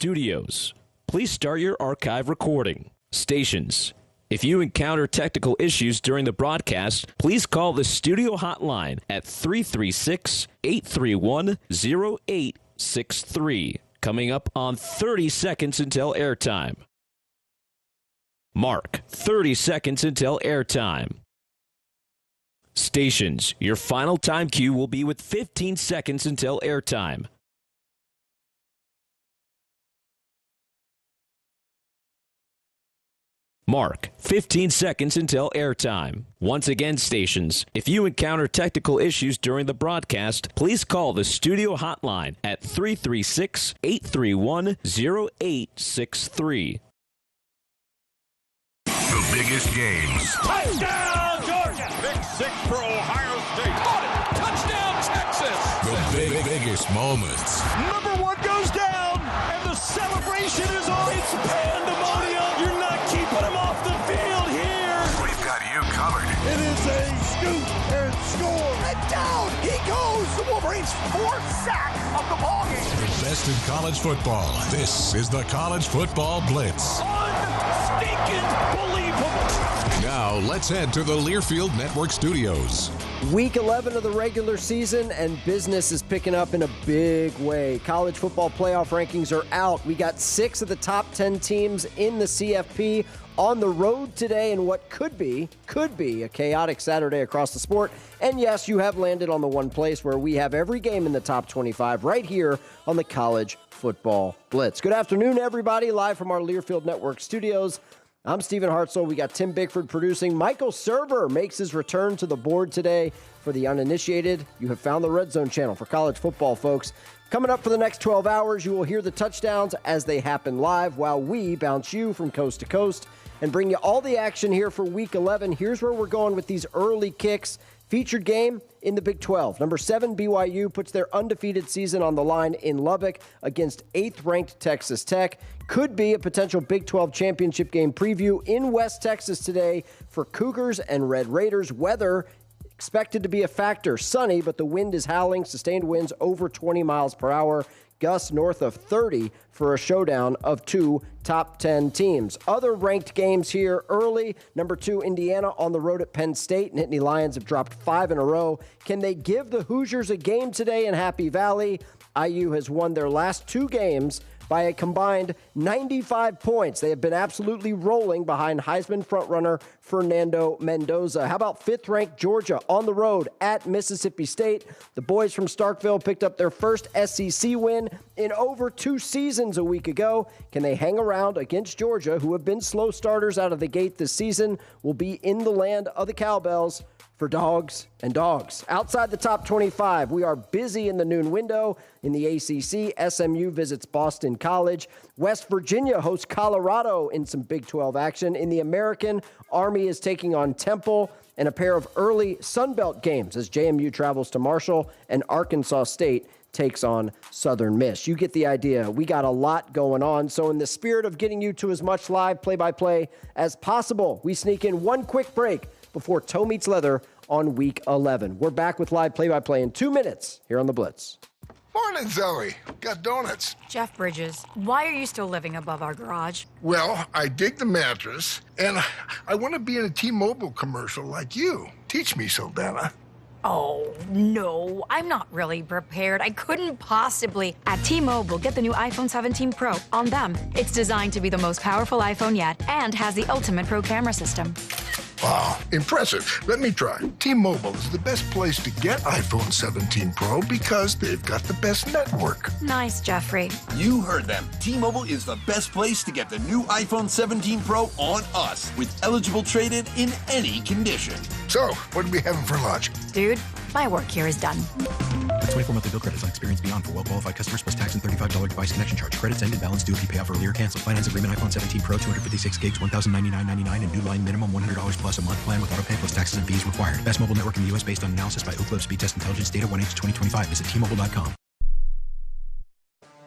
Studios. Please start your archive recording. Stations. If you encounter technical issues during the broadcast, please call the studio hotline at 336-831-0863. Coming up on 30 seconds until airtime. Mark, 30 seconds until airtime. Stations, your final time cue will be with 15 seconds until airtime. Mark, 15 seconds until airtime. Once again, stations, if you encounter technical issues during the broadcast, please call the studio hotline at 336-831-0863. The biggest games. Touchdown, Georgia! Pick six for Ohio State. Caught it! Touchdown, Texas! The biggest moments. Number one goes down, and the celebration is on. It's pandemonium. You're not keeping him off the field here. We've got you covered. It is a scoop and score. And down he goes. The Wolverines' fourth sack of the ballgame. The best in college football. This is the College Football Blitz. Unstinking believable. Now, let's head to the Learfield Network studios. Week 11 of the regular season, and business is picking up in a big way. College football playoff rankings are out. We got 6 of the top 10 teams in the CFP on the road today in what could be a chaotic Saturday across the sport. And yes, you have landed on the one place where we have every game in the top 25 right here on the College Football Blitz. Good afternoon, everybody, live from our Learfield Network studios. I'm Stephen Hartzell. We got Tim Bickford producing. Michael Serber makes his return to the board today. For the uninitiated, you have found the Red Zone channel for college football, folks. Coming up for the next 12 hours, you will hear the touchdowns as they happen live while we bounce you from coast to coast and bring you all the action here for Week 11. Here's where we're going with these early kicks. Featured game in the Big 12. Number 7, BYU, puts their undefeated season on the line in Lubbock against 8th-ranked Texas Tech. Could be a potential Big 12 championship game preview in West Texas today for Cougars and Red Raiders. Weather expected to be a factor. Sunny, but the wind is howling. Sustained winds over 20 miles per hour. Gusts north of 30 for a showdown of 2 top 10 teams. Other ranked games here early. Number 2, Indiana on the road at Penn State. Nittany Lions have dropped 5 in a row. Can they give the Hoosiers a game today in Happy Valley? IU has won their last 2 games by a combined 95 points. They have been absolutely rolling behind Heisman frontrunner Fernando Mendoza. How about 5th-ranked Georgia on the road at Mississippi State? The boys from Starkville picked up their first SEC win in over 2 seasons a week ago. Can they hang around against Georgia, who have been slow starters out of the gate this season? Will be in the land of the cowbells for dogs and dogs. Outside the top 25, we are busy in the noon window. In the ACC, SMU visits Boston College. West Virginia hosts Colorado in some Big 12 action. In the American, Army is taking on Temple, and a pair of early Sun Belt games as JMU travels to Marshall and Arkansas State takes on Southern Miss. You get the idea. We got a lot going on. So in the spirit of getting you to as much live play-by-play as possible, we sneak in one quick break before toe meets leather on Week 11. We're back with live play-by-play in 2 minutes here on The Blitz. Morning, Zoe. Got donuts. Jeff Bridges, why are you still living above our garage? Well, I dig the mattress, and I want to be in a T-Mobile commercial like you. Teach me, Saldana. Oh, no, I'm not really prepared. I couldn't possibly. At T-Mobile, get the new iPhone 17 Pro on them. It's designed to be the most powerful iPhone yet and has the ultimate pro camera system. Wow, impressive. Let me try. T-Mobile is the best place to get iPhone 17 Pro because they've got the best network. Nice, Jeffrey. You heard them. T-Mobile is the best place to get the new iPhone 17 Pro on us with eligible trade-in in any condition. So, what are we having for lunch? Dude, my work here is done. 24 monthly bill credits on Experience Beyond for well-qualified customers plus tax and $35 device connection charge. Credits end and balance due if you pay off early or cancel. Finance agreement iPhone 17 Pro, 256 gigs, $1,099.99 and new line minimum $100 plus a month plan with auto pay plus taxes and fees required. Best mobile network in the U.S. based on analysis by Ookla Speed Test Intelligence Data 1H2025. Visit T-Mobile.com.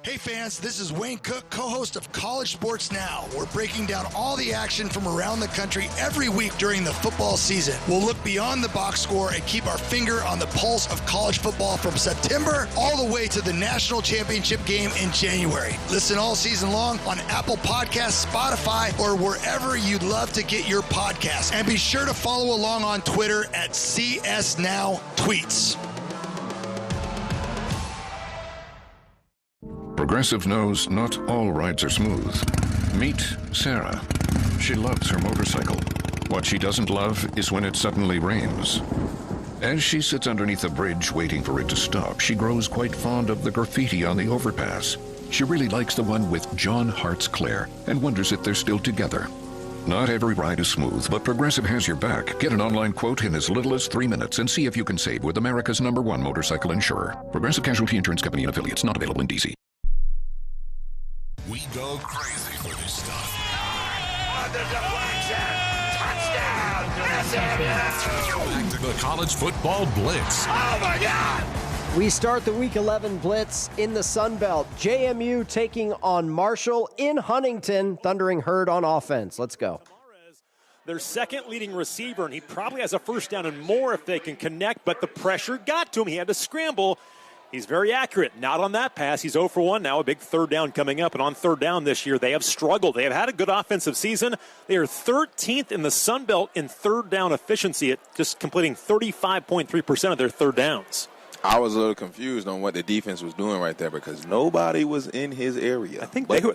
Hey fans, this is Wayne Cook, co-host of College Sports Now. We're breaking down all the action from around the country every week during the football season. We'll look beyond the box score and keep our finger on the pulse of college football from September all the way to the national championship game in January. Listen all season long on Apple Podcasts, Spotify, or wherever you'd love to get your podcasts. And be sure to follow along on Twitter at CSNowTweets. Progressive knows not all rides are smooth. Meet Sarah. She loves her motorcycle. What she doesn't love is when it suddenly rains. As she sits underneath a bridge waiting for it to stop, she grows quite fond of the graffiti on the overpass. She really likes the one with John Hart's Claire and wonders if they're still together. Not every ride is smooth, but Progressive has your back. Get an online quote in as little as 3 minutes and see if you can save with America's #1 motorcycle insurer. Progressive Casualty Insurance Company and affiliates, not available in D.C. We go crazy for this stuff. On the deflection! Touchdown! Back to the College Football Blitz. Oh my God! We start the Week 11 Blitz in the Sun Belt. JMU taking on Marshall in Huntington. Thundering Herd on offense. Let's go. Their second leading receiver, and he probably has a first down and more if they can connect, but the pressure got to him. He had to scramble. He's very accurate. Not on that pass. He's 0 for 1 now. A big third down coming up. And on third down this year, they have struggled. They have had a good offensive season. They are 13th in the Sun Belt in third down efficiency at just completing 35.3% of their third downs. I was a little confused on what the defense was doing right there because nobody was in his area. I think they were,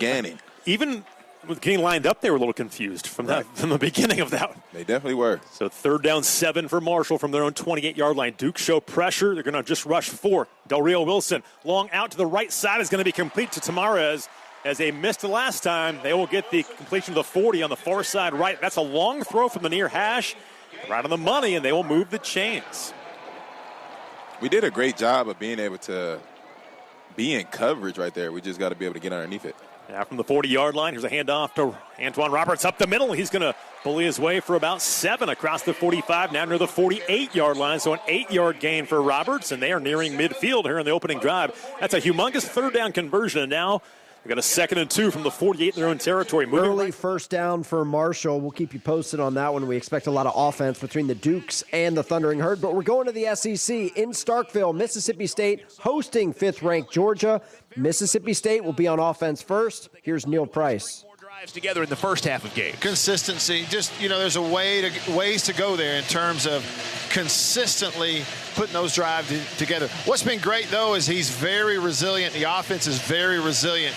even with getting lined up, they were a little confused from the beginning of that. They definitely were. So third down 7 for Marshall from their own 28-yard line. Duke show pressure. They're going to just rush 4. Del Rio Wilson, long out to the right side, is going to be complete to Tamarez. As they missed the last time, they will get the completion of the 40 on the far side right. That's a long throw from the near hash. Right on the money, and they will move the chains. We did a great job of being able to be in coverage right there. We just got to be able to get underneath it. Now from the 40-yard line, here's a handoff to Antoine Roberts up the middle. He's going to bully his way for about 7 across the 45, now near the 48-yard line. So an 8-yard gain for Roberts, and they are nearing midfield here in the opening drive. That's a humongous third down conversion, and now they've got a 2nd and 2 from the 48 in their own territory. Early first down for Marshall. We'll keep you posted on that one. We expect a lot of offense between the Dukes and the Thundering Herd. But we're going to the SEC in Starkville. Mississippi State hosting 5th-ranked Georgia. Mississippi State will be on offense first. Here's Neil Price. Together in the first half of game. Consistency. Just, there's a ways to go there in terms of consistently putting those drives together. What's been great, though, is he's very resilient. The offense is very resilient.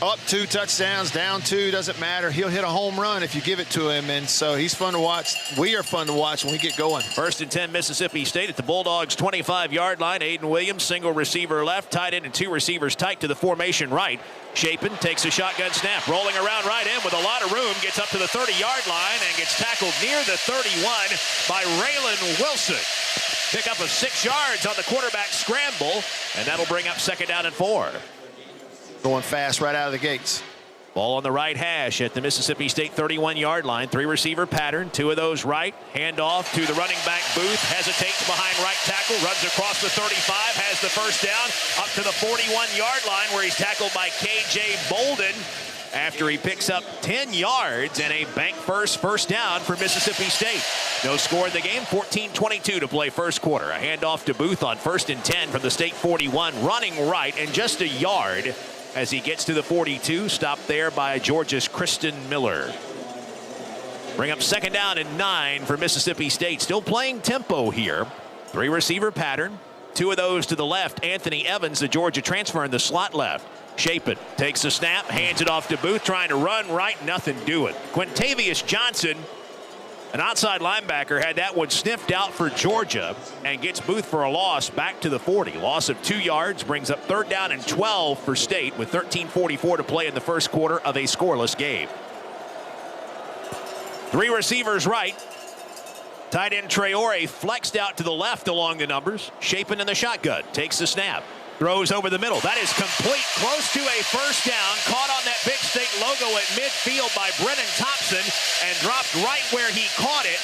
Up 2 touchdowns, down 2, doesn't matter. He'll hit a home run if you give it to him, and so he's fun to watch. We are fun to watch when we get going. 1st and 10 Mississippi State at the Bulldogs' 25-yard line. Aiden Williams, single receiver left, tight end and 2 receivers tight to the formation right. Chapin takes a shotgun snap, rolling around right in with a lot of room, gets up to the 30-yard line and gets tackled near the 31 by Raylan Wilson. Pick up of 6 yards on the quarterback scramble, and that'll bring up 2nd down and 4. Going fast right out of the gates. Ball on the right hash at the Mississippi State 31-yard line. 3 receiver pattern, 2 of those right. Handoff to the running back Booth. Hesitates behind right tackle. Runs across the 35. Has the first down up to the 41-yard line where he's tackled by K.J. Bolden after he picks up 10 yards and a bank first down for Mississippi State. No score in the game. 14-22 to play first quarter. A handoff to Booth on 1st and 10 from the State 41. Running right and just a yard as he gets to the 42, stopped there by Georgia's Kristen Miller. Bring up 2nd down and 9 for Mississippi State. Still playing tempo here. 3 receiver pattern. 2 of those to the left. Anthony Evans, the Georgia transfer in the slot left. Chapin takes the snap, hands it off to Booth, trying to run right, nothing doing. Quintavious Johnson, an outside linebacker, had that one sniffed out for Georgia and gets Booth for a loss back to the 40. Loss of 2 yards brings up 3rd down and 12 for State with 13:44 to play in the first quarter of a scoreless game. 3 receivers right. Tight end Traore flexed out to the left along the numbers. Chapin in the shotgun, takes the snap. Throws over the middle. That is complete. Close to a first down. Caught on that Big State logo at midfield by Brennan Thompson and dropped right where he caught it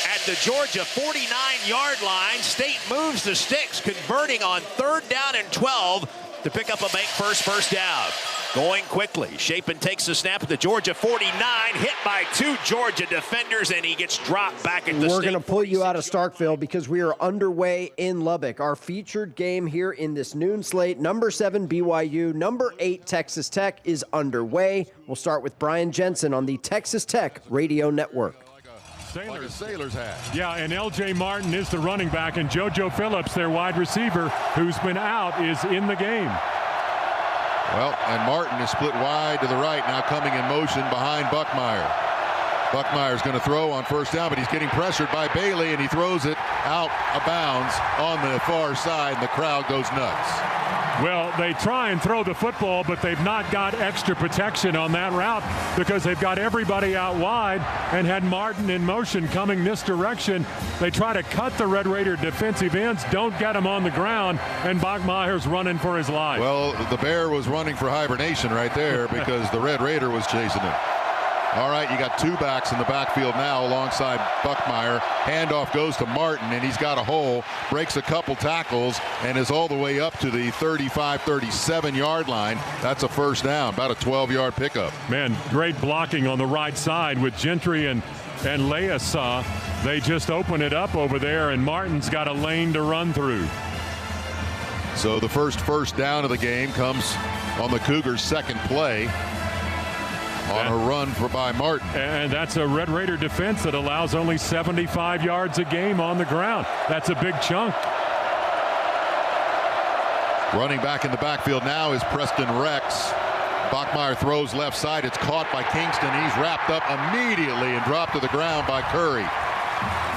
at the Georgia 49-yard line. State moves the sticks, converting on 3rd down and 12 to pick up a make first down. Going quickly, Chapin takes the snap at the Georgia 49, hit by 2 Georgia defenders, and he gets dropped back at the We're going to pull you out of Starkville because we are underway in Lubbock. Our featured game here in this noon slate, number 7 BYU, number 8 Texas Tech is underway. We'll start with Brian Jensen on the Texas Tech Radio Network. Like a sailor's hat. Yeah, and L.J. Martin is the running back, and JoJo Phillips, their wide receiver, who's been out, is in the game. Well, and Martin is split wide to the right, now coming in motion behind Buckmeyer. Buckmeyer's going to throw on first down, but he's getting pressured by Bailey, and he throws it out of bounds on the far side, and the crowd goes nuts. Well, they try and throw the football, but they've not got extra protection on that route because they've got everybody out wide and had Martin in motion coming this direction. They try to cut the Red Raider defensive ends, don't get him on the ground, and Bachmeier's running for his life. Well, the Bear was running for hibernation right there because the Red Raider was chasing him. All right, you got 2 backs in the backfield now alongside Buckmeyer. Handoff goes to Martin, and he's got a hole, breaks a couple tackles, and is all the way up to the 35, 37-yard line. That's a first down, about a 12-yard pickup. Man, great blocking on the right side with Gentry and Leasa. They just open it up over there, and Martin's got a lane to run through. So the first down of the game comes on the Cougars' second play. On a run by Martin. And that's a Red Raider defense that allows only 75 yards a game on the ground. That's a big chunk. Running back in the backfield now is Preston Rex. Bachmeyer throws left side. It's caught by Kingston. He's wrapped up immediately and dropped to the ground by Curry.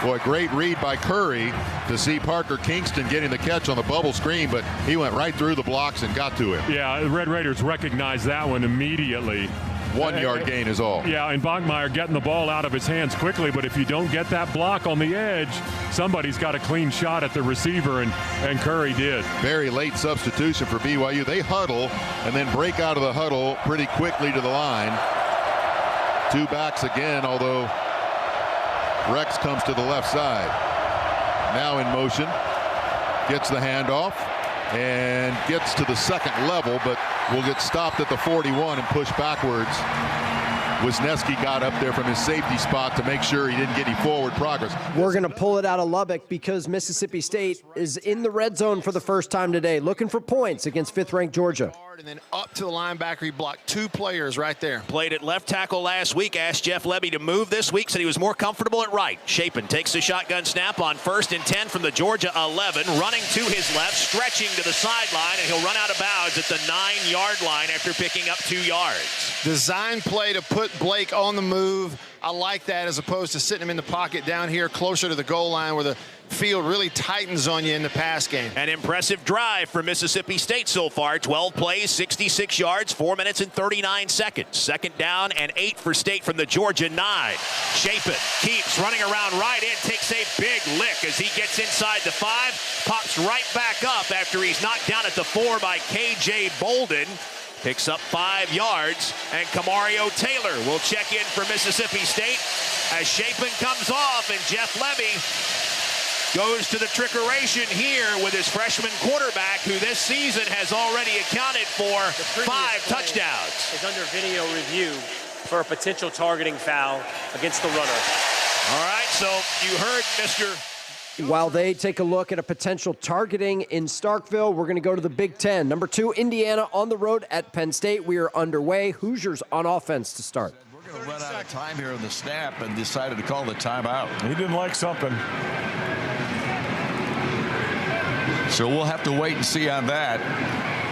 Boy, great read by Curry to see Parker Kingston getting the catch on the bubble screen, but he went right through the blocks and got to him. Yeah, the Red Raiders recognized that one immediately. 1 yard gain is all. Yeah, and Bachmeyer getting the ball out of his hands quickly, but if you don't get that block on the edge, somebody's got a clean shot at the receiver, and Curry did. Very late substitution for BYU. They huddle and then break out of the huddle pretty quickly to the line. 2 backs again, although Rex comes to the left side. Now in motion, gets the handoff and gets to the second level, but will get stopped at the 41 and pushed backwards. Wisniewski got up there from his safety spot to make sure he didn't get any forward progress. We're going to pull it out of Lubbock because Mississippi State is in the red zone for the first time today, looking for points against 5th-ranked Georgia. And then up to the linebacker, he blocked 2 players right there. Played at left tackle last week, asked Jeff Lebby to move this week, said he was more comfortable at right. Chapin takes the shotgun snap on 1st and 10 from the Georgia 11, running to his left, stretching to the sideline, and he'll run out of bounds at the 9-yard line after picking up 2 yards. Design play to put Blake on the move. I like that as opposed to sitting him in the pocket down here closer to the goal line where the field really tightens on you in the pass game. An impressive drive for Mississippi State so far. 12 plays, 66 yards, 4 minutes and 39 seconds. 2nd down and 8 for State from the Georgia 9. Chapin keeps running around right in, takes a big lick as he gets inside the 5, pops right back up after he's knocked down at the 4 by K.J. Bolden. Picks up 5 yards, and Camario Taylor will check in for Mississippi State as Chapin comes off, and Jeff Lebby goes to the trickeration here with his freshman quarterback, who this season has already accounted for 5 touchdowns. Is under video review for a potential targeting foul against the runner. All right, so you heard Mr. While they take a look at a potential targeting in Starkville, we're going to go to the Big Ten. Number 2, Indiana on the road at Penn State. We are underway. Hoosiers on offense to start. We're going to run out of time here in the snap and decided to call the timeout. He didn't like something. So we'll have to wait and see on that.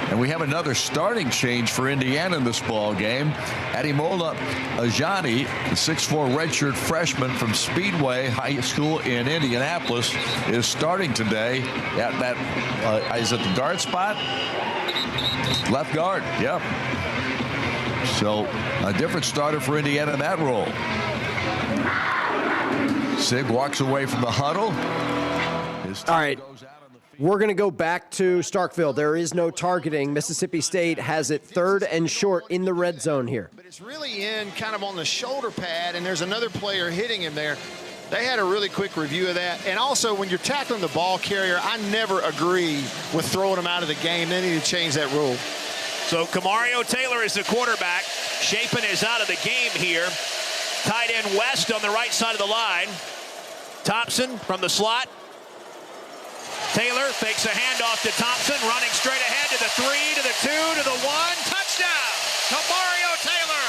And we have another starting change for Indiana in this ball game. Ademola Ajani, the 6'4" redshirt freshman from Speedway High School in Indianapolis, is starting today at that, is it the guard spot? Left guard, yep. So a different starter for Indiana in that role. Sig walks away from the huddle. All right. We're going to go back to Starkville. There is no targeting. Mississippi State has it 3rd and short in the red zone here. But it's really in kind of on the shoulder pad, and there's another player hitting him there. They had a really quick review of that. And also, when you're tackling the ball carrier, I never agree with throwing them out of the game. They need to change that rule. So Kamario Taylor is the quarterback. Chapin is out of the game here. Tight end West on the right side of the line. Thompson from the slot. Taylor fakes a handoff to Thompson, running straight ahead to the 3, to the 2, to the 1. Touchdown! Kamario Taylor!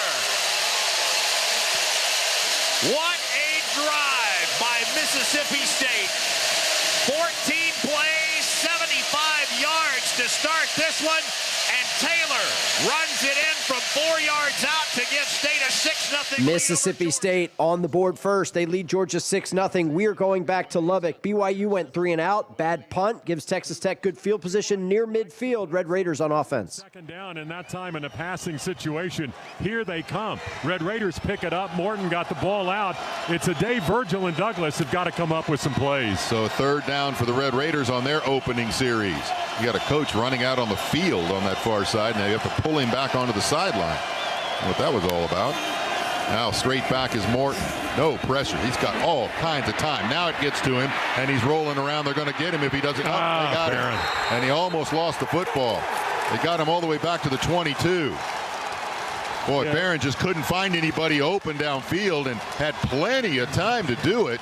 What a drive by Mississippi State. 14 plays, 75 yards to start this one. And Taylor runs it in from 4 yards out to give State a 6-0 Mississippi State on the board first. They lead Georgia 6-0. We are going back to Lubbock. BYU went 3 and out. Bad punt gives Texas Tech good field position near midfield. Red Raiders on offense. Second down, and that time in a passing situation. Here they come. Red Raiders pick it up. Morton got the ball out. It's a day Virgil and Douglas have got to come up with some plays. So third down for the Red Raiders on their opening series. You got a coach running out on the field on that far side. Now you have to pull him back onto the sideline. What that was all about. Now straight back is Morton. No pressure. He's got all kinds of time. Now it gets to him, and he's rolling around. They're going to get him if he doesn't. They got him. And he almost lost the football. They got him all the way back to the 22. Boy, yeah. Barron just couldn't find anybody open downfield and had plenty of time to do it.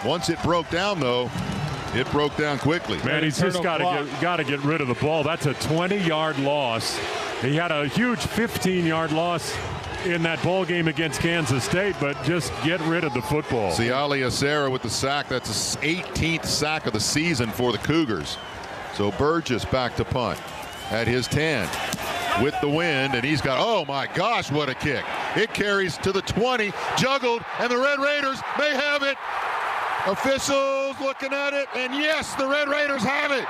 Once it broke down, though, it broke down quickly. Man, he's just got to get rid of the ball. That's a 20-yard loss. He had a huge 15-yard loss in that ball game against Kansas State, but just get rid of the football. Siali Acera with the sack. That's his 18th sack of the season for the Cougars. So Burgess back to punt at his 10 with the wind, and he's got, oh my gosh, what a kick. It carries to the 20, juggled, and the Red Raiders may have it. Officials looking at it, and yes, the Red Raiders have it.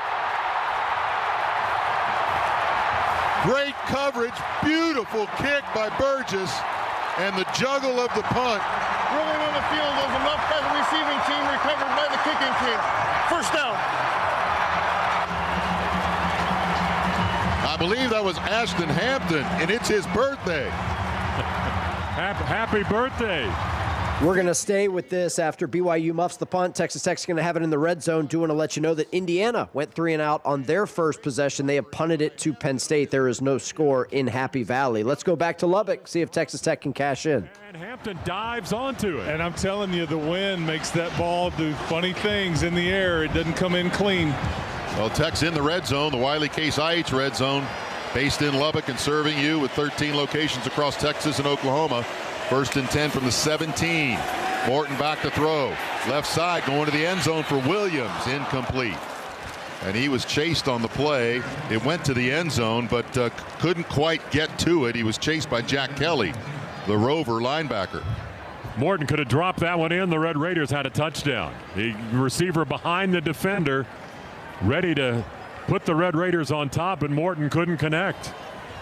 Great coverage, beautiful kick by Burgess, and the juggle of the punt. Rolling on the field was enough by the receiving team, recovered by the kicking team. First down. I believe that was Ashton Hampton, and it's his birthday. Happy birthday. We're going to stay with this after BYU muffs the punt. Texas Tech's going to have it in the red zone. Do want to let you know that Indiana went 3 and out on their first possession. They have punted it to Penn State. There is no score in Happy Valley. Let's go back to Lubbock, see if Texas Tech can cash in. And Hampton dives onto it. And I'm telling you, the wind makes that ball do funny things in the air. It doesn't come in clean. Well, Tech's in the red zone, the Wiley Case IH red zone, based in Lubbock and serving you with 13 locations across Texas and Oklahoma. First and 10 from the 17. Morton back to throw. Left side going to the end zone for Williams. Incomplete. And he was chased on the play. It went to the end zone, but couldn't quite get to it. He was chased by Jack Kelly, the Rover linebacker. Morton could have dropped that one in. The Red Raiders had a touchdown. The receiver behind the defender, ready to put the Red Raiders on top, and Morton couldn't connect.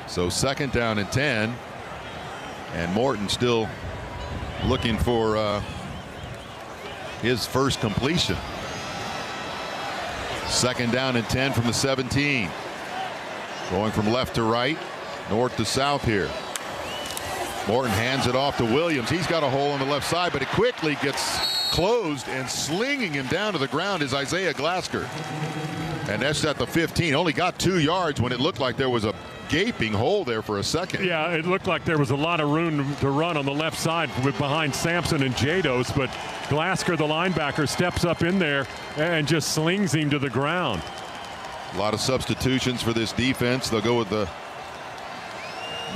So second down and 10. And Morton still looking for his first completion. Second down and 10 from the 17. Going from left to right, north to south here. Morton hands it off to Williams. He's got a hole on the left side, but it quickly gets closed, and slinging him down to the ground is Isaiah Glasker. And that's at the 15. Only got 2 yards when it looked like there was a gaping hole there for a second. Yeah, it looked like there was a lot of room to run on the left side with behind Sampson and Jados, but Glasker, the linebacker, steps up in there and just slings him to the ground. A lot of substitutions for this defense. They'll go with the,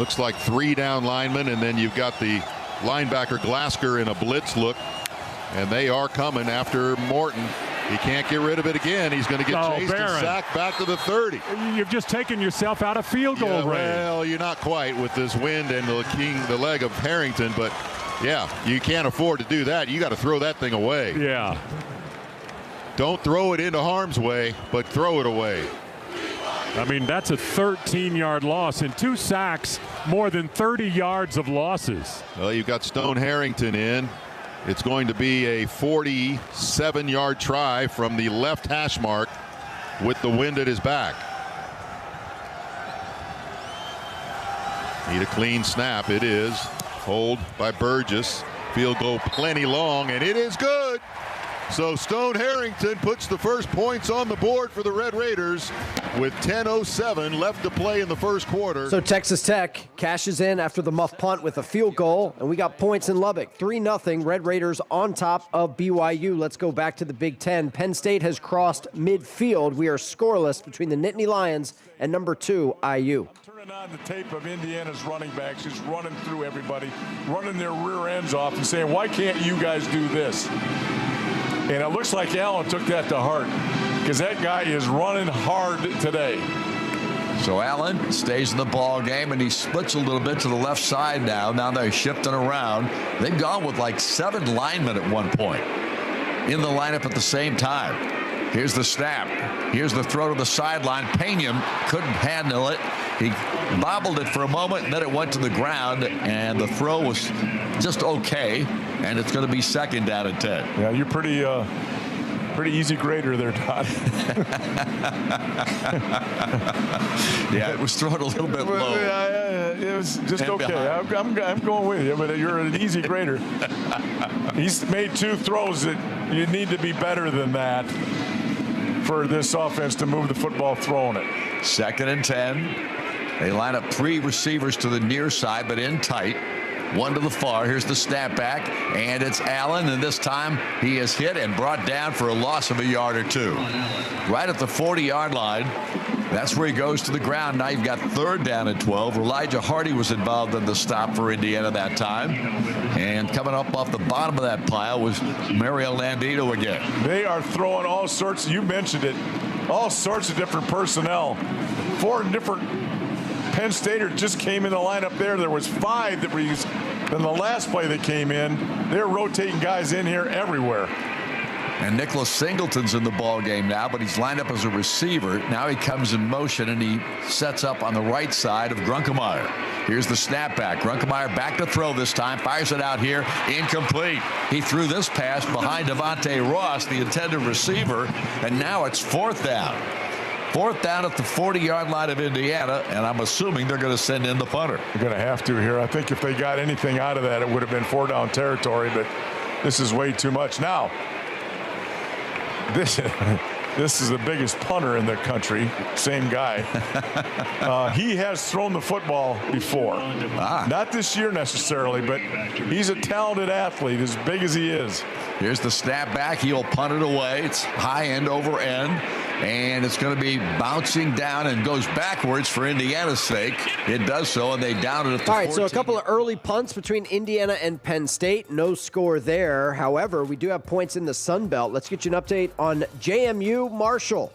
looks like 3 down linemen, and then you've got the linebacker Glasker in a blitz look, and they are coming after Morton. He can't get rid of it again. He's going to get chased and sacked back to the 30. You've just taken yourself out of field goal range. Well, you're not quite with this wind and the leg of Harrington, but yeah, you can't afford to do that. You got to throw that thing away. Yeah. Don't throw it into harm's way, but throw it away. I mean, that's a 13-yard loss and 2 sacks, more than 30 yards of losses. Well, you've got Stone Harrington in. It's going to be a 47-yard try from the left hash mark with the wind at his back. Need a clean snap. It is. Hold by Burgess. Field goal plenty long, and it is good. So Stone Harrington puts the first points on the board for the Red Raiders with 10:07 left to play in the first quarter. So Texas Tech cashes in after the muff punt with a field goal, and we got points in Lubbock. 3-0, Red Raiders on top of BYU. Let's go back to the Big Ten. Penn State has crossed midfield. We are scoreless between the Nittany Lions and number 2, IU. Turning on the tape of Indiana's running backs, just running through everybody, running their rear ends off and saying, why can't you guys do this? And it looks like Allen took that to heart because that guy is running hard today. So Allen stays in the ball game, and he splits a little bit to the left side now. Now they're shifting around. They've gone with like 7 linemen at one point in the lineup at the same time. Here's the snap. Here's the throw to the sideline. Payne couldn't handle it. He bobbled it for a moment, and then it went to the ground, and the throw was just okay, and it's going to be second down and 10. Yeah, you're pretty easy grader there, Todd. Yeah, it was thrown a little bit low. It was just okay. I'm going with you, but you're an easy grader. He's made 2 throws that you need to be better than that for this offense to move the football throwing it. Second and 10. They line up 3 receivers to the near side, but in tight. 1 to the far. Here's the snap back, and it's Allen, and this time he is hit and brought down for a loss of a yard or 2. Right at the 40-yard line. That's where he goes to the ground. Now you've got 3rd down and 12. Elijah Hardy was involved in the stop for Indiana that time. And coming up off the bottom of that pile was Mario Landino again. They are throwing all sorts, you mentioned it, all sorts of different personnel. 4 different Penn Stater just came in the lineup there. There was 5 that were used in the last play that came in. They're rotating guys in here everywhere. And Nicholas Singleton's in the ball game now, but he's lined up as a receiver. Now he comes in motion, and he sets up on the right side of Grunkemeyer. Here's the snapback. Grunkemeyer back to throw this time. Fires it out here. Incomplete. He threw this pass behind Devontae Ross, the intended receiver, and now it's 4th down. 4th down at the 40-yard line of Indiana, and I'm assuming they're going to send in the punter. They're going to have to here. I think if they got anything out of that, it would have been 4-down territory, but this is way too much. Now, this is the biggest punter in the country. Same guy. He has thrown the football before. Not this year necessarily, but he's a talented athlete, as big as he is. Here's the snap back. He'll punt it away. It's high end over end, and it's going to be bouncing down and goes backwards for Indiana's sake. It does so, and they down it at the 14. All right, so a couple of early punts between Indiana and Penn State. No score there. However, we do have points in the Sun Belt. Let's get you an update on JMU Marshall.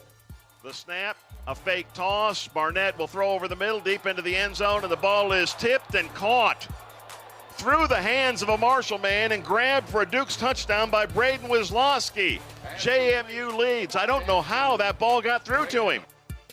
The snap, a fake toss. Barnett will throw over the middle, deep into the end zone, and the ball is tipped and caught through the hands of a Marshall man and grabbed for a Duke's touchdown by Braden Wisłowski. JMU leads. I don't know how that ball got through to him.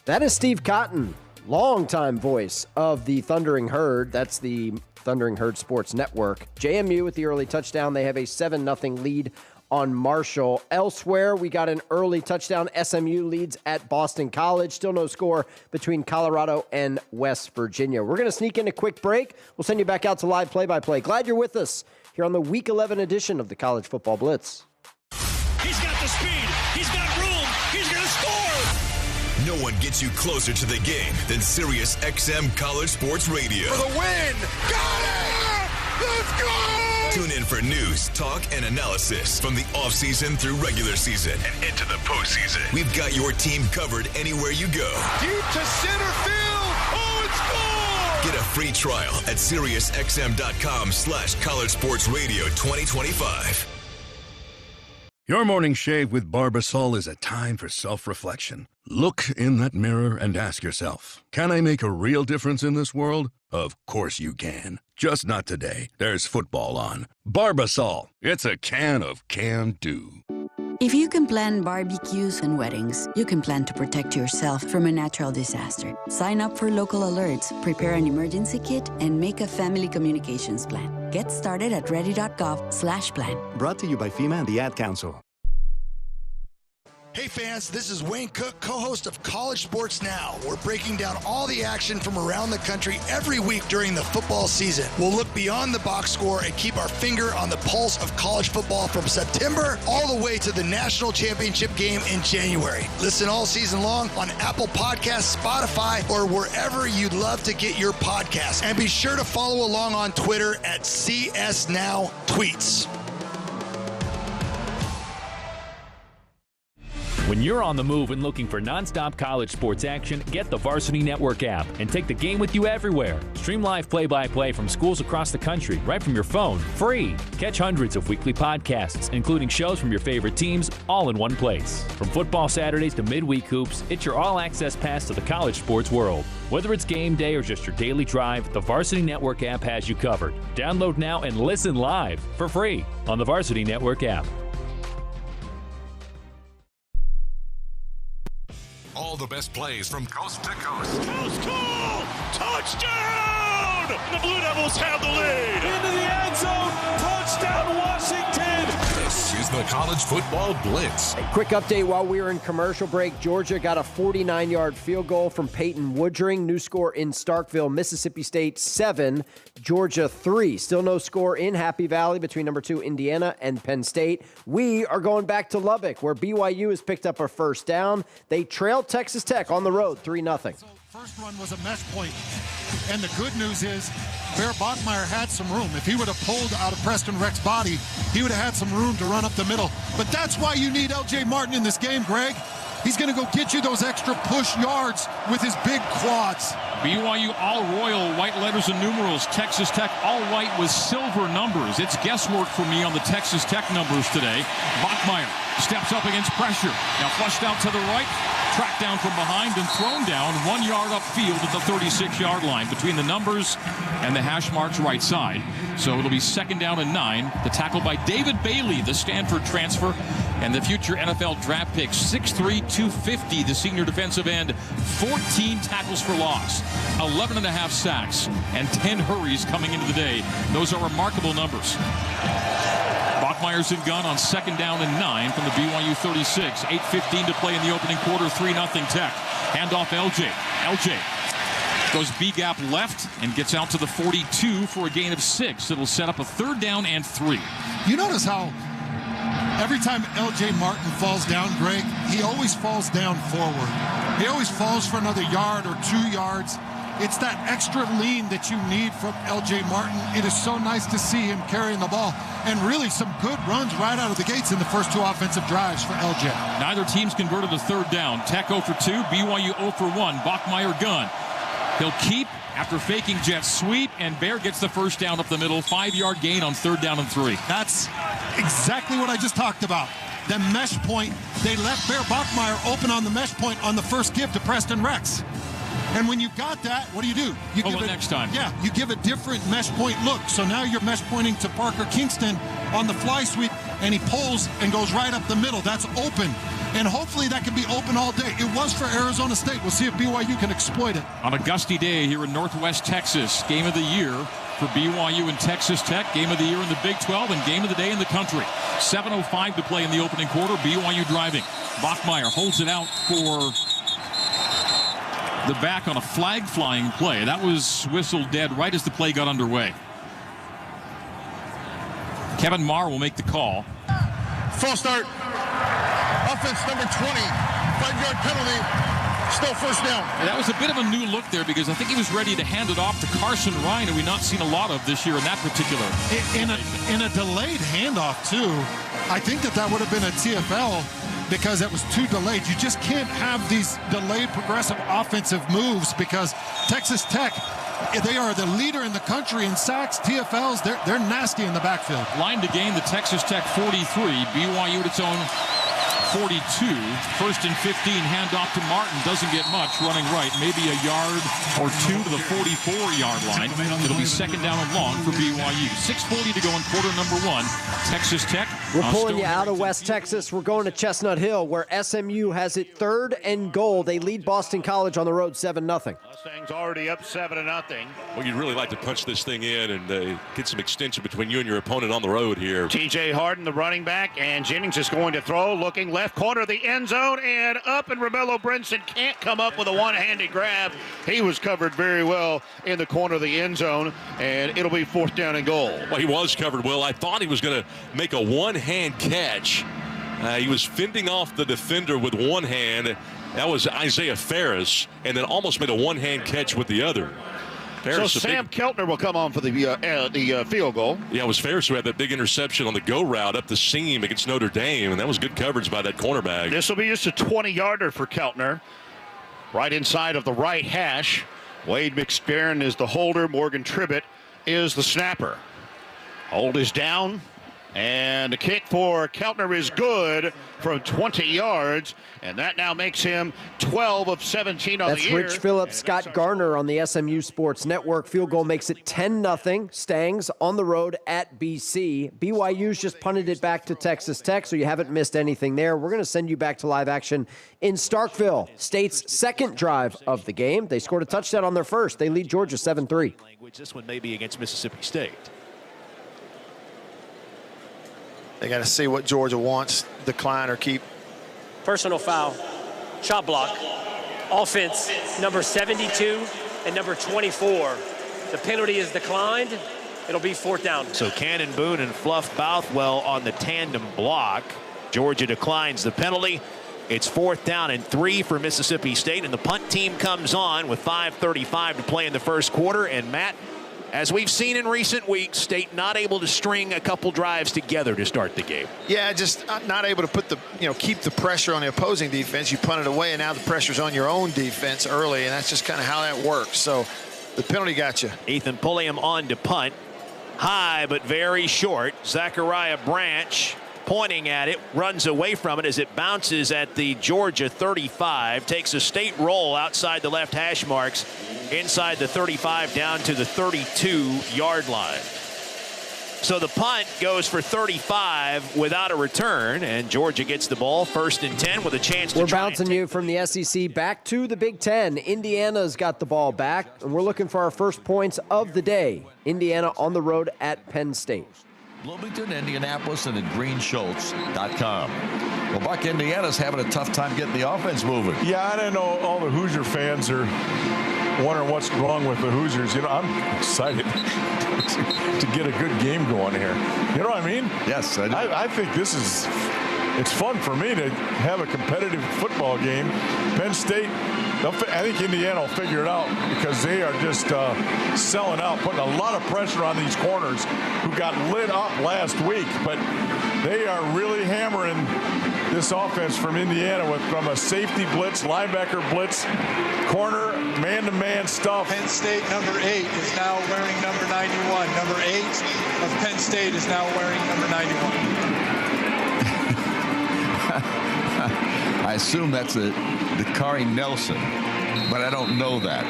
That is Steve Cotton, longtime voice of the Thundering Herd. That's the Thundering Herd Sports Network. JMU with the early touchdown. They have a 7-0 lead on Marshall. Elsewhere, we got an early touchdown. SMU leads at Boston College. Still no score between Colorado and West Virginia. We're going to sneak in a quick break. We'll send you back out to live play-by-play. Glad you're with us here on the Week 11 edition of the College Football Blitz. He's got the speed. He's got room. He's going to score. No one gets you closer to the game than Sirius XM College Sports Radio. For the win. Got it. Let's go. Tune in for news, talk, and analysis from the offseason through regular season and into the postseason. We've got your team covered anywhere you go. Deep to center field. Oh, it's gone! Get a free trial at SiriusXM.com/College Sports Radio 2025. Your morning shave with Barbasol is a time for self-reflection. Look in that mirror and ask yourself, can I make a real difference in this world? Of course you can. Just not today. There's football on. Barbasol. It's a can of can-do. If you can plan barbecues and weddings, you can plan to protect yourself from a natural disaster. Sign up for local alerts, prepare an emergency kit, and make a family communications plan. Get started at ready.gov/plan. Brought to you by FEMA and the Ad Council. Hey fans, this is Wayne Cook, co-host of College Sports Now. We're breaking down all the action from around the country every week during the football season. We'll look beyond the box score and keep our finger on the pulse of college football from September all the way to the national championship game in January. Listen all season long on Apple Podcasts, Spotify, or wherever you'd love to get your podcasts. And be sure to follow along on Twitter at CSNowTweets. When you're on the move and looking for nonstop college sports action, get the Varsity Network app and take the game with you everywhere. Stream live play-by-play from schools across the country right from your phone, free. Catch hundreds of weekly podcasts, including shows from your favorite teams, all in one place. From football Saturdays to midweek hoops, it's your all-access pass to the college sports world. Whether it's game day or just your daily drive, the Varsity Network app has you covered. Download now and listen live for free on the Varsity Network app. All the best plays from coast to coast. Coast call! Touchdown! The Blue Devils have the lead. Into the end zone. Touchdown, Washington. This is the College Football Blitz. A quick update while we were in commercial break. Georgia got a 49-yard field goal from Peyton Woodring. New score in Starkville, Mississippi State 7, Georgia 3. Still no score in Happy Valley between number 2 Indiana and Penn State. We are going back to Lubbock, where BYU has picked up a first down. They trailed Texas Tech on the road 3-0. First one was a mesh point, and the good news is Bear Bachmeier had some room. If he would have pulled out of Preston Reck's body, he would have had some room to run up the middle. But that's why you need L.J. Martin in this game, Greg. He's going to go get you those extra push yards with his big quads. BYU all royal, white letters and numerals. Texas Tech all white with silver numbers. It's guesswork for me on the Texas Tech numbers today. Bachmeier steps up against pressure. Now flushed out to the right, tracked down from behind and thrown down 1 yard upfield at the 36-yard line between the numbers and the hash marks right side. So it'll be 2nd down and 9. The tackle by David Bailey, the Stanford transfer, and the future NFL draft pick, 6'3", 250, the senior defensive end, 14 tackles for loss, 11.5 sacks, and 10 hurries coming into the day. Those are remarkable numbers. Bachmeier's in gun on 2nd down and 9 from the BYU 36. 8:15 to play in the opening quarter, 3-0 Tech. Handoff LJ. LJ goes B-gap left and gets out to the 42 for a gain of 6. It'll set up a 3rd down and 3. You notice how every time L.J. Martin falls down, Greg, he always falls down forward. He always falls for another yard or 2 yards. It's that extra lean that you need from L.J. Martin. It is so nice to see him carrying the ball. And really some good runs right out of the gates in the first 2 offensive drives for L.J. Neither team's converted a 3rd down. Tech 0 for 2, BYU 0 for 1. Bachmeier gun. He'll keep after faking jet sweep, and Bear gets the 1st down up the middle. 5-yard gain on 3rd down and 3. That's exactly what I just talked about. The mesh point, they left Bear Bachmeier open on the mesh point on the first give to Preston Rex. And when you got that, what do? You give it next time. Yeah, you give a different mesh point look. So now you're mesh pointing to Parker Kingston on the fly sweep, and he pulls and goes right up the middle. That's open. And hopefully that can be open all day. It was for Arizona State. We'll see if BYU can exploit it. On a gusty day here in Northwest Texas, game of the year for BYU and Texas Tech, game of the year in the Big 12, and game of the day in the country. 7:05 to play in the opening quarter. BYU driving. Bachmeier holds it out for the back on a flag flying play. That was whistled dead right as the play got underway. Kevin Marr will make the call. False start. Offense number 20. 5-yard penalty. Still 1st down. That was a bit of a new look there because I think he was ready to hand it off to Carson Ryan, who we've not seen a lot of this year in that particular. In a delayed handoff, too, I think that would have been a TFL because it was too delayed. You just can't have these delayed progressive offensive moves because Texas Tech, they are the leader in the country in sacks, TFLs. They're nasty in the backfield. Line to gain the Texas Tech 43. BYU at its own 42. 1st and 15, handoff to Martin. Doesn't get much, running right. Maybe a yard or 2 to the 44-yard line. It'll be 2nd down and long for BYU. 6:40 to go in quarter number 1. Texas Tech. We're pulling you out of West Texas. We're going to Chestnut Hill, where SMU has it 3rd and goal. They lead Boston College on the road 7-0. Mustangs already up 7-0. Well, you'd really like to punch this thing in and get some extension between you and your opponent on the road here. T.J. Harden, the running back, and Jennings is going to throw, looking left left corner of the end zone and up, and Romello Brinson can't come up with a one-handed grab. He was covered very well in the corner of the end zone, and it'll be 4th down and goal. Well, he was covered well. I thought he was going to make a one-hand catch. He was fending off the defender with one hand. That was Isaiah Ferris, and then almost made a one-hand catch with the other. Ferris, so Sam Keltner will come on for the field goal. Yeah, it was Ferris who had that big interception on the go route up the seam against Notre Dame, and that was good coverage by that cornerback. This will be just a 20-yarder for Keltner. Right inside of the right hash. Wade McSparron is the holder. Morgan Tribbett is the snapper. Hold is down. And the kick for Keltner is good from 20 yards, and that now makes him 12 of 17 on the year. That's Rich Phillips, Scott Garner on the SMU Sports Network. Field goal makes it 10-0. Stangs on the road at BC. BYU's just punted it back to Texas Tech, so you haven't missed anything there. We're going to send you back to live action in Starkville, State's second drive of the game. They scored a touchdown on their first. They lead Georgia 7-3. This one may be against Mississippi State. They got to see what Georgia wants, decline or keep. Personal foul, shot block, offense, number 72 and number 24. The penalty is declined. It'll be 4th down. So Cannon Boone and Fluff Bothwell on the tandem block. Georgia declines the penalty. It's 4th down and 3 for Mississippi State, and the punt team comes on with 5:35 to play in the first quarter. And Matt, as we've seen in recent weeks, State not able to string a couple drives together to start the game. Yeah, just not able to put the, keep the pressure on the opposing defense. You punt it away, and now the pressure's on your own defense early, and that's just kind of how that works. So the penalty got you. Ethan Pulliam on to punt. High, but very short. Zachariah Branch pointing at it, runs away from it as it bounces at the Georgia 35, takes a State roll outside the left hash marks, inside the 35 down to the 32-yard line. So the punt goes for 35 without a return, and Georgia gets the ball 1st and 10 with a chance to We're bouncing you from the SEC back to the Big Ten. Indiana's got the ball back, and we're looking for our first points of the day. Indiana on the road at Penn State. Bloomington, Indianapolis, and at greenschultz.com. Well, Buck, Indiana's having a tough time getting the offense moving. Yeah, I don't know. All the Hoosier fans are wondering what's wrong with the Hoosiers. I'm excited to get a good game going here. You know what I mean? Yes, I do. I think it's fun for me to have a competitive football game. Penn State, I think Indiana will figure it out because they are just selling out, putting a lot of pressure on these corners who got lit up last week. But they are really hammering this offense from Indiana from a safety blitz, linebacker blitz, corner, man-to-man stuff. Penn State number 8 is now wearing number 91. Number 8 of Penn State is now wearing number 91. I assume that's Dakari Nelson, but I don't know that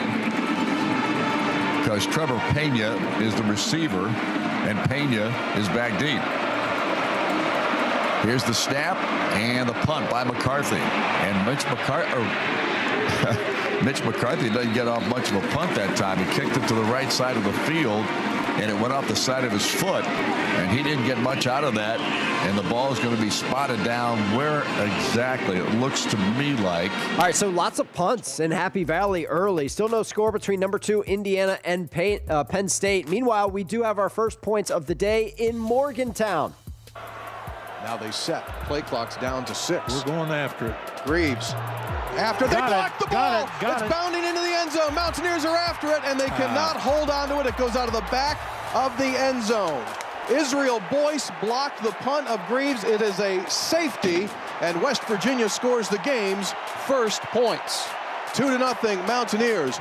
because Trevor Pena is the receiver and Pena is back deep. Here's the snap and the punt by McCarthy, and Mitch McCarthy doesn't get off much of a punt that time. He kicked it to the right side of the field, and it went off the side of his foot, and he didn't get much out of that, and the ball is going to be spotted down where exactly it looks to me like. All right, so lots of punts in Happy Valley early. Still no score between number 2 Indiana and Penn State. Meanwhile, we do have our first points of the day in Morgantown. Now they set. Play clock's down to 6. We're going after it. Greaves. After they block the ball. It's bounding into the end zone. Mountaineers are after it, and they cannot hold on to it. It goes out of the back of the end zone. Israel Boyce blocked the punt of Greaves. It is a safety, and West Virginia scores the game's first points. 2-0 Mountaineers.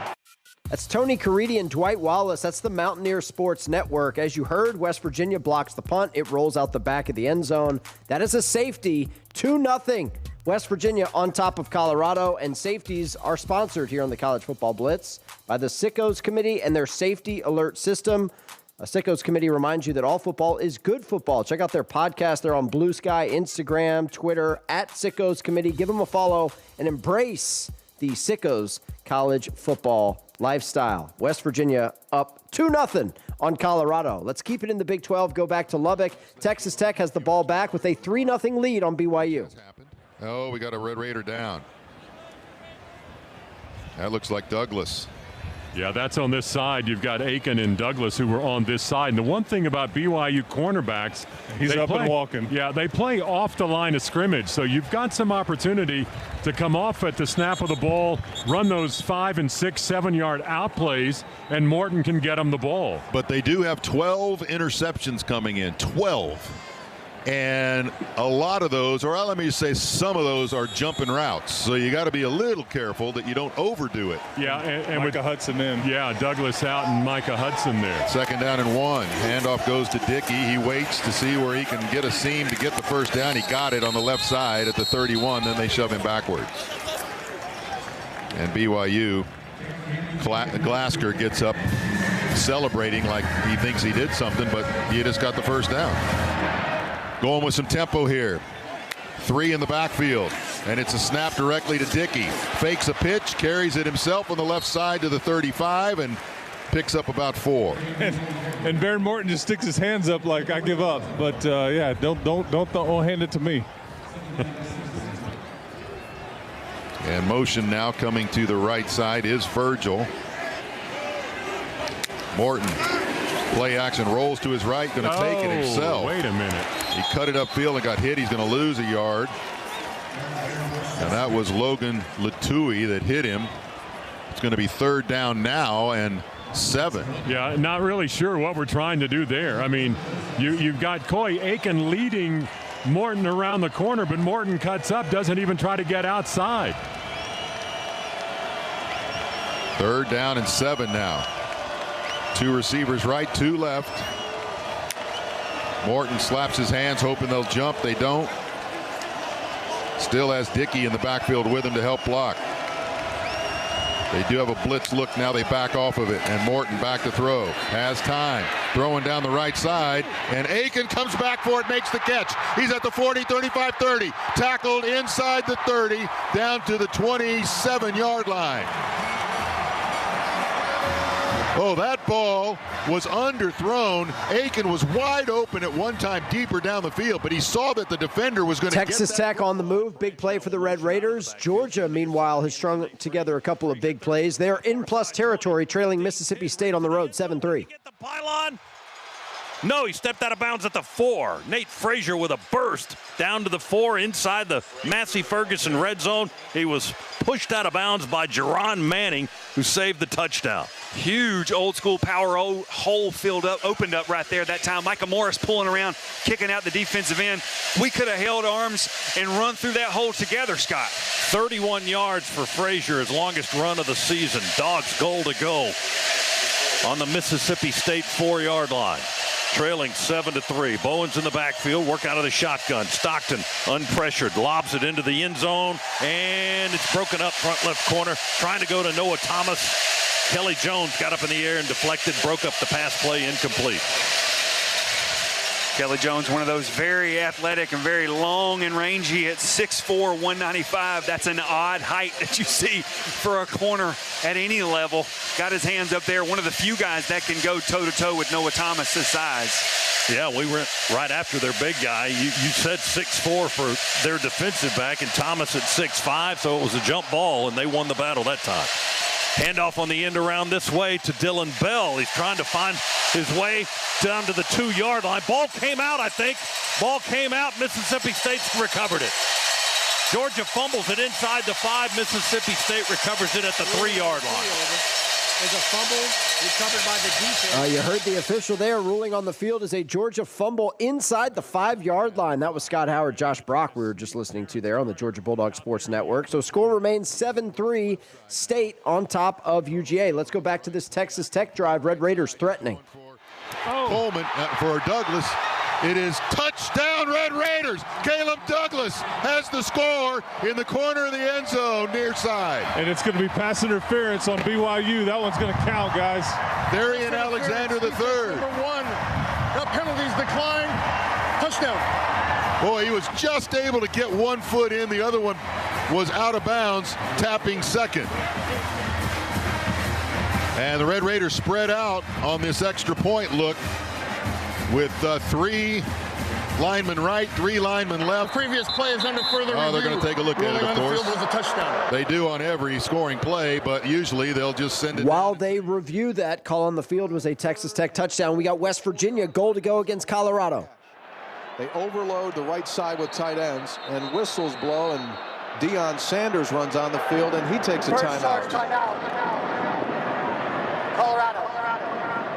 That's Tony Caridi and Dwight Wallace. That's the Mountaineer Sports Network. As you heard, West Virginia blocks the punt. It rolls out the back of the end zone. That is a safety. 2-0. West Virginia on top of Colorado, and safeties are sponsored here on the College Football Blitz by the Sickos Committee and their safety alert system. A Sickos Committee reminds you that all football is good football. Check out their podcast. They're on Blue Sky, Instagram, Twitter, at Sickos Committee. Give them a follow and embrace the Sickos college football lifestyle. West Virginia up 2-0 on Colorado. Let's keep it in the Big 12. Go back to Lubbock. Texas Tech has the ball back with a 3-0 lead on BYU. Oh, we got a Red Raider down. That looks like Douglas. Yeah, that's on this side. You've got Aiken and Douglas who were on this side. And the one thing about BYU cornerbacks, he's up and walking. Yeah, they play off the line of scrimmage. So you've got some opportunity to come off at the snap of the ball, run those 5 and 6, 7 yard out plays, and Morton can get them the ball. But they do have 12 interceptions coming in. 12. And a lot of those, or let me say some of those, are jumping routes. So you got to be a little careful that you don't overdo it. Yeah, and Micah Hudson in. Yeah, Douglas out and Micah Hudson there. 2nd down and 1. Handoff goes to Dickey. He waits to see where he can get a seam to get the first down. He got it on the left side at the 31. Then they shove him backwards. And BYU, Glasgow gets up celebrating like he thinks he did something, but he just got the first down. Going with some tempo here. 3 in the backfield, and it's a snap directly to Dickey. Fakes a pitch, carries it himself on the left side to the 35, and picks up about 4. And Baron Morton just sticks his hands up like, I give up. But yeah, don't hand it to me. And motion now coming to the right side is Virgil. Morton. Play action, rolls to his right, going to take it himself. Wait a minute. He cut it upfield and got hit. He's going to lose a yard. And that was Logan Latui that hit him. It's going to be 3rd down now and 7. Yeah, not really sure what we're trying to do there. I mean, you've got Coy Aiken leading Morton around the corner, but Morton cuts up, doesn't even try to get outside. 3rd down and 7 now. 2 receivers right, 2 left. Morton slaps his hands, hoping they'll jump. They don't. Still has Dickey in the backfield with him to help block. They do have a blitz look now. They back off of it, and Morton back to throw. Has time. Throwing down the right side, and Aiken comes back for it, makes the catch. He's at the 40, 35, 30. Tackled inside the 30, down to the 27-yard line. Oh, that ball was underthrown. Aiken was wide open at one time deeper down the field, but he saw that the defender was going to get Texas Tech on the move. Big play for the Red Raiders. Georgia, meanwhile, has strung together a couple of big plays. They're in plus territory, trailing Mississippi State on the road, 7-3. Get the pylon. No, he stepped out of bounds at the 4. Nate Frazier with a burst down to the 4 inside the Massey Ferguson red zone. He was pushed out of bounds by Jerron Manning, who saved the touchdown. Huge old school power hole opened up right there that time. Micah Morris pulling around, kicking out the defensive end. We could have held arms and run through that hole together, Scott. 31 yards for Frazier, his longest run of the season. Dogs goal to go on the Mississippi State 4-yard line. Trailing 7-3. Bowens in the backfield, work out of the shotgun. Stockton unpressured, lobs it into the end zone, and it's broken up front left corner. Trying to go to Noah Thomas. Kelly Jones got up in the air and deflected, broke up the pass play, incomplete. Kelly Jones, one of those very athletic and very long and rangy at 6'4", 195. That's an odd height that you see for a corner at any level. Got his hands up there. One of the few guys that can go toe-to-toe with Noah Thomas's size. Yeah, we went right after their big guy. You said 6'4" for their defensive back, and Thomas at 6'5", so it was a jump ball, and they won the battle that time. Handoff on the end around this way to Dylan Bell. He's trying to find his way down to the 2-yard line. Ball came out, I think. Ball came out. Mississippi State's recovered it. Georgia fumbles it inside the 5. Mississippi State recovers it at the 3-yard line. Is a fumble recovered by the defense. You heard the official there ruling on the field is a Georgia fumble inside the 5-yard line. That was Scott Howard, Josh Brock we were just listening to there on the Georgia Bulldog Sports Network. So score remains 7-3, State on top of UGA. Let's go back to this Texas Tech drive. Red Raiders threatening. Coleman for Douglas. It is touchdown Red Raiders. Caleb Douglas has the score in the corner of the end zone near side. And it's going to be pass interference on BYU. That one's going to count, guys. Darian Alexander III. Number 1. The penalties decline. Touchdown. Boy, he was just able to get one foot in. The other one was out of bounds, tapping second. And the Red Raiders spread out on this extra point look with 3 Lineman right, 3 linemen left. Previous play is under further review. Oh, they're going to take a look at it, of course. The field was a touchdown. They do on every scoring play, but usually they'll just send it. While they review that, call on the field was a Texas Tech touchdown. We got West Virginia, goal to go against Colorado. They overload the right side with tight ends, and whistles blow, and Deion Sanders runs on the field, and he takes a timeout.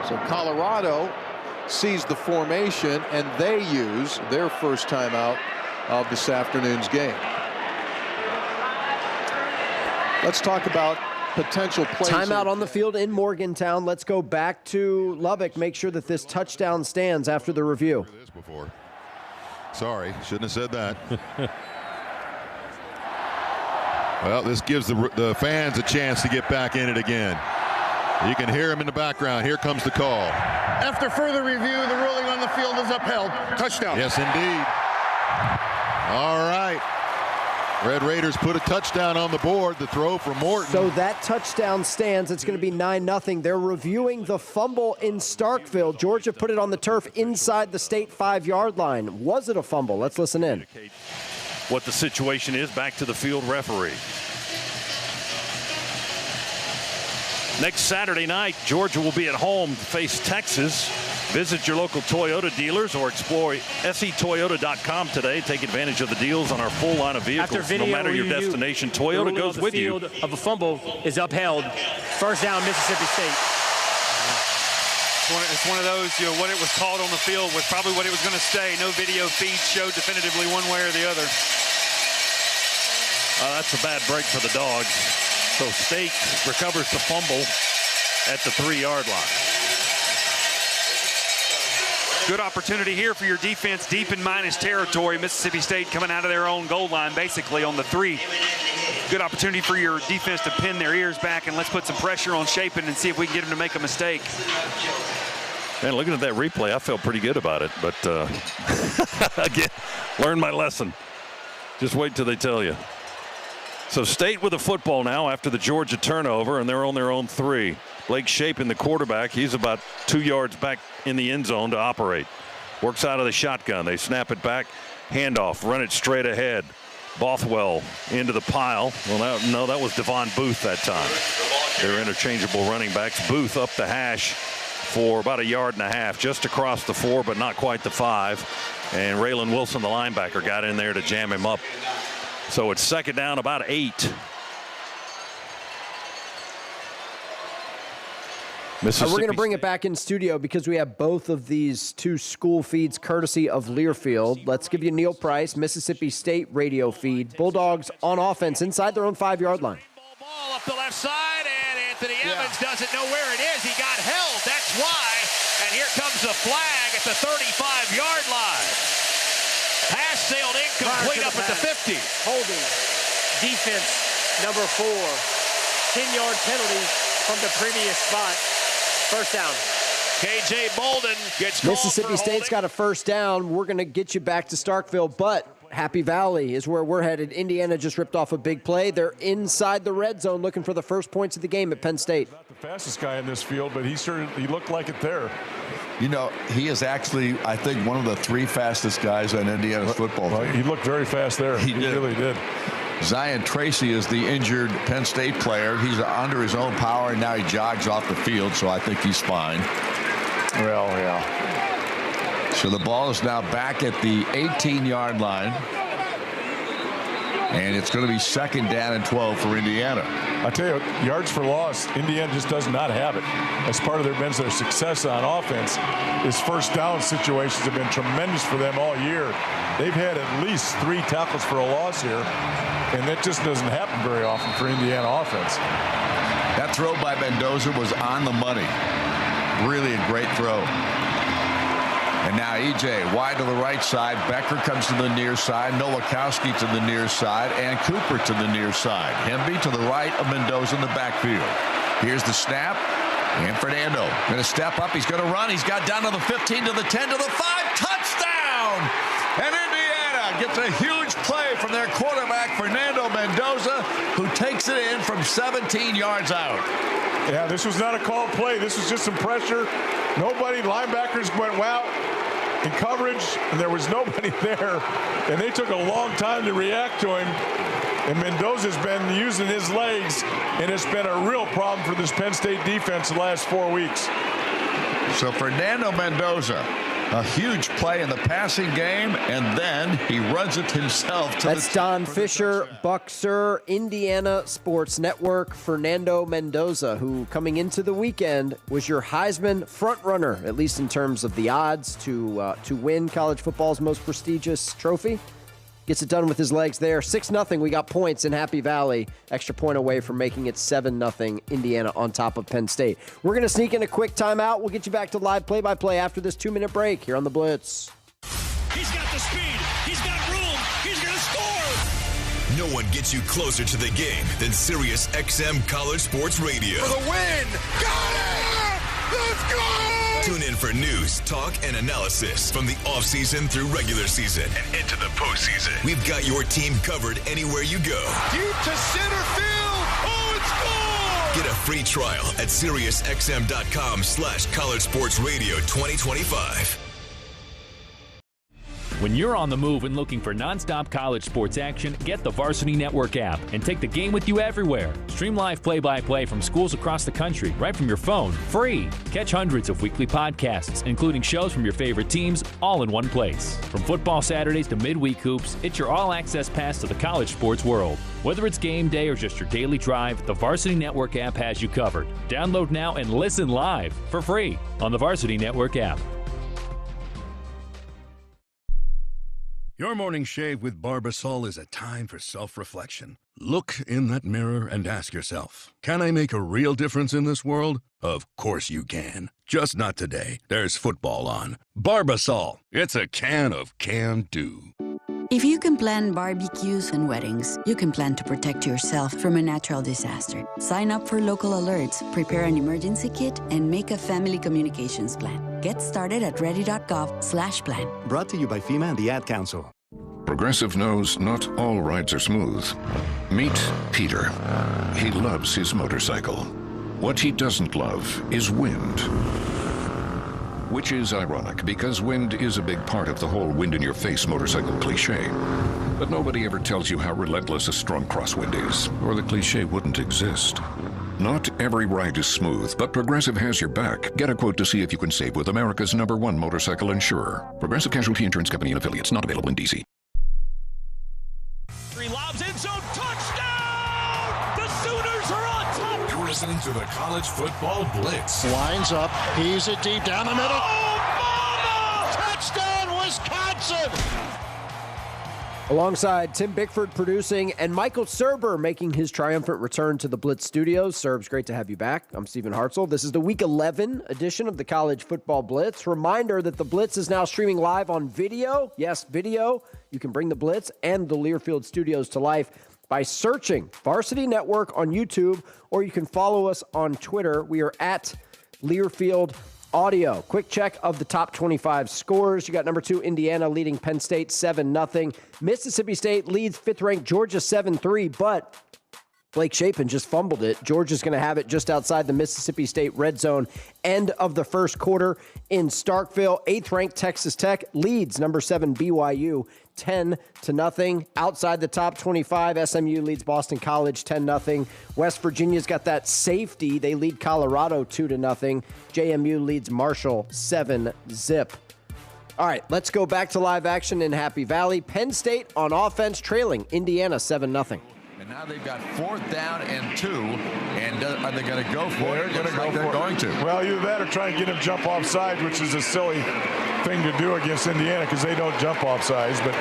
So Colorado sees the formation, and they use their first timeout of this afternoon's game. Let's talk about potential plays. Timeout on the field in Morgantown. Let's go back to Lubbock. Make sure that this touchdown stands after the review. Sorry, shouldn't have said that. Well, this gives the fans a chance to get back in it again. You can hear him in the background. Here comes the call. After further review, the ruling on the field is upheld. Touchdown. Yes, indeed. All right. Red Raiders put a touchdown on the board. The throw from Morton. So that touchdown stands. It's going to be 9-0. They're reviewing the fumble in Starkville. Georgia put it on the turf inside the state 5-yard line. Was it a fumble? Let's listen in. What the situation is, back to the field referee. Next Saturday night, Georgia will be at home to face Texas. Visit your local Toyota dealers or explore SEToyota.com today. Take advantage of the deals on our full line of vehicles. No matter your destination, Toyota goes with you. The field of a fumble is upheld. First down, Mississippi State. It's one of those, what it was called on the field was probably what it was going to stay. No video feed showed definitively one way or the other. That's a bad break for the Dogs. So State recovers the fumble at the 3-yard line. Good opportunity here for your defense deep in minus territory. Mississippi State coming out of their own goal line basically on the 3. Good opportunity for your defense to pin their ears back, and let's put some pressure on Chapin and see if we can get him to make a mistake. Man, looking at that replay, I felt pretty good about it. But again, learned my lesson. Just wait till they tell you. So State with the football now after the Georgia turnover, and they're on their own 3. Blake Chapin, the quarterback, he's about 2 yards back in the end zone to operate. Works out of the shotgun. They snap it back, handoff, run it straight ahead. Bothwell into the pile. Well, no, that was Devon Booth that time. They're interchangeable running backs. Booth up the hash for about 1.5 yards, just across the 4, but not quite the 5. And Raylan Wilson, the linebacker, got in there to jam him up. So it's second down, about 8. We're going to bring it back in studio because we have both of these 2 school feeds courtesy of Learfield. Let's give you Neil Price, Mississippi State radio feed. Bulldogs on offense inside their own 5-yard line. Ball up the left side, and Anthony Evans doesn't know where it is. He got held. That's why. And here comes the flag at the 35-yard line. Pass sailed incomplete up at the 50. Holding. Defense, number 4. 10-yard penalty from the previous spot. First down. KJ Bolden gets called Mississippi for State's got a first down. We're going to get you back to Starkville, but Happy Valley is where we're headed. Indiana just ripped off a big play. They're inside the red zone looking for the first points of the game at Penn State. Not the fastest guy in this field, but he looked like it there. You know, he is actually, I think, one of the 3 fastest guys on Indiana's football team. He looked very fast there. He really did. Zion Tracy is the injured Penn State player. He's under his own power, and now he jogs off the field, so I think he's fine. Well, yeah. So the ball is now back at the 18-yard line. And it's going to be second down and 12 for Indiana. I tell you, yards for loss, Indiana just does not have it. As part of their success on offense, his first down situations have been tremendous for them all year. They've had at least 3 tackles for a loss here, and that just doesn't happen very often for Indiana offense. That throw by Mendoza was on the money. Really a great throw. And now EJ wide to the right side. Becker comes to the near side. Nowakowski to the near side. And Cooper to the near side. Hemby to the right of Mendoza in the backfield. Here's the snap. And Fernando going to step up. He's going to run. He's got down to the 15, to the 10, to the 5. Touchdown! And Indiana gets a huge play from their quarterback, Fernando Mendoza, who takes it in from 17 yards out. Yeah, this was not a called play. This was just some pressure. Nobody, linebackers went out. in coverage, and there was nobody there, and they took a long time to react to him. And Mendoza's been using his legs, and it's been a real problem for this Penn State defense the last 4 weeks. So Fernando Mendoza, a huge play in the passing game, and then he runs it himself to That's Don Fisher, Buxer, Indiana Sports Network. Fernando Mendoza, who coming into the weekend was your Heisman frontrunner, at least in terms of the odds to win college football's most prestigious trophy. Gets it done with his legs there. 6-0. We got points in Happy Valley. Extra point away from making it 7-0 Indiana on top of Penn State. We're going to sneak in a quick timeout. We'll get you back to live play-by-play after this 2-minute break here on The Blitz. He's got the speed. He's got room. He's going to score. No one gets you closer to the game than Sirius XM College Sports Radio. For the win. Got it. Let's go. Tune in for news, talk, and analysis from the offseason through regular season and into the postseason. We've got your team covered anywhere you go. Deep to center field. Oh, it's gone. Get a free trial at SiriusXM.com/College Sports Radio 2025. When you're on the move and looking for nonstop college sports action, get the Varsity Network app and take the game with you everywhere. Stream live play-by-play from schools across the country right from your phone, free. Catch hundreds of weekly podcasts, including shows from your favorite teams, all in one place. From football Saturdays to midweek hoops, it's your all-access pass to the college sports world. Whether it's game day or just your daily drive, the Varsity Network app has you covered. Download now and listen live for free on the Varsity Network app. Your morning shave with Barbasol is a time for self-reflection. Look in that mirror and ask yourself, can I make a real difference in this world? Of course you can. Just not today. There's football on. Barbasol. It's a can of can-do. If you can plan barbecues and weddings, you can plan to protect yourself from a natural disaster. Sign up for local alerts, prepare an emergency kit, and make a family communications plan. Get started at ready.gov/plan. Brought to you by FEMA and the Ad Council. Progressive knows not all rides are smooth. Meet Peter. He loves his motorcycle. What he doesn't love is wind. Which is ironic, because wind is a big part of the whole wind-in-your-face motorcycle cliche. But nobody ever tells you how relentless a strong crosswind is, or the cliche wouldn't exist. Not every ride is smooth, but Progressive has your back. Get a quote to see if you can save with America's #1 motorcycle insurer. Progressive Casualty Insurance Company and affiliates, not available in D.C. Three lobs, end zone, touchdown! The Sooners are on top. You're listening to the College Football Blitz. Lines up, he's it deep down the middle. Oh, mama! Touchdown, Wisconsin! Alongside Tim Bickford producing and Michael Serber making his triumphant return to the Blitz Studios. Serbs, great to have you back. I'm Stephen Hartzell. This is the Week 11 edition of the College Football Blitz. Reminder that the Blitz is now streaming live on video. Yes, video. You can bring the Blitz and the Learfield Studios to life by searching Varsity Network on YouTube, or you can follow us on Twitter. We are at Learfield Audio. Quick check of the top 25 scores. You got number 2 Indiana leading Penn State 7-0. Mississippi State leads 5th-ranked Georgia 7-3, but Blake Shapen just fumbled it. Georgia's going to have it just outside the Mississippi State red zone. End of the first quarter in Starkville. 8th-ranked Texas Tech leads number 7 BYU 10-0. Outside the top 25, SMU leads Boston College 10-0. West Virginia's got that safety. They lead Colorado 2-0. JMU leads Marshall 7-0. All right, let's go back to live action in Happy Valley. Penn State on offense trailing Indiana 7-0. And now they've got 4th down and 2, and are they going to go for it? They're going to. Well, either that or try and get him jump off sides, which is a silly thing to do against Indiana because they don't jump off sides, but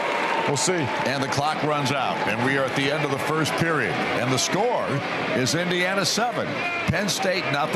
we'll see. And the clock runs out, and we are at the end of the first period. And the score is Indiana 7, Penn State 0,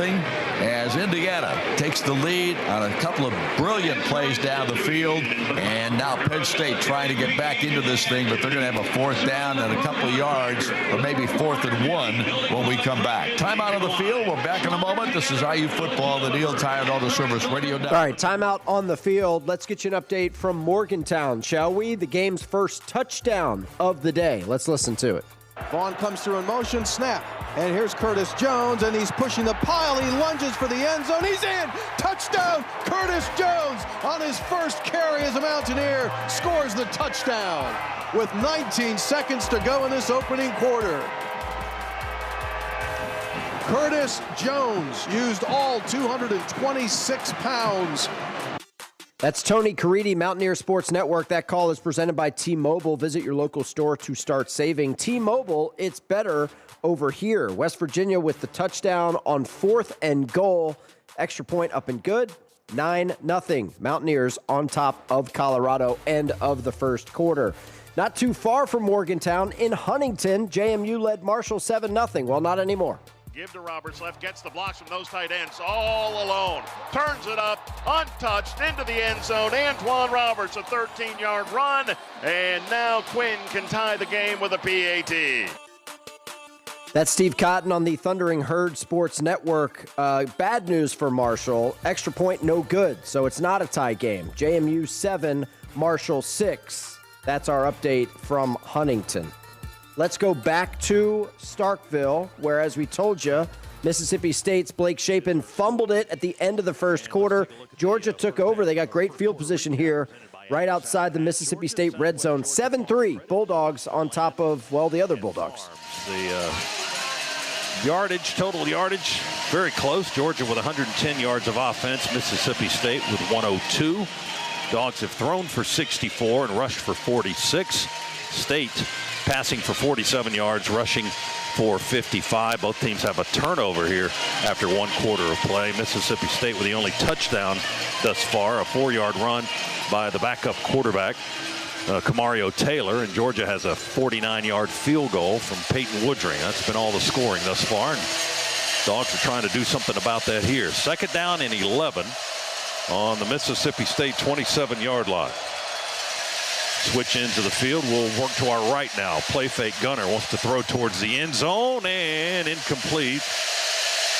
as Indiana takes the lead on a couple of brilliant plays down the field. And now Penn State trying to get back into this thing, but they're going to have a 4th down and a couple of yards, or maybe 4th and 1 when we come back. Timeout on the field. We're back in a moment. This is IU Football, the Neil Tye and Auto Service Radio Network. All right, timeout on the field. Let's get you an update from Morgantown, shall we? The game's first touchdown of the day. Let's listen to it. Vaughn comes through in motion, snap. And here's Curtis Jones, and he's pushing the pile. He lunges for the end zone. He's in. Touchdown. Curtis Jones on his first carry as a Mountaineer scores the touchdown with 19 seconds to go in this opening quarter. Curtis Jones used all 226 pounds. That's Tony Caridi, Mountaineer Sports Network. That call is presented by T-Mobile. Visit your local store to start saving. T-Mobile, it's better over here. West Virginia with the touchdown on 4th and goal. Extra point up and good. 9-0. Mountaineers on top of Colorado. End of the first quarter. Not too far from Morgantown in Huntington, JMU led Marshall 7-0. Well, not anymore. Give to Roberts, left, gets the blocks from those tight ends all alone. Turns it up, untouched, into the end zone. Antoine Roberts, a 13-yard run. And now Quinn can tie the game with a PAT. That's Steve Cotton on the Thundering Herd Sports Network. Bad news for Marshall. Extra point, no good. So it's not a tie game. JMU 7, Marshall 6. That's our update from Huntington. Let's go back to Starkville, where, as we told you, Mississippi State's Blake Shapen fumbled it at the end of the first quarter. Georgia took over. They got great field position here right outside the Mississippi State red zone. 7-3, Bulldogs on top of, well, the other Bulldogs. The total yardage, very close. Georgia with 110 yards of offense. Mississippi State with 102. Dogs have thrown for 64 and rushed for 46. State passing for 47 yards, rushing for 55. Both teams have a turnover here after 1 quarter of play. Mississippi State with the only touchdown thus far, a 4-yard run by the backup quarterback, Kamario Taylor, and Georgia has a 49-yard field goal from Peyton Woodring. That's been all the scoring thus far, and Dogs are trying to do something about that here. 2nd down and 11 on the Mississippi State 27-yard line. Switch into the field. We'll work to our right now. Play fake. Gunner wants to throw towards the end zone, and incomplete.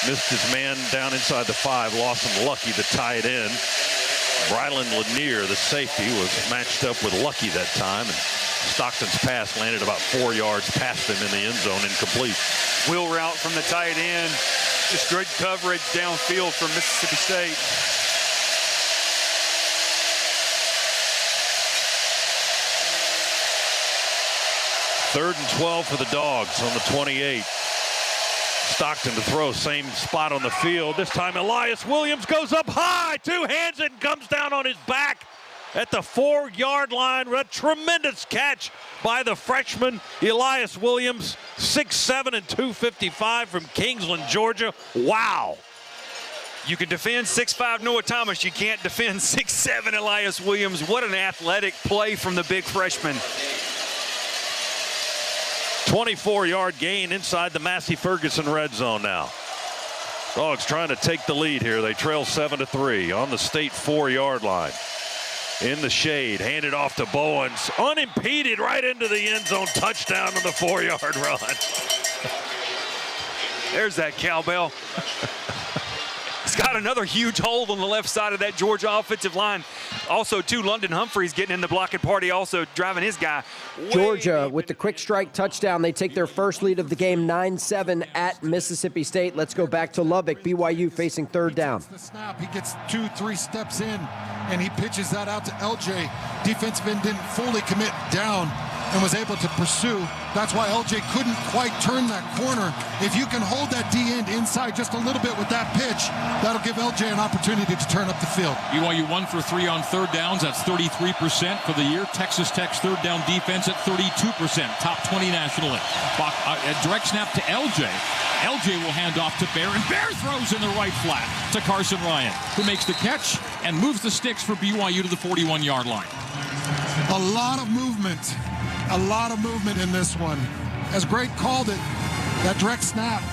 Missed his man down inside the 5. Lost him Lucky, the tight end. Brylan Lanier, the safety, was matched up with Lucky that time, and Stockton's pass landed about 4 yards past him in the end zone, incomplete. Wheel route from the tight end. Just good coverage downfield from Mississippi State. Third and 12 for the Dogs on the 28. Stockton to throw, same spot on the field. This time Elias Williams goes up high, 2 hands, and comes down on his back at the 4-yard line. A tremendous catch by the freshman Elias Williams, 6'7" and 255 from Kingsland, Georgia. Wow. You can defend 6'5" Noah Thomas. You can't defend 6'7" Elias Williams. What an athletic play from the big freshman. 24-yard gain inside the Massey Ferguson red zone now. Dogs trying to take the lead here. They trail 7-3 on the State 4-yard line. In the shade, handed off to Bowens. Unimpeded right into the end zone. Touchdown on the 4-yard run. There's that cowbell. He's got another huge hole on the left side of that Georgia offensive line. Also, too, London Humphreys getting in the blocking party, also driving his guy. Georgia with the quick strike touchdown. They take their first lead of the game, 9-7 at Mississippi State. Let's go back to Lubbock. BYU facing 3rd down. The snap, he gets 2-3 steps in, and he pitches that out to LJ. Defensive end didn't fully commit down and was able to pursue. That's why LJ couldn't quite turn that corner. If you can hold that D end inside just a little bit with that pitch, that'll give LJ an opportunity to turn up the field. BYU 1 for 3 on 3rd downs. That's 33% for the year. Texas Tech's 3rd down defense at 32%. Top 20 nationally. Direct snap to LJ. LJ will hand off to Bear, and Bear throws in the right flat to Carson Ryan, who makes the catch and moves the sticks for BYU to the 41-yard line. A lot of movement. A lot of movement in this one. As Greg called it, that direct snap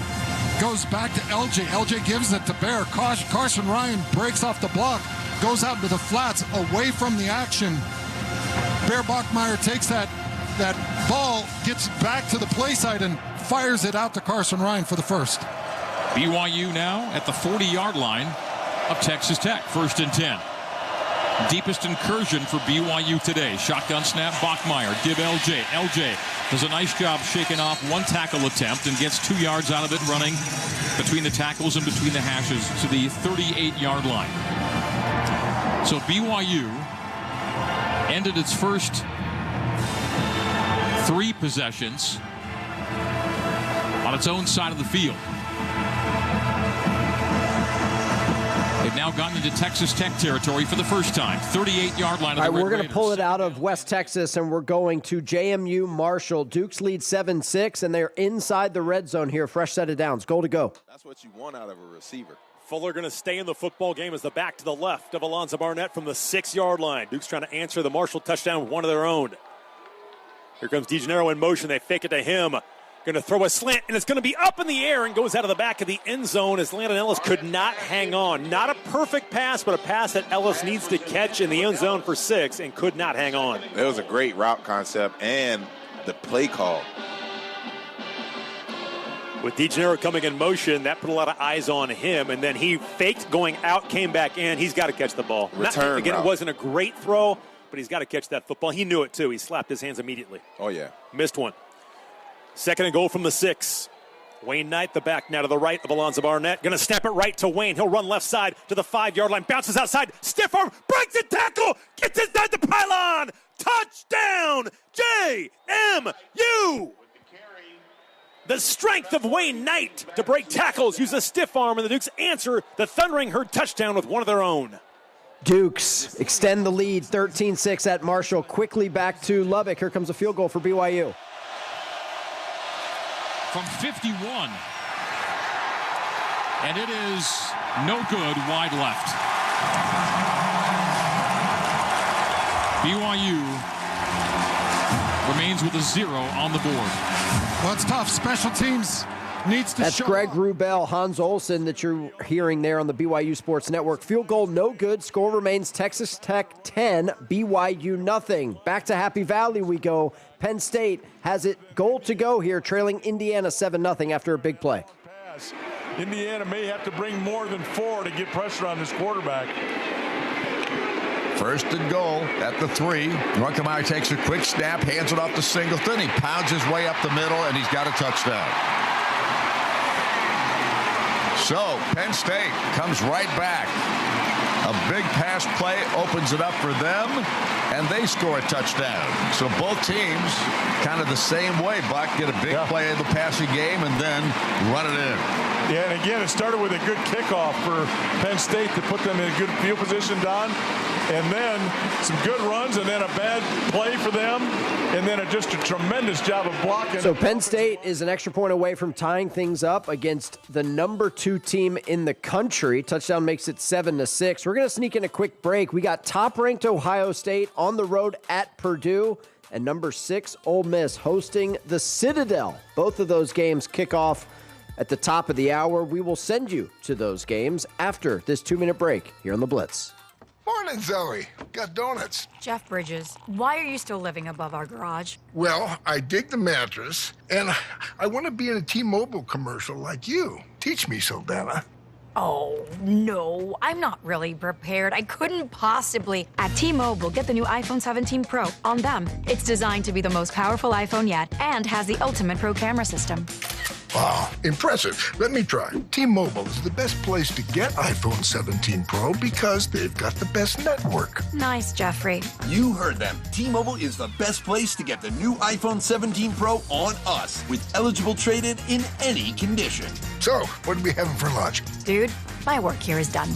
goes back to LJ. LJ gives it to Bear. Carson Ryan breaks off the block, goes out into the flats away from the action. Bear Bachmeier takes that ball, gets back to the play side, and fires it out to Carson Ryan for the first. BYU now at the 40-yard line of Texas Tech. 1st and 10. Deepest incursion for BYU today. Shotgun snap, Bachmeier. Give LJ. LJ does a nice job shaking off one tackle attempt and gets 2 yards out of it, running between the tackles and between the hashes to the 38-yard line. So BYU ended its first 3 possessions on its own side of the field. They've now gotten into Texas Tech territory for the first time. 38-yard line of the Red Raiders. We're going to pull it out of West Texas, and we're going to JMU Marshall. Dukes lead 7-6, and they're inside the red zone here. Fresh set of downs. Goal to go. That's what you want out of a receiver. Fuller going to stay in the football game as the back to the left of Alonzo Barnett from the 6-yard line. Dukes trying to answer the Marshall touchdown with one of their own. Here comes DeGennaro in motion. They fake it to him. Going to throw a slant, and it's going to be up in the air and goes out of the back of the end zone as Landon Ellis could not hang on. Not a perfect pass, but a pass that Ellis needs to catch in the end zone for 6 and could not hang on. It was a great route concept and the play call. With DeGennaro coming in motion, that put a lot of eyes on him, and then he faked going out, came back in. He's got to catch the ball. Return Again, route. It wasn't a great throw, but he's got to catch that football. He knew it, too. He slapped his hands immediately. Oh, yeah. Missed one. 2nd and goal from the 6. Wayne Knight, the back now to the right of Alonzo Barnett. Going to snap it right to Wayne. He'll run left side to the 5-yard line. Bounces outside. Stiff arm. Breaks the tackle. Gets inside the pylon. Touchdown. JMU. The strength of Wayne Knight to break tackles. Use a stiff arm, and the Dukes answer the Thundering Herd touchdown with one of their own. Dukes extend the lead 13-6 at Marshall. Quickly back to Lubbock. Here comes a field goal for BYU. From 51. And it is no good, wide left. BYU remains with a 0 on the board. Well, it's tough. Special teams needs to That's show Greg up. Wrubel, Hans Olsen that you're hearing there on the BYU Sports Network. Field goal, no good. Score remains Texas Tech 10, BYU nothing. Back to Happy Valley we go. Penn State has it goal to go here, trailing Indiana 7-0 after a big play. Pass. Indiana may have to bring more than 4 to get pressure on this quarterback. First and goal at the 3. Ruckemeyer takes a quick snap, hands it off to Singleton. He pounds his way up the middle, and he's got a touchdown. So Penn State comes right back. A big pass play opens it up for them, and they score a touchdown. So both teams kind of the same way. Buck get a big play in the passing game and then run it in. Yeah, and again, it started with a good kickoff for Penn State to put them in a good field position, Don. And then some good runs, and then a bad play for them, and then just a tremendous job of blocking. So Penn State is an extra point away from tying things up against the number 2 team in the country. Touchdown makes it 7-6. We're going to sneak in a quick break. We got top-ranked Ohio State on the road at Purdue, and number 6 Ole Miss hosting the Citadel. Both of those games kick off at the top of the hour. We will send you to those games after this 2-minute break here on the Blitz. Morning, Zoe. Got donuts. Jeff Bridges, why are you still living above our garage? Well, I dig the mattress, and I want to be in a T-Mobile commercial like you. Teach me, Saldana. Oh, no, I'm not really prepared. I couldn't possibly. At T-Mobile, get the new iPhone 17 Pro. On them, it's designed to be the most powerful iPhone yet and has the ultimate pro camera system. Wow, impressive. Let me try. T-Mobile is the best place to get iPhone 17 Pro because they've got the best network. Nice, Jeffrey. You heard them. T-Mobile is the best place to get the new iPhone 17 Pro on us with eligible trade-in in any condition. So, what are we having for lunch? Dude, my work here is done.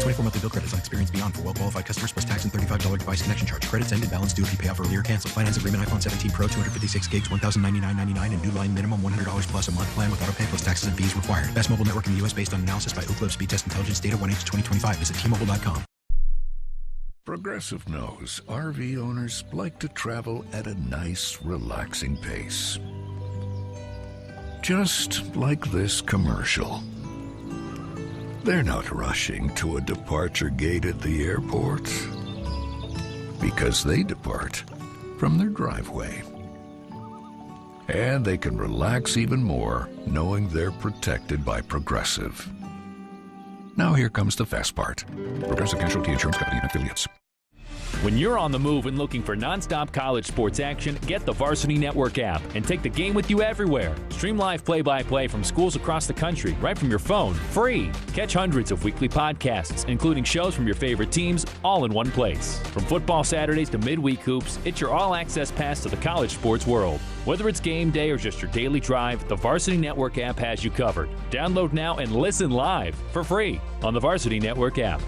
24 monthly bill credits on Experience Beyond for well-qualified customers plus tax and $35 device connection charge. Credits end and balance due if you pay off earlier or cancel. Finance agreement iPhone 17 Pro, 256 gigs, $1,099.99 and new line minimum $100 plus a month plan with auto pay plus taxes and fees required. Best mobile network in the U.S. based on analysis by Ookla Speed Test Intelligence data 1H 2025. Visit T-Mobile.com. Progressive knows RV owners like to travel at a nice, relaxing pace. Just like this commercial. They're not rushing to a departure gate at the airport because they depart from their driveway. And they can relax even more knowing they're protected by Progressive. Now here comes the fast part. Progressive Casualty Insurance Company and Affiliates. When you're on the move and looking for nonstop college sports action, get the Varsity Network app and take the game with you everywhere. Stream live play-by-play from schools across the country right from your phone, free. Catch hundreds of weekly podcasts, including shows from your favorite teams, all in one place. From football Saturdays to midweek hoops, it's your all-access pass to the college sports world. Whether it's game day or just your daily drive, the Varsity Network app has you covered. Download now and listen live for free on the Varsity Network app.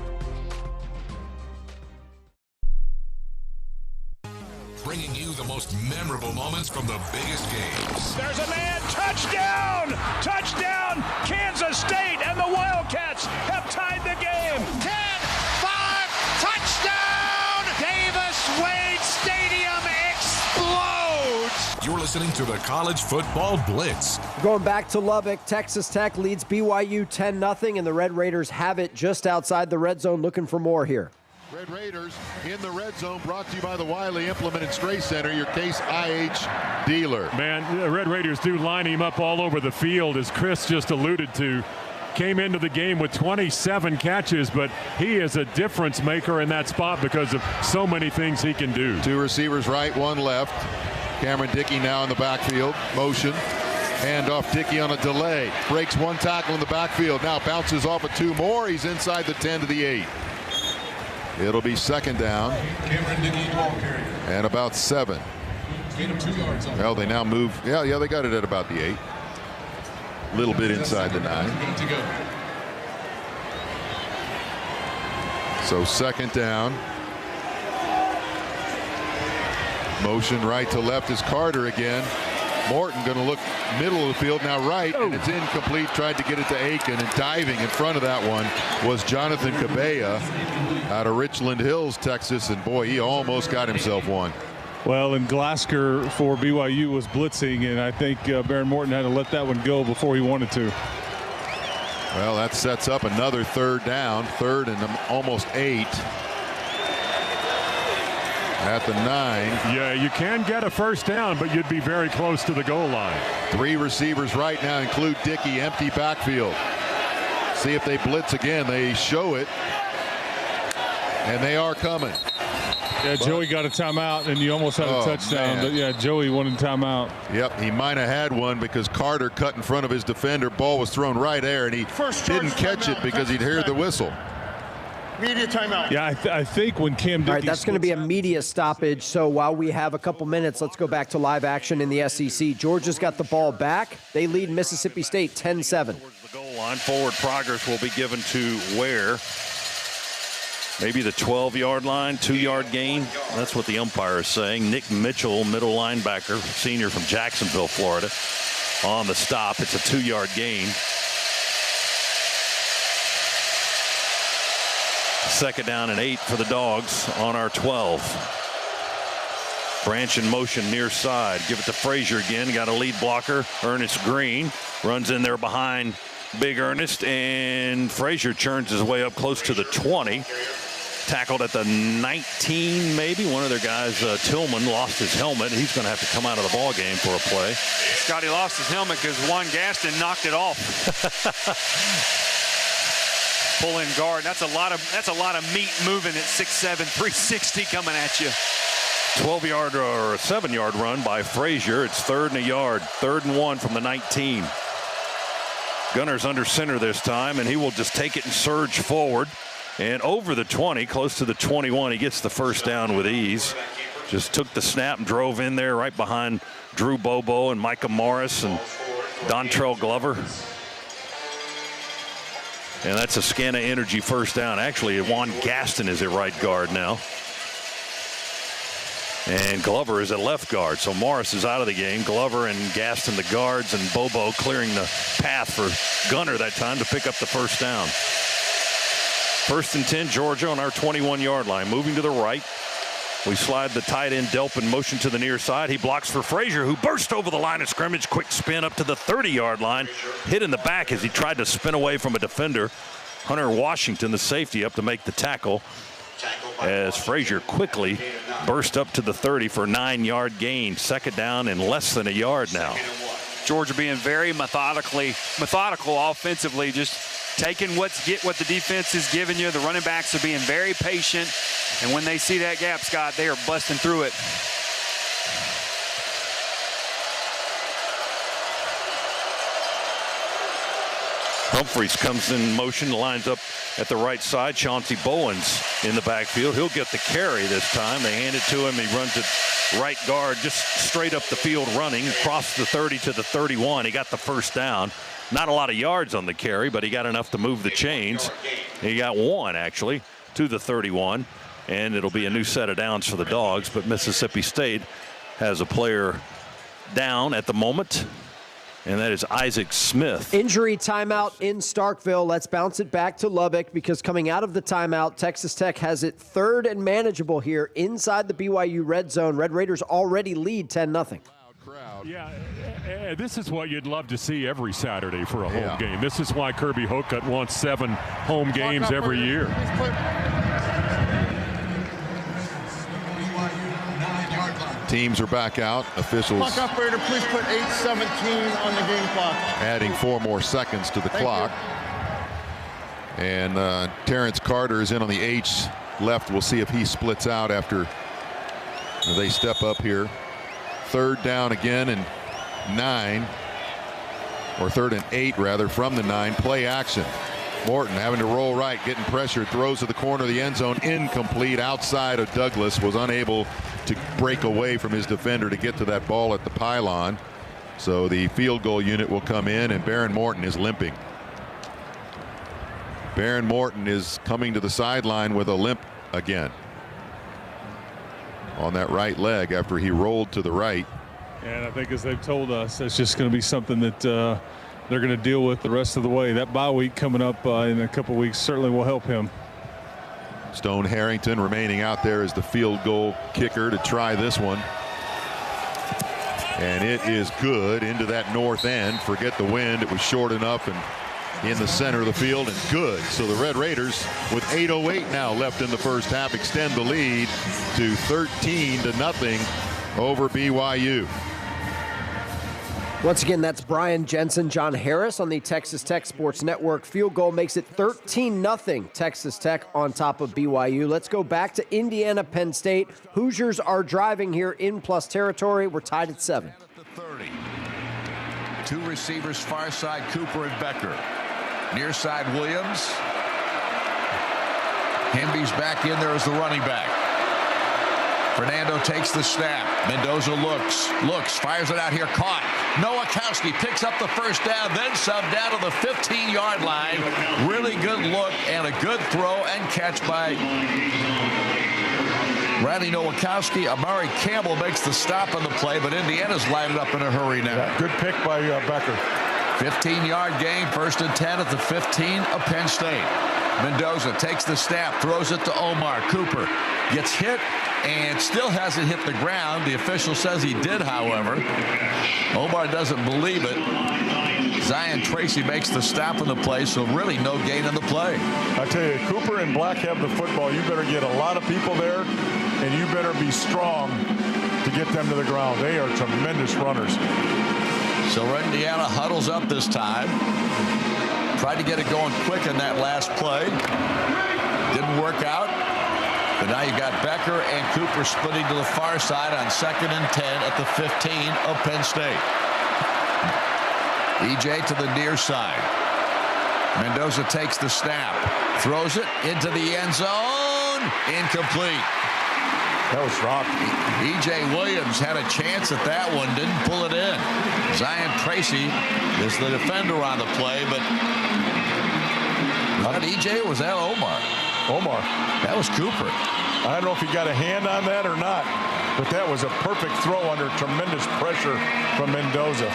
Bringing you the most memorable moments from the biggest games. There's a man, touchdown! Touchdown, Kansas State, and the Wildcats have tied the game. 10-5, touchdown! Davis-Wade Stadium explodes! You're listening to the College Football Blitz. Going back to Lubbock, Texas Tech leads BYU 10-0, and the Red Raiders have it just outside the red zone, looking for more here. Red Raiders in the red zone, brought to you by the Wiley Implement and Stray Center, your Case IH dealer. Man, the Red Raiders do line him up all over the field, as Chris just alluded to. Came into the game with 27 catches, but he is a difference maker in that spot because of so many things he can do. 2 receivers right, 1 left. Cameron Dickey now in the backfield, motion. Hand off Dickey on a delay. Breaks 1 tackle in the backfield. Now bounces off of 2 more. He's inside the 10 to the 8. It'll be second down. And about 7. Well, they now move. Yeah, they got it at about the 8. A little bit inside the 9. So second down. Motion right to left is Carter again. Morton going to look middle of the field, now right, and it's incomplete. Tried to get it to Aiken, and diving in front of that one was Jonathan Cabella out of Richland Hills, Texas, and boy, he almost got himself one. Well, and Glasgow for BYU was blitzing, and I think Baron Morton had to let that one go before he wanted to. Well, that sets up another third down, 3rd and almost 8. At the 9. Yeah, you can get a first down, but you'd be very close to the goal line. 3 receivers right now include Dickey, empty backfield. See if they blitz again. They show it, and they are coming. Yeah, Joey got a timeout, and you almost had a touchdown. Man. But yeah, Joey wanted timeout. Yep, he might have had one because Carter cut in front of his defender. Ball was thrown right there, and he didn't catch it because he'd heard the whistle. Media timeout. Yeah, I think when Cam Dickey. All right, that's going to be a media stoppage. So while we have a couple minutes, let's go back to live action in the SEC. Georgia's got the ball back. They lead Mississippi State 10-7. The goal line, forward progress will be given to Ware. Maybe the 12-yard line, 2-yard gain. That's what the umpire is saying. Nick Mitchell, middle linebacker, senior from Jacksonville, Florida, on the stop. It's a 2-yard gain. Second down and 8 for the Dogs on our 12. Branch in motion near side. Give it to Frazier again. Got a lead blocker. Ernest Green runs in there behind Big Ernest, and Frazier churns his way up close to the 20. Tackled at the 19, maybe. One of their guys, Tillman, lost his helmet. He's going to have to come out of the ball game for a play. Scotty lost his helmet because Juan Gaston knocked it off. Pull in guard. That's a lot of meat moving at 6'7", 360 coming at you. 12-yard or a 7-yard run by Frazier. It's 3rd and a yard. 3rd and 1 from the 19. Gunner's under center this time, and he will just take it and surge forward. And over the 20, close to the 21, he gets the first down with ease. Just took the snap and drove in there right behind Drew Bobo and Micah Morris and Dontrell Glover. And that's a Scana Energy first down. Actually, Juan Gaston is at right guard now. And Glover is at left guard. So Morris is out of the game. Glover and Gaston the guards, and Bobo clearing the path for Gunner that time to pick up the first down. 1st and 10, Georgia on our 21-yard line. Moving to the right. We slide the tight end Delpin motion to the near side. He blocks for Frazier, who burst over the line of scrimmage. Quick spin up to the 30-yard line. Hit in the back as he tried to spin away from a defender. Hunter Washington, the safety, up to make the tackle, as Frazier quickly burst up to the 30 for a 9-yard gain. Second down and less than a yard now. Georgia being very methodical offensively, just taking what the defense is giving you. The running backs are being very patient, and when they see that gap, Scott, they are busting through it. Humphreys comes in motion, lines up at the right side. Chauncey Bowens in the backfield. He'll get the carry this time. They hand it to him. He runs it right guard, just straight up the field running, across the 30 to the 31. He got the first down. Not a lot of yards on the carry, but he got enough to move the chains. He got one, actually, to the 31. And it'll be a new set of downs for the Dogs. But Mississippi State has a player down at the moment, and that is Isaac Smith. Injury timeout in Starkville. Let's bounce it back to Lubbock, because coming out of the timeout, Texas Tech has it 3rd and manageable here inside the BYU red zone. Red Raiders already lead 10-0. Yeah, this is what you'd love to see every Saturday for a home game. This is why Kirby Hocutt wants 7 home games every year. Teams are back out. Officials Clock operator, please put 8:17 on the game clock. adding 4 more seconds to the clock. And Terrence Carter is in on the H left. We'll see if he splits out after they step up here. 3rd down again and 9, or 3rd and 8 rather, from the 9. Play action. Morton having to roll right, getting pressure, throws to the corner of the end zone, incomplete, outside of Douglas, was unable to break away from his defender to get to that ball at the pylon. So the field goal unit will come in, and Baron Morton is limping. Baron Morton is coming to the sideline with a limp again on that right leg after he rolled to the right. And I think, as they've told us, it's just going to be something that they're going to deal with the rest of the way. That bye week coming up in a couple weeks certainly will help him. Stone Harrington remaining out there as the field goal kicker to try this one. And it is good into that north end. Forget the wind. It was short enough and in the center of the field, and good. So the Red Raiders, with 8:08 now left in the first half, extend the lead to 13-0 over BYU. Once again, that's Brian Jensen, John Harris on the Texas Tech Sports Network. Field goal makes it 13-0 Texas Tech on top of BYU. Let's go back to Indiana, Penn State. Hoosiers are driving here in plus territory. We're tied at 7. 30. 2 receivers, far side, Cooper and Becker. Near side, Williams. Hemby's back in there as the running back. Fernando takes the snap. Mendoza looks, fires it out here, caught. Nowakowski picks up the first down, then some down to the 15-yard line. Really good look and a good throw and catch by Randy Nowakowski. Amari Campbell makes the stop on the play, but Indiana's lining up in a hurry now. Yeah, good pick by Becker. 15-yard gain, 1st and 10 at the 15 of Penn State. Mendoza takes the snap, throws it to Omar. Cooper gets hit and still hasn't hit the ground. The official says he did, however. Omar doesn't believe it. Zion Tracy makes the stop on the play, so really no gain on the play. I tell you, Cooper and Black have the football. You better get a lot of people there, and you better be strong to get them to the ground. They are tremendous runners. So Indiana huddles up this time. Tried to get it going quick in that last play. Didn't work out. But now you got Becker and Cooper splitting to the far side on 2nd and 10 at the 15 of Penn State. EJ to the near side. Mendoza takes the snap. Throws it into the end zone. Incomplete. That was dropped. EJ Williams had a chance at that one. Didn't pull it in. Zion Tracy is the defender on the play, but was that EJ or was that Omar? Omar. That was Cooper. I don't know if he got a hand on that or not, but that was a perfect throw under tremendous pressure from Mendoza.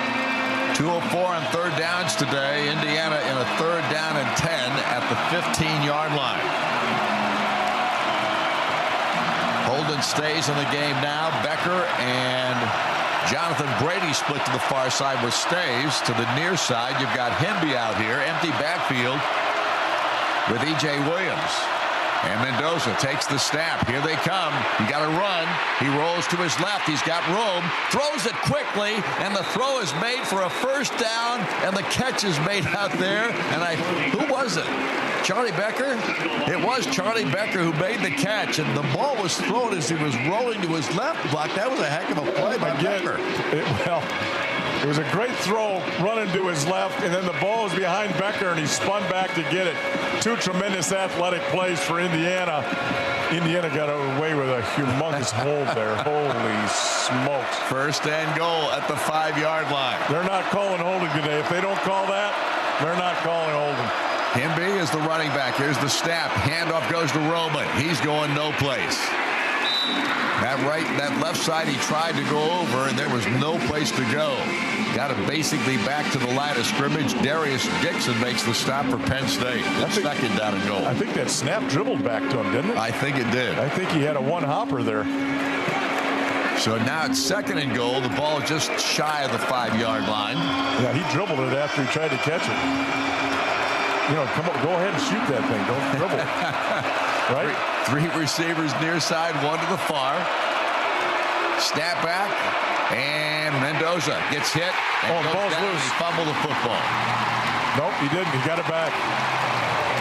2:04 on 3rd downs today. Indiana in a 3rd down and 10 at the 15-yard line. Holden stays in the game now. Becker and Jonathan Brady split to the far side with Staves. To the near side, you've got Hemby out here. Empty backfield with E.J. Williams. And Mendoza takes the snap. Here they come. He got to run. He rolls to his left. He's got room. Throws it quickly, and the throw is made for a first down, and the catch is made out there. And who was it? Charlie Becker? It was Charlie Becker who made the catch, and the ball was thrown as he was rolling to his left. Buck, that was a heck of a play by Becker. It was a great throw running to his left, and then the ball was behind Becker, and he spun back to get it. Two tremendous athletic plays for Indiana. Indiana got away with a humongous hold there. Holy smokes. First and goal at the 5-yard line. They're not calling holding today. If they don't call that, they're not calling holding. Himby is the running back. Here's the snap. Handoff goes to Roman. He's going no place. That left side he tried to go over, and there was no place to go. Got him basically back to the line of scrimmage. Darius Dixon makes the stop for Penn State. That's second down and goal. I think that snap dribbled back to him, didn't it? I think it did. I think he had a one-hopper there. So now it's second and goal. The ball just shy of the 5-yard line. Yeah, he dribbled it after he tried to catch it. You know, come on, go ahead and shoot that thing. Don't dribble it. Right? Three receivers near side, one to the far. Snap back, and Mendoza gets hit. And ball's loose. He fumbled the football. Nope, he didn't. He got it back.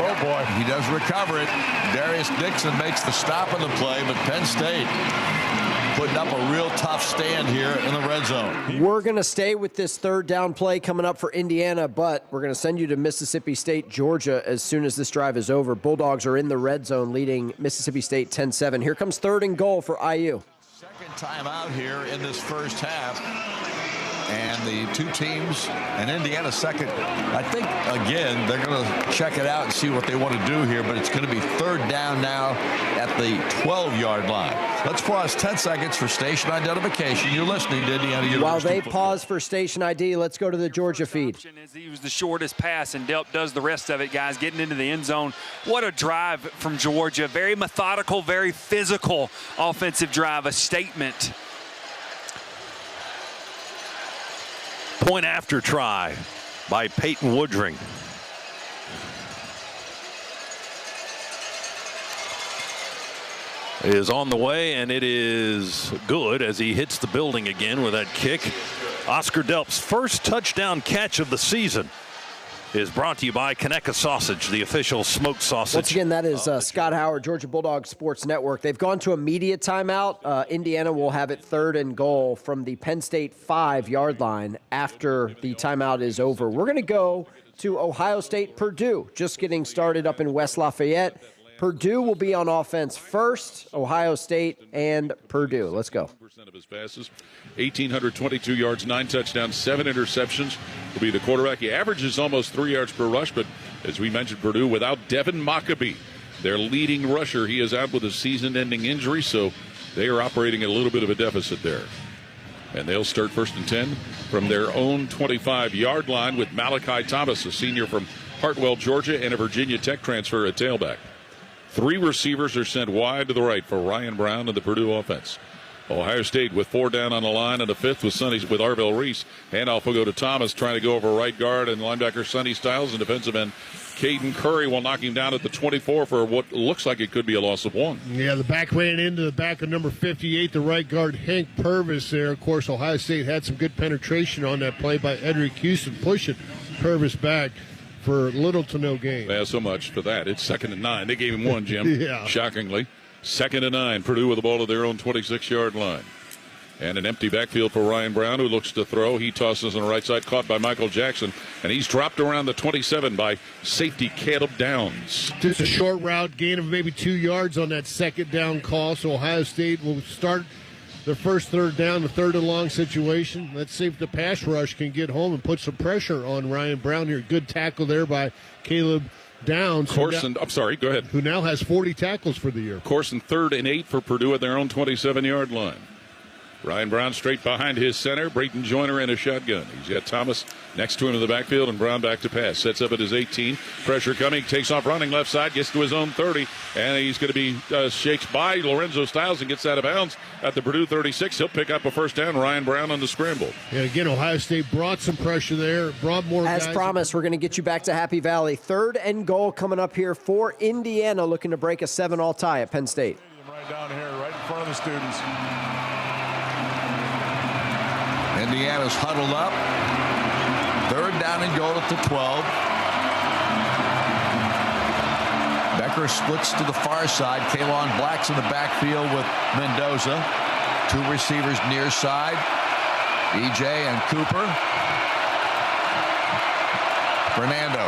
Oh, boy. He does recover it. Darius Dixon makes the stop on the play, but Penn State putting up a real tough stand here in the red zone. We're going to stay with this third down play coming up for Indiana, but we're going to send you to Mississippi State, Georgia as soon as this drive is over. Bulldogs are in the red zone leading Mississippi State 10-7. Here comes third and goal for IU. Second time out here in this first half. And the two teams, and Indiana second. I think, again, they're going to check it out and see what they want to do here, but it's going to be third down now at the 12-yard line. Let's pause 10 seconds for station identification. You're listening to Indiana University. While they pause for station ID, let's go to the Georgia feed. He was the shortest pass, and Delp does the rest of it, guys, getting into the end zone. What a drive from Georgia. Very methodical, very physical offensive drive, a statement. Point after try by Peyton Woodring. It is on the way, and it is good as he hits the building again with that kick. Oscar Delp's first touchdown catch of the season is brought to you by Conecuh Sausage, the official smoked sausage. Once again, that is Scott Howard, Georgia Bulldogs Sports Network. They've gone to a media timeout. Indiana will have it third and goal from the Penn State 5-yard line after the timeout is over. We're going to go to Ohio State, Purdue, just getting started up in West Lafayette. Purdue will be on offense first, Ohio State and Purdue. Let's go. Of his passes, 1,822 yards, 9 touchdowns, 7 interceptions. Will be the quarterback. He averages almost 3 yards per rush, but as we mentioned, Purdue without Devin Mockabee, their leading rusher. He is out with a season-ending injury, so they are operating at a little bit of a deficit there. And they'll start first and 10 from their own 25-yard line with Malachi Thomas, a senior from Hartwell, Georgia, and a Virginia Tech transfer at tailback. 3 receivers are sent wide to the right for Ryan Brown and the Purdue offense. Ohio State with 4 down on the line and a 5th with Arvell Reese. Handoff will go to Thomas, trying to go over right guard, and linebacker Sonny Styles and defensive end Caden Curry will knock him down at the 24 for what looks like it could be a loss of 1. Yeah, the back ran into the back of number 58, the right guard Hank Purvis there. Of course, Ohio State had some good penetration on that play by Edric Houston, pushing Purvis back for little to no gain. Yeah, so much for that. It's 2nd and 9. They gave him 1, Jim. Yeah. Shockingly. 2nd and 9. Purdue with the ball at their own 26-yard line. And an empty backfield for Ryan Brown, who looks to throw. He tosses on the right side, caught by Michael Jackson. And he's dropped around the 27 by safety Caleb Downs. Just a short route, gain of maybe 2 yards on that second down call. So Ohio State will start their first third down, the third and long situation. Let's see if the pass rush can get home and put some pressure on Ryan Brown here. Good tackle there by Caleb Downs. Corson, I'm sorry, go ahead. Who now has 40 tackles for the year. Corson 3rd and 8 for Purdue at their own 27-yard line. Ryan Brown straight behind his center. Brayton Joyner in a shotgun. He's got Thomas next to him in the backfield, and Brown back to pass. Sets up at his 18. Pressure coming. Takes off running left side. Gets to his own 30. And he's going to be shakes by Lorenzo Styles and gets out of bounds at the Purdue 36. He'll pick up a first down. Ryan Brown on the scramble. Yeah, again, Ohio State brought some pressure there. Brought more As guys. promised, we're going to get you back to Happy Valley. 3rd and goal coming up here for Indiana, looking to break a 7-all tie at Penn State. Right down here, right in front of the students. Indiana's huddled up. 3rd down and goal at the 12. Becker splits to the far side. Kalon Black's in the backfield with Mendoza. 2 receivers near side. EJ and Cooper. Fernando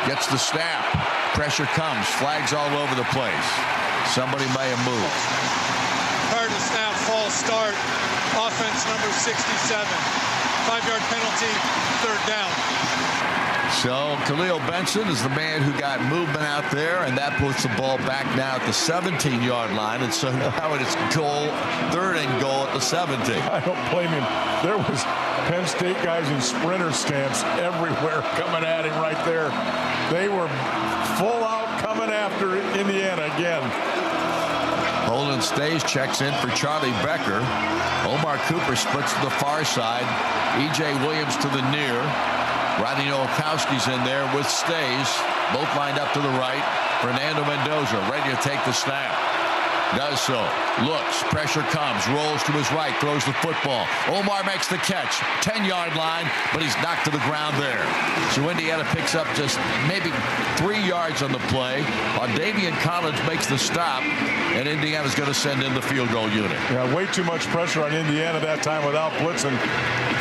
gets the snap. Pressure comes. Flags all over the place. Somebody may have moved. Prior to snap, false start. Offense number 67. 5-yard penalty, 3rd down. So Khalil Benson is the man who got movement out there, and that puts the ball back now at the 17-yard line. And so now it's goal, 3rd and goal at the 17. I don't blame him. There was Penn State guys in sprinter stance everywhere coming at him right there. They were full out coming after Indiana again. Holden Stays checks in for Charlie Becker. Omar Cooper splits to the far side. E.J. Williams to the near. Rodney Nowakowski's in there with Stays. Both lined up to the right. Fernando Mendoza ready to take the snap. Does so. Looks. Pressure comes. Rolls to his right. Throws the football. Omar makes the catch. 10-yard line, but he's knocked to the ground there. So Indiana picks up just maybe 3 yards on the play. Davian Collins makes the stop, and Indiana's going to send in the field goal unit. Yeah, way too much pressure on Indiana that time without blitzing.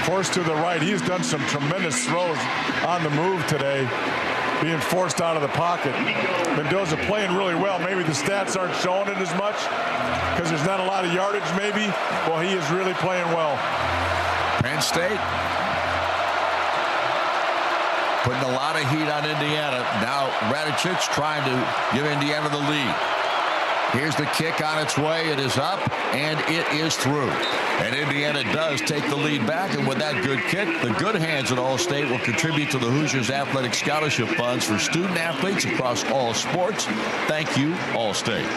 Forced to the right. He's done some tremendous throws on the move today, being forced out of the pocket. Mendoza playing really well. Maybe the stats aren't showing it as much because there's not a lot of yardage maybe. Well, he is really playing well. Penn State putting a lot of heat on Indiana. Now Radicic trying to give Indiana the lead. Here's the kick on its way. It is up, and it is through. And Indiana does take the lead back, and with that good kick, the good hands at All-State will contribute to the Hoosiers Athletic Scholarship Funds for student athletes across all sports. Thank you, All-State.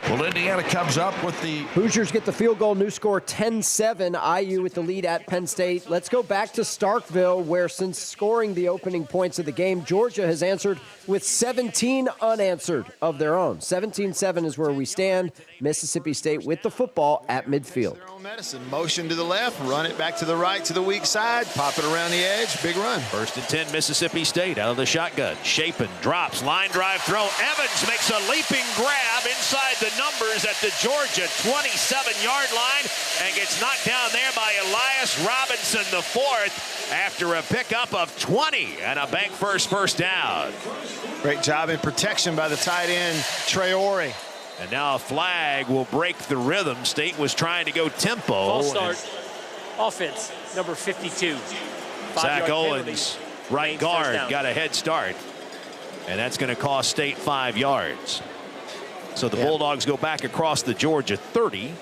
Well, Indiana comes up with the... Hoosiers get the field goal. New score 10-7. IU with the lead at Penn State. Let's go back to Starkville, where since scoring the opening points of the game, Georgia has answered with 17 unanswered of their own. 17-7 is where we stand. Mississippi State with the football at midfield. Medicine. Motion to the left, run it back to the right to the weak side, pop it around the edge, big run. 1st and 10, Mississippi State out of the shotgun. Shapen drops, line drive throw. Evans makes a leaping grab inside the numbers at the Georgia 27-yard line and gets knocked down there by Elias Robinson, the 4th, after a pickup of 20 and a bank first down. Great job in protection by the tight end, Traore. And now a flag will break the rhythm. State was trying to go tempo. False start. Offense, number 52. Zach Owens, right guard, got a head start. And that's going to cost State 5 yards. So the Bulldogs go back across the Georgia 30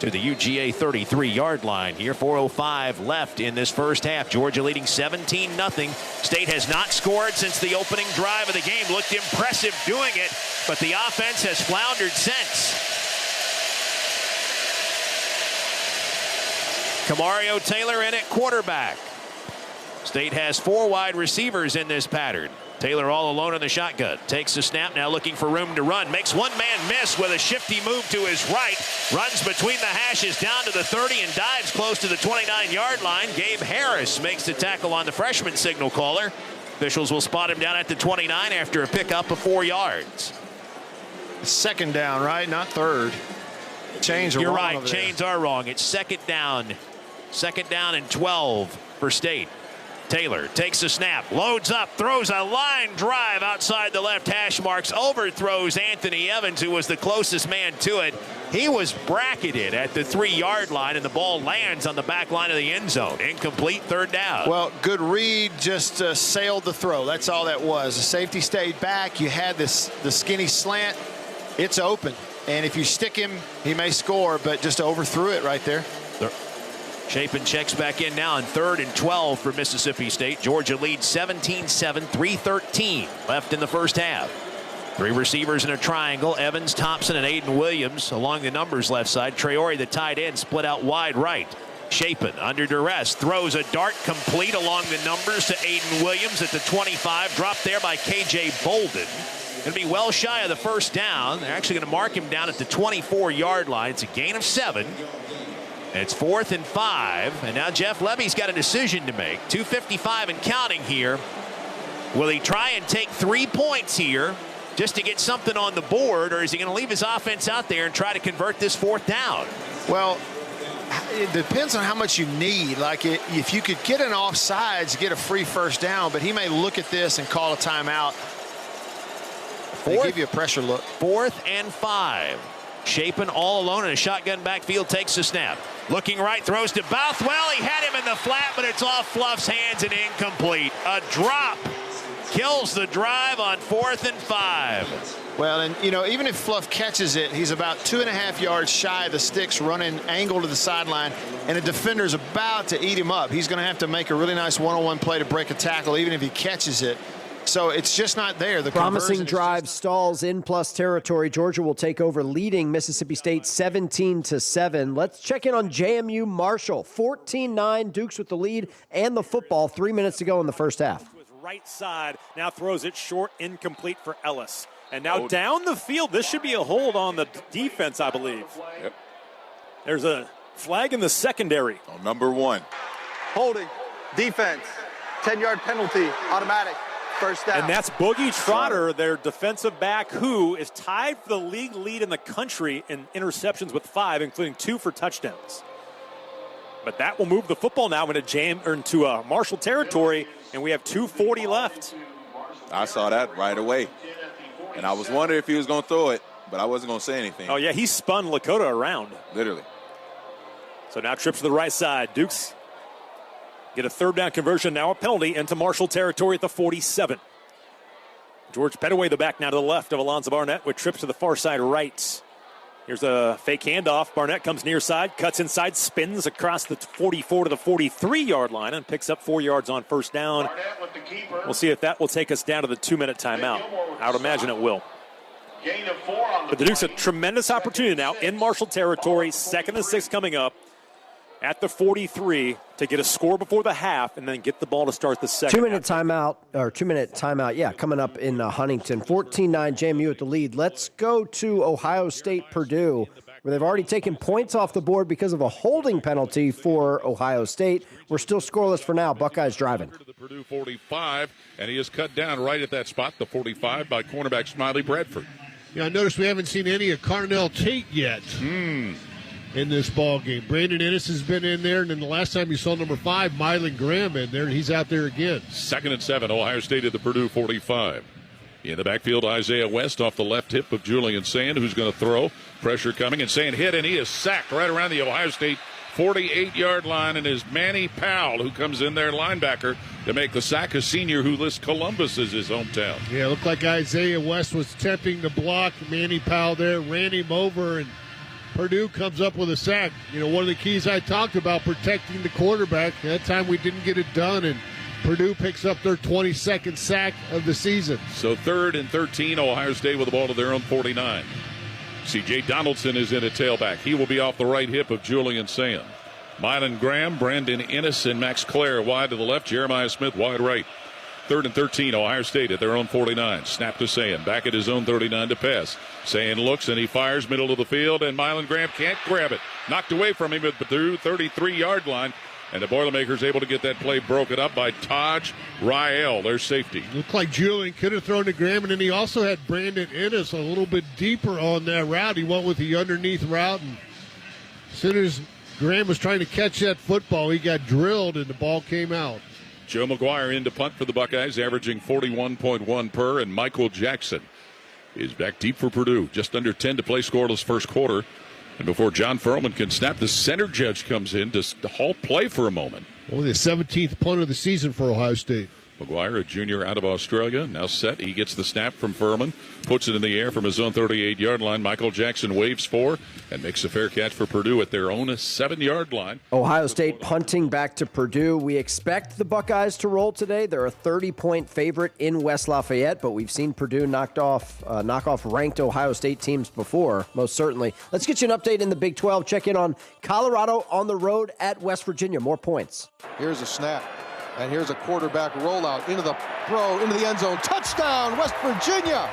to the UGA 33-yard line here. 4:05 left in this first half. Georgia leading 17-0. State has not scored since the opening drive of the game. Looked impressive doing it, but the offense has floundered since. Kamario Taylor in at quarterback. State has 4 wide receivers in this pattern. Taylor all alone in the shotgun. Takes the snap, now looking for room to run. Makes one man miss with a shifty move to his right. Runs between the hashes down to the 30 and dives close to the 29-yard line. Gabe Harris makes the tackle on the freshman signal caller. Officials will spot him down at the 29 after a pickup of 4 yards. 2nd down, right? Not 3rd. Chains are You're wrong. right. Over there. Chains are wrong. It's 2nd down. 2nd down and 12 for State. Taylor takes the snap, loads up, throws a line drive outside the left hash marks, overthrows Anthony Evans, who was the closest man to it. He was bracketed at the 3-yard line, and the ball lands on the back line of the end zone. Incomplete, 3rd down. Well, good read, just sailed the throw. That's all that was. The safety stayed back. You had the skinny slant. It's open. And if you stick him, he may score, but just overthrew it right there. Chapin checks back in now on 3rd and 12 for Mississippi State. Georgia leads 17-7, 3:13 left in the first half. 3 receivers in a triangle. Evans, Thompson, and Aiden Williams along the numbers left side. Traore, the tight end, split out wide right. Chapin under duress throws a dart complete along the numbers to Aiden Williams at the 25. Dropped there by K.J. Bolden. Going to be well shy of the first down. They're actually going to mark him down at the 24-yard line. It's a gain of 7. And it's 4th and 5. And now Jeff Levy's got a decision to make. 2:55 and counting here. Will he try and take 3 points here just to get something on the board, or is he going to leave his offense out there and try to convert this 4th down? Well, it depends on how much you need. Like, if you could get an offsides, get a free first down, but he may look at this and call a timeout. They give you a pressure look. 4th and 5. Chapin all alone in a shotgun backfield, takes the snap. Looking right, throws to Bothwell. He had him in the flat, but it's off Fluff's hands and incomplete. A drop kills the drive on 4th and 5. Well, and, you know, even if Fluff catches it, he's about 2.5 yards shy of the sticks, running angle to the sideline, and a defender's about to eat him up. He's going to have to make a really nice one-on-one play to break a tackle, even if he catches it. So it's just not there. The promising drive stalls in plus territory. Georgia will take over, leading Mississippi State 17-7. Let's check in on JMU Marshall. 14-9, Dukes with the lead and the football. 3 minutes to go in the first half. Right side, now throws it short, incomplete for Ellis. And now down the field, this should be a hold on the defense, I believe. Yep. There's a flag in the secondary. On number 1. Holding, defense, 10-yard penalty, automatic. First down. And that's Boogie Trotter, their defensive back, who is tied for the league lead in the country in interceptions with 5, including 2 for touchdowns. But that will move the football now into Marshall territory, and we have 2:40 left. I saw that right away. And I was wondering if he was going to throw it, but I wasn't going to say anything. Oh, yeah, he spun Lakota around. Literally. So now trips to the right side. Dukes get a 3rd down conversion, now a penalty into Marshall territory at the 47. George Pettaway, the back now to the left of Alonzo Barnett with trips to the far side right. Here's a fake handoff. Barnett comes near side, cuts inside, spins across the 44 to the 43-yard line and picks up 4 yards on first down. We'll see if that will take us down to the 2-minute timeout. I would imagine it will. But the Dukes have a tremendous opportunity now in Marshall territory, 2nd and 6 coming up at the 43 to get a score before the half and then get the ball to start the second. 2-minute timeout, yeah, coming up in Huntington. 14-9, JMU at the lead. Let's go to Ohio State, Purdue, where they've already taken points off the board because of a holding penalty for Ohio State. We're still scoreless for now. Buckeyes driving. To the Purdue 45, and he is cut down right at that spot, the 45, by cornerback Smiley Bradford. Yeah, I noticed we haven't seen any of Carnell Tate yet. In this ball game. Brandon Ennis has been in there, and then the last time you saw number 5, Mylan Graham in there, and he's out there again. 2nd and 7, Ohio State at the Purdue 45. In the backfield, Isaiah West off the left hip of Julian Sand, who's going to throw. Pressure coming, and Sand hit, and he is sacked right around the Ohio State 48-yard line, and is Manny Powell, who comes in there, linebacker, to make the sack, a senior who lists Columbus as his hometown. Yeah, it looked like Isaiah West was attempting to block. Manny Powell there, ran him over, and Purdue comes up with a sack. You know, one of the keys I talked about, protecting the quarterback. That time we didn't get it done, and Purdue picks up their 22nd sack of the season. So 3rd and 13, Ohio State with the ball to their own 49. C.J. Donaldson is in at tailback. He will be off the right hip of Julian Sand. Mylan Graham, Brandon Ennis, and Max Clare wide to the left. Jeremiah Smith wide right. 3rd and 13, Ohio State at their own 49. Snap to Sand, back at his own 39 to pass. Sand looks and he fires middle of the field, and Mylan Graham can't grab it. Knocked away from him at the 33-yard line, and the Boilermakers able to get that play broken up by Taj Rael, their safety. Looked like Julian could have thrown to Graham, and then he also had Brandon Ennis a little bit deeper on that route. He went with the underneath route, and as soon as Graham was trying to catch that football, he got drilled, and the ball came out. Joe McGuire in to punt for the Buckeyes, averaging 41.1 per, and Michael Jackson is back deep for Purdue. Just under 10 to play, scoreless first quarter. And before John Furlman can snap, the center judge comes in to halt play for a moment. Only the 17th punt of the season for Ohio State. McGuire, a junior out of Australia, now set. He gets the snap from Furman, puts it in the air from his own 38-yard line. Michael Jackson waves for and makes a fair catch for Purdue at their own 7-yard line. Ohio State punting back to Purdue. We expect the Buckeyes to roll today. They're a 30-point favorite in West Lafayette, but we've seen Purdue knock off ranked Ohio State teams before, most certainly. Let's get you an update in the Big 12. Check in on Colorado on the road at West Virginia. More points. Here's a snap. And here's a quarterback rollout into the throw, into the end zone. Touchdown, West Virginia.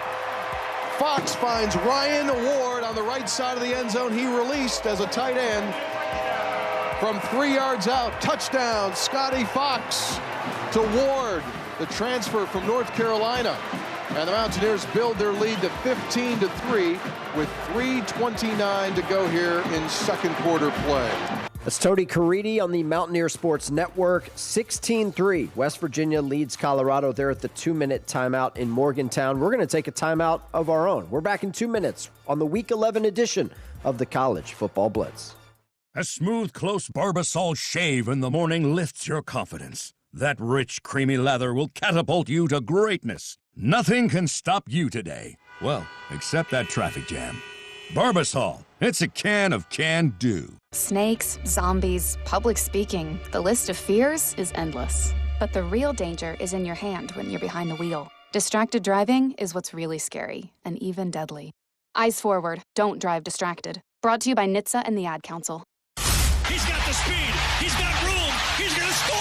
Fox finds Ryan Ward on the right side of the end zone. He released as a tight end from 3 yards out. Touchdown, Scotty Fox to Ward, the transfer from North Carolina. And the Mountaineers build their lead to 15-3 with 3:29 to go here in second quarter play. That's Tony Caridi on the Mountaineer Sports Network. 16-3. West Virginia leads Colorado. They're at the 2-minute timeout in Morgantown. We're going to take a timeout of our own. We're back in 2 minutes on the Week 11 edition of the College Football Blitz. A smooth, close Barbasol shave in the morning lifts your confidence. That rich, creamy lather will catapult you to greatness. Nothing can stop you today. Well, except that traffic jam. Barbasol. It's a can of can-do. Snakes, zombies, public speaking. The list of fears is endless. But the real danger is in your hand when you're behind the wheel. Distracted driving is what's really scary and even deadly. Eyes forward. Don't drive distracted. Brought to you by NHTSA and the Ad Council. He's got the speed. He's got room. He's going to score.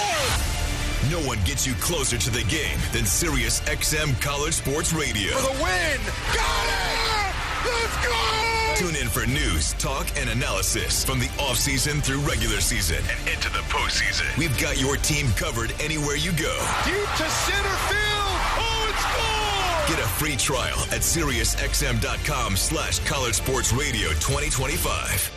No one gets you closer to the game than Sirius XM College Sports Radio. For the win. Got it! Let's go! Tune in for news, talk, and analysis from the offseason through regular season and into the postseason. We've got your team covered anywhere you go. Deep to center field. Oh, it's gone! Get a free trial at SiriusXM.com/College Sports Radio 2025.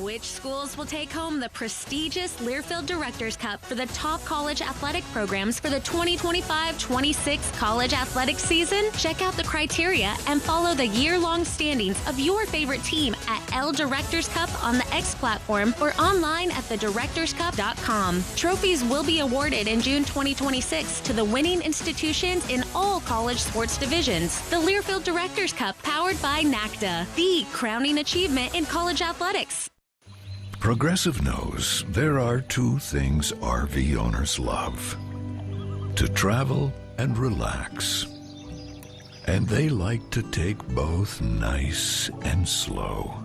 Which schools will take home the prestigious Learfield Directors Cup for the top college athletic programs for the 2025-26 college athletic season? Check out the criteria and follow the year-long standings of your favorite team at L Directors Cup on the X platform or online at thedirectorscup.com. Trophies will be awarded in June 2026 to the winning institutions in all college sports divisions. The Learfield Directors Cup, powered by NACDA, the crowning achievement in college athletics. Progressive knows there are two things RV owners love: to travel and relax. And they like to take both nice and slow.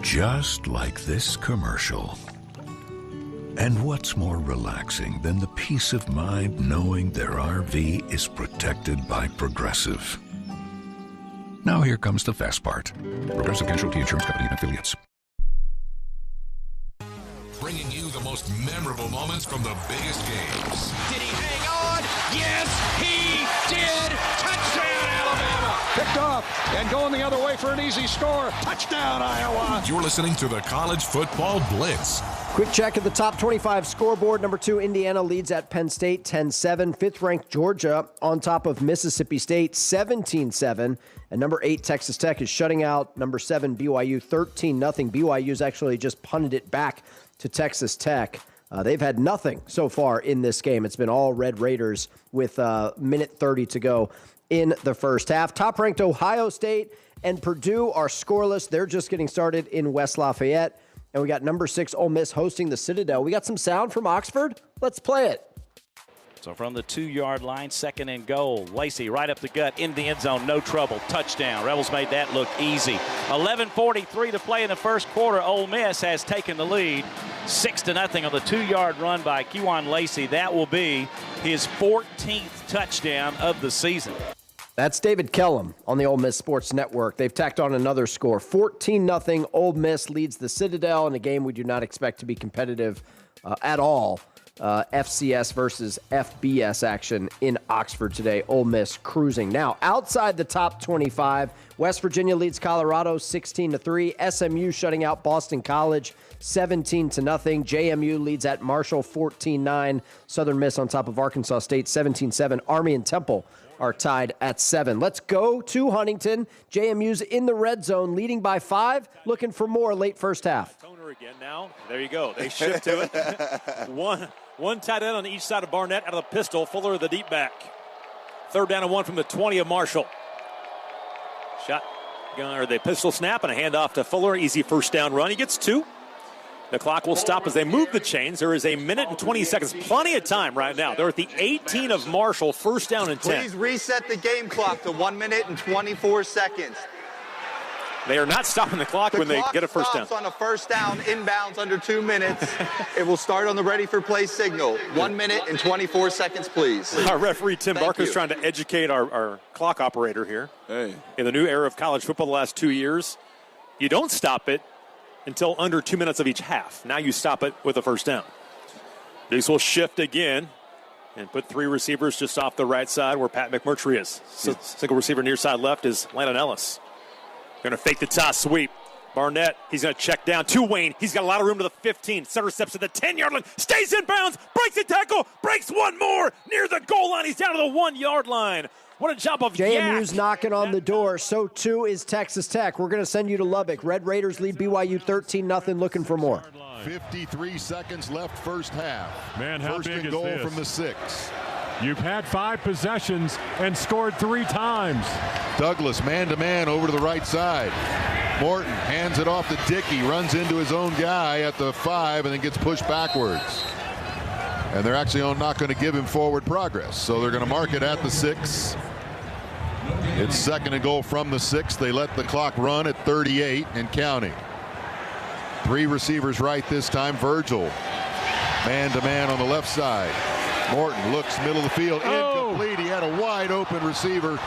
Just like this commercial. And what's more relaxing than the peace of mind knowing their RV is protected by Progressive? Now here comes the fast part. Progressive Casualty Insurance Company and Affiliates. Bringing you the most memorable moments from the biggest games. Did he hang on? Yes, he did. Touchdown, Alabama. Picked off and going the other way for an easy score. Touchdown, Iowa. You're listening to the College Football Blitz. Quick check at the top 25 scoreboard. Number 2, Indiana leads at Penn State 10-7. 5th-ranked Georgia on top of Mississippi State 17-7. And number 8, Texas Tech is shutting out number 7, BYU 13-0. BYU's actually just punted it back to Texas Tech. They've had nothing so far in this game. It's been all Red Raiders with minute 30 to go in the first half. Top-ranked Ohio State and Purdue are scoreless. They're just getting started in West Lafayette. And we got number 6 Ole Miss hosting the Citadel. We got some sound from Oxford. Let's play it. So from the 2-yard line, 2nd and goal. Lacey right up the gut, in the end zone, no trouble. Touchdown. Rebels made that look easy. 11:43 to play in the first quarter. Ole Miss has taken the lead, 6-0 on the 2-yard run by Kejuan Lacey. That will be his 14th touchdown of the season. That's David Kellum on the Ole Miss Sports Network. They've tacked on another score. 14-0. Ole Miss leads the Citadel in a game we do not expect to be competitive at all. FCS versus FBS action in Oxford today. Ole Miss cruising. Now, outside the top 25, West Virginia leads Colorado 16-3. SMU shutting out Boston College 17-0. JMU leads at Marshall 14-9. Southern Miss on top of Arkansas State 17-7. Army and Temple are tied at 7. Let's go to Huntington. JMU's in the red zone, leading by 5, looking for more late first half. Toner again now. There you go. They shift to it. One tight end on each side of Barnett out of the pistol. Fuller the deep back. 3rd down and 1 from the 20 of Marshall. Shot, or the pistol snap and a handoff to Fuller. Easy first down run. He gets 2. The clock will stop as they move the chains. There is a minute and 20 seconds. Plenty of time right now. They're at the 18 of Marshall. 1st down and 10. Please reset the game clock to 1 minute and 24 seconds. They are not stopping the clock when they get a first down. On a first down, inbounds under 2 minutes. It will start on the ready for play signal. 1 minute and 24 seconds, please. Our referee, Tim Barker, is trying to educate our clock operator here. Hey. In the new era of college football the last 2 years, you don't stop it until under 2 minutes of each half. Now you stop it with a first down. Dukes will shift again and put 3 receivers just off the right side where Pat McMurtry is. Single receiver near side left is Landon Ellis. Going to fake the toss sweep. Barnett, he's going to check down to Wayne. He's got a lot of room to the 15. Center steps to the 10-yard line. Stays in bounds. Breaks a tackle. Breaks one more. Near the goal line. He's down to the 1-yard line. What a job of JMU's knocking on the door. So too is Texas Tech. We're going to send you to Lubbock. Red Raiders lead BYU 13-0. Looking for more. 53 seconds left first half. Man, how first big and is goal this? From the 6. You've had 5 possessions and scored 3 times. Douglas man-to-man over to the right side. Morton hands it off to Dickey, runs into his own guy at the 5 and then gets pushed backwards. And they're actually not going to give him forward progress. So they're going to mark it at the 6. It's 2nd and goal from the 6. They let the clock run at 38 and counting. 3 receivers right this time. Virgil man-to-man on the left side. Morton looks middle of the field, incomplete. He had a wide open receiver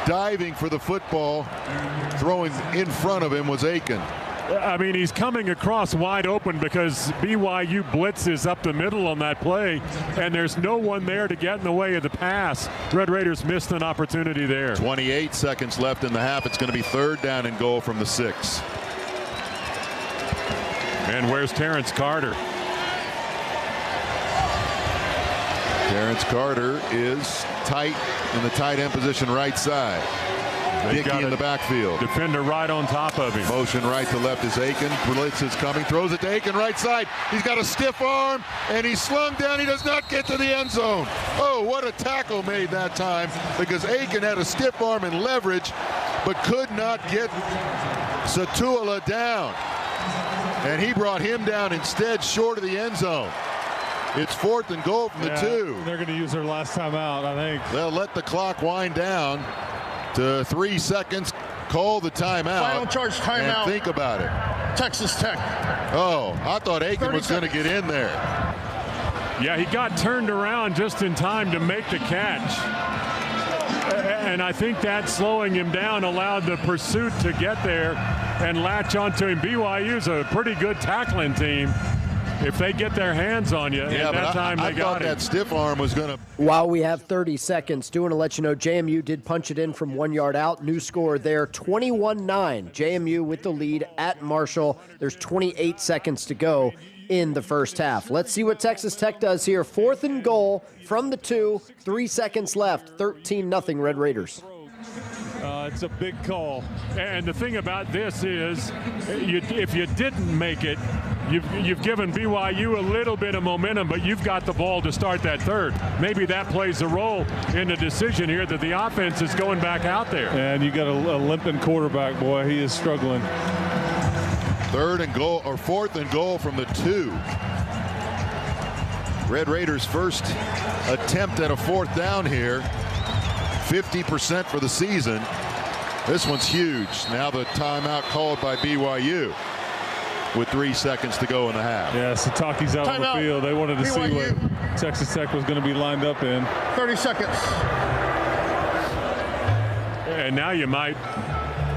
diving for the football. Throwing in front of him was Aiken. I mean, he's coming across wide open because BYU blitzes up the middle on that play, and there's no one there to get in the way of the pass. Red Raiders missed an opportunity there. 28 seconds left in the half. It's going to be 3rd down and goal from the 6. And where's Terrence Carter? Terrence Carter is tight in the tight end position right side. Dickey in the backfield. Defender right on top of him. Motion right to left is Aiken. Blitz is coming. Throws it to Aiken right side. He's got a stiff arm and he's slung down. He does not get to the end zone. Oh, what a tackle made that time because Aiken had a stiff arm and leverage but could not get Satula down. And he brought him down instead short of the end zone. It's 4th and goal from the 2. They're going to use their last time out, I think. They'll let the clock wind down to 3 seconds. Call the timeout. Final charge timeout. And think about it. Texas Tech. Oh, I thought Aiken was going to get in there. Yeah, he got turned around just in time to make the catch. And I think that slowing him down allowed the pursuit to get there and latch onto him. BYU's a pretty good tackling team. If they get their hands on you, yeah, and that time I they got thought that stiff arm was going to. While we have 30 seconds, do want to let you know JMU did punch it in from 1 yard out. New score there, 21-9. JMU with the lead at Marshall. There's 28 seconds to go in the first half. Let's see what Texas Tech does here. 4th and goal from the 2. 3 seconds left. 13-0 Red Raiders. It's a big call. And the thing about this is, if you didn't make it, you've given BYU a little bit of momentum, but you've got the ball to start that 3rd. Maybe that plays a role in the decision here that the offense is going back out there. And you got a limping quarterback, boy. He is struggling. 3rd and goal, or 4th and goal from the 2. Red Raiders' first attempt at a 4th down here. 50% for the season. This one's huge. Now the timeout called by BYU with 3 seconds to go in the half. Yeah, Sataki's out on the field. They wanted to see what Texas Tech was going to be lined up in. 30 seconds. And now you might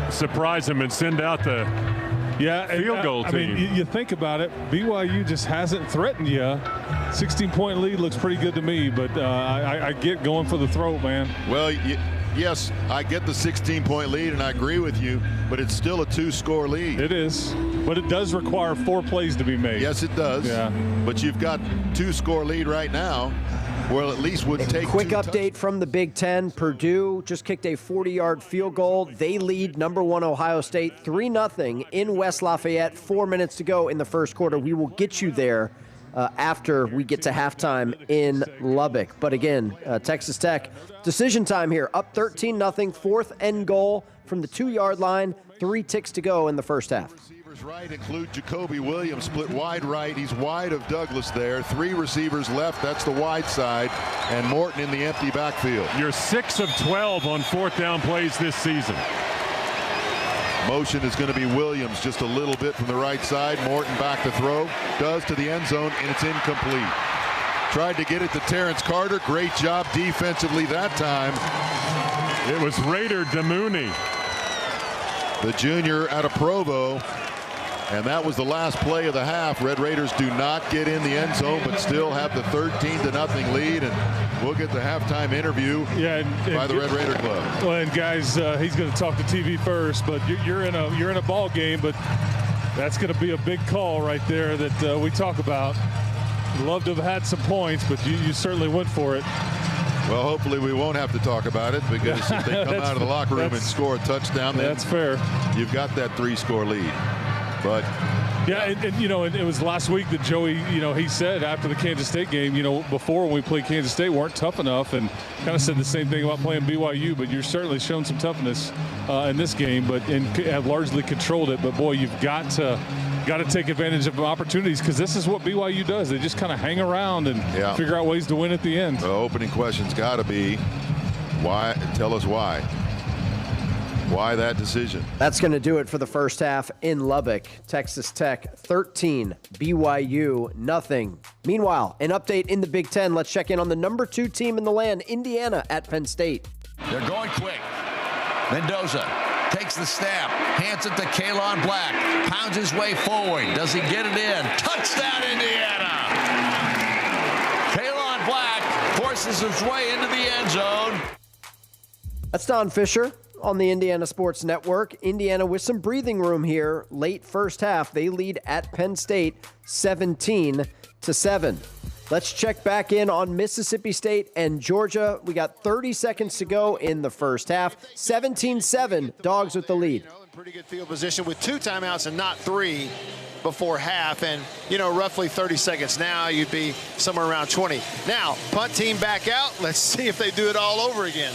surprise them and send out the field goal team. I mean, you think about it, BYU just hasn't threatened you. 16-point lead looks pretty good to me, but I get going for the throat, man. Well, yes, I get the 16-point lead, and I agree with you, but it's still a 2-score lead. It is, but it does require 4 plays to be made. Yes, it does. Yeah. But you've got 2-score lead right now. well, at least would take quick update from the Big Ten. Purdue just kicked a 40-yard field goal. They lead number 1 Ohio State 3-0 in West Lafayette. 4 minutes to go in the first quarter. We will get you there after we get to halftime in Lubbock. But again, Texas Tech, decision time here. Up 13-0, fourth and goal from the 2-yard line. 3 ticks to go in the first half. Receivers right include Jacoby Williams, split wide right. He's wide of Douglas there. 3 receivers left. That's the wide side. And Morton in the empty backfield. You're 6 of 12 on fourth down plays this season. Motion is going to be Williams just a little bit from the right side. Morton back to throw. Does to the end zone, and it's incomplete. Tried to get it to Terrence Carter. Great job defensively that time. It was Raider Demooney, the junior out of Provo. And that was the last play of the half. Red Raiders do not get in the end zone, but still have the 13-0 lead. And we'll get the halftime interview by the Red Raider Club. Well, and guys, he's going to talk to TV first, but you're in a ball game, but that's going to be a big call right there that we talk about. Love to have had some points, but you certainly went for it. Well, hopefully we won't have to talk about it, because if they come out of the locker room and score a touchdown, then that's fair. You've got that 3-score lead. But yeah, and it was last week that Joey, he said after the Kansas State game, before when we played Kansas State, weren't tough enough, and kind of said the same thing about playing BYU. But you're certainly shown some toughness in this game, and have largely controlled it. But boy, you've got to take advantage of opportunities, because this is what BYU does. They just kind of hang around and figure out ways to win at the end. The opening question's got to be, why? Tell us why. Why that decision? That's going to do it for the first half in Lubbock. Texas Tech 13, BYU nothing. Meanwhile, an update in the Big Ten. Let's check in on the number 2 team in the land, Indiana at Penn State. They're going quick. Mendoza takes the snap, hands it to Kalon Black, pounds his way forward. Does he get it in? Touchdown, Indiana! Kalon Black forces his way into the end zone. That's Don Fisher on the Indiana Sports Network. Indiana with some breathing room here. Late first half, they lead at Penn State 17-7. Let's check back in on Mississippi State and Georgia. We got 30 seconds to go in the first half. 17-7, Dogs with the lead. Pretty good field position with 2 timeouts and not 3 before half. And, roughly 30 seconds now, you'd be somewhere around 20. Now, punt team back out. Let's see if they do it all over again.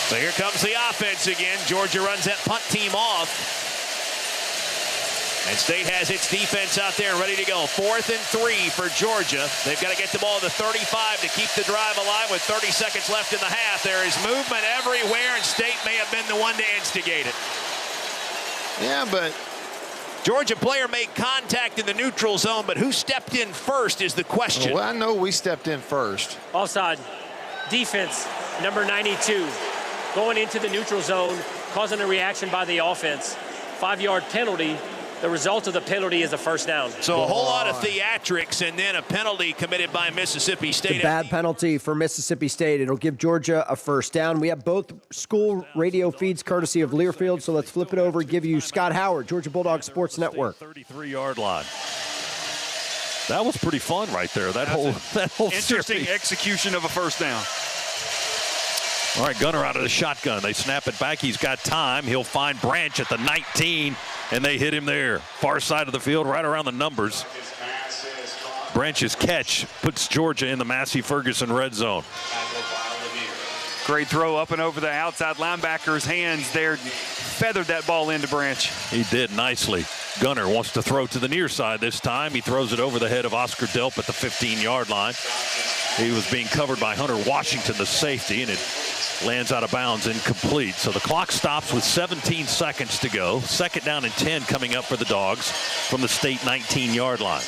So here comes the offense again. Georgia runs that punt team off. And State has its defense out there ready to go. 4th and 3 for Georgia. They've got to get the ball to 35 to keep the drive alive with 30 seconds left in the half. There is movement everywhere, and State may have been the one to instigate it. Yeah, but Georgia player made contact in the neutral zone, but who stepped in first is the question. Well, I know we stepped in first. Offside. Defense, number 92. Going into the neutral zone, causing a reaction by the offense. 5-yard penalty. The result of the penalty is a first down. So a whole lot of theatrics and then a penalty committed by Mississippi State. A bad penalty for Mississippi State. It'll give Georgia a first down. We have both school radio feeds courtesy of Learfield, so let's flip it over and give you Scott Howard, Georgia Bulldogs Sports Network. 33-yard line. That was pretty fun right there. That whole interesting series. Execution of a first down. All right, Gunner out of the shotgun. They snap it back. He's got time. He'll find Branch at the 19, and they hit him there. Far side of the field, right around the numbers. Branch's catch puts Georgia in the Massey Ferguson red zone. Great throw up and over the outside linebacker's hands there. Feathered that ball into Branch. He did nicely. Gunner wants to throw to the near side this time. He throws it over the head of Oscar Delp at the 15-yard line. He was being covered by Hunter Washington, the safety, and it lands out of bounds, incomplete. So the clock stops with 17 seconds to go. 2nd down and 10 coming up for the Dogs from the State 19-yard line.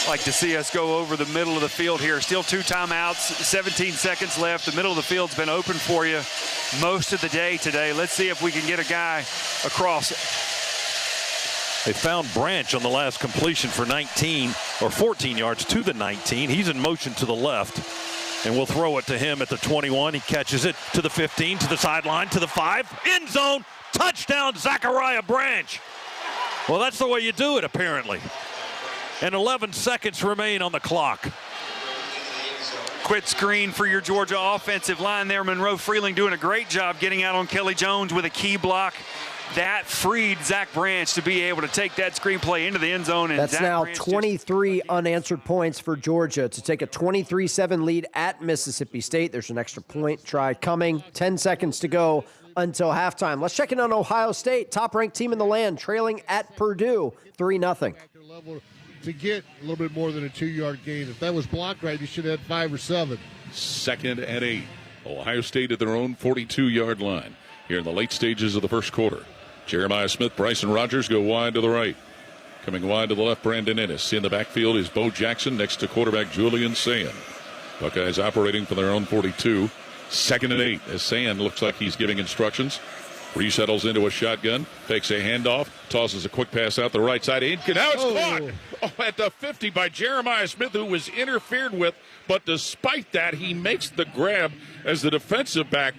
Like to see us go over the middle of the field here. Still 2 timeouts, 17 seconds left. The middle of the field's been open for you most of the day today. Let's see if we can get a guy across it. They found Branch on the last completion for 19 or 14 yards to the 19. He's in motion to the left. And we'll throw it to him at the 21. He catches it to the 15, to the sideline, to the 5. End zone. Touchdown, Zachariah Branch. Well, that's the way you do it, apparently. And 11 seconds remain on the clock. Quit screen for your Georgia offensive line there. Monroe Freeling doing a great job getting out on Kelly Jones with a key block. That freed Zach Branch to be able to take that screenplay into the end zone. And that's Zach now Branch 23 unanswered points for Georgia to take a 23-7 lead at Mississippi State. There's an extra point try coming. 10 seconds to go until halftime. Let's check in on Ohio State, top-ranked team in the land, trailing at Purdue 3-0. To get a little bit more than a 2-yard gain. If that was blocked right, you should have had 5 or 7. 2nd and 8. Ohio State at their own 42-yard line here in the late stages of the first quarter. Jeremiah Smith, Bryson Rogers go wide to the right. Coming wide to the left, Brandon Ennis. In the backfield is Bo Jackson next to quarterback Julian Sand. Buckeyes operating for their own 42. 2nd and 8 as Sand looks like he's giving instructions. Resettles into a shotgun, fakes a handoff, tosses a quick pass out the right side. Now it's caught at the 50 by Jeremiah Smith, who was interfered with. But despite that, he makes the grab as the defensive back,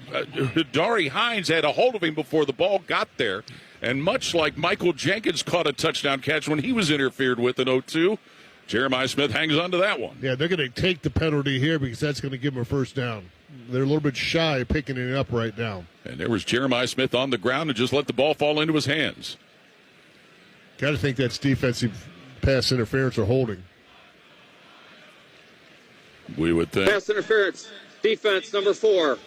Dari Hines, had a hold of him before the ball got there. And much like Michael Jenkins caught a touchdown catch when he was interfered with in 0-2, Jeremiah Smith hangs on to that one. Yeah, they're going to take the penalty here because that's going to give them a first down. They're a little bit shy of picking it up right now. And there was Jeremiah Smith on the ground and just let the ball fall into his hands. Got to think that's defensive pass interference or holding. We would think. Pass interference, defense number 4.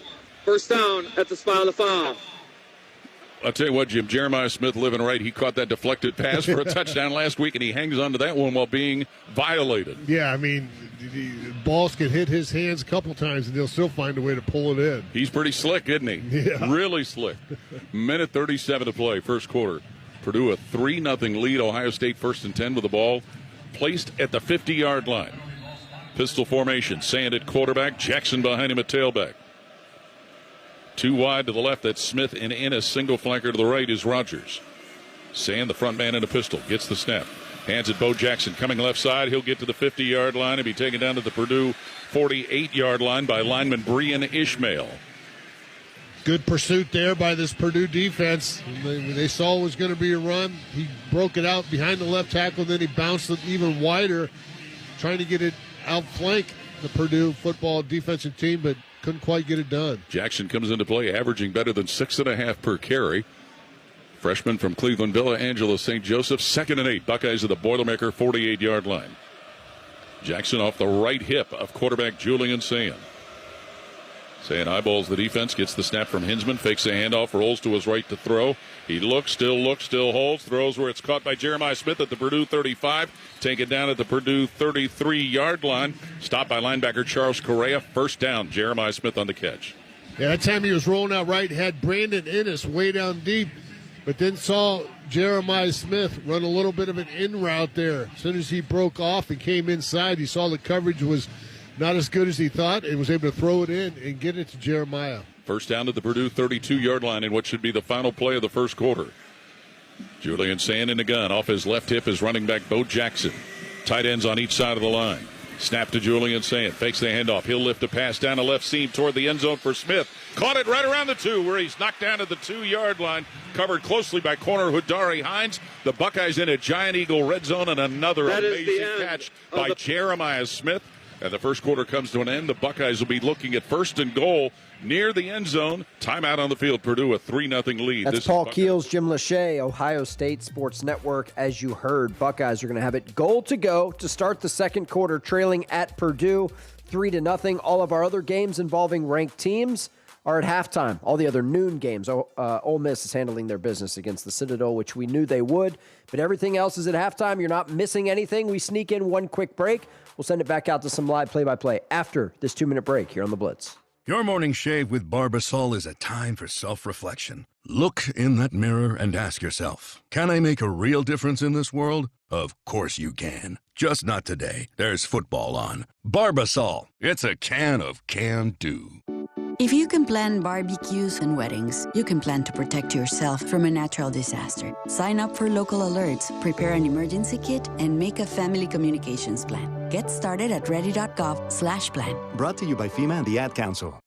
First down at the spot of the foul. I'll tell you what, Jim, Jeremiah Smith living right. He caught that deflected pass for a touchdown last week, and he hangs on to that one while being violated. Yeah, I mean, the balls can hit his hands a couple times, and they'll still find a way to pull it in. He's pretty slick, isn't he? Yeah. Really slick. Minute 37 to play, first quarter. Purdue a 3-0 lead. Ohio State 1st and 10 with the ball placed at the 50-yard line. Pistol formation. Sand at quarterback. Jackson behind him at tailback. 2 wide to the left. That's Smith and Ennis. Single flanker to the right is Rogers. Sand, the front man in a pistol. Gets the snap. Hands it Bo Jackson. Coming left side. He'll get to the 50-yard line and be taken down to the Purdue 48-yard line by lineman Brian Ishmael. Good pursuit there by this Purdue defense. They saw it was going to be a run. He broke it out behind the left tackle. Then he bounced it even wider, trying to get it outflank the Purdue football defensive team, but couldn't quite get it done. Jackson comes into play, averaging better than 6.5 per carry. Freshman from Cleveland Villa, Angela St. Joseph. 2nd and 8. Buckeyes at the Boilermaker 48-yard line. Jackson off the right hip of quarterback Julian Sand. Sand eyeballs the defense, gets the snap from Hinsman, fakes a handoff, rolls to his right to throw. He looks, still holds, throws where it's caught by Jeremiah Smith at the Purdue 35. Take it down at the Purdue 33-yard line. Stopped by linebacker Charles Correa. First down, Jeremiah Smith on the catch. Yeah, that time he was rolling out right, had Brandon Ennis way down deep, but then saw Jeremiah Smith run a little bit of an in route there. As soon as he broke off and came inside, he saw the coverage was not as good as he thought and was able to throw it in and get it to Jeremiah. First down at the Purdue 32-yard line in what should be the final play of the first quarter. Julian Sand in the gun. Off his left hip is running back Bo Jackson. Tight ends on each side of the line. Snap to Julian Sand. Fakes the handoff. He'll lift a pass down the left seam toward the end zone for Smith. Caught it right around the 2 where he's knocked down at the 2-yard line. Covered closely by corner Hudari Hines. The Buckeyes in a Giant Eagle red zone and another amazing catch by Jeremiah Smith. And the first quarter comes to an end. The Buckeyes will be looking at 1st and goal near the end zone. Timeout on the field. Purdue a 3-0 lead. That's Paul Keels, Jim Lachey, Ohio State Sports Network. As you heard, Buckeyes are going to have it goal to go to start the second quarter, trailing at Purdue 3-0. All of our other games involving ranked teams are at halftime. All the other noon games, Ole Miss is handling their business against the Citadel, which we knew they would. But everything else is at halftime. You're not missing anything. We sneak in one quick break. We'll send it back out to some live play-by-play after this 2-minute break here on The Blitz. Your morning shave with Barbasol is a time for self-reflection. Look in that mirror and ask yourself, can I make a real difference in this world? Of course you can. Just not today. There's football on. Barbasol. It's a can of can-do. If you can plan barbecues and weddings, you can plan to protect yourself from a natural disaster. Sign up for local alerts, prepare an emergency kit, and make a family communications plan. Get started at ready.gov/plan. Brought to you by FEMA and the Ad Council.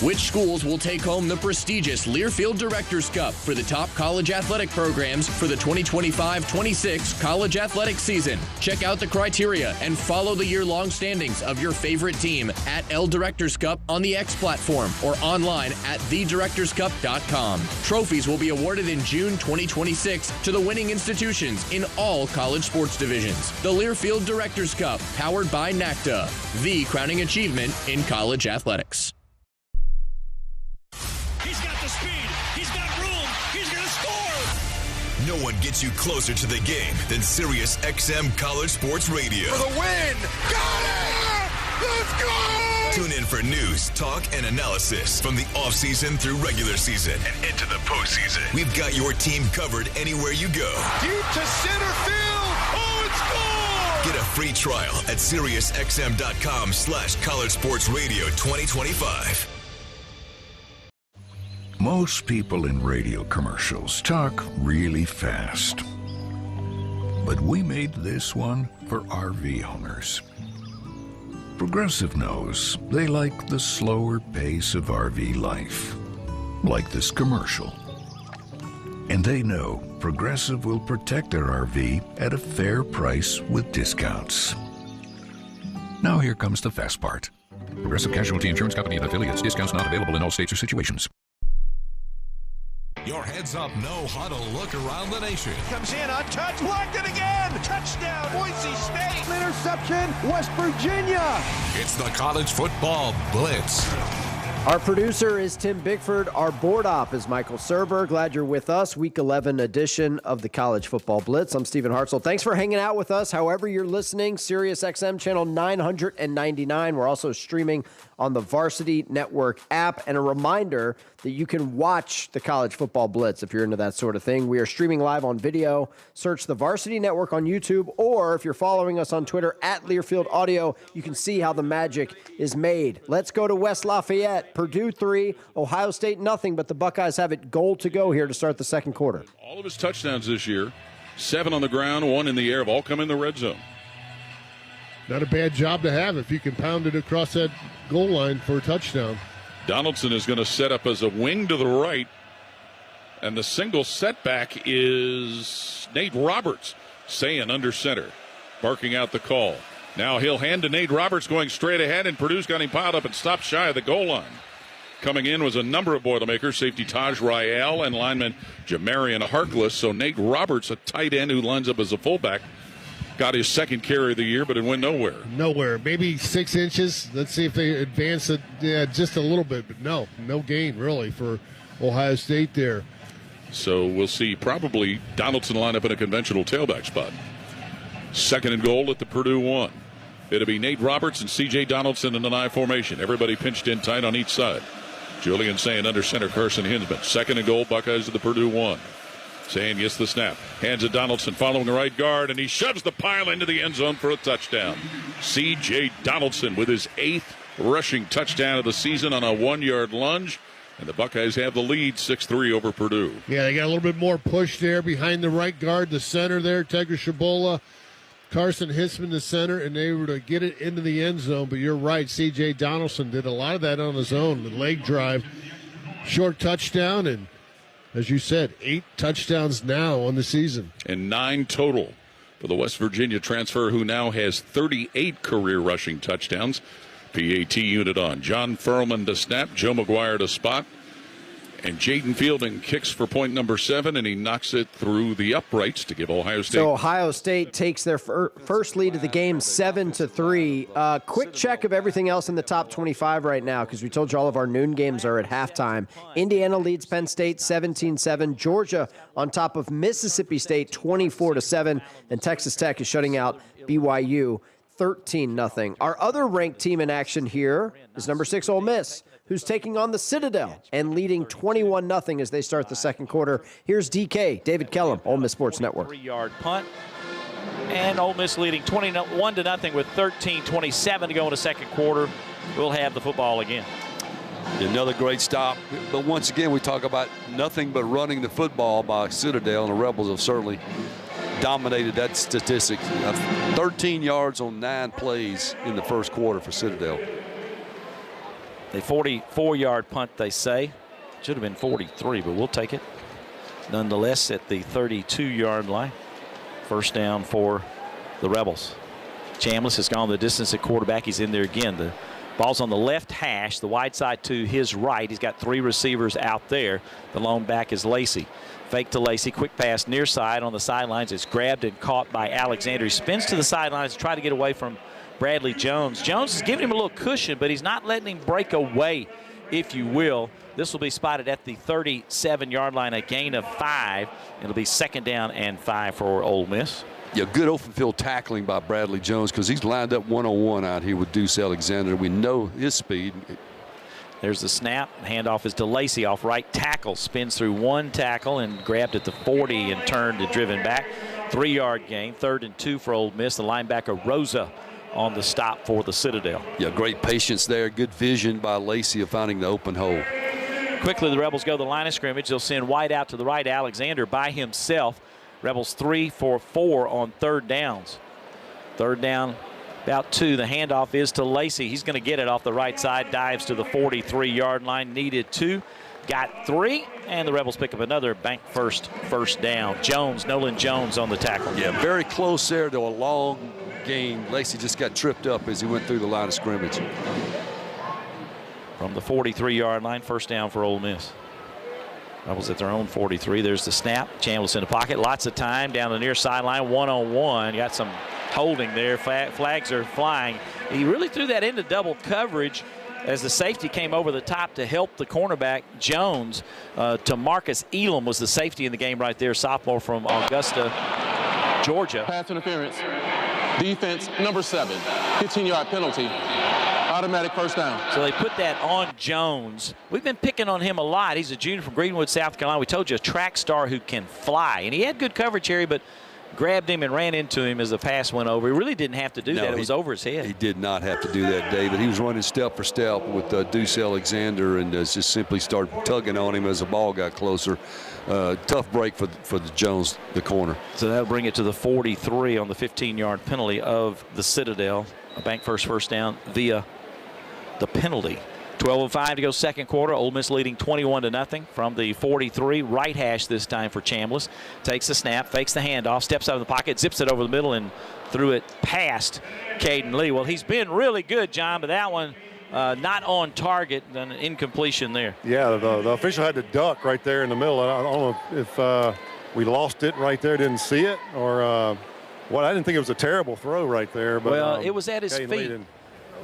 Which schools will take home the prestigious Learfield Directors Cup for the top college athletic programs for the 2025-26 college athletic season? Check out the criteria and follow the year-long standings of your favorite team at L Directors Cup on the X platform or online at thedirectorscup.com. Trophies will be awarded in June 2026 to the winning institutions in all college sports divisions. The Learfield Directors Cup, powered by NACTA, the crowning achievement in college athletics. He's got the speed. He's got room. He's going to score. No one gets you closer to the game than Sirius XM College Sports Radio. For the win. Got it. Let's go. Tune in for news, talk, and analysis from the offseason through regular season and into the postseason. We've got your team covered anywhere you go. Deep to center field. Oh, it's gone. Get a free trial at SiriusXM.com/College Sports Radio 2025. Most people in radio commercials talk really fast. But we made this one for RV owners. Progressive knows they like the slower pace of RV life, like this commercial. And they know Progressive will protect their RV at a fair price with discounts. Now here comes the fast part. Progressive Casualty Insurance Company and affiliates. Discounts not available in all states or situations. Your heads-up, no-huddle look around the nation. Comes in, untouched, blocked it again. Touchdown, Boise State. Interception, West Virginia. It's the College Football Blitz. Our producer is Tim Bickford. Our board op is Michael Serber. Glad you're with us. Week 11 edition of the College Football Blitz. I'm Stephen Hartzell. Thanks for hanging out with us. However you're listening, Sirius XM channel 999. We're also streaming on the Varsity Network app. And a reminder that you can watch the College Football Blitz if you're into that sort of thing. We are streaming live on video. Search the Varsity Network on YouTube, or if you're following us on Twitter at Learfield Audio, you can see how the magic is made. Let's go to West Lafayette. Purdue 3, Ohio State nothing, but the Buckeyes have it goal to go here to start the second quarter. All of his touchdowns this year, 7 on the ground, 1 in the air, have all come in the red zone. Not a bad job to have if you can pound it across that goal line for a touchdown. Donaldson is going to set up as a wing to the right, and the single setback is Nate Roberts, saying under center, barking out the call. Now he'll hand to Nate Roberts going straight ahead, and Purdue's got him piled up and stopped shy of the goal line. Coming in was a number of Boilermakers, safety Taj Rael and lineman Jamarian Harkless. So Nate Roberts, a tight end who lines up as a fullback, got his second carry of the year, but it went nowhere. Nowhere. Maybe 6 inches. Let's see if they advance it just a little bit. But no gain, really, for Ohio State there. So we'll see probably Donaldson line up in a conventional tailback spot. Second and goal at the Purdue 1. It'll be Nate Roberts and C.J. Donaldson in an I formation. Everybody pinched in tight on each side. Julian saying under center, Carson Hinsman. Second and goal, Buckeyes at the Purdue 1. Saying gets the snap. Hands it Donaldson following the right guard, and he shoves the pile into the end zone for a touchdown. C.J. Donaldson with his 8th rushing touchdown of the season on a 1-yard lunge. And the Buckeyes have the lead 6-3 over Purdue. Yeah, they got a little bit more push there behind the right guard, the center there, Tegra Shabola, Carson Hinsman, the center, and they were to get it into the end zone. But you're right, C.J. Donaldson did a lot of that on his own. The leg drive, short touchdown, and as you said, 8 touchdowns now on the season. And 9 total for the West Virginia transfer, who now has 38 career rushing touchdowns. PAT unit on. John Furlman to snap, Joe McGuire to spot, and Jaden Fielding kicks for point number 7, and he knocks it through the uprights to give Ohio State. So Ohio State takes their first lead of the game 7-3. Quick check of everything else in the top 25 right now, because we told you all of our noon games are at halftime. Indiana leads Penn State 17-7. Georgia on top of Mississippi State 24-7, and Texas Tech is shutting out BYU 13-0. Our other ranked team in action here is number 6 Ole Miss, who's taking on the Citadel and leading 21-0 as they start the second quarter. Here's DK, David Kellum, Ole Miss Sports Network. 3-yard punt. And Ole Miss leading 21-0 with 13:27 to go in the second quarter. We'll have the football again. Another great stop. But once again, we talk about nothing but running the football by Citadel, and the Rebels have certainly dominated that statistic. 13 yards on 9 plays in the first quarter for Citadel. A 44-yard punt, they say. Should have been 43, but we'll take it. Nonetheless, at the 32-yard line. First down for the Rebels. Chambliss has gone the distance at quarterback. He's in there again. The ball's on the left hash, the wide side to his right. He's got 3 receivers out there. The lone back is Lacey. Fake to Lacey, quick pass near side on the sidelines. It's grabbed and caught by Alexander. He spins to the sidelines to try to get away from Bradley Jones. Jones is giving him a little cushion, but he's not letting him break away, if you will. This will be spotted at the 37-yard line, a gain of 5. It'll be 2nd down and 5 for Ole Miss. Yeah, good open field tackling by Bradley Jones, because he's lined up one-on-one out here with Deuce Alexander. We know his speed. There's the snap. Handoff is to Lacey off right tackle. Spins through 1 tackle and grabbed at the 40 and turned and driven back. 3-yard gain. 3rd and 2 for Ole Miss. The linebacker Rosa on the stop for the Citadel. Yeah, great patience there. Good vision by Lacey of finding the open hole. Quickly, the Rebels go to the line of scrimmage. They'll send White out to the right. Alexander by himself. Rebels 3 for 4 on 3rd downs. 3rd down, about 2. The handoff is to Lacey. He's going to get it off the right side. Dives to the 43-yard line. Needed 2. Got 3. And the Rebels pick up another bank first down. Nolan Jones on the tackle. Yeah, very close there, though. A long game. Lacey just got tripped up as he went through the line of scrimmage. From the 43-yard line, first down for Ole Miss. Rebels at their own 43. There's the snap. Chambliss in the pocket. Lots of time down the near sideline. 1-on-1. Got some holding there. Flags are flying. He really threw that into double coverage as the safety came over the top to help the cornerback Jones. To Marcus Elam was the safety in the game right there. Sophomore from Augusta, Georgia. Pass interference. Defense number 7. 15-yard penalty. Automatic first down. So they put that on Jones. We've been picking on him a lot. He's a junior from Greenwood, South Carolina. We told you, a track star who can fly. And he had good coverage here, but grabbed him and ran into him as the pass went over. He really didn't have to do that. It was over his head. He did not have to do that, David. He was running step for step with Deuce Alexander and just simply started tugging on him as the ball got closer. Tough break for the Jones, the corner. So that'll bring it to the 43 on the 15-yard penalty of the Citadel. A bank first down via the penalty. 12:05 to go second quarter. Ole Miss leading 21-0 from the 43. Right hash this time for Chambliss. Takes the snap, fakes the handoff, steps out of the pocket, zips it over the middle, and threw it past Caden Lee. Well, he's been really good, John, but that one not on target. An incompletion there. Yeah, the official had to duck right there in the middle. I don't know if we lost it right there, didn't see it, or what. I didn't think it was a terrible throw right there. But, well, it was at his feet.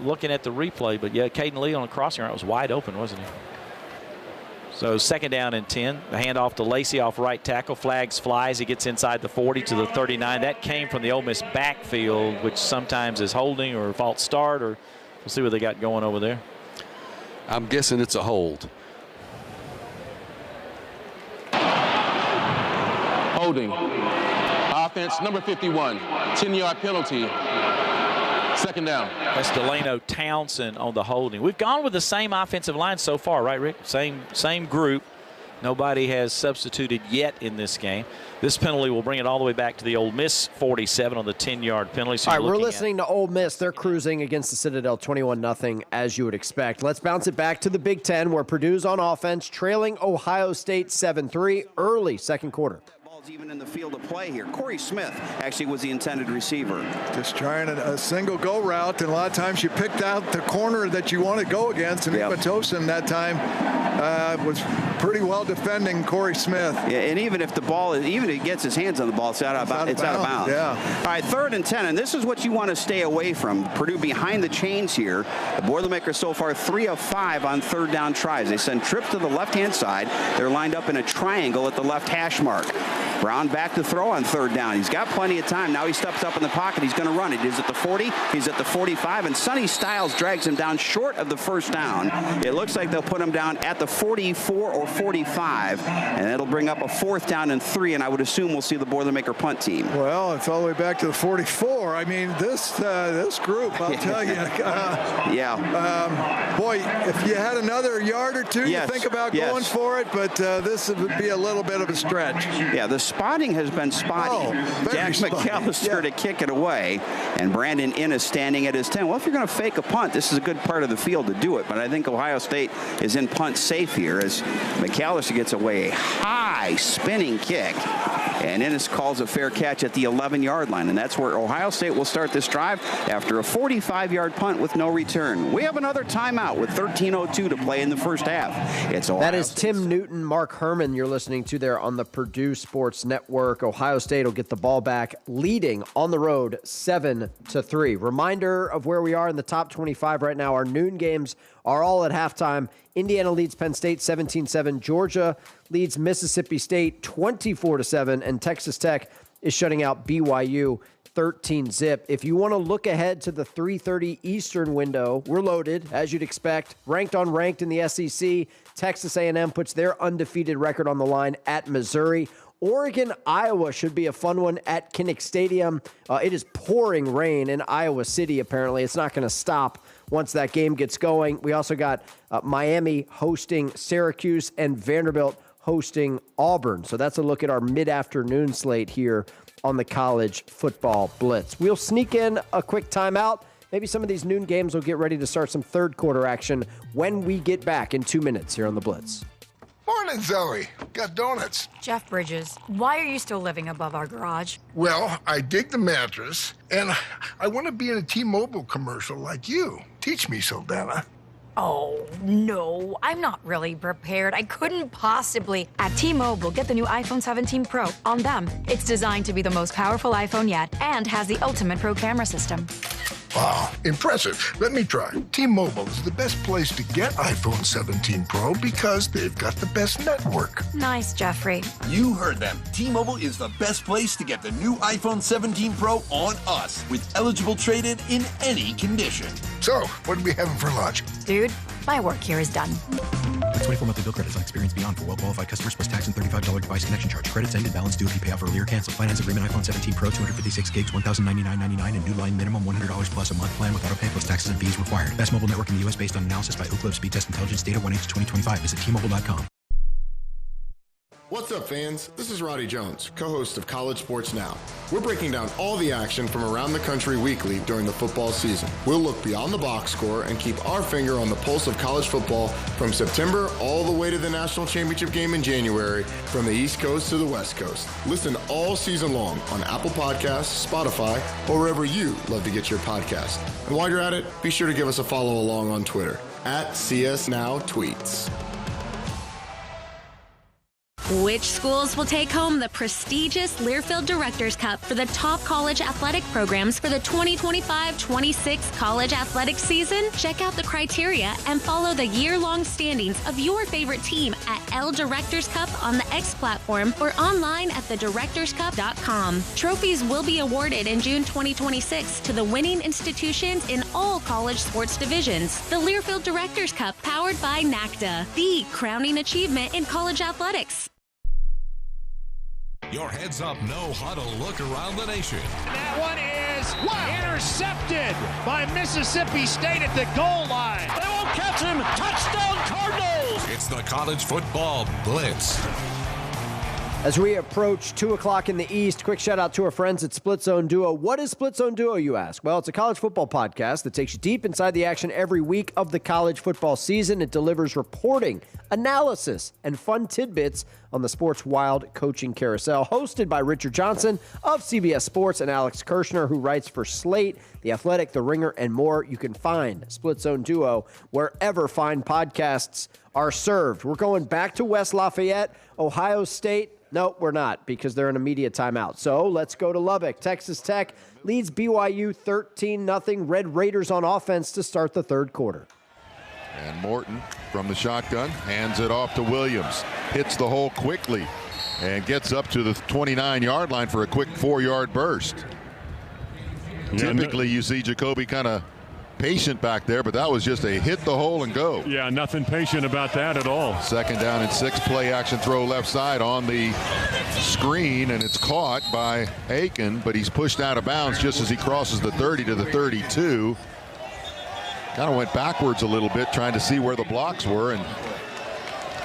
Looking at the replay, but yeah, Caden Lee on a crossing route was wide open, wasn't he? So 2nd down and 10. The handoff to Lacey off right tackle. Flags flies. He gets inside the 40 to the 39. That came from the Ole Miss backfield, which sometimes is holding or false start, or we'll see what they got going over there. I'm guessing it's a hold. Holding. Offense number 51. 10-yard penalty. 2nd down. That's Delano Townsend on the holding. We've gone with the same offensive line so far, right, Rick? Same group. Nobody has substituted yet in this game. This penalty will bring it all the way back to the Ole Miss 47 on the 10-yard penalty. So all right, we're listening to Ole Miss. They're cruising against the Citadel 21-0, as you would expect. Let's bounce it back to the Big Ten, where Purdue's on offense, trailing Ohio State 7-3 early second quarter. Even in the field of play here. Corey Smith actually was the intended receiver. Just trying a single go route, and a lot of times you picked out the corner that you want to go against, and Tosin that time was pretty well defending Corey Smith. Yeah, and even if the ball, even if he gets his hands on the ball, it's out of bounds. Yeah. All right, 3rd and 10, and this is what you want to stay away from. Purdue behind the chains here. The Boilermakers so far 3 of 5 on 3rd down tries. They send trips to the left-hand side. They're lined up in a triangle at the left hash mark. Brown back to throw on third down. He's got plenty of time. Now he steps up in the pocket. He's going to run it. He's at the 40. He's at the 45. And Sonny Styles drags him down short of the first down. It looks like they'll put him down at the 44 or 45. And it'll bring up a 4th down and 3. And I would assume we'll see the Boilermaker punt team. Well, it's all the way back to the 44. I mean, this group, I'll tell you. Boy, if you had another yard or two, you think about going for it. But this would be a little bit of a stretch. Yeah, the spotting has been spotty. Jack McAllister to kick it away, and Brandon Innes standing at his 10. Well, if you're going to fake a punt, this is a good part of the field to do it, but I think Ohio State is in punt safe here as McAllister gets away a high spinning kick, and Innes calls a fair catch at the 11-yard line, and that's where Ohio State will start this drive after a 45-yard punt with no return. We have another timeout with 13:02 to play in the first half. It's Ohio That is State's. Tim Newton, Mark Herman you're listening to there on the Purdue Sports Network. Ohio State will get the ball back, leading on the road 7-3. Reminder of where we are in the top 25 right now. Our noon games are all at halftime. Indiana leads Penn State 17-7. Georgia leads Mississippi State 24-7. And Texas Tech is shutting out BYU 13-zip. If you want to look ahead to the 3:30 Eastern window, we're loaded, as you'd expect. Ranked on ranked in the SEC. Texas A&M puts their undefeated record on the line at Missouri. Oregon, Iowa should be a fun one at Kinnick Stadium. It is pouring rain in Iowa City, apparently. It's not going to stop once that game gets going. We also got Miami hosting Syracuse and Vanderbilt hosting Auburn. So that's a look at our mid-afternoon slate here on the College Football Blitz. We'll sneak in a quick timeout. Maybe some of these noon games will get ready to start some third quarter action when we get back in 2 minutes here on the Blitz. Morning, Zoe. Got donuts. Jeff Bridges, why are you still living above our garage? Well, I dig the mattress, and I want to be in a T-Mobile commercial like you. Teach me, Saldana. Oh, no, I'm not really prepared. I couldn't possibly. At T-Mobile, get the new iPhone 17 Pro on them. It's designed to be the most powerful iPhone yet and has the ultimate pro camera system. Wow, impressive. Let me try. T-Mobile is the best place to get iPhone 17 Pro because they've got the best network. Nice, Jeffrey. You heard them. T-Mobile is the best place to get the new iPhone 17 Pro on us with eligible trade-in in any condition. So, what are we having for lunch? Dude, my work here is done. 24 monthly bill credits on experience beyond for well-qualified customers plus tax and $35 device connection charge. Credits ended. Balance due if you pay off earlier. Cancel. Finance agreement iPhone 17 Pro 256 gigs, $1,099.99 and new line minimum $100 plus a month plan with auto pay plus taxes and fees required. Best mobile network in the U.S. based on analysis by Ookla Speed Test Intelligence data 1H2025. Visit T-Mobile.com. What's up, fans? This is Roddy Jones, co-host of College Sports Now. We're breaking down all the action from around the country weekly during the football season. We'll look beyond the box score and keep our finger on the pulse of college football from September all the way to the national championship game in January, from the East Coast to the West Coast. Listen all season long on Apple Podcasts, Spotify, or wherever you love to get your podcast. And while you're at it, be sure to give us a follow along on Twitter @CSNowTweets. Which schools will take home the prestigious Learfield Directors Cup for the top college athletic programs for the 2025-26 college athletic season? Check out the criteria and follow the year-long standings of your favorite team at L Directors Cup on the X platform or online at thedirectorscup.com. Trophies will be awarded in June 2026 to the winning institutions in all college sports divisions. The Learfield Directors Cup, powered by NACDA, the crowning achievement in college athletics. Your heads-up, no-huddle look around the nation. That one is intercepted by Mississippi State at the goal line. They won't catch him. Touchdown, Cardinals. It's the College Football Blitz. As we approach 2 o'clock in the East, quick shout-out to our friends at Split Zone Duo. What is Split Zone Duo, you ask? Well, it's a college football podcast that takes you deep inside the action every week of the college football season. It delivers reporting, analysis, and fun tidbits on the sports wild coaching carousel. Hosted by Richard Johnson of CBS Sports and Alex Kirshner, who writes for Slate, The Athletic, The Ringer, and more. You can find Split Zone Duo wherever fine podcasts are served. We're going back to West Lafayette, Ohio State. No, we're not, because they're in a media timeout. So let's go to Lubbock. Texas Tech leads BYU 13-0. Red Raiders on offense to start the third quarter. And Morton from the shotgun hands it off to Williams. Hits the hole quickly. and gets up to the 29-yard line for a quick 4-yard burst. Typically, you see Jacoby kind of patient back there, but that was just a hit the hole and go. Yeah, nothing patient about that at all. 2nd down and 6, play action throw left side on the screen, and it's caught by Aiken, but he's pushed out of bounds just as he crosses the 30 to the 32. Kind of went backwards a little bit trying to see where the blocks were and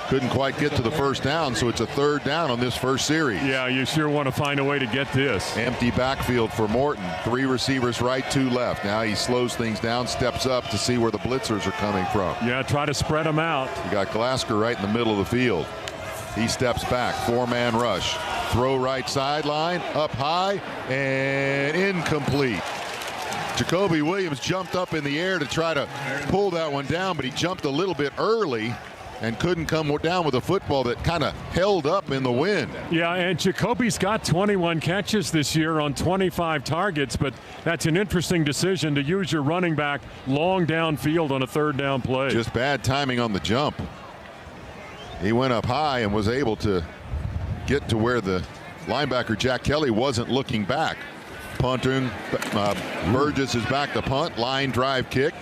couldn't quite get to the first down, so it's a 3rd down on this first series. Yeah, you sure want to find a way to get this. Empty backfield for Morton. 3 receivers right, 2 left. Now he slows things down, steps up to see where the blitzers are coming from. Yeah, try to spread them out. You got Glasgow right in the middle of the field. He steps back, 4-man rush. Throw right sideline, up high, and incomplete. Jacoby Williams jumped up in the air to try to pull that one down, but he jumped a little bit early and couldn't come down with a football that kind of held up in the wind. Yeah, and Jacoby's got 21 catches this year on 25 targets, but that's an interesting decision to use your running back long downfield on a 3rd down play. Just bad timing on the jump. He went up high and was able to get to where the linebacker Jack Kelly wasn't looking back. Punting, Burgess is back to punt, line drive kick.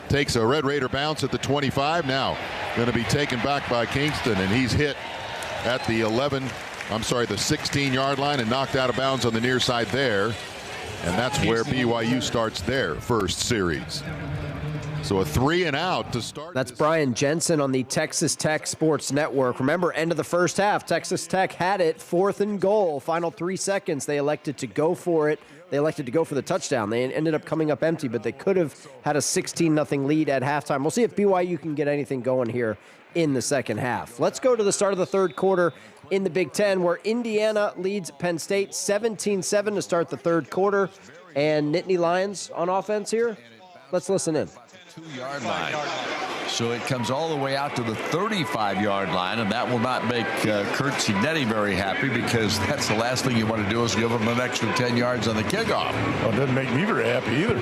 Takes a Red Raider bounce at the 25. Now going to be taken back by Kingston, and he's hit at the 16-yard line and knocked out of bounds on the near side there. And that's where BYU starts their first series. So a 3 and out to start. That's Brian Jensen on the Texas Tech Sports Network. Remember, end of the first half, Texas Tech had it, 4th and goal. Final 3 seconds, they elected to go for it. They elected to go for the touchdown. They ended up coming up empty, but they could have had a 16-0 lead at halftime. We'll see if BYU can get anything going here in the second half. Let's go to the start of the 3rd quarter in the Big Ten, where Indiana leads Penn State 17-7 to start the 3rd quarter. And Nittany Lions on offense here. Let's listen in. 2-yard line. So it comes all the way out to the 35-yard line, and that will not make Kurt Cignetti very happy, because that's the last thing you want to do is give him an extra 10 yards on the kickoff. Well, it doesn't make me very happy either.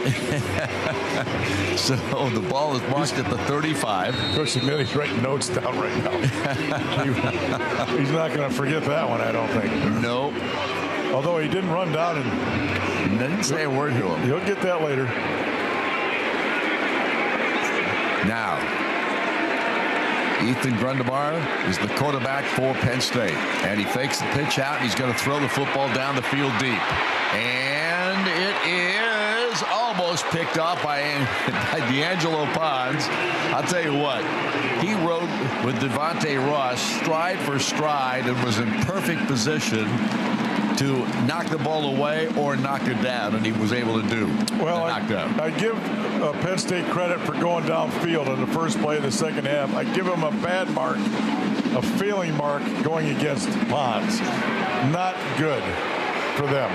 So the ball is marked at the 35. Coach Cignetti's writing notes down right now. He's not going to forget that one, I don't think. Nope. Although he didn't run down and didn't say a word to him. He'll get that later. Now, Ethan Grundemar is the quarterback for Penn State. And he fakes the pitch out, and he's going to throw the football down the field deep. And it is almost picked off by D'Angelo Pons. I'll tell you what, he rode with Devontae Ross stride for stride and was in perfect position to knock the ball away or knock it down, and he was able to do. Well, I give Penn State credit for going downfield in the first play of the second half. I give him a bad mark, a failing mark going against Pons. Not good for them.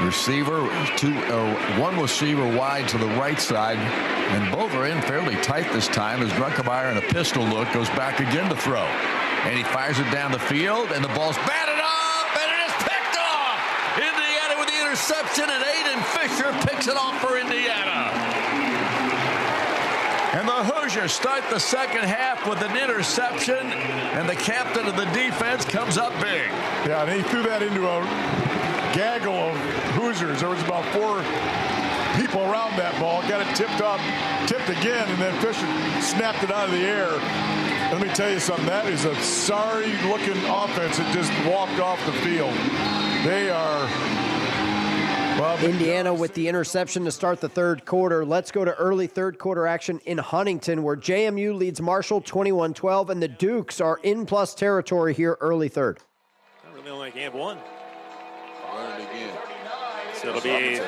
Receiver, one receiver wide to the right side, and both are in fairly tight this time as Grundemar in a pistol look goes back again to throw. And he fires it down the field, and the ball's batted off, and it is picked off. Indiana with the interception, and Aiden Fisher picks it off for Indiana. And the Hoosiers start the second half with an interception, and the captain of the defense comes up big. Yeah, and he threw that into a gaggle of Hoosiers. There was about 4 people around that ball. Got it tipped again, and then Fisher snapped it out of the air. Let me tell you something. That is a sorry-looking offense that just walked off the field. They are... Well, Indiana with the interception to start the 3rd quarter. Let's go to early 3rd quarter action in Huntington, where JMU leads Marshall 21-12, and the Dukes are in plus territory here early 3rd. Not really only game 1. Run it again. So it'll be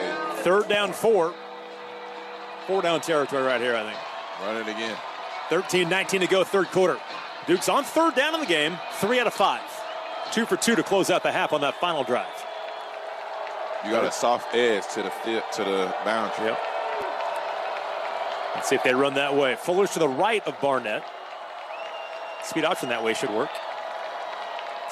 3rd down 4. 4 down territory right here, I think. Run it again. 13-19 to go, 3rd quarter. Dukes on 3rd down in the game, 3 out of 5. 2 for 2 to close out the half on that final drive. You got a soft edge to the boundary. Yep. Let's see if they run that way. Fuller's to the right of Barnett. Speed option that way should work.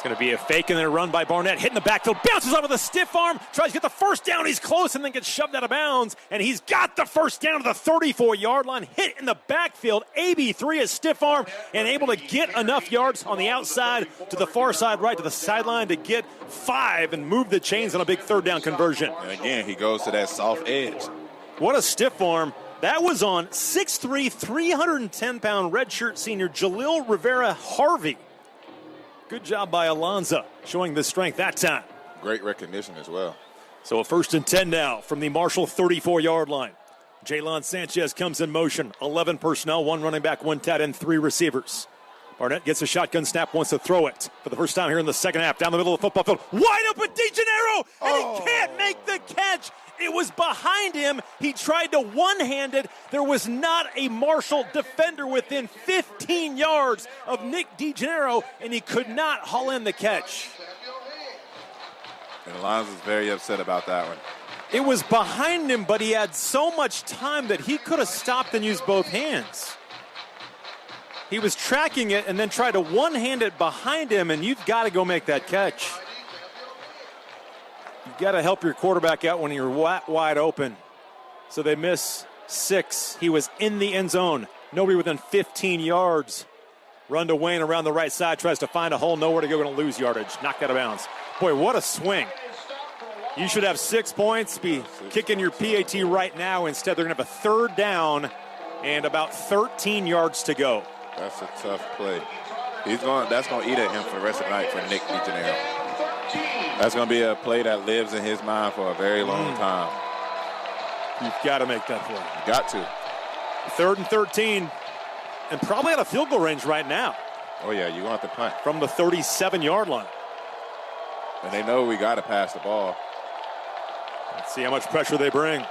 It's going to be a fake and then a run by Barnett. Hitting the backfield. Bounces off with a stiff arm. Tries to get the first down. He's close and then gets shoved out of bounds. And he's got the first down to the 34-yard line. Hit in the backfield. AB3 is stiff arm and able to get enough yards on the outside to the far side right to the sideline to get 5 and move the chains on a big third down conversion. And again, he goes to that soft edge. What a stiff arm. That was on 6'3", 310-pound redshirt senior Jalil Rivera Harvey. Good job by Alonzo showing the strength that time. Great recognition as well. So a 1st and 10 now from the Marshall 34-yard line. Jaylon Sanchez comes in motion. 11 personnel, 1 running back, 1 tight end, 3 receivers. Barnett gets a shotgun snap, wants to throw it for the first time here in the second half. Down the middle of the football field. Wide open DeGennaro, and he can't make the catch. It was behind him. He tried to one-hand it. There was not a Marshall defender within 15 yards of Nick DeGennaro, and he could not haul in the catch. And Alonzo's very upset about that one. It was behind him, but he had so much time that he could have stopped and used both hands. He was tracking it and then tried to one-hand it behind him, and you've got to go make that catch. You've got to help your quarterback out when you're wide open. So they miss 6. He was in the end zone. Nobody within 15 yards. Run to Wayne around the right side. Tries to find a hole. Nowhere to go. Going to lose yardage. Knocked out of bounds. Boy, what a swing. You should have 6 points. Be kicking your PAT right now. Instead, they're going to have a 3rd down and about 13 yards to go. That's a tough play. That's going to eat at him for the rest of the night for Nick DeGennaro. That's going to be a play that lives in his mind for a very long time. You've got to make that play. You got to. 3rd and 13, and probably out of field goal range right now. Oh, yeah, you're going to have to punt. From the 37-yard line. And they know we got to pass the ball. Let's see how much pressure they bring.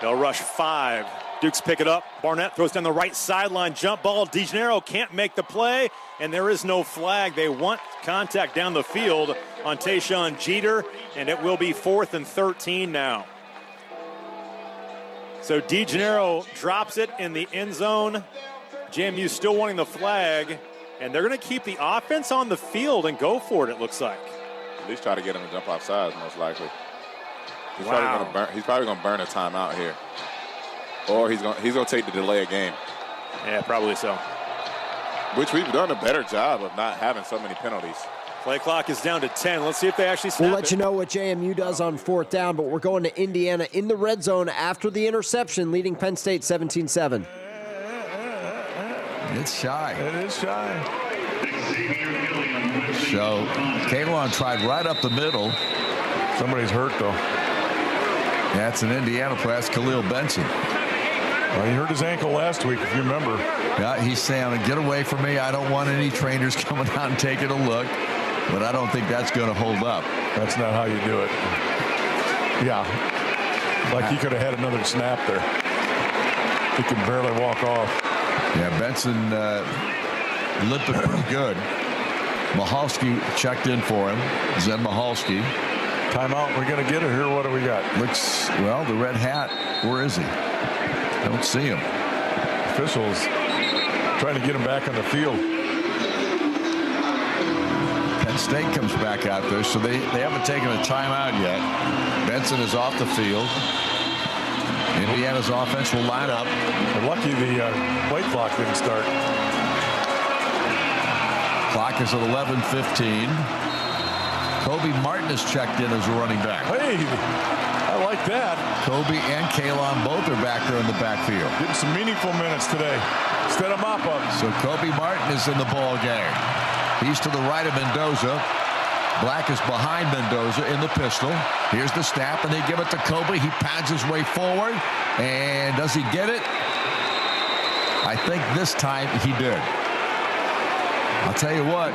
They'll rush 5. Dukes pick it up. Barnett throws down the right sideline. Jump ball. DeGennaro can't make the play, and there is no flag. They want contact down the field on Tayshawn Jeter, and it will be 4th and 13 now. So DeGennaro drops it in the end zone. JMU still wanting the flag, and they're going to keep the offense on the field and go for it, it looks like. At least try to get him to jump off sides, most likely. He's Wow. probably going to burn a timeout here. Or he's going to take the delay of game. Yeah, probably so. Which we've done a better job of not having so many penalties. Play clock is down to 10. Let's see if they actually snap We'll let you know what JMU does on 4th down, but we're going to Indiana in the red zone after the interception, leading Penn State 17-7. It's shy. It is shy. So Kalon tried right up the middle. Somebody's hurt, though. That's an Indiana player. That's Khalil Benson. Well, he hurt his ankle last week, if you remember. Yeah, he's saying, get away from me. I don't want any trainers coming out and taking a look. But I don't think that's going to hold up. That's not how you do it. Yeah. Like he could have had another snap there. He could barely walk off. Yeah, Benson limping pretty good. Mahalski checked in for him. Zen Mahalski. Timeout. We're going to get it here. What do we got? Looks, well, the red hat. Where is he? I don't see him. Officials trying to get him back on the field. Penn State comes back out there, so they haven't taken a timeout yet. Benson is off the field. Indiana's offense will line up. They're lucky the play clock didn't start. Clock is at 11:15. Kobe Martin is checked in as a running back. Hey, I like that. Kobe and Kalon both are back there in the backfield. Getting some meaningful minutes today instead of mop-ups. So Kobe Martin is in the ball game. He's to the right of Mendoza. Black is behind Mendoza in the pistol. Here's the snap, and they give it to Kobe. He pads his way forward, and does he get it? I think this time he did. I'll tell you what,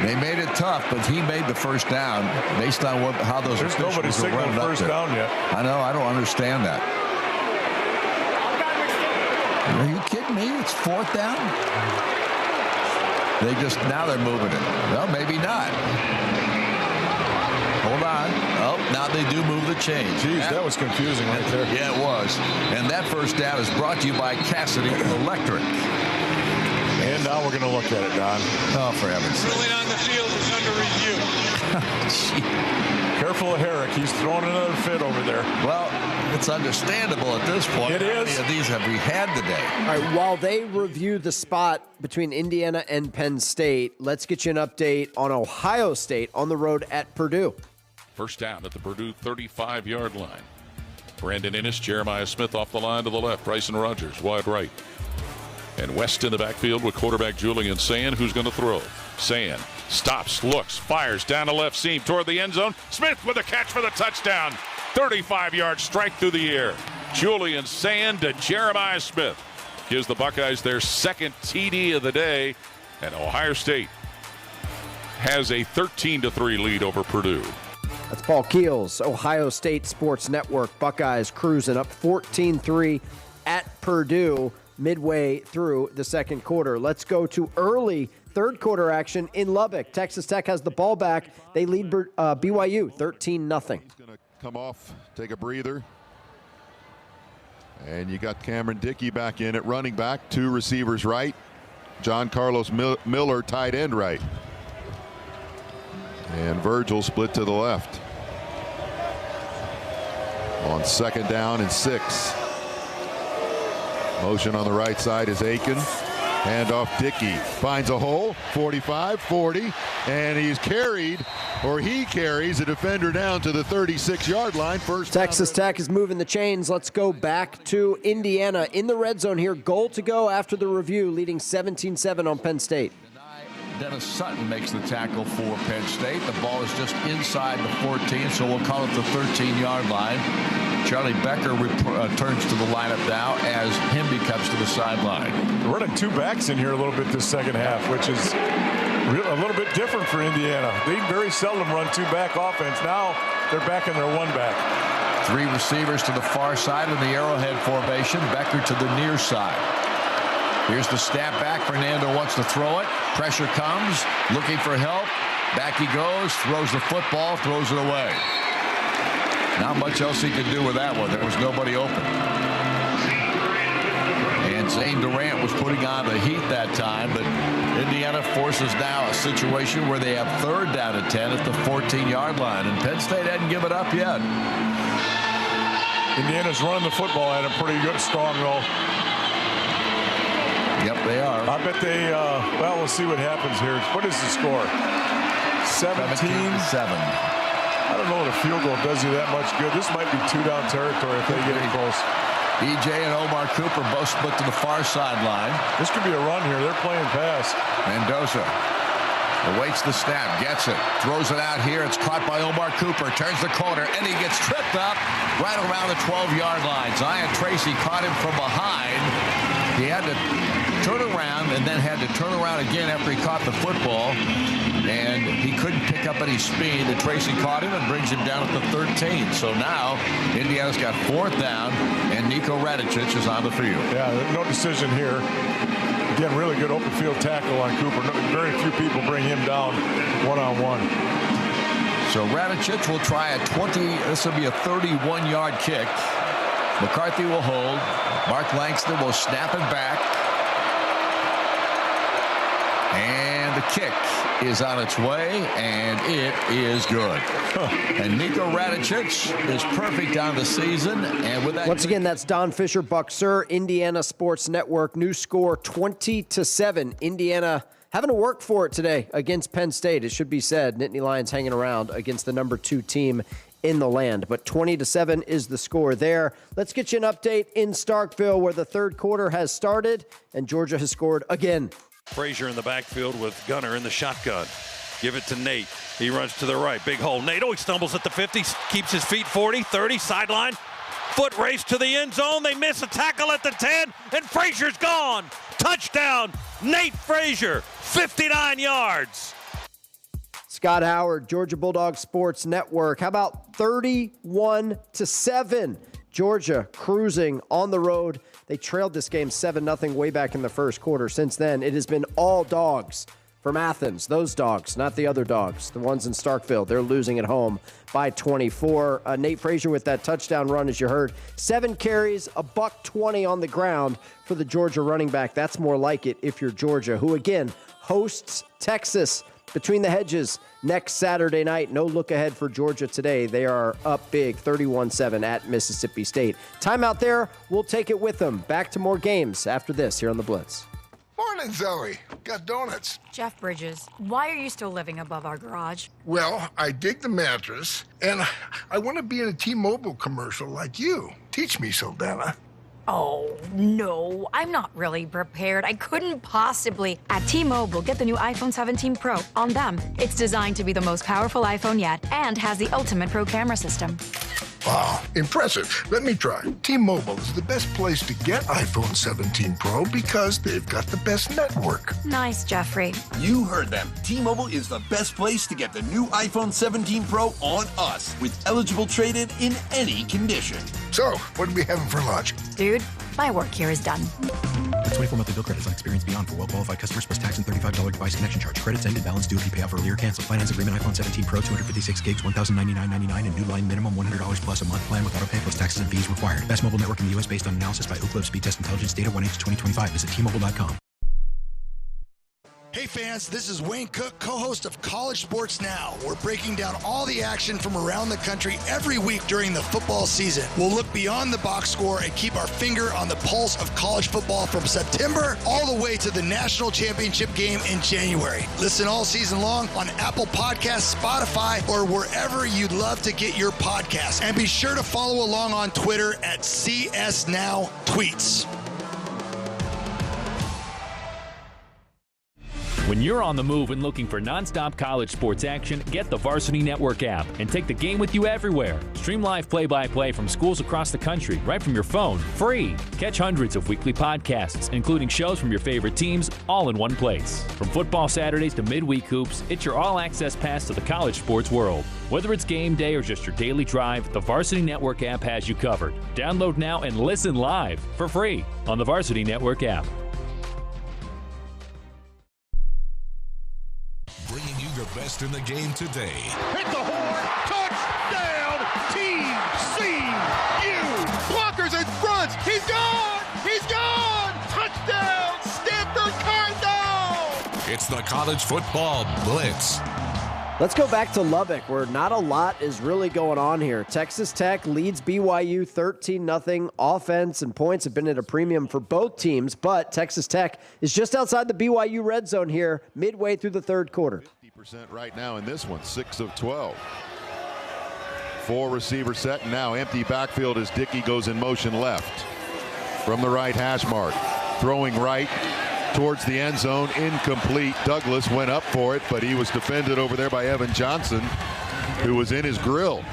they made it tough, but he made the first down based on how those There's officials nobody were signaled running up first there. down yet. I know, I don't understand that. Are you kidding me? It's 4th down? Now they're moving it. Well, maybe not. Hold on. Oh, now they do move the chains. Jeez, that was confusing right there. Yeah, it was. And that first down is brought to you by Cassidy Electric. And And now we're going to look at it, Don. Oh, for heaven's sake. Ruling on the field is under review. Careful of Herrick. He's throwing another fit over there. Well, it's understandable at this point. It is. How many of these have we had today? All right, while they review the spot between Indiana and Penn State, let's get you an update on Ohio State on the road at Purdue. First down at the Purdue 35-yard line. Brandon Innes, Jeremiah Smith off the line to the left. Bryson Rogers wide right. And West in the backfield with quarterback Julian Sand, who's going to throw. Sand stops, looks, fires down the left seam toward the end zone. Smith with a catch for the touchdown. 35-yard strike through the air. Julian Sand to Jeremiah Smith. Gives the Buckeyes their second TD of the day. And Ohio State has a 13-3 lead over Purdue. That's Paul Keels, Ohio State Sports Network. Buckeyes cruising up 14-3 at Purdue midway through the second quarter. Let's go to early third quarter action in Lubbock. Texas Tech has the ball back. They lead BYU 13-0. He's going to come off, take a breather. And you got Cameron Dickey back in at running back. Two receivers right. John Carlos Miller, tight end right. And Virgil split to the left. On second down and 6. Motion on the right side is Aiken. Handoff Dickey. Finds a hole. 45, 40. And he carries a defender down to the 36-yard line. First Texas Tech is moving the chains. Let's go back to Indiana in the red zone here. Goal to go after the review, leading 17-7 on Penn State. Dennis Sutton makes the tackle for Penn State. The ball is just inside the 14, so we'll call it the 13-yard line. Charlie Becker returns to the lineup now as Hemby comes to the sideline. We're running two backs in here a little bit this second half, which is a little bit different for Indiana. They very seldom run two-back offense. Now they're back in their one-back. Three receivers to the far side in the Arrowhead formation. Becker to the near side. Here's the snap back. Fernando wants to throw it. Pressure comes. Looking for help. Back he goes. Throws the football. Throws it away. Not much else he could do with that one. There was nobody open. And Zane Durant was putting on the heat that time, but Indiana forces now a situation where they have third down and 10 at the 14-yard line, and Penn State hadn't given up yet. Indiana's running the football at a pretty good, strong roll. Yep, they are. I bet they, well, we'll see what happens here. What is the score? 17-7. I don't know if a field goal does you that much good. This might be two-down territory if they get it close. EJ and Omar Cooper both split to the far sideline. This could be a run here. They're playing pass. Mendoza awaits the snap, gets it, throws it out here. It's caught by Omar Cooper, turns the corner, and he gets tripped up right around the 12-yard line. Zion Tracy caught him from behind. He had to turn around and then had to turn around again after he caught the football. And he couldn't pick up any speed. And Tracy caught him and brings him down at the 13. So now Indiana's got fourth down, and Niko Radicic is on the field. Yeah, no decision here. Again, really good open field tackle on Cooper. Very few people bring him down one-on-one. So Radicic will try a 20. This will be a 31-yard kick. McCarthy will hold. Mark Langston will snap it back. And the kick is on its way, and it is good. And Niko Radicic is perfect on the season. And with that, once again, that's Don Fisher, Buck Sur, Indiana Sports Network. New score 20-7. Indiana having to work for it today against Penn State. It should be said. Nittany Lions hanging around against the number 2 team in the land. But 20-7 is the score there. Let's get you an update in Starkville, where the third quarter has started and Georgia has scored again. Frazier in the backfield with Gunner in the shotgun. Give it to Nate. He runs to the right. Big hole. Nate, he stumbles at the 50, keeps his feet 40, 30, sideline. Foot race to the end zone. They miss a tackle at the 10, and Frazier's gone. Touchdown, Nate Frazier, 59 yards. Scott Howard, Georgia Bulldogs Sports Network. How about 31-7? Georgia cruising on the road. They trailed this game 7-0 way back in the first quarter. Since then, it has been all dogs from Athens. Those dogs, not the other dogs, the ones in Starkville. They're losing at home by 24. Nate Frazier with that touchdown run, as you heard. 7 carries, $120 on the ground for the Georgia running back. That's more like it if you're Georgia, who again hosts Texas between the hedges next Saturday night. No look ahead for Georgia today. They are up big, 31-7 at Mississippi State. Timeout there. We'll take it with them. Back to more games after this here on The Blitz. Morning, Zoe. Got donuts. Jeff Bridges, why are you still living above our garage? Well, I dig the mattress, and I want to be in a T-Mobile commercial like you. Teach me, Saldana. Oh, no, I'm not really prepared. I couldn't possibly. At T-Mobile, get the new iPhone 17 Pro. On them, it's designed to be the most powerful iPhone yet and has the ultimate pro camera system. Wow, impressive. Let me try. T-Mobile is the best place to get iPhone 17 Pro because they've got the best network. Nice, Jeffrey. You heard them. T-Mobile is the best place to get the new iPhone 17 Pro on us with eligible trade-in in any condition. So, what are we having for lunch? Dude, my work here is done. The 24 monthly bill credits on experience beyond for well-qualified customers plus tax and $35 device connection charge. Credits ended. Balance due if you pay off earlier. Cancel. Finance agreement iPhone 17 Pro 256 gigs, $1,099.99 and new line minimum $100 plus a month plan with auto pay plus taxes and fees required. Best mobile network in the U.S. based on analysis by Ookla Speed Test Intelligence data 1H2025. Visit T-Mobile.com. Hey fans, this is Wayne Cook, co-host of College Sports Now. We're breaking down all the action from around the country every week during the football season. We'll look beyond the box score and keep our finger on the pulse of college football from September all the way to the national championship game in January. Listen all season long on Apple Podcasts, Spotify, or wherever you'd love to get your podcasts. And be sure to follow along on Twitter at CS Now Tweets. When you're on the move and looking for nonstop college sports action, get the Varsity Network app and take the game with you everywhere. Stream live play-by-play from schools across the country right from your phone, free. Catch hundreds of weekly podcasts, including shows from your favorite teams, all in one place. From football Saturdays to midweek hoops, it's your all-access pass to the college sports world. Whether it's game day or just your daily drive, the Varsity Network app has you covered. Download now and listen live for free on the Varsity Network app. Bringing you the best in the game today. Hit the horn. Touchdown, TCU. Blockers in front. He's gone. He's gone. Touchdown, Stanford Cardinal. It's the College Football Blitz. Let's go back to Lubbock, where not a lot is really going on here. Texas Tech leads BYU 13-0. Offense and points have been at a premium for both teams, but Texas Tech is just outside the BYU red zone here midway through the third quarter. 50% right now in this one, 6 of 12. 4 receiver set, and now empty backfield as Dickey goes in motion left. From the right hash mark, throwing right towards the end zone, incomplete. Douglas went up for it, but he was defended over there by Evan Johnson, who was in his grill.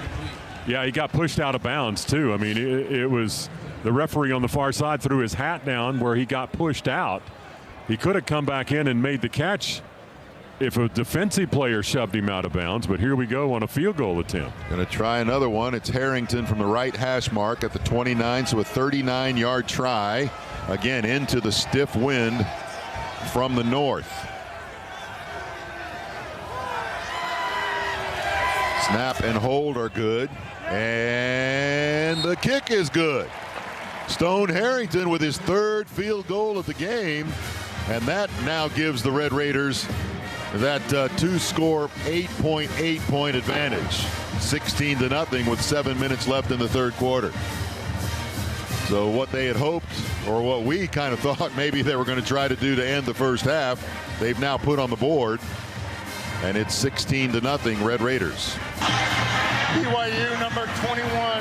Yeah, he got pushed out of bounds, too. I mean, it was the referee on the far side threw his hat down where he got pushed out. He could have come back in and made the catch if a defensive player shoved him out of bounds, but here we go on a field goal attempt. Going to try another one. It's Harrington from the right hash mark at the 29, so a 39-yard try. Again, into the stiff wind from the north. Snap and hold are good, and the kick is good. Stone Harrington with his 3rd field goal of the game, and that now gives the Red Raiders that 2-score 8.8 point advantage, 16-0 with 7 minutes left in the third quarter. So what they had hoped, or what we kind of thought maybe they were going to try to do to end the first half, they've now put on the board, and it's 16-0 Red Raiders. BYU number 21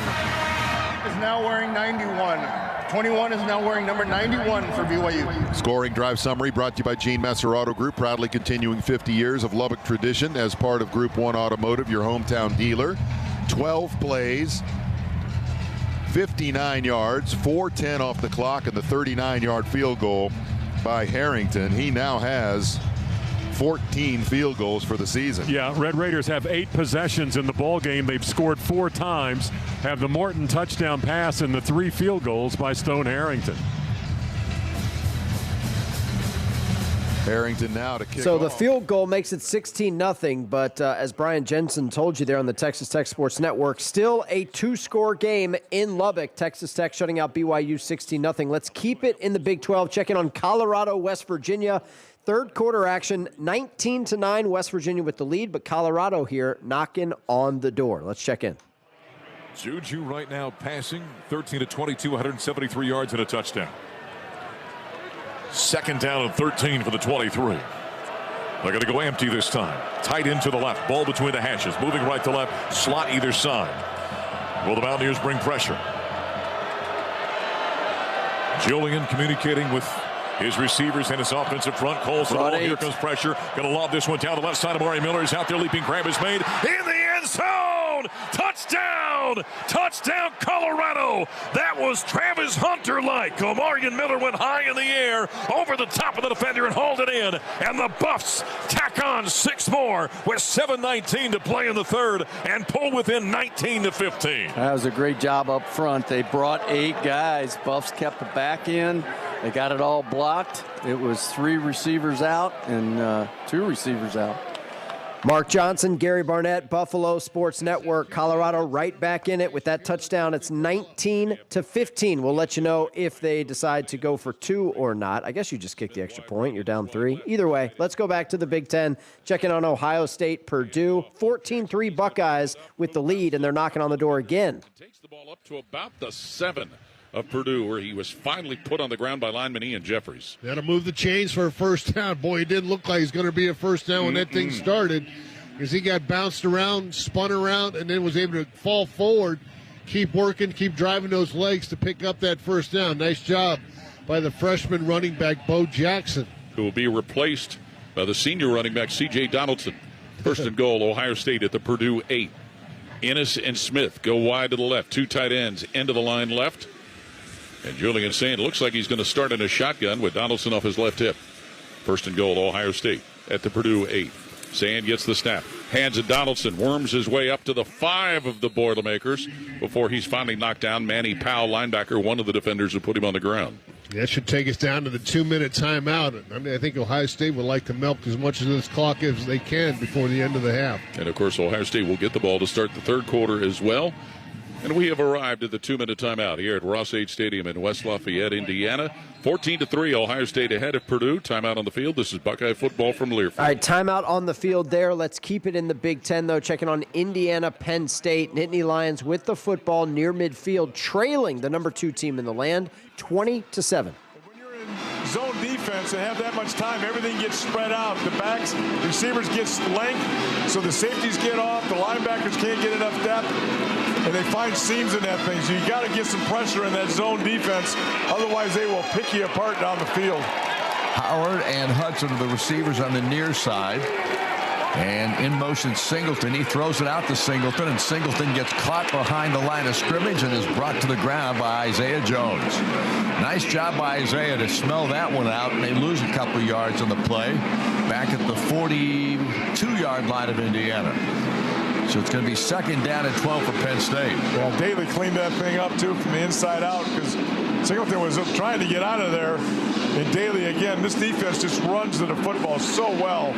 is now wearing 91. 21 is now wearing number 91 for BYU. Scoring drive summary brought to you by Gene Messer Auto Group, proudly continuing 50 years of Lubbock tradition as part of Group 1 Automotive, your hometown dealer. 12 plays, 59 yards, 4:10 off the clock, and the 39-yard field goal by Harrington. He now has 14 field goals for the season. Yeah, Red Raiders have 8 possessions in the ball game. They've scored 4 times, have the Morton touchdown pass and the 3 field goals by Stone Harrington. Harrington now to kick So the off. field goal makes it 16-0, but as Brian Jensen told you there on the Texas Tech Sports Network, still a two-score game in Lubbock. Texas Tech shutting out BYU 16-0. Let's keep it in the Big 12. Check in on Colorado, West Virginia. Third quarter action, 19-9, West Virginia with the lead, but Colorado here knocking on the door. Let's check in. Juju right now passing 13-22, 173 yards and a touchdown. Second down and 13 for the 23. They're going to go empty this time. Tight end to the left. Ball between the hashes. Moving right to left. Slot either side. Will the Mountaineers bring pressure? Julian communicating with his receivers and his offensive front. Calls the ball. Here comes pressure. Going to lob this one down the left side. Amari Miller is out there. Leaping grab is made. In the end zone. Touchdown. Touchdown, Colorado. That was Travis Hunter-like. Omarion Miller went high in the air over the top of the defender and hauled it in. And the Buffs tack on 6 more with 7:19 to play in the third and pull within 19-15. That was a great job up front. They brought 8 guys. Buffs kept the back in. They got it all blocked. It was 3 receivers out and 2 receivers out. Mark Johnson, Gary Barnett, Buffalo Sports Network, Colorado right back in it with that touchdown. It's 19-15. We'll let you know if they decide to go for 2 or not. I guess you just kick the extra point. You're down 3. Either way, let's go back to the Big Ten. Checking on Ohio State, Purdue. 14-3 Buckeyes with the lead, and they're knocking on the door again. Takes the ball up to about the 7 of Purdue, where he was finally put on the ground by lineman Ian Jeffries. Got to move the chains for a first down. Boy, it didn't look like he was going to be a first down when that thing started, because he got bounced around, spun around, and then was able to fall forward, keep working, keep driving those legs to pick up that first down. Nice job by the freshman running back, Bo Jackson, who will be replaced by the senior running back, C.J. Donaldson. First and goal, Ohio State at the Purdue 8. Ennis and Smith go wide to the left. 2 tight ends, end of the line left. And Julian Sand looks like he's going to start in a shotgun with Donaldson off his left hip. First and goal, Ohio State at the Purdue 8. Sand gets the snap. Hands it Donaldson. Worms his way up to the 5 of the Boilermakers before he's finally knocked down Manny Powell, linebacker, one of the defenders who put him on the ground. That should take us down to the 2-minute timeout. I mean, I think Ohio State would like to milk as much of this clock as they can before the end of the half. And, of course, Ohio State will get the ball to start the third quarter as well. And we have arrived at the 2-minute timeout here at Ross-Ade Stadium in West Lafayette, Indiana. 14-3, Ohio State ahead of Purdue. Timeout on the field. This is Buckeye football from Learfield. All right, timeout on the field there. Let's keep it in the Big Ten, though. Checking on Indiana, Penn State. Nittany Lions with the football near midfield, trailing the number 2 team in the land, 20-7. Zone defense and have that much time, everything gets spread out. The backs, receivers get length, so the safeties get off, the linebackers can't get enough depth, and they find seams in that thing. So you got to get some pressure in that zone defense, otherwise they will pick you apart down the field. Howard and Hudson are the receivers on the near side. And in motion Singleton. He throws it out to Singleton, and Singleton gets caught behind the line of scrimmage and is brought to the ground by Isaiah Jones. Nice job by Isaiah to smell that one out, and they lose a couple of yards on the play back at the 42-yard line of Indiana. So it's going to be second down and 12 for Penn State. Well, Daly cleaned that thing up, too, from the inside out, because Singleton was trying to get out of there. And Daly, again, this defense just runs to the football so well.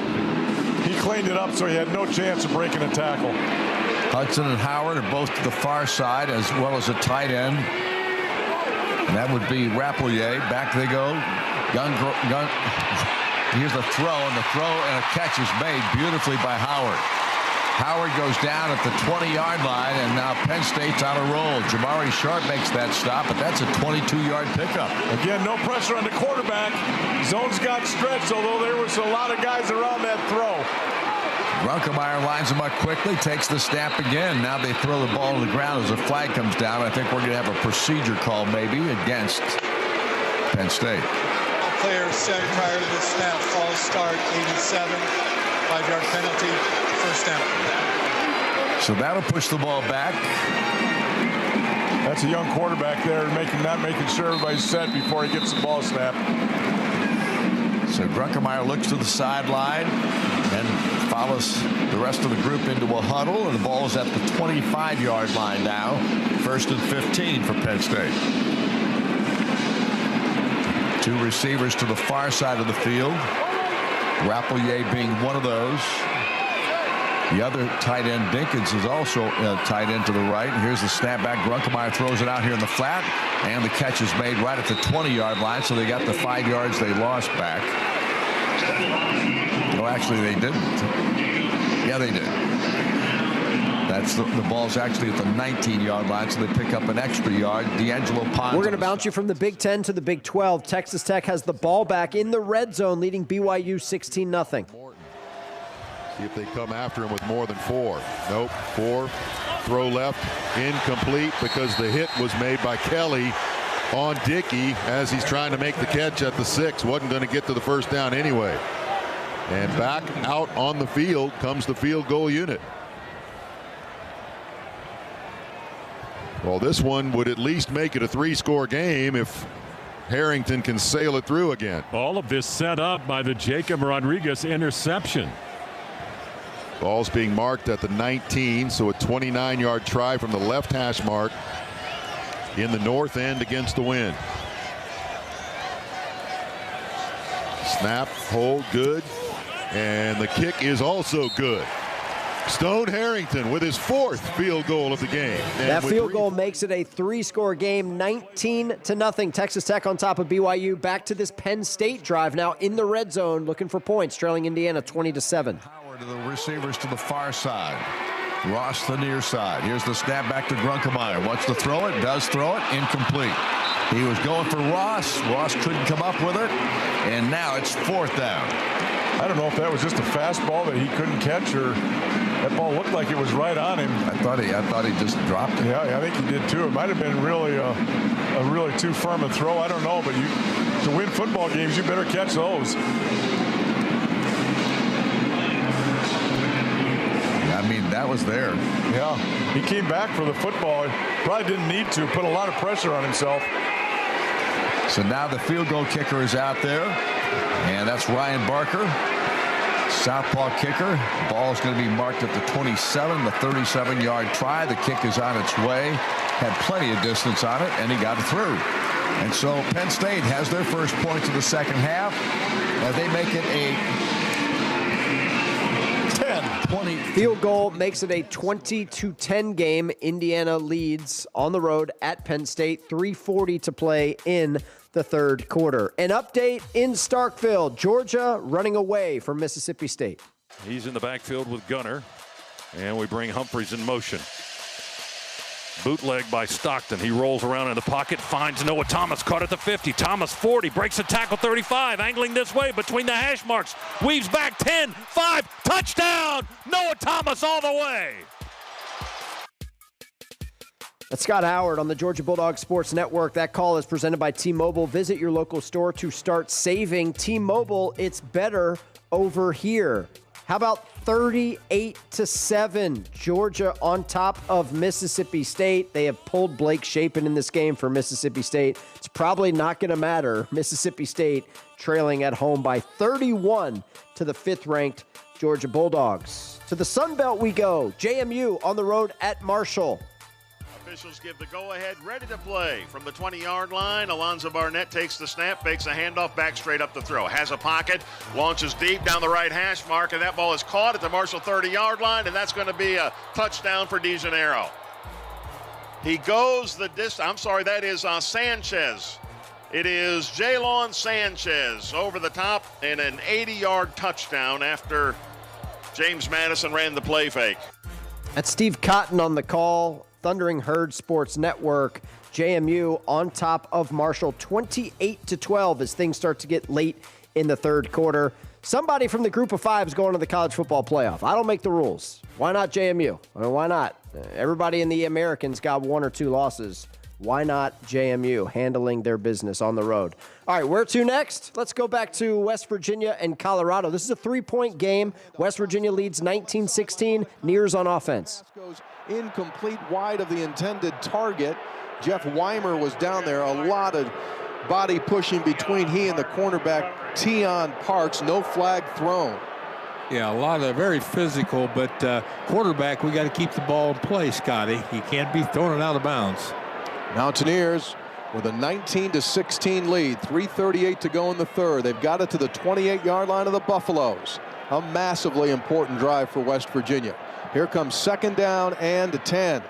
He cleaned it up so he had no chance of breaking a tackle. Hudson and Howard are both to the far side, as well as a tight end. And that would be Rapplier. Back they go. Gun. Here's a throw, and a catch is made beautifully by Howard. Howard goes down at the 20-yard line, and now Penn State's on a roll. Jamari Sharp makes that stop, but that's a 22-yard pickup. Again, no pressure on the quarterback. Zone's got stretched, although there was a lot of guys around that throw. Runkemeyer lines him up quickly, takes the snap again. Now they throw the ball to the ground as a flag comes down. I think we're going to have a procedure call maybe against Penn State. Player set prior to the snap, false start, 87, 5-yard penalty. First down. So that'll push the ball back. That's a young quarterback there, not making sure everybody's set before he gets the ball snapped. So Grunkemeyer looks to the sideline and follows the rest of the group into a huddle, and the ball is at the 25-yard line now. First and 15 for Penn State. 2 receivers to the far side of the field. Rappelier being one of those. The other tight end, Dinkins, is also tight end to the right. And here's the snapback. Grunkemeyer throws it out here in the flat. And the catch is made right at the 20-yard line. So they got the 5 yards they lost back. No, actually, they didn't. Yeah, they did. That's the ball's actually at the 19-yard line, so they pick up an extra yard. D'Angelo Pond. We're going to bounce you from the Big 10 to the Big 12. Texas Tech has the ball back in the red zone, leading BYU 16-0. See if they come after him with more than 4. Nope, 4. Throw left, incomplete because the hit was made by Kelly on Dickey as he's trying to make the catch at the 6. Wasn't going to get to the first down anyway. And back out on the field comes the field goal unit. Well, this one would at least make it a 3-score game if Harrington can sail it through again. All of this set up by the Jacob Rodriguez interception. Ball's being marked at the 19, so a 29-yard try from the left hash mark in the north end against the wind. Snap, hold, good, and the kick is also good. Stone Harrington with his 4th field goal of the game. And that field goal makes it a 3-score game, 19-0. Texas Tech on top of BYU. Back to this Penn State drive now in the red zone, looking for points, trailing Indiana 20-7. To the receivers to the far side. Ross the near side. Here's the snap back to Grunkemeyer. Wants to throw it. Does throw it. Incomplete. He was going for Ross. Ross couldn't come up with it. And now it's 4th down. I don't know if that was just a fastball that he couldn't catch, or that ball looked like it was right on him. I thought he just dropped it. Yeah, I think he did too. It might have been really a really too firm a throw. I don't know, but to win football games, you better catch those. I mean, that was there. Yeah, he came back for the football. Probably didn't need to. Put a lot of pressure on himself. So now the field goal kicker is out there, and that's Ryan Barker, southpaw kicker. Ball's going to be marked at the 27, the 37-yard try. The kick is on its way. Had plenty of distance on it, and he got it through. And so Penn State has their first points of the second half as they make it a 10-20. Field goal makes it a 20-10 game. Indiana leads on the road at Penn State. 3:40 to play in the third quarter. An update in Starkville. Georgia running away from Mississippi State. He's in the backfield with Gunner, and we bring Humphreys in motion. Bootleg by Stockton. He rolls around in the pocket, finds Noah Thomas, caught at the 50. Thomas 40, breaks a tackle 35, angling this way between the hash marks. Weaves back 10, 5, touchdown! Noah Thomas all the way! That's Scott Howard on the Georgia Bulldogs Sports Network. That call is presented by T-Mobile. Visit your local store to start saving. T-Mobile, it's better over here. How about 38-7? Georgia on top of Mississippi State. They have pulled Blake Shapen in this game for Mississippi State. It's probably not going to matter. Mississippi State trailing at home by 31 to the 5th-ranked Georgia Bulldogs. To the Sun Belt we go. JMU on the road at Marshall. Officials give the go-ahead, ready to play. From the 20-yard line, Alonzo Barnett takes the snap, fakes a handoff, back straight up the throw. Has a pocket, launches deep down the right hash mark, and that ball is caught at the Marshall 30-yard line, and that's going to be a touchdown for DeGennaro. He goes the distance. I'm sorry, that is Sanchez. It is Jaylon Sanchez over the top, and an 80-yard touchdown after James Madison ran the play fake. That's Steve Cotton on the call. Thundering Herd Sports Network. JMU on top of Marshall 28-12 as things start to get late in the third quarter. Somebody from the group of five is going to the college football playoff. I don't make the rules. Why not JMU? I mean, why not? Everybody in the Americans got 1 or 2 losses. Why not JMU handling their business on the road? All right, where to next? Let's go back to West Virginia and Colorado. This is a 3-point game. West Virginia leads 19-16. Nears on offense. Incomplete, wide of the intended target. Jeff Weimer was down there. A lot of body pushing between he and the cornerback, Tion Parks. No flag thrown. Yeah, a lot of very physical, but quarterback, we got to keep the ball in play, Scotty. He can't be throwing it out of bounds. Mountaineers with a 19-16 lead. 3:38 to go in the third. They've got it to the 28-yard line of the Buffaloes. A massively important drive for West Virginia. Here comes 2nd down and 10.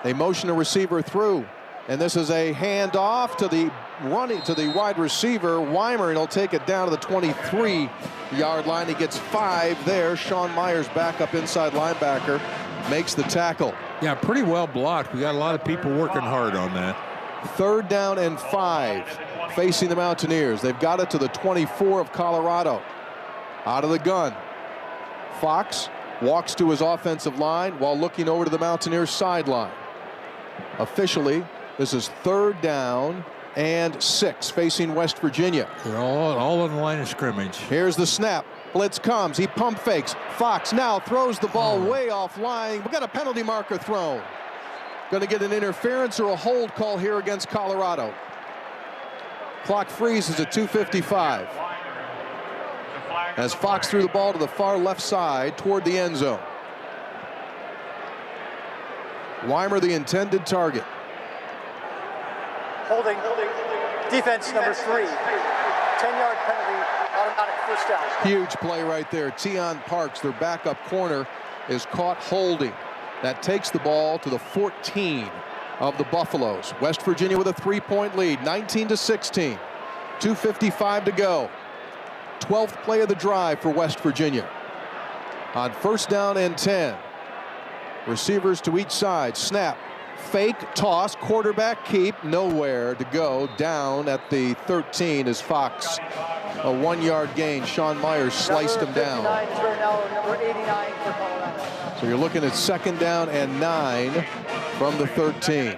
They motion a receiver through, and this is a handoff to the wide receiver Weimer, and he'll take it down to the 23-yard line. He gets 5 there. Sean Myers, backup inside linebacker, makes the tackle. Yeah, pretty well blocked. We got a lot of people working hard on that. 3rd down and 5 facing the Mountaineers. They've got it to the 24 of Colorado. Out of the gun, Fox walks to his offensive line while looking over to the Mountaineers sideline. Officially, this is 3rd down and 6 facing West Virginia. They're all on the line of scrimmage. Here's the snap. Blitz comes. He pump fakes. Fox now throws the ball way offline. We got a penalty marker thrown. Going to get an interference or a hold call here against Colorado. Clock freezes at 2:55. As Fox threw the ball to the far left side toward the end zone. Weimer, the intended target. Holding. Defense number 3. 10-yard penalty, automatic first down. Huge play right there. Tion Parks, their backup corner, is caught holding. That takes the ball to the 14 of the Buffaloes. West Virginia with a 3-point lead, 19-16. 2:55 to go. 12th play of the drive for West Virginia. On 1st down and 10. Receivers to each side. Snap. Fake toss. Quarterback keep. Nowhere to go. Down at the 13 is Fox. A 1-yard gain. Sean Myers sliced him down. Number 89 for Colorado. So you're looking at 2nd down and 9 from the 13.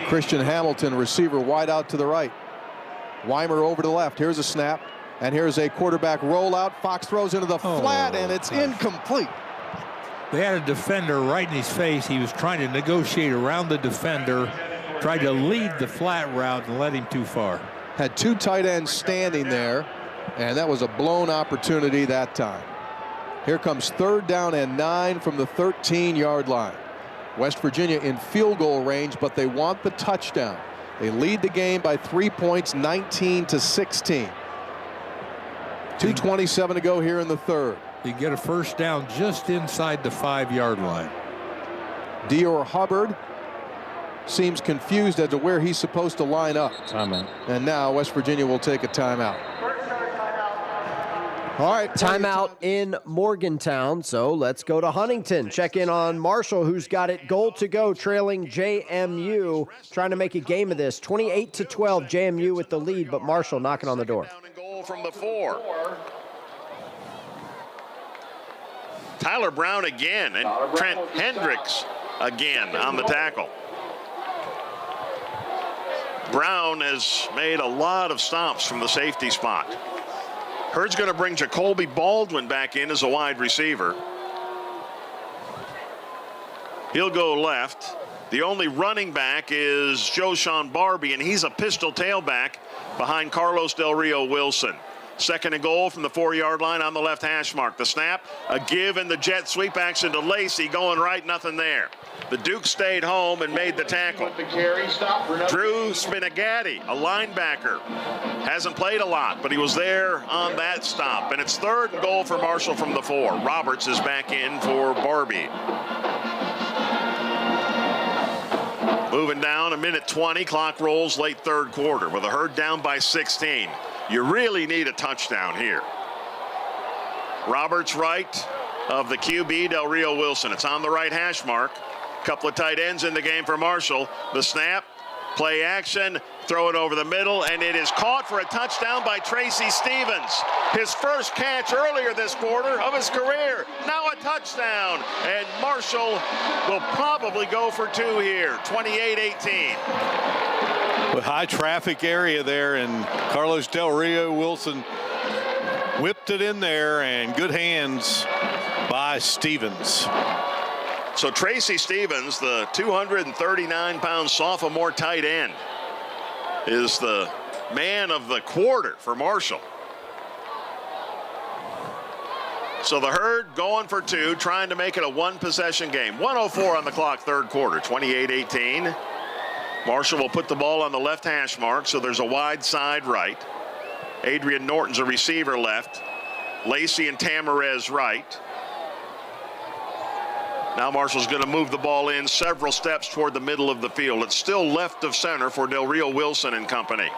Christian Hamilton, receiver, wide out to the right. Weimer over to the left. Here's a snap, and here's a quarterback rollout. Fox throws into the flat, and it's incomplete. They had a defender right in his face. He was trying to negotiate around the defender, tried to lead the flat route and led him too far. Had 2 tight ends standing there, and that was a blown opportunity that time. Here comes 3rd down and 9 from the 13-yard line. West Virginia in field goal range, but they want the touchdown. They lead the game by 3 points, 19-16. 2:27 to go here in the third. You get a first down just inside the 5-yard line. Dior Hubbard seems confused as to where he's supposed to line up. Timeout. And now West Virginia will take a timeout. All right, timeout in Morgantown. So let's go to Huntington. Check in on Marshall, who's got it goal to go, trailing JMU, trying to make a game of this. 28-12, JMU with the lead, but Marshall knocking on the door. Down and goal from the 4. Tyler Brown again, and Trent Hendricks again on the tackle. Brown has made a lot of stops from the safety spot. Hurd's going to bring Jacoby Baldwin back in as a wide receiver. He'll go left. The only running back is Joshawn Barbie, and he's a pistol tailback behind Carlos Del Rio Wilson. 2nd and goal from the 4-yard line on the left hash mark. The snap, a give in the jet sweep action to Lacey, going right, nothing there. The Duke stayed home and made the tackle. Drew Spinagatti, a linebacker, hasn't played a lot, but he was there on that stop. And it's 3rd and goal for Marshall from the 4. Roberts is back in for Barbie. Moving down, 1:20, clock rolls, late 3rd quarter with a Herd down by 16. You really need a touchdown here. Roberts right of the QB, Del Rio Wilson. It's on the right hash mark. Couple of tight ends in the game for Marshall. The snap, play action, throw it over the middle, and it is caught for a touchdown by Tracy Stevens. His first catch earlier this quarter of his career. Now a touchdown, and Marshall will probably go for 2 here, 28-18. With high traffic area there, and Carlos Del Rio Wilson whipped it in there, and good hands by Stevens. So Tracy Stevens, the 239-pound sophomore tight end, is the man of the quarter for Marshall. So the Herd going for two, trying to make it a one-possession game. 1:04 on the clock, third quarter, 28-18. Marshall will put the ball on the left hash mark, so there's a wide side right. Adrian Norton's a receiver left. Lacey and Tamarez right. Now Marshall's going to move the ball in several steps toward the middle of the field. It's still left of center for Del Rio Wilson and company.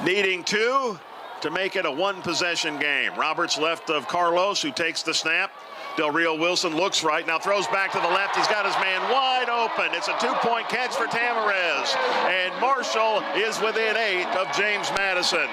Needing two to make it a one-possession game. Roberts left of Carlos, who takes the snap. Del Rio Wilson looks right, now throws back to the left. He's got his man wide open. It's a two-point catch for Tamarez. And Marshall is within 8 of James Madison.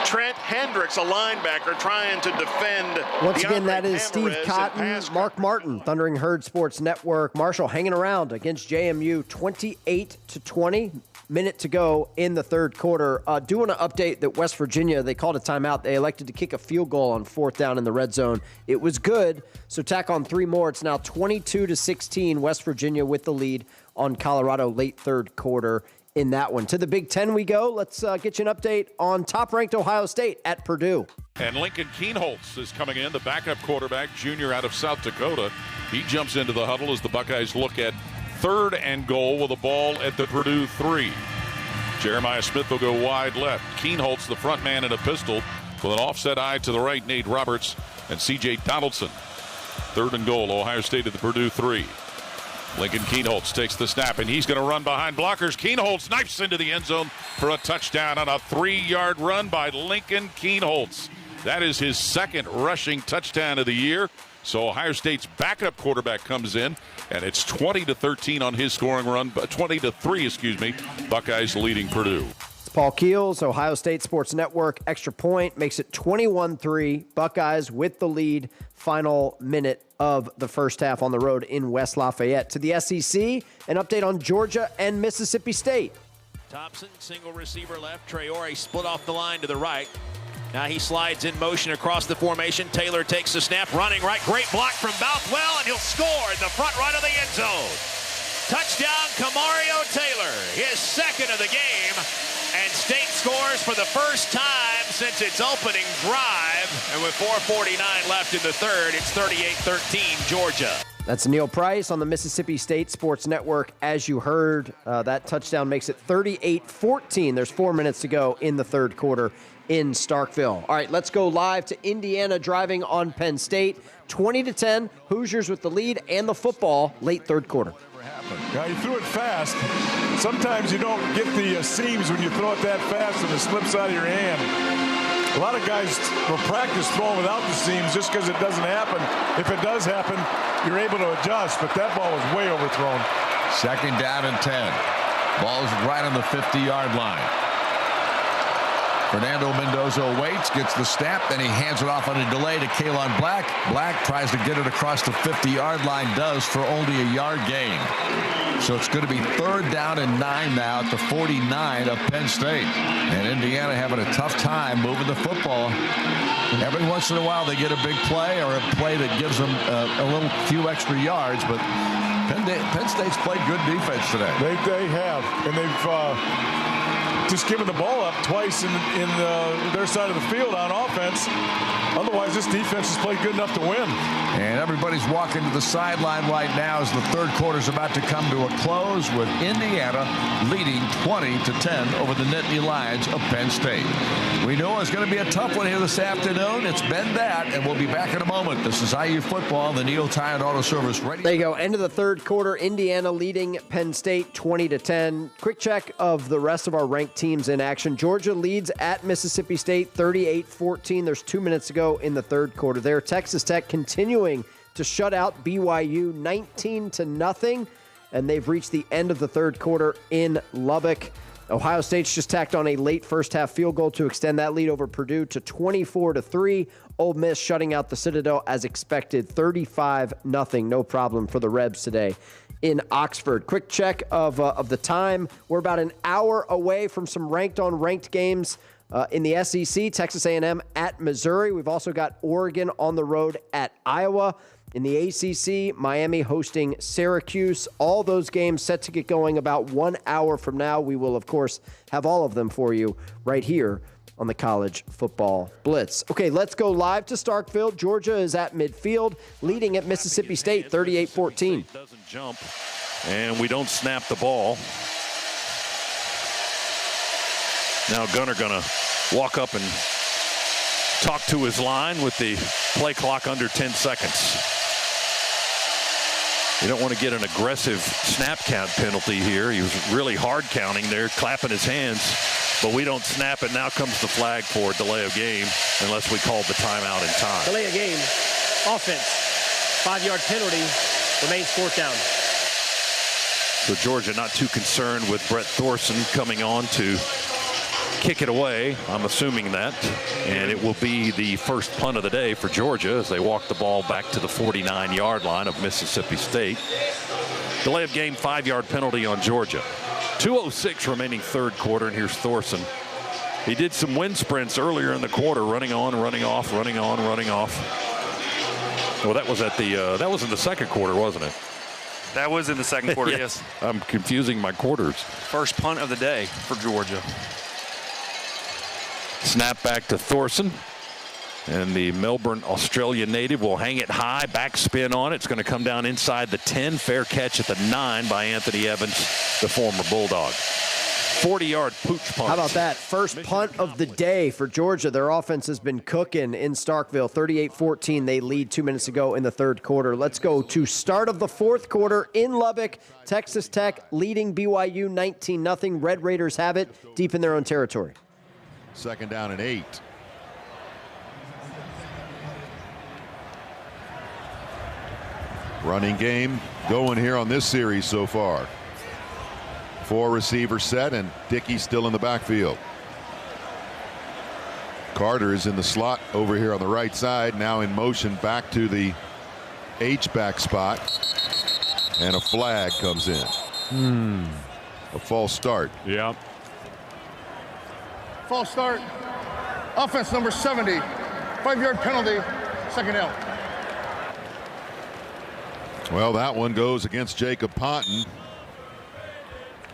Trent Hendricks, a linebacker, trying to defend. Once again, that is Steve Cotton, Mark Martin, Thundering Herd Sports Network. Marshall hanging around against JMU, 28-20. Minute to go in the third quarter. Do want to update that West Virginia, they called a timeout. They elected to kick a field goal on 4th down in the red zone. It was good, so tack on 3 more. It's now 22-16. West Virginia with the lead on Colorado late third quarter in that one. To the Big Ten we go. Let's get you an update on top-ranked Ohio State at Purdue. And Lincoln Kienholz is coming in, the backup quarterback, junior out of South Dakota. He jumps into the huddle as the Buckeyes look at 3rd and goal with a ball at the Purdue 3. Jeremiah Smith will go wide left. Kienholz, the front man in a pistol, with an offset eye to the right, Nate Roberts and C.J. Donaldson. 3rd and goal, Ohio State at the Purdue 3. Lincoln Kienholz takes the snap, and he's going to run behind blockers. Kienholz knifes into the end zone for a touchdown on a 3-yard run by Lincoln Kienholz. That is his 2nd rushing touchdown of the year. So Ohio State's backup quarterback comes in, and it's 20-13 on his scoring run, 20-3, excuse me. Buckeyes leading Purdue. It's Paul Keels, Ohio State Sports Network. Extra point makes it 21-3. Buckeyes with the lead. Final minute of the first half on the road in West Lafayette. To the SEC, an update on Georgia and Mississippi State. Thompson, single receiver left. Traore split off the line to the right. Now he slides in motion across the formation. Taylor takes the snap, running right. Great block from Bothwell, and he'll score in the front right of the end zone. Touchdown, Camario Taylor, his 2nd of the game. And State scores for the first time since its opening drive. And with 4:49 left in the third, it's 38-13 Georgia. That's Neil Price on the Mississippi State Sports Network. As you heard, that touchdown makes it 38-14. There's 4 minutes to go in the third quarter in Starkville. All right, let's go live to Indiana driving on Penn State. 20-10, Hoosiers with the lead and the football late third quarter. Yeah, he threw it fast. Sometimes you don't get the seams when you throw it that fast and it slips out of your hand. A lot of guys will practice throwing without the seams just because it doesn't happen. If it does happen, you're able to adjust, but that ball was way overthrown. 2nd down and 10. Ball's right on the 50-yard line. Fernando Mendoza waits, gets the snap, then he hands it off on a delay to Kalon Black. Black tries to get it across the 50-yard line, does for only a yard gain. So it's going to be 3rd down and 9 now at the 49 of Penn State. And Indiana having a tough time moving the football. Every once in a while they get a big play or a play that gives them a little few extra yards, but Penn State's played good defense today. They have, and they've just given the ball up twice in their side of the field on offense. Otherwise, this defense has played good enough to win. And everybody's walking to the sideline right now as the third quarter is about to come to a close with Indiana leading 20-10 over the Nittany Lions of Penn State. We know it's going to be a tough one here this afternoon. It's been that, and we'll be back in a moment. This is IU Football, the Neil Tide Auto Service Radio. There you go. End of the third quarter. Indiana leading Penn State 20-10. Quick check of the rest of our ranked teams in action. Georgia leads at Mississippi State 38-14. There's 2 minutes to go in the third quarter there. Texas Tech continuing to shut out BYU 19-0, and they've reached the end of the third quarter in Lubbock. Ohio State's just tacked on a late first half field goal to extend that lead over Purdue to 24-3. Ole Miss shutting out the Citadel as expected, 35-0. No problem for the Rebs today in Oxford. Quick check of the time. We're about an hour away from some ranked games in the SEC. Texas A&M at Missouri. We've also got Oregon on the road at Iowa. In the ACC, Miami hosting Syracuse. All those games set to get going about 1 hour from now. We will, of course, have all of them for you right here on the College Football Blitz. Okay, let's go live to Starkville. Georgia is at midfield, leading at Mississippi State 38-14. Doesn't jump, and we don't snap the ball. Now Gunner gonna walk up and talk to his line with the play clock under 10 seconds. You don't want to get an aggressive snap count penalty here. He was really hard counting there, clapping his hands, but we don't snap it. Now comes the flag for delay of game unless we call the timeout in time. Delay of game. Offense. 5-yard penalty. Remains 4th down. So Georgia not too concerned with Brett Thorson coming on to kick it away. I'm assuming that. And it will be the first punt of the day for Georgia as they walk the ball back to the 49-yard line of Mississippi State. Delay of game, 5-yard penalty on Georgia. 2:06 remaining third quarter, and here's Thorson. He did some wind sprints earlier in the quarter, running on, running off, running on, running off. Well, that was at the that was in the second quarter, wasn't it? That was in the second quarter, yes. I'm confusing my quarters. First punt of the day for Georgia. Snap back to Thorson. And the Melbourne, Australia native will hang it high, backspin on it. It's going to come down inside the 10. Fair catch at the 9 by Anthony Evans, the former Bulldog. 40-yard pooch punt. How about that? First punt of the day for Georgia. Their offense has been cooking in Starkville. 38-14. They lead 2 minutes ago in the third quarter. Let's go to start of the fourth quarter in Lubbock. Texas Tech leading BYU 19-0. Red Raiders have it deep in their own territory. 2nd down and 8. Running game going here on this series so far. 4 receivers set, and Dickey still in the backfield. Carter is in the slot over here on the right side, now in motion back to the H-back spot, and a flag comes in. A false start. Yep. False start. Offense number 70. 5-yard penalty. 2nd down. Well, that one goes against Jacob Ponton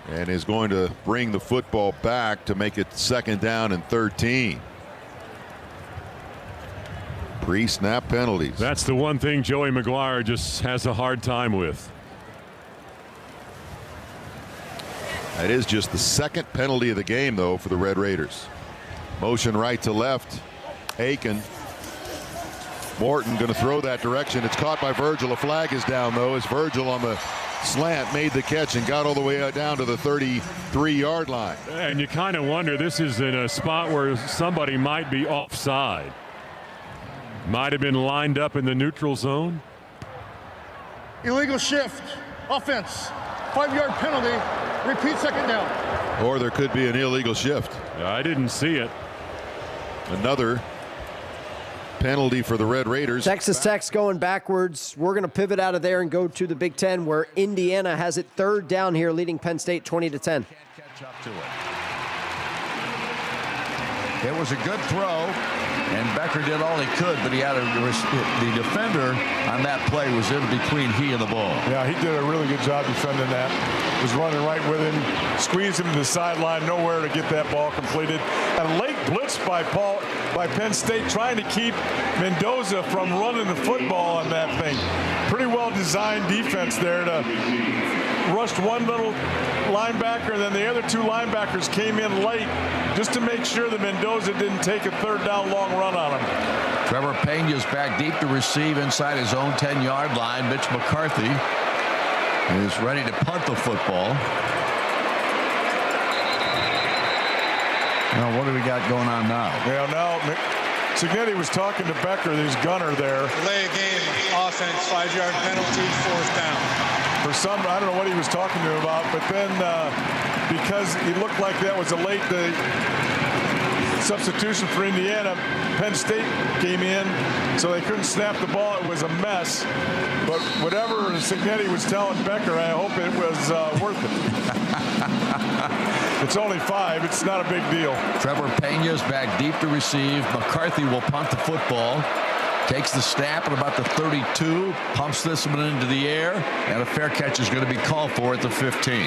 and is going to bring the football back to make it 2nd down and 13. Pre-snap penalties. That's the one thing Joey McGuire just has a hard time with. That is just the 2nd penalty of the game, though, for the Red Raiders. Motion right to left. Aiken. Morton going to throw that direction. It's caught by Virgil. A flag is down, though, as Virgil on the slant made the catch and got all the way down to the 33-yard line. And you kind of wonder, this is in a spot where somebody might be offside. Might have been lined up in the neutral zone. Illegal shift. Offense. 5-yard penalty. Repeat 2nd down. Or there could be an illegal shift. I didn't see it. Another penalty for the Red Raiders. Texas Tech's going backwards. We're going to pivot out of there and go to the Big Ten, where Indiana has it 3rd down here, leading Penn State 20-10. Catch up to it. It was a good throw, and Becker did all he could, but he had the defender on that play was in between he and the ball. Yeah, he did a really good job defending that. Was running right with him, squeezed him to the sideline, nowhere to get that ball completed. A late blitz by Penn State, trying to keep Mendoza from running the football on that thing. Pretty well designed defense there to rushed one little linebacker, and then the other 2 linebackers came in late just to make sure that Mendoza didn't take a 3rd down long run on him. Trevor Pena's back deep to receive inside his own 10-yard line. Mitch McCarthy is ready to punt the football. Now, what do we got going on now? Yeah, now Cignetti was talking to Becker. There's Gunner there. Delay game, offense, 5-yard penalty, 4th down. For some, I don't know what he was talking to him about, but then because he looked like that was a late substitution for Indiana, Penn State came in, so they couldn't snap the ball. It was a mess. But whatever Cignetti was telling Becker, I hope it was worth it. It's only 5. It's not a big deal. Trevor Pena's back deep to receive. McCarthy will punt the football. Takes the snap at about the 32, pumps this one into the air, and a fair catch is going to be called for at the 15.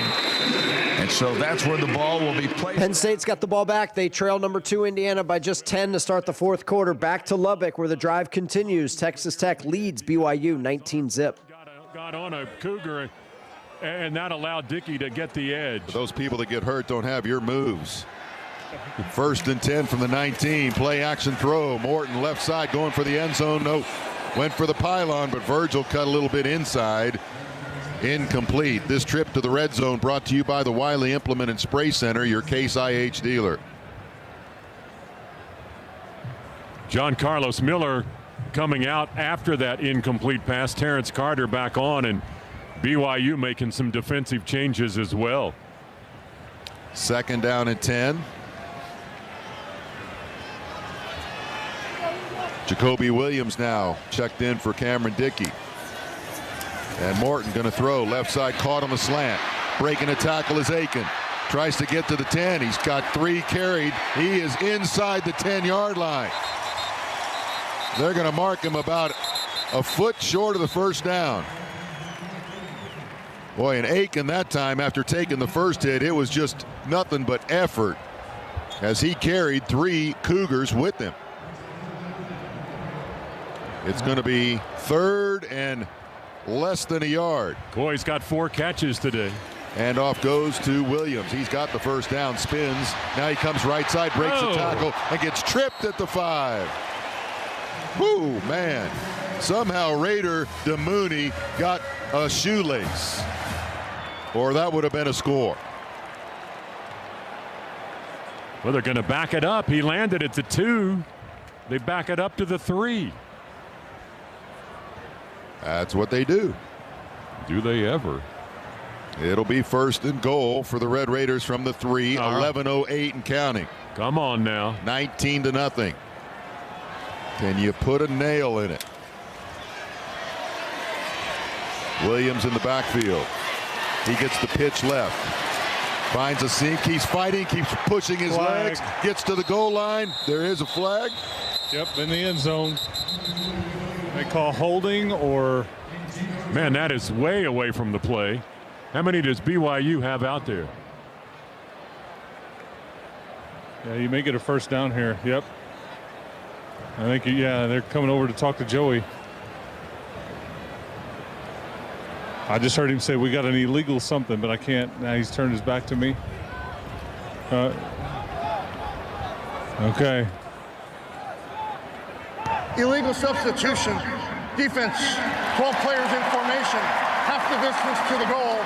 And so that's where the ball will be placed. Penn State's got the ball back. They trail number 2 Indiana by just 10 to start the fourth quarter. Back to Lubbock where the drive continues. Texas Tech leads BYU 19-zip. Got on a Cougar, and that allowed Dickey to get the edge. Those people that get hurt don't have your moves. 1st and 10 from the 19. Play action throw. Morton left side going for the end zone. No, went for the pylon, but Virgil cut a little bit inside. Incomplete. This trip to the red zone brought to you by the Wiley Implement and Spray Center, your Case IH dealer. John Carlos Miller coming out after that incomplete pass. Terrence Carter back on, and BYU making some defensive changes as well. 2nd down and 10. Jacoby Williams now checked in for Cameron Dickey. And Morton going to throw. Left side caught on the slant. Breaking a tackle is Aiken. Tries to get to the 10. He's got 3 carried. He is inside the 10-yard line. They're going to mark him about a foot short of the first down. Boy, and Aiken that time, after taking the first hit, it was just nothing but effort as he carried 3 Cougars with him. It's going to be 3rd and less than a yard. Boy, he's got 4 catches today. And off goes to Williams. He's got the first down, spins. Now he comes right side, breaks the tackle, and gets tripped at the 5. Whoo, man. Somehow Raider DeMooney got a shoelace. Or that would have been a score. Well, they're going to back it up. He landed at the 2. They back it up to the 3. That's what they do. Do they ever? It'll be 1st and goal for the Red Raiders from the 3. 11:08 and counting. Come on now. 19-0. Can you put a nail in it? Williams in the backfield. He gets the pitch left. Finds a seam. Keeps fighting. Keeps pushing his legs. Gets to the goal line. There is a flag. Yep, in the end zone. They call holding or... Man, that is way away from the play. How many does BYU have out there? Yeah, you may get a first down here. Yep. I think, yeah, they're coming over to talk to Joey. I just heard him say we got an illegal something, but I can't. Now he's turned his back to me. Okay. Illegal substitution. Defense, 12 players in formation. Half the distance to the goal.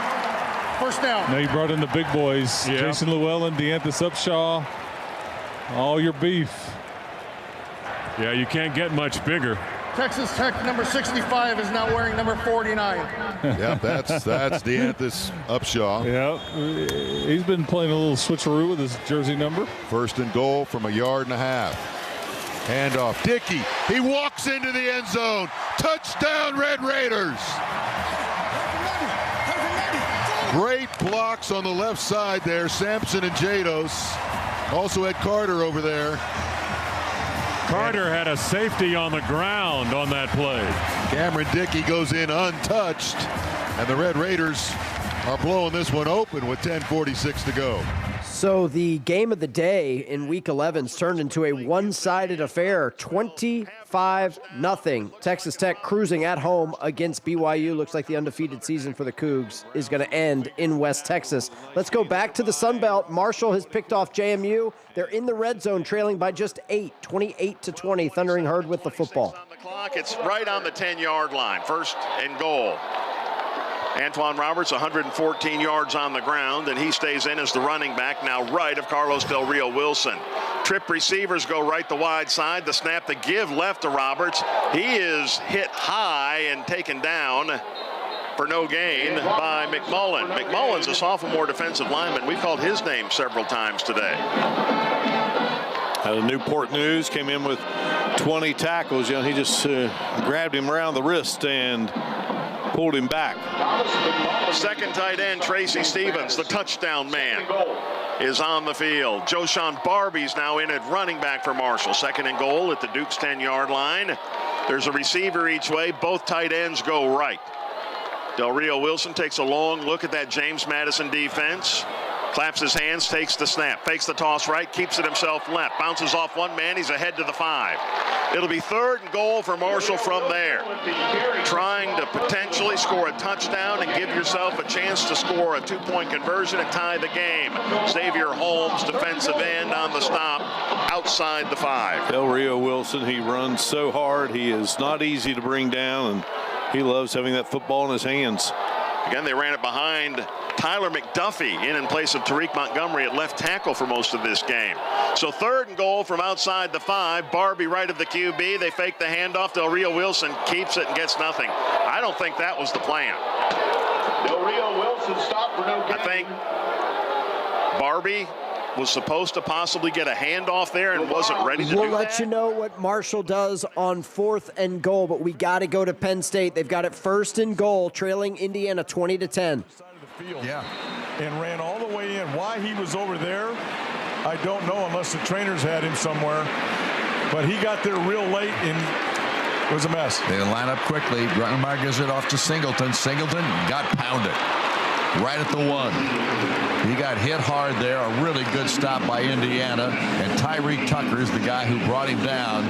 First down. Now you brought in the big boys. Yeah. Jason Llewellyn, Deanthus Upshaw. All your beef. Yeah, you can't get much bigger. Texas Tech number 65 is now wearing number 49. Yep, that's Deanthus Upshaw. Yep, he's been playing a little switcheroo with his jersey number. 1st and goal from 1.5 yards. Handoff. Dickey. He walks into the end zone. Touchdown, Red Raiders. Great blocks on the left side there. Sampson and Jados. Also had Carter over there. Carter had a safety on the ground on that play. Cameron Dickey goes in untouched, and the Red Raiders are blowing this one open with 10:46 to go. So the game of the day in Week 11's turned into a one-sided affair, 25-0. Texas Tech cruising at home against BYU. Looks like the undefeated season for the Cougs is going to end in West Texas. Let's go back to the Sun Belt. Marshall has picked off JMU. They're in the red zone, trailing by just 8, 28-20. Thundering Herd with the football. On the clock, it's right on the 10-yard line. 1st and goal. Antoine Roberts, 114 yards on the ground, and he stays in as the running back, now right of Carlos Del Rio Wilson. Trip receivers go right the wide side. The snap, the give left to Roberts. He is hit high and taken down for no gain by McMullen. McMullen's a sophomore defensive lineman. We've called his name several times today. Out of Newport News, came in with 20 tackles. You know, he just grabbed him around the wrist and pulled him back. Second tight end, Tracy Stevens, the touchdown man, is on the field. Joshawn Barbie's now in at running back for Marshall. 2nd and goal at the Duke's 10-yard line. There's a receiver each way. Both tight ends go right. Del Rio Wilson takes a long look at that James Madison defense. Claps his hands, takes the snap, fakes the toss right, keeps it himself left, bounces off one man, he's ahead to the 5. It'll be 3rd and goal for Marshall from there. Trying to potentially score a touchdown and give yourself a chance to score a 2-point conversion and tie the game. Xavier Holmes, defensive end on the stop, outside the 5. Del Rio Wilson, he runs so hard. He is not easy to bring down, and he loves having that football in his hands. Again, they ran it behind Tyler McDuffie in place of Tariq Montgomery at left tackle for most of this game. So 3rd and goal from outside the 5. Barbie right of the QB. They fake the handoff. Del Rio Wilson keeps it and gets nothing. I don't think that was the plan. Del Rio Wilson stopped for no gain. I think Barbie was supposed to possibly get a handoff there and wasn't ready to do that. We'll let you know what Marshall does on 4th and goal, but we got to go to Penn State. They've got it 1st and goal, trailing Indiana 20-10. Yeah, and ran all the way in. Why he was over there, I don't know, unless the trainers had him somewhere. But he got there real late, and it was a mess. They line up quickly. Grunenmeyer gives it off to Singleton. Singleton got pounded right at the 1. He got hit hard there. A really good stop by Indiana. And Tyreek Tucker is the guy who brought him down.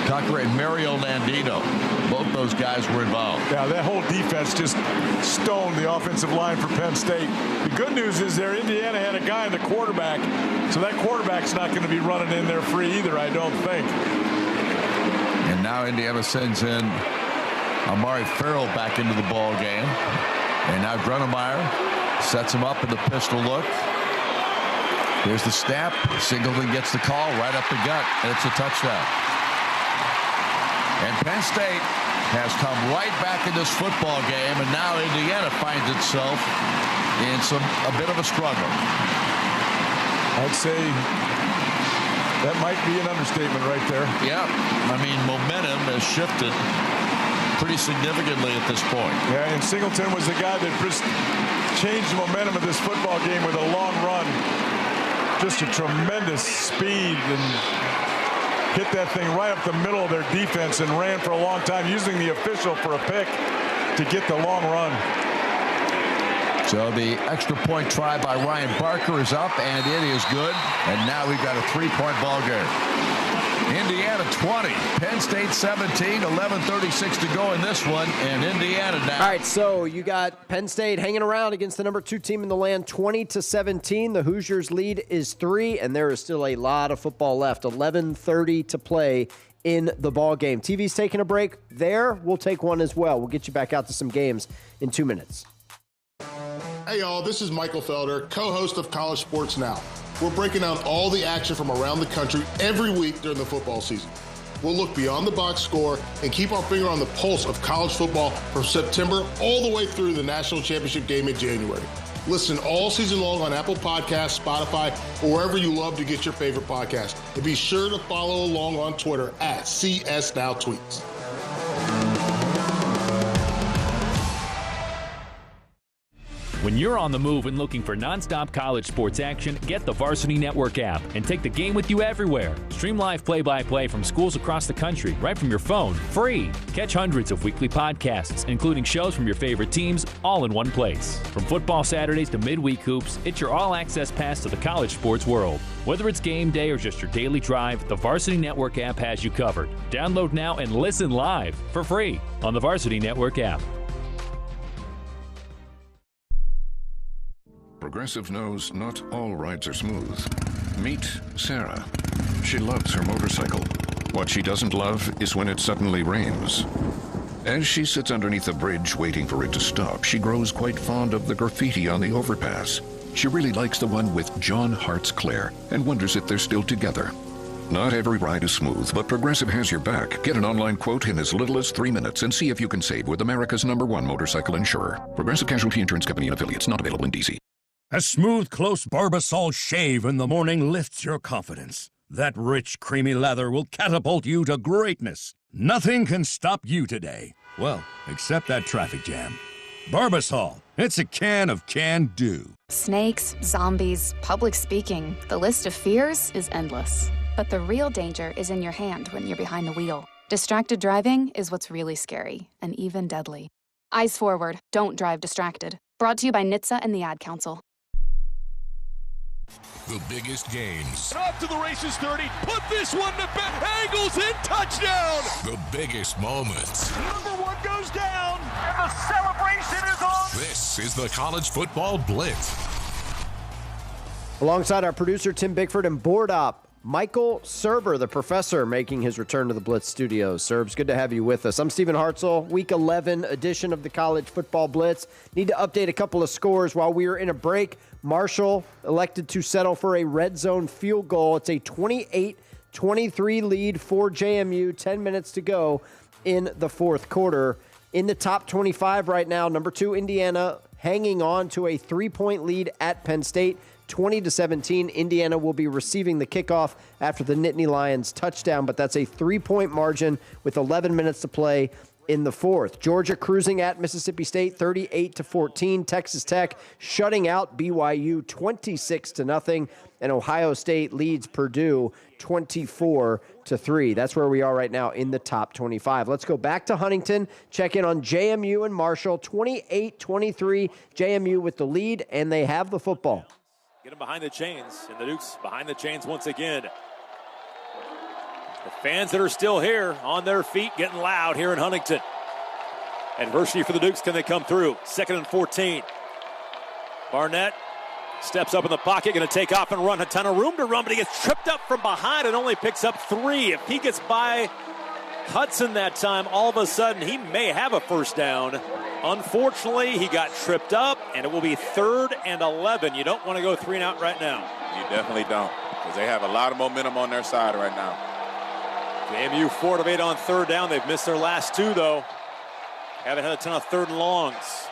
Tucker and Mario Landino, both those guys were involved. Yeah, that whole defense just stoned the offensive line for Penn State. The good news is there, Indiana had a guy in the quarterback, so that quarterback's not going to be running in there free either, I don't think. And now Indiana sends in Amari Farrell back into the ball game. And now Grunenmeyer sets him up in the pistol look. Here's the snap. Singleton gets the call right up the gut, and it's a touchdown. And Penn State has come right back in this football game, and now Indiana finds itself in a bit of a struggle. I'd say that might be an understatement right there. Yeah, I mean, momentum has shifted pretty significantly at this point. Yeah, and Singleton was the guy that changed the momentum of this football game with a long run. Just a tremendous speed and hit that thing right up the middle of their defense and ran for a long time, using the official for a pick to get the long run. So the extra point try by Ryan Barker is up, and it is good. And now we've got a 3-point ball game. Indiana 20, Penn State 17, 11:36 to go in this one, and Indiana now. All right, so you got Penn State hanging around against the number 2 team in the land, 20-17. The Hoosiers' lead is 3, and there is still a lot of football left. 11:30 to play in the ball game. TV's taking a break. There, we'll take one as well. We'll get you back out to some games in 2 minutes. Hey, y'all, this is Michael Felder, co-host of College Sports Now. We're breaking down all the action from around the country every week during the football season. We'll look beyond the box score and keep our finger on the pulse of college football from September all the way through the national championship game in January. Listen all season long on Apple Podcasts, Spotify, or wherever you love to get your favorite podcast. And be sure to follow along on Twitter at CSNowTweets. When you're on the move and looking for nonstop college sports action, get the Varsity Network app and take the game with you everywhere. Stream live play-by-play from schools across the country right from your phone, free. Catch hundreds of weekly podcasts, including shows from your favorite teams, all in one place. From football Saturdays to midweek hoops, it's your all-access pass to the college sports world. Whether it's game day or just your daily drive, the Varsity Network app has you covered. Download now and listen live for free on the Varsity Network app. Progressive knows not all rides are smooth. Meet Sarah. She loves her motorcycle. What she doesn't love is when it suddenly rains. As she sits underneath a bridge waiting for it to stop, she grows quite fond of the graffiti on the overpass. She really likes the one with John Hart's Claire and wonders if they're still together. Not every ride is smooth, but Progressive has your back. Get an online quote in as little as 3 minutes and see if you can save with America's #1 motorcycle insurer. Progressive Casualty Insurance Company and affiliates, not available in D.C. A smooth, close Barbasol shave in the morning lifts your confidence. That rich, creamy lather will catapult you to greatness. Nothing can stop you today. Well, except that traffic jam. Barbasol. It's a can of can-do. Snakes, zombies, public speaking. The list of fears is endless. But the real danger is in your hand when you're behind the wheel. Distracted driving is what's really scary and even deadly. Eyes forward. Don't drive distracted. Brought to you by NHTSA and the Ad Council. The biggest games. Up to the races 30. Put this one to bed. Angles in. Touchdown. The biggest moments. Number one goes down. And the celebration is on. This is the College Football Blitz. Alongside our producer, Tim Bickford, and board op, Michael Serber, the professor, making his return to the Blitz studios. Serbs, good to have you with us. I'm Stephen Hartzell, Week 11 edition of the College Football Blitz. Need to update a couple of scores while we are in a break. Marshall elected to settle for a red zone field goal. It's a 28-23 lead for JMU. 10 minutes to go in the fourth quarter. In the top 25 right now, number 2 Indiana hanging on to a 3-point lead at Penn State. 20-17. Indiana will be receiving the kickoff after the Nittany Lions touchdown, but that's a 3-point margin with 11 minutes to play in the fourth. Georgia cruising at Mississippi State 38-14. Texas Tech shutting out BYU 26-0. And Ohio State leads Purdue 24-3. That's where we are right now in the top 25. Let's go back to Huntington, check in on JMU and Marshall. 28-23, JMU with the lead, and they have the football. Get them behind the chains, and the Dukes behind the chains once again. The fans that are still here on their feet getting loud here in Huntington. Adversity for the Dukes. Can they come through? 2nd and 14. Barnett steps up in the pocket, going to take off and run. A ton of room to run, but he gets tripped up from behind and only picks up 3. If he gets by Hudson that time, all of a sudden he may have a first down. Unfortunately, he got tripped up, and it will be 3rd and 11. You don't want to go 3 and out right now. You definitely don't, because they have a lot of momentum on their side right now. JMU 4 of 8 on 3rd down. They've missed their last 2, though. Haven't had a ton of 3rd and longs.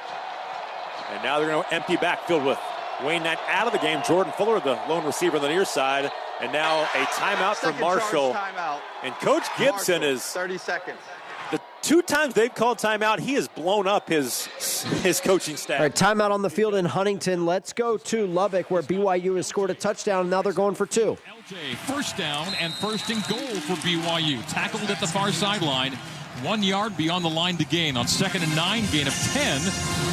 And now they're going to empty backfield with Wayne Knight out of the game. Jordan Fuller, the lone receiver on the near side. And now a timeout for Marshall. Timeout. And Coach Gibson Marshall, is 30 seconds. The 2 times they've called timeout, he has blown up his coaching staff. All right, timeout on the field in Huntington. Let's go to Lubbock, where BYU has scored a touchdown, and now they're going for 2. LJ, first down and 1st and goal for BYU. Tackled at the far sideline. 1 yard beyond the line to gain. On 2nd and 9, gain of 10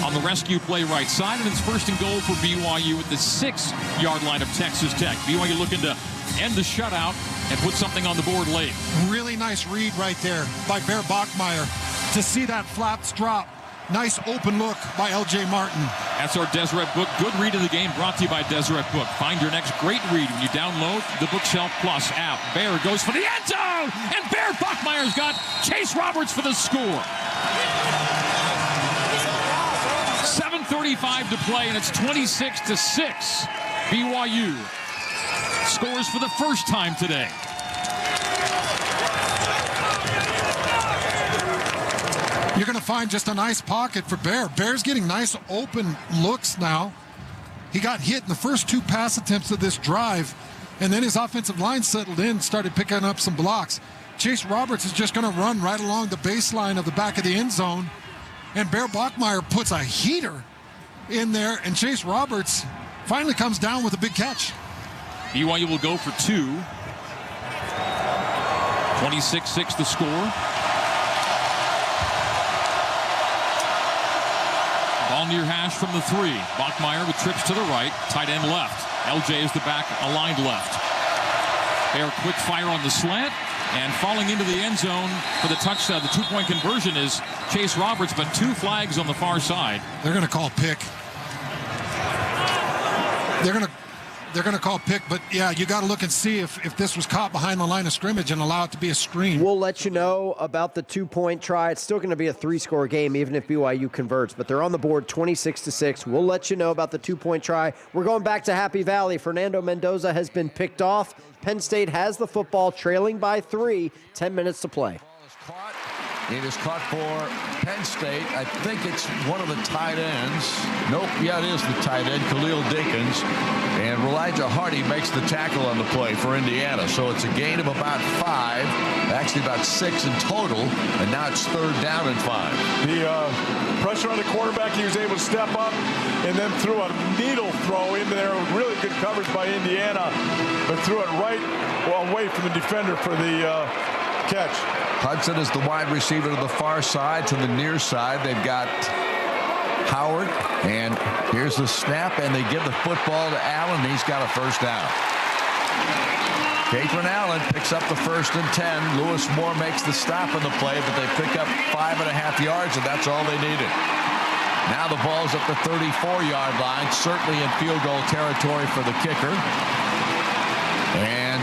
on the rescue play right side. And it's 1st and goal for BYU at the 6-yard line of Texas Tech. BYU looking to end the shutout and put something on the board late. Really nice read right there by Bear Bachmeier to see that flaps drop. Nice open look by L.J. Martin. That's our Deseret Book. Good read of the game brought to you by Deseret Book. Find your next great read when you download the Bookshelf Plus app. Bear goes for the end zone, and Bear Bachmeier's got Chase Roberts for the score. 7:35 to play, and it's 26-6. BYU scores for the first time today. You're going to find just a nice pocket for Bear. Bear's getting nice open looks now. He got hit in the first 2 pass attempts of this drive, and then his offensive line settled in, started picking up some blocks. Chase Roberts is just going to run right along the baseline of the back of the end zone, and Bear Bachmeier puts a heater in there, and Chase Roberts finally comes down with a big catch. BYU will go for 2. 26-6 the score. Ball near hash from the 3. Bachmeier with trips to the right. Tight end left. LJ is the back aligned left. Bear quick fire on the slant. And falling into the end zone for the touchdown. The 2-point conversion is Chase Roberts, but 2 flags on the far side. They're going to call pick. They're going to call pick, but yeah, you got to look and see if this was caught behind the line of scrimmage and allow it to be a screen. We'll let you know about the 2-point try. It's still going to be a 3-score game, even if BYU converts, but they're on the board 26-6. We'll let you know about the 2-point try. We're going back to Happy Valley. Fernando Mendoza has been picked off. Penn State has the football, trailing by 3. 10 minutes to play. It is caught for Penn State. I think it's one of the tight ends. Nope, yeah, it is the tight end, Khalil Dinkins. And Elijah Hardy makes the tackle on the play for Indiana. So it's a gain of about 5, actually about 6 in total, and now it's 3rd down and 5. The pressure on the quarterback, he was able to step up and then threw a needle throw in there. Really good coverage by Indiana, but threw it right away from the defender for the catch. Hudson is the wide receiver to the far side. To the near side, they've got Howard. And here's the snap, and they give the football to Allen. He's got a first down. Catherine Allen picks up the 1st and 10. Lewis Moore makes the stop on the play, but they pick up 5.5 yards, and that's all they needed. Now the ball's at the 34-yard line, certainly in field goal territory for the kicker. And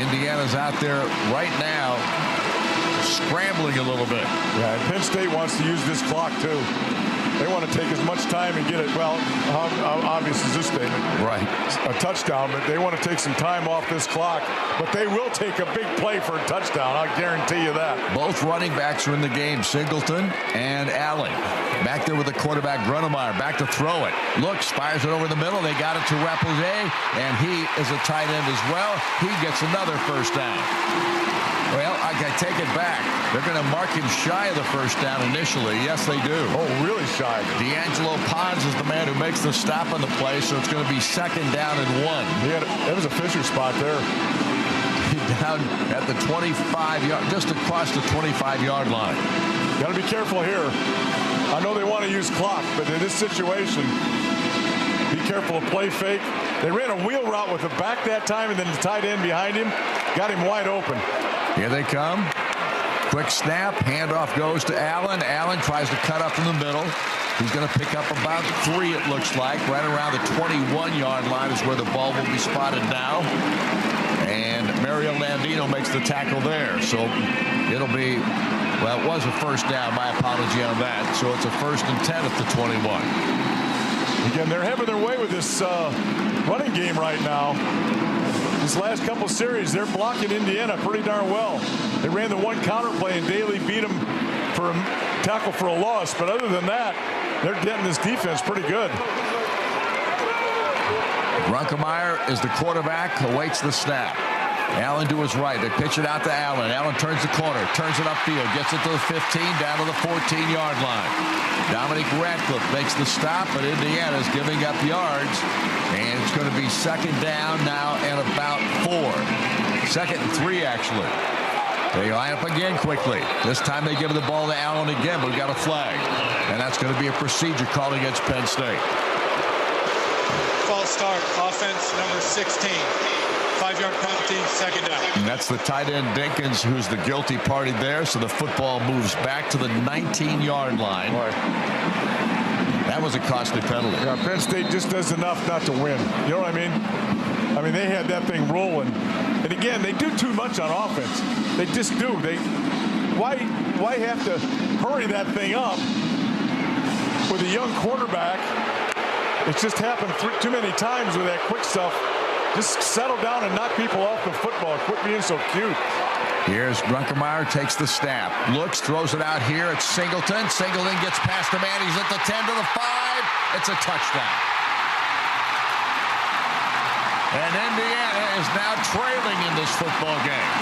Indiana's out there right now scrambling a little bit. Yeah, and Penn State wants to use this clock, too. They want to take as much time and get it, well, how obvious is this statement? Right. A touchdown, but they want to take some time off this clock. But they will take a big play for a touchdown, I'll guarantee you that. Both running backs are in the game, Singleton and Allen. Back there with the quarterback, Grunemeyer, back to throw it. Looks, fires it over the middle. They got it to Repoulet, and he is a tight end as well. He gets another first down. Well, I take it back. They're going to mark him shy of the first down initially. Yes, they do. Oh, really shy. D'Angelo Pons is the man who makes the stop on the play, so it's going to be 2nd down and 1. That was a Fisher spot there. Down at the 25-yard, just across the 25-yard line. Got to be careful here. I know they want to use clock, but in this situation, be careful of play fake. They ran a wheel route with the back that time, and then the tight end behind him got him wide open. Here they come. Quick snap. Handoff goes to Allen. Allen tries to cut up in the middle. He's going to pick up about 3, it looks like. Right around the 21-yard line is where the ball will be spotted now. And Mario Landino makes the tackle there. So it'll be, well, it was a first down. My apology on that. So it's a 1st and 10 at the 21. Again, they're having their way with this running game right now. This last couple series, they're blocking Indiana pretty darn well. They ran the one counter play, and Daly beat them for a tackle for a loss. But other than that, they're getting this defense pretty good. Runkemeyer is the quarterback, awaits the snap. Allen to his right. They pitch it out to Allen. Allen turns the corner, turns it upfield, gets it to the 15, down to the 14-yard line. Dominic Radcliffe makes the stop, but Indiana's giving up yards. And it's going to be 2nd down now and about 4. 2nd and 3, actually. They line up again quickly. This time they give the ball to Allen again, but we got a flag. And that's going to be a procedure called against Penn State. False start, offense number 16. 5-yard penalty, 2nd down. And that's the tight end Dinkins who's the guilty party there. So the football moves back to the 19-yard line. Boy. That was a costly penalty. Yeah, Penn State just does enough not to win. You know what I mean? I mean, they had that thing rolling. And again, they do too much on offense. They just do. Why have to hurry that thing up with a young quarterback? It's just happened too many times with that quick stuff. Just settle down and knock people off the football. Quit being so cute. Here's Runkemeyer, takes the snap. Looks, throws it out here. It's Singleton. Singleton gets past the man. He's at the 10 to the 5. It's a touchdown. And Indiana is now trailing in this football game.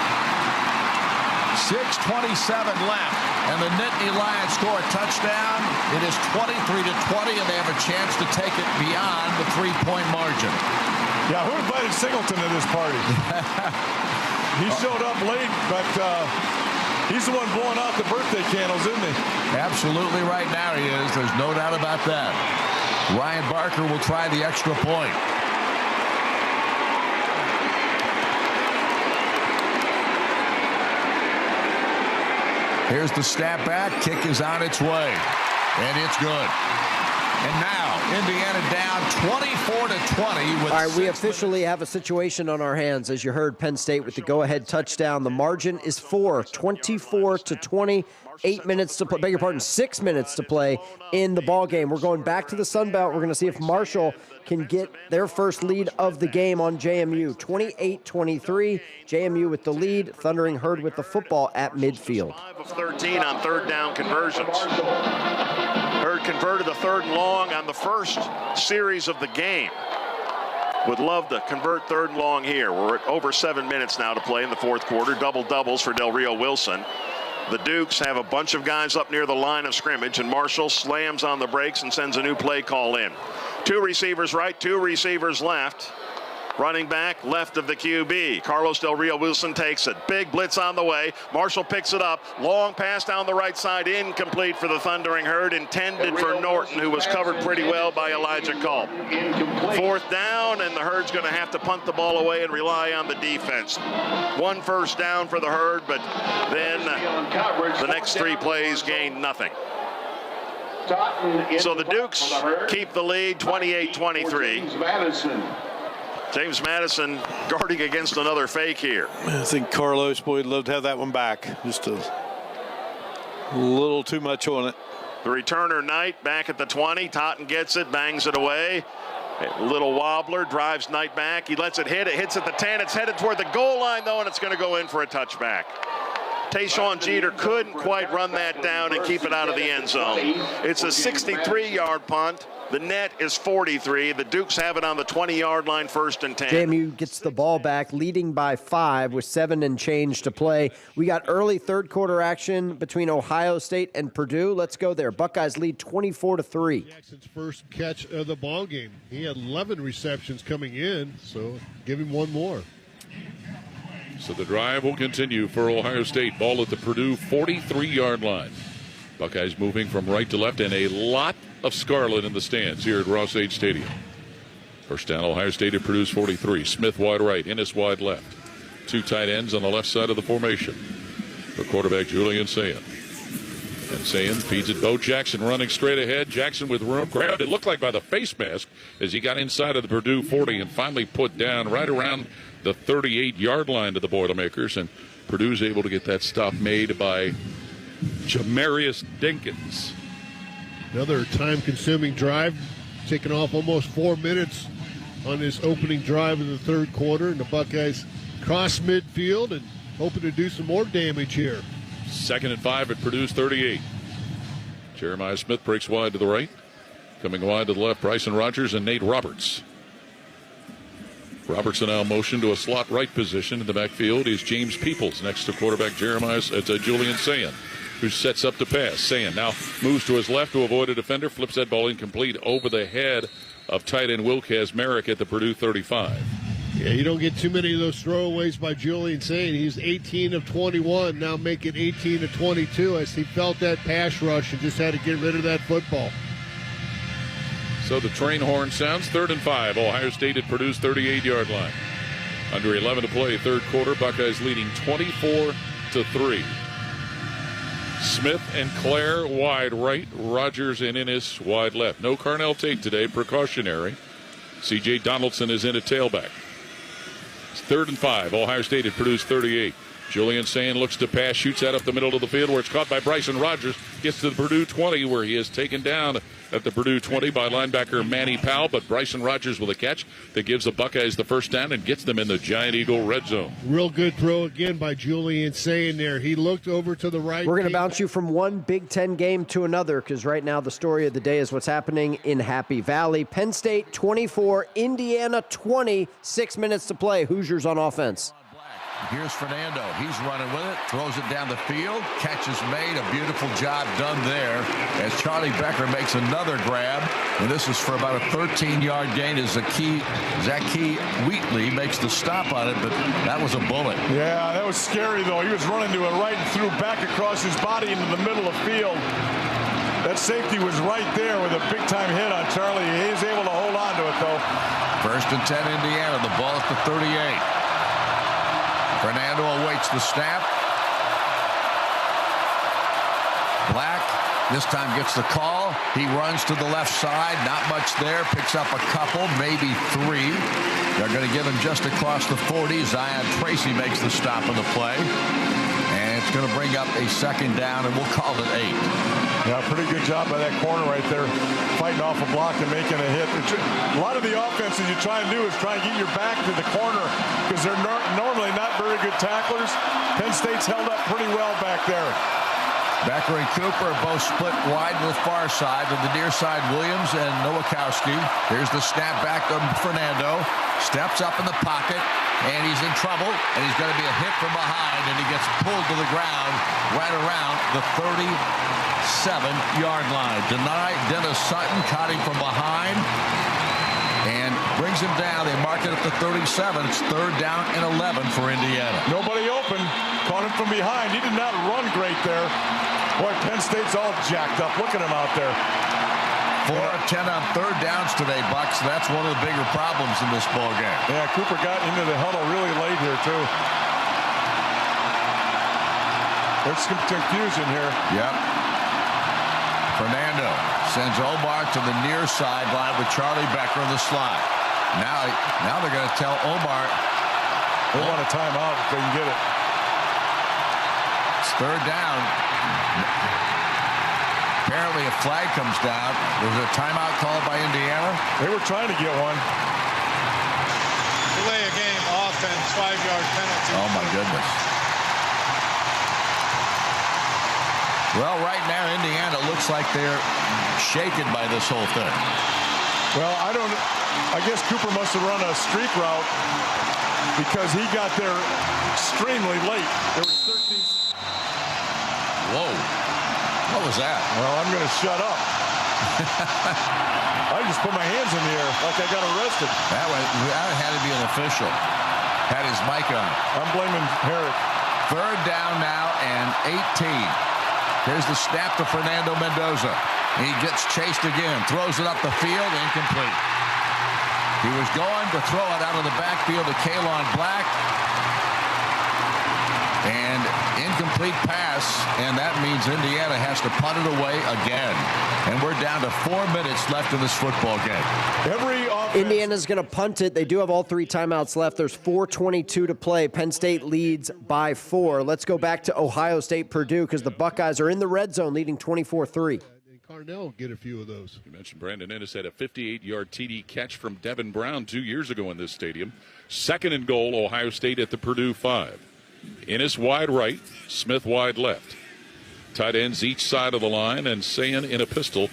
6:27 left. And the Nittany Lions score a touchdown. It is 23-20, and they have a chance to take it beyond the 3-point margin. Yeah, who invited Singleton to this party? He showed up late, but he's the one blowing out the birthday candles, isn't he? Absolutely right now he is. There's no doubt about that. Ryan Barker will try the extra point. Here's the snap back. Kick is on its way. And it's good. And now, Indiana down 24-20. All right, we officially have a situation on our hands. As you heard, Penn State with the go-ahead touchdown. The margin is 4, 24-20. 8 minutes to play, beg your pardon, 6 minutes to play in the ball game. We're going back to the Sun Belt. We're going to see if Marshall can get their first lead of the game on JMU. 28-23, JMU with the lead. Thundering Herd with the football at midfield. 5 of 13 on 3rd down conversions. Herd converted a 3rd and long on the first series of the game. Would love to convert 3rd and long here. We're at over 7 minutes now to play in the 4th quarter. Double doubles for Del Rio Wilson. The Dukes have a bunch of guys up near the line of scrimmage, and Marshall slams on the brakes and sends a new play call in. 2 receivers right, 2 receivers left. Running back left of the QB. Carlos Del Rio Wilson takes it. Big blitz on the way. Marshall picks it up. Long pass down the right side. Incomplete for the Thundering Herd. Intended for Norton, who was covered pretty well by Elijah Culp. 4th down, and the Herd's going to have to punt the ball away and rely on the defense. 1 first down for the Herd, but then the next 3 plays gained nothing. So the Dukes keep the lead 28-23. James Madison guarding against another fake here. I think Carlos, boy, would love to have that one back. Just a little too much on it. The returner, Knight, back at the 20. Totten gets it, bangs it away. A little wobbler, drives Knight back. He lets it hit. It hits at the 10. It's headed toward the goal line, though, and it's going to go in for a touchback. Tayshawn Jeter couldn't quite run that down and keep it out of the end zone. It's a 63-yard punt. The net is 43. The Dukes have it on the 20-yard line, 1st and 10. JMU gets the ball back, leading by 5 with 7 and change to play. We got early third quarter action between Ohio State and Purdue. Let's go there. Buckeyes lead 24-3. Jackson's first catch of the ball game. He had 11 receptions coming in, so give him one more. So the drive will continue for Ohio State. Ball at the Purdue 43-yard line. Buckeyes moving from right to left, and a lot of scarlet in the stands here at Ross-Ade Stadium. First down, Ohio State at Purdue's 43. Smith wide right, Ennis wide left. 2 tight ends on the left side of the formation. The quarterback, Julian Sayin. And Sayin feeds it Bo Jackson running straight ahead. Jackson with room. Grabbed, it looked like by the face mask as he got inside of the Purdue 40 and finally put down right around the 38-yard line to the Boilermakers. And Purdue's able to get that stop made by Jamarius Dinkins. Another time-consuming drive, taking off almost 4 minutes on this opening drive of the third quarter. And the Buckeyes cross midfield and hoping to do some more damage here. 2nd and 5 at Purdue's 38. Jeremiah Smith breaks wide to the right. Coming wide to the left, Bryson Rogers and Nate Roberts. Robertson now motion to a slot right position in the backfield is James Peoples next to quarterback Julian Sayin, who sets up to pass. Sayin now moves to his left to avoid a defender, flips that ball incomplete over the head of tight end Will Kazmarek at the Purdue 35. Yeah, you don't get too many of those throwaways by Julian Sayin. He's 18 of 21, now making 18 of 22 as he felt that pass rush and just had to get rid of that football. So the train horn sounds. 3rd and 5. Ohio State at Purdue's 38-yard line. Under 11 to play, third quarter. Buckeyes leading 24-3. Smith and Clare wide right. Rogers and Ennis wide left. No Carnell Tate today. Precautionary. C.J. Donaldson is in at tailback. It's 3rd and 5. Ohio State at Purdue's 38. Julian Sayin looks to pass, shoots out up the middle of the field where it's caught by Bryson Rogers. Gets to the Purdue 20 where he is taken down at the Purdue 20 by linebacker Manny Powell. But Bryson Rogers with a catch that gives the Buckeyes the first down and gets them in the Giant Eagle red zone. Real good throw again by Julian Sayin there. He looked over to the right. We're going to bounce you from one Big Ten game to another because right now the story of the day is what's happening in Happy Valley. Penn State 24, Indiana 20, 6 minutes to play. Hoosiers on offense. Here's Fernando. He's running with it, throws it down the field. Catch is made. A beautiful job done there as Charlie Becker makes another grab. And this is for about a 13-yard gain as Zaki Wheatley makes the stop on it, but that was a bullet. Yeah, that was scary, though. He was running to it right and threw back across his body into the middle of field. That safety was right there with a big-time hit on Charlie. He was able to hold on to it, though. 1st and 10, Indiana. The ball at the 38. Fernando awaits the snap. Black this time gets the call. He runs to the left side. Not much there. Picks up a couple, maybe 3. They're going to give him just across the 40. Zion Tracy makes the stop on the play. And it's going to bring up a 2nd down, and we'll call it 8. Yeah, pretty good job by that corner right there, fighting off a block and making a hit. A lot of the offenses you try and do is try and get your back to the corner because they're normally not very good tacklers. Penn State's held up pretty well back there. Becker and Cooper both split wide to the far side. To the near side, Williams and Nowakowski. Here's the snap back to Fernando. Steps up in the pocket, and he's in trouble. And he's going to be a hit from behind, and he gets pulled to the ground right around the 37-yard line. Denied. Dennis Sutton caught him from behind. And brings him down. They mark it at the 37. It's 3rd down and 11 for Indiana. Nobody open. Caught him from behind. He did not run great there. Boy, Penn State's all jacked up. Look at him out there. 4 of 10 on 3rd downs today, Bucks. That's one of the bigger problems in this ball game. Yeah, Cooper got into the huddle really late here, too. There's some confusion here. Yep. Fernando sends Omar to the near sideline with Charlie Becker in the slot. Now they're going to tell Omar. They want a timeout if they can get it. It's 3rd down. Apparently a flag comes down. Was a timeout called by Indiana? They were trying to get one. Delay a game offense, 5-yard penalty. Oh, my goodness. Well, right now, Indiana looks like they're shaken by this whole thing. Well, I guess Cooper must have run a streak route because he got there extremely late. There was 13. Whoa. What was that? Well, I'm going to shut up. I just put my hands in the air like I got arrested. That had to be an official. Had his mic on. I'm blaming Herrick. 3rd down now and 18. Here's the snap to Fernando Mendoza. He gets chased again. Throws it up the field. Incomplete. He was going to throw it out of the backfield to Kalon Black. And incomplete pass. And that means Indiana has to punt it away again. And we're down to 4 minutes left in this football game. Indiana's going to punt it. They do have all 3 timeouts left. There's 4:22 to play. Penn State leads by 4. Let's go back to Ohio State-Purdue because the Buckeyes are in the red zone leading 24-3. Carnell get a few of those. You mentioned Brandon Ennis had a 58-yard TD catch from Devin Brown 2 years ago in this stadium. 2nd and goal, Ohio State at the Purdue 5. Ennis wide right, Smith wide left. Tight ends each side of the line, and Sayin in a pistol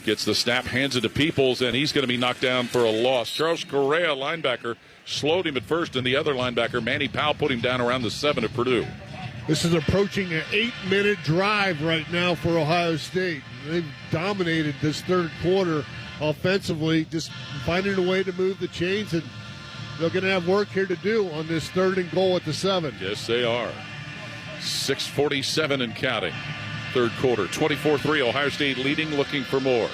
gets the snap, hands it to Peoples, and he's going to be knocked down for a loss. Charles Correa, linebacker, slowed him at first, and the other linebacker, Manny Powell, put him down around the 7 of Purdue. This is approaching an 8-minute drive right now for Ohio State. They've dominated this 3rd quarter offensively, just finding a way to move the chains, and they're going to have work here to do on this 3rd and goal at the 7. Yes, they are. 6:47 and counting. 3rd quarter, 24-3, Ohio State leading, looking for more.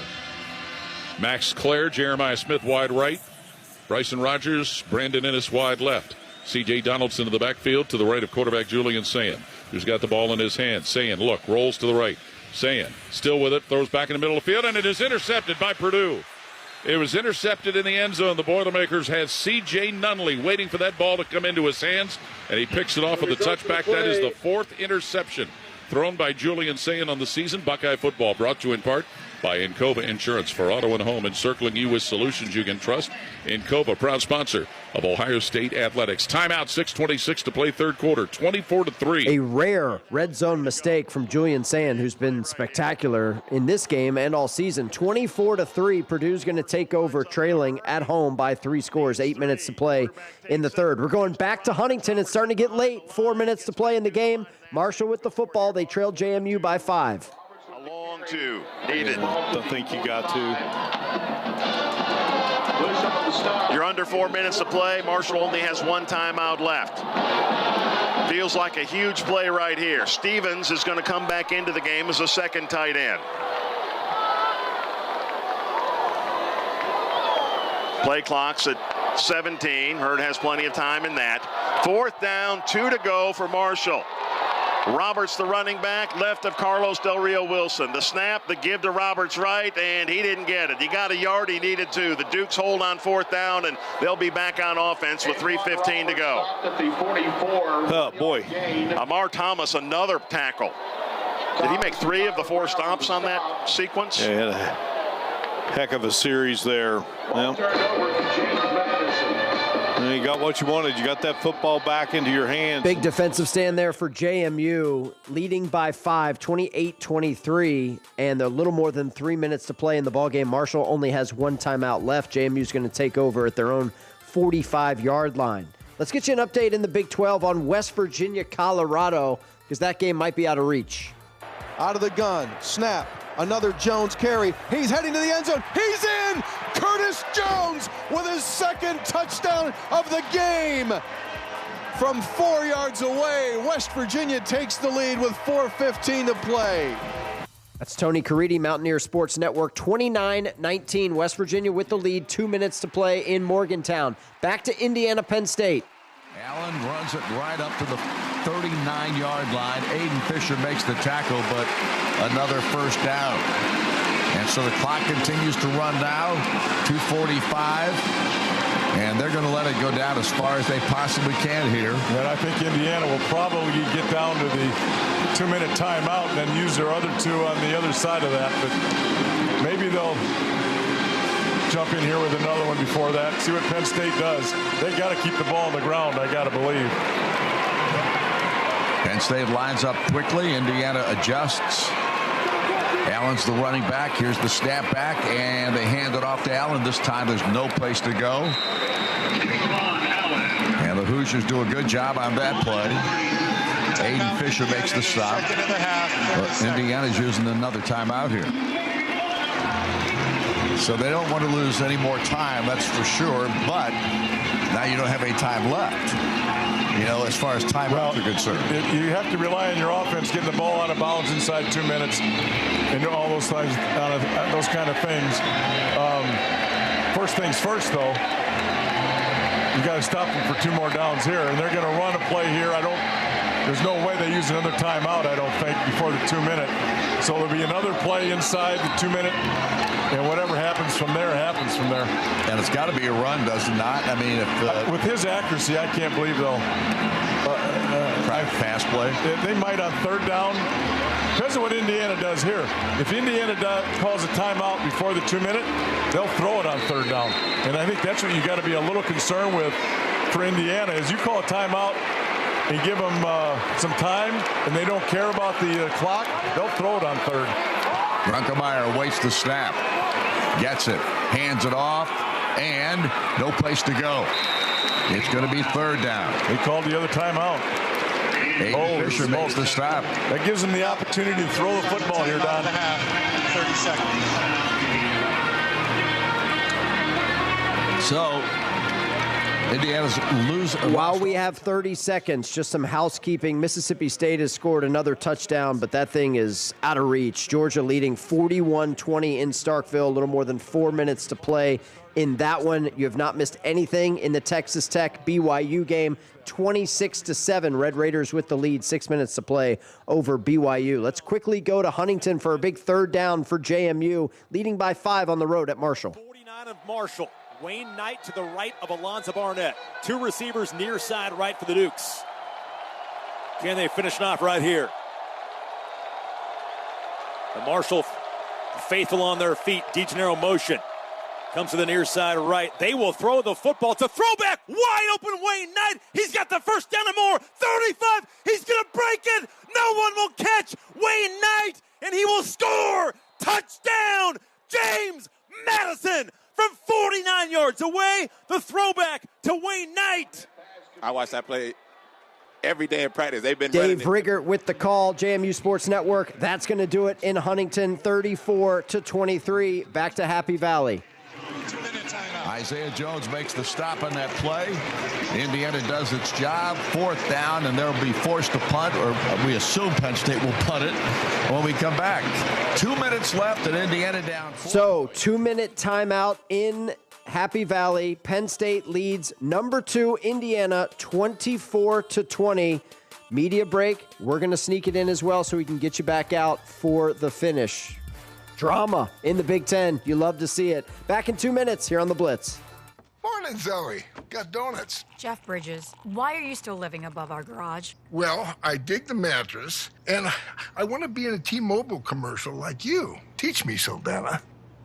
Max Clare, Jeremiah Smith wide right. Bryson Rogers, Brandon Ennis wide left. C.J. Donaldson to the backfield to the right of quarterback Julian Sayin, who's got the ball in his hand. Sayin, look, rolls to the right. Sayin, still with it, throws back in the middle of the field, and it is intercepted by Purdue. It was intercepted in the end zone. The Boilermakers had C.J. Nunley waiting for that ball to come into his hands, and he picks it off with the touchback. That is the 4th interception thrown by Julian Sayin on the season. Buckeye football brought to you in part by Encova Insurance for auto and home, encircling you with solutions you can trust. Encova, proud sponsor of Ohio State Athletics. Timeout, 6:26 to play 3rd quarter, 24-3. A rare red zone mistake from Julian Sayin, who's been spectacular in this game and all season. 24-3, Purdue's going to take over trailing at home by 3 scores. 8 minutes to play in the 3rd. We're going back to Huntington. It's starting to get late. 4 minutes to play in the game. Marshall with the football. They trailed JMU by 5. A long 2 needed. Don't think you got to. You're under 4 minutes to play. Marshall only has 1 timeout left. Feels like a huge play right here. Stevens is going to come back into the game as a 2nd tight end. Play clock's at 17. Hurd has plenty of time in that. 4th down, 2 to go for Marshall. Roberts, the running back, left of Carlos Del Rio Wilson. The snap, the give to Roberts right, and he didn't get it. He got a yard he needed to. The Dukes hold on 4th down, and they'll be back on offense with 3:15 to go. Oh, boy. Amar Thomas, another tackle. Did he make 3 of the 4 stops on that sequence? Yeah, he had a heck of a series there. Well, and you got what you wanted. You got that football back into your hands. Big defensive stand there for JMU, leading by 5, 28-23, and a little more than 3 minutes to play in the ballgame. Marshall only has 1 timeout left. JMU's going to take over at their own 45-yard line. Let's get you an update in the Big 12 on West Virginia, Colorado, because that game might be out of reach. Out of the gun, snap, Another Jones carry. He's heading to the end zone. He's in! Curtis Jones with his second touchdown of the game. From 4 yards away, West Virginia takes the lead with 4:15 to play. That's Tony Caridi, Mountaineer Sports Network. 29-19, West Virginia with the lead. 2 minutes to play in Morgantown. Back to Indiana, Penn State. Allen runs it right up to the 39-yard line. Aiden Fisher makes the tackle, but another first down. And so the clock continues to run now. 2:45. And they're going to let it go down as far as they possibly can here. And I think Indiana will probably get down to the 2-minute timeout and then use their other two on the other side of that. But maybe they'll jump in here with another one before that. See what Penn State does. They got to keep the ball on the ground, I got to believe. Penn State lines up quickly. Indiana adjusts. Allen's the running back. Here's the snap back, and they hand it off to Allen. This time there's no place to go. And the Hoosiers do a good job on that play. Aiden Fisher makes the stop. Indiana's using another timeout here. So they don't want to lose any more time, that's for sure. But now you don't have any time left, you know, as far as timeouts are concerned. You have to rely on your offense getting the ball out of bounds inside 2 minutes and all those things, those kind of things. First things first, though, you got to stop them for 2 more downs here, and they're going to run a play here. There's no way they use another timeout, I don't think, before the 2-minute. So there'll be another play inside the 2-minute, and whatever happens from there, happens from there. And it's got to be a run, does it not? I mean, if with his accuracy, I can't believe they'll try fast play. They might on 3rd down. Depends on what Indiana does here. If Indiana calls a timeout before the 2-minute, they'll throw it on 3rd down. And I think that's what you got to be a little concerned with for Indiana is you call a timeout and give them some time, and they don't care about the clock, they'll throw it on 3rd. Runkemeyer waits the snap, gets it, hands it off, and no place to go. It's going to be 3rd down. They called the other timeout. Aiden Fisher makes the stop. That gives them the opportunity to throw the football here, Don. 30 seconds. So Indiana's lose. While we have 30 seconds, just some housekeeping. Mississippi State has scored another touchdown, but that thing is out of reach. Georgia leading 41-20 in Starkville, a little more than 4 minutes to play in that one. You have not missed anything in the Texas Tech BYU game. 26-7, Red Raiders with the lead, 6 minutes to play over BYU. Let's quickly go to Huntington for a big 3rd down for JMU, leading by 5 on the road at Marshall. 49 of Marshall. Wayne Knight to the right of Alonzo Barnett. 2 receivers near side right for the Dukes. Can they finish it off right here? The Marshall faithful on their feet. DeGennaro motion. Comes to the near side right. They will throw the football. It's a throwback. Wide open Wayne Knight. He's got the first down and more. 35. He's going to break it. No one will catch Wayne Knight, and he will score. Touchdown, James Madison. From 49 yards away, the throwback to Wayne Knight. I watch that play every day in practice. They've been Dave Rigger with the call, JMU Sports Network. That's going to do it in Huntington, 34-23. Back to Happy Valley. Isaiah Jones makes the stop on that play. Indiana does its job. 4th down, and they'll be forced to punt, or we assume Penn State will punt it when we come back. 2 minutes left, and Indiana down 4. So, 2-minute timeout in Happy Valley. Penn State leads number 2 Indiana 24-20. Media break. We're going to sneak it in as well so we can get you back out for the finish. Drama in the Big Ten. You love to see it. Back in 2 minutes here on The Blitz. Morning, Zoe. Got donuts. Jeff Bridges, why are you still living above our garage? Well, I dig the mattress, and I want to be in a T-Mobile commercial like you. Teach me, Saldana.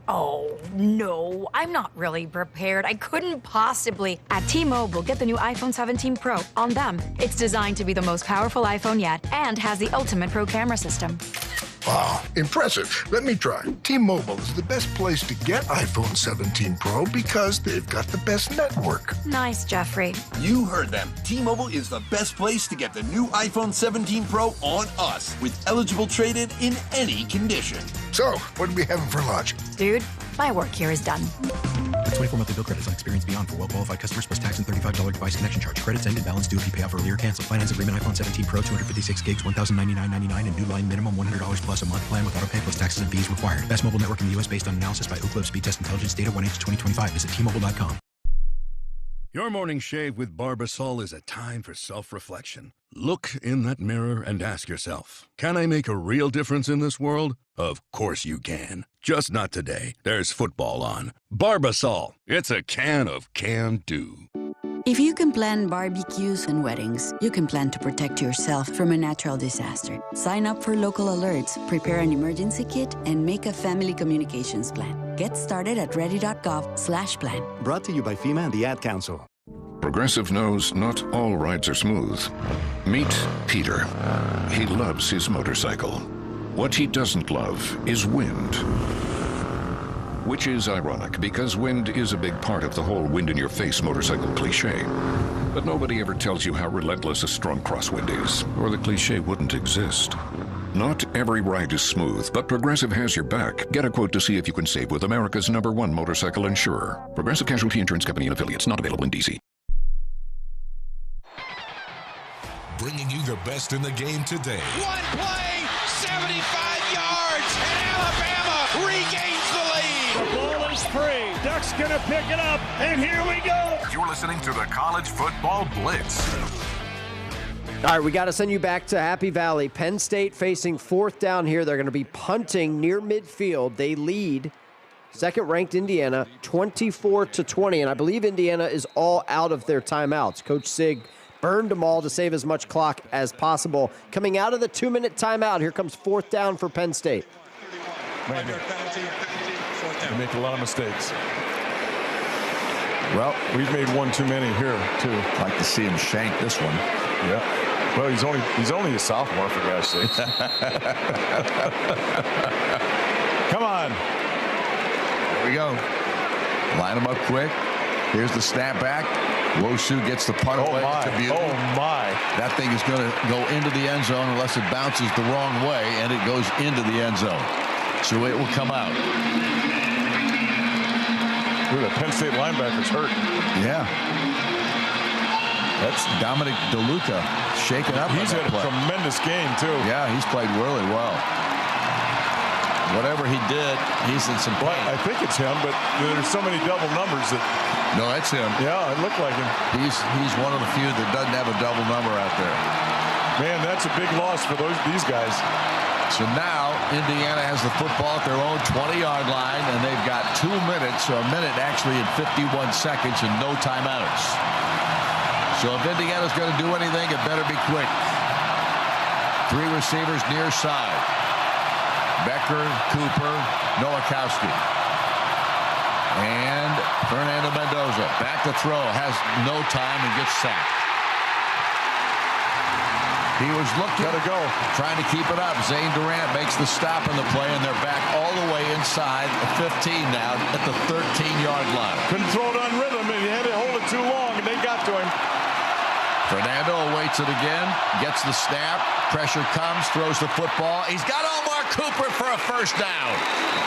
Oh, no, I'm not really prepared. I couldn't possibly. At T-Mobile, get the new iPhone 17 Pro. On them, it's designed to be the most powerful iPhone yet and has the ultimate pro camera system. Wow, impressive. Let me try. T-Mobile is the best place to get iPhone 17 Pro because they've got the best network. Nice, Jeffrey. You heard them. T-Mobile is the best place to get the new iPhone 17 Pro on us with eligible trade-in in any condition. So, what are we having for lunch? Dude, my work here is done. 24 monthly bill credits on experience beyond for well-qualified customers plus tax and $35 device connection charge. Credits end and balance due if you pay off earlier. Cancel. Finance agreement iPhone 17 Pro 256 gigs, $1,099.99 and new line minimum $100 plus a month plan with auto pay plus taxes and fees required. Best mobile network in the U.S. based on analysis by Ookla Speed Test Intelligence data 1H2025. Visit T-Mobile.com. Your morning shave with Barbasol is a time for self-reflection. Look in that mirror and ask yourself, can I make a real difference in this world? Of course you can. Just not today. There's football on. Barbasol. It's a can of can-do. If you can plan barbecues and weddings, you can plan to protect yourself from a natural disaster. Sign up for local alerts, prepare an emergency kit, and make a family communications plan. Get started at ready.gov/plan. Brought to you by FEMA and the Ad Council. Progressive knows not all rides are smooth. Meet Peter. He loves his motorcycle. What he doesn't love is wind. Which is ironic, because wind is a big part of the whole wind-in-your-face motorcycle cliche. But nobody ever tells you how relentless a strong crosswind is, or the cliche wouldn't exist. Not every ride is smooth, but Progressive has your back. Get a quote to see if you can save with America's #1 motorcycle insurer. Progressive Casualty Insurance Company and Affiliates, not available in D.C. Bringing you the best in the game today. One play, 75 yards, and Alabama regains the lead. The ball is free. Duck's going to pick it up, and here we go. You're listening to the College Football Blitz. All right, we got to send you back to Happy Valley. Penn State facing 4th down here. They're going to be punting near midfield. They lead second-ranked Indiana 24-20, and I believe Indiana is all out of their timeouts. Coach Sig burned them all to save as much clock as possible. Coming out of the 2-minute timeout, here comes 4th down for Penn State. They make a lot of mistakes. Well, we've made one too many here, too. I'd like to see him shank this one. Yeah. Well, he's only a sophomore, for God's sake. Come on. There we go. Line him up quick. Here's the snap back. Wosu gets the punt away to Beauty. Oh, my. That thing is going to go into the end zone unless it bounces the wrong way, and it goes into the end zone. So it will come out. Ooh, the Penn State linebacker's hurt. Yeah. That's Dominic DeLuca shaking up. He's had a tremendous game, too. Yeah, he's played really well. Whatever he did, he's in some pain. I think it's him, but there's so many double numbers that... No, that's him. Yeah, it looked like him. He's one of the few that doesn't have a double number out there. Man, that's a big loss for these guys. So now Indiana has the football at their own 20-yard line, and they've got 2 minutes, or a minute actually, and 51 seconds, and no timeouts. So if Indiana's going to do anything, it better be quick. 3 receivers near side. Becker, Cooper, Nowakowski. And Fernando Mendoza back to throw, has no time and gets sacked. He was looking, trying to keep it up. Zane Durant makes the stop on the play, and they're back all the way inside the 15 now at the 13-yard line. Couldn't throw it on rhythm, and he had to hold it too long, and they got to him. Fernando awaits it again, gets the snap, pressure comes, throws the football. He's got Omar Cooper for a first down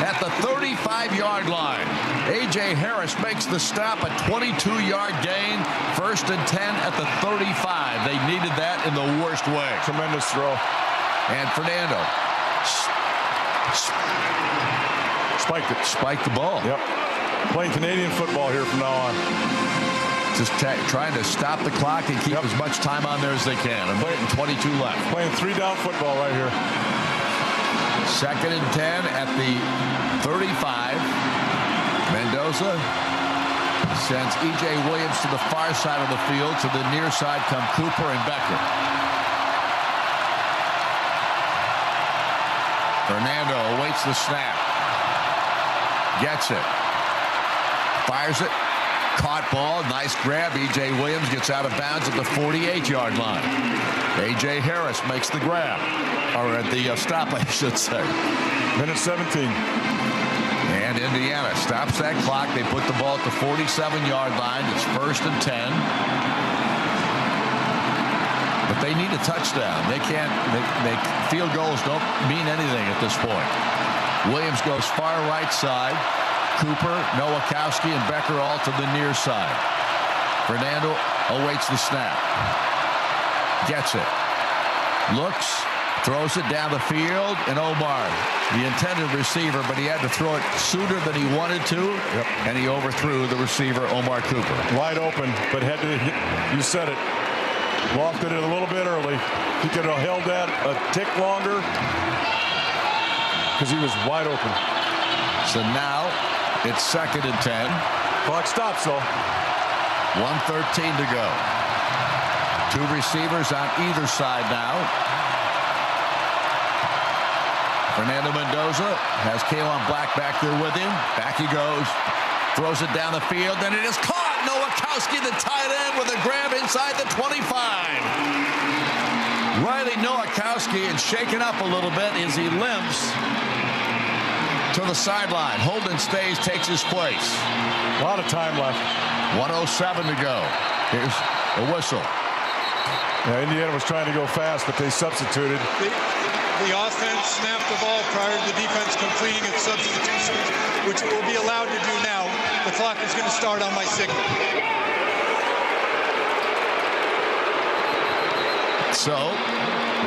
at the 35-yard line. A.J. Harris makes the stop, a 22-yard gain, 1st and 10 at the 35. They needed that in the worst way. Tremendous throw. And Fernando spiked the ball. Yep. Playing Canadian football here from now on. Just trying to stop the clock and keep as much time on there as they can. A minute and 22 left. Playing 3-down football right here. 2nd and 10 at the 35. Mendoza sends E.J. Williams to the far side of the field. To the near side come Cooper and Becker. Fernando awaits the snap. Gets it. Fires it. Caught ball, nice grab. E.J. Williams gets out of bounds at the 48-yard line. A.J. Harris makes the grab, or at the stop, I should say. Minute 17. And Indiana stops that clock. They put the ball at the 47-yard line. It's 1st and 10. But they need a touchdown. They can't. They field goals don't mean anything at this point. Williams goes far right side. Cooper, Nowakowski, and Becker all to the near side. Fernando awaits the snap. Gets it. Looks, throws it down the field, and Omar, the intended receiver, but he had to throw it sooner than he wanted to, and he overthrew the receiver, Omar Cooper. Wide open, but had to, you said it, lofted it a little bit early. He could have held that a tick longer because he was wide open. So now it's 2nd and 10. Clock stops, though. 1:13 to go. 2 receivers on either side now. Fernando Mendoza has Kalen Black back there with him. Back he goes. Throws it down the field, and it is caught. Nowakowski, the tight end, with a grab inside the 25. Riley Nowakowski is shaken up a little bit as he limps to the sideline. Holden stays, takes his place. A lot of time left. 1:07 to go. Here's a whistle. Yeah, Indiana was trying to go fast, but they substituted. The offense snapped the ball prior to the defense completing its substitutions, which it will be allowed to do now. The clock is going to start on my signal. So,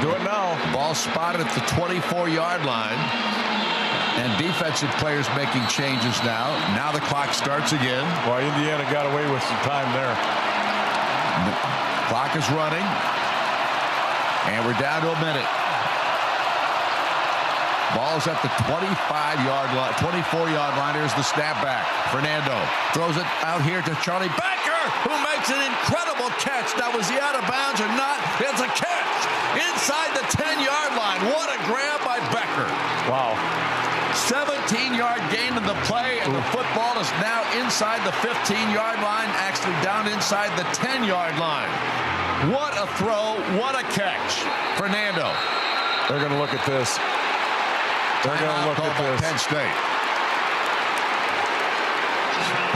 do it now. Ball spotted at the 24-yard line. And defensive players making changes now. Now the clock starts again. Well, Indiana got away with some time there. The clock is running. And we're down to a minute. Ball's at the 25-yard line, 24-yard line. Here's the snap back. Fernando throws it out here to Charlie Becker, who makes an incredible catch. Now, was he out of bounds or not? It's a catch inside the 10-yard line. What a grab by Becker. Wow. 17-yard gain in the play, and the football is now inside the 15-yard line, actually down inside the 10-yard line. What a throw, what a catch. Fernando. They're going to look at this. They're going to look at this. Penn State.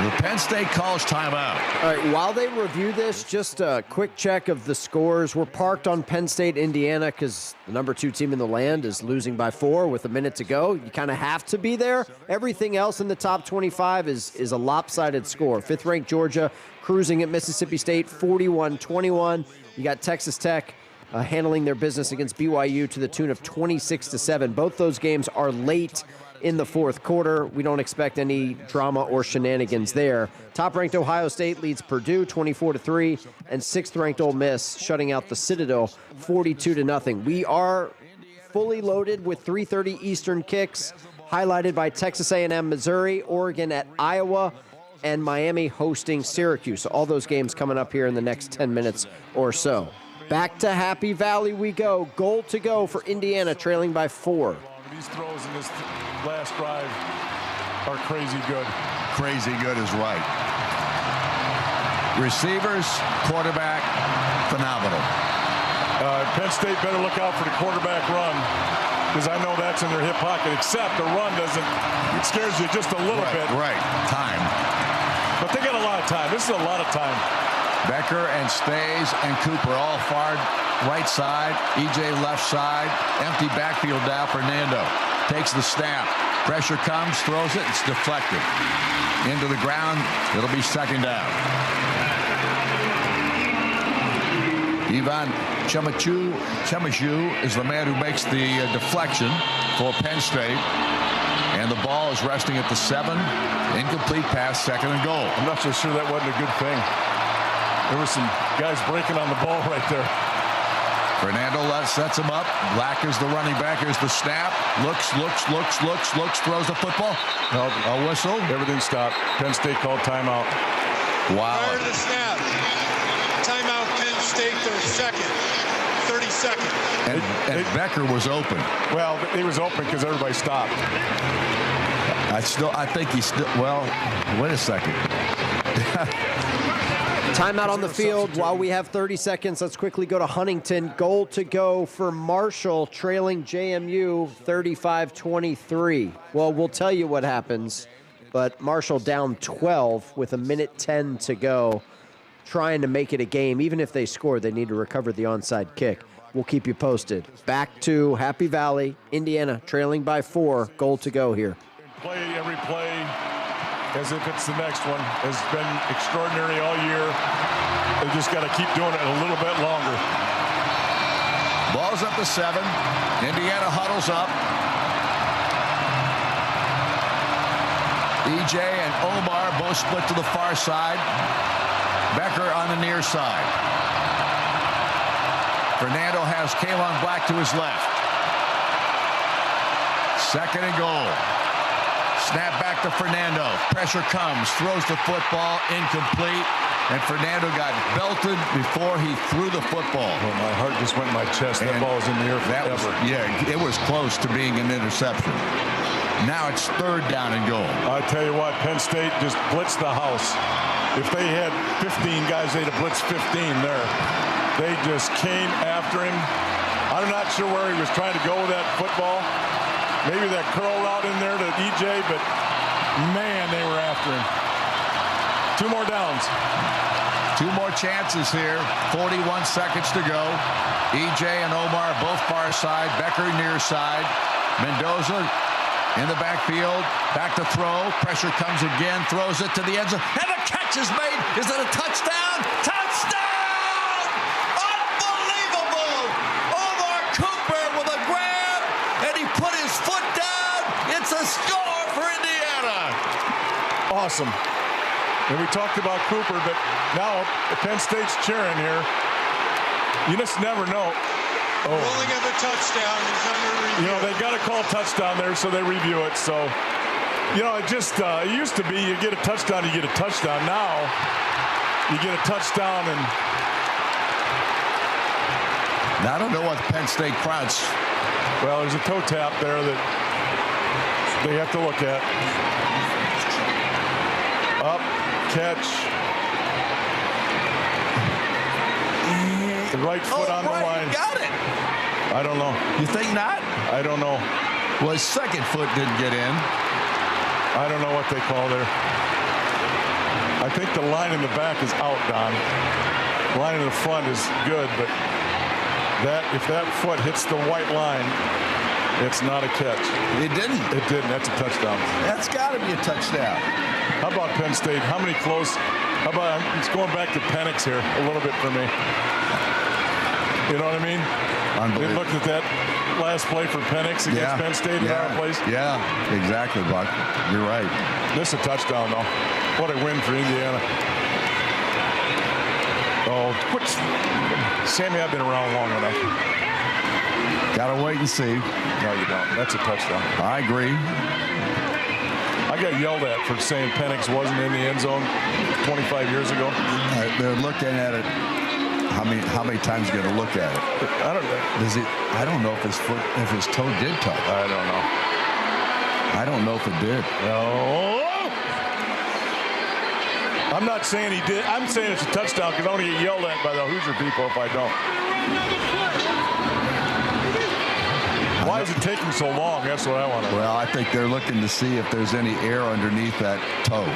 The Penn State calls timeout. All right, while they review this, just a quick check of the scores. We're parked on Penn State, Indiana, because the number 2 team in the land is losing by 4 with a minute to go. You kind of have to be there. Everything else in the top 25 is a lopsided score. 5th-ranked Georgia cruising at Mississippi State, 41-21. You got Texas Tech handling their business against BYU to the tune of 26-7. Both those games are late in the 4th quarter. We don't expect any drama or shenanigans there. Top-ranked Ohio State leads Purdue 24-3, and 6th-ranked Ole Miss shutting out the Citadel 42-0. We are fully loaded with 3:30 Eastern kicks, highlighted by Texas A&M, Missouri, Oregon at Iowa, and Miami hosting Syracuse. So all those games coming up here in the next 10 minutes or so. Back to Happy Valley we go. Goal to go for Indiana, trailing by 4. These throws in this last drive are crazy good. Crazy good is right. Receivers, quarterback, phenomenal. Penn State better look out for the quarterback run, because I know that's in their hip pocket, except the run doesn't. It scares you just a little bit. Right, time. But they got a lot of time. This is a lot of time. Becker and Stays and Cooper all far right side. EJ left side. Empty backfield now. Fernando takes the snap. Pressure comes, throws it. It's deflected. Into the ground. It'll be 2nd down. Ivan Chemachu is the man who makes the deflection for Penn State. And the ball is resting at the 7. Incomplete pass, 2nd and goal. I'm not so sure that wasn't a good thing. There were some guys breaking on the ball right there. Fernando sets him up. Black is the running back. Here's the snap. Looks, throws the football. No, a whistle. Everything stopped. Penn State called timeout. Wow. Prior to the snap, timeout Penn State, their 2nd, 30 seconds. And Becker was open. Well, he was open because everybody stopped. I think he's still, well, wait a second. Timeout on the field. While we have 30 seconds, let's quickly go to Huntington. Goal to go for Marshall, trailing JMU 35-23. Well, we'll tell you what happens, but Marshall down 12 with 1:10 to go, trying to make it a game. Even if they score, they need to recover the onside kick. We'll keep you posted. Back to Happy Valley, Indiana, trailing by 4. Goal to go here. Every play as if it's the next one has been extraordinary all year. They just got to keep doing it a little bit longer. Ball's up to 7. Indiana huddles up. EJ and Omar both split to the far side. Becker on the near side. Fernando has Kalon Black to his left. 2nd and goal. Snap back to Fernando. Pressure comes. Throws the football. Incomplete. And Fernando got belted before he threw the football. Well, my heart just went in my chest. That ball was in the air forever. It was close to being an interception. Now it's 3rd down and goal. I tell you what, Penn State just blitzed the house. If they had 15 guys, they'd have blitzed 15 there. They just came after him. I'm not sure where he was trying to go with that football. Maybe that curl route in there to EJ, but man, they were after him. 2 more downs. 2 more chances here. 41 seconds to go. EJ and Omar both far side. Becker near side. Mendoza in the backfield. Back to throw. Pressure comes again. Throws it to the end zone. And the catch is made. Is it a touchdown? Touchdown! Unbelievable! Omar Cooper with a grab. And he put his foot down. It's a score for Indiana. Awesome. And we talked about Cooper, but now Penn State's cheering here. You just never know. Ruling of a touchdown is under review. You know, they got to call touchdown there, so they review it. So, you know, it just it used to be you get a touchdown, you get a touchdown. Now you get a touchdown, and I don't know what Penn State crowds. Well, there's a toe tap there that they have to look at. Up, catch. The right foot on the line. Got it. I don't know. You think not? I don't know. Well, his second foot didn't get in. I don't know what they call there. I think the line in the back is out, Don. The line in the front is good, but if that foot hits the white line, it's not a catch. It didn't. It didn't. That's a touchdown. That's got to be a touchdown. How about Penn State? How many close? How about it's going back to Penix here a little bit for me. You know what I mean? They looked at that last play for Penix against Penn State in our place. Yeah, exactly, Buck. You're right. This is a touchdown, though. What a win for Indiana. Oh, Sammy, I've been around long enough. Gotta wait and see. No, you don't. That's a touchdown. I agree. I got yelled at for saying Penix wasn't in the end zone 25 years ago. They're looking at it. How many times are you going to look at it? I don't know. I don't know if his toe did touch. I don't know. I don't know if it did. No. I'm not saying he did. I'm saying it's a touchdown because I'm going to get yelled at by the Hoosier people if I don't. Why is it taking so long? That's what I want to know. Well, I think they're looking to see if there's any air underneath that toe.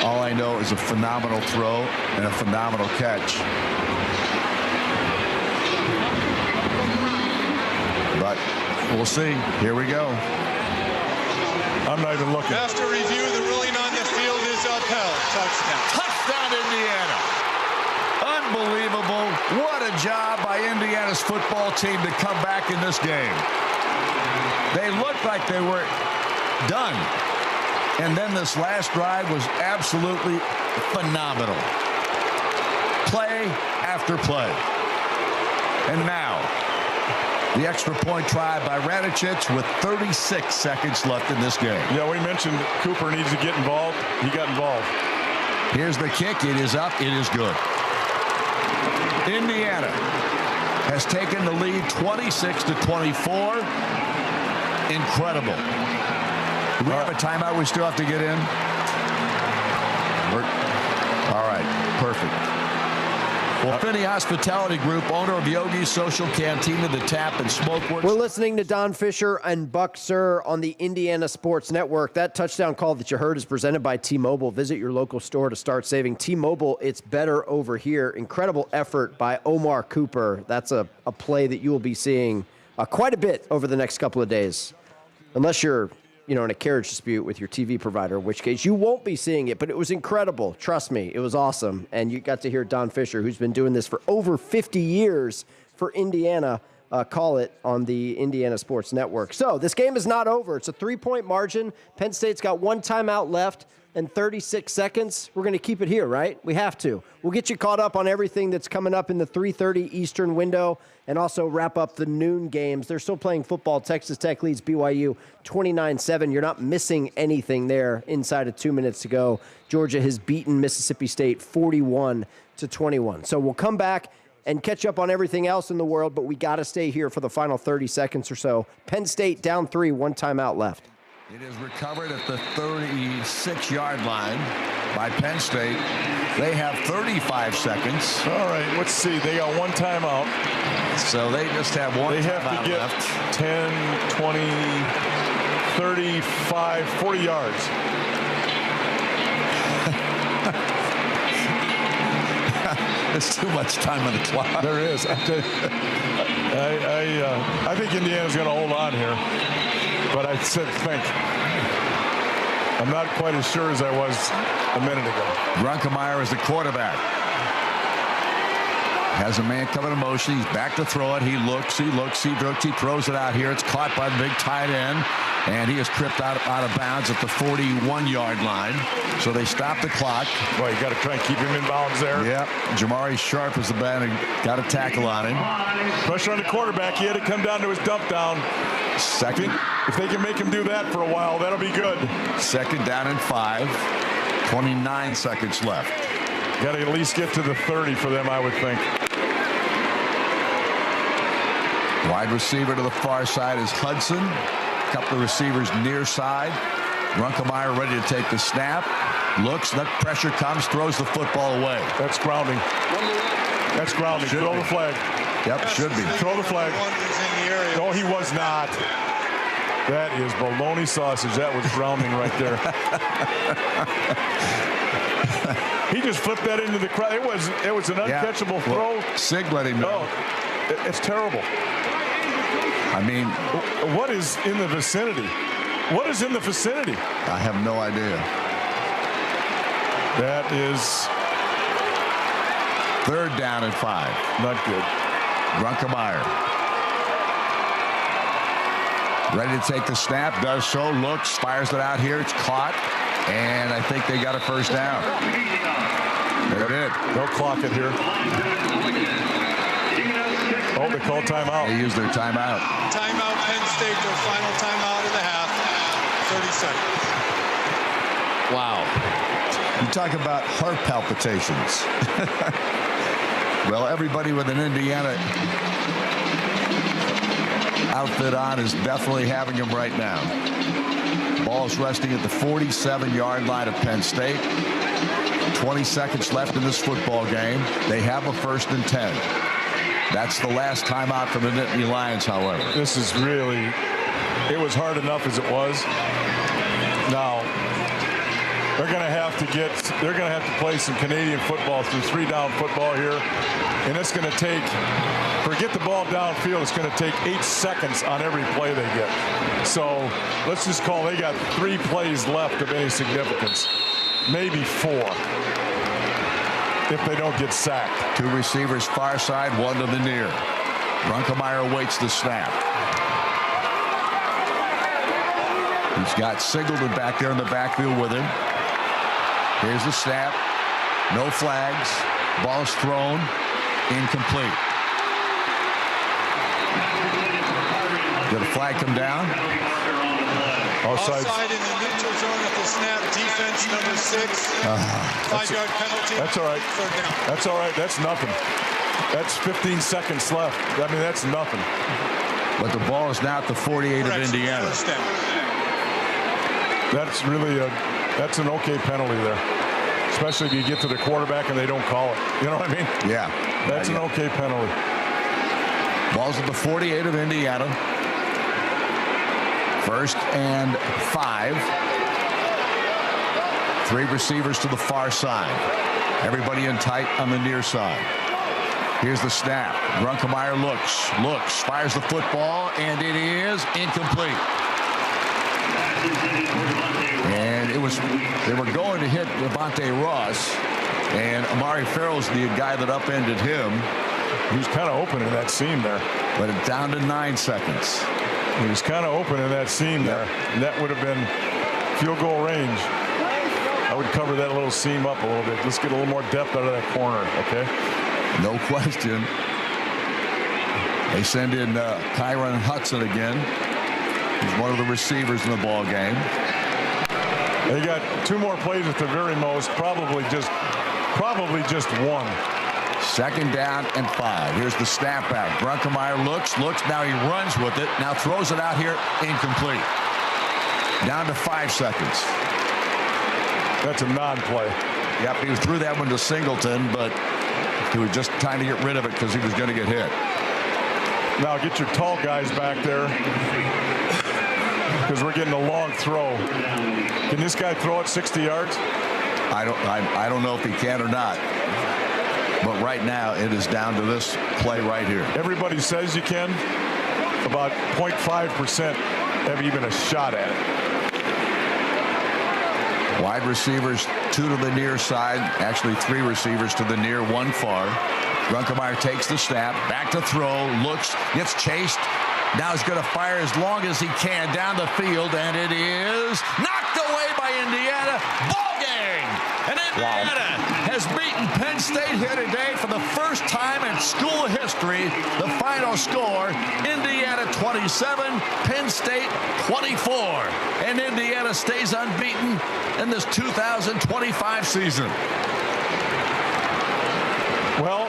All I know is a phenomenal throw and a phenomenal catch. But we'll see. Here we go. I'm not even looking. After review, the ruling on the field is upheld. Touchdown. Touchdown, Indiana. Unbelievable. What a job by Indiana's football team to come back in this game. They looked like they were done. And then this last drive was absolutely phenomenal. Play after play. And now, the extra point try by Radicic with 36 seconds left in this game. Yeah, we mentioned Cooper needs to get involved. He got involved. Here's the kick. It is up. It is good. Indiana has taken the lead 26-24. Incredible. Do we have a timeout we still have to get in? All right, perfect. Well, Finney Hospitality Group, owner of Yogi's Social Cantina, the Tap and Smokeworks. We're listening to Don Fisher and Buck Sir on the Indiana Sports Network. That touchdown call that you heard is presented by T-Mobile. Visit your local store to start saving. T-Mobile, it's better over here. Incredible effort by Omar Cooper. That's a play that you will be seeing quite a bit over the next couple of days. Unless you're in a carriage dispute with your TV provider, in which case you won't be seeing it, but it was incredible. Trust me, it was awesome. And you got to hear Don Fisher, who's been doing this for over 50 years for Indiana, call it on the Indiana Sports Network. So this game is not over. It's a 3-point margin. Penn State's got 1 timeout left and 36 seconds. We're going to keep it here, right? We have to. We'll get you caught up on everything that's coming up in the 3:30 Eastern window and also wrap up the noon games. They're still playing football. Texas Tech leads BYU 29-7. You're not missing anything there inside of 2 minutes to go. Georgia has beaten Mississippi State 41-21. So we'll come back and catch up on everything else in the world, but we got to stay here for the final 30 seconds or so. Penn State down 3, 1 timeout left. It is recovered at the 36-yard line by Penn State. They have 35 seconds. All right, let's see. They got 1 timeout. So they just have 1 They timeout have to get left. 10, 20, 35, 40 yards. There's too much time on the clock. There is. I think Indiana's going to hold on here. But I think I'm not quite as sure as I was a minute ago. Runkemeyer is the quarterback. Has a man coming in motion. He's back to throw it. He looks, he throws it out here. It's caught by the big tight end. And he is tripped out of bounds at the 41-yard line. So they stop the clock. Well, you got to try and keep him in bounds there. Yep. Jamari Sharp is the man who got a tackle on him. Pressure on the quarterback. He had to come down to his dump down. Second. If they can make him do that for a while, that'll be good. Second down and 5. 29 seconds left. Got to at least get to the 30 for them, I would think. Wide receiver to the far side is Hudson. A couple of receivers near side. Runkemeyer ready to take the snap. Looks, that pressure comes, throws the football away. That's grounding. That's grounding. Throw the flag. Yep, should be. Throw the flag. No, he was not. That is bologna sausage. That was grounding right there. He just flipped that into the crowd. It was an uncatchable throw. Sig let him know. It's terrible. I mean, what is in the vicinity? What is in the vicinity? I have no idea. That is 3rd down and 5. Not good. Runkemeyer ready to take the snap, does so, looks, fires it out here. It's caught, and I think they got a first down. They did. They'll clock it here. Oh, they called timeout. They used their timeout. Timeout, Penn State, their final timeout of the half. 30 seconds. Wow. You talk about heart palpitations. Well, everybody with an Indiana outfit on is definitely having them right now. Ball's resting at the 47-yard line of Penn State. 20 seconds left in this football game. They have a 1st and 10. That's the last timeout for the Nittany Lions, however. This is really, it was hard enough as it was. Now, they're going to have to play some Canadian football through 3-down football here. And it's going to take, forget the ball downfield, it's going to take 8 seconds on every play they get. So let's just call, they got 3 plays left of any significance. Maybe 4. If they don't get sacked. 2 receivers far side, 1 to the near. Runkemeyer awaits the snap. He's got Singleton back there in the backfield with him. Here's the snap. No flags. Ball is thrown. Incomplete. Did a flag come down? Offside in the neutral zone at the snap. Defense number 6. 5-yard penalty. That's all right. That's all right. That's nothing. That's 15 seconds left. I mean, that's nothing. But the ball is now at the 48 of Indiana. That's really that's an okay penalty there. especially if you get to the quarterback and they don't call it. You know what I mean? Yeah. That's an okay penalty. Ball's at the 48 of Indiana. 1st and 5. 3 receivers to the far side. Everybody in tight on the near side. Here's the snap. Grunkemeyer looks, fires the football, and it is incomplete. And they were going to hit Devontae Ross, and Amari Farrell's the guy that upended him. He was kind of open in that seam there. But it's down to 9 seconds. He was kind of open in that seam there. And that would have been field goal range. I would cover that little seam up a little bit. Let's get a little more depth out of that corner, okay? No question. They send in Kyron Hudson again. He's one of the receivers in the ball game. They got 2 more plays at the very most, probably just 1. 2nd down and 5. Here's the snap out. Grunkemeyer looks. Now he runs with it. Now throws it out here. Incomplete. Down to 5 seconds. That's a non-play. Yep, he threw that one to Singleton, but he was just trying to get rid of it because he was going to get hit. Now get your tall guys back there because we're getting a long throw. Can this guy throw it 60 yards? I don't know if he can or not. But right now it is down to this play right here. Everybody says you can. About 0.5% have even a shot at it. Wide receivers, 2 to the near side. Actually 3 receivers to the near, 1 far. Grunkemeyer takes the snap, back to throw, looks, gets chased. Now he's going to fire as long as he can down the field, and it is knocked away by Indiana. Ball game! And Indiana has beaten Penn State here today for the first time in school history. The final score, Indiana 27, Penn State 24. And Indiana stays unbeaten in this 2025 season. Well,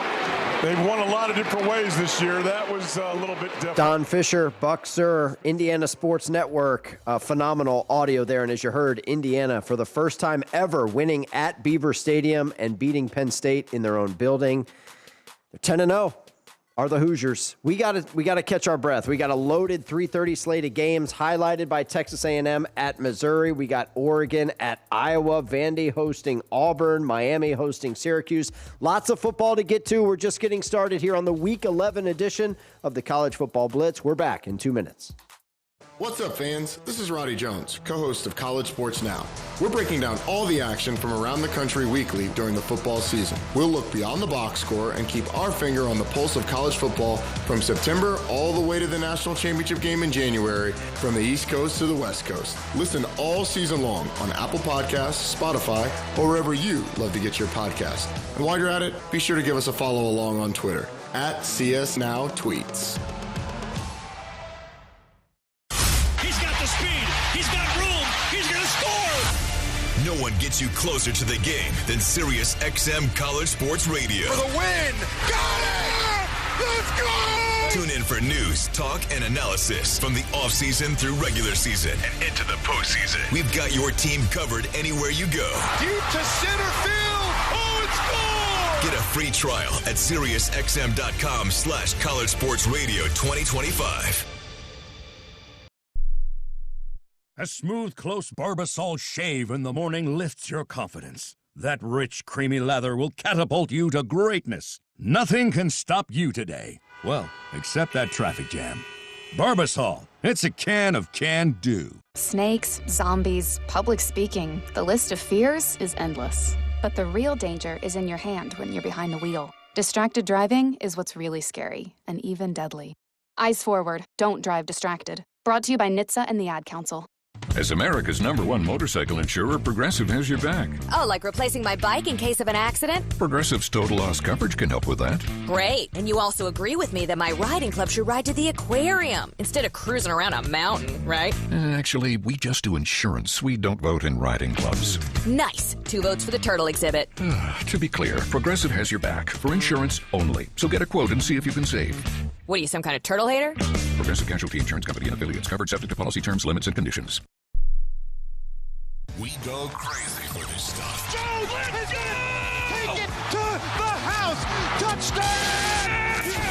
they've won a lot of different ways this year. That was a little bit different. Don Fisher, Buck Sir, Indiana Sports Network. Phenomenal audio there. And as you heard, Indiana, for the first time ever, winning at Beaver Stadium and beating Penn State in their own building. They're 10-0. Are the Hoosiers. We got to catch our breath. We got a loaded 3:30 slate of games highlighted by Texas A&M at Missouri. We got Oregon at Iowa, Vandy hosting Auburn, Miami hosting Syracuse. Lots of football to get to. We're just getting started here on the Week 11 edition of the College Football Blitz. We're back in 2 minutes. What's up, fans? This is Roddy Jones, co-host of College Sports Now. We're breaking down all the action from around the country weekly during the football season. We'll look beyond the box score and keep our finger on the pulse of college football from September all the way to the national championship game in January, from the East Coast to the West Coast. Listen all season long on Apple Podcasts, Spotify, or wherever you love to get your podcast. And while you're at it, be sure to give us a follow along on Twitter at CSNowTweets. No one gets you closer to the game than Sirius XM College Sports Radio. For the win! Got it! Let's go! Tune in for news, talk, and analysis from the offseason through regular season and into the postseason. We've got your team covered anywhere you go. Deep to center field! Oh, it's gone! Get a free trial at SiriusXM.com/College Sports Radio 2025. A smooth, close Barbasol shave in the morning lifts your confidence. That rich, creamy lather will catapult you to greatness. Nothing can stop you today. Well, except that traffic jam. Barbasol, it's a can of can-do. Snakes, zombies, public speaking. The list of fears is endless. But the real danger is in your hand when you're behind the wheel. Distracted driving is what's really scary and even deadly. Eyes forward. Don't drive distracted. Brought to you by NHTSA and the Ad Council. As America's #1 motorcycle insurer, Progressive has your back. Oh, like replacing my bike in case of an accident? Progressive's total loss coverage can help with that. Great. And you also agree with me that my riding club should ride to the aquarium instead of cruising around a mountain, right? Actually, we just do insurance. We don't vote in riding clubs. Nice. 2 votes for the turtle exhibit. To be clear, Progressive has your back for insurance only. So get a quote and see if you can save. What are you, some kind of turtle hater? Progressive Casualty Insurance Company and affiliates, covered subject to policy terms, limits, and conditions. We go crazy for this stuff. Jones, let's go! Take it to the house! Touchdown!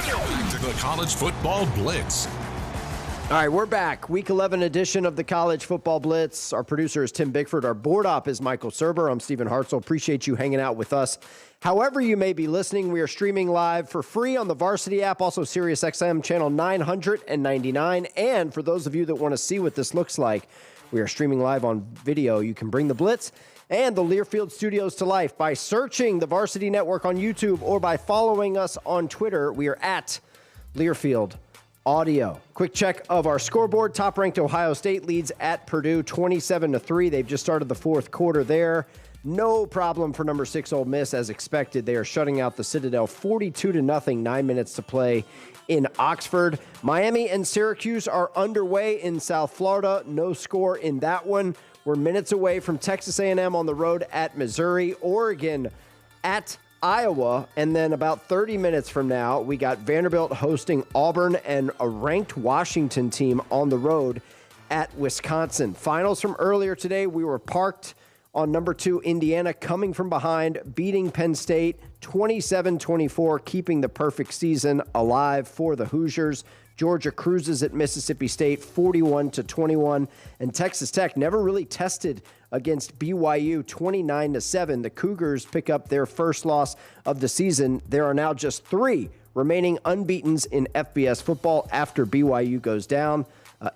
Back to the College Football Blitz. All right, we're back. Week 11 edition of the College Football Blitz. Our producer is Tim Bickford. Our board op is Michael Serber. I'm Stephen Hartzell. Appreciate you hanging out with us. However you may be listening, we are streaming live for free on the Varsity app, also SiriusXM channel 999. And for those of you that want to see what this looks like, we are streaming live on video. You can bring the Blitz and the Learfield Studios to life by searching the Varsity Network on YouTube or by following us on Twitter. We are at Learfield Audio. Quick check of our scoreboard. Top-ranked Ohio State leads at Purdue 27-3. They've just started the fourth quarter there. No problem for number 6 Ole Miss as expected. They are shutting out the Citadel 42-0, 9 minutes to play in Oxford. Miami and Syracuse are underway in South Florida. No score in that one. We're minutes away from Texas A&M on the road at Missouri, Oregon at Iowa, and then about 30 minutes from now, we got Vanderbilt hosting Auburn and a ranked Washington team on the road at Wisconsin. Finals from earlier today, we were parked on number 2 Indiana, coming from behind, beating Penn State 27-24, keeping the perfect season alive for the Hoosiers. Georgia cruises at Mississippi State 41-21, and Texas Tech never really tested against BYU 29-7. The Cougars pick up their first loss of the season. There are now just 3 remaining unbeatens in FBS football after BYU goes down.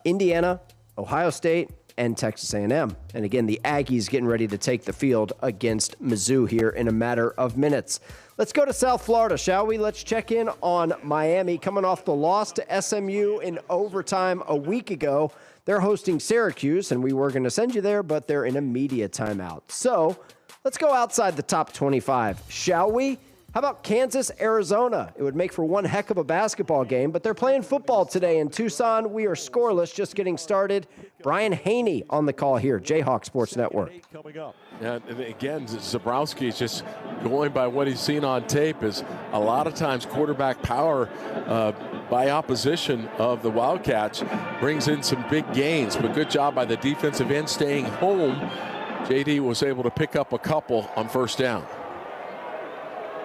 Indiana, Ohio State, and Texas A&M. And again, the Aggies getting ready to take the field against Mizzou here in a matter of minutes. Let's go to South Florida, shall we? Let's check in on Miami. Coming off the loss to SMU in overtime a week ago. They're hosting Syracuse, and we were going to send you there, but they're in a media timeout. So let's go outside the top 25, shall we? How about Kansas, Arizona? It would make for one heck of a basketball game, but they're playing football today in Tucson. We are scoreless, just getting started. Brian Haney on the call here, Jayhawk Sports Network. Coming up. And again, Zabrowski is just going by what he's seen on tape is a lot of times quarterback power by opposition of the Wildcats brings in some big gains, but good job by the defensive end staying home. JD was able to pick up a couple on first down.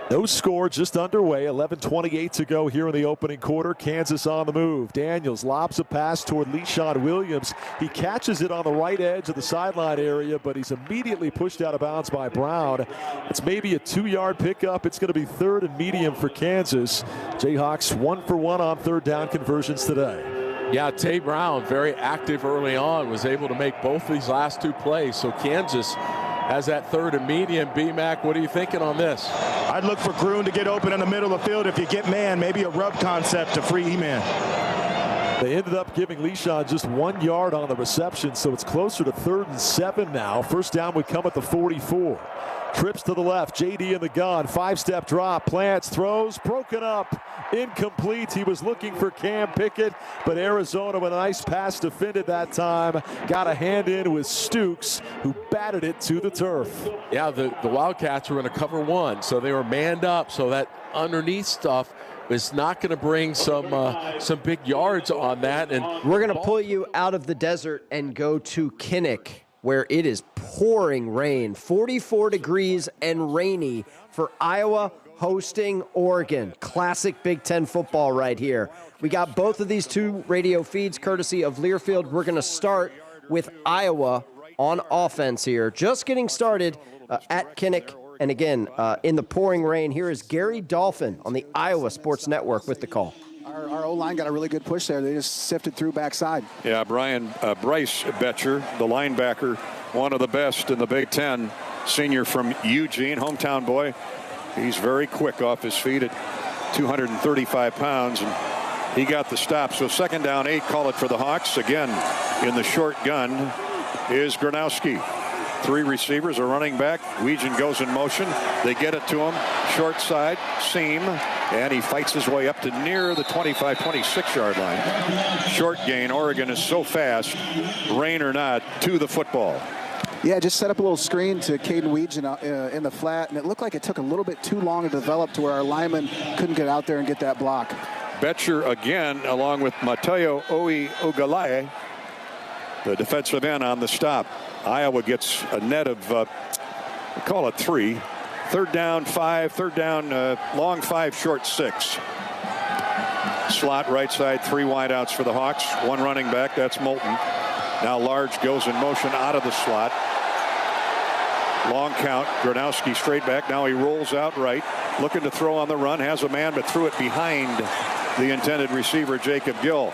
No score, just underway. 11:28 to go here in the opening quarter. Kansas on the move. Daniels lobs a pass toward Le'Shawn Williams. He catches it on the right edge of the sideline area, but he's immediately pushed out of bounds by Brown. It's maybe a 2-yard pickup. It's going to be 3rd and medium for Kansas. Jayhawks 1 for 1 on third down conversions today. Yeah, Tay Brown, very active early on, was able to make both these last 2 plays. So Kansas has that 3rd and medium. B-Mac, what are you thinking on this? I'd look for Gruen to get open in the middle of the field. If you get man, maybe a rub concept to free E-man. They ended up giving Le'Shawn just 1 yard on the reception, so it's closer to 3rd and 7 now. First down would come at the 44. Trips to the left, JD in the gun, 5-step drop, plants, throws, broken up, incomplete. He was looking for Cam Pickett, but Arizona with a nice pass defended that time. Got a hand in with Stukes, who batted it to the turf. Yeah, the Wildcats were in a cover 1, so they were manned up, so that underneath stuff is not going to bring some big yards on that. And we're going to pull you out of the desert and go to Kinnick, where it is pouring rain, 44 degrees and rainy for Iowa hosting Oregon. Classic Big Ten football right here. We got both of these 2 radio feeds courtesy of Learfield. We're going to start with Iowa on offense here. Just getting started at Kinnick. And again, in the pouring rain, here is Gary Dolphin on the Iowa Sports Network with the call. Our O-line got a really good push there. They just sifted through backside. Yeah, Bryce Betcher, the linebacker, one of the best in the Big Ten, senior from Eugene, hometown boy. He's very quick off his feet at 235 pounds, and he got the stop. So 2nd down 8, call it for the Hawks. Again, in the short gun is Gronowski. 3 receivers, a running back. Weegan goes in motion. They get it to him. Short side, seam, and he fights his way up to near the 25, 26-yard line. Short gain. Oregon is so fast, rain or not, to the football. Yeah, just set up a little screen to Caden Weegan in the flat, and it looked like it took a little bit too long to develop to where our lineman couldn't get out there and get that block. Betcher again, along with Mateo Oiugalae, the defensive end on the stop. Iowa gets a net of, we call it 3. Third down 5, third down long 5, short 6. Slot right side, 3 wideouts for the Hawks. 1 running back, that's Moulton. Now Large goes in motion out of the slot. Long count, Gronowski straight back. Now he rolls out right, looking to throw on the run. Has a man, but threw it behind the intended receiver, Jacob Gill.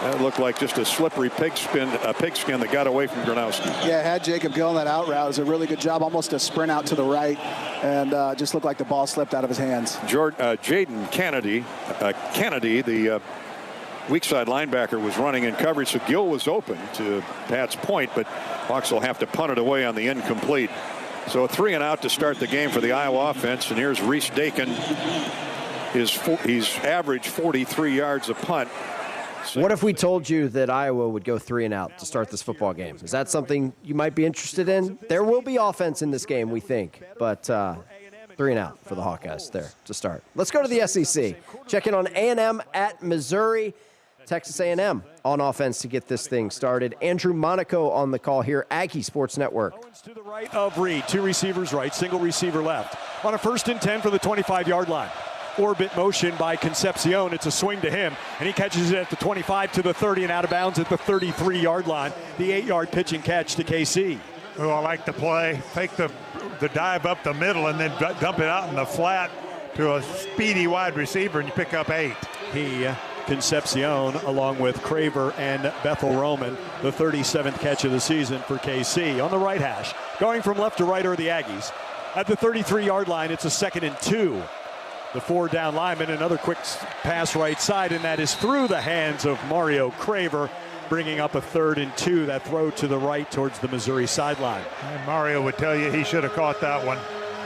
That looked like just a slippery pigskin that got away from Gronowski. Yeah, had Jacob Gill in that out route. It was a really good job, almost a sprint out to the right, and just looked like the ball slipped out of his hands. Jaden Kennedy, the weak side linebacker, was running in coverage, so Gill was open, to Pat's point, but Hawks will have to punt it away on the incomplete. So a 3 and out to start the game for the Iowa offense, and here's Reese Dakin. He's averaged 43 yards a punt. What if we told you that Iowa would go 3 and out to start this football game? Is that something you might be interested in? There will be offense in this game, we think, but 3 and out for the Hawkeyes there to start. Let's go to the SEC. Check in on A&M at Missouri. Texas A&M on offense to get this thing started. Andrew Monaco on the call here, Aggie Sports Network. Owens to the right of Reed. 2 receivers right, single receiver left. On a 1st and 10 for the 25-yard line. Orbit motion by Concepcion. It's a swing to him, and he catches it at the 25 to the 30 and out of bounds at the 33-yard line. The 8-yard pitch and catch to KC. Oh, I like the play. Take the dive up the middle and then dump it out in the flat to a speedy wide receiver, and you pick up 8. Concepcion, along with Craver and Bethel Roman, the 37th catch of the season for KC. On the right hash, going from left to right are the Aggies. At the 33-yard line, it's a 2nd and 2. The 4 down lineman, another quick pass right side, and that is through the hands of Mario Craver, bringing up a 3rd and 2. That throw to the right towards the Missouri sideline. And Mario would tell you he should have caught that one.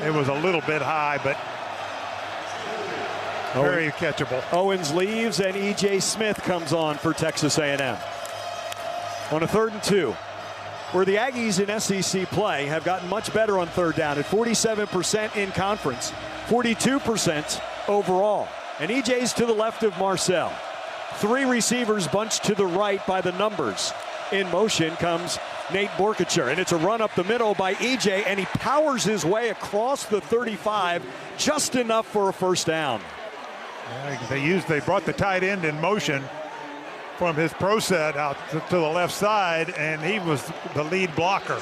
It was a little bit high, but very catchable. Owens leaves, and E.J. Smith comes on for Texas A&M. On a 3rd and 2, where the Aggies in SEC play have gotten much better on 3rd down at 47% in conference, 42% overall. And E.J.'s to the left of Marcel. 3 receivers bunched to the right by the numbers. In motion comes Nate Borkacher, and it's a run up the middle by E.J., and he powers his way across the 35, just enough for a 1st down. They brought the tight end in motion from his pro set out to the left side, and he was the lead blocker.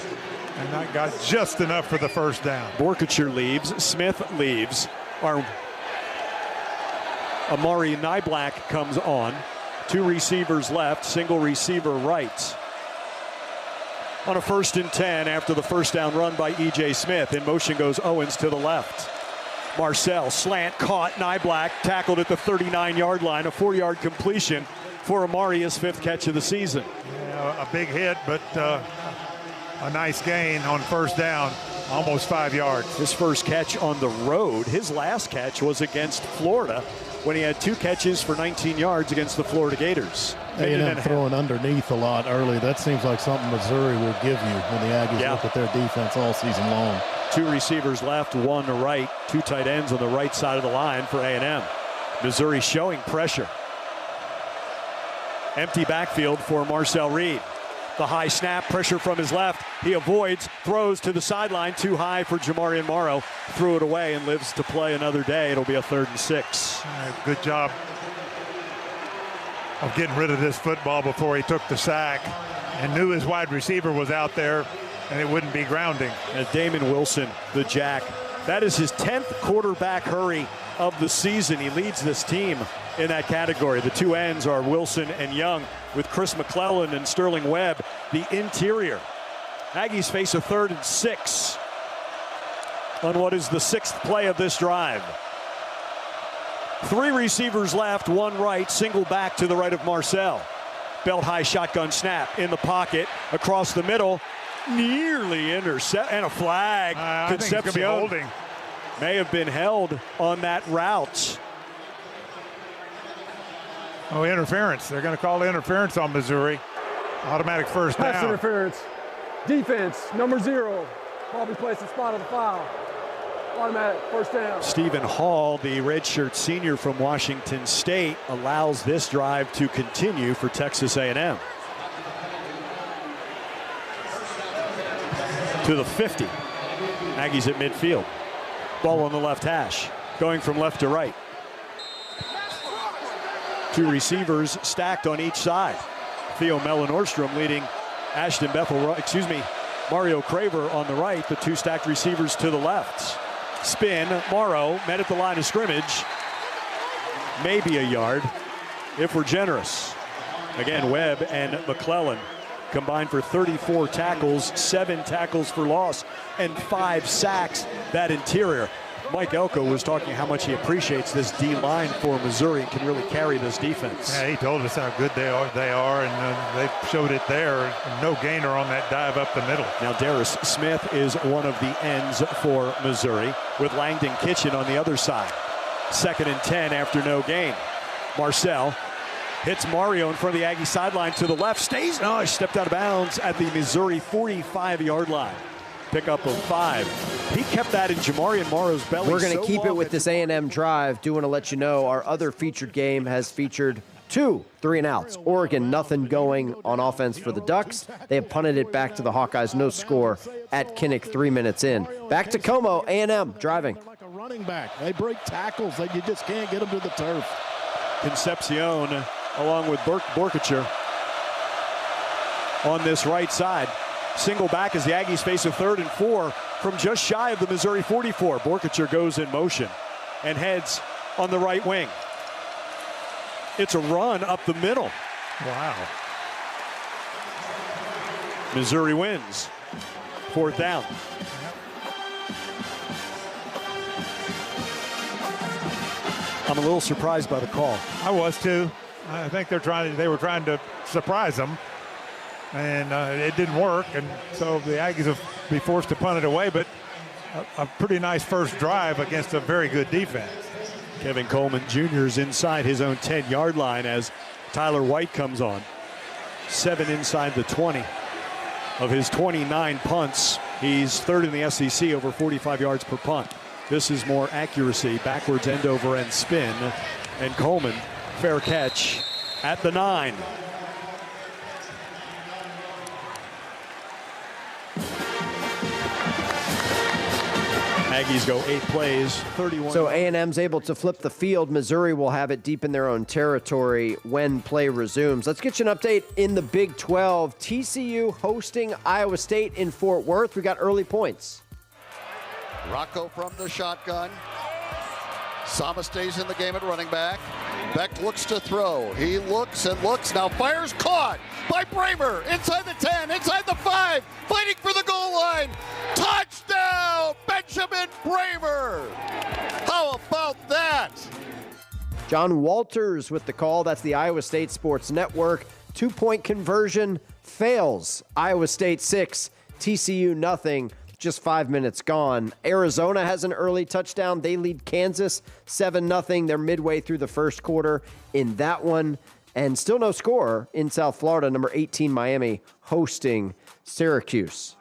And that got just enough for the 1st down. Borkacher leaves, Smith leaves. Amari Nyblack comes on. 2 receivers left, single receiver right. On a 1st and 10 after the 1st down run by E.J. Smith. In motion goes Owens to the left. Marcel, slant, caught, Nyblack tackled at the 39-yard line. A 4-yard completion for Amari, his 5th catch of the season. Yeah, a big hit, but a nice gain on 1st down, almost 5 yards. His first catch on the road. His last catch was against Florida when he had 2 catches for 19 yards against the Florida Gators. A&M throwing underneath a lot early. That seems like something Missouri will give you when the Aggies look at their defense all season long. 2 receivers left, 1 to right, 2 tight ends on the right side of the line for A&M. Missouri showing pressure. Empty backfield for Marcel Reed. The high snap, pressure from his left. He avoids, throws to the sideline, too high for Jamarian Morrow. Threw it away and lives to play another day. It'll be a 3rd and 6. Good job of getting rid of this football before he took the sack and knew his wide receiver was out there and it wouldn't be grounding. And Damon Wilson, the Jack. That is his 10th quarterback hurry of the season. He leads this team in that category. The 2 ends are Wilson and Young, with Chris McClellan and Sterling Webb, the interior. Aggies face a 3rd and 6 on what is the 6th play of this drive. 3 receivers left, 1 right, single back to the right of Marcel. Belt high shotgun snap in the pocket, across the middle, nearly intercept, and a flag. Concepcion may have been held on that route. Oh, interference. They're going to call interference on Missouri. Automatic 1st down. Pass interference. Defense, number 0. Ball be placed in spot of the foul. Automatic 1st down. Stephen Hall, the redshirt senior from Washington State, allows this drive to continue for Texas A&M. to the 50. Aggies at midfield. Ball on the left hash, going from left to right. Two receivers stacked on each side. Theo Mellon-Nordstrom leading Mario Craver on the right. The two stacked receivers to the left. Spin, Morrow met at the line of scrimmage. Maybe a yard, if we're generous. Again, Webb and McClellan combined for 34 tackles, 7 tackles for loss, and 5 sacks. That interior. Mike Elko was talking how much he appreciates this D-line for Missouri and can really carry this defense. Yeah, he told us how good they are, and they showed it there. No gainer on that dive up the middle. Now Darius Smith is one of the ends for Missouri, with Langdon Kitchen on the other side. 2nd and 10 after no gain. Marcel hits Mario in front of the Aggie sideline to the left. Stays. He stepped out of bounds at the Missouri 45-yard line. Pickup of 5. He kept that in Jamarian Morrow's belly. We're going to keep it with this A&M drive. Do want to let you know our other featured game has featured 2 3-and-outs. Oregon, nothing going on offense for the Ducks. They have punted it back to the Hawkeyes. No score at Kinnick 3 minutes in. Back to Como, A&M driving. Like a running back. They break tackles. You just can't get them to the turf. Concepcion along with Borkacher on this right side. Single back as the Aggies face a 3rd and 4 from just shy of the Missouri 44. Borkacher goes in motion and heads on the right wing. It's a run up the middle. Wow. Missouri wins. 4th down. I'm a little surprised by the call. I was too. I think they were trying to surprise them. And it didn't work, and so the Aggies will be forced to punt it away, but a pretty nice first drive against a very good defense. Kevin Coleman Jr. is inside his own 10-yard line as Tyler White comes on. 7 inside the 20 of his 29 punts. He's 3rd in the SEC, over 45 yards per punt. This is more accuracy, backwards end over end spin, and Coleman, fair catch at the 9. Aggies go 8 plays, 31. So A&M's able to flip the field. Missouri will have it deep in their own territory when play resumes. Let's get you an update in the Big 12. TCU hosting Iowa State in Fort Worth. We got early points. Rocco from the shotgun. Sama stays in the game at running back. Beck looks to throw. He looks and looks. Now fires, caught by Bramer. Inside the 10, inside the 5. Fighting for the goal line. Touchdown, Benjamin Bramer. How about that? John Walters with the call. That's the Iowa State Sports Network. 2-point conversion fails. Iowa State 6, TCU nothing. Just 5 minutes gone. Arizona has an early touchdown. They lead Kansas 7-0. They're midway through the first quarter in that one. And still no score in South Florida. Number 18, Miami, hosting Syracuse.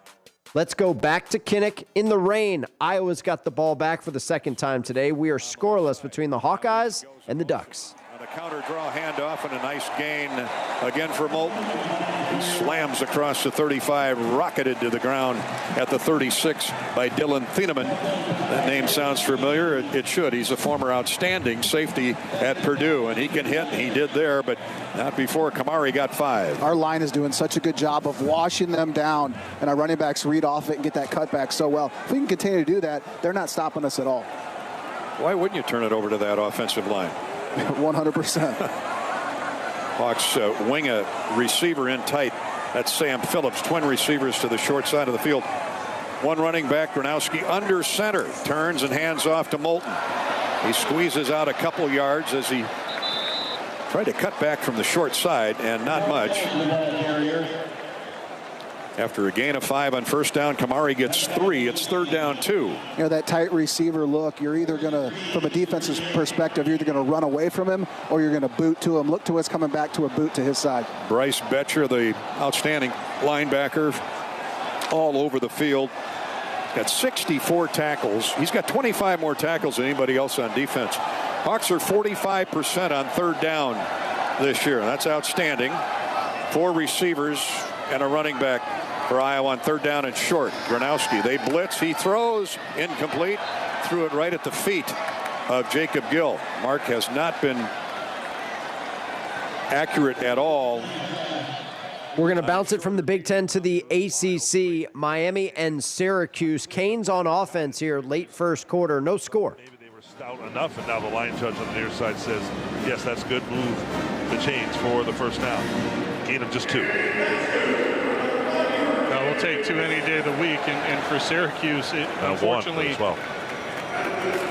Let's go back to Kinnick in the rain. Iowa's got the ball back for the 2nd time today. We are scoreless between the Hawkeyes and the Ducks. On a counter draw handoff and a nice gain again for Moulton. He slams across the 35, rocketed to the ground at the 36 by Dylan Thieneman. That name sounds familiar. It should. He's a former outstanding safety at Purdue, and he can hit. He did there, but not before Kamari got 5. Our line is doing such a good job of washing them down, and our running backs read off it and get that cutback so well. If we can continue to do that, they're not stopping us at all. Why wouldn't you turn it over to that offensive line? 100%. Hawks wing a receiver in tight. That's Sam Phillips. Twin receivers to the short side of the field. One running back, Gronowski, under center. Turns and hands off to Moulton. He squeezes out a couple yards as he tried to cut back from the short side, and not much. After a gain of 5 on first down, Kamari gets 3. It's 3rd down 2. You know, that tight receiver look, you're either going to, from a defensive perspective, you're either going to run away from him or you're going to boot to him. Look to us coming back to a boot to his side. Bryce Betcher, the outstanding linebacker, all over the field. Got 64 tackles. He's got 25 more tackles than anybody else on defense. Hawks are 45% on 3rd down this year. That's outstanding. 4 receivers and a running back for Iowa on third down and short. Gronowski, they blitz. He throws. Incomplete. Threw it right at the feet of Jacob Gill. Mark has not been accurate at all. We're going to bounce it from the Big Ten to the ACC. Miami and Syracuse. Canes on offense here, late first quarter. No score. Maybe they were stout enough, and now the line judge on the near side says, yes, that's good. Move the chains for the first down. Gain of just 2. No, we'll take 2 any day of the week. And for Syracuse, it unfortunately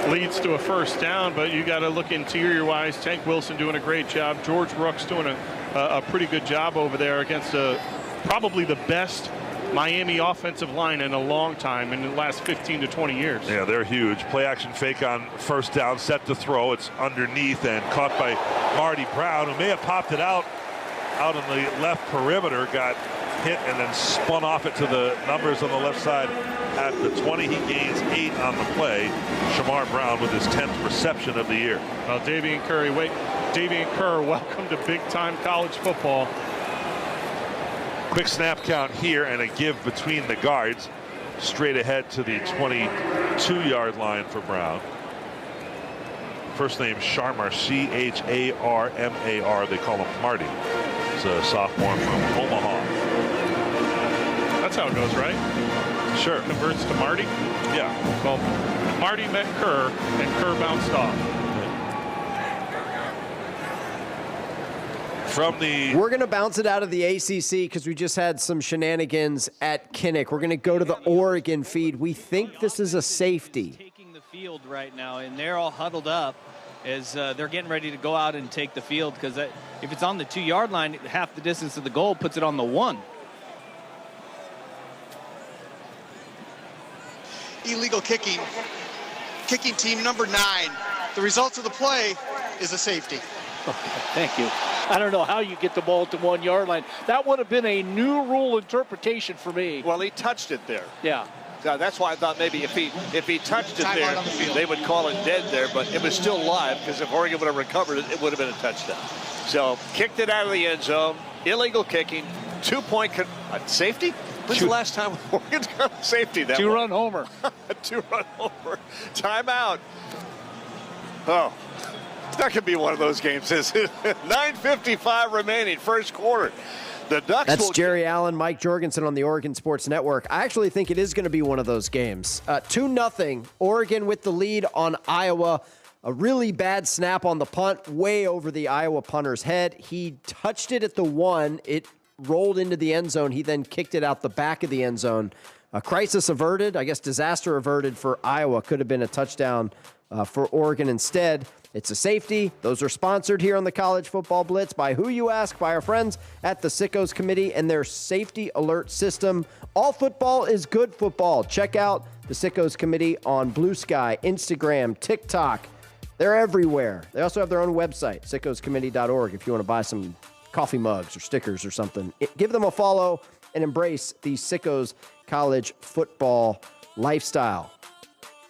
leads to a first down, but you got to look interior-wise. Tank Wilson doing a great job. George Rook's doing a pretty good job over there against probably the best Miami offensive line in a long time, in the last 15 to 20 years. Yeah, they're huge. Play action fake on first down, set to throw. It's underneath and caught by Marty Brown, who may have popped it out on the left perimeter, got hit and then spun off it to the numbers on the left side at the 20. He gains 8 on the play. Shamar Brown with his 10th reception of the year. Well, Davian Kerr, welcome to big-time college football. Quick snap count here and a give between the guards. Straight ahead to the 22-yard line for Brown. First name Sharmar, Charmar. They call him Marty. He's a sophomore from Omaha. That's how it goes, right? Sure. Converts to Marty? Yeah. Well, Marty met Kerr, and Kerr bounced off. We're going to bounce it out of the ACC because we just had some shenanigans at Kinnick. We're going to go to the Oregon feed. We think this is a safety. Taking the field right now, and they're all huddled up as they're getting ready to go out and take the field, because if it's on the 2-yard line, half the distance of the goal puts it on the 1. Illegal kicking team number 9. The results of the play is a safety. Thank you. I don't know how you get the ball at the 1-yard line. That would have been a new rule interpretation for me. Well, he touched it there. Yeah. So that's why I thought maybe if he touched it there, they would call it dead there, but it was still live, because if Oregon would have recovered it, it would have been a touchdown. So kicked it out of the end zone. Illegal kicking. 2-point safety? When's the last time Oregon got a safety? That 2-run homer. 2-run homer. Timeout. Oh, that could be one of those games, isn't it? 9:55 remaining, first quarter. The Ducks. That's Jerry Allen, Mike Jorgensen on the Oregon Sports Network. I actually think it is going to be one of those games. 2-0, Oregon with the lead on Iowa. A really bad snap on the punt, way over the Iowa punter's head. He touched it at the 1. It rolled into the end zone. He then kicked it out the back of the end zone. Crisis averted, I guess disaster averted for Iowa. Could have been a touchdown for Oregon instead. It's a safety. Those are sponsored here on the College Football Blitz by who you ask, by our friends at the Sickos Committee and their safety alert system. All football is good football. Check out the Sickos Committee on Blue Sky, Instagram, TikTok. They're everywhere. They also have their own website, sickoscommittee.org, if you want to buy some coffee mugs or stickers or something. Give them a follow and embrace the Sickos college football lifestyle.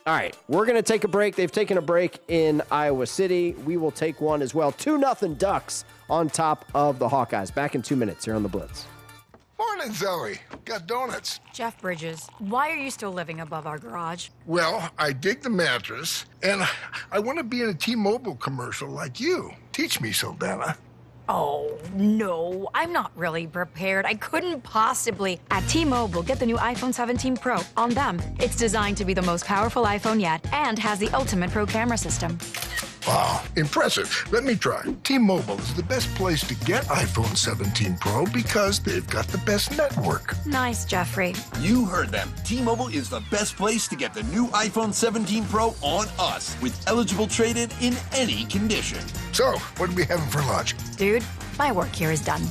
All right, we're going to take a break. They've taken a break in Iowa City. We will take one as well. 2-0 Ducks on top of the Hawkeyes. Back in 2 minutes here on The Blitz. Morning, Zoe. Got donuts. Jeff Bridges, why are you still living above our garage? Well, I dig the mattress, and I want to be in a T-Mobile commercial like you. Teach me, Saldana. Oh, no, I'm not really prepared. I couldn't possibly. At T-Mobile, get the new iPhone 17 Pro. On them, it's designed to be the most powerful iPhone yet and has the ultimate pro camera system. Wow, impressive. Let me try. T-Mobile is the best place to get iPhone 17 Pro because they've got the best network. Nice, Jeffrey. You heard them. T-Mobile is the best place to get the new iPhone 17 Pro on us with eligible trade-in in any condition. So, what are we having for lunch? Dude, my work here is done.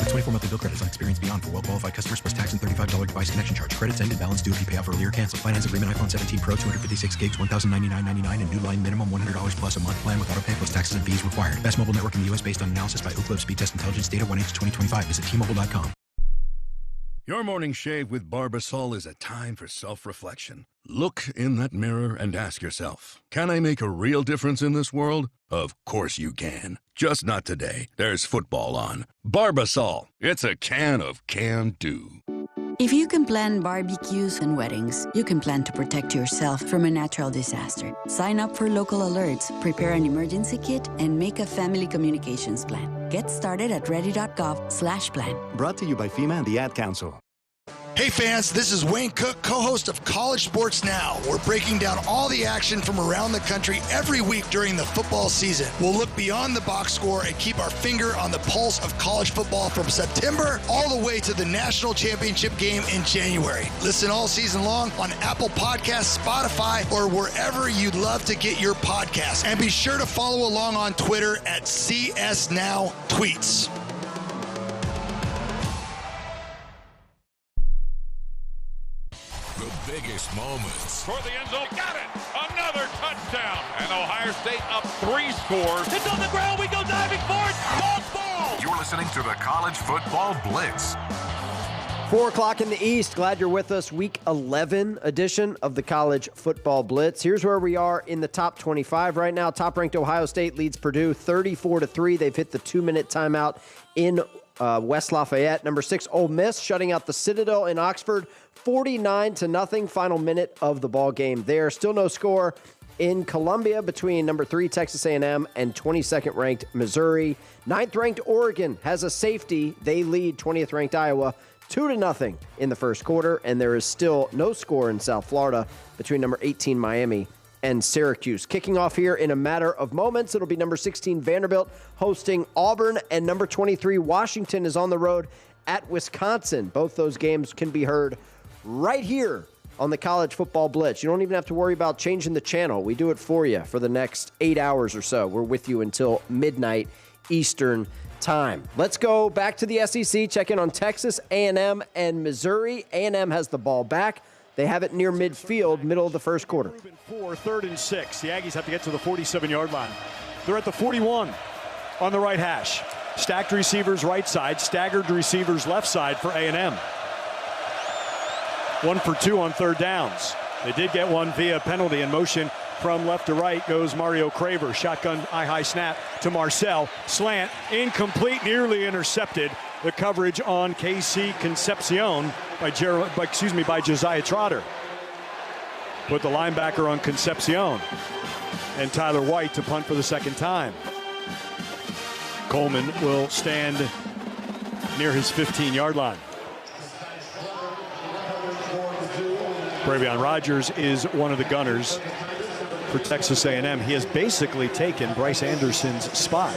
24 monthly bill credits on experience beyond for well-qualified customers plus tax and $35 device connection charge. Credits end and balance due if you pay off earlier. Cancel. Finance agreement iPhone 17 Pro 256 gigs, $1,099.99 and new line minimum $100 plus a month plan with auto pay plus taxes and fees required. Best mobile network in the U.S. based on analysis by Oak Grove Speed Test Intelligence data 1H2025. Visit T-Mobile.com. Your morning shave with Barbasol is a time for self-reflection. Look in that mirror and ask yourself, can I make a real difference in this world? Of course you can. Just not today. There's football on. Barbasol. It's a can of can-do. If you can plan barbecues and weddings, you can plan to protect yourself from a natural disaster. Sign up for local alerts, prepare an emergency kit, and make a family communications plan. Get started at ready.gov/plan. Brought to you by FEMA and the Ad Council. Hey fans, this is Wayne Cook, co-host of College Sports Now. We're breaking down all the action from around the country every week during the football season. We'll look beyond the box score and keep our finger on the pulse of college football from September all the way to the national championship game in January. Listen all season long on Apple Podcasts, Spotify, or wherever you'd love to get your podcasts. And be sure to follow along on Twitter at CSNowTweets. Biggest moments. Toward the end zone, got it! Another touchdown! And Ohio State up 3 scores. It's on the ground, we go diving for it! Ball! You're listening to the College Football Blitz. 4 o'clock in the East. Glad you're with us. Week 11 edition of the College Football Blitz. Here's where we are in the top 25 right now. Top-ranked Ohio State leads Purdue 34-3. They've hit the 2-minute timeout in West Lafayette. Number 6, Ole Miss, shutting out the Citadel in Oxford 49-0. Final minute of the ball game there. Still no score in Columbia between number 3, Texas A&M, and 22nd ranked Missouri. 9th ranked Oregon has a safety. They lead 20th ranked Iowa 2-0 in the first quarter, and there is still no score in South Florida between number 18 Miami and Syracuse. Kicking off here in a matter of moments, it'll be number 16 Vanderbilt hosting Auburn, and number 23 Washington is on the road at Wisconsin. Both those games can be heard right here on the College Football Blitz. You don't even have to worry about changing the channel. We do it for you for the next 8 hours or so. We're with you until midnight Eastern time. Let's go back to the SEC, check in on Texas A&M and Missouri. A&M has the ball back. They have it near midfield, middle of the first quarter. 3rd and 6. The Aggies have to get to the 47-yard line. They're at the 41 on the right hash. Stacked receivers right side, staggered receivers left side for A&M. 1 for 2 on 3rd downs. They did get one via penalty. In motion from left to right goes Mario Craver. Shotgun high snap to Marcel. Slant, incomplete, nearly intercepted. The coverage on KC Concepcion by Josiah Trotter. Put the linebacker on Concepcion. And Tyler White to punt for the second time. Coleman will stand near his 15-yard line. Bravion Rogers is one of the gunners for Texas A&M. He has basically taken Bryce Anderson's spot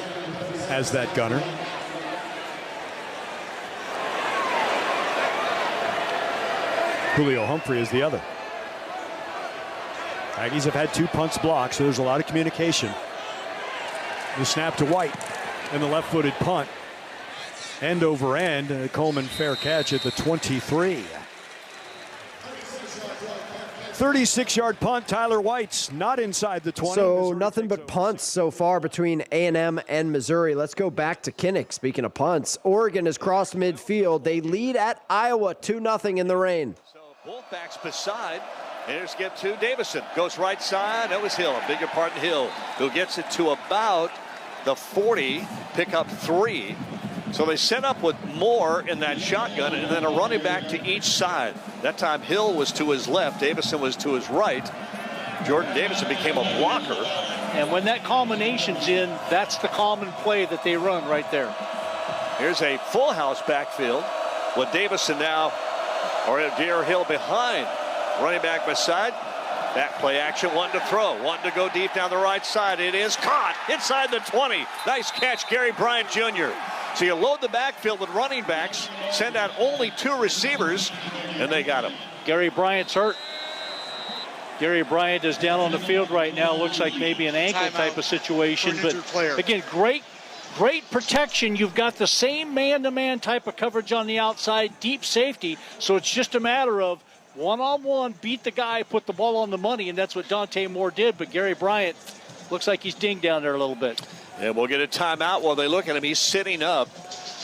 as that gunner. Julio Humphrey is the other. Aggies have had 2 punts blocked, so there's a lot of communication. The snap to White and the left-footed punt. End over end. Coleman fair catch at the 23. 36-yard punt. Tyler White's not inside the 20. So Missouri nothing but punts so far between A&M and Missouri. Let's go back to Kinnick. Speaking of punts, Oregon has crossed midfield. They lead at Iowa 2-0 in the rain. So both backs beside. Here's get to Davison. Goes right side. That was Hill. A bigger part in Hill, who gets it to about the 40. Pick up 3. So they set up with Moore in that shotgun and then a running back to each side. That time Hill was to his left, Davison was to his right. Jordan Davison became a blocker. And when that combination's in, that's the common play that they run right there. Here's a full house backfield with Davison now, or Deer Hill behind. Running back beside. Back play action, wanting to throw, wanting to go deep down the right side. It is caught inside the 20. Nice catch, Gary Bryant Jr. So you load the backfield with running backs, send out only 2 receivers, and they got him. Gary Bryant's hurt. Gary Bryant is down on the field right now. Looks like maybe an ankle type of situation. But again, great protection. You've got the same man-to-man type of coverage on the outside, deep safety. So it's just a matter of one-on-one, beat the guy, put the ball on the money, and that's what Dante Moore did. But Gary Bryant looks like he's dinged down there a little bit. And we'll get a timeout while they look at him. He's sitting up.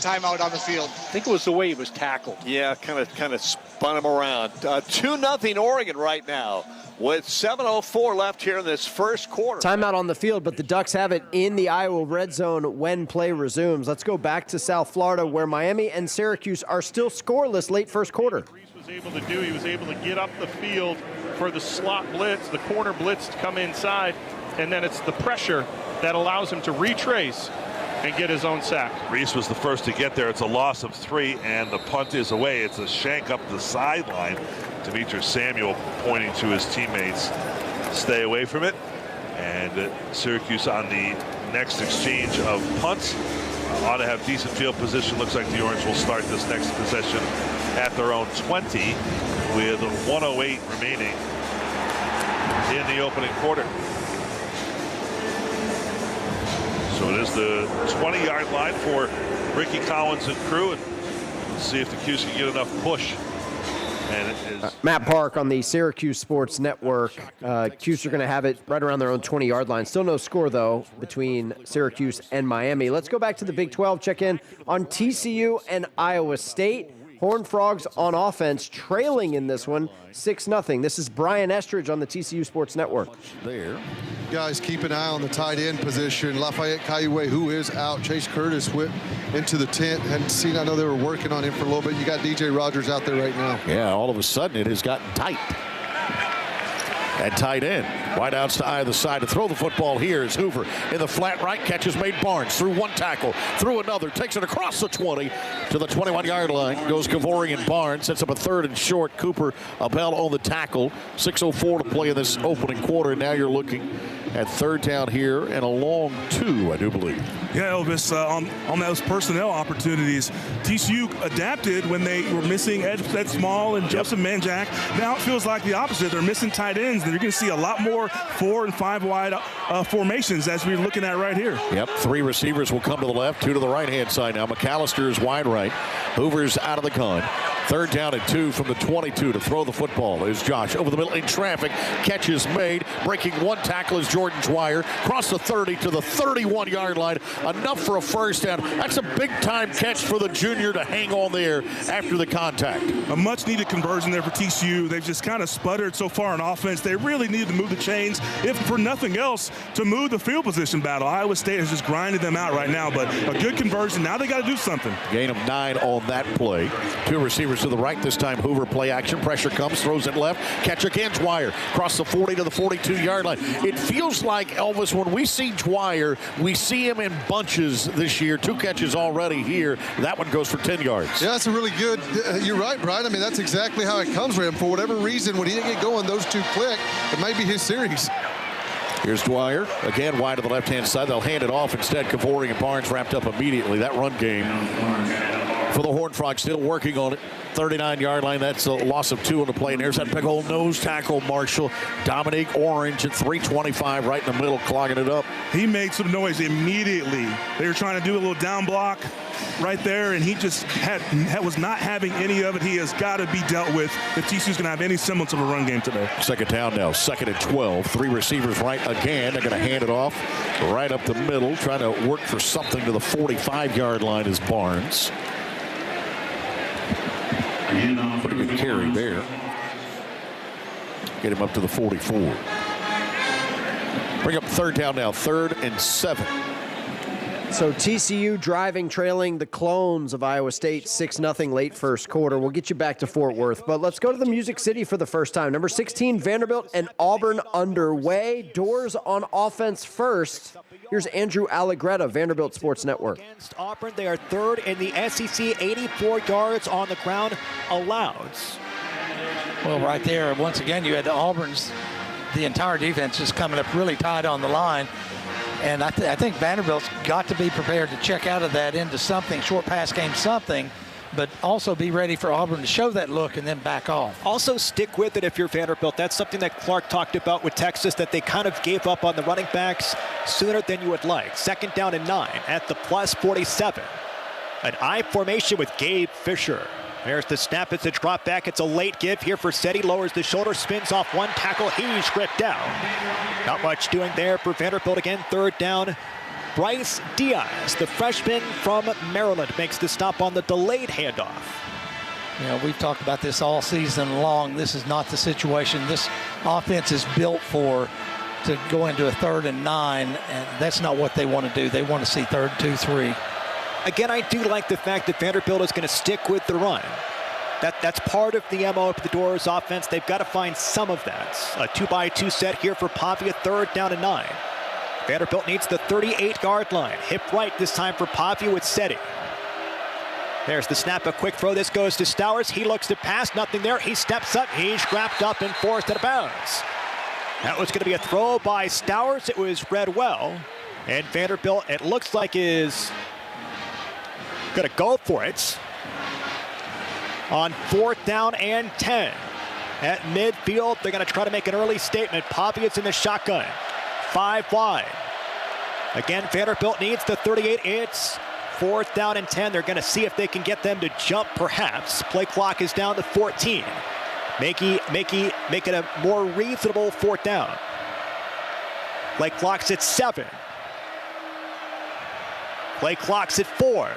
Timeout on the field. I think it was the way he was tackled. Yeah, kind of spun him around. 2-0 Oregon right now. with 7:04 left here in this first quarter. Timeout on the field, but the Ducks have it in the Iowa red zone when play resumes. Let's go back to South Florida, where Miami and Syracuse are still scoreless late first quarter. He was able to get up the field for the slot blitz, the corner blitz to come inside, and then it's the pressure that allows him to retrace and get his own sack. Reese was the first to get there. It's a loss of 3, and the punt is away. It's a shank up the sideline. Demetrius Samuel pointing to his teammates, stay away from it. And Syracuse on the next exchange of punts ought to have decent field position. Looks like the Orange will start this next possession at their own 20 with 1:08 remaining in the opening quarter. So it is the 20-yard line for Ricky Collins and crew, and let's see if the Cuse can get enough push. And it is Matt Park on the Syracuse Sports Network. Cuse are going to have it right around their own 20-yard line. Still no score, though, between Syracuse and Miami. Let's go back to the Big 12. Check in on TCU and Iowa State. Horned Frogs on offense, trailing in this one, 6-0. This is Brian Estridge on the TCU Sports Network. There. Guys, keep an eye on the tight end position. Lafayette Kaiwe, who is out. Chase Curtis went into the tent. Hadn't seen, I know they were working on him for a little bit. You got DJ Rogers out there right now. Yeah, all of a sudden it has gotten tight. At tight end, wideouts to either side. To throw the football here is Hoover in the flat right. Catch is made. Barnes through one tackle, through another, takes it across the 20 to the 21-yard line. Goes Kavorian. Barnes sets up a 3rd and short. Cooper Abell on the tackle. 6:04 to play in this opening quarter. Now you're looking at 3rd down here and a long 2, I do believe. Yeah, Elvis, on those personnel opportunities, TCU adapted when they were missing Ed Small and Joseph Manjack. Now it feels like the opposite. They're missing tight ends, and you're going to see a lot more 4 and 5 wide formations as we're looking at right here. Yep, 3 receivers will come to the left, 2 to the right-hand side now. McAllister is wide right. Hoover's out of the gun. 3rd down and 2 from the 22 to throw the football is Josh. Over the middle in traffic. Catch is made. Breaking one tackle is Jordan Dwyer. Across the 30 to the 31-yard line. Enough for a first down. That's a big-time catch for the junior to hang on there after the contact. A much-needed conversion there for TCU. They've just kind of sputtered so far on offense. They really need to move the chains, if for nothing else, to move the field position battle. Iowa State has just grinded them out right now, but a good conversion. Now they got to do something. Gain of 9 on that play. 2 receivers to the right. This time Hoover play action. Pressure comes, throws it left. Catch again, Dwyer. Across the 40 to the 42-yard line. It feels like, Elvis, when we see Dwyer, we see him in bunches this year. 2 catches already here. That one goes for 10 yards. Yeah, that's a really good. You're right, Brian. I mean, that's exactly how it comes for him. For whatever reason, when he didn't get going, those 2 click. It might be his series. Here's Dwyer, again wide to the left-hand side. They'll hand it off instead. Kavori and Barnes wrapped up immediately. That run game for the Horned Frogs still working on it. 39-yard line. That's a loss of 2 on the play. And there's that big old nose tackle, Marshall. Dominique Orange at 325 right in the middle, clogging it up. He made some noise immediately. They were trying to do a little down block right there, and he just was not having any of it. He has got to be dealt with if TCU's going to have any semblance of a run game today. 2nd down now, 2nd and 12. 3 receivers right again. They're going to hand it off right up the middle, trying to work for something to the 45-yard line is Barnes. Pretty good carry there. Get him up to the 44. Bring up 3rd down now, 3rd and 7. So TCU driving, trailing the Clones of Iowa State 6-0 late first quarter. We'll get you back to Fort Worth, but let's go to the Music City for the first time. Number 16, Vanderbilt and Auburn underway. Doors on offense first. Here's Andrew Allegretta, Vanderbilt Sports Network. Against Auburn, they are 3rd in the SEC, 84 yards on the ground allowed. Well, right there, once again, you had the entire defense just coming up really tight on the line. And I think Vanderbilt's got to be prepared to check out of that into something, short pass game, something, but also be ready for Auburn to show that look and then back off. Also stick with it if you're Vanderbilt. That's something that Clark talked about with Texas, that they kind of gave up on the running backs sooner than you would like. 2nd down and 9 at the plus 47. An I formation with Gabe Fisher. There's the snap. It's a drop back. It's a late give here for Seti. Lowers the shoulder, spins off one tackle. He's stripped down. Not much doing there for Vanderbilt. Again, 3rd down. Bryce Diaz, the freshman from Maryland, makes the stop on the delayed handoff. You know, we've talked about this all season long. This is not the situation this offense is built for, to go into a 3rd and 9, and that's not what they want to do. They want to see 3rd, 2, 3. Again, I do like the fact that Vanderbilt is going to stick with the run. That's part of the MO of the Doors offense. They've got to find some of that. A 2-by-2 set here for Pavia, 3rd down and 9. Vanderbilt needs the 38-yard line. Hip right this time for Pavia with Seti. There's the snap, a quick throw. This goes to Stowers. He looks to pass, nothing there. He steps up, he's wrapped up and forced out of bounds. That was going to be a throw by Stowers. It was read well. And Vanderbilt, it looks like, is going to go for it on 4th down and 10. At midfield, they're going to try to make an early statement. Pavia's in the shotgun. 5 wide. Again, Vanderbilt needs the 38. It's 4th down and 10. They're going to see if they can get them to jump, perhaps. Play clock is down to 14. Make it a more reasonable 4th down. Play clock's at 7. Play clock's at 4.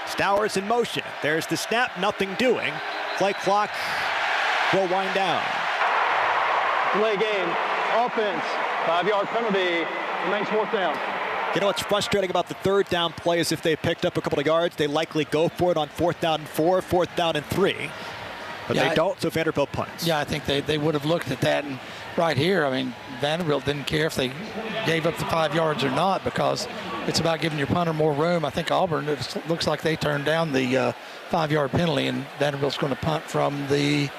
Stowers in motion. There's the snap, nothing doing. Play clock will wind down. Delay game, offense, 5-yard penalty, remains 4th down. You know what's frustrating about the 3rd down play is if they picked up a couple of yards, they likely go for it on 4th down and 4, 4th down and 3. But they don't, so Vanderbilt punts. Yeah, I think they would have looked at that. And right here, I mean, Vanderbilt didn't care if they gave up the 5 yards or not, because it's about giving your punter more room. I think Auburn, it looks like they turned down the 5-yard penalty, and Vanderbilt's going to punt from the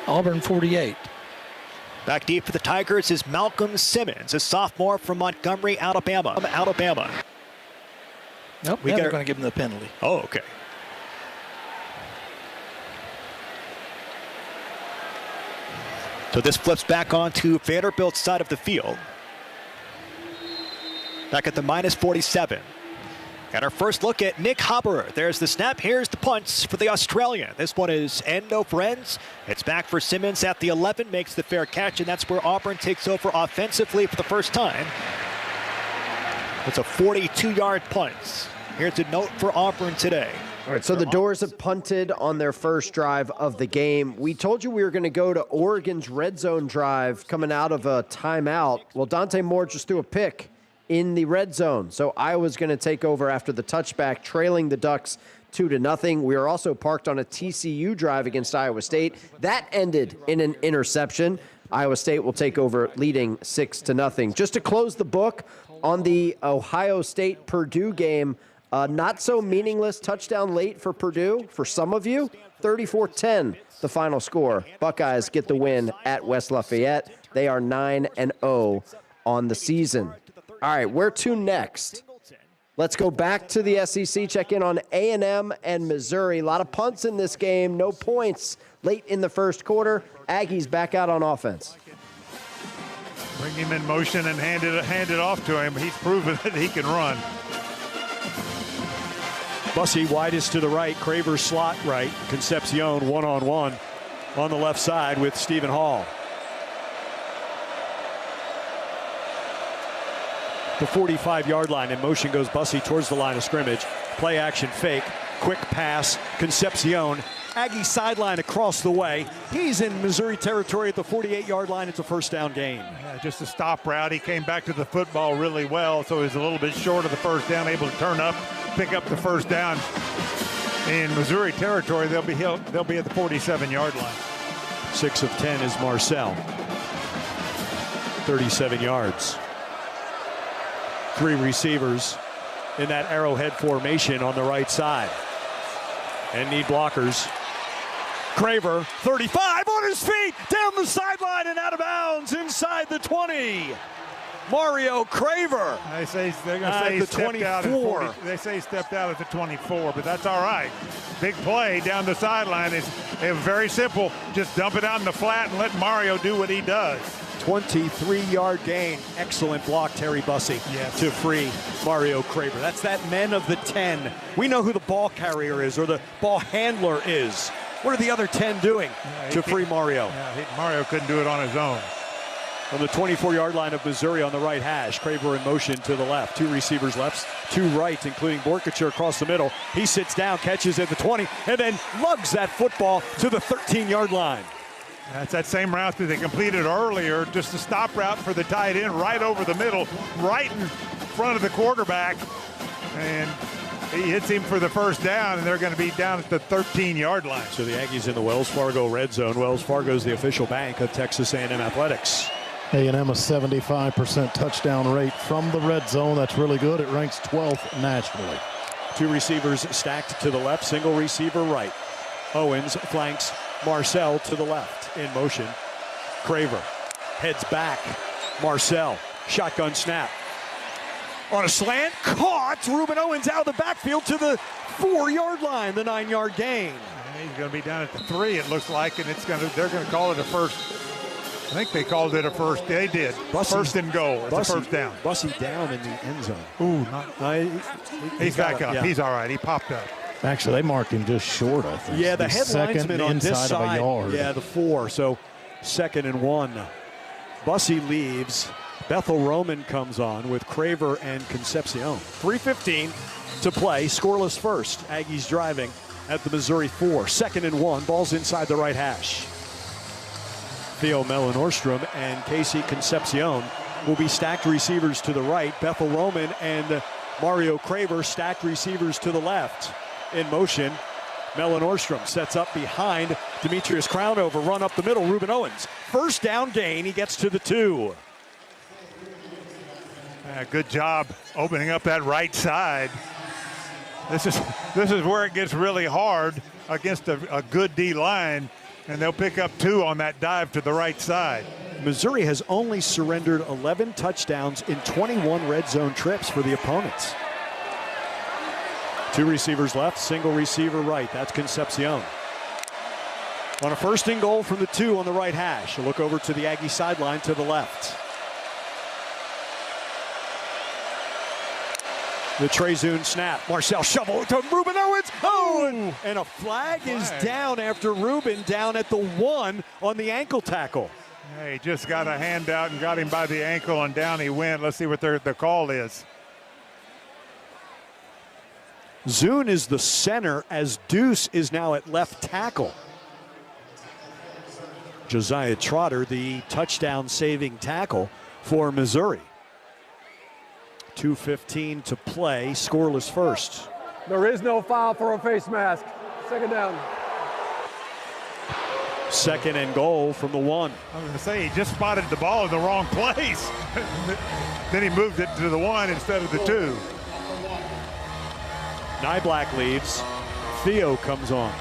Auburn 48. Back deep for the Tigers is Malcolm Simmons, a sophomore from Montgomery, Alabama. Nope, they're going to give him the penalty. Oh, okay. So this flips back onto Vanderbilt's side of the field. Back at the minus 47. And our first look at Nick Haberer. There's the snap. Here's the punch for the Australian. This one is end over ends. It's back for Simmons at the 11. Makes the fair catch, and that's where Auburn takes over offensively for the first time. It's a 42-yard punt. Here's a note for Auburn today. All right, so the Doors have punted on their first drive of the game. We told you we were going to go to Oregon's red zone drive coming out of a timeout. Well, Dante Moore just threw a pick in the red zone. So Iowa's going to take over after the touchback, trailing the Ducks 2-0. We are also parked on a TCU drive against Iowa State. That ended in an interception. Iowa State will take over leading 6-0. Just to close the book on the Ohio State-Purdue game, not so meaningless touchdown late for Purdue. For some of you, 34-10, the final score. Buckeyes get the win at West Lafayette. They are 9-0 on the season. All right, where to next? Let's go back to the SEC, check in on A&M and Missouri. A lot of punts in this game, no points late in the first quarter. Aggies back out on offense. Bring him in motion and hand it off to him. He's proven that he can run. Bussey widest to the right, Craver slot right, Concepcion one-on-one on the left side with Stephen Hall. The 45-yard line. In motion goes Bussey towards the line of scrimmage. Play action fake. Quick pass. Concepcion. Aggie sideline across the way. He's in Missouri territory at the 48-yard line. It's a first down gain. Yeah, just a stop route. He came back to the football really well, so he's a little bit short of the first down, able to turn up, pick up the first down. In Missouri territory, they'll be at the 47-yard line. 6 of 10 is Marcel. 37 yards. 3 receivers in that arrowhead formation on the right side. And need blockers. Craver, 35 on his feet, down the sideline and out of bounds inside the 20. Mario Craver. They say they're going to say he stepped out at 40. They say he stepped out at the 24, but that's all right. Big play down the sideline is very simple. Just dump it out in the flat and let Mario do what he does. 23-yard gain. Excellent block, Terry Bussey, to free Mario Craver. That's that men of the 10. We know who the ball carrier is or the ball handler is. What are the other 10 doing to free Mario? Yeah, Mario couldn't do it on his own. On the 24-yard line of Missouri on the right hash. Craver in motion to the left. 2 receivers left, 2 right, including Borkacher across the middle. He sits down, catches at the 20, and then lugs that football to the 13-yard line. That's that same route that they completed earlier, just a stop route for the tight end right over the middle, right in front of the quarterback. And he hits him for the first down, and they're going to be down at the 13-yard line. So the Aggies in the Wells Fargo red zone. Wells Fargo is the official bank of Texas A&M Athletics. A&M a 75% touchdown rate from the red zone. That's really good. It ranks 12th nationally. 2 receivers stacked to the left, single receiver right. Owens flanks Marcel to the left in motion. Craver heads back. Marcel, shotgun snap. On a slant, caught. Ruben Owens out of the backfield to the 4-yard line, the 9-yard gain. He's going to be down at the 3, it looks like, and they're going to call it a first. I think they called it a first. They did. First and goal. It's a first down. Bussy down in the end zone. Ooh, he's back up. Yeah. He's all right. He popped up. Actually, they marked him just short, I think. Yeah, the head linesman on this side. Of a yard. Yeah, the 4. So 2nd and 1. Bussy leaves. Bethel Roman comes on with Craver and Concepcion. 3:15 to play. Scoreless first. Aggies driving at the Missouri 4. 2nd and 1. Ball's inside the right hash. Theo Mellon-Orstrom and Casey Concepcion will be stacked receivers to the right. Bethel Roman and Mario Craver stacked receivers to the left. In motion, Mellon-Orstrom sets up behind Demetrius Crownover. Run up the middle, Ruben Owens. First down gain, he gets to the 2. Good job opening up that right side. This is where it gets really hard against a good D-line. And they'll pick up 2 on that dive to the right side. Missouri has only surrendered 11 touchdowns in 21 red zone trips for the opponents. 2 receivers left, single receiver right. That's Concepcion. On a 1st and goal from the 2 on the right hash. A look over to the Aggie sideline to the left. The Trezun snap. Marcel shovel to Ruben Owens. Oh, and a flag is down after Ruben down at the 1 on the ankle tackle. Yeah, he just got a hand out and got him by the ankle, and down he went. Let's see what the call is. Zune is the center as Deuce is now at left tackle. Josiah Trotter, the touchdown saving tackle for Missouri. 2:15 to play, scoreless first. There is no foul for a face mask. 2nd down. 2nd and goal from the 1. I was going to say, he just spotted the ball in the wrong place. Then he moved it to the 1 instead of the 2. Nyblack leaves. Theo comes on.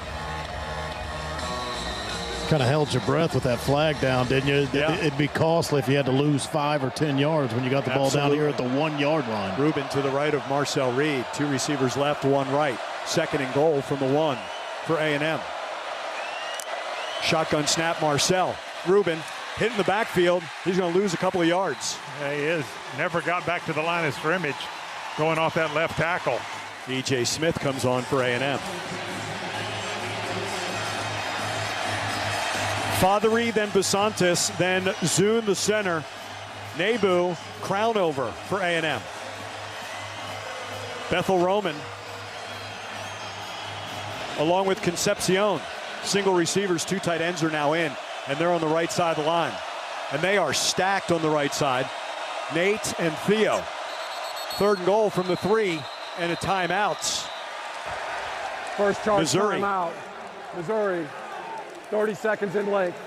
Kind of held your breath with that flag down, didn't you? Yeah. It'd be costly if you had to lose 5 or 10 yards when you got the ball down here at the 1-yard line. Ruben to the right of Marcel Reed. 2 receivers left, 1 right. 2nd and goal from the 1 for A&M. Shotgun snap, Marcel. Ruben hitting the backfield. He's going to lose a couple of yards. Yeah, he is. Never got back to the line of scrimmage going off that left tackle. E.J. Smith comes on for A&M. Fathery, then Basantis, then Zune the center. Nebu, Crownover for A&M. Bethel Roman, along with Concepcion. Single receivers, 2 tight ends are now in, and they're on the right side of the line. And they are stacked on the right side. Nate and Theo. 3rd and goal from the 3, and a timeout. First charge Missouri. timeout. Missouri. 30 seconds in length.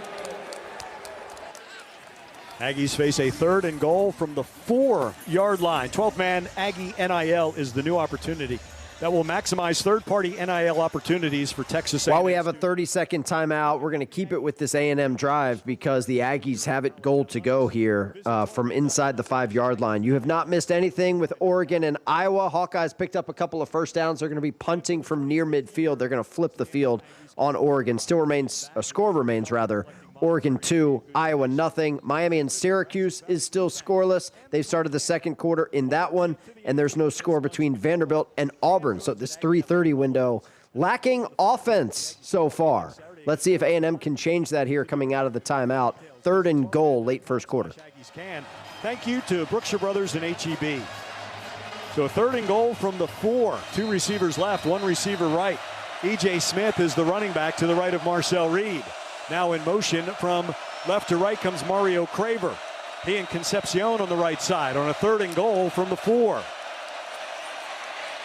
Aggies face a 3rd and goal from the 4-yard line. 12th man Aggie NIL is the new opportunity that will maximize third-party NIL opportunities for Texas A&M. While we have a 30-second timeout, we're going to keep it with this A&M drive because the Aggies have it goal to go here from inside the 5-yard line. You have not missed anything with Oregon and Iowa. Hawkeyes picked up a couple of first downs. They're going to be punting from near midfield. They're going to flip the field on Oregon. Score remains Oregon 2, Iowa nothing. Miami and Syracuse is still scoreless. They've started the 2nd quarter in that one, and there's no score between Vanderbilt and Auburn. So this 3:30 window lacking offense so far. Let's see if A&M can change that here coming out of the timeout. 3rd and goal, late first quarter. Thank you to Brookshire Brothers and HEB. So 3rd and goal from the 4. 2 receivers left, 1 receiver right. E.J. Smith is the running back to the right of Marcel Reed. Now in motion from left to right comes Mario Craver. He and Concepcion on the right side on a 3rd and goal from the 4.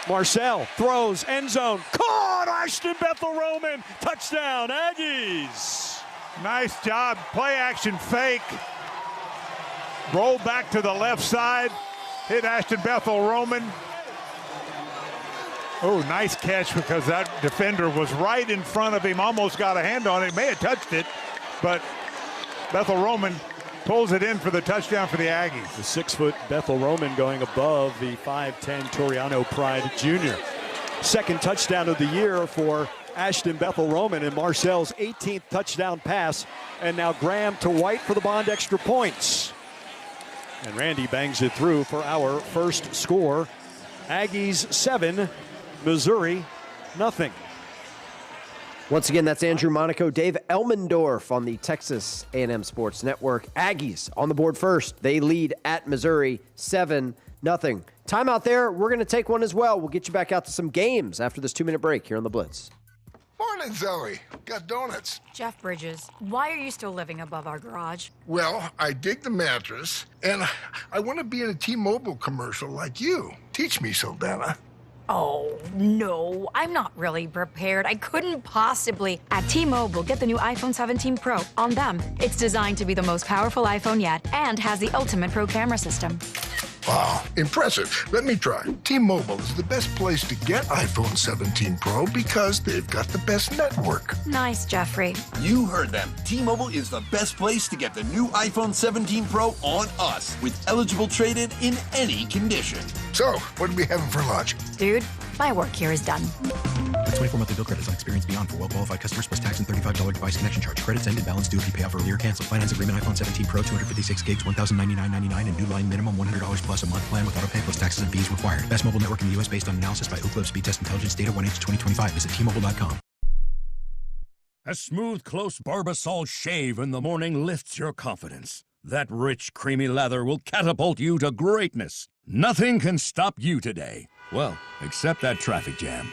Marcel throws, end zone, caught! Ashton Bethel-Roman, touchdown, Aggies! Nice job, play action fake. Roll back to the left side, hit Ashton Bethel-Roman. Oh, nice catch because that defender was right in front of him, almost got a hand on it, may have touched it, but Bethel-Roman pulls it in for the touchdown for the Aggies. The 6-foot Bethel-Roman going above the 5'10 Toriano Pride Jr. Second touchdown of the year for Ashton Bethel-Roman and Marcel's 18th touchdown pass. And now Graham to White for the Bond extra points. And Randy bangs it through for our first score. Aggies 7, Missouri nothing. Once again, that's Andrew Monaco, Dave Elmendorf on the Texas A&M Sports Network. Aggies on the board first. They lead at Missouri 7-0. Timeout there. We're going to take one as well. We'll get you back out to some games after this 2-minute break here on The Blitz. Morning, Zoe. Got donuts. Jeff Bridges, why are you still living above our garage? Well, I dig the mattress, and I want to be in a T-Mobile commercial like you. Teach me, Saldana. Oh, no, I'm not really prepared. I couldn't possibly. At T-Mobile, get the new iPhone 17 Pro. On them, it's designed to be the most powerful iPhone yet and has the ultimate pro camera system. Wow, impressive. Let me try. T-Mobile is the best place to get iPhone 17 Pro because they've got the best network. Nice, Jeffrey. You heard them. T-Mobile is the best place to get the new iPhone 17 Pro on us with eligible trade-in in any condition. So, what are we having for lunch? Dude, my work here is done. 24 monthly bill credits on experience beyond for well-qualified customers plus tax and $35 device connection charge. Credits ended, balance due if you pay off earlier. Cancel. Finance agreement iPhone 17 Pro, 256 gigs, $1,099.99 and new line minimum $100 plus a month plan with auto pay plus taxes and fees required. Best mobile network in the U.S. based on analysis by Ookla Speed Test Intelligence Data 1H2025. Visit T-Mobile.com. A smooth, close Barbasol shave in the morning lifts your confidence. That rich, creamy lather will catapult you to greatness. Nothing can stop you today. Well, except that traffic jam.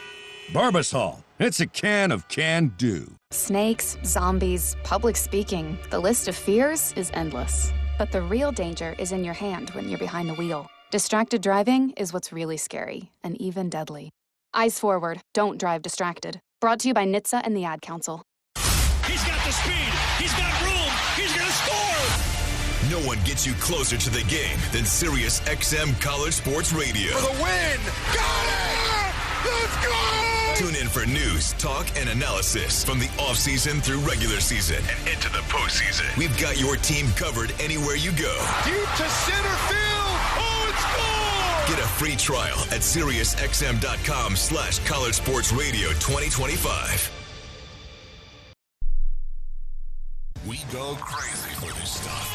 Barbasol. It's a can of can-do. Snakes, zombies, public speaking. The list of fears is endless. But the real danger is in your hand when you're behind the wheel. Distracted driving is what's really scary and even deadly. Eyes forward. Don't drive distracted. Brought to you by NHTSA and the Ad Council. He's got the speed. He's got room. He's going to score. No one gets you closer to the game than Sirius XM College Sports Radio. For the win! Got it! Let's go! Tune in for news, talk, and analysis from the offseason through regular season and into the postseason. We've got your team covered anywhere you go. Deep to center field! Oh, it's gone! Get a free trial at SiriusXM.com/College Sports Radio 2025. We go crazy for this stuff.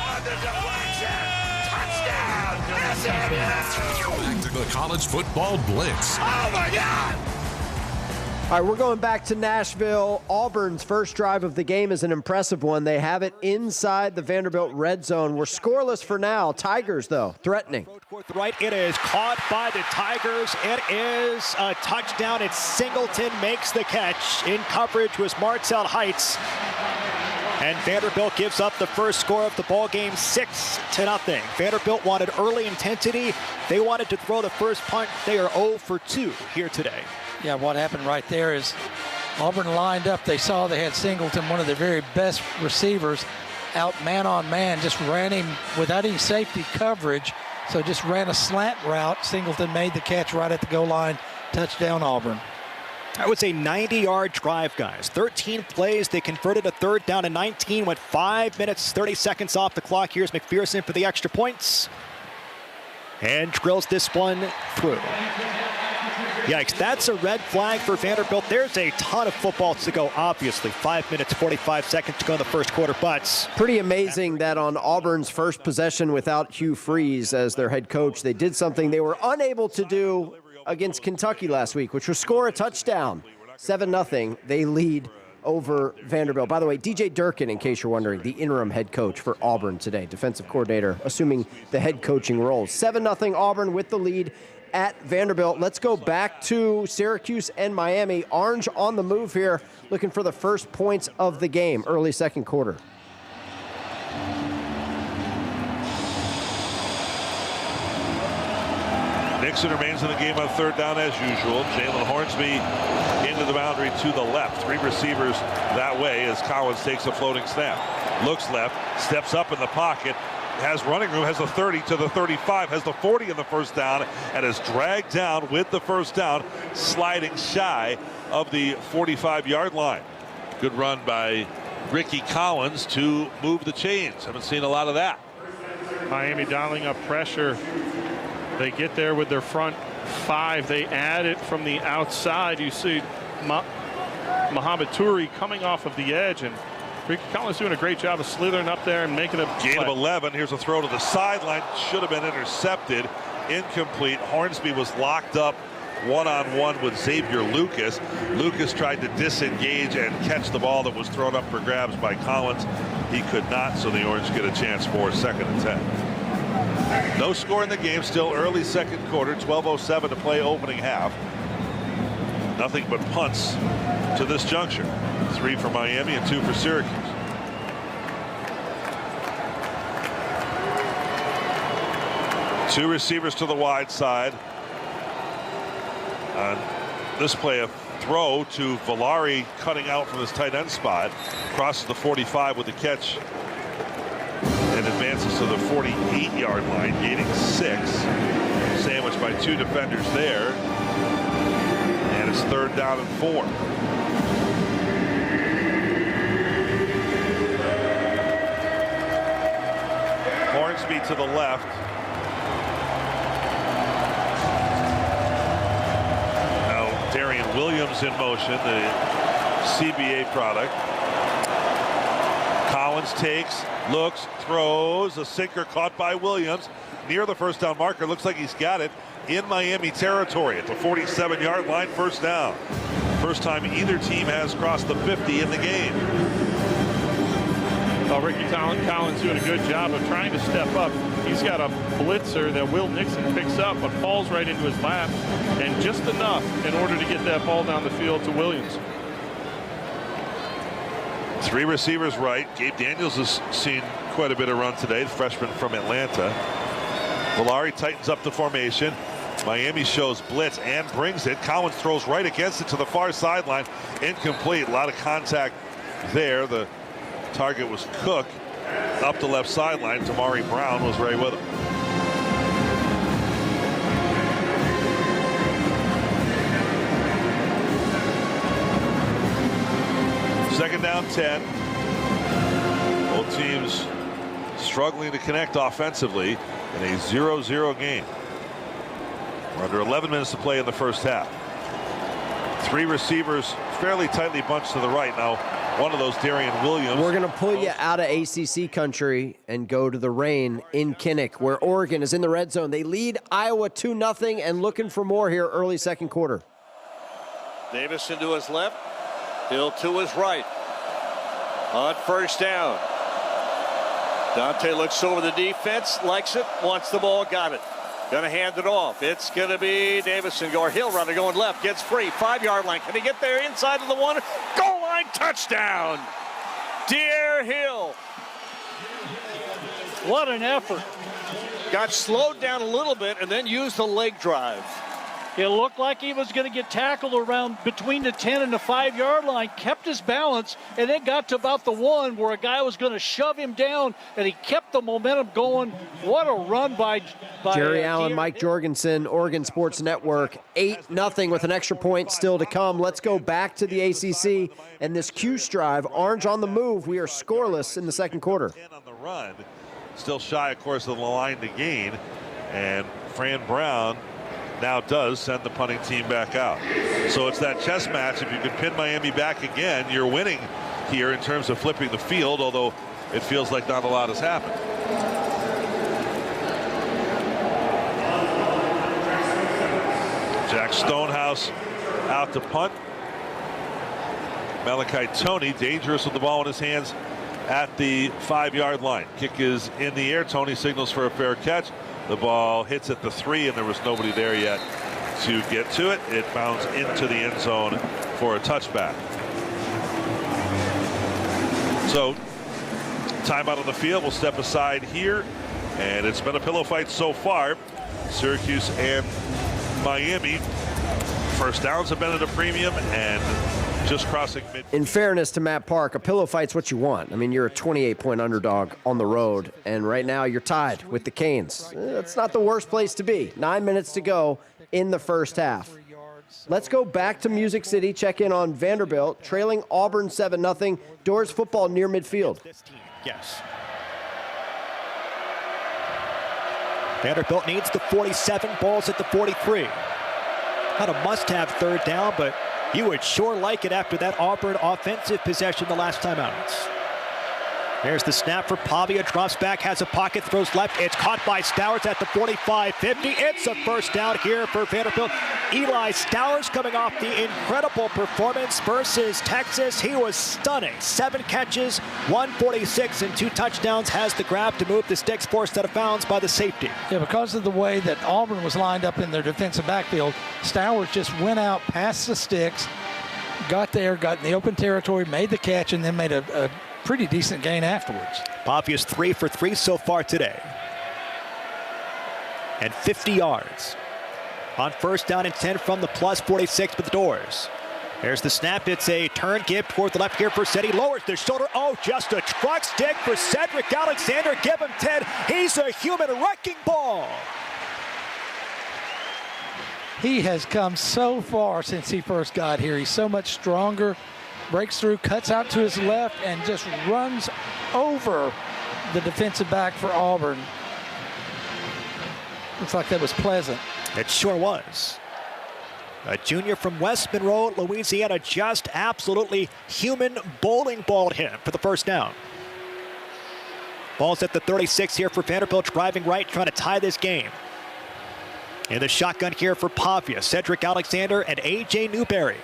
On the deflection! Touchdown! Back to the College Football Blitz. Oh, my God! All right, we're going back to Nashville. Auburn's first drive of the game is an impressive one. They have it inside the Vanderbilt red zone. We're scoreless for now. Tigers, though, threatening. Right, it is caught by the Tigers. It is a touchdown. It's Singleton makes the catch. In coverage was Marcel Heights. And Vanderbilt gives up the first score of the ball game, 6-0. Vanderbilt wanted early intensity. They wanted to throw the first punt. They are 0 for 2 here today. Yeah, what happened right there is Auburn lined up. They saw they had Singleton, one of their very best receivers, out man on man, just ran him without any safety coverage. So just ran a slant route. Singleton made the catch right at the goal line. Touchdown, Auburn. That was a 90-yard drive, guys. 13 plays. They converted a third down to 19. Went 5 minutes, 30 seconds off the clock. Here's McPherson for the extra points. And drills this one through. Yikes, that's a red flag for Vanderbilt. There's a ton of football to go, obviously. 5 minutes, 45 seconds to go in the first quarter, but pretty amazing that on Auburn's first possession without Hugh Freeze as their head coach, they did something they were unable to do against Kentucky last week, which was score a touchdown. 7-0. They lead over Vanderbilt. By the way, DJ Durkin, in case you're wondering, the interim head coach for Auburn today, defensive coordinator, assuming the head coaching roles. 7-0 Auburn with the lead at Vanderbilt. Let's go back to Syracuse and Miami. Orange on the move here, looking for the first points of the game, early second quarter. Nixon remains in the game on third down as usual. Jalen Hornsby into the boundary to the left. 3 receivers that way as Collins takes a floating snap. Looks left, steps up in the pocket, has running room, has the 30 to the 35, has the 40 in the first down, and is dragged down with the first down, sliding shy of the 45-yard line. Good run by Ricky Collins to move the chains. Haven't seen a lot of that. Miami dialing up pressure. They get there with their front 5. They add it from the outside. You see Mohamed Toure coming off of the edge, and Ricky Collins doing a great job of slithering up there and making a gain of 11. Here's a throw to the sideline. Should have been intercepted. Incomplete. Hornsby was locked up one-on-one with Xavier Lucas. Lucas tried to disengage and catch the ball that was thrown up for grabs by Collins. He could not, so the Orange get a chance for 2nd and 10. No score in the game, still early second quarter, 12:07 to play opening half. Nothing but punts to this juncture. 3 for Miami and 2 for Syracuse. Two receivers to the wide side. On this play, a throw to Villari cutting out from his tight end spot. Crosses the 45 with the catch. And advances to the 48-yard line, gaining 6. Sandwiched by 2 defenders there. And it's 3rd down and 4. Hornsby to the left. Now Darian Williams in motion, the CBA product. Collins takes, looks, throws, a sinker caught by Williams near the first down marker. Looks like he's got it in Miami territory at the 47-yard line, first down. First time either team has crossed the 50 in the game. Well, Ricky Collins doing a good job of trying to step up. He's got a blitzer that Will Nixon picks up but falls right into his lap, and just enough in order to get that ball down the field to Williams. 3 receivers right. Gabe Daniels has seen quite a bit of run today, the freshman from Atlanta. Villari tightens up the formation. Miami shows blitz and brings it. Collins throws right against it to the far sideline. Incomplete. A lot of contact there. The target was Cook up the left sideline. Tamari Brown was right with him. Second down 10. Both teams struggling to connect offensively in a 0-0 game. We're under 11 minutes to play in the first half. 3 receivers fairly tightly bunched to the right. Now, one of those, Darian Williams. We're going to pull you out of ACC country and go to the rain in Kinnick, where Oregon is in the red zone. They lead Iowa 2-0 and looking for more here early second quarter. Davison to his left. Hill to his right. On first down. Dante looks over the defense, likes it, wants the ball, got it. Gonna hand it off. It's gonna be Davison. Hill runner going left, gets free, 5-yard line. Can he get there inside of the 1? Goal line touchdown. Deere Hill. What an effort. Got slowed down a little bit and then used the leg drive. It looked like he was going to get tackled around between the 10 and the 5-yard line, kept his balance, and then got to about the 1 where a guy was going to shove him down, and he kept the momentum going. What a run by Jerry Allen, Mike Jorgensen, Oregon Sports Network. 8-0 with an extra point still to come. Let's go back to the ACC and this Cuse drive. Orange on the move. We are scoreless in the second quarter. On the run, still shy, of course, of the line to gain, and Fran Brown now does send the punting team back out. So it's that chess match. If you can pin Miami back again, you're winning here in terms of flipping the field, although it feels like not a lot has happened. Jack Stonehouse out to punt. Malachi Tony, dangerous with the ball in his hands at the 5-yard line. Kick is in the air. Tony signals for a fair catch. The ball hits at the 3, and there was nobody there yet to get to it. It bounds into the end zone for a touchback. So, timeout on the field. We'll step aside here, and it's been a pillow fight so far. Syracuse and Miami. First downs have been at a premium, and just crossing mid. In fairness to Matt Park, a pillow fight's what you want. I mean, you're a 28-point underdog on the road, and right now you're tied with the Canes. That's not the worst place to be. 9 minutes to go in the first half. Let's go back to Music City, check in on Vanderbilt, trailing Auburn 7-0. Doors football near midfield. Yes. Vanderbilt needs the 47, balls at the 43. Not a must-have third down, but you would sure like it after that Auburn offensive possession the last time out. There's the snap for Pavia, drops back, has a pocket, throws left. It's caught by Stowers at the 45-50. It's a first down here for Vanderbilt. Eli Stowers coming off the incredible performance versus Texas. He was stunning. 7 catches, 146, and 2 touchdowns. Has the grab to move the sticks, forced out of bounds by the safety. Yeah, because of the way that Auburn was lined up in their defensive backfield, Stowers just went out past the sticks, got there, got in the open territory, made the catch, and then made a pretty decent gain afterwards. Pavia's 3 for 3 so far today. And 50 yards. On first down and 10 from the plus 46 with the Doors. There's the snap. It's a turn give toward the left here for Cedi. Lowers the shoulder. Oh, just a truck stick for Cedric Alexander. Give him 10. He's a human wrecking ball. He has come so far since he first got here. He's so much stronger. Breaks through, cuts out to his left, and just runs over the defensive back for Auburn. Looks like that was pleasant. It sure was. A junior from West Monroe, Louisiana, just absolutely human bowling balled him for the first down. Ball's at the 36 here for Vanderbilt, driving right, trying to tie this game. In the shotgun here for Pavia, Cedric Alexander and A.J. Newberry.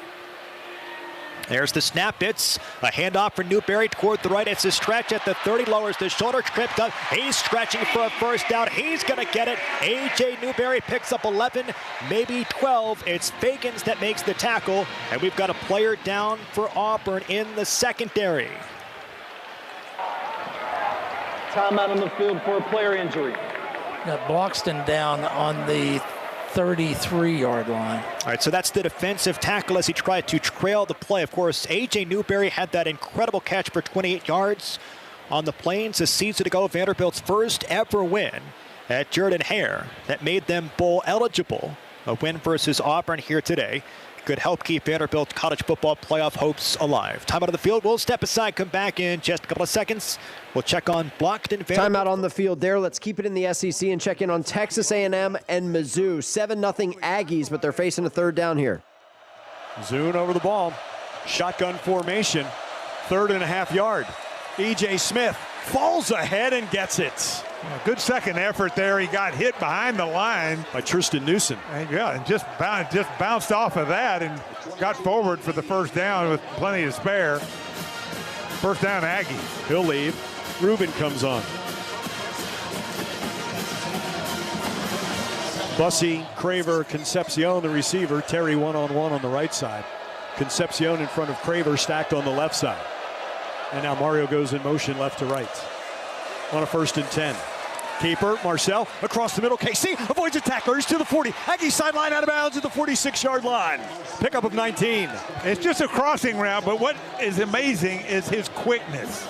There's the snap. It's a handoff for Newberry toward the right. It's a stretch at the 30. Lowers the shoulder. Tripped up. He's stretching for a first down. He's going to get it. A.J. Newberry picks up 11, maybe 12. It's Fagans that makes the tackle. And we've got a player down for Auburn in the secondary. Timeout on the field for a player injury. Got Bloxton down on the 33-yard line. All right, so that's the defensive tackle as he tried to trail the play. Of course, A.J. Newberry had that incredible catch for 28 yards on the Plains a season ago. Vanderbilt's first ever win at Jordan-Hare that made them bowl eligible. A win versus Auburn here today could help keep Vanderbilt's college football playoff hopes alive. Timeout on the field. We'll step aside, come back in just a couple of seconds. We'll check on Blockton. Timeout on the field there. Let's keep it in the SEC and check in on Texas A&M and Mizzou. 7-0 Aggies, but they're facing a third down here. Zune over the ball. Shotgun formation. 3.5 yard. E.J. Smith falls ahead and gets it. Good second effort there. He got hit behind the line by Tristan Newsom. And yeah, and just bounced off of that and got forward for the first down with plenty to spare. First down, Aggie. He'll leave. Rubin comes on. Bussy, Craver, Concepcion, the receiver. Terry one-on-one on the right side. Concepcion in front of Craver, stacked on the left side. And now Mario goes in motion left to right. On a 1st and 10. Keeper, Marcel, across the middle. KC avoids a tackler. He's to the 40. Aggie sideline out of bounds at the 46-yard line. Pickup of 19. It's just a crossing route, but what is amazing is his quickness.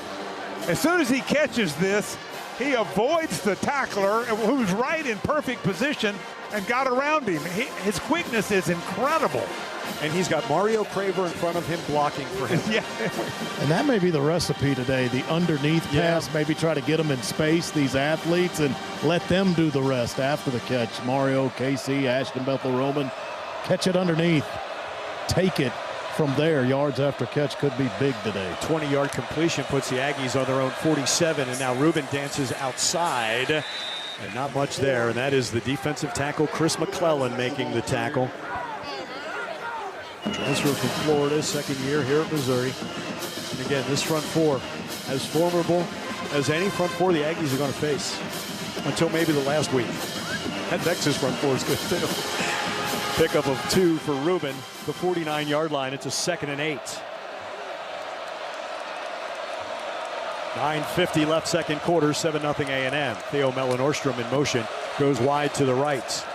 As soon as he catches this, he avoids the tackler, who's right in perfect position, and got around him. His quickness is incredible. And he's got Mario Craver in front of him blocking for him. Yeah. And that may be the recipe today, the underneath pass, maybe try to get them in space, these athletes, and let them do the rest after the catch. Mario, KC, Ashton Bethel-Roman, catch it underneath. Take it from there. Yards after catch could be big today. 20-yard completion puts the Aggies on their own 47, and now Rubin dances outside. And not much there, and that is the defensive tackle, Chris McClellan, making the tackle. Transfer from Florida, second year here at Missouri. And again, this front four, as formidable as any front four the Aggies are going to face until maybe the last week. That Texas front four is good too. Pickup of 2 for Rubin, the 49-yard line. It's a 2nd and 8. 9:50 left second quarter, 7-0 A&M. Theo Mellon-Orstrom in motion, goes wide to the right.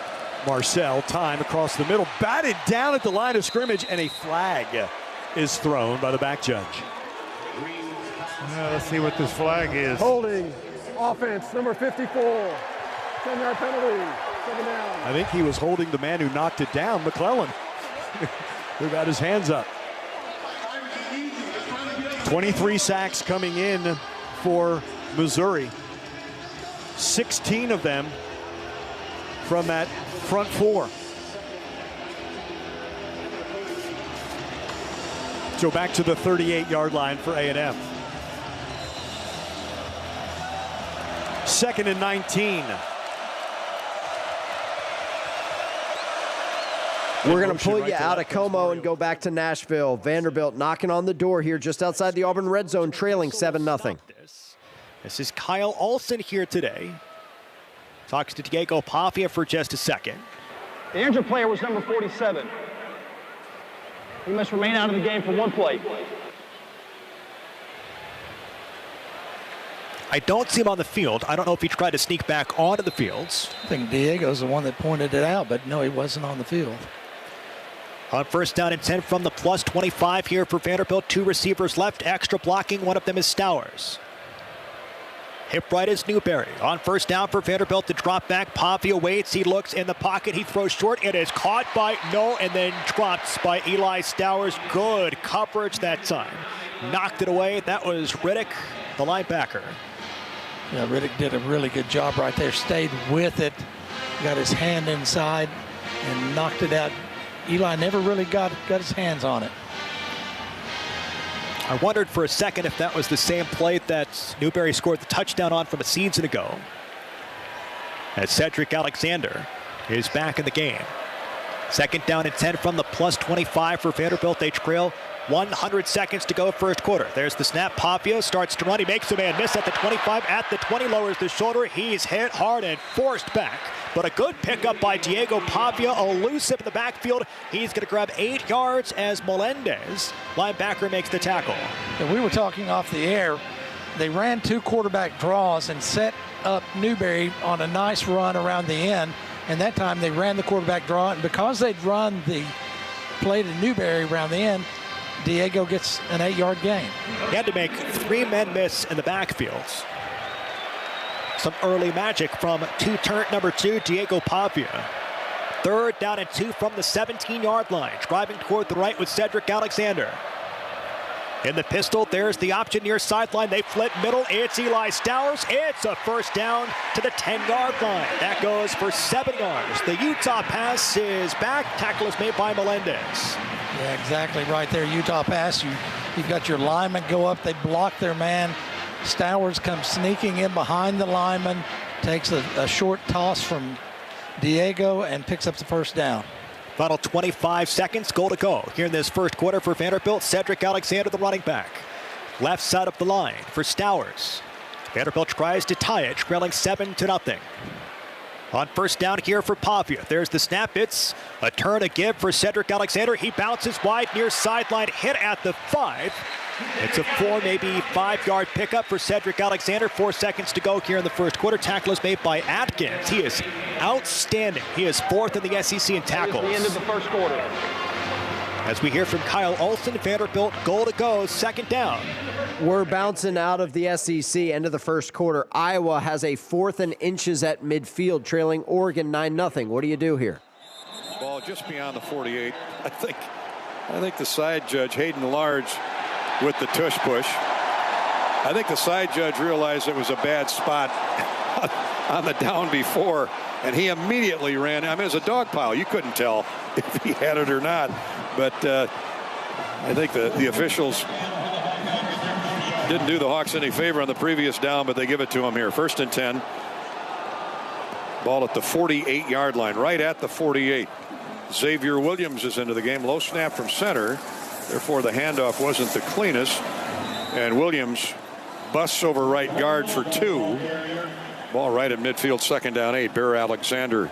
Marcel, time across the middle, batted down at the line of scrimmage, and a flag is thrown by the back judge. Let's see what this flag is. Holding, offense, number 54. 10-yard penalty, 7 down. I think he was holding the man who knocked it down, McClellan, who got his hands up. 23 sacks coming in for Missouri. 16 of them from that front four. So back to the 38-yard line for A&M. 2nd and 19. We're going to pull you out of Como and go back to Nashville. Vanderbilt knocking on the door here just outside the Auburn red zone, trailing 7-0. This is Kyle Olson here today. Talks to Diego Pavia for just a second. The injured player was number 47. He must remain out of the game for 1 play. I don't see him on the field. I don't know if he tried to sneak back onto the fields. I think Diego's the one that pointed it out, but no, he wasn't on the field. On 1st down and 10 from the +25 here for Vanderbilt. 2 receivers left, extra blocking. One of them is Stowers. Hip right is Newberry. On 1st down for Vanderbilt, the drop back. Pavia waits, he looks in the pocket, he throws short. It is caught by and then dropped by Eli Stowers. Good coverage that time. Knocked it away. That was Riddick, the linebacker. Yeah, Riddick did a really good job right there. Stayed with it, got his hand inside, and knocked it out. Eli never really got his hands on it. I wondered for a second if that was the same play that Newberry scored the touchdown on from a season ago. As Cedric Alexander is back in the game. 2nd down and 10 from the +25 for Vanderbilt. They trail 100 seconds to go first quarter. There's the snap. Pavia starts to run. He makes a man miss at the 25. At the 20, lowers the shoulder. He's hit hard and forced back. But a good pickup by Diego Pavia, elusive in the backfield. He's going to grab 8 yards as Melendez, linebacker, makes the tackle. And we were talking off the air. They ran 2 quarterback draws and set up Newberry on a nice run around the end. And that time they ran the quarterback draw. And because they'd run the play to Newberry around the end, Diego gets an 8-yard gain. He had to make 3 men miss in the backfields. Some early magic from number 2, Diego Pavia. 3rd down and 2 from the 17-yard line. Driving toward the right with Cedric Alexander. In the pistol, there's the option near sideline. They flip middle. It's Eli Stowers. It's a 1st down to the 10-yard line. That goes for 7 yards. The Utah pass is back. Tackle is made by Melendez. Yeah, exactly right there. Utah pass. You've got your linemen go up. They block their man. Stowers comes sneaking in behind the lineman, takes a short toss from Diego and picks up the 1st down. Final 25 seconds, goal to go here in this first quarter for Vanderbilt. Cedric Alexander, the running back. Left side of the line for Stowers. Vanderbilt tries to tie it, trailing 7-0. On 1st down here for Pavia. There's the snap. It's a turn, a give for Cedric Alexander. He bounces wide near sideline, hit at the 5. It's a 4, maybe 5-yard pickup for Cedric Alexander. 4 seconds to go here in the first quarter. Tackle is made by Atkins. He is outstanding. He is 4th in the SEC in tackles. The end of the first quarter. As we hear from Kyle Olson, Vanderbilt goal to go, 2nd down. We're bouncing out of the SEC, end of the first quarter. Iowa has a 4th and inches at midfield, trailing Oregon 9-0. What do you do here? Ball just beyond the 48. I think the side judge, Hayden Large, with the tush push. I think the side judge realized it was a bad spot on the down before, and he immediately ran. I mean, it was a dog pile. You couldn't tell if he had it or not. But I think the officials didn't do the Hawks any favor on the previous down, but they give it to him here. 1st and 10. Ball at the 48-yard line, right at the 48. Xavier Williams is into the game. Low snap from center. Therefore, the handoff wasn't the cleanest. And Williams busts over right guard for 2. Ball right at midfield, 2nd down 8. Bear Alexander,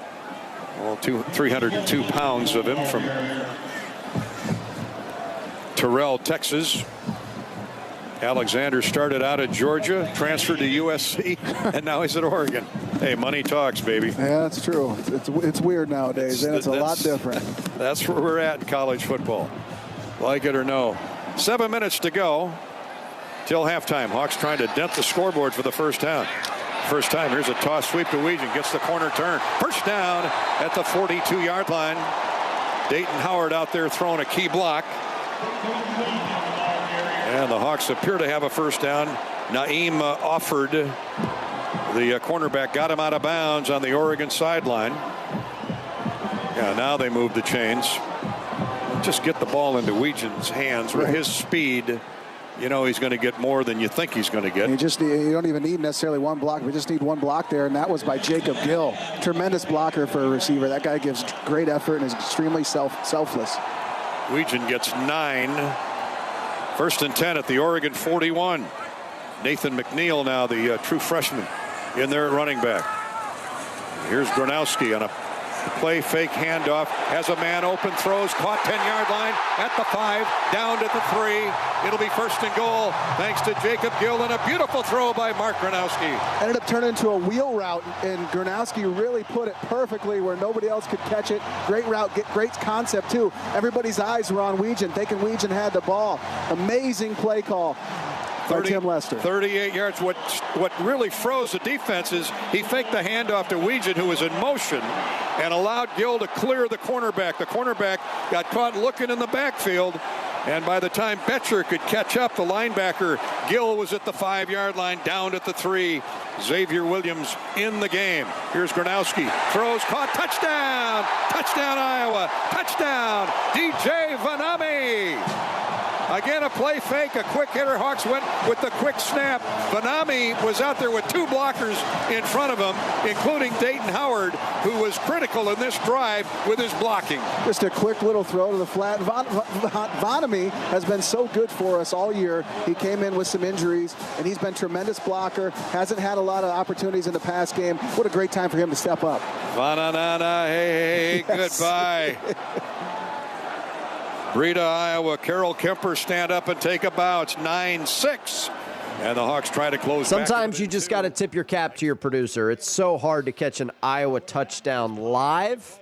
302 pounds of him from Terrell, Texas. Alexander started out at Georgia, transferred to USC, and now he's at Oregon. Hey, money talks, baby. Yeah, that's true. It's weird nowadays, and it's a lot different. That's where we're at in college football. Like it or no. 7 minutes to go till halftime. Hawks trying to dent the scoreboard for the first down. First time. Here's a toss sweep to Weegan. Gets the corner turn. First down at the 42-yard line. Dayton Howard out there throwing a key block. And the Hawks appear to have a first down. Naeem offered. The cornerback got him out of bounds on the Oregon sideline. Yeah, now they move the chains. Just get the ball into Weegan's hands. With his speed, you know he's going to get more than you think he's going to get. You don't even need necessarily one block. We just need one block there, and that was by Jacob Gill. Tremendous blocker for a receiver. That guy gives great effort and is extremely selfless. Weegan gets 9. 1st and 10 at the Oregon 41. Nathan McNeil now, the true freshman, in there at running back. Here's Gronowski on a play fake handoff, has a man open, throws, caught 10-yard line at the 5, down to the 3. It'll be 1st and goal thanks to Jacob Gill, and a beautiful throw by Mark Gronowski. Ended up turning into a wheel route, and Gronowski really put it perfectly where nobody else could catch it. Great route, great concept too. Everybody's eyes were on Weegan, thinking Weegan had the ball. Amazing play call. 38 yards. What really froze the defense is he faked the handoff to Weegan, who was in motion, and allowed Gill to clear the cornerback. The cornerback got caught looking in the backfield, and by the time Betcher could catch up, the linebacker Gill was at the 5-yard line, down at the 3. Xavier Williams in the game. Here's Gronowski, throws, caught, touchdown! Touchdown Iowa! Touchdown DJ Vanami! Again, a play fake, a quick hitter. Hawks went with the quick snap. Vanami was out there with 2 blockers in front of him, including Dayton Howard, who was critical in this drive with his blocking. Just a quick little throw to the flat. Vanami has been so good for us all year. He came in with some injuries, and he's been a tremendous blocker. Hasn't had a lot of opportunities in the pass game. What a great time for him to step up. Vanana, hey, yes. Goodbye. Breda, Iowa. Carroll Kemper stand up and take a bow. It's 9-6. And the Hawks try to close. Sometimes you just got to tip your cap to your producer. It's so hard to catch an Iowa touchdown live.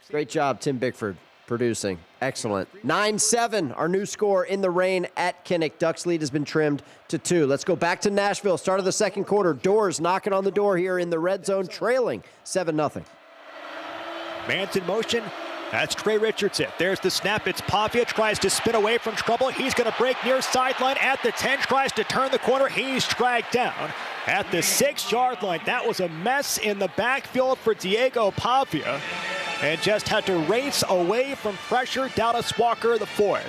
Great job, Tim Bickford, producing. Excellent. 9-7, our new score in the rain at Kinnick. Ducks lead has been trimmed to 2. Let's go back to Nashville. Start of the second quarter. Doors knocking on the door here in the red zone, trailing 7-0. Man's in motion. That's Trey Richardson. There's the snap. It's Pavia. Tries to spin away from trouble. He's going to break near sideline at the 10. Tries to turn the corner. He's dragged down at the 6-yard line. That was a mess in the backfield for Diego Pavia. And just had to race away from pressure. Dallas Walker, the 4th.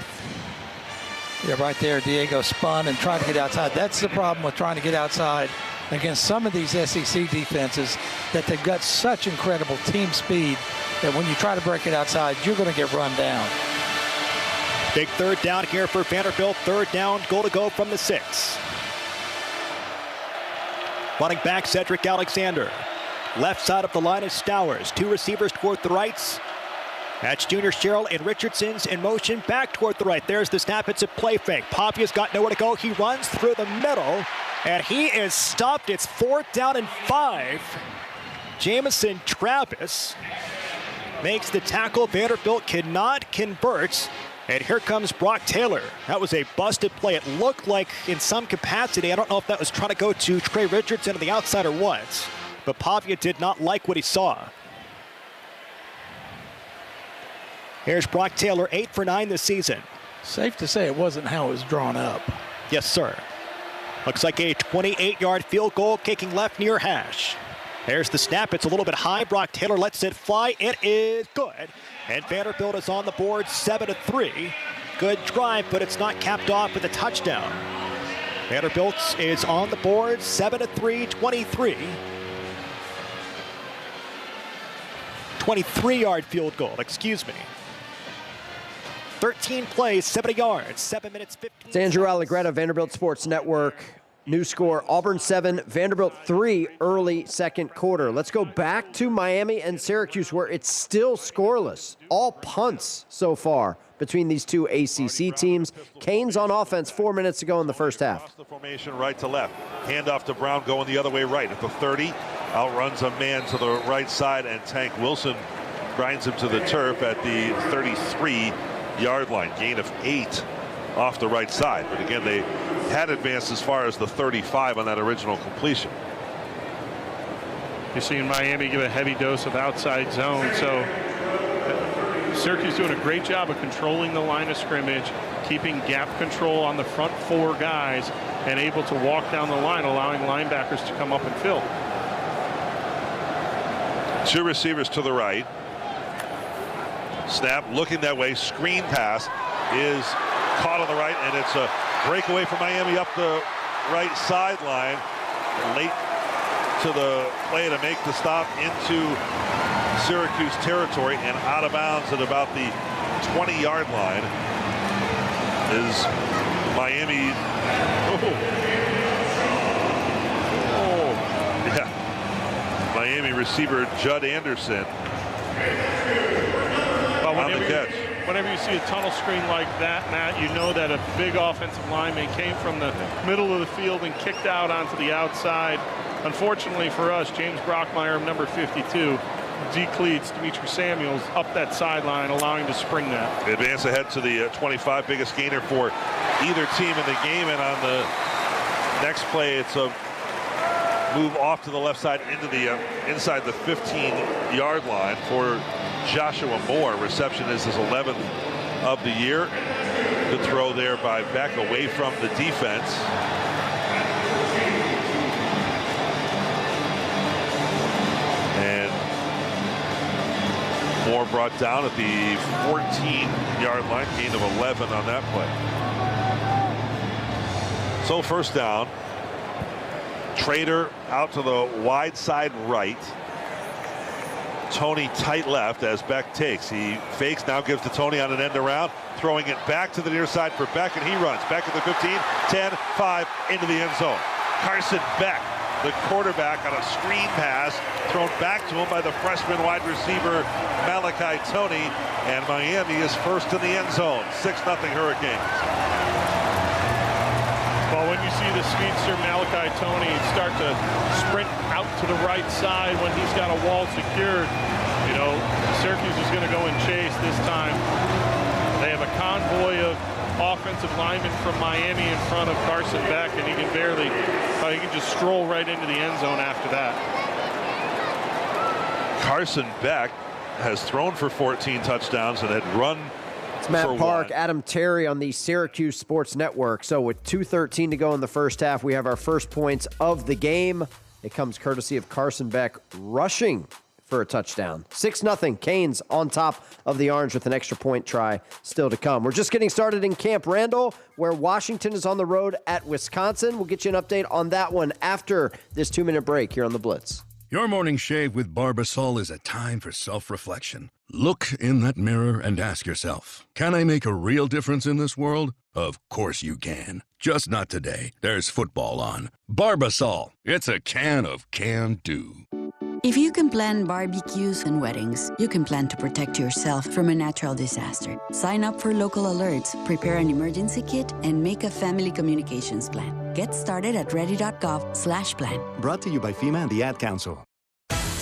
Yeah, right there, Diego spun and tried to get outside. That's the problem with trying to get outside against some of these SEC defenses, that they've got such incredible team speed that when you try to break it outside, you're going to get run down. Big 3rd down here for Vanderbilt. 3rd down, goal to go from the 6. Running back Cedric Alexander. Left side of the line is Stowers. 2 receivers toward the rights. That's Junior Sherrill and Richardson's in motion back toward the right. There's the snap. It's a play fake. Papia's got nowhere to go. He runs through the middle, and he is stopped. It's 4th down and 5. Jamison Travis makes the tackle. Vanderbilt cannot convert. And here comes Brock Taylor. That was a busted play. It looked like in some capacity, I don't know if that was trying to go to Trey Richardson on the outside or what, but Pavia did not like what he saw. Here's Brock Taylor, 8 for 9 this season. Safe to say it wasn't how it was drawn up. Yes, sir. Looks like a 28-yard field goal kicking left near hash. There's the snap. It's a little bit high. Brock Taylor lets it fly. It is good. And Vanderbilt is on the board 7-3. Good drive, but it's not capped off with a touchdown. Vanderbilt is on the board 7-3, 23. 23-yard field goal, excuse me. 13 plays, 70 yards, 7 minutes, 15 It's Andrew Allegretta, Vanderbilt Sports Network. New score, Auburn 7, Vanderbilt 3, early second quarter. Let's go back to Miami and Syracuse, where it's still scoreless. All punts so far between these two ACC teams. Canes on offense, 4 minutes to go in the first half. The formation right to left. Handoff to Brown going the other way right. At the 30, outruns a man to the right side, and Tank Wilson grinds him to the turf at the 33-yard line. Gain of 8 off the right side. But again, they had advanced as far as the 35 on that original completion. You're seeing Miami give a heavy dose of outside zone. So Syracuse doing a great job of controlling the line of scrimmage, keeping gap control on the front 4 guys, and able to walk down the line, allowing linebackers to come up and fill. 2 receivers to the right. Snap looking that way. Screen pass is caught on the right, and it's a breakaway for Miami up the right sideline. Late to the play to make the stop into Syracuse territory, and out of bounds at about the 20-yard line is Miami. Yeah. Miami receiver Judd Anderson on the catch. Whenever you see a tunnel screen like that, Matt, you know that a big offensive lineman came from the middle of the field and kicked out onto the outside. Unfortunately for us, James Brockmeyer, number 52, decleats Demetri Samuels up that sideline, allowing to spring that. Advance ahead to the 25, biggest gainer for either team in the game. And on the next play, it's a move off to the left side into the inside the 15-yard line for Joshua Moore. Reception is his 11th of the year. Good throw there by Beck away from the defense. And Moore brought down at the 14-yard line, gain of 11 on that play. So first down. Trader out to the wide side right. Tony tight left as Beck takes. He fakes, now gives to Tony on an end around, throwing it back to the near side for Beck, and he runs back at the 15, 10, 5, into the end zone. Carson Beck, the quarterback, on a screen pass, thrown back to him by the freshman wide receiver Malachi Tony, and Miami is first in the end zone. 6-0 Hurricanes. Well, when you see the speedster Malachi Tony start to sprint out to the right side when he's got a wall secured, you know, Syracuse is going to go and chase this time. They have a convoy of offensive linemen from Miami in front of Carson Beck, and he can barely, he can just stroll right into the end zone after that. Carson Beck has thrown for 14 touchdowns and had run. It's Matt Park, Adam Terry on the Syracuse Sports Network. So with 2:13 to go in the first half, we have our first points of the game. It comes courtesy of Carson Beck rushing for a touchdown. 6-0, Canes on top of the Orange with an extra point try still to come. We're just getting started in Camp Randall, where Washington is on the road at Wisconsin. We'll get you an update on that one after this 2-minute break here on The Blitz. Your morning shave with Barbasol is a time for self-reflection. Look in that mirror and ask yourself, can I make a real difference in this world? Of course you can. Just not today. There's football on. Barbasol. It's a can of can-do. If you can plan barbecues and weddings, you can plan to protect yourself from a natural disaster. Sign up for local alerts, prepare an emergency kit, and make a family communications plan. Get started at ready.gov/plan. Brought to you by FEMA and the Ad Council.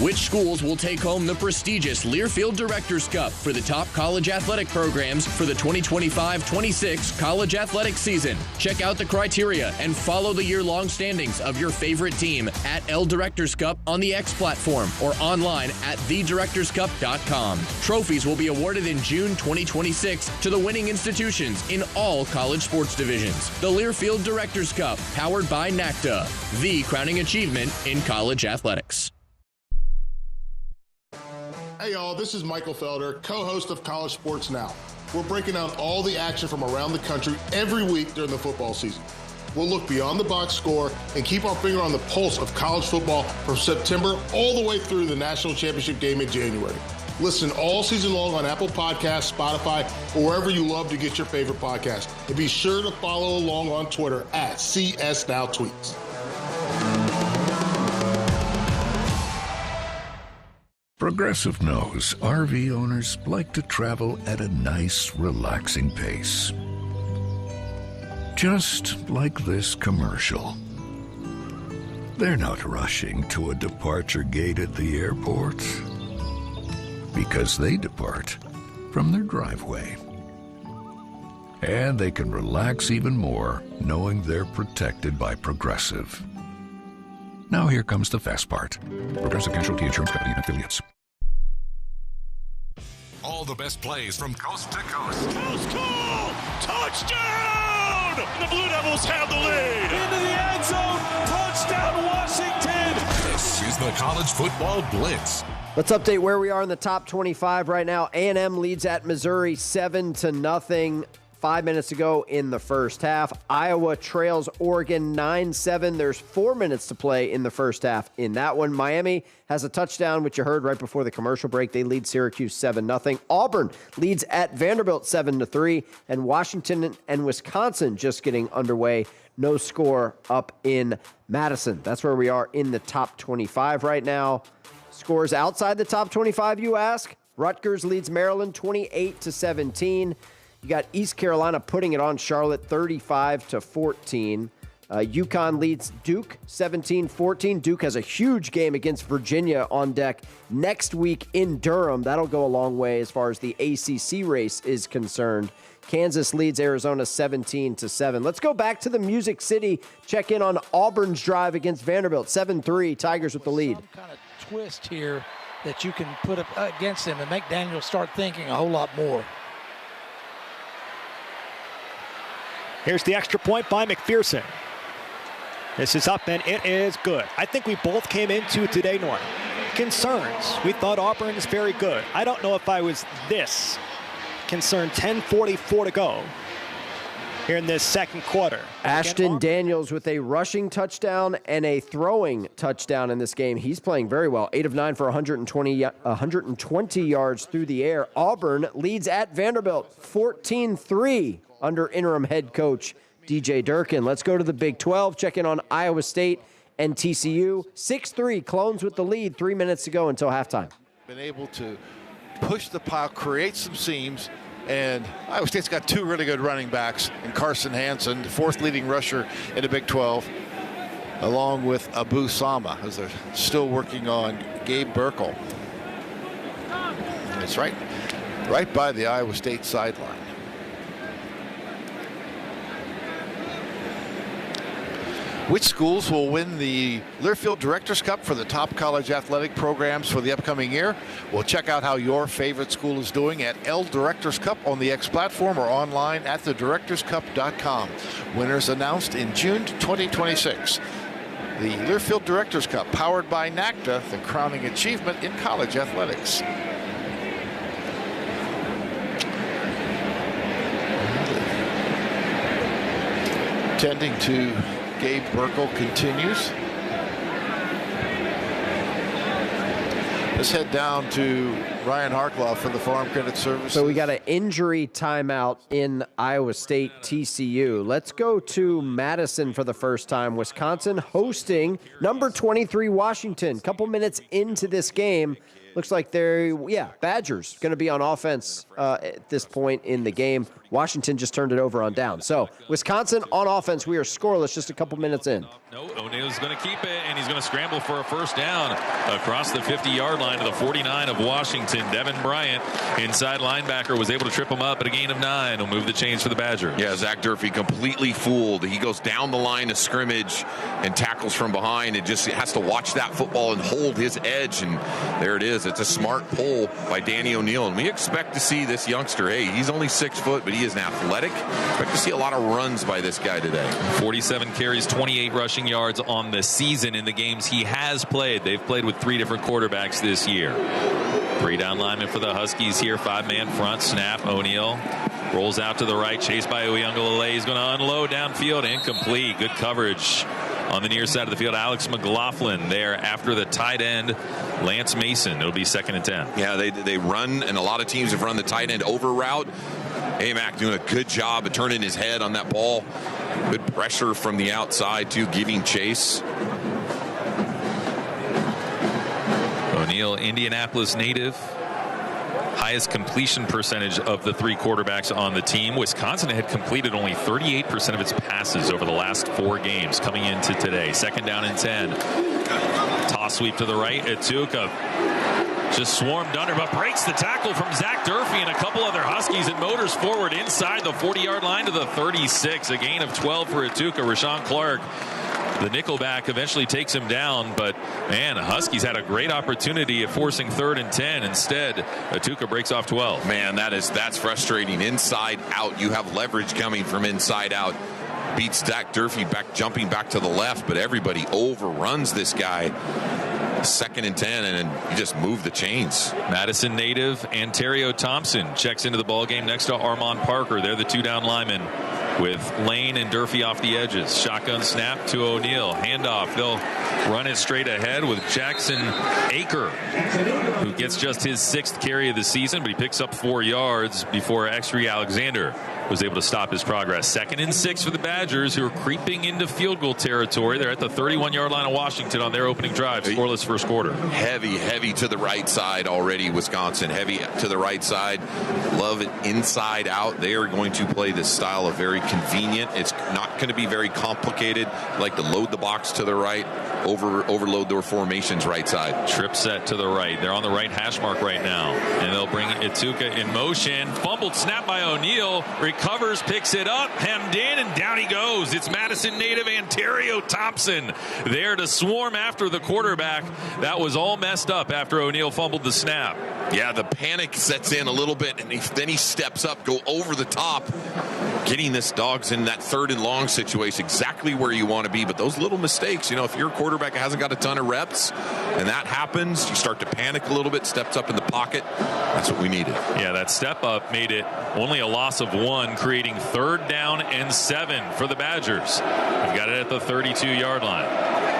Which schools will take home the prestigious Learfield Directors Cup for the top college athletic programs for the 2025-26 college athletic season? Check out the criteria and follow the year-long standings of your favorite team at L Directors Cup on the X platform or online at thedirectorscup.com. Trophies will be awarded in June 2026 to the winning institutions in all college sports divisions. The Learfield Directors Cup, powered by NACDA, the crowning achievement in college athletics. Hey y'all, this is Michael Felder, co-host of College Sports Now. We're breaking down all the action from around the country every week during the football season. We'll look beyond the box score and keep our finger on the pulse of college football from September all the way through the national championship game in January. Listen all season long on Apple Podcasts, Spotify, or wherever you love to get your favorite podcast. And be sure to follow along on Twitter at CSNowTweets. Progressive knows RV owners like to travel at a nice, relaxing pace. Just like this commercial. They're not rushing to a departure gate at the airport because they depart from their driveway. And they can relax even more knowing they're protected by Progressive. Now here comes the fast part. Progressive Casualty Insurance Company and Affiliates. All the best plays from coast to coast. House call! Touchdown! The Blue Devils have the lead. Into the end zone. Touchdown, Washington. This is the College Football Blitz. Let's update where we are in the top 25 right now. A&M leads at Missouri 7-0. 5 minutes to go in the first half. Iowa trails Oregon 9-7. There's 4 minutes to play in the first half in that one. Miami has a touchdown, which you heard right before the commercial break. They lead Syracuse 7-0. Auburn leads at Vanderbilt 7-3. And Washington and Wisconsin just getting underway. No score up in Madison. That's where we are in the top 25 right now. Scores outside the top 25, you ask? Rutgers leads Maryland 28-17. You got East Carolina putting it on Charlotte 35-14. UConn leads Duke 17-14. Duke has a huge game against Virginia on deck next week in Durham. That'll go a long way as far as the ACC race is concerned. Kansas leads Arizona 17-7. Let's go back to the Music City. Check in on Auburn's drive against Vanderbilt. 7-3, Tigers with the lead. Some kind of twist here that you can put up against them and make Daniel start thinking a whole lot more. Here's the extra point by McPherson. This is up, and it is good. I think we both came into today, Norm, concerns. We thought Auburn is very good. I don't know if I was this concerned. 10:44 to go here in this second quarter. Ashton Daniels with a rushing touchdown and a throwing touchdown in this game. He's playing very well. 8 of 9 for 120 yards through the air. Auburn leads at Vanderbilt 14-3. Under interim head coach DJ Durkin. Let's go to the Big 12. Check in on Iowa State and TCU. 6-3, Clones with the lead. 3 minutes to go until halftime. Been able to push the pile, create some seams, and Iowa State's got two really good running backs in Carson Hansen, the fourth leading rusher in the Big 12, along with Abu Sama, as they're still working on Gabe Burkle. It's right by the Iowa State sideline. Which schools will win the Learfield Directors Cup for the top college athletic programs for the upcoming year? We'll check out how your favorite school is doing at L Directors Cup on the X platform or online at thedirectorscup.com. Winners announced in June 2026. The Learfield Directors Cup, powered by NACDA, the crowning achievement in college athletics. Tending to Gabe Burkle continues. Let's head down to Ryan Harklaw for the Farm Credit Services. So we got an injury timeout in Iowa State TCU. Let's go to Madison for the first time. Wisconsin hosting number 23 Washington. Couple minutes into this game. Looks like Badgers going to be on offense at this point in the game. Washington just turned it over on down. So Wisconsin on offense. We are scoreless just a couple minutes in. No, O'Neill's going to keep it, and he's going to scramble for a first down across the 50-yard line to the 49 of Washington. Devin Bryant, inside linebacker, was able to trip him up at a gain of 9. He'll move the chains for the Badgers. Yeah, Zach Durfee completely fooled. He goes down the line of scrimmage and tackles from behind. It just has to watch that football and hold his edge, and there it is. It's a smart pull by Danny O'Neill, and we expect to see this youngster. Hey, he's only 6 foot, but he is an athletic. Expect to see a lot of runs by this guy today. 47 carries, 28 rushing yards on the season in the games he has played. They've played with 3 different quarterbacks this year. 3 down linemen for the Huskies here. 5-man front. Snap. O'Neal rolls out to the right. Chased by Uyunglele. He's going to unload downfield. Incomplete. Good coverage On the near side of the field, Alex McLaughlin there after the tight end, Lance Mason. It'll be 2nd and 10. Yeah, they run, and a lot of teams have run the tight end over route. Amack doing a good job of turning his head on that ball. Good pressure from the outside, too, giving chase. O'Neal, Indianapolis native. Highest completion percentage of the 3 quarterbacks on the team. Wisconsin had completed only 38% of its passes over the last 4 games coming into today. 2nd down and 10. Toss sweep to the right. Atuka just swarmed under, but breaks the tackle from Zach Durfee and a couple other Huskies and motors forward inside the 40-yard line to the 36. A gain of 12 for Atuka. Rashawn Clark, the nickelback, eventually takes him down, but man, the Huskies had a great opportunity of forcing 3rd and 10. Instead, Atuka breaks off 12. Man, that's frustrating. Inside out, you have leverage coming from inside out. Beats Zach Durfee jumping back to the left, but everybody overruns this guy. 2nd and 10, and then you just move the chains. Madison native Ontario Thompson checks into the ball game next to Armand Parker. They're the 2 down linemen with Lane and Durfee off the edges. Shotgun snap to O'Neal. Handoff. They'll run it straight ahead with Jackson Aker, who gets just his 6th carry of the season, but he picks up 4 yards before Exree Alexander was able to stop his progress. 2nd and 6 for the Badgers, who are creeping into field goal territory. They're at the 31-yard line of Washington on their opening drive. Scoreless first quarter. Heavy to the right side already, Wisconsin. Heavy to the right side. Love it inside out. They are going to play this style of very convenient. It's not going to be very complicated. Like to load the box to the right, overload their formations right side. Trip set to the right. They're on the right hash mark right now. And they'll bring Atuka in motion. Fumbled snap by O'Neal. Recovers, picks it up, hemmed in, and down he goes. It's Madison native Ontario Thompson there to swarm after the quarterback. That was all messed up after O'Neal fumbled the snap. Yeah, the panic sets in a little bit, and then he steps up, go over the top, getting this dog's in that 3rd and long situation, exactly where you want to be. But those little mistakes, if your quarterback hasn't got a ton of reps, and that happens, you start to panic a little bit, steps up in the pocket. That's what we needed. Yeah, that step up made it only a loss of 1, creating 3rd down and 7 for the Badgers. They've got it at the 32-yard line.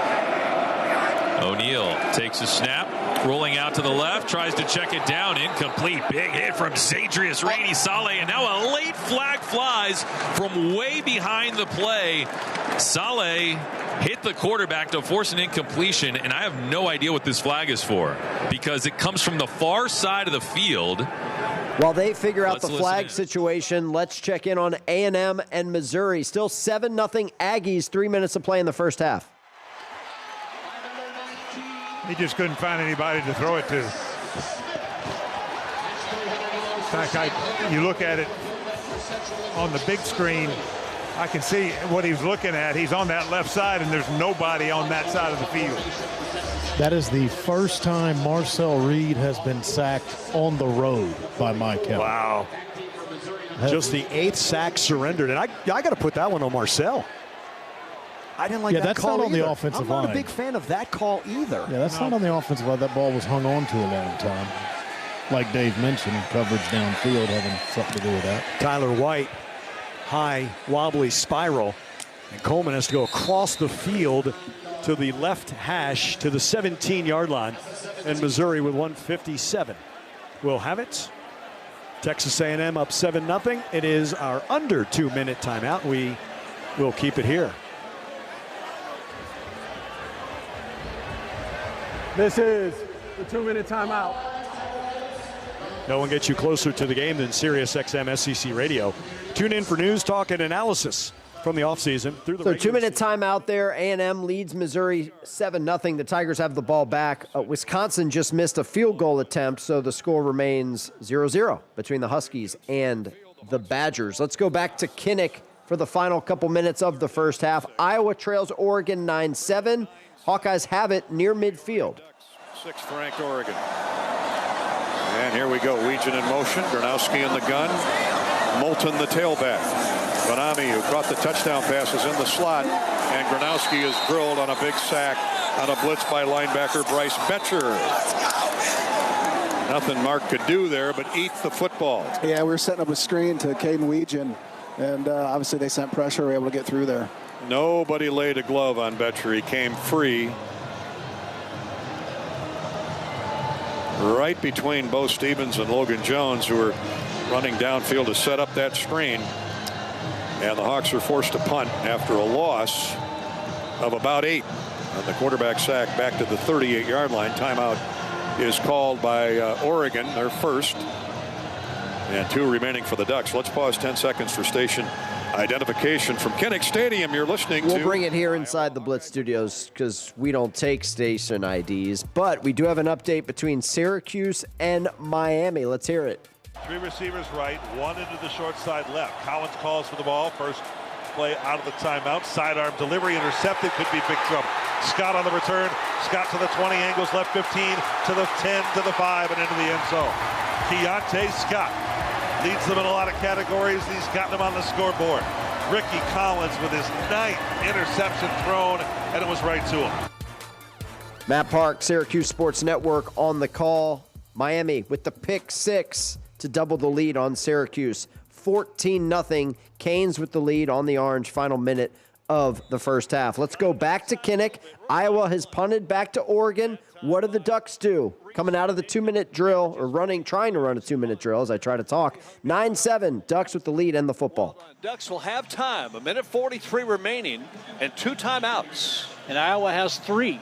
O'Neal takes a snap, rolling out to the left, tries to check it down, incomplete. Big hit from Zadrius Rainey Saleh, and now a late flag flies from way behind the play. Saleh hit the quarterback to force an incompletion, and I have no idea what this flag is for, because it comes from the far side of the field. While they figure out the flag situation, let's check in on A&M and Missouri. Still 7-0 Aggies, 3 minutes to play in the first half. He just couldn't find anybody to throw it to. In fact, you look at it on the big screen, I can see what he's looking at. He's on that left side, and there's nobody on that side of the field. That is the first time Marcel Reed has been sacked on the road by Mike Hill. Wow. Just the 8th sack surrendered. And I got to put that one on Marcel. I didn't like that that's call not on either. the offensive line. I'm not a big fan of that call either. Yeah, that's not on the offensive line. That ball was hung on to a long time. Like Dave mentioned, coverage downfield having something to do with that. Tyler White, high, wobbly spiral. And Coleman has to go across the field to the left hash to the 17-yard line. And Missouri with 1:57. We'll have it. Texas A&M up 7-0. It is our under 2-minute timeout. We will keep it here. This is the 2-minute timeout. No one gets you closer to the game than Sirius XM SEC Radio. Tune in for news, talk, and analysis from the offseason through the. So 2-minute timeout there. A&M leads Missouri 7-0. The Tigers have the ball back. Wisconsin just missed a field goal attempt, so the score remains 0-0 between the Huskies and the Badgers. Let's go back to Kinnick for the final couple minutes of the first half. Iowa trails Oregon 9-7. Hawkeyes have it near midfield. 6th ranked Oregon. And here we go. Weegan in motion. Gronowski in the gun. Moulton the tailback. Bonami, who caught the touchdown passes in the slot. And Gronowski is drilled on a big sack on a blitz by linebacker Bryce Betcher. Nothing Mark could do there but eat the football. Yeah, we were setting up a screen to Caden Weegan. And obviously they sent pressure. We were able to get through there. Nobody laid a glove on Betcher. He came free. Right between Bo Stevens and Logan Jones, who were running downfield to set up that screen. And the Hawks are forced to punt after a loss of about 8. And the quarterback sack back to the 38-yard line. Timeout is called by Oregon, their first. And 2 remaining for the Ducks. Let's pause 10 seconds for station identification from Kinnick Stadium. You're listening to. We'll bring it here inside the Blitz Studios because we don't take station IDs. But we do have an update between Syracuse and Miami. Let's hear it. 3 receivers right, 1 into the short side left. Collins calls for the ball. First play out of the timeout. Sidearm delivery intercepted. Could be big trouble. Scott on the return. Scott to the 20, angles left 15 to the 10 to the 5 and into the end zone. Keontae Scott leads them in a lot of categories. He's gotten them on the scoreboard. Ricky Collins with his 9th interception thrown, and it was right to him. Matt Park, Syracuse Sports Network on the call. Miami with the pick 6 to double the lead on Syracuse. 14-0. Canes with the lead on the Orange. Final minute of the first half. Let's go back to Kinnick. Iowa has punted back to Oregon. What do the Ducks do? Coming out of the 2-minute drill, or trying to run a 2-minute drill as I try to talk. 9-7, Ducks with the lead and the football. Ducks will have time. 1:43 remaining and 2 timeouts. And Iowa has 3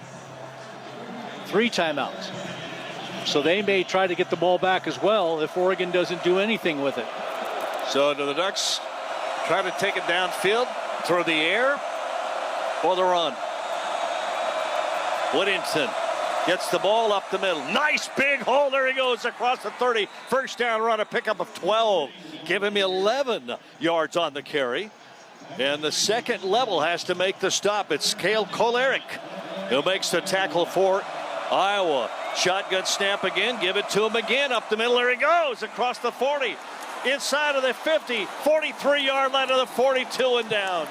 timeouts. So they may try to get the ball back as well if Oregon doesn't do anything with it. So do the Ducks try to take it downfield, through the air, or the run? Whittington gets the ball up the middle. Nice big hole. There he goes across the 30. First down run, a pickup of 12. Give him 11 yards on the carry. And the second level has to make the stop. It's Cale Kolarek who makes the tackle for Iowa. Shotgun snap again. Give it to him again. Up the middle. There he goes across the 40. Inside of the 50. 43-yard line of the 42 and down.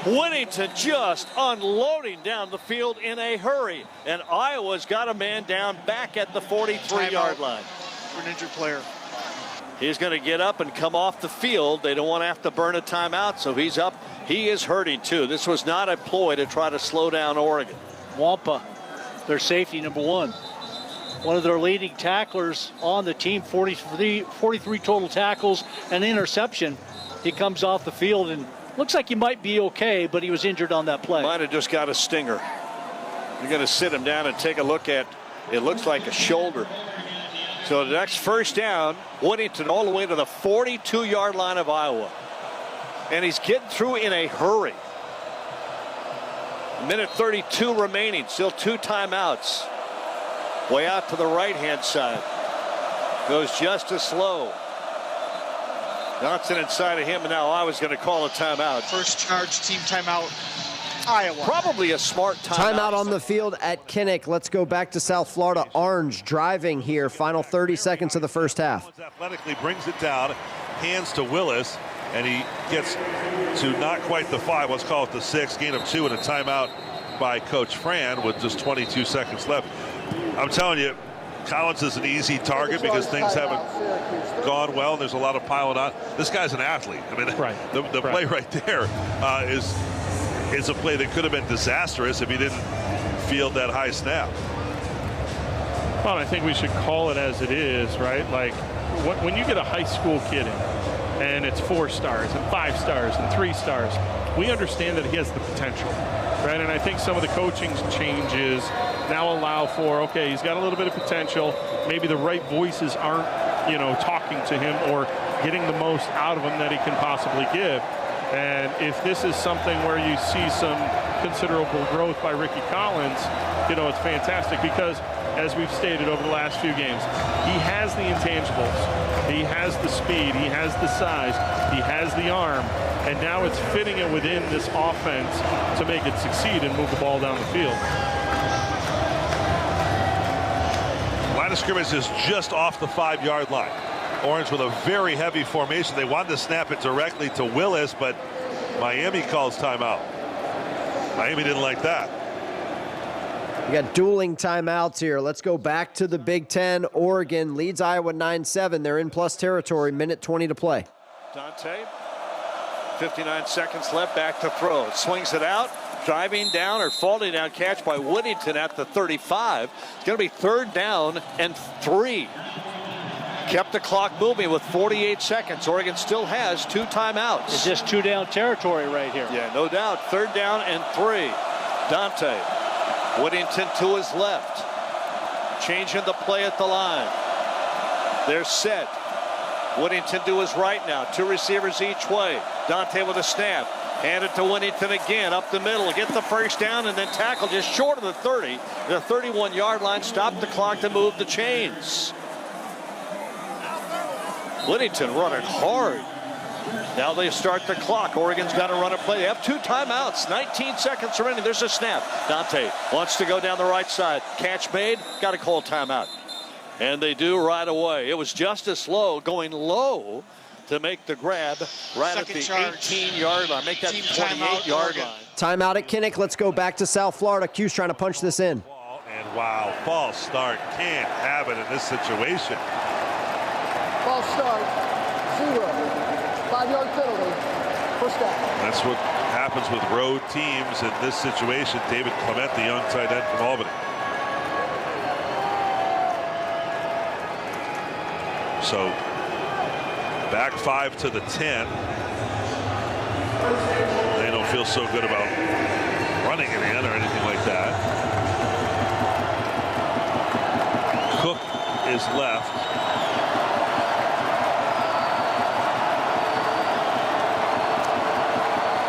Whittington just unloading down the field in a hurry. And Iowa's got a man down back at the 43-yard line. For an injured player. He's going to get up and come off the field. They don't want to have to burn a timeout, so he's up. He is hurting, too. This was not a ploy to try to slow down Oregon. Wampa, their safety number 1. One of their leading tacklers on the team, 43 total tackles, an interception. He comes off the field and looks like he might be okay, but he was injured on that play. Might have just got a stinger. You're going to sit him down and take a look at, it looks like a shoulder. So the next first down, Whittington all the way to the 42-yard line of Iowa. And he's getting through in a hurry. 1:32 remaining, still 2 timeouts. Way out to the right-hand side. Goes just as slow. Johnson inside of him, and now Iowa's going to call a timeout. First charge, team timeout, Iowa. Probably a smart timeout. Timeout on the field at Kinnick. Let's go back to South Florida. Orange driving here. Final 30 seconds of the first half. Athletically brings it down, hands to Willis, and he gets to not quite the 5. Let's call it the 6. Gain of 2 and a timeout by Coach Fran with just 22 seconds left. I'm telling you, Collins is an easy target because things haven't gone well. There's a lot of piling on. This guy's an athlete. I mean, the play right there is a play that could have been disastrous if he didn't field that high snap. Well, I think we should call it as it is, right? Like when you get a high school kid in and it's 4 stars and 5 stars and 3 stars, we understand that he has the potential, right? And I think some of the coaching changes now allow for, okay, he's got a little bit of potential. Maybe the right voices aren't, talking to him or getting the most out of him that he can possibly give. And if this is something where you see some considerable growth by Ricky Collins, it's fantastic because, as we've stated over the last few games, he has the intangibles. He has the speed. He has the size. He has the arm. And now it's fitting it within this offense to make it succeed and move the ball down the field. Line of scrimmage is just off the 5-yard line. Orange with a very heavy formation. They wanted to snap it directly to Willis, but Miami calls timeout. Miami didn't like that. We got dueling timeouts here. Let's go back to the Big Ten. Oregon leads Iowa 9-7. They're in plus territory. 1:20 to play. Dante 59 seconds left. Back to throw. Swings it out. Driving down or falling down catch by Whittington at the 35. It's going to be 3rd down and 3. Kept the clock moving with 48 seconds. Oregon still has 2 timeouts. It's just 2 down territory right here. Yeah, no doubt. 3rd down and 3. Dante. Whittington to his left. Changing the play at the line. They're set. Whittington to his right now. 2 receivers each way. Dante with a snap. Hand it to Whittington again, up the middle. Get the first down and then tackle just short of the 30. The 31-yard line. Stop the clock to move the chains. Whittington running hard. Now they start the clock. Oregon's got to run a play. They have 2 timeouts. 19 seconds remaining. There's a snap. Dante wants to go down the right side. Catch made. Got to call timeout. And they do right away. It was Justice Lowe going low to make the grab right at the 18-yard line. Make that 28-yard line. Timeout at Kinnick. Let's go back to South Florida. Q's trying to punch this in. And wow, false start. Can't have it in this situation. False start. 0. 5-yard penalty. First down. That's what happens with road teams in this situation. David Clement, the young tight end from Albany. So back 5 to the 10. They don't feel so good about running it in or anything like that. Cook is left.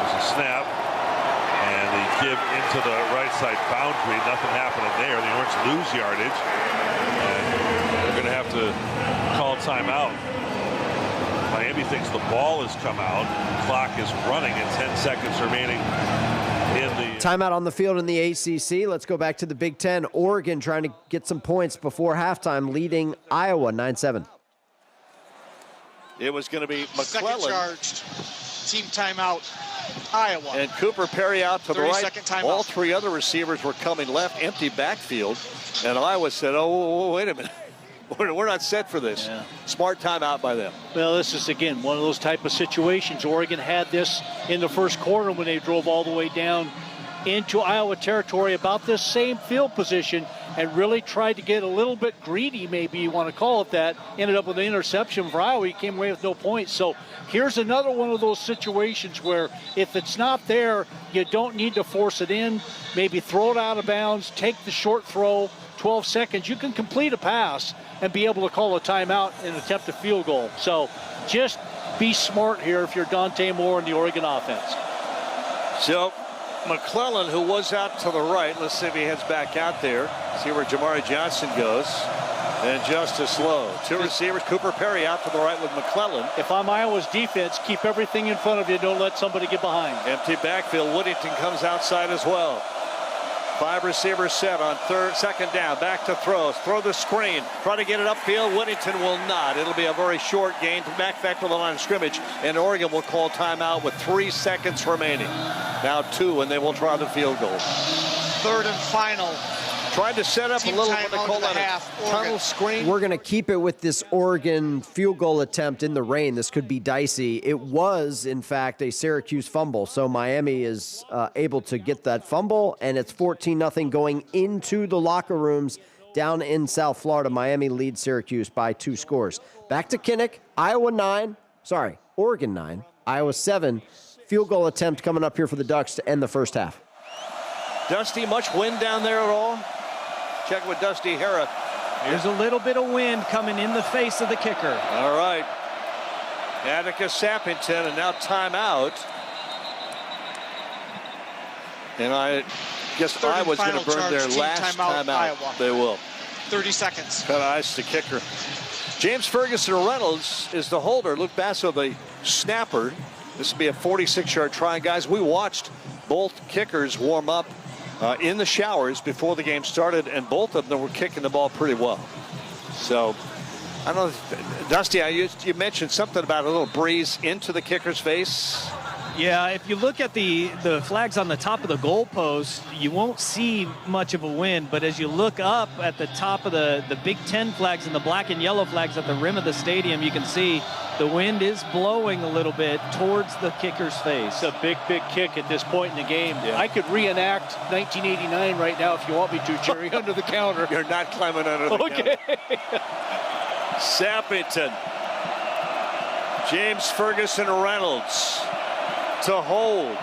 There's a snap. And they give into the right side boundary. Nothing happening there. The Orange lose yardage. And they're going to have to call timeout. Miami thinks the ball has come out. Clock is running at 10 seconds remaining in the timeout on the field in the ACC. Let's go back to the Big Ten. Oregon trying to get some points before halftime, leading Iowa 9-7. It was going to be McClellan. Second charged. Team timeout. Iowa. And Cooper Perry out to the right. 30-second timeout. All 3 other receivers were coming left. Empty backfield. And Iowa said, oh, wait a minute. We're not set for this. Yeah. Smart timeout by them. Well, this is, again, one of those type of situations. Oregon had this in the first quarter when they drove all the way down into Iowa territory, about this same field position, and really tried to get a little bit greedy, maybe you want to call it that. Ended up with an interception for Iowa. He came away with no points. So here's another one of those situations where if it's not there, you don't need to force it in. Maybe throw it out of bounds, take the short throw, 12 seconds. You can complete a pass and be able to call a timeout and attempt a field goal. So just be smart here if you're Dante Moore and the Oregon offense. So McClellan, who was out to the right, let's see if he heads back out there. See where Jamari Johnson goes. And Justice Lowe. 2 receivers, Cooper Perry out to the right with McClellan. If I'm Iowa's defense, keep everything in front of you. Don't let somebody get behind. Empty backfield. Whittington comes outside as well. 5 receivers set on second down. Back to throws. Throw the screen. Try to get it upfield. Whittington will not. It'll be a very short gain. Back to the line of scrimmage. And Oregon will call timeout with 3 seconds remaining. Now 2, and they will try the field goal. 3rd and final. Tried to set up a little what they call that a tunnel screen. We're going to keep it with this Oregon field goal attempt in the rain. This could be dicey. It was, in fact, a Syracuse fumble. So Miami is able to get that fumble, and it's 14-0 going into the locker rooms down in South Florida. Miami leads Syracuse by 2 scores. Back to Kinnick. Oregon 9, Iowa 7. Field goal attempt coming up here for the Ducks to end the first half. Dusty, much wind down there at all? Check with Dusty Hara. There's a little bit of wind coming in the face of the kicker. All right. Atticus Sappington, and now timeout. And I guess Iowa's going to burn their last timeout. They will. 30 seconds. Cut ice the kicker. James Ferguson Reynolds is the holder. Luke Basso, the snapper. This will be a 46-yard try. Guys, we watched both kickers warm up in the showers before the game started, and both of them were kicking the ball pretty well. So, I don't know, Dusty, you mentioned something about a little breeze into the kicker's face. Yeah, if you look at the flags on the top of the goalpost, you won't see much of a wind, but as you look up at the top of the Big Ten flags and the black and yellow flags at the rim of the stadium, you can see The wind is blowing a little bit towards the kicker's face. It's a big, big kick at this point in the game. I could reenact 1989 right now if you want me to, Jerry, under the counter. You're not climbing under the counter. Sappington. James Ferguson Reynolds to hold.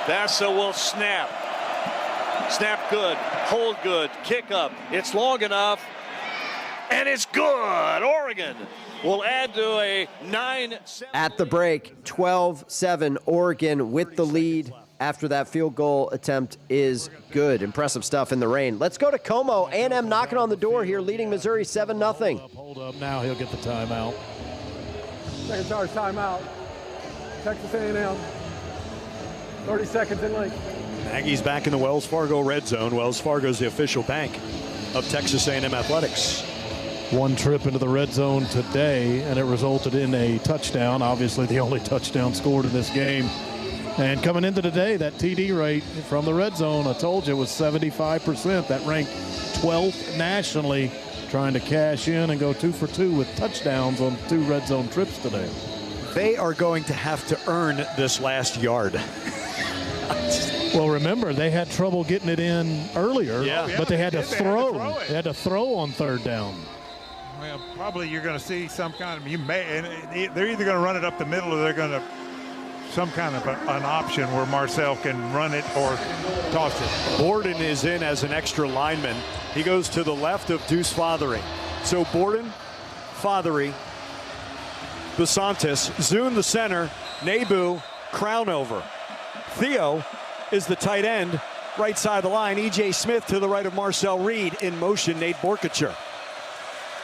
Bassa will snap. Snap good. Hold good. Kick up. It's long enough. And it's good. Oregon will add to a 9-7. At the break, 12-7, Oregon with the lead after that field goal attempt is good. Impressive stuff in the rain. Let's go to Como. A&M knocking on the door here, leading Missouri 7-0. Hold up. Now he'll get the timeout. Second charge timeout. Texas A&M. 30 seconds in length. Aggies back in the Wells Fargo red zone. Wells Fargo is the official bank of Texas A&M athletics. One trip into the red zone today, and it resulted in a touchdown. Obviously, the only touchdown scored in this game. And coming into today, that TD rate from the red zone, I told you, was 75%. That ranked 12th nationally, trying to cash in and go 2 for 2 with touchdowns on 2 red zone trips today. They are going to have to earn this last yard. Well, remember, they had trouble getting it in earlier, but they had to throw. They had to throw on third down. Well, probably you're going to see some kind of, they're either going to run it up the middle or they're going to, some kind of an option where Marcel can run it or toss it. Borden is in as an extra lineman. He goes to the left of Deuce Fothery. So Borden, Fothery, Basantis, Zune the center, Nebu, Crownover. Theo is the tight end, right side of the line. E.J. Smith to the right of Marcel Reed. In motion, Nate Borkacher.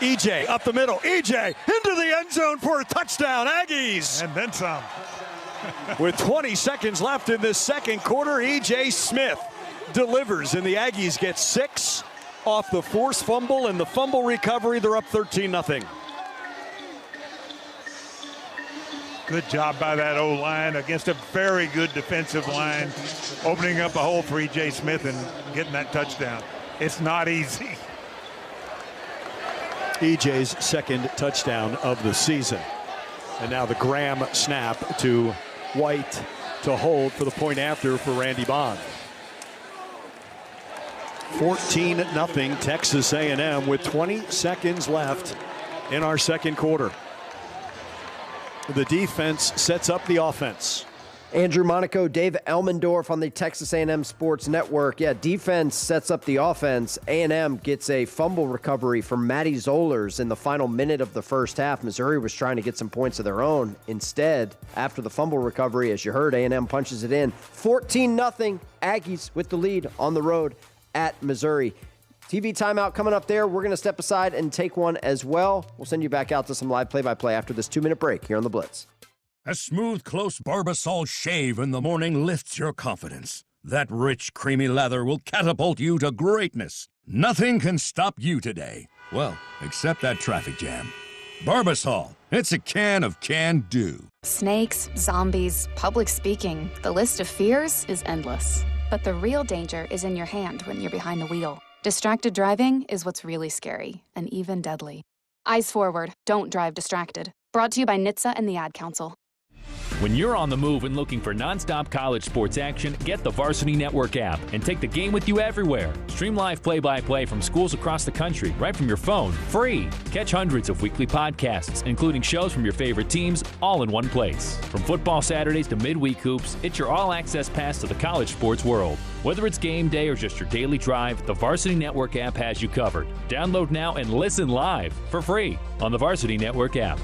E.J. up the middle. E.J. into the end zone for a touchdown. Aggies! And then some. With 20 seconds left in this second quarter, E.J. Smith delivers, and the Aggies get 6 off the forced fumble and the fumble recovery. They're up 13-0. Good job by that O-line against a very good defensive line, opening up a hole for E.J. Smith and getting that touchdown. It's not easy. E.J.'s second touchdown of the season. And now the Graham snap to White to hold for the point after for Randy Bond. 14-0 Texas A&M with 20 seconds left in our second quarter. The defense sets up the offense. Andrew Monaco, Dave Elmendorf on the Texas A&M Sports Network. Yeah, defense sets up the offense. A&M gets a fumble recovery from Matty Zollers in the final minute of the first half. Missouri was trying to get some points of their own. Instead, after the fumble recovery, as you heard, A&M punches it in. 14-0, Aggies with the lead on the road at Missouri. TV timeout coming up there. We're going to step aside and take one as well. We'll send you back out to some live play-by-play after this 2-minute break here on The Blitz. A smooth, close Barbasol shave in the morning lifts your confidence. That rich, creamy lather will catapult you to greatness. Nothing can stop you today. Well, except that traffic jam. Barbasol, it's a can of can-do. Snakes, zombies, public speaking. The list of fears is endless. But the real danger is in your hand when you're behind the wheel. Distracted driving is what's really scary and even deadly. Eyes forward, don't drive distracted. Brought to you by NHTSA and the Ad Council. When you're on the move and looking for nonstop college sports action, get the Varsity Network app and take the game with you everywhere. Stream live play-by-play from schools across the country right from your phone, free. Catch hundreds of weekly podcasts, including shows from your favorite teams, all in one place. From football Saturdays to midweek hoops, it's your all-access pass to the college sports world. Whether it's game day or just your daily drive, the Varsity Network app has you covered. Download now and listen live for free on the Varsity Network app.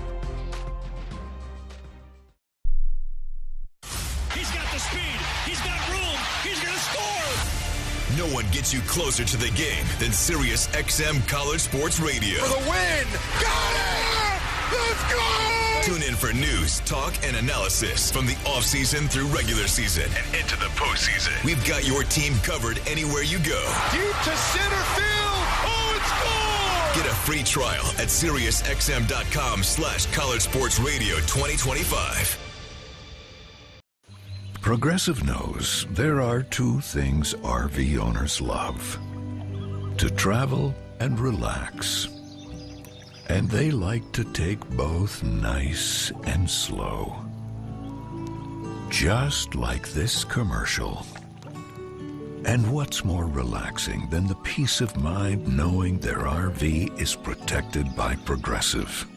No one gets you closer to the game than Sirius XM College Sports Radio. For the win! Got it! Let's go! Tune in for news, talk, and analysis from the offseason through regular season and into the postseason. We've got your team covered anywhere you go. Deep to center field! Oh, it's gone! Get a free trial at SiriusXM.com/College Sports Radio 2025. Progressive knows there are two things RV owners love: to travel and relax, And they like to take both nice and slow. Just like this commercial. And what's more relaxing than the peace of mind knowing their RV is protected by Progressive?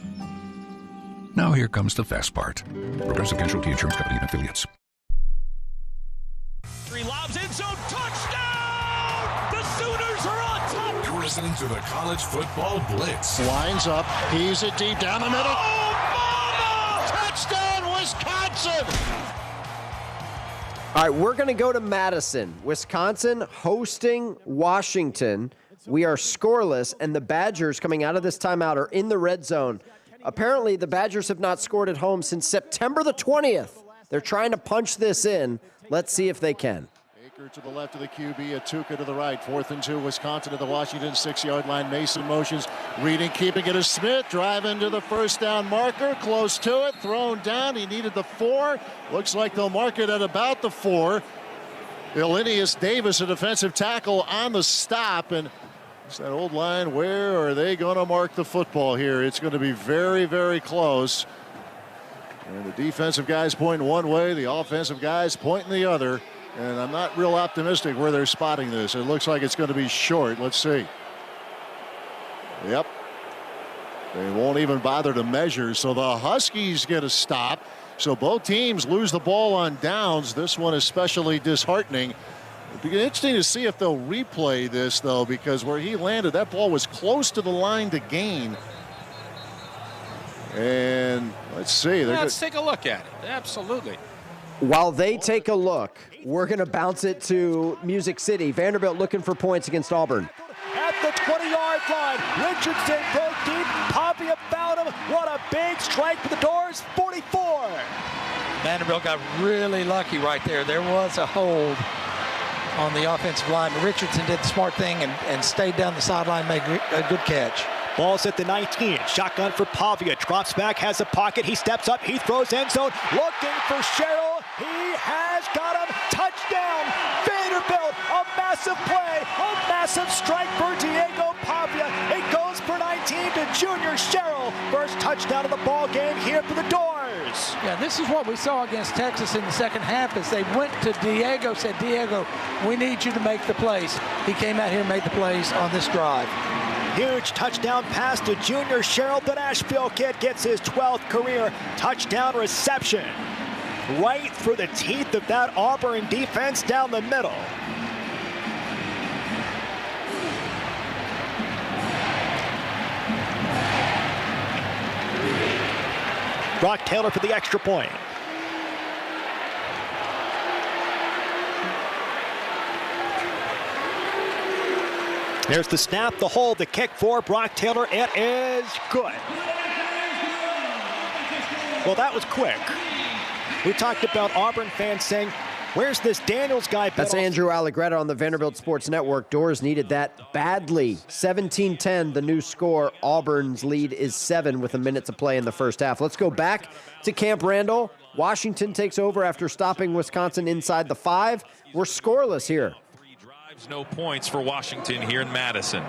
Now here comes the fast part. Progressive Casualty Insurance Company and Affiliates. Three lobs in zone, touchdown! The Sooners are on top! You're listening to the College Football Blitz. Winds up. He's it deep down the middle. Oh, mama! Touchdown, Wisconsin! All right, we're going to go to Madison. Wisconsin hosting Washington. We are scoreless, and the Badgers coming out of this timeout are in the red zone. Apparently, the Badgers have not scored at home since September the 20th. They're trying to punch this in. Let's see if they can. Baker to the left of the QB, Atuka to the right. 4th and 2, Wisconsin at the Washington 6-yard line. Mason motions, reading, keeping it as Smith. Drive into the first down marker, close to it, thrown down. He needed the 4. Looks like they'll mark it at about the 4. Illinius Davis, a defensive tackle, on the stop. And it's that old line, where are they going to mark the football here? It's going to be very, very close. And the defensive guys pointing one way, the offensive guys pointing the other. And I'm not real optimistic where they're spotting this. It looks like it's going to be short. Let's see. Yep. They won't even bother to measure. So the Huskies get a stop. So both teams lose the ball on downs. This one especially disheartening. It'll be interesting to see if they'll replay this, though, because where he landed, that ball was close to the line to gain. And let's see. Let's take a look at it. Absolutely. While they take a look, we're going to bounce it to Music City. Vanderbilt looking for points against Auburn. At the 20-yard line, Richardson broke deep. Pavia found him. What a big strike for the Doors. 44. Vanderbilt got really lucky right there. There was a hold on the offensive line. Richardson did the smart thing and stayed down the sideline, made a good catch. Ball's at the 19. Shotgun for Pavia. Drops back, has a pocket. He steps up. He throws end zone. Looking for Sherrill. He has got him. Touchdown. Vanderbilt. A massive play. A massive strike for Diego Pavia. It goes for 19 to Junior Sherrill. First touchdown of the ball game here for the Doors. Yeah, this is what we saw against Texas in the second half as they went to Diego, said, Diego, we need you to make the plays. He came out here and made the plays on this drive. Huge touchdown pass to Junior Sherrill. The Nashville kid gets his 12th career touchdown reception. Right through the teeth of that Auburn defense down the middle. Brock Taylor for the extra point. There's the snap, the hold, the kick for Brock Taylor. It is good. Well, that was quick. We talked about Auburn fans saying, where's this Daniels guy? That's Andrew Allegretta on the Vanderbilt Sports Network. Doors needed that badly. 17-10, the new score. Auburn's lead is 7 with a minute to play in the first half. Let's go back to Camp Randall. Washington takes over after stopping Wisconsin inside the 5. We're scoreless here. No points for Washington here in Madison.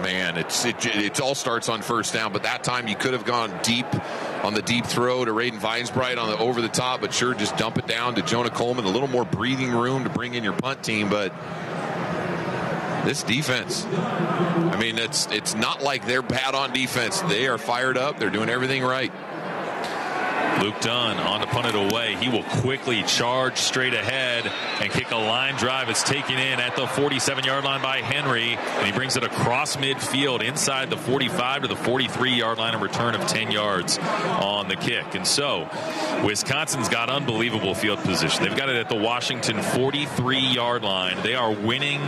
Man, it all starts on first down, but that time you could have gone deep on the deep throw to Raiden Weinsbright on the over the top, but sure, just dump it down to Jonah Coleman. A little more breathing room to bring in your punt team, but this defense, I mean, it's not like they're bad on defense. They are fired up. They're doing everything right. Luke Dunn on to punt it away. He will quickly charge straight ahead and kick a line drive. It's taken in at the 47-yard line by Henry, and he brings it across midfield inside the 45 to the 43-yard line, a return of 10 yards on the kick. And so Wisconsin's got unbelievable field position. They've got it at the Washington 43-yard line. They are winning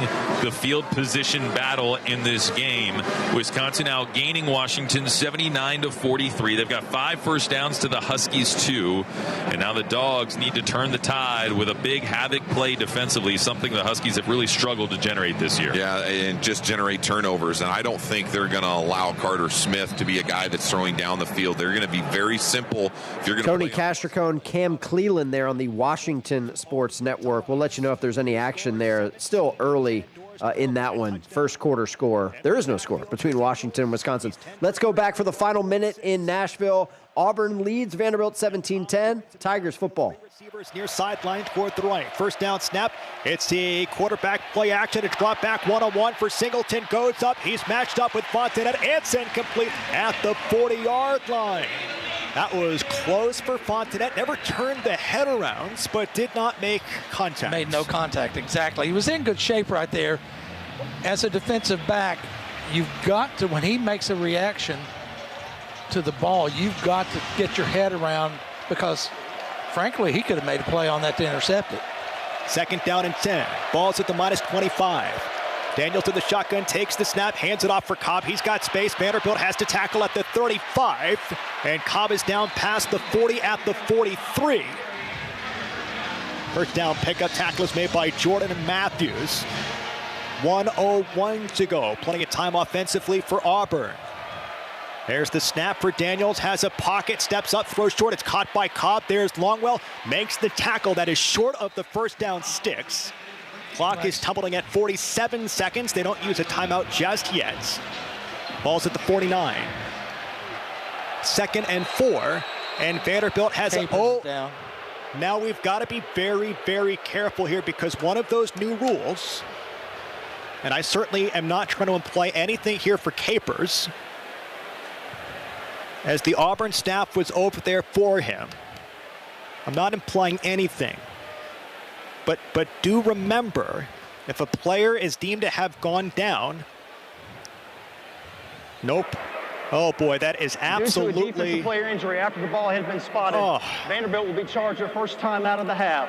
the field position battle in this game. Wisconsin outgaining Washington 79 to 43. They've got 5 first downs to the Huskies 2, and now the Dogs need to turn the tide with a big havoc play defensively, something the Huskies have really struggled to generate this year. Yeah, and just generate turnovers, and I don't think they're going to allow Carter Smith to be a guy that's throwing down the field. They're going to be very simple. If you're going Tony Castricone, Cam Cleland there on the Washington Sports Network. We'll let you know if there's any action there. It's still early in that one. First quarter score. There is no score between Washington and Wisconsin. Let's go back for the final minute in Nashville. Auburn leads Vanderbilt 17-10. Tigers football. Receivers near sideline toward the right. First down snap. It's the quarterback play action. It's drop back one-on-one for Singleton. Goes up. He's matched up with Fontenette. It's incomplete at the 40-yard line. That was close for Fontenette. Never turned the head around, but did not make contact. Made no contact, exactly. He was in good shape right there. As a defensive back, you've got to, when he makes a reaction to the ball, you've got to get your head around, because frankly, he could have made a play on that to intercept it. Second down and 10. Ball's at the -25. Daniels to the shotgun, takes the snap, hands it off for Cobb. He's got space. Vanderbilt has to tackle at the 35, and Cobb is down past the 40 at the 43. First down pickup. Tackle is made by Jordan and Matthews. 1:01 to go. Plenty of time offensively for Auburn. There's the snap for Daniels, has a pocket, steps up, throws short. It's caught by Cobb. There's Longwell, makes the tackle that is short of the first down sticks. Clock is tumbling at 47 seconds. They don't use a timeout just yet. Ball's at the 49. 2nd and 4, and Vanderbilt has down. Now we've got to be very, very careful here, because one of those new rules, and I certainly am not trying to imply anything here for Capers, as the Auburn staff was over there for him. I'm not implying anything. But do remember, if a player is deemed to have gone down, nope. Oh boy, that is absolutely. Due to a defensive player injury after the ball has been spotted, Vanderbilt will be charged their first time out of the half.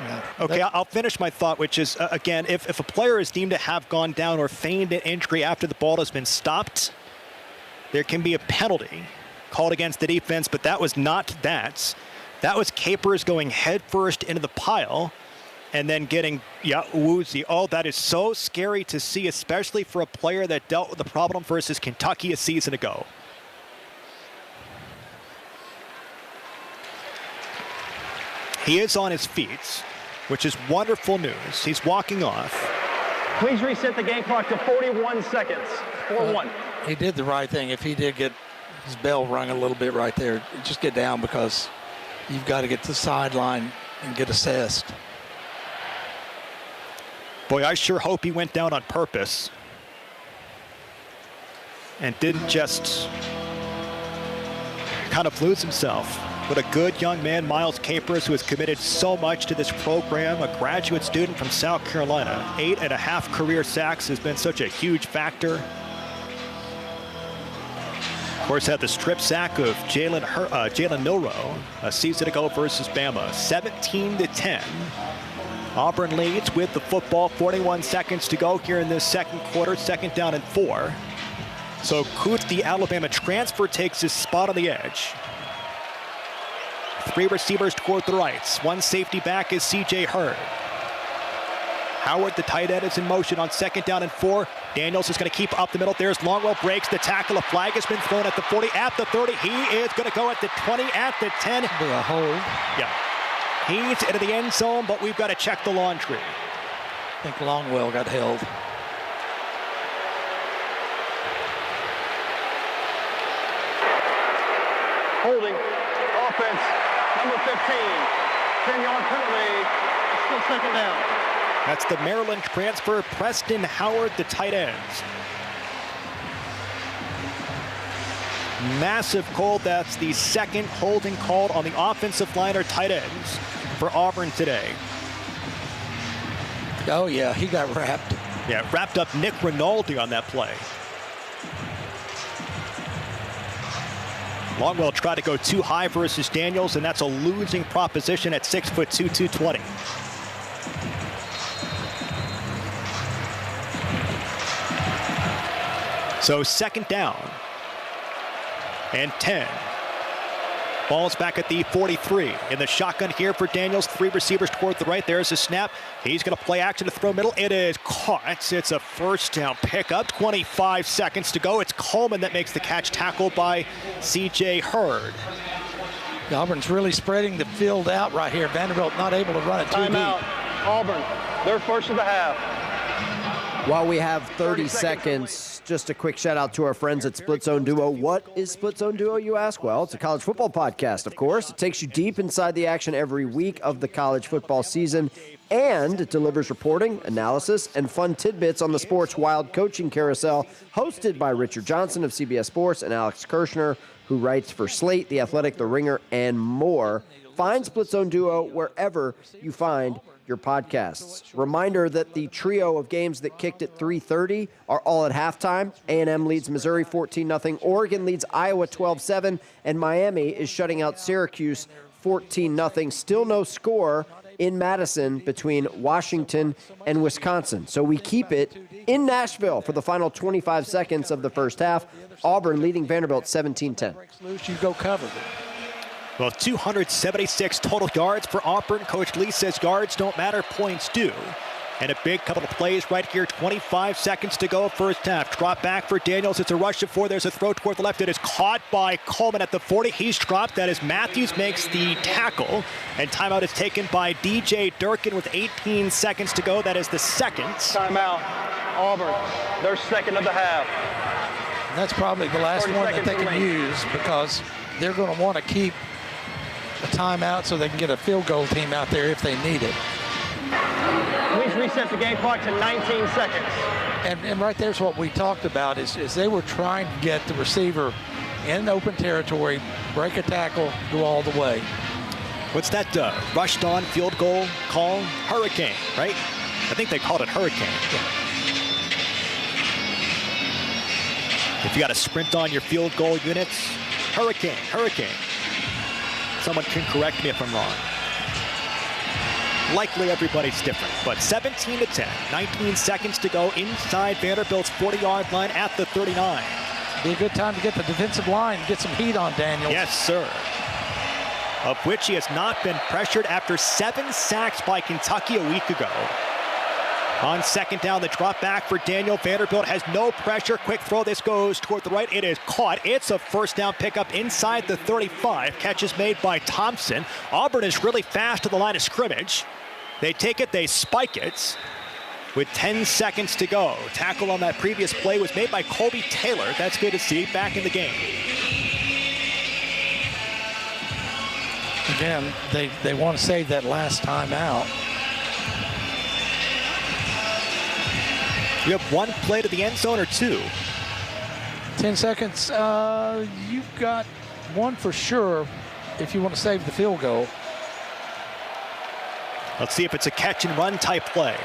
Yeah. Okay, I'll finish my thought, which is, again, if a player is deemed to have gone down or feigned an injury after the ball has been stopped, there can be a penalty called against the defense, but that was not that. That was Capers going headfirst into the pile and then getting woozy. Oh, that is so scary to see, especially for a player that dealt with the problem versus Kentucky a season ago. He is on his feet, which is wonderful news. He's walking off. Please reset the game clock to 41 seconds. 4-1. He did the right thing. If he did get his bell rung a little bit right there, just get down, because you've got to get to the sideline and get assessed. Boy, I sure hope he went down on purpose and didn't just kind of lose himself. What a good young man, Miles Capers, who has committed so much to this program, a graduate student from South Carolina. 8.5 career sacks has been such a huge factor. Of course, had the strip sack of Jalen Milroe a season ago versus Bama. 17-10. Auburn leads with the football. 41 seconds to go here in this second quarter. 2nd down and 4. So Coote, the Alabama transfer, takes his spot on the edge. 3 receivers toward the right. 1 safety back is C.J. Hurd. Howard, the tight end, is in motion on 2nd down and 4. Daniels is going to keep up the middle. There's Longwell, breaks the tackle. A flag has been thrown at the 40, at the 30. He is going to go at the 20, at the 10. Be a hold. Yeah. He's into the end zone, but we've got to check the laundry. I think Longwell got held. Holding. Offense. Number 15. 10-yard penalty. Still 2nd down. That's the Maryland transfer, Preston Howard, the tight ends. Massive hold. That's the 2nd holding called on the offensive line or tight ends for Auburn today. Oh, yeah, he got wrapped. Yeah, wrapped up Nick Rinaldi on that play. Longwell tried to go too high versus Daniels, and that's a losing proposition at 6'2", 220. So 2nd down and 10. Ball's back at the 43. In the shotgun here for Daniels. 3 receivers toward the right. There's a snap. He's going to play action to throw middle. It is caught. It's a first down pickup. 25 seconds to go. It's Coleman that makes the catch, tackled by C.J. Hurd. Auburn's really spreading the field out right here. Vanderbilt not able to run it too deep. Timeout. Auburn, their first of the half. While we have 30 seconds, just a quick shout out to our friends at Split Zone Duo. What is Split Zone Duo, you ask? Well, it's a college football podcast, of course. It takes you deep inside the action every week of the college football season, and it delivers reporting, analysis, and fun tidbits on the sports wild coaching carousel, hosted by Richard Johnson of CBS Sports and Alex Kirshner, who writes for Slate, The Athletic, The Ringer, and more. Find Split Zone Duo wherever you find your podcasts. Reminder that the trio of games that kicked at 3:30 are all at halftime. A&M leads Missouri 14-0. Oregon leads Iowa 12-7. And Miami is shutting out Syracuse 14-0. Still no score in Madison between Washington and Wisconsin. So we keep it in Nashville for the final 25 seconds of the first half. Auburn leading Vanderbilt 17-10. You go cover. Well, 276 total yards for Auburn. Coach Lee says yards don't matter, points do. And a big couple of plays right here. 25 seconds to go, first half. Drop back for Daniels. It's a rush of 4. There's a throw toward the left. It is caught by Coleman at the 40. He's dropped. That is Matthews makes the tackle. And timeout is taken by DJ Durkin with 18 seconds to go. That is the second. Timeout. Auburn, their second of the half. And that's probably the last one that they can use, because they're going to want to keep a timeout so they can get a field goal team out there if they need it. Please reset the game clock to 19 seconds. And right there's what we talked about is they were trying to get the receiver in open territory, break a tackle, go all the way. What's that rushed on field goal call? Hurricane, right? I think they called it hurricane. If you got to sprint on your field goal units, hurricane. Someone can correct me if I'm wrong. Likely everybody's different, but 17-10, 19 seconds to go inside Vanderbilt's 40-yard line at the 39. Be a good time to get the defensive line, get some heat on Daniels. Yes, sir. Of which he has not been pressured after 7 sacks by Kentucky a week ago. On second down, the drop back for Daniel. Vanderbilt has no pressure. Quick throw. This goes toward the right. It is caught. It's a first down pickup inside the 35. Catches made by Thompson. Auburn is really fast to the line of scrimmage. They take it. They spike it with 10 seconds to go. Tackle on that previous play was made by Colby Taylor. That's good to see. Back in the game. Again, they want to save that last time out. You have one play to the end zone or 2? 10 seconds. You've got one for sure if you want to save the field goal. Let's see if it's a catch and run type play.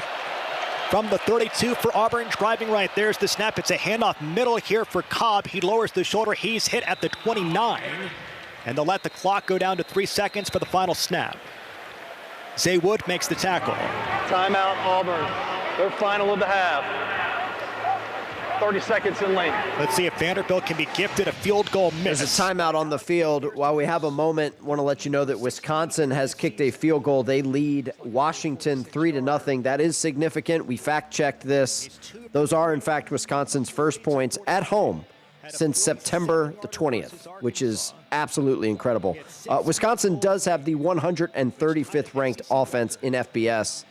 From the 32 for Auburn, driving right. There's the snap. It's a handoff middle here for Cobb. He lowers the shoulder. He's hit at the 29. And they'll let the clock go down to 3 seconds for the final snap. Zay Wood makes the tackle. Timeout, Auburn. Their final of the half. 30 seconds in lane. Let's see if Vanderbilt can be gifted a field goal miss. There's a timeout on the field. While we have a moment, want to let you know that Wisconsin has kicked a field goal. They lead Washington 3-0. That is significant. We fact-checked this. Those are, in fact, Wisconsin's first points at home since September the 20th, which is absolutely incredible. Wisconsin does have the 135th ranked offense in FBS.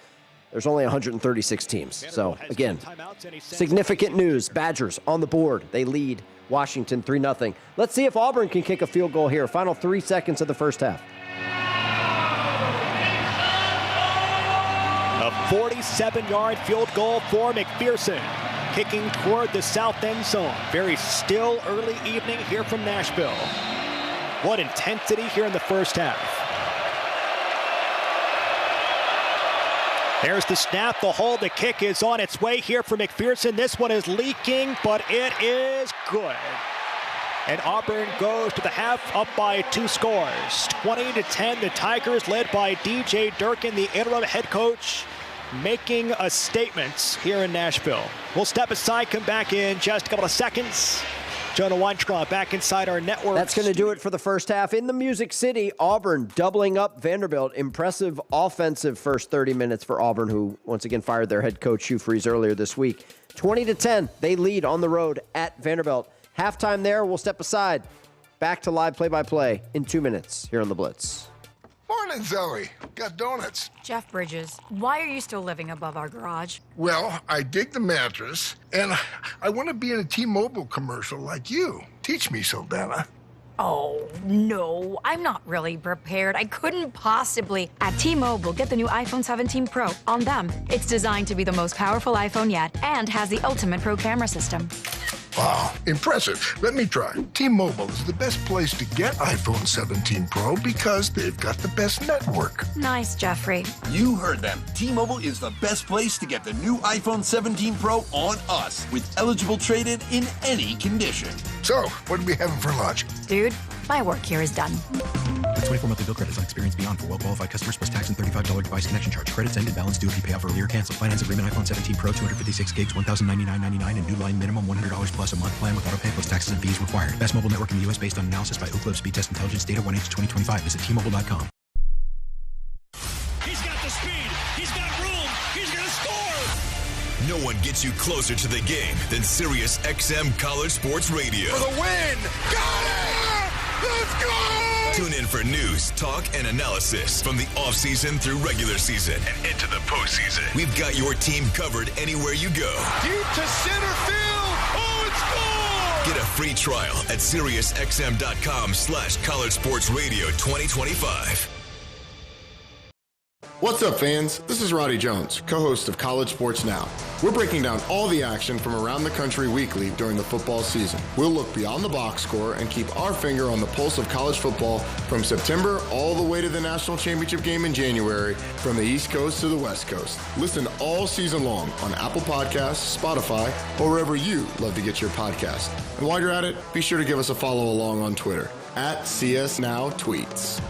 There's only 136 teams. So, again, significant news. Badgers on the board. They lead Washington 3-0. Let's see if Auburn can kick a field goal here. Final 3 seconds of the first half. A 47-yard field goal for McPherson. Kicking toward the south end zone. Very still early evening here from Nashville. What intensity here in the first half. There's the snap, the hold, the kick is on its way here for McPherson. This one is leaking, but it is good. And Auburn goes to the half up by 2 scores. 20-10, the Tigers led by DJ Durkin, the interim head coach, making a statement here in Nashville. We'll step aside, come back in just a couple of seconds. Jonah Weintraub back inside our network. That's going to do it for the first half. In the Music City, Auburn doubling up Vanderbilt. Impressive offensive first 30 minutes for Auburn, who once again fired their head coach Hugh Freeze earlier this week. 20-10, they lead on the road at Vanderbilt. Halftime there, we'll step aside. Back to live play-by-play in 2 minutes here on The Blitz. Morning. Morning, Zoe. Got donuts. Jeff Bridges, why are you still living above our garage? Well, I dig the mattress, and I want to be in a T-Mobile commercial like you. Teach me, Saldana. Oh, no, I'm not really prepared. I couldn't possibly. At T-Mobile, get the new iPhone 17 Pro on them. It's designed to be the most powerful iPhone yet and has the ultimate pro camera system. Wow, impressive. Let me try. T-Mobile is the best place to get iPhone 17 Pro because they've got the best network. Nice, Jeffrey. You heard them. T-Mobile is the best place to get the new iPhone 17 Pro on us with eligible trade-in in any condition. So, what are we having for lunch? Dude, my work here is done. With 24 monthly bill credits on experience beyond for well-qualified customers plus tax and $35 device connection charge. Credits ended. Balance due if you pay off earlier. Cancel. Finance agreement iPhone 17 Pro 256 gigs, $1,099.99 and new line minimum $100 plus a month plan with auto pay plus taxes and fees required. Best mobile network in the U.S. based on analysis by Ookla Speed Test Intelligence data 1H2025. Visit T-Mobile.com. He's got the speed. He's got room. He's going to score. No one gets you closer to the game than Sirius XM College Sports Radio. For the win! Got it! Let's go! Tune in for news, talk, and analysis from the offseason through regular season and into the postseason. We've got your team covered anywhere you go. Deep to center field. Oh, it's gone! Get a free trial at SiriusXM.com/College Sports Radio 2025. What's up, fans? This is Roddy Jones, co-host of College Sports Now. We're breaking down all the action from around the country weekly during the football season. We'll look beyond the box score and keep our finger on the pulse of college football from September all the way to the national championship game in January, from the East Coast to the West Coast. Listen all season long on Apple Podcasts, Spotify, or wherever you love to get your podcast. And while you're at it, be sure to give us a follow along on Twitter at CSNowTweets.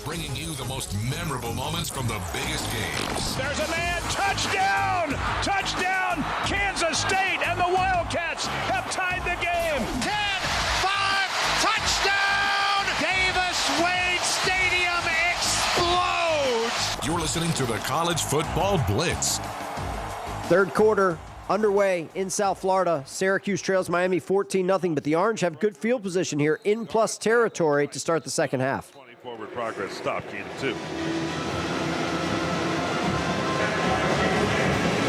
Bringing you the most memorable moments from the biggest games. There's a man. Touchdown! Touchdown! Kansas State and the Wildcats have tied the game. 10-5 touchdown! Davis-Wade Stadium explodes! You're listening to the College Football Blitz. Third quarter underway in South Florida. Syracuse trails Miami 14-0, but the Orange have good field position here in plus territory to start the second half. Forward progress stop, key to 2.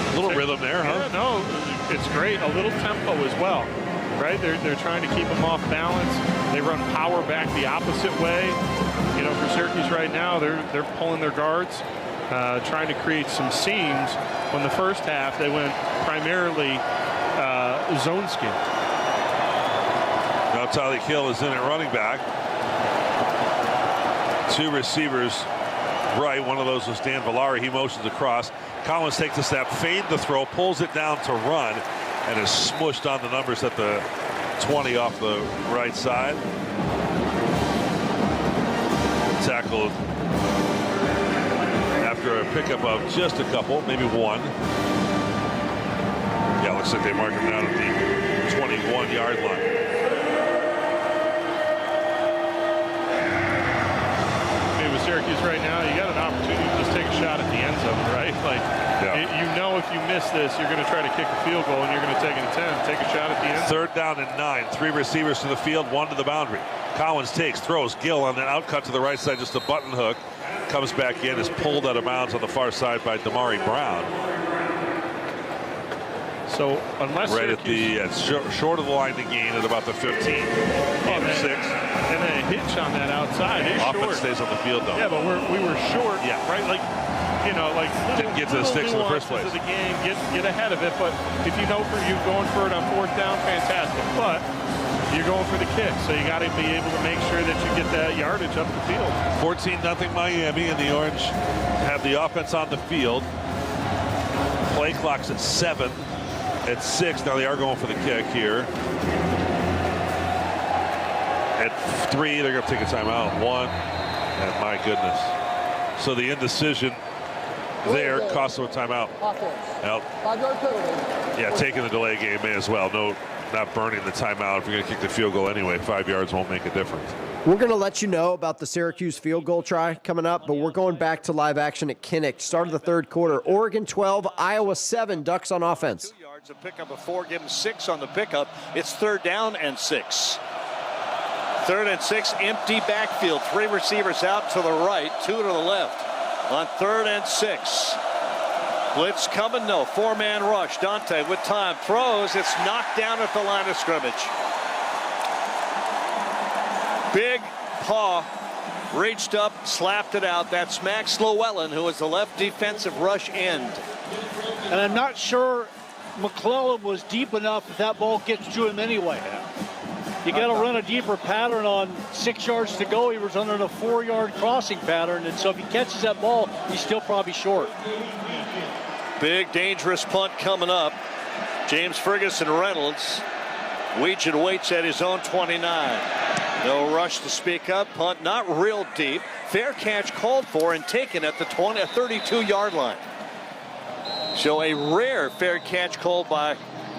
A little rhythm there, huh? Yeah, no, it's great. A little tempo as well, right? They're trying to keep them off balance. They run power back the opposite way. You know, for Syracuse right now, they're pulling their guards, trying to create some seams. When the first half, they went primarily zone scheme. Now Tyreek Hill is in at running back. Two receivers right. One of those was Dan Villari. He motions across. Collins takes a step, fade the throw, pulls it down to run, and is smushed on the numbers at the 20 off the right side. Tackled after a pickup of just a couple, maybe one. Yeah, looks like they mark him down at the 21-yard line. Syracuse right now, you got an opportunity to just take a shot at the end zone, right? Like, you know, if you miss this, you're going to try to kick a field goal and you're going to take it to 10. Take a shot at the end zone. Third down and 9. 3 receivers to the field, 1 to the boundary. Collins takes, throws. Gill on an outcut to the right side, just a button hook. Comes back in, is pulled out of bounds on the far side by Damari Brown. So unless right Syracuse, at the short of the line to gain at about the 15. And then a hitch on that outside is Offense short. stays on the field though. Yeah, but we were short. Yeah, right. Like, you know, like didn't get to the sticks in the first place. Of the game, get ahead of it. But if you know you going for it on fourth down, fantastic. But you're going for the kick, so you got to be able to make sure that you get that yardage up the field. 14-0 Miami, and the Orange have the offense on the field. Play clock's at 7. At 6, now they are going for the kick here. At 3, they're going to take a timeout. 1, and my goodness. So the indecision there cost them a timeout. Well, 5-yard penalty. yeah, taking the delay game may as well. No, not burning the timeout. If you're going to kick the field goal anyway, 5 yards won't make a difference. We're going to let you know about the Syracuse field goal try coming up, but we're going back to live action at Kinnick. Start of the third quarter. Oregon 12, Iowa 7. Ducks on offense. 2 yards, a pickup of 4, give them 6 on the pickup. It's third down and 6. 3rd and 6, empty backfield. 3 receivers out to the right, 2 to the left. On 3rd and 6. Blitz coming, no. 4-man rush. Dante with time. Throws. It's knocked down at the line of scrimmage. Big paw reached up, slapped it out. That's Max Llewellyn, who is the left defensive rush end. And I'm not sure McClellan was deep enough if that ball gets to him anyway. You got to run a deeper pattern on 6 yards to go. He was under a 4-yard crossing pattern, and so if he catches that ball, he's still probably short. Big, dangerous punt coming up. James Ferguson Reynolds. Weegan waits at his own 29. No rush to speak up. Punt not real deep. Fair catch called for and taken at the 32-yard line. So a rare fair catch called by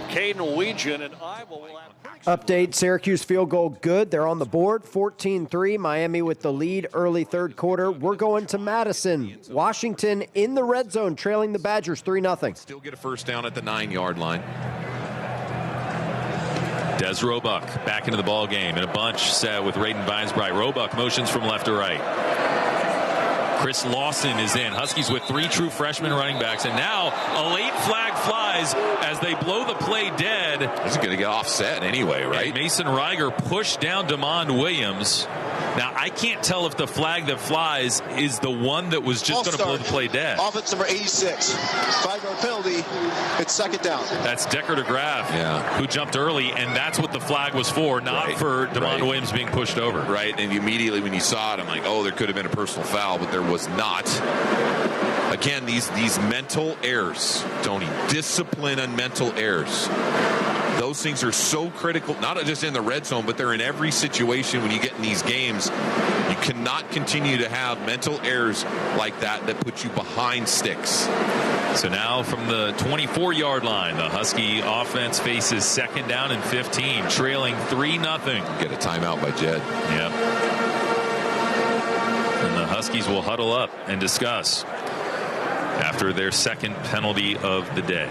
Caden Weegan, and Iowa will have... Update, Syracuse field goal good. They're on the board, 14-3. Miami with the lead early 3rd quarter. We're going to Madison. Washington in the red zone, trailing the Badgers 3-0. Still get a first down at the 9-yard line. Des Roebuck back into the ball game in a bunch set with Raiden Weinsbright. Roebuck motions from left to right. Chris Lawson is in. Huskies with 3 true freshman running backs, and now a late flag flies as they blow the play dead. He's going to get offset anyway, right? And Mason Reiger pushed down DeMond Williams. Now, I can't tell if the flag that flies is the one that was just going to blow the play dead. Offense number 86. 5-yard penalty. It's 2nd down. That's Decker DeGraff, who jumped early, and that's what the flag was for, not for DeMond Williams being pushed over. Right, and immediately when you saw it, I'm like, oh, there could have been a personal foul, but there was not. Again, these mental errors, Tony, discipline and mental errors. Those things are so critical, not just in the red zone, but they're in every situation when you get in these games. You cannot continue to have mental errors like that put you behind sticks. So now from the 24-yard line, the Husky offense faces 2nd down and 15, trailing 3-0. Get a timeout by Jed. Yep. And the Huskies will huddle up and discuss after their 2nd penalty of the day.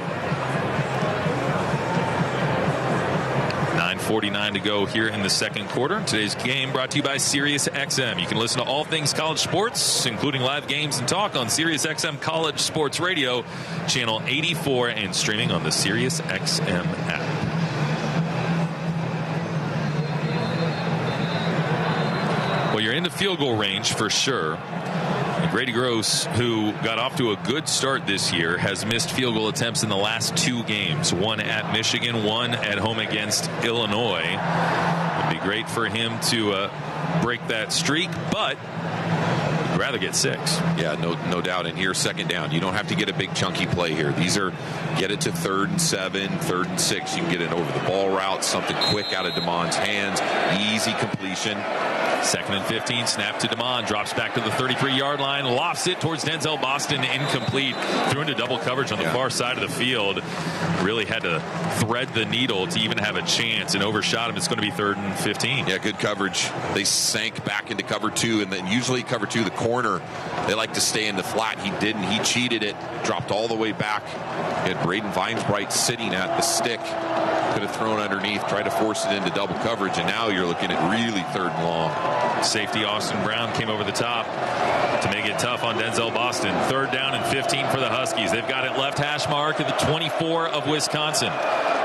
9:49 to go here in the 2nd quarter. Today's game brought to you by SiriusXM. You can listen to all things college sports, including live games and talk on SiriusXM College Sports Radio, channel 84, and streaming on the SiriusXM app. Well, you're in the field goal range for sure. Grady Gross, who got off to a good start this year, has missed field goal attempts in the last 2 games. 1 at Michigan, 1 at home against Illinois. It'd be great for him to break that streak, but I'd rather get 6. Yeah, no doubt. And here, 2nd down. You don't have to get a big chunky play here. These are get it to 3rd and 7, 3rd and 6. You can get an over the ball route, something quick out of DeMond's hands, easy completion. 2nd and 15, snap to DeMond, drops back to the 33-yard line, lofts it towards Denzel Boston, incomplete, threw into double coverage on the far side of the field. Really had to thread the needle to even have a chance and overshot him. It's going to be 3rd and 15. Yeah, good coverage. They sank back into cover 2, and then usually cover 2, the corner, they like to stay in the flat. He didn't. He cheated it, dropped all the way back. He had Braden Weinsbright sitting at the stick. Could have thrown underneath, tried to force it into double coverage, and now you're looking at really 3rd and long. Safety Austin Brown came over the top to make it tough on Denzel Boston. 3rd down and 15 for the Huskies. They've got it left hash mark at the 24 of Wisconsin.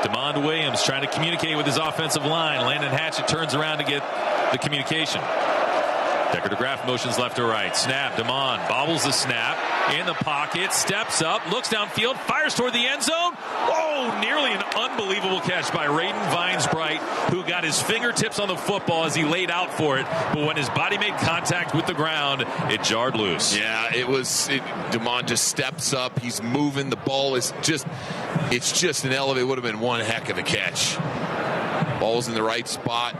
DeMond Williams trying to communicate with his offensive line. Landon Hatchett turns around to get the communication. Decker DeGraff motions left to right. Snap. DeMond bobbles the snap in the pocket, steps up, looks downfield, fires toward the end zone. Whoa! Nearly an unbelievable catch by Raiden Weinsbright, who got his fingertips on the football as he laid out for it. But when his body made contact with the ground, it jarred loose. Yeah, DeMond just steps up. He's moving. The ball is it's just an elevate. It would have been one heck of a catch. Ball's in the right spot.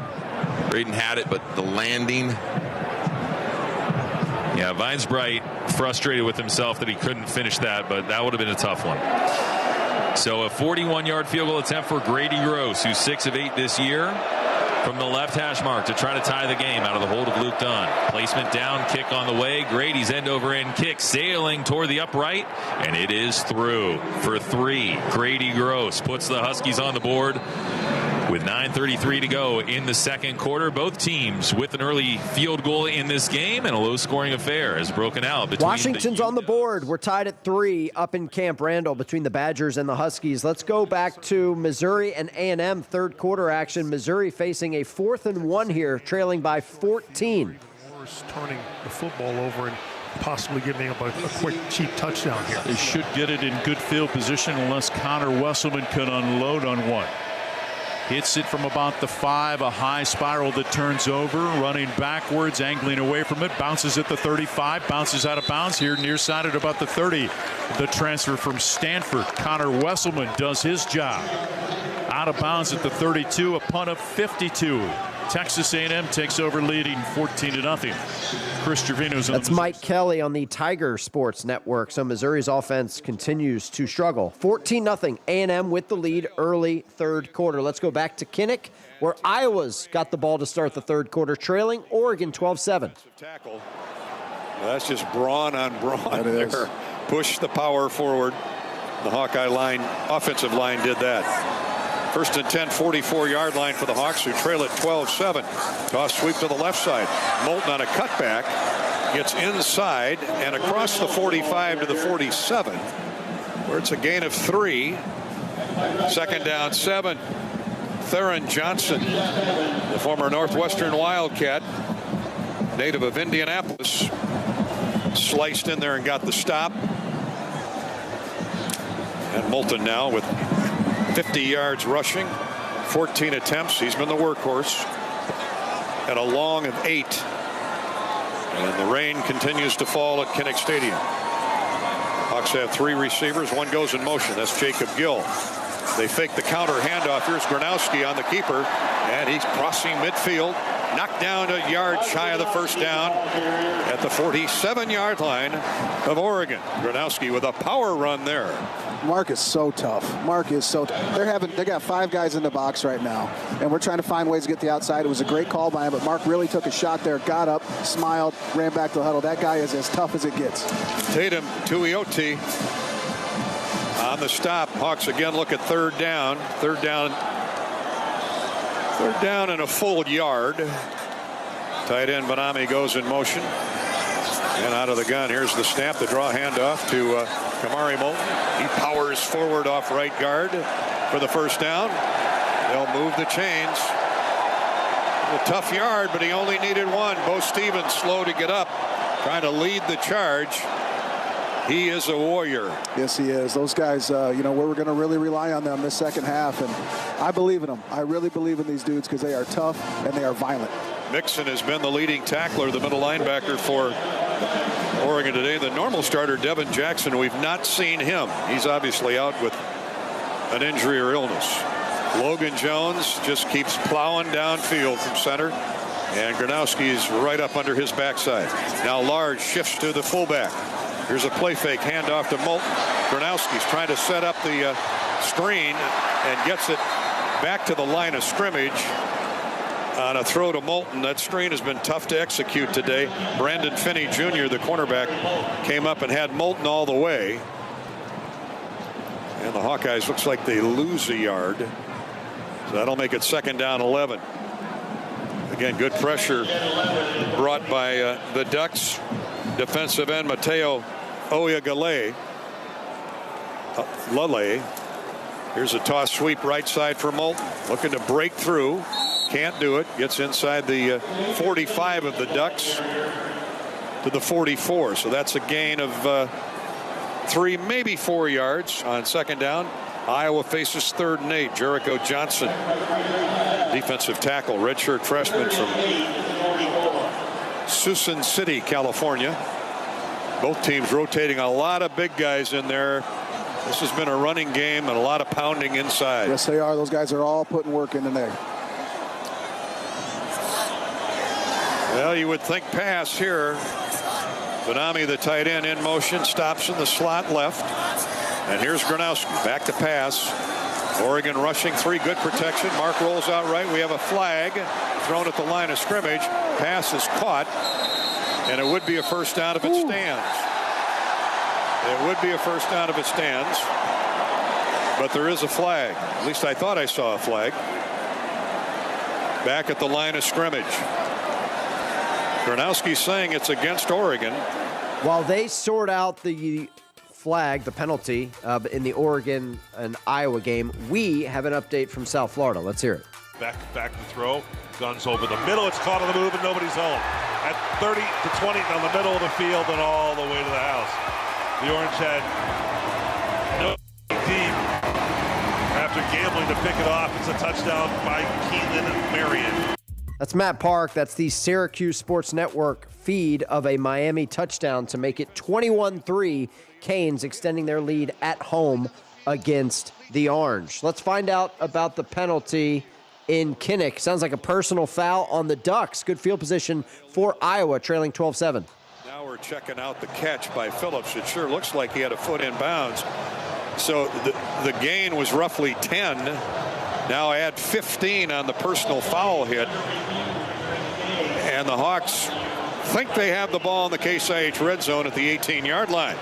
Raiden had it, but the landing. Yeah, Weinsbright frustrated with himself that he couldn't finish that, but that would have been a tough one. So a 41-yard field goal attempt for Grady Gross, who's 6 of 8 this year, from the left hash mark to try to tie the game out of the hold of Luke Dunn. Placement down, kick on the way. Grady's end-over-end kick sailing toward the upright, and it is through for 3. Grady Gross puts the Huskies on the board With 9:33 to go in the second quarter, both teams with an early field goal in this game, and a low-scoring affair has broken out between Washington's on the board. We're tied at 3 up in Camp Randall between the Badgers and the Huskies. Let's go back to Missouri and A&M third quarter action. Missouri facing a 4th and 1 here, trailing by 14. Turning the football over and possibly giving up a quick, cheap touchdown here. They should get it in good field position unless Connor Wesselman can unload on one. Hits it from about the 5, a high spiral that turns over, running backwards, angling away from it, bounces at the 35, bounces out of bounds here near side at about the 30. The transfer from Stanford, Connor Wesselman does his job. Out of bounds at the 32, a punt of 52. Texas A&M takes over, leading 14-0. Chris Trevino's on. That's Mike Kelly on the Tiger Sports Network. So Missouri's offense continues to struggle. 14-0. A&M with the lead early third quarter. Let's go back to Kinnick, where Iowa's got the ball to start the third quarter, trailing Oregon 12-7. Tackle. That's just brawn on brawn there. Push the power forward. The Hawkeye line, offensive line, did that. First and 10, 44-yard line for the Hawks, who trail at 12-7. Toss sweep to the left side. Moulton on a cutback. Gets inside and across the 45 to the 47, where it's a gain of 3. Second down, 7. Theron Johnson, the former Northwestern Wildcat, native of Indianapolis, sliced in there and got the stop. And Moulton now with 50 yards rushing, 14 attempts. He's been the workhorse. And a long of 8. And the rain continues to fall at Kinnick Stadium. Hawks have 3 receivers. One goes in motion. That's Jacob Gill. They fake the counter handoff. Here's Gronowski on the keeper. And he's crossing midfield. Knocked down a yard shy of the first down at the 47-yard line of Oregon. Gronowski with a power run there. Mark is so tough. Mark is so tough. They got 5 guys in the box right now, and we're trying to find ways to get the outside. It was a great call by him, but Mark really took a shot there, got up, smiled, ran back to the huddle. That guy is as tough as it gets. Tatum, Tuioti on the stop. Hawks again look at third down. Third down and a full yard. Tight end Benami goes in motion. And out of the gun, here's the snap, the draw handoff to Kamari Moulton. He powers forward off right guard for the first down. They'll move the chains. A tough yard, but he only needed 1. Bo Stevens slow to get up, trying to lead the charge. He is a warrior. Yes, he is. Those guys, we're going to really rely on them this second half, and I believe in them. I really believe in these dudes because they are tough and they are violent. Mixon has been the leading tackler, the middle linebacker for Oregon today. The normal starter, Devin Jackson, we've not seen him. He's obviously out with an injury or illness. Logan Jones just keeps plowing downfield from center, and Gronowski is right up under his backside. Now Large shifts to the fullback. Here's a play fake, handoff to Moulton. Gronowski's trying to set up the screen and gets it back to the line of scrimmage on a throw to Moulton. That screen has been tough to execute today. Brandon Finney Jr., the cornerback, came up and had Moulton all the way. And the Hawkeyes looks like they lose a yard. So that'll make it second down 11. Again, good pressure brought by the Ducks. Defensive end Mateo Oyagale. Here's a toss sweep right side for Moulton. Looking to break through. Can't do it. Gets inside the 45 of the Ducks to the 44. So that's a gain of 3, maybe 4 yards on second down. Iowa faces 3rd and 8. Jericho Johnson, defensive tackle, redshirt freshman from Suisun City, California. Both teams rotating a lot of big guys in there. This has been a running game and a lot of pounding inside. Yes, they are. Those guys are all putting work in there. Well, you would think pass here. Benami, the tight end, in motion, stops in the slot left. And here's Gronowski back to pass. Oregon rushing 3, good protection. Mark rolls out right. We have a flag thrown at the line of scrimmage. Pass is caught, and it would be a first down if it stands. It would be a first down if it stands, but there is a flag. At least I thought I saw a flag. back at the line of scrimmage. Gronowski's saying it's against Oregon. While they sort out the flag, the penalty in the Oregon and Iowa game, we have an update from South Florida. Let's hear it. Back to throw. Guns over the middle. It's caught on the move and nobody's home. At 30 to 20 down the middle of the field and all the way to the house. The Orange had no deep. After gambling to pick it off, it's a touchdown by Keelan Marion. That's Matt Park. That's the Syracuse Sports Network feed of a Miami touchdown to make it 21-3. Canes extending their lead at home against the Orange. Let's find out about the penalty in Kinnick. Sounds like a personal foul on the Ducks. Good field position for Iowa, trailing 12-7. Now we're checking out the catch by Phillips. It sure looks like he had a foot in bounds. So the gain was roughly 10. Now add 15 on the personal foul hit. And the Hawks think they have the ball in the Case IH red zone at the 18-yard line.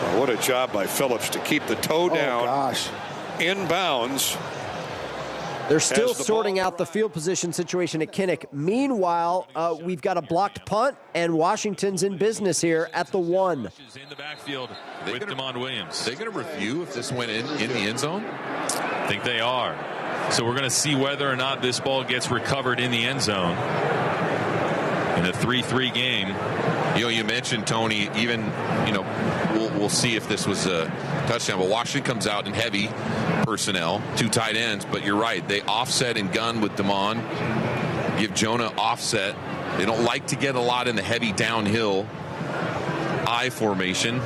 Well, what a job by Phillips to keep the toe down. In bounds. They're still sorting out the field position situation at Kinnick. Meanwhile, we've got a blocked punt, and Washington's in business here at the 1. In the backfield with Damon Williams. They going to review if this went in the end zone? I think they are. So we're going to see whether or not this ball gets recovered in the end zone in a 3-3 game. You mentioned, Tony, even, we'll see if this was a touchdown. But Washington comes out in heavy personnel, 2 tight ends. But you're right. They offset and gun with Damon. Give Jonah offset. They don't like to get a lot in the heavy downhill I formation.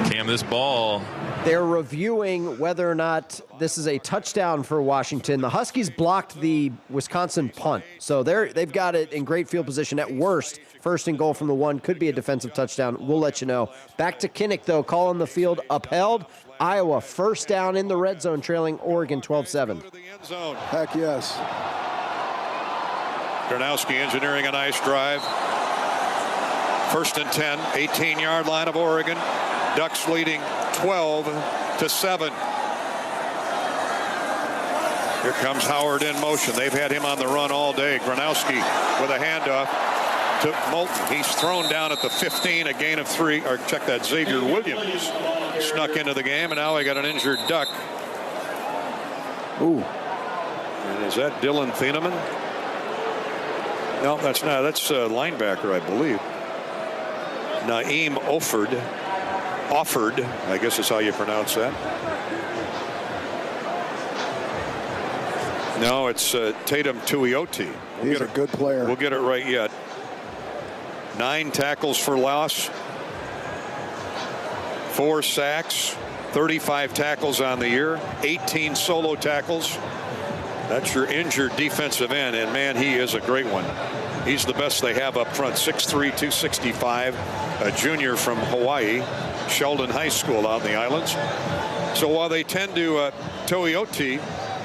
Cam, this ball. They're reviewing whether or not this is a touchdown for Washington. The Huskies blocked the Wisconsin punt, so they've got it in great field position. At worst, first and goal from the 1 could be a defensive touchdown. We'll let you know. Back to Kinnick, though, call on the field upheld. Iowa first down in the red zone, trailing Oregon 12-7. Heck yes. Gronowski engineering a nice drive. First and 10, 18-yard line of Oregon. Ducks leading 12-7. Here comes Howard in motion. They've had him on the run all day. Gronowski with a handoff to Moulton. He's thrown down at the 15, a gain of 3. Or check that, Xavier Williams snuck into the game, and now we got an injured Duck. Ooh. And is that Dylan Thieneman? No, that's not. That's a linebacker, I believe. Naeem Offord, I guess is how you pronounce that. No, it's Tatum Tuioti. He's a good player. We'll get it right yet. 9 tackles for loss, 4 sacks, 35 tackles on the year, 18 solo tackles. That's your injured defensive end, and man, he is a great one. He's the best they have up front. 6'3", 265, a junior from Hawaii, Sheldon High School out in the islands. So while they tend to Tuioti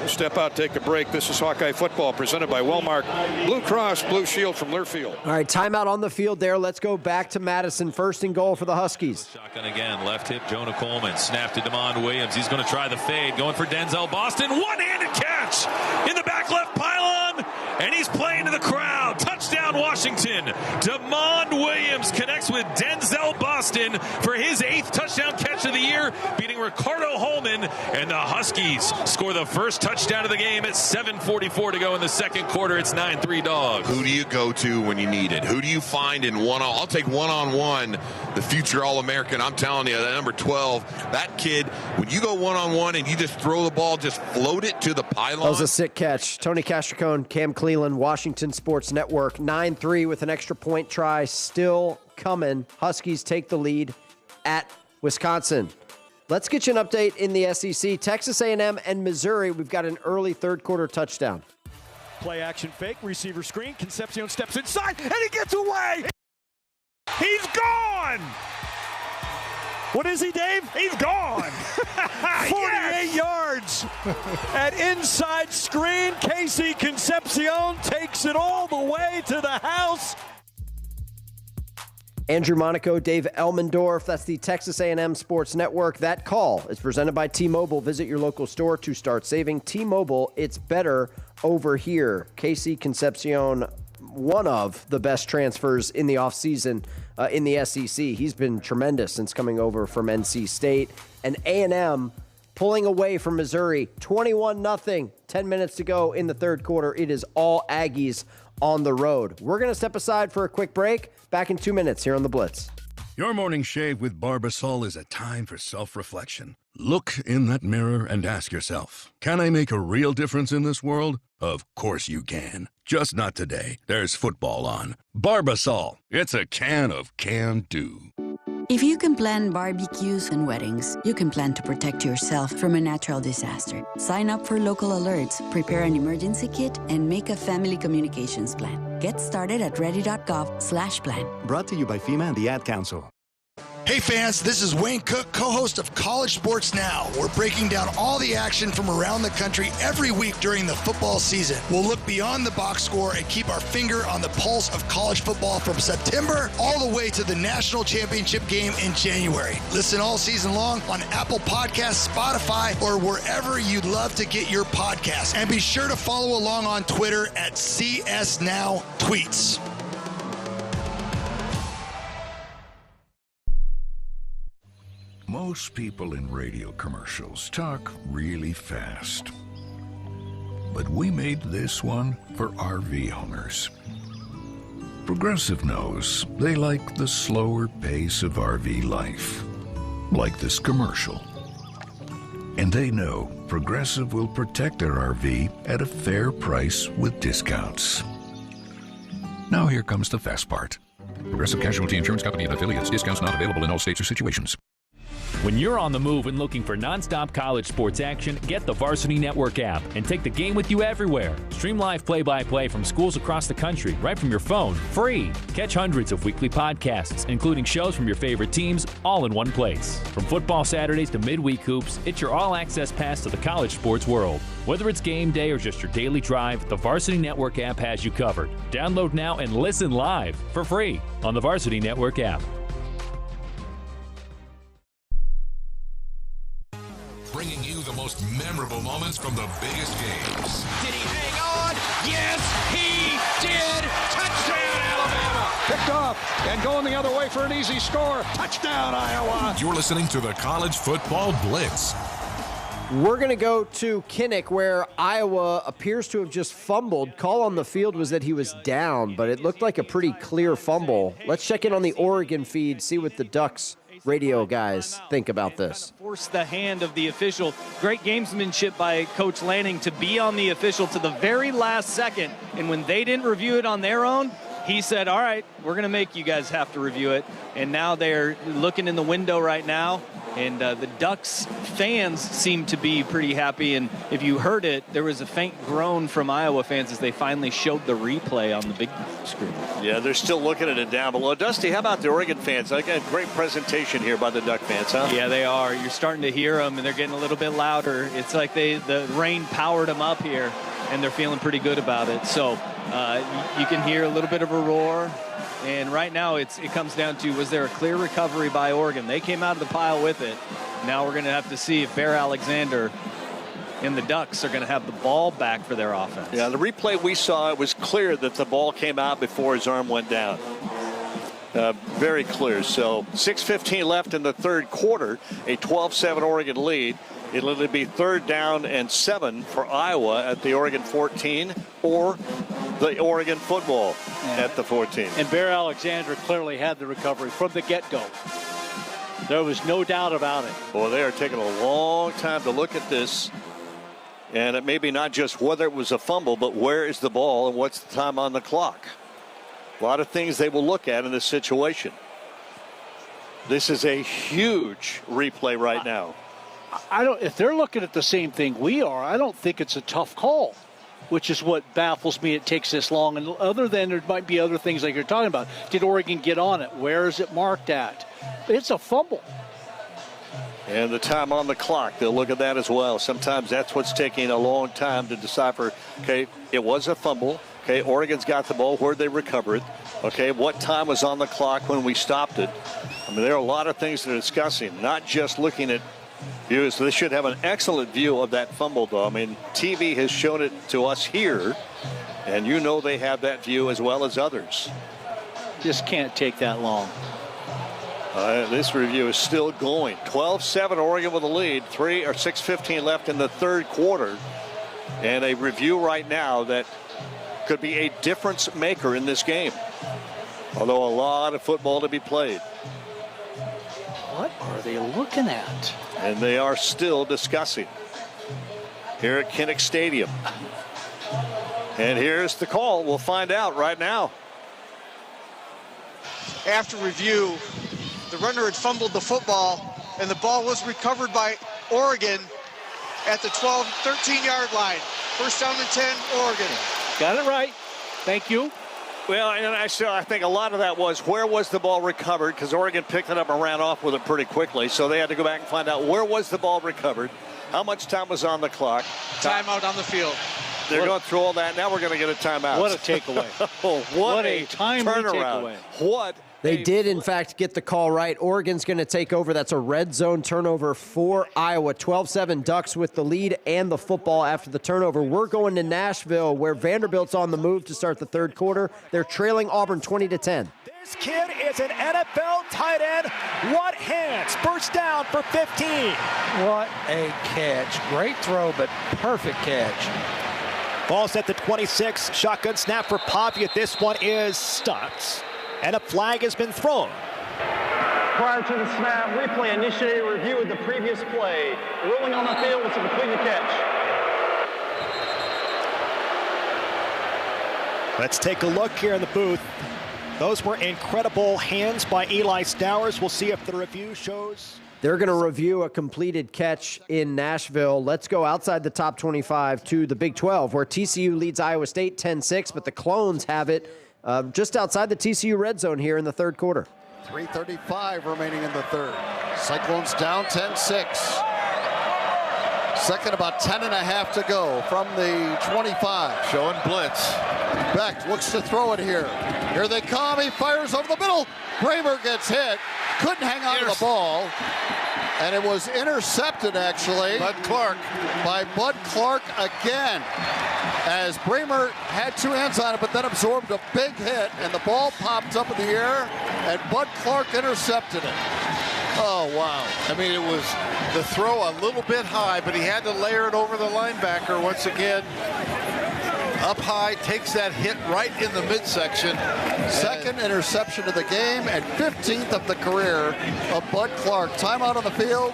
step out, take a break. This is Hawkeye Football presented by Wellmark Blue Cross Blue Shield from Learfield. All right, timeout on the field there. Let's go back to Madison. First and goal for the Huskies. Shotgun again. Left hip, Jonah Coleman. Snap to Damon Williams. He's going to try the fade. Going for Denzel Boston. One-handed catch in the back left pylon. And he's playing to the crowd. Touchdown, Washington. Damon Williams connects with Denzel Boston for his 8th touchdown catch of the year, beating Ricardo Holman. And the Huskies score the first touchdown of the game at 7:44 to go in the second quarter. It's 9-3 Dogs. Who do you go to when you need it? Who do you find in one-on? I'll take one-on-one. The future All-American, I'm telling you, that number 12, that kid, when you go one-on-one and you just throw the ball, just float it to the pylon. That was a sick catch. Tony Castricone, Cam Cleland, Washington Sports Network. 9-3 with an extra point try still coming. Huskies take the lead at Wisconsin. Let's get you an update in the SEC. Texas A&M and Missouri, we've got an early third quarter touchdown. Play action fake, receiver screen. Concepcion steps inside, and he gets away. He's gone. What is he, Dave? He's gone. 48 yards. At inside screen, Casey Concepcion takes it all the way to the house. Andrew Monaco, Dave Elmendorf. That's the Texas A&M Sports Network. That call is presented by T-Mobile. Visit your local store to start saving. T-Mobile, it's better over here. Casey Concepcion, one of the best transfers in the offseason in the SEC. He's been tremendous since coming over from NC State. And A&M pulling away from Missouri, 21-0, 10 minutes to go in the third quarter. It is all Aggies on the road. We're going to step aside for a quick break. Back in 2 minutes here on The Blitz. Your morning shave with Barbasol is a time for self-reflection. Look in that mirror and ask yourself, can I make a real difference in this world? Of course you can. Just not today. There's football on. Barbasol. It's a can of can-do. If you can plan barbecues and weddings, you can plan to protect yourself from a natural disaster. Sign up for local alerts, prepare an emergency kit, and make a family communications plan. Get started at ready.gov/plan. Brought to you by FEMA and the Ad Council. Hey fans, this is Wayne Cook, co-host of College Sports Now. We're breaking down all the action from around the country every week during the football season. We'll look beyond the box score and keep our finger on the pulse of college football from September all the way to the national championship game in January. Listen all season long on Apple Podcasts, Spotify, or wherever you'd love to get your podcasts. And be sure to follow along on Twitter at CSNowTweets. Most people in radio commercials talk really fast. But we made this one for RV owners. Progressive knows they like the slower pace of RV life, like this commercial. And they know Progressive will protect their RV at a fair price with discounts. Now here comes the fast part. Progressive Casualty Insurance Company and affiliates. Discounts not available in all states or situations. When you're on the move and looking for nonstop college sports action, get the Varsity Network app and take the game with you everywhere. Stream live play-by-play from schools across the country right from your phone, free. Catch hundreds of weekly podcasts, including shows from your favorite teams, all in one place. From football Saturdays to midweek hoops, it's your all-access pass to the college sports world. Whether it's game day or just your daily drive, the Varsity Network app has you covered. Download now and listen live for free on the Varsity Network app. Bringing you the most memorable moments from the biggest games. Did he hang on? Yes, he did. Touchdown, Alabama. Picked off and going the other way for an easy score. Touchdown, Iowa. You're listening to the College Football Blitz. We're going to go to Kinnick, where Iowa appears to have just fumbled. Call on the field was that he was down, but it looked like a pretty clear fumble. Let's check in on the Oregon feed, see what the Ducks radio guys think about this. Force the hand of the official. Great gamesmanship by Coach Lanning to be on the official to the very last second. And when they didn't review it on their own, he said, all right, we're going to make you guys have to review it. And now they're looking in the window right now. And the Ducks fans seem to be pretty happy. And if you heard it, there was a faint groan from Iowa fans as they finally showed the replay on the big screen. Yeah, they're still looking at it down below. Dusty, how about the Oregon fans? I got a great presentation here by the Duck fans, huh? Yeah, they are. You're starting to hear them, and they're getting a little bit louder. It's like the rain powered them up here, and they're feeling pretty good about it. So you can hear a little bit of a roar. And right now it comes down to, was there a clear recovery by Oregon? They came out of the pile with it. Now we're going to have to see if Bear Alexander and the Ducks are going to have the ball back for their offense. Yeah, the replay we saw, it was clear that the ball came out before his arm went down. Very clear. So 6:15 left in the third quarter, a 12-7 Oregon lead. It'll be 3rd down and 7 for Iowa at the Oregon 14 or the Oregon football at the 14. And Bear Alexander clearly had the recovery from the get-go. There was no doubt about it. Boy, they are taking a long time to look at this. And it may be not just whether it was a fumble, but where is the ball and what's the time on the clock. A lot of things they will look at in this situation. This is a huge replay right now. If they're looking at the same thing we are, I don't think it's a tough call, which is what baffles me. It takes this long. And other than there might be other things like you're talking about. Did Oregon get on it? Where is it marked at? It's a fumble. And the time on the clock, they'll look at that as well. Sometimes that's what's taking a long time to decipher. Okay, it was a fumble. Okay, Oregon's got the ball. Where'd they recover it? Okay, what time was on the clock when we stopped it? I mean, there are a lot of things they're discussing, not just looking at views. They should have an excellent view of that fumble, though. I mean, TV has shown it to us here, and you know they have that view as well as others. Just can't take that long. This review is still going. 12-7 Oregon with a lead. 6:15 left in the third quarter. And a review right now that could be a difference maker in this game. Although a lot of football to be played. What are they looking at? And they are still discussing here at Kinnick Stadium. And here's the call. We'll find out right now. After review, the runner had fumbled the football, and the ball was recovered by Oregon at the 13-yard line. First down and 10, Oregon. Got it right. Thank you. Well, and I think a lot of that was where was the ball recovered, because Oregon picked it up and ran off with it pretty quickly. So they had to go back and find out where was the ball recovered, how much time was on the clock. Timeout on the field. They're going through all that. Now we're going to get a timeout. What a takeaway. what a timely turnaround. takeaway. What They did, in fact, get the call right. Oregon's going to take over. That's a red zone turnover for Iowa. 12-7 Ducks with the lead and the football after the turnover. We're going to Nashville, where Vanderbilt's on the move to start the third quarter. They're trailing Auburn 20-10. This kid is an NFL tight end. What hands? First down for 15. What a catch. Great throw, but perfect catch. Ball's at the 26. Shotgun snap for Pavia. This one is stopped. And a flag has been thrown. Prior to the snap, replay initiated review of the previous play. Ruling on the field was a completed catch. Let's take a look here in the booth. Those were incredible hands by Eli Stowers. We'll see if the review shows. They're going to review a completed catch in Nashville. Let's go outside the top 25 to the Big 12, where TCU leads Iowa State 10-6, but the Clones have it just outside the TCU red zone here in the third quarter. 3:35 remaining in the third. Cyclones down 10-6. Second, about 10.5 to go from the 25. Showing blitz. Beck looks to throw it here. Here they come. He fires over the middle. Bramer gets hit. Couldn't hang on to the ball. And it was intercepted, actually. Bud Clark. By Bud Clark again. As Bramer had two hands on it, but then absorbed a big hit. And the ball popped up in the air. And Bud Clark intercepted it. Oh, wow. I mean, it was the throw a little bit high, but he had to layer it over the linebacker once again. Up high, takes that hit right in the midsection. Second interception of the game and 15th of the career of Bud Clark. Timeout on the field.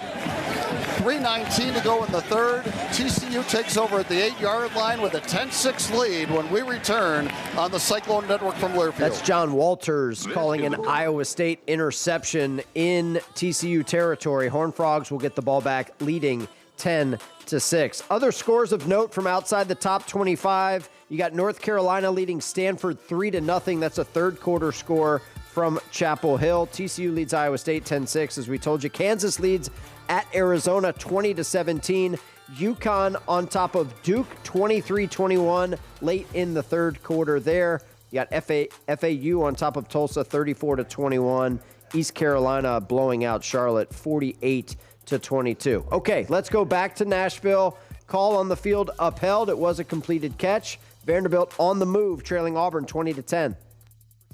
3:19 to go in the third. TCU takes over at the 8-yard line with a 10-6 lead when we return on the Cyclone Network from Learfield. That's John Walters calling an Iowa State interception in TCU territory. Horned Frogs will get the ball back, leading 10-6. Other scores of note from outside the top 25. You got North Carolina leading Stanford 3-0. That's a third quarter score from Chapel Hill. TCU leads Iowa State 10-6, as we told you. Kansas leads at Arizona 20-17. UConn on top of Duke 23-21 late in the third quarter there. You got FAU on top of Tulsa 34-21. East Carolina blowing out Charlotte 48-22. Okay, let's go back to Nashville. Call on the field upheld. It was a completed catch. Vanderbilt on the move, trailing Auburn 20-10.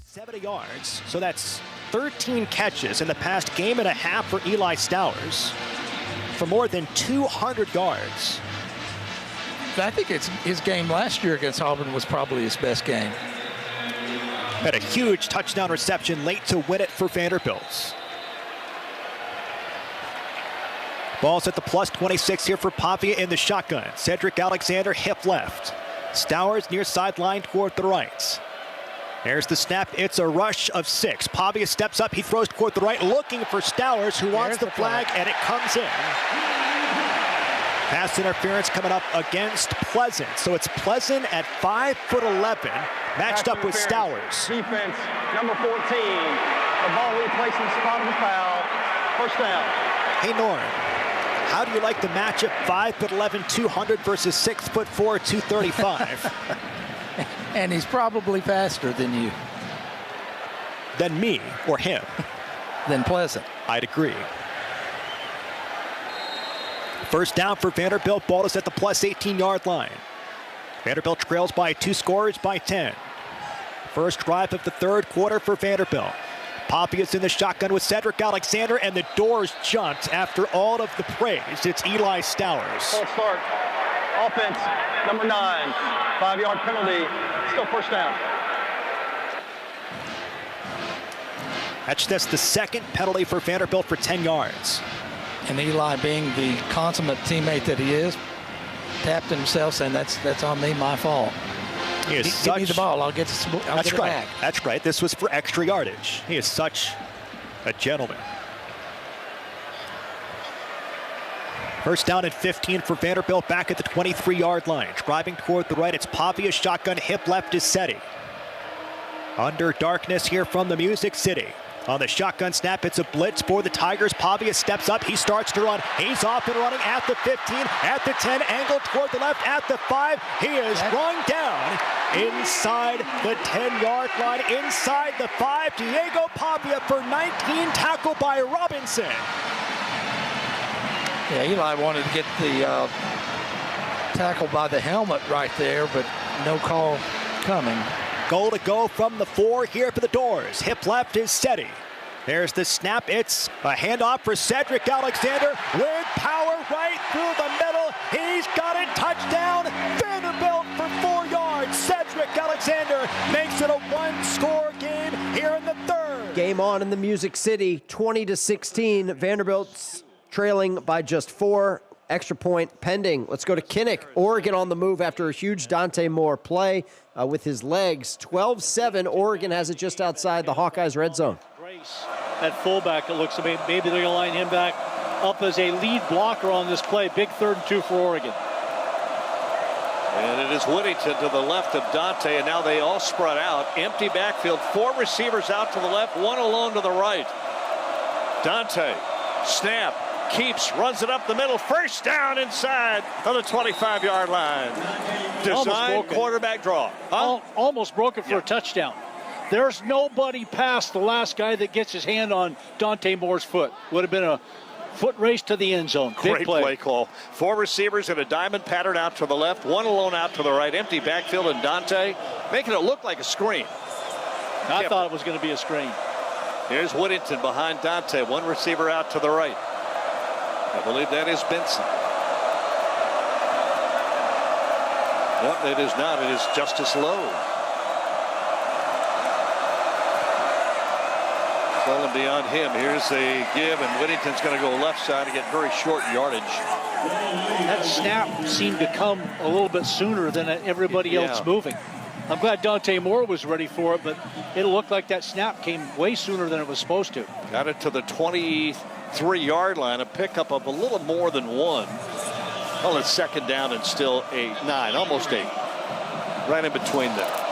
70 yards, so that's 13 catches in the past game and a half for Eli Stowers for more than 200 yards. I think his game last year against Auburn was probably his best game. Had a huge touchdown reception late to win it for Vanderbilt. Ball's at the plus 26 here for Pavia in the shotgun. Cedric Alexander hip left. Stowers near sideline toward the right. There's the snap. It's a rush of 6. Pavia steps up. He throws toward the right, looking for Stowers, who wants the flag, and it comes in. Pass interference coming up against Pleasant. So it's Pleasant at 5'11", matched up with Stowers. Defense, number 14. The ball replaced in the spot of the foul. First down. Hey, Norm, how do you like the matchup 5'11", 200 versus 6'4", 235? And he's probably faster than you. than me or him. Than Pleasant. I'd agree. First down for Vanderbilt. Ball is at the plus 18-yard line. Vanderbilt trails by 2 scores by 10. First drive of the third quarter for Vanderbilt. Poppy is in the shotgun with Cedric Alexander, and the doors jumped after all of the praise. It's Eli Stowers. Full start. Offense, number 9. 5-yard penalty. Still first down. That's just the second penalty for Vanderbilt for 10 yards. And Eli, being the consummate teammate that he is, tapped himself saying, that's on me, my fault. Give me the ball, I'll get it back. That's right. This was for extra yardage. He is such a gentleman. First down and 15 for Vanderbilt back at the 23-yard line. Driving toward the right, it's Pavia, shotgun, hip left is Seti. Under darkness here from the Music City. On the shotgun snap, it's a blitz for the Tigers. Pavia steps up. He starts to run. He's off and running at the 15, at the 10, angled toward the left, at the 5. He is run down inside the 10-yard line, inside the 5. Diego Pavia for 19, tackled by Robinson. Yeah, Eli wanted to get the tackle by the helmet right there, but no call coming. Goal to go from the 4 here for the Doors. Hip left is Seti. There's the snap. It's a handoff for Cedric Alexander with power right through the middle. He's got it. Touchdown. Vanderbilt for 4 yards. Cedric Alexander makes it a 1-score game here in the third. Game on in the Music City, 20-16. Vanderbilt's trailing by just 4. Extra point pending. Let's go to Kinnick. Oregon on the move after a huge Dante Moore play with his legs. 12-7. Oregon has it just outside the Hawkeyes red zone. Grace at fullback, it looks to me. Maybe they're going to line him back up as a lead blocker on this play. Big 3rd and 2 for Oregon. And it is Whittington to the left of Dante, and now they all spread out. Empty backfield. 4 receivers out to the left, 1 alone to the right. Dante, snap. Keeps, runs it up the middle, first down inside of the 25-yard line. Design quarterback draw. Huh? Almost broke it for a touchdown. There's nobody past the last guy that gets his hand on Dante Moore's foot. Would have been a foot race to the end zone. Great play call. 4 receivers in a diamond pattern out to the left, 1 alone out to the right. Empty backfield, and Dante making it look like a screen. I thought it was going to be a screen. Here's Whittington behind Dante. 1 receiver out to the right. I believe that is Benson. Nope, it is not. It is Justice Lowe. Well, and beyond him, here's a give, and Whittington's going to go left side to get very short yardage. That snap seemed to come a little bit sooner than everybody else moving. I'm glad Dante Moore was ready for it, but it looked like that snap came way sooner than it was supposed to. Got it to the 23-yard line, a pickup of a little more than 1. Well, it's 2nd down and still 9, almost 8. Right in between there.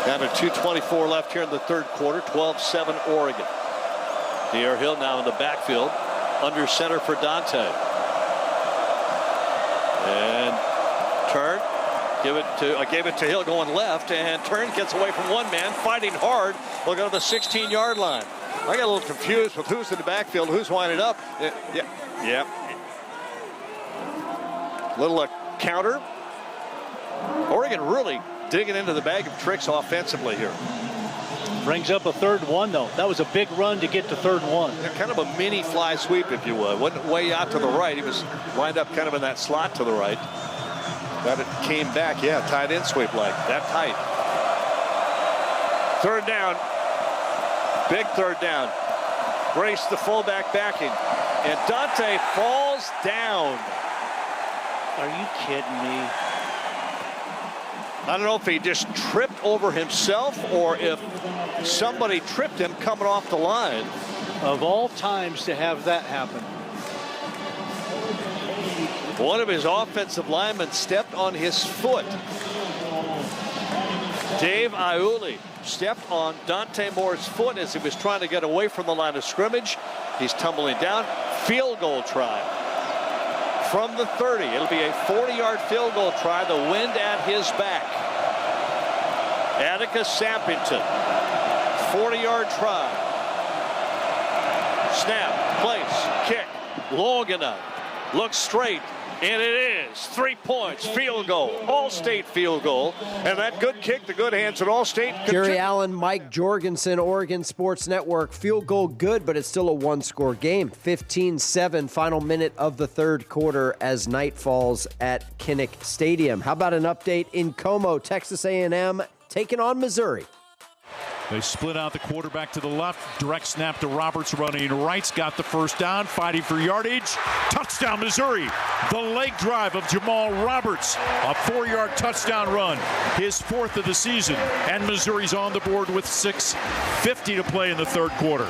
Down to 2:24 left here in the third quarter. 12-7 Oregon. Pierre Hill now in the backfield, under center for Dante. And turn. I gave it to Hill going left, and turn gets away from one man, fighting hard. We'll go to the 16-yard line. I got a little confused with who's in the backfield, who's winding up. Yeah. Little counter. Oregon really digging into the bag of tricks offensively here. Brings up a 3rd and 1, though. That was a big run to get to 3rd and 1. Yeah, kind of a mini fly sweep, if you would. Wasn't way out to the right. He was lined up kind of in that slot to the right. But it came back, tight end sweep like that tight. 3rd down. Big 3rd down. Grace, the fullback, backing. And Dante falls down. Are you kidding me? I don't know if he just tripped over himself or if somebody tripped him coming off the line. Of all times to have that happen. One of his offensive linemen stepped on his foot. Dave Iuli stepped on Dante Moore's foot as he was trying to get away from the line of scrimmage. He's tumbling down. Field goal try from the 30. It'll be a 40-yard field goal try. The wind at his back. Atticus Sampington 40-yard try. Snap, place, kick, long enough. Looks straight, and it is 3 points, field goal, All-State field goal, and that good kick, the good hands at All-State. Jerry Allen, Mike Jorgensen, Oregon Sports Network. Field goal good, but it's still a one-score game. 15-7, final minute of the third quarter as night falls at Kinnick Stadium. How about an update in Como? Texas A&M taking on Missouri. They split out the quarterback to the left. Direct snap to Roberts running right's got the first down, fighting for yardage. Touchdown, Missouri. The leg drive of Jamal Roberts. A 4-yard touchdown run. His 4th of the season. And Missouri's on the board with 6:50 to play in the third quarter.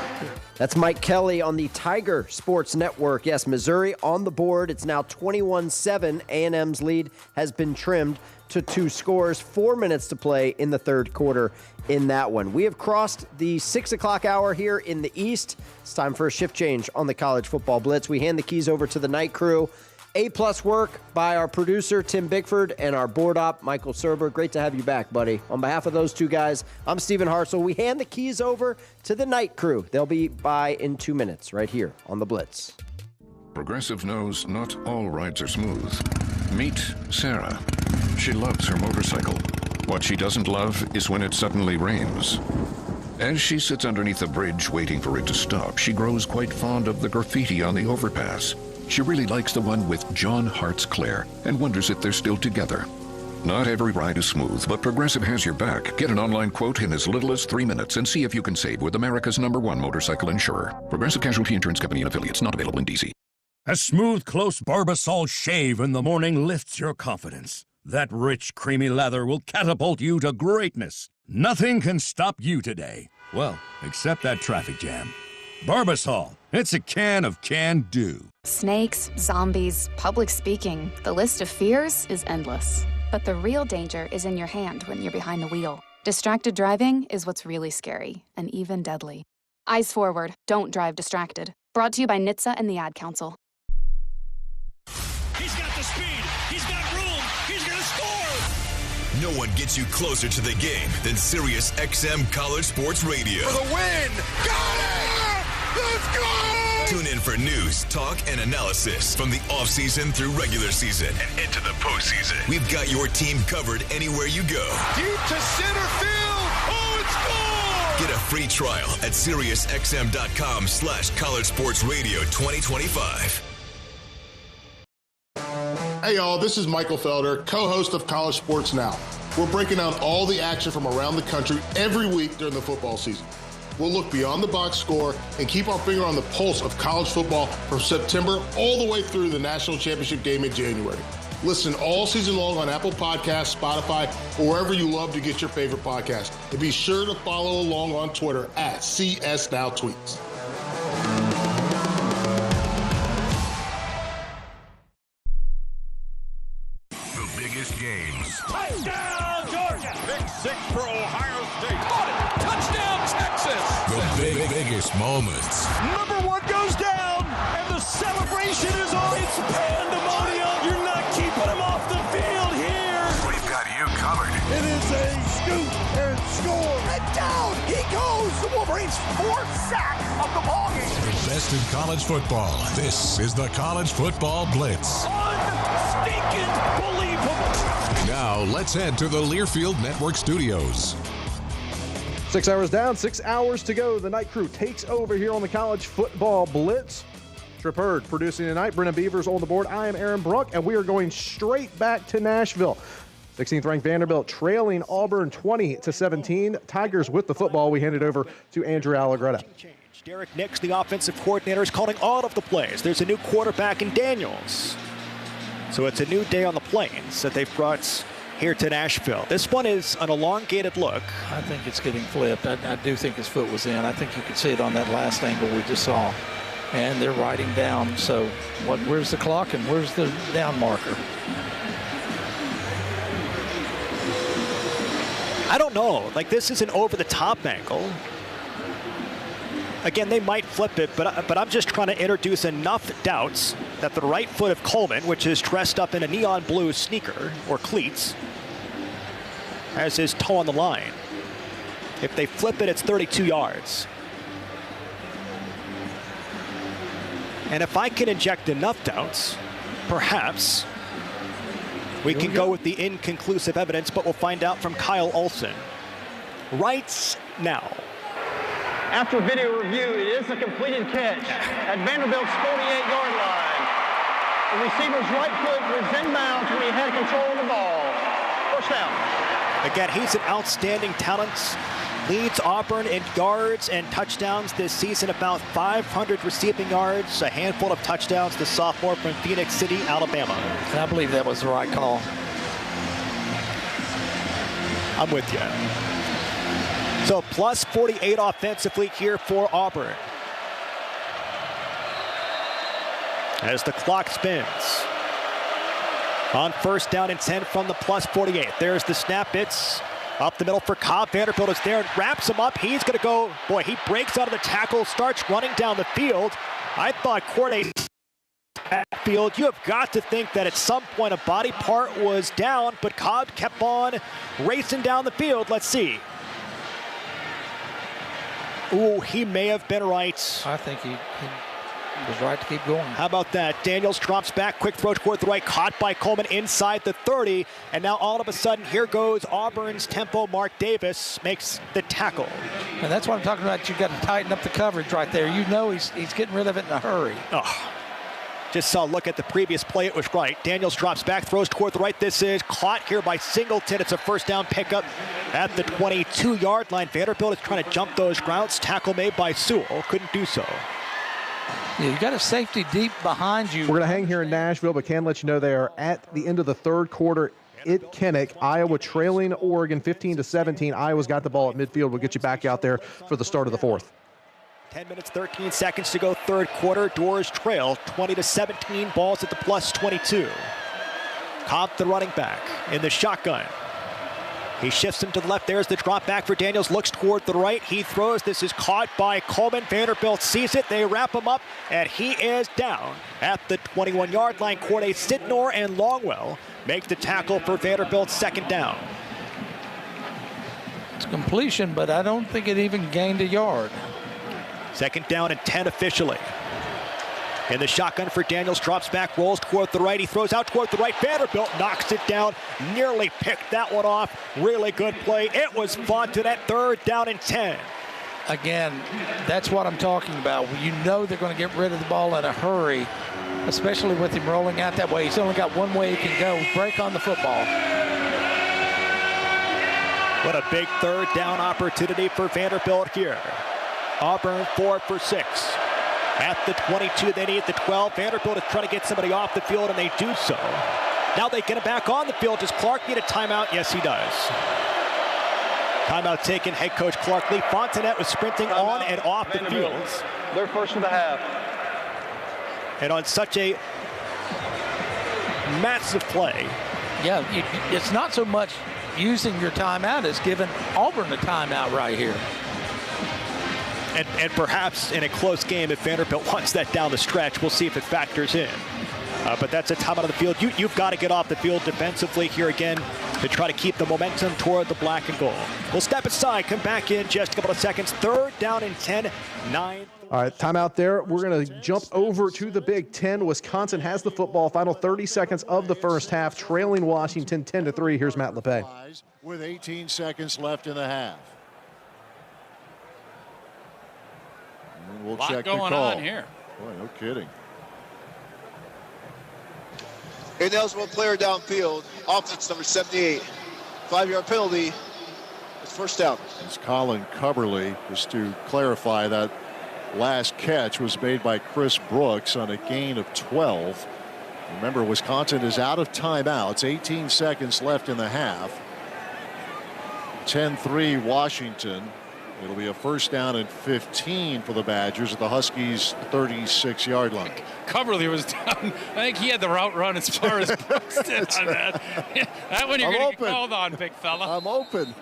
That's Mike Kelly on the Tiger Sports Network. Yes, Missouri on the board. It's now 21-7. A&M's lead has been trimmed to 2 scores. 4 minutes to play in the third quarter in that one. We have crossed the 6 o'clock hour here in the East. It's time for a shift change on the College Football Blitz. We hand the keys over to the night crew. A-plus work by our producer, Tim Bickford, and our board op, Michael Serber. Great to have you back, buddy. On behalf of those two guys, I'm Stephen Hartzell. We hand the keys over to the night crew. They'll be by in 2 minutes right here on the Blitz. Progressive knows not all rides are smooth. Meet Sarah. She loves her motorcycle. What she doesn't love is when it suddenly rains. As she sits underneath a bridge waiting for it to stop, she grows quite fond of the graffiti on the overpass. She really likes the one with John Hart's Claire and wonders if they're still together. Not every ride is smooth, but Progressive has your back. Get an online quote in as little as 3 minutes and see if you can save with America's #1 motorcycle insurer. Progressive Casualty Insurance Company and affiliates, not available in D.C. A smooth, close Barbasol shave in the morning lifts your confidence. That rich, creamy lather will catapult you to greatness. Nothing can stop you today. Well, except that traffic jam. Barbasol, it's a can of can-do. Snakes, zombies, public speaking. The list of fears is endless. But the real danger is in your hand when you're behind the wheel. Distracted driving is what's really scary and even deadly. Eyes forward, don't drive distracted. Brought to you by NHTSA and the Ad Council. He's got the speed. He's got room. He's going to score. No one gets you closer to the game than Sirius XM College Sports Radio. For the win. Got it! Let's go! Tune in for news, talk, and analysis from the offseason through regular season and into the postseason. We've got your team covered anywhere you go. Deep to center field. Oh, it's gone! Get a free trial at SiriusXM.com/College Sports Radio 2025. Hey y'all, this is Michael Felder, co-host of College Sports Now. We're breaking down all the action from around the country every week during the football season. We'll look beyond the box score and keep our finger on the pulse of college football from September all the way through the national championship game in January. Listen all season long on Apple Podcasts, Spotify, or wherever you love to get your favorite podcast. And be sure to follow along on Twitter at CSNowTweets. The biggest games. Touchdown, Georgia. Pick 6 for Ohio State. Caught it. Touchdown, Texas. The biggest moments. Number 1 goes down, and the celebration is on. It's pandemonium. You're not keeping him off the field here. We've got you covered. It is a scoop and score. And down he goes. The Wolverines' 4th sack of the ballgame. The best in college football. This is the College Football Blitz. Unstinking believable. Now let's head to the Learfield Network studios. 6 hours down, 6 hours to go. The night crew takes over here on the College Football Blitz. Trip Hurd producing tonight. Brennan Beavers on the board. I am Aaron Brunk, and we are going straight back to Nashville. 16th ranked Vanderbilt trailing Auburn 20-17. Tigers with the football. We hand it over to Andrew Allegretta. Derek Nix, the offensive coordinator, is calling all of the plays. There's a new quarterback in Daniels. So it's a new day on the plains that they've brought here to Nashville. This one is an elongated look. I think it's getting flipped. I do think his foot was in. I think you could see it on that last angle we just saw. And they're writing down. So where's the clock and where's the down marker? I don't know. Like, this is an over-the-top angle. Again, they might flip it, but I'm just trying to introduce enough doubts that the right foot of Coleman, which is dressed up in a neon blue sneaker or cleats, has his toe on the line. If they flip it, it's 32 yards. And if I can inject enough doubts, perhaps we can go with the inconclusive evidence, but we'll find out from Kyle Olson right now. After video review, it is a completed catch at Vanderbilt's 48-yard line. The receiver's right foot was inbounds when he had control of the ball. First down. Again, he's an outstanding talent. Leads Auburn in yards and touchdowns this season, about 500 receiving yards, a handful of touchdowns, the sophomore from Phoenix City, Alabama. And I believe that was the right call. I'm with you. So plus 48 offensively here for Auburn. As the clock spins. On first down and 10 from the plus 48. There's the snap. It's up the middle for Cobb. Vanderbilt is there and wraps him up. He's going to go. Boy, he breaks out of the tackle, starts running down the field. I thought Corday field. You have got to think that at some point a body part was down, but Cobb kept on racing down the field. Let's see. Ooh, he may have been right. I think he was right to keep going. How about that? Daniels drops back, quick throw toward the right, caught by Coleman inside the 30, and now all of a sudden here goes Auburn's tempo. Mark Davis makes the tackle. And that's what I'm talking about. You've got to tighten up the coverage right there. You know he's getting rid of it in a hurry. Oh. Just saw a look at the previous play. It was right. Daniels drops back, throws toward the right. This is caught here by Singleton. It's a first down pickup at the 22-yard line. Vanderbilt is trying to jump those routes. Tackle made by Sewell. Couldn't do so. Yeah, you got a safety deep behind you. We're going to hang here in Nashville, but can let you know they are at the end of the third quarter at Kinnick. Iowa trailing Oregon 15-17. Iowa's got the ball at midfield. We'll get you back out there for the start of the fourth. 10 minutes, 13 seconds to go, third quarter. Doors trail 20-17. Balls at the plus 22. Cobb, the running back, in the shotgun. He shifts him to the left. There's the drop back for Daniels. Looks toward the right. He throws. This is caught by Coleman. Vanderbilt sees it. They wrap him up, and he is down at the 21-yard line. Corday Sidnor and Longwell make the tackle for Vanderbilt's second down. It's completion, but I don't think it even gained a yard. Second down and 10 officially. In the shotgun for Daniels, drops back, rolls toward the right. He throws out toward the right. Vanderbilt knocks it down, nearly picked that one off. Really good play. It was vaunted at third down and 10. Again, that's what I'm talking about. You know they're going to get rid of the ball in a hurry, especially with him rolling out that way. He's only got one way he can go, break on the football. What a big third down opportunity for Vanderbilt here. Auburn 4 for 6. At the 22, they need the 12. Vanderbilt is trying to get somebody off the field, and they do so. Now they get him back on the field. Does Clark need a timeout? Yes, he does. Timeout taken. Head coach Clark Lee. Fontenette was sprinting on and off the field. Their first of the half. And on such a massive play. Yeah, it's not so much using your timeout as giving Auburn a timeout right here. And perhaps in a close game, if Vanderbilt wants that down the stretch, we'll see if it factors in. But that's a time out of the field. You've got to get off the field defensively here again to try to keep the momentum toward the black and gold. We'll step aside, come back in just a couple of seconds. Third down and 10, 9. All right, timeout there. We're going to jump over to the Big Ten. Wisconsin has the football. Final 30 seconds of the first half, trailing Washington 10-3. Here's Matt LePay. With 18 seconds left in the half. And we'll check the call. Going on here. Boy, no kidding. Ineligible player downfield. Offense number 78. 5-yard penalty. It's first down. It's Colin Cubberly. Just to clarify, that last catch was made by Chris Brooks on a gain of 12. Remember, Wisconsin is out of timeouts. 18 seconds left in the half. 10-3 Washington. It'll be a first down and 15 for the Badgers at the Huskies' 36-yard line. Cubberly was down. I think he had the route run as far as Brooks did on that. That one you're going to get called on, big fella. I'm open.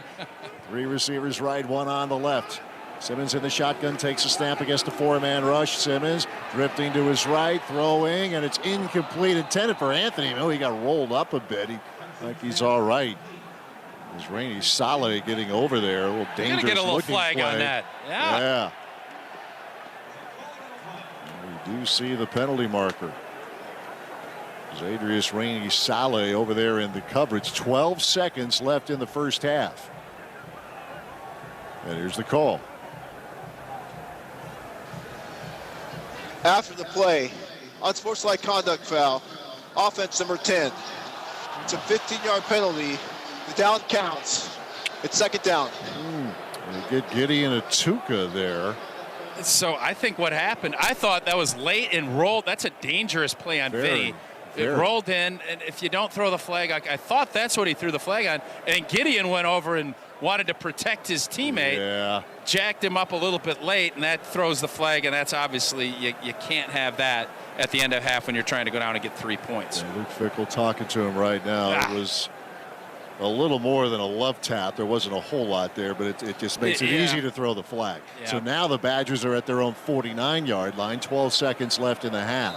3 receivers right, 1 on the left. Simmons in the shotgun, takes a snap against a 4-man rush. Simmons drifting to his right, throwing, and it's incomplete. Intended for Anthony. Oh, he got rolled up a bit. I think he's all right. There's Rainey Saleh getting over there. A little dangerous. You're gonna get a little flag play on that. Yeah. We do see the penalty marker. Zadrius Rainey Saleh over there in the coverage. 12 seconds left in the first half. And here's the call. After the play, unsportsmanlike conduct foul, offense number 10. It's a 15-yard penalty. The down counts. It's second down. They get Gideon Atuka there. So I think what happened, I thought that was late and rolled. That's a dangerous play on Vidi. It rolled in, and if you don't throw the flag, I thought that's what he threw the flag on. And Gideon went over and wanted to protect his teammate. Jacked him up a little bit late, and that throws the flag, and that's obviously, you can't have that at the end of half when you're trying to go down and get 3 points. Luke Fickell talking to him right now. It was a little more than a love tap. There wasn't a whole lot there, but it just makes it easy to throw the flag. So now the Badgers are at their own 49-yard line. 12 seconds left in the half.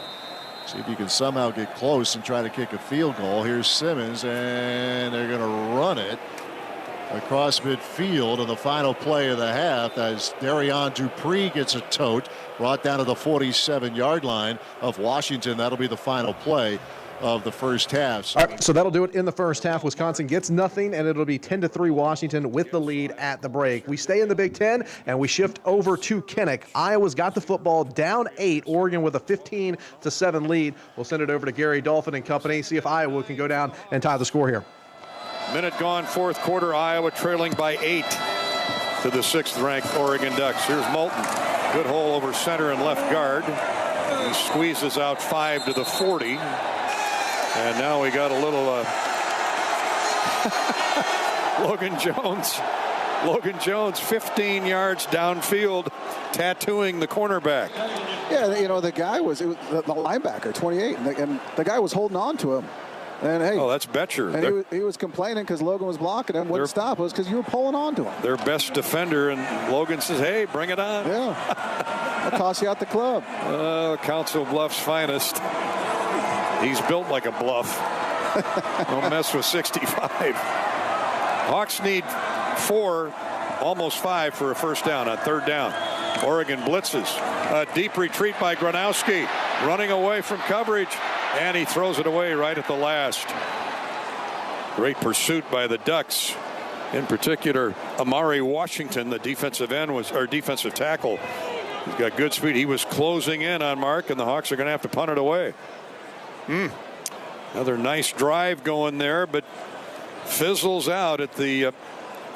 See if you can somehow get close and try to kick a field goal. Here's Simmons, and they're going to run it across midfield on the final play of the half as Darion Dupree gets a tote brought down to the 47-yard line of Washington. That'll be the final play of the first half. All right, so that'll do it in the first half. Wisconsin gets nothing, and it'll be 10-3 Washington with the lead at the break. We stay in the Big Ten, and we shift over to Kinnick. Iowa's got the football down 8. Oregon with a 15-7 lead. We'll send it over to Gary Dolphin and company, see if Iowa can go down and tie the score here. Minute gone, fourth quarter. Iowa trailing by 8 to the 6th-ranked Oregon Ducks. Here's Moulton. Good hole over center and left guard. He squeezes out 5 to the 40. And now we got a little Logan Jones. Logan Jones, 15 yards downfield, tattooing the cornerback. Yeah, you know, the guy was, the linebacker, 28, and the guy was holding on to him. And hey, that's Betcher. And he was complaining because Logan was blocking him. Wouldn't stop. It was because you were pulling on to him. Their best defender, and Logan says, "Hey, bring it on." Yeah, I'll toss you out the club. Council Bluffs' finest. He's built like a bluff. Don't mess with 65. Hawks need 4, almost 5 for a first down on third down. Oregon blitzes. A deep retreat by Gronowski, running away from coverage, and he throws it away right at the last. Great pursuit by the Ducks. In particular, Amari Washington, the defensive tackle. He's got good speed. He was closing in on Mark, and the Hawks are going to have to punt it away. Another nice drive going there, but fizzles out at the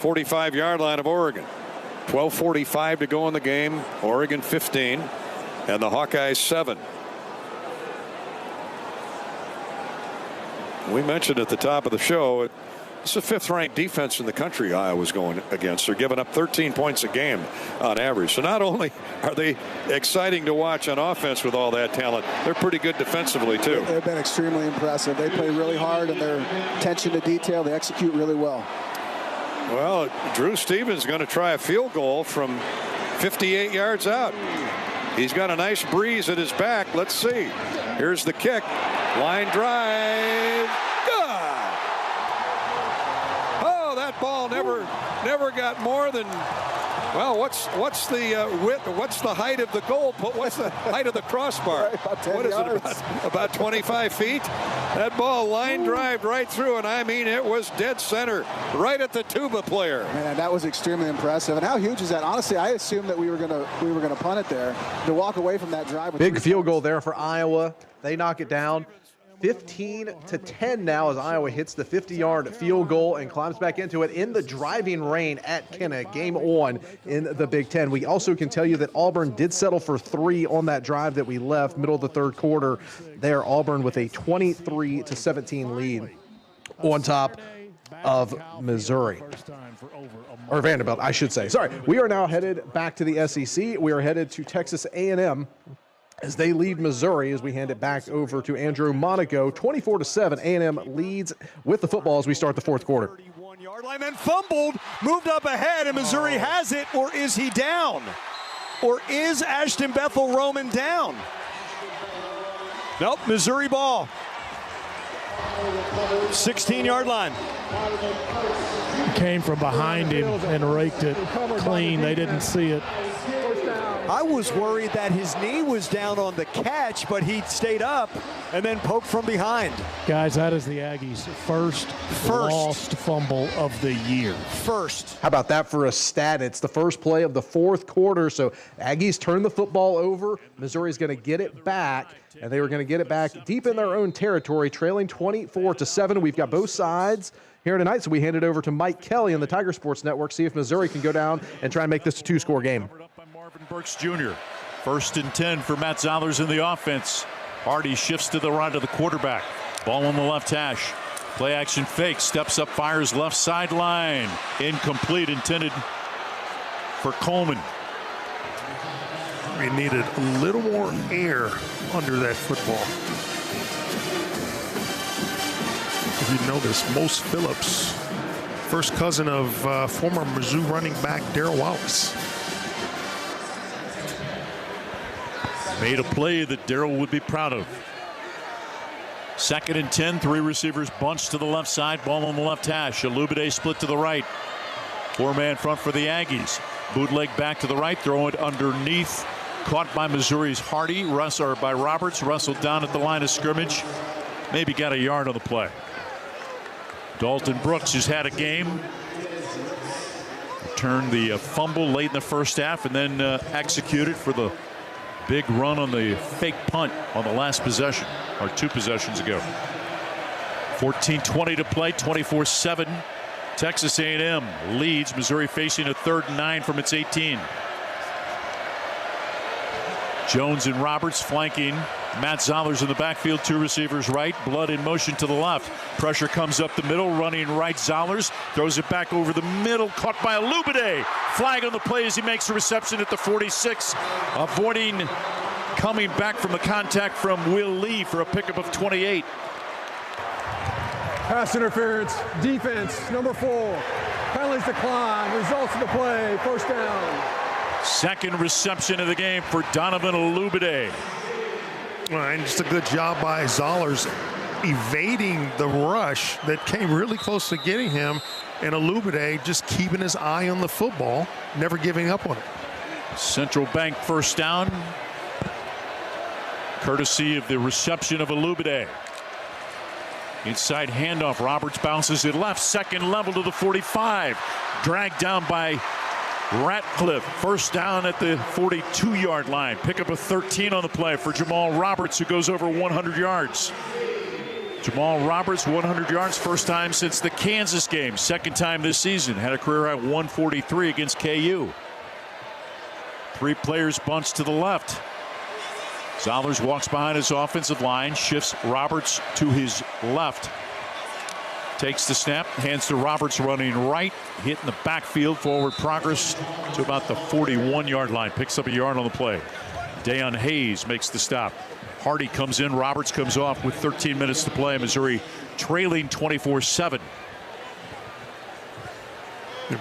45-yard line of Oregon. 12:45 to go in the game. Oregon 15, and the Hawkeyes 7. We mentioned at the top of the show, it's the 5th-ranked defense in the country Iowa's going against. They're giving up 13 points a game on average. So not only are they exciting to watch on offense with all that talent, they're pretty good defensively, too. They've been extremely impressive. They play really hard, and their attention to detail, they execute really well. Well, Drew Stevens is going to try a field goal from 58 yards out. He's got a nice breeze at his back. Let's see. Here's the kick. Line drive. Good. Oh, that ball never got more than, well, what's the width? What's the height of the goal? What's the height of the crossbar? What is it, about 25 feet? That ball line drived right through, and I mean it was dead center, right at the tuba player. Man, that was extremely impressive. And how huge is that? Honestly, I assumed that we were gonna punt it there to walk away from that drive. Big field goal there for Iowa. They knock it down. 15-10 now as Iowa hits the 50-yard field goal and climbs back into it in the driving rain at Kinnick. Game on in the Big Ten. We also can tell you that Auburn did settle for 3 on that drive that we left, middle of the third quarter. There, Auburn with a 23-17 lead on top of Missouri. Or Vanderbilt, I should say. Sorry. We are now headed back to the SEC. We are headed to Texas A&M as they lead Missouri, as we hand it back over to Andrew Monaco. 24-7, A&M leads with the football as we start the fourth quarter. 31-yard line, then fumbled, moved up ahead, and Missouri has it, or is he down? Or is Ashton Bethel Roman down? Nope, Missouri ball. 16-yard line. Came from behind him and raked it clean. They didn't see it. I was worried that his knee was down on the catch, but he stayed up and then poked from behind. Guys, that is the Aggies' first lost fumble of the year. First. How about that for a stat? It's the first play of the fourth quarter, so Aggies turn the football over. Missouri's going to get it back, and they were going to get it back deep in their own territory, trailing 24-7. We've got both sides here tonight, so we hand it over to Mike Kelly on the Tiger Sports Network, see if Missouri can go down and try and make this a 2-score game. Burks Jr. 1st and 10 for Matt Zollers in the offense. Hardy shifts to the right of the quarterback. Ball on the left hash. Play action fake. Steps up, fires left sideline. Incomplete, intended for Coleman. We needed a little more air under that football. If you know this, Mose Phillips, first cousin of former Mizzou running back Darrell Wallace. Made a play that Darrell would be proud of. 2nd and 10, 3 receivers bunched to the left side. Ball on the left hash. Alubide split to the right. 4-man front for the Aggies. Bootleg back to the right. Throw it underneath. Caught by Missouri's Hardy. By Roberts. Wrestled down at the line of scrimmage. Maybe got a yard on the play. Dalton Brooks has had a game. Turned the fumble late in the first half and then executed for the big run on the fake punt on the last possession, or 2 possessions ago. 14:20 to play, 24-7. Texas A&M leads. Missouri facing a 3rd and 9 from its 18. Jones and Roberts flanking. Matt Zollers in the backfield, 2 receivers right. Blood in motion to the left. Pressure comes up the middle, running right. Zollers throws it back over the middle, caught by Alubide. Flag on the play as he makes a reception at the 46, avoiding coming back from the contact from Will Lee for a pickup of 28. Pass interference, defense, number 4. Penalties decline, results of the play, 1st down. 2nd reception of the game for Donovan Alubide. And just a good job by Zollers evading the rush that came really close to getting him, and Alubide just keeping his eye on the football, never giving up on it. Central Bank 1st down, courtesy of the reception of Alubide. Inside handoff, Roberts bounces it left, 2nd level to the 45, dragged down by Ratcliffe. 1st down at the 42-yard line. Pickup of 13 on the play for Jamal Roberts, who goes over 100 yards. Jamal Roberts, 100 yards, first time since the Kansas game. 2nd time this season. Had a career at 143 against KU. 3 players bunched to the left. Zollers walks behind his offensive line, shifts Roberts to his left. Takes the snap, hands to Roberts running right, hitting the backfield, forward progress to about the 41-yard line. Picks up a yard on the play. Deion Hayes makes the stop. Hardy comes in, Roberts comes off with 13 minutes to play. Missouri trailing 24-7.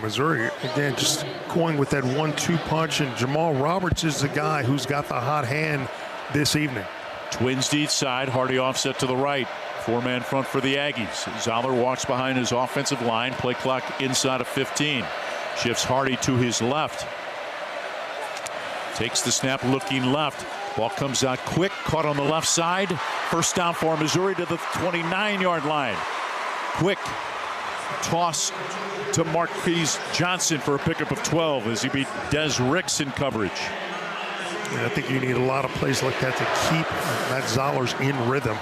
Missouri, again, just going with that 1-2 punch, and Jamal Roberts is the guy who's got the hot hand this evening. Twins deed side, Hardy offset to the right. 4-man front for the Aggies. Zoller walks behind his offensive line. Play clock inside of 15. Shifts Hardy to his left. Takes the snap looking left. Ball comes out quick. Caught on the left side. 1st down for Missouri to the 29-yard line. Quick toss to Marquise Johnson for a pickup of 12 as he beat Des Ricks in coverage. Yeah, I think you need a lot of plays like that to keep Matt Zollers in rhythm.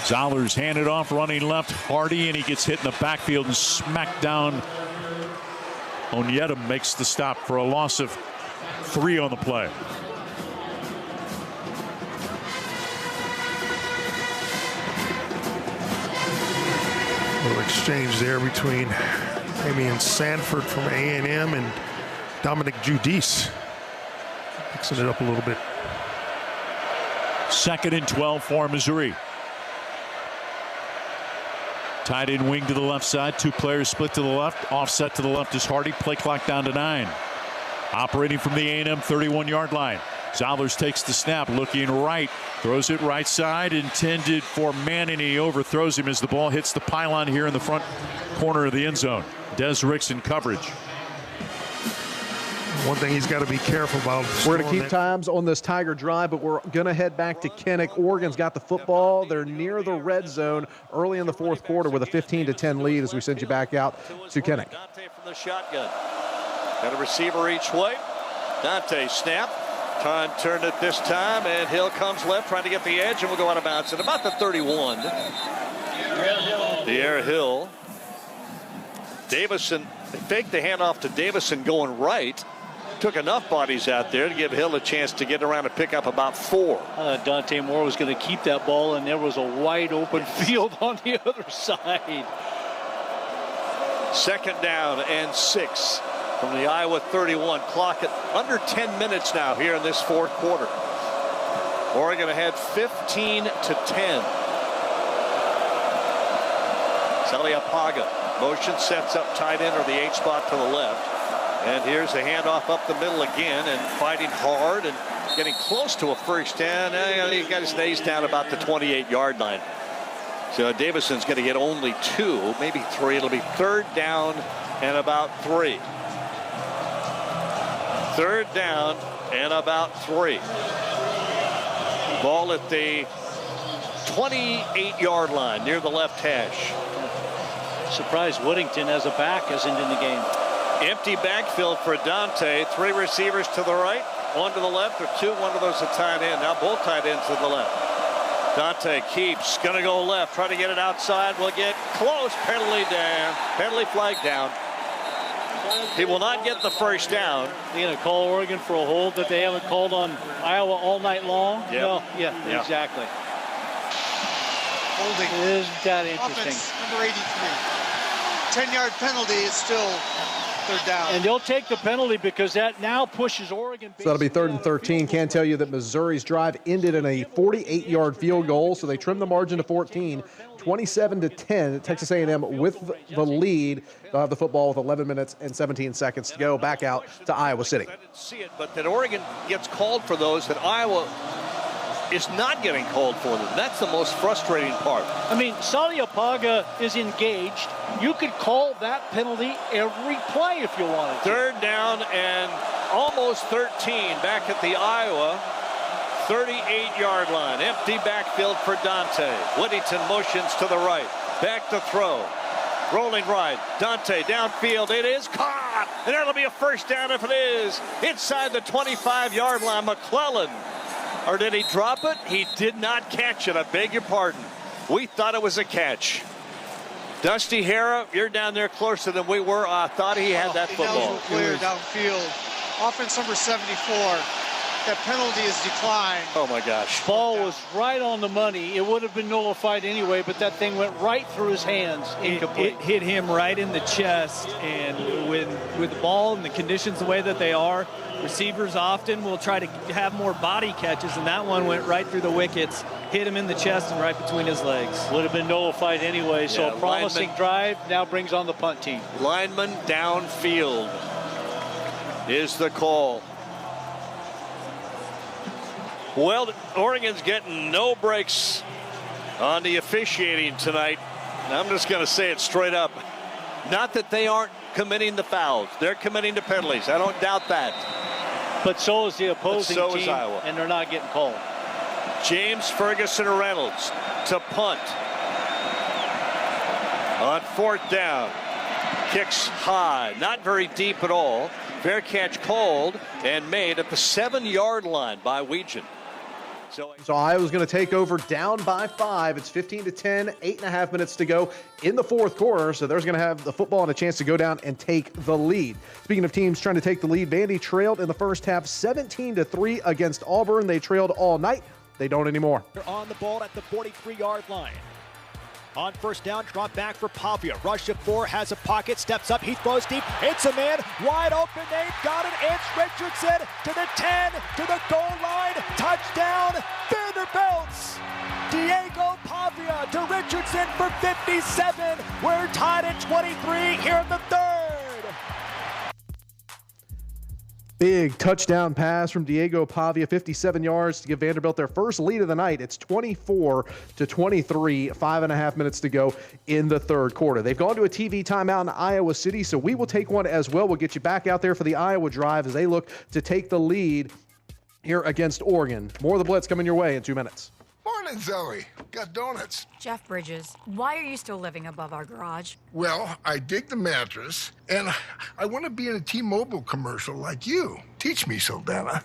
Zollers handed off, running left. Hardy, and he gets hit in the backfield and smacked down. Onyedem makes the stop for a loss of 3 on the play. A little exchange there between Damian Sanford from A&M and Dominic Giudice. Mixing it up a little bit. 2nd and 12 for Missouri. Tight end wing to the left side. 2 players split to the left. Offset to the left is Hardy. Play clock down to 9. Operating from the A&M 31-yard line. Zollers takes the snap, looking right, throws it right side, intended for Manning. He overthrows him as the ball hits the pylon here in the front corner of the end zone. Des Ricks in coverage. One thing he's got to be careful about. We're going to keep times on this Tiger drive, but we're going to head back to Kinnick. Oregon's got the football. They're near the red zone early in the fourth quarter with a 15-10 lead as we send you back out to Kinnick. Dante from the shotgun. Got a receiver each way. Dante snap. Time turned it this time, and Hill comes left trying to get the edge, and we'll go out of bounds at about the 31. De'Aaron Hill. Davison faked the handoff to Davison going right. Took enough bodies out there to give Hill a chance to get around and pick up about 4. Dante Moore was going to keep that ball, and there was a wide open field on the other side. 2nd down and 6 from the Iowa 31. Clock at under 10 minutes now here in this fourth quarter. Oregon ahead 15-10. Saliapaga motion, sets up tight end or the H spot to the left. And here's a handoff up the middle again, and fighting hard and getting close to a first down. He got his knees down about the 28-yard line. So Davison's going to get only 2, maybe 3. It'll be 3rd down and about 3. 3rd down and about 3. Ball at the 28-yard line near the left hash. Surprised Whittington as a back isn't in the game. Empty backfield for Dante. 3 receivers to the right, 1 to the left, or 2. One of those a tight end. Now both tight ends to the left. Dante keeps, gonna go left, try to get it outside. Will get close. Penalty down. Penalty flag down. He will not get the first down. They're going to call Oregon for a hold that they haven't called on Iowa all night long. Yep. No, yeah, exactly. Holding. Isn't that interesting? Offense, number 83. 10-yard penalty is still 3rd down. And they'll take the penalty because that now pushes Oregon. So that'll be 3rd and 13. Can't tell you that Missouri's drive ended in a 48-yard field goal, so they trimmed the margin to 14. 27-10. Texas A&M with the lead. They'll have the football with 11 minutes and 17 seconds to go. Back out to Iowa City. I didn't see it, but that Oregon gets called for those, that Iowa is not getting called for them. That's the most frustrating part. I mean, Saliapaga is engaged. You could call that penalty every play if you wanted to. 3rd down and almost 13 back at the Iowa 38-yard line. Empty backfield for Dante. Whittington motions to the right. Back to throw. Rolling right. Dante downfield. It is caught. And that'll be a first down if it is. Inside the 25-yard line. McClellan. Or did he drop it? He did not catch it. I beg your pardon. We thought it was a catch. Dusty Hara, you're down there closer than we were. I thought he had that football. Clear downfield. Offense number 74. That penalty is declined. Oh my gosh. Ball was right on the money. It would have been nullified anyway, but that thing went right through his hands. It hit him right in the chest, and with the ball and the conditions the way that they are, receivers often will try to have more body catches, and that one went right through the wickets, hit him in the chest and right between his legs. Would have been nullified anyway, so a promising drive now brings on the punt team. Lineman downfield is the call. Well, Oregon's getting no breaks on the officiating tonight. And I'm just going to say it straight up. Not that they aren't committing the fouls. They're committing the penalties. I don't doubt that. But so is the opposing team, is Iowa. And they're not getting called. James Ferguson Reynolds to punt. On 4th down. Kicks high. Not very deep at all. Fair catch called and made at the 7-yard line by Weegan. So Iowa's going to take over down by 5. It's 15-10, 8.5 minutes to go in the fourth quarter. So they're going to have the football and a chance to go down and take the lead. Speaking of teams trying to take the lead, Vandy trailed in the first half 17-3 against Auburn. They trailed all night. They don't anymore. They're on the ball at the 43-yard line. On 1st down, drop back for Pavia. Rush of 4, has a pocket, steps up, he throws deep. It's a man, wide open, they've got it. It's Richardson to the 10, to the goal line. Touchdown, Vanderbilts. Diego Pavia to Richardson for 57. We're tied at 23 here in the 3rd. Big touchdown pass from Diego Pavia, 57 yards to give Vanderbilt their first lead of the night. It's 24-23, 5.5 minutes to go in the third quarter. They've gone to a TV timeout in Iowa City, so we will take one as well. We'll get you back out there for the Iowa drive as they look to take the lead here against Oregon. More of the Blitz coming your way in 2 minutes. Morning, Zoe. Got donuts. Jeff Bridges, why are you still living above our garage? Well, I dig the mattress, and I want to be in a T-Mobile commercial like you. Teach me, Saldana.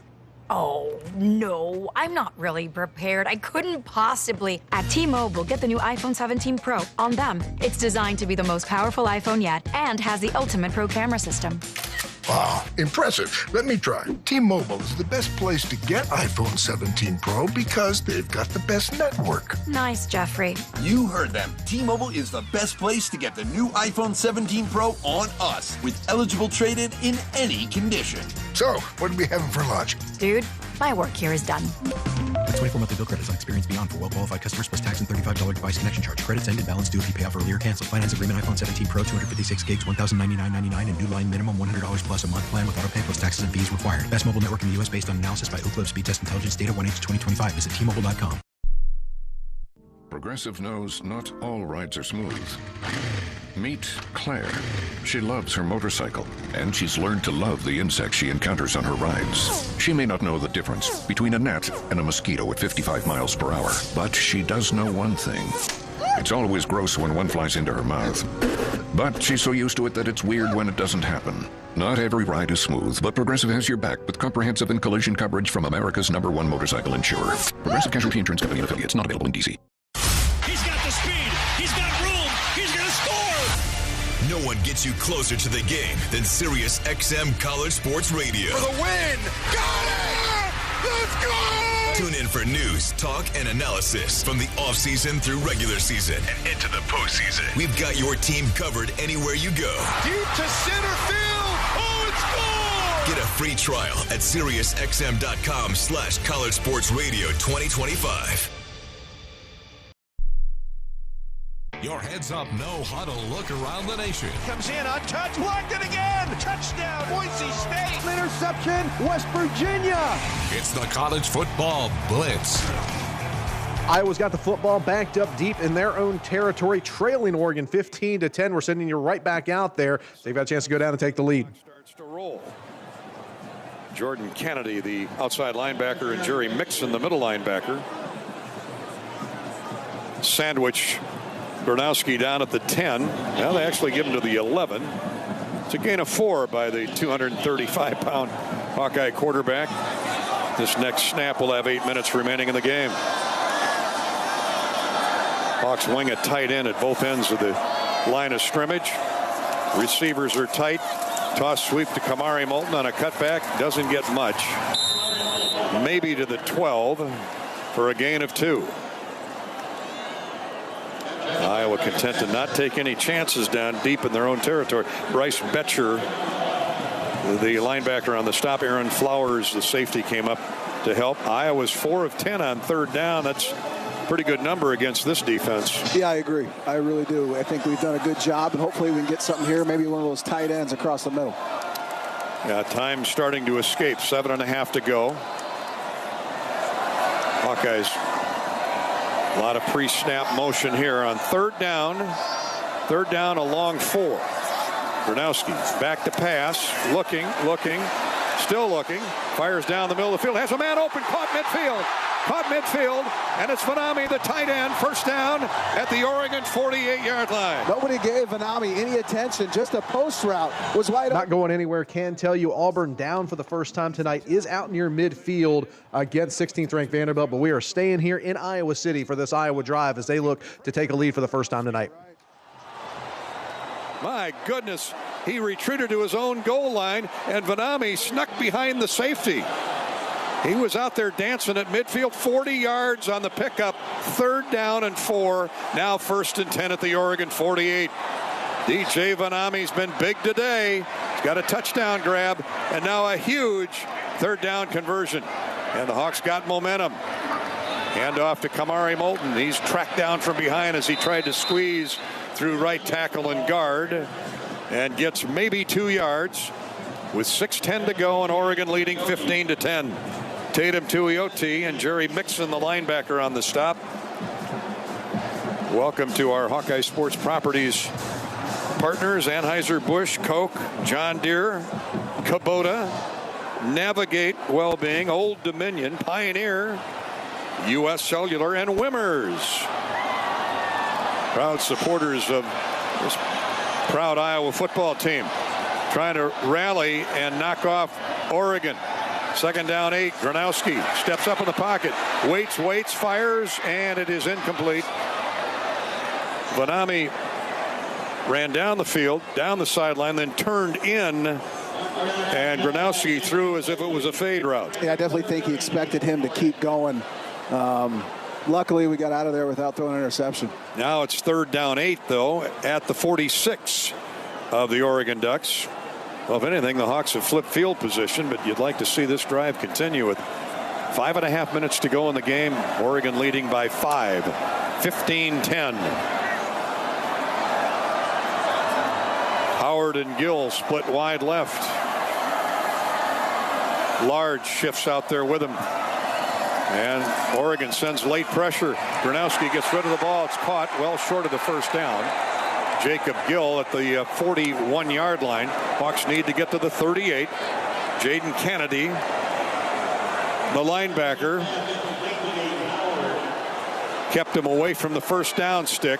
Oh, no, I'm not really prepared. I couldn't possibly. At T-Mobile, get the new iPhone 17 Pro. On them, it's designed to be the most powerful iPhone yet and has the ultimate pro camera system. Wow, impressive. Let me try. T-Mobile is the best place to get iPhone 17 Pro because they've got the best network. Nice, Jeffrey. You heard them. T-Mobile is the best place to get the new iPhone 17 Pro on us with eligible trade-in in any condition. So, what are we having for lunch? Dude, my work here is done. With 24 monthly bill credits on experience beyond for well-qualified customers plus tax and $35 device connection charge. Credits ended, balance due if you pay off earlier. Cancel. Finance agreement iPhone 17 Pro, 256 gigs, $1,099.99 and new line minimum $100 plus a month plan with auto pay plus taxes and fees required. Best mobile network in the U.S. based on analysis by Ookla Speed Test Intelligence Data 1H2025. Visit T-Mobile.com. Progressive knows not all rides are smooth. Meet Claire. She loves her motorcycle, and she's learned to love the insects she encounters on her rides. She may not know the difference between a gnat and a mosquito at 55 miles per hour, but she does know one thing. It's always gross when one flies into her mouth. But she's so used to it that it's weird when it doesn't happen. Not every ride is smooth, but Progressive has your back with comprehensive and collision coverage from America's #1 motorcycle insurer. Progressive Casualty Insurance Company and affiliates, not available in D.C. He's got the speed. He's got room. He's going to score. No one gets you closer to the game than Sirius XM College Sports Radio. For the win. Got it. Let's go. Tune in for news, talk, and analysis from the offseason through regular season and into the postseason. We've got your team covered anywhere you go. Deep to center field. Oh, it's gone. Get a free trial at SiriusXM.com/College Sports Radio 2025. Your heads-up, no huddle look around the nation. Comes in untouched, blocked it again. Touchdown, Boise State. Interception, West Virginia. It's the College Football Blitz. Iowa's got the football backed up deep in their own territory, trailing Oregon 15-10. We're sending you right back out there. They've got a chance to go down and take the lead. Starts to roll. Jordan Kennedy, the outside linebacker, and Jerry Mixon, the middle linebacker. Sandwich Bernowski down at the 10. Now they actually give him to the 11. It's a gain of 4 by the 235-pound Hawkeye quarterback. This next snap will have 8 minutes remaining in the game. Hawks wing a tight end at both ends of the line of scrimmage. Receivers are tight. Toss sweep to Kamari Moulton on a cutback. Doesn't get much. Maybe to the 12 for a gain of 2. Iowa content to not take any chances down deep in their own territory. Bryce Betcher, the linebacker on the stop. Aaron Flowers, the safety, came up to help. Iowa's 4 of 10 on third down. That's a pretty good number against this defense. Yeah, I agree. I really do. I think we've done a good job, and hopefully we can get something here, maybe one of those tight ends across the middle. Yeah, time starting to escape. 7.5 to go. Hawkeyes. A lot of pre-snap motion here on third down. Third down, a long 4. Bernowski back to pass. Looking. Still looking. Fires down the middle of the field. Has a man open. Caught midfield. And it's Vanami, the tight end. First down at the Oregon 48-yard line. Nobody gave Vanami any attention. Just a post route was wide open. Not going anywhere. Can tell you Auburn down for the first time tonight is out near midfield against 16th ranked Vanderbilt. But we are staying here in Iowa City for this Iowa drive as they look to take a lead for the first time tonight. My goodness. He retreated to his own goal line, and Vanami snuck behind the safety. He was out there dancing at midfield, 40 yards on the pickup, third down and 4. Now 1st and 10 at the Oregon 48. DJ Vanami's been big today. He's got a touchdown grab, and now a huge third down conversion. And the Hawks got momentum. Hand off to Kamari Moulton. He's tracked down from behind as he tried to squeeze through right tackle and guard, and gets maybe 2 yards. with 6:10 to go and Oregon leading 15-10. Tatum Tuioti and Jerry Mixon, the linebacker, on the stop. Welcome to our Hawkeye Sports Properties partners: Anheuser-Busch, Coke, John Deere, Kubota, Navigate Wellbeing, Old Dominion, Pioneer, U.S. Cellular, and Wimmers. Proud supporters of this proud Iowa football team, trying to rally and knock off Oregon. 2nd down 8. Gronowski steps up in the pocket, waits, fires, and it is incomplete. Vanami ran down the field, down the sideline, then turned in, and Gronowski threw as if it was a fade route. Yeah, I definitely think he expected him to keep going. Luckily, we got out of there without throwing an interception. Now it's 3rd down 8, though, at the 46 of the Oregon Ducks. Well, if anything, the Hawks have flipped field position, but you'd like to see this drive continue with 5.5 minutes to go in the game. Oregon leading by 5, 15-10. Howard and Gill split wide left. Large shifts out there with him. And Oregon sends late pressure. Gronowski gets rid of the ball. It's caught well short of the first down. Jacob Gill at the 41-yard line. Hawks need to get to the 38. Jaden Kennedy, the linebacker, kept him away from the first down stick.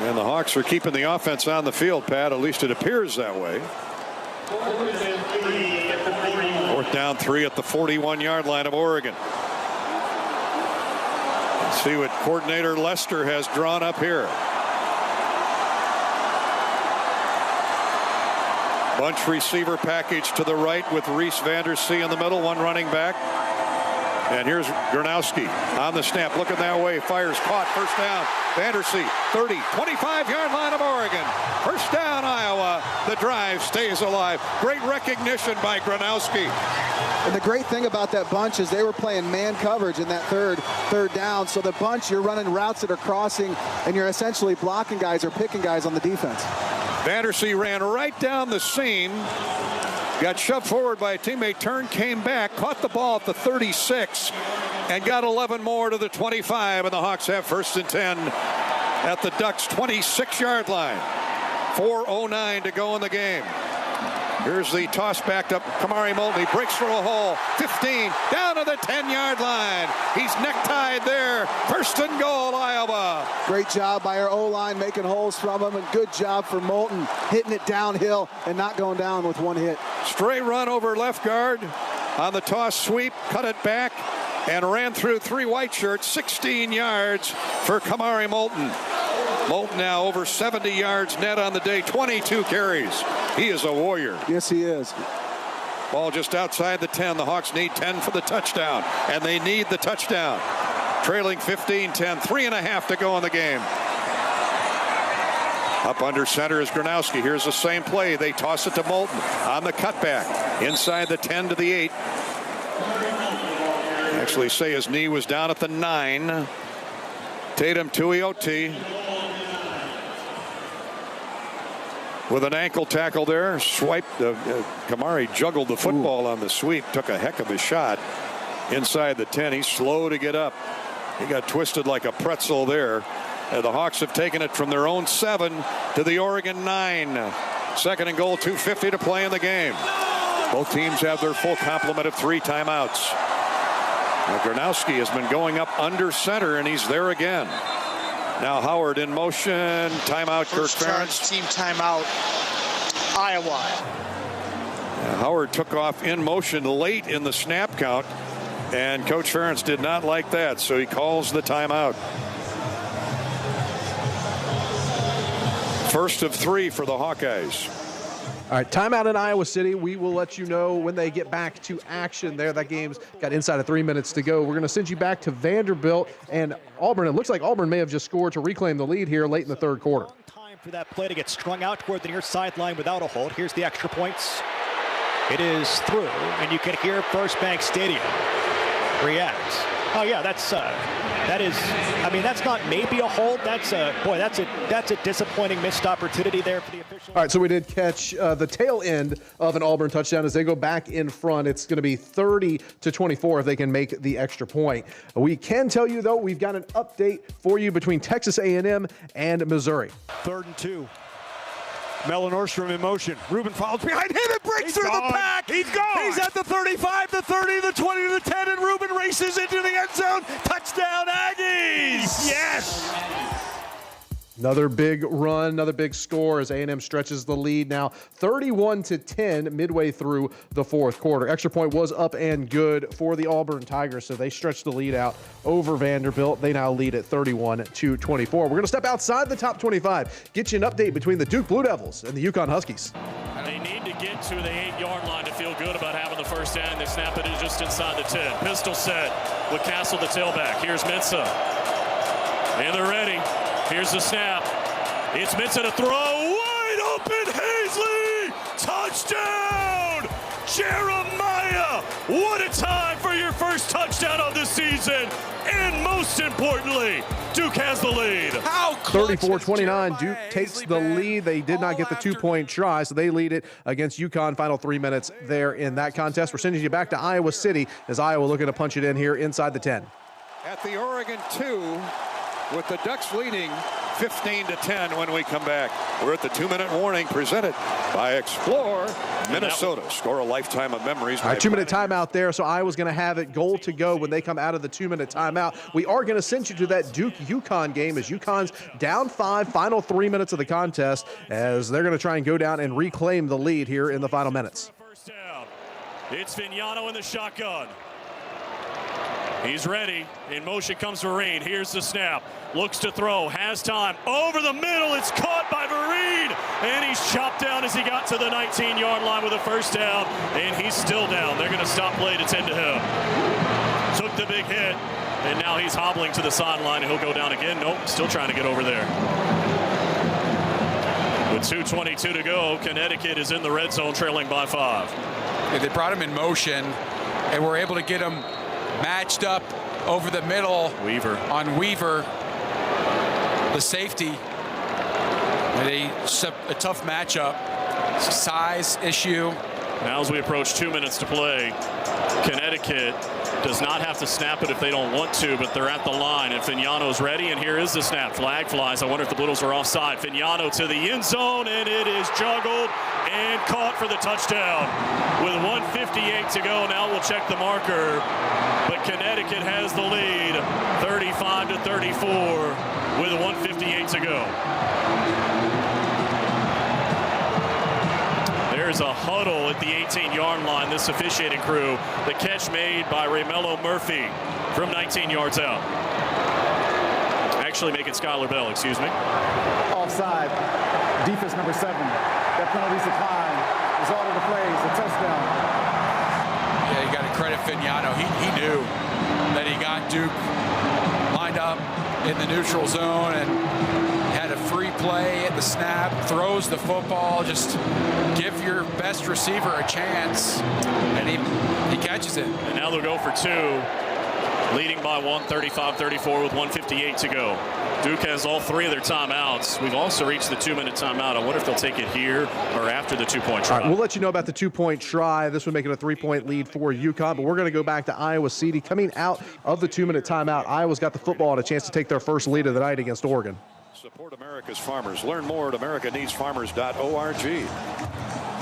And the Hawks are keeping the offense on the field, Pat. At least it appears that way. 4th down 3 at the 41-yard line of Oregon. Let's see what coordinator Lester has drawn up here. Bunch receiver package to the right with Reese Vandersea in the middle, one running back. And here's Gronowski on the snap, looking that way, fires, caught, first down. Vandersea, 30, 25-yard line of Oregon. First down, Iowa. The drive stays alive. Great recognition by Gronowski. And the great thing about that bunch is they were playing man coverage in that third down. So the bunch, you're running routes that are crossing, and you're essentially blocking guys or picking guys on the defense. Vandersea ran right down the seam. Got shoved forward by a teammate, turned, came back, caught the ball at the 36, and got 11 more to the 25, and the Hawks have 1st and 10 at the Ducks' 26-yard line. 4:09 to go in the game. Here's the toss back up. Kamari Moulton, he breaks through a hole. 15, down to the 10-yard line. He's necktied there. 1st and goal, Iowa. Great job by our O-line making holes from him, and good job for Moulton hitting it downhill and not going down with one hit. Straight run over left guard on the toss sweep, cut it back, and ran through 3 white shirts, 16 yards for Kamari Moulton. Moulton now over 70 yards net on the day, 22 carries. He is a warrior. Yes, he is. Ball just outside the 10. The Hawks need 10 for the touchdown, and they need the touchdown. Trailing 15-10, 3.5 to go in the game. Up under center is Gronowski. Here's the same play. They toss it to Moulton on the cutback. Inside the 10 to the 8. Actually say his knee was down at the 9. Tatum Tuioti with an ankle tackle there. Swiped. Kamari juggled the football on the sweep. Took a heck of a shot inside the 10. He's slow to get up. He got twisted like a pretzel there. The Hawks have taken it from their own 7 to the Oregon 9. 2nd and goal, 2:50 to play in the game. Both teams have their full complement of 3 timeouts. Now, Gronowski has been going up under center, and he's there again. Now Howard in motion. Timeout, Kirk Ferentz. Team timeout, Iowa. Howard took off in motion late in the snap count, and Coach Ferentz did not like that, so he calls the timeout. First of 3 for the Hawkeyes. All right, timeout in Iowa City. We will let you know when they get back to action there. That game's got inside of 3 minutes to go. We're going to send you back to Vanderbilt and Auburn. It looks like Auburn may have just scored to reclaim the lead here late in the 3rd quarter. Time for that play to get strung out toward the near sideline without a hold. Here's the extra points. It is through, and you can hear First Bank Stadium react. Oh yeah, that's not maybe a hold. That's a disappointing missed opportunity there for the official. All right, so we did catch the tail end of an Auburn touchdown as they go back in front. It's going to be 30-24 if they can make the extra point. We can tell you though, we've got an update for you between Texas A&M and Missouri. 3rd and 2. Mellon Nordstrom in motion. Ruben follows behind him and breaks through the pack. He's gone. He's at the 35, the 30, the 20, the 10, and Ruben races into the end zone. Touchdown, Aggies! Yes! Another big run, another big score as A&M stretches the lead now 31-10 midway through the fourth quarter. Extra point was up and good for the Auburn Tigers, so they stretched the lead out over Vanderbilt. They now lead at 31-24. We're going to step outside the top 25, get you an update between the Duke Blue Devils and the UConn Huskies. They need to get to the 8-yard line to feel good about having the first down. They snap it in just inside the 10. Pistol set with Castle the tailback. Here's Mensah. And they're ready. Here's the snap. It's Mensah to throw. Wide open, Hazley. Touchdown, Jeremiah. What a time for your first touchdown of the season. And most importantly, Duke has the lead. 34-29, Duke takes the lead. They did not get the 2-point try, so they lead it against UConn. Final 3 minutes there in that contest. We're sending you back to Iowa City as Iowa looking to punch it in here inside the 10. At the Oregon 2, with the Ducks leading 15-10 when we come back. We're at the 2-minute warning presented by Explore Minnesota. Score a lifetime of memories. All right, 2-minute timeout there, so Iowa's going to have it goal to go when they come out of the 2-minute timeout. We are going to send you to that Duke-UConn game as UConn's down 5, final 3 minutes of the contest as they're going to try and go down and reclaim the lead here in the final minutes. First down. It's Vignano in the shotgun. He's ready. In motion comes Vereen. Here's the snap. Looks to throw. Has time. Over the middle. It's caught by Vereen. And he's chopped down as he got to the 19-yard line with a first down. And he's still down. They're going to stop play to tend to him. Took the big hit. And now he's hobbling to the sideline. And he'll go down again. Nope. Still trying to get over there. With 2:22 to go, Connecticut is in the red zone trailing by 5. They brought him in motion and were able to get him matched up over the middle on Weaver, the safety. A tough matchup, size issue. Now as we approach 2 minutes to play, Connecticut does not have to snap it if they don't want to, but they're at the line, and Vignano's ready, and here is the snap. Flag flies. I wonder if the Blues are offside. Vignano to the end zone, and it is juggled and caught for the touchdown. With 1:58 to go, now we'll check the marker, but Connecticut has the lead, 35-34, with 1:58 to go. There's a huddle at the 18-yard line. This officiating crew. The catch made by Raymelo Murphy from 19 yards out. Actually making Skylar Bell, excuse me. Offside. Defense number 7. That penalty's declined. Result of the plays, a touchdown. Yeah, you got to credit Vignano. He knew that he got Duke lined up in the neutral zone and had a free play at the snap, throws the football, just give your best receiver a chance, and he catches it. And now they'll go for 2, leading by 1, 35-34 with 1:58 to go. Duke has all 3 of their timeouts. We've also reached the 2-minute timeout. I wonder if they'll take it here or after the 2-point try. All right, we'll let you know about the 2-point try. This would make it a 3-point lead for UConn, but we're going to go back to Iowa City. Coming out of the 2-minute timeout, Iowa's got the football and a chance to take their first lead of the night against Oregon. Support America's farmers. Learn more at americaneedsfarmers.org.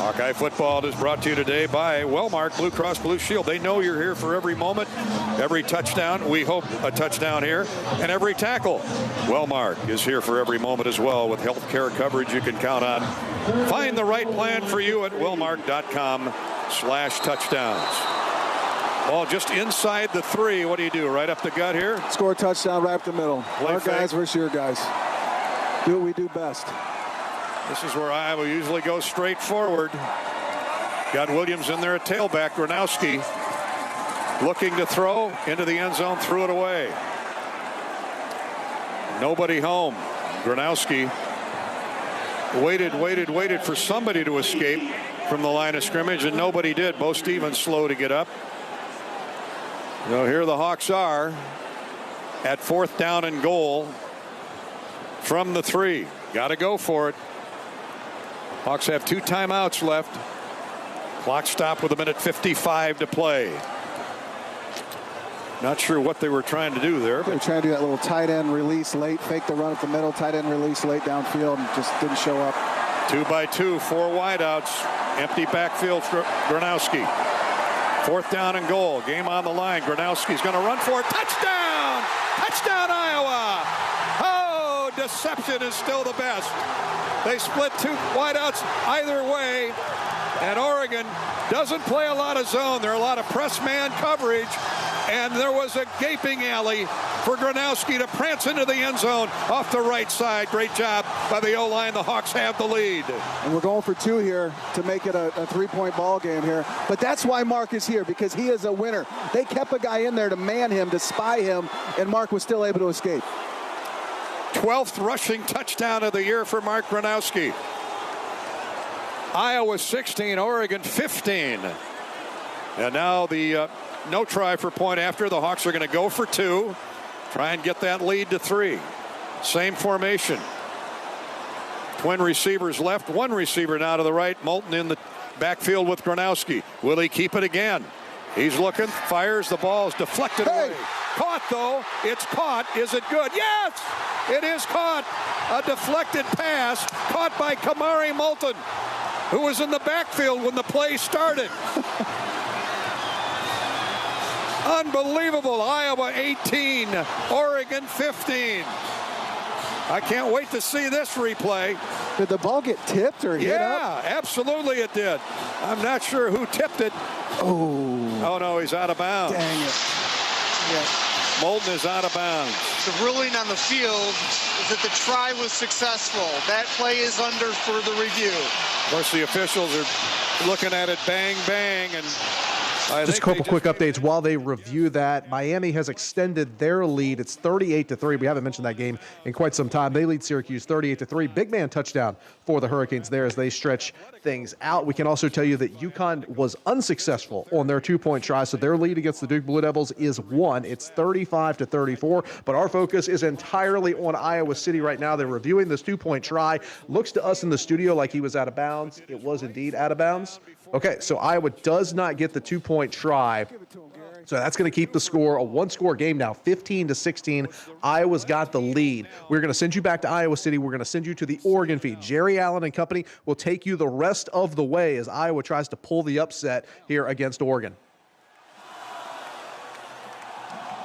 Hawkeye Football is brought to you today by Wellmark Blue Cross Blue Shield. They know you're here for every moment, every touchdown. We hope a touchdown here, and every tackle. Wellmark is here for every moment as well with health care coverage you can count on. Find the right plan for you at wellmark.com/touchdowns. Ball just inside the 3. What do you do? Right up the gut here? Score a touchdown right up the middle. Our guys versus your guys. Do what we do best. This is where Iowa usually goes straight forward. Got Williams in there at tailback. Gronowski looking to throw into the end zone, threw it away. Nobody home. Gronowski waited for somebody to escape from the line of scrimmage, and nobody did. Bo Stevens slow to get up. So here the Hawks are at 4th down and goal from the 3. Got to go for it. Hawks have 2 timeouts left. Clock stopped with 1:55 to play. Not sure what they were trying to do there. They were trying to do that little tight end release late, fake the run at the middle, tight end release late downfield, and just didn't show up. 2 by 2, 4 wideouts. Empty backfield for Gronowski. 4th down and goal. Game on the line. Gronowski's going to run for it. Touchdown! Touchdown, Iowa! Oh, deception is still the best. They split 2 wideouts either way. And Oregon doesn't play a lot of zone. There are a lot of press man coverage. And there was a gaping alley for Gronowski to prance into the end zone off the right side. Great job by the O-line. The Hawks have the lead. And we're going for 2 here to make it a 3-point ball game here. But that's why Mark is here, because he is a winner. They kept a guy in there to man him, to spy him, and Mark was still able to escape. 12th rushing touchdown of the year for Mark Gronowski. Iowa 16, Oregon 15. And now the no try for point after. The Hawks are going to go for 2. Try and get that lead to 3. Same formation. Twin receivers left. 1 receiver now to the right. Moulton in the backfield with Gronowski. Will he keep it again? He's looking. Fires. The ball is deflected away. Caught though. It's caught. Is it good? Yes! It is caught. A deflected pass caught by Kamari Moulton, who was in the backfield when the play started. Unbelievable. Iowa 18, Oregon 15. I can't wait to see this replay. Did the ball get tipped or hit up? Yeah, absolutely it did. I'm not sure who tipped it. Oh no, he's out of bounds. Dang it. Yeah. Moulton is out of bounds. The ruling on the field is that the try was successful. That play is under for the review. Of course, the officials are looking at it bang, bang, and just a couple quick updates while they review that. Miami has extended their lead. It's 38-3. We haven't mentioned that game in quite some time. They lead Syracuse 38-3. Big man touchdown for the Hurricanes there as they stretch things out. We can also tell you that UConn was unsuccessful on their 2-point try, so their lead against the Duke Blue Devils is 1. It's 35-34, but our focus is entirely on Iowa City right now. They're reviewing this 2-point try. Looks to us in the studio like he was out of bounds. It was indeed out of bounds. Okay, so Iowa does not get the 2-point try. So that's going to keep the score a 1-score game now, 15-16. Iowa's got the lead. We're going to send you back to Iowa City. We're going to send you to the Oregon feed. Jerry Allen and company will take you the rest of the way as Iowa tries to pull the upset here against Oregon.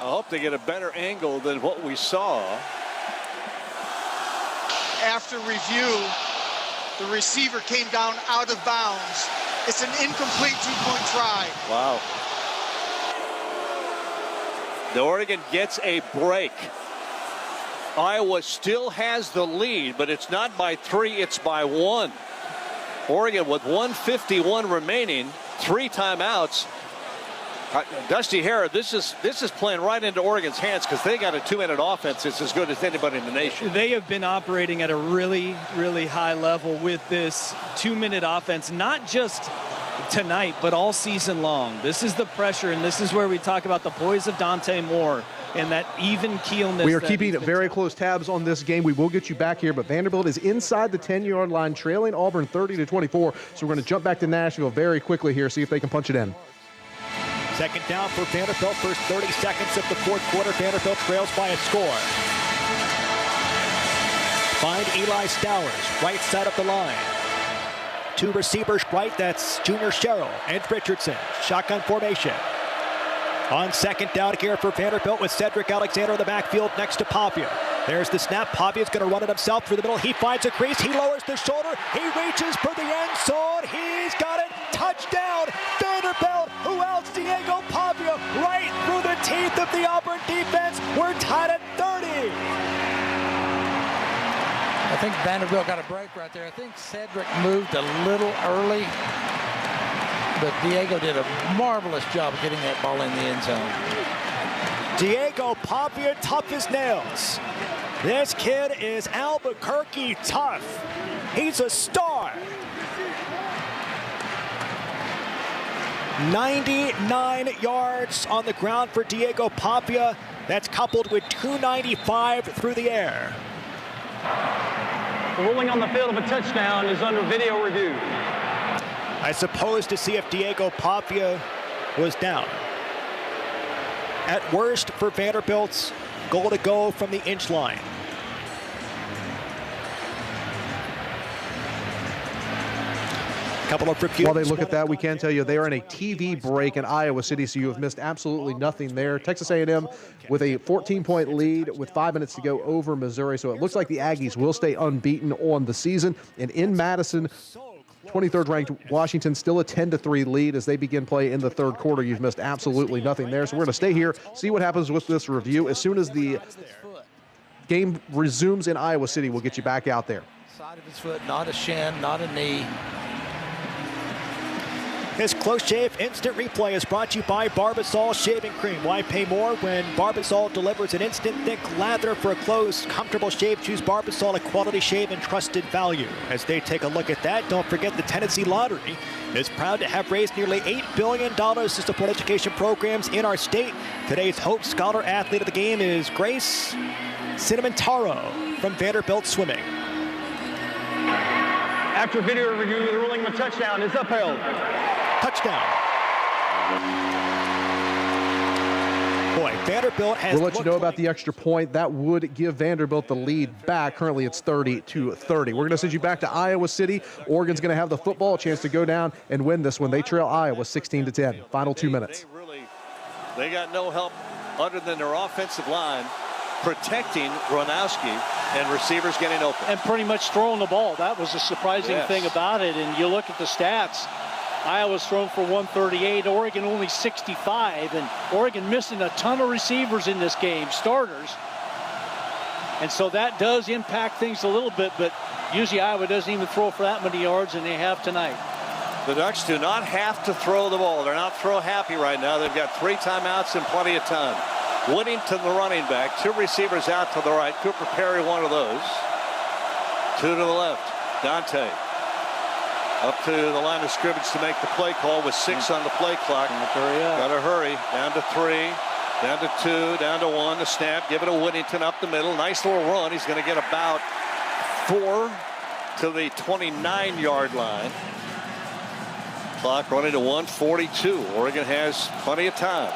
I hope they get a better angle than what we saw. After review, the receiver came down out of bounds. It's an incomplete 2-point try. Wow. The Oregon gets a break. Iowa still has the lead, but it's not by 3, it's by 1. Oregon with 1:51 remaining, 3 timeouts. Dusty Harrod, this is playing right into Oregon's hands because they got a 2-minute offense that's as good as anybody in the nation. They have been operating at a really, really high level with this 2-minute offense, not just tonight, but all season long. This is the pressure, and this is where we talk about the poise of Dante Moore and that even keelness. We are keeping very close tabs on this game. We will get you back here, but Vanderbilt is inside the 10-yard line, trailing Auburn 30-24. So we're going to jump back to Nashville very quickly here, see if they can punch it in. Second down for Vanderbilt. First 30 seconds of the 4th quarter. Vanderbilt trails by a score. Find Eli Stowers, right side of the line. 2 receivers right, that's Junior Sherrill and Richardson. Shotgun formation. On second down here for Vanderbilt with Cedric Alexander in the backfield next to Pavia. There's the snap. Pavia's going to run it himself through the middle. He finds a crease. He lowers the shoulder. He reaches for the end zone. He's got it. Touchdown, Vanderbilt. Who else? Diego Pavia right through the teeth of the Auburn defense. We're tied at 30. I think Vanderbilt got a break right there. I think Cedric moved a little early, but Diego did a marvelous job of getting that ball in the end zone. Diego Pavia, tough as nails. This kid is Albuquerque tough. He's a star. 99 yards on the ground for Diego Papia. That's coupled with 295 through the air. The ruling on the field of a touchdown is under video review. I suppose to see if Diego Papia was down. At worst for Vanderbilt's goal to go from the inch line. Couple of reviews. While they look at that, we can tell you they are in a TV break in Iowa City, so you have missed absolutely nothing there. Texas A&M with a 14-point lead with 5 minutes to go over Missouri, so it looks like the Aggies will stay unbeaten on the season. And in Madison, 23rd ranked Washington still a 10-3 lead as they begin play in the third quarter. You've missed absolutely nothing there, so we're going to stay here, see what happens with this review. As soon as the game resumes in Iowa City, we'll get you back out there. Side of his foot, not a shin, not a knee. This Close Shave Instant Replay is brought to you by Barbasol Shaving Cream. Why pay more when Barbasol delivers an instant thick lather for a close, comfortable shave? Choose Barbasol, a quality shave and trusted value. As they take a look at that, don't forget the Tennessee Lottery is proud to have raised nearly $8 billion to support education programs in our state. Today's Hope Scholar athlete of the game is Grace Cinnamon-Taro from Vanderbilt Swimming. After video review, the ruling of a touchdown is upheld. Touchdown. Boy, Vanderbilt has. We'll let you know about the extra point. That would give Vanderbilt the lead back. Currently, it's 30-30. We're going to send you back to Iowa City. Oregon's going to have the football, a chance to go down and win this one. They trail Iowa 16-10. Final 2 minutes. They got no help other than their offensive line protecting Gronowski and receivers getting open. And pretty much throwing the ball. That was a surprising thing about it. And you look at the stats. Iowa's thrown for 138, Oregon only 65, and Oregon missing a ton of receivers in this game, starters. And so that does impact things a little bit, but usually Iowa doesn't even throw for that many yards than they have tonight. The Ducks do not have to throw the ball. They're not throw happy right now. They've got 3 timeouts and plenty of time. Whittington, the running back, 2 receivers out to the right. Cooper Perry, one of those. 2 to the left. Dante. Up to the line of scrimmage to make the play call with 6 on the play clock. Got to hurry. Down to 3, down to 2, down to 1. The snap. Give it to Whittington up the middle. Nice little run. He's going to get about 4 to the 29-yard line. Clock running to 1:42. Oregon has plenty of time.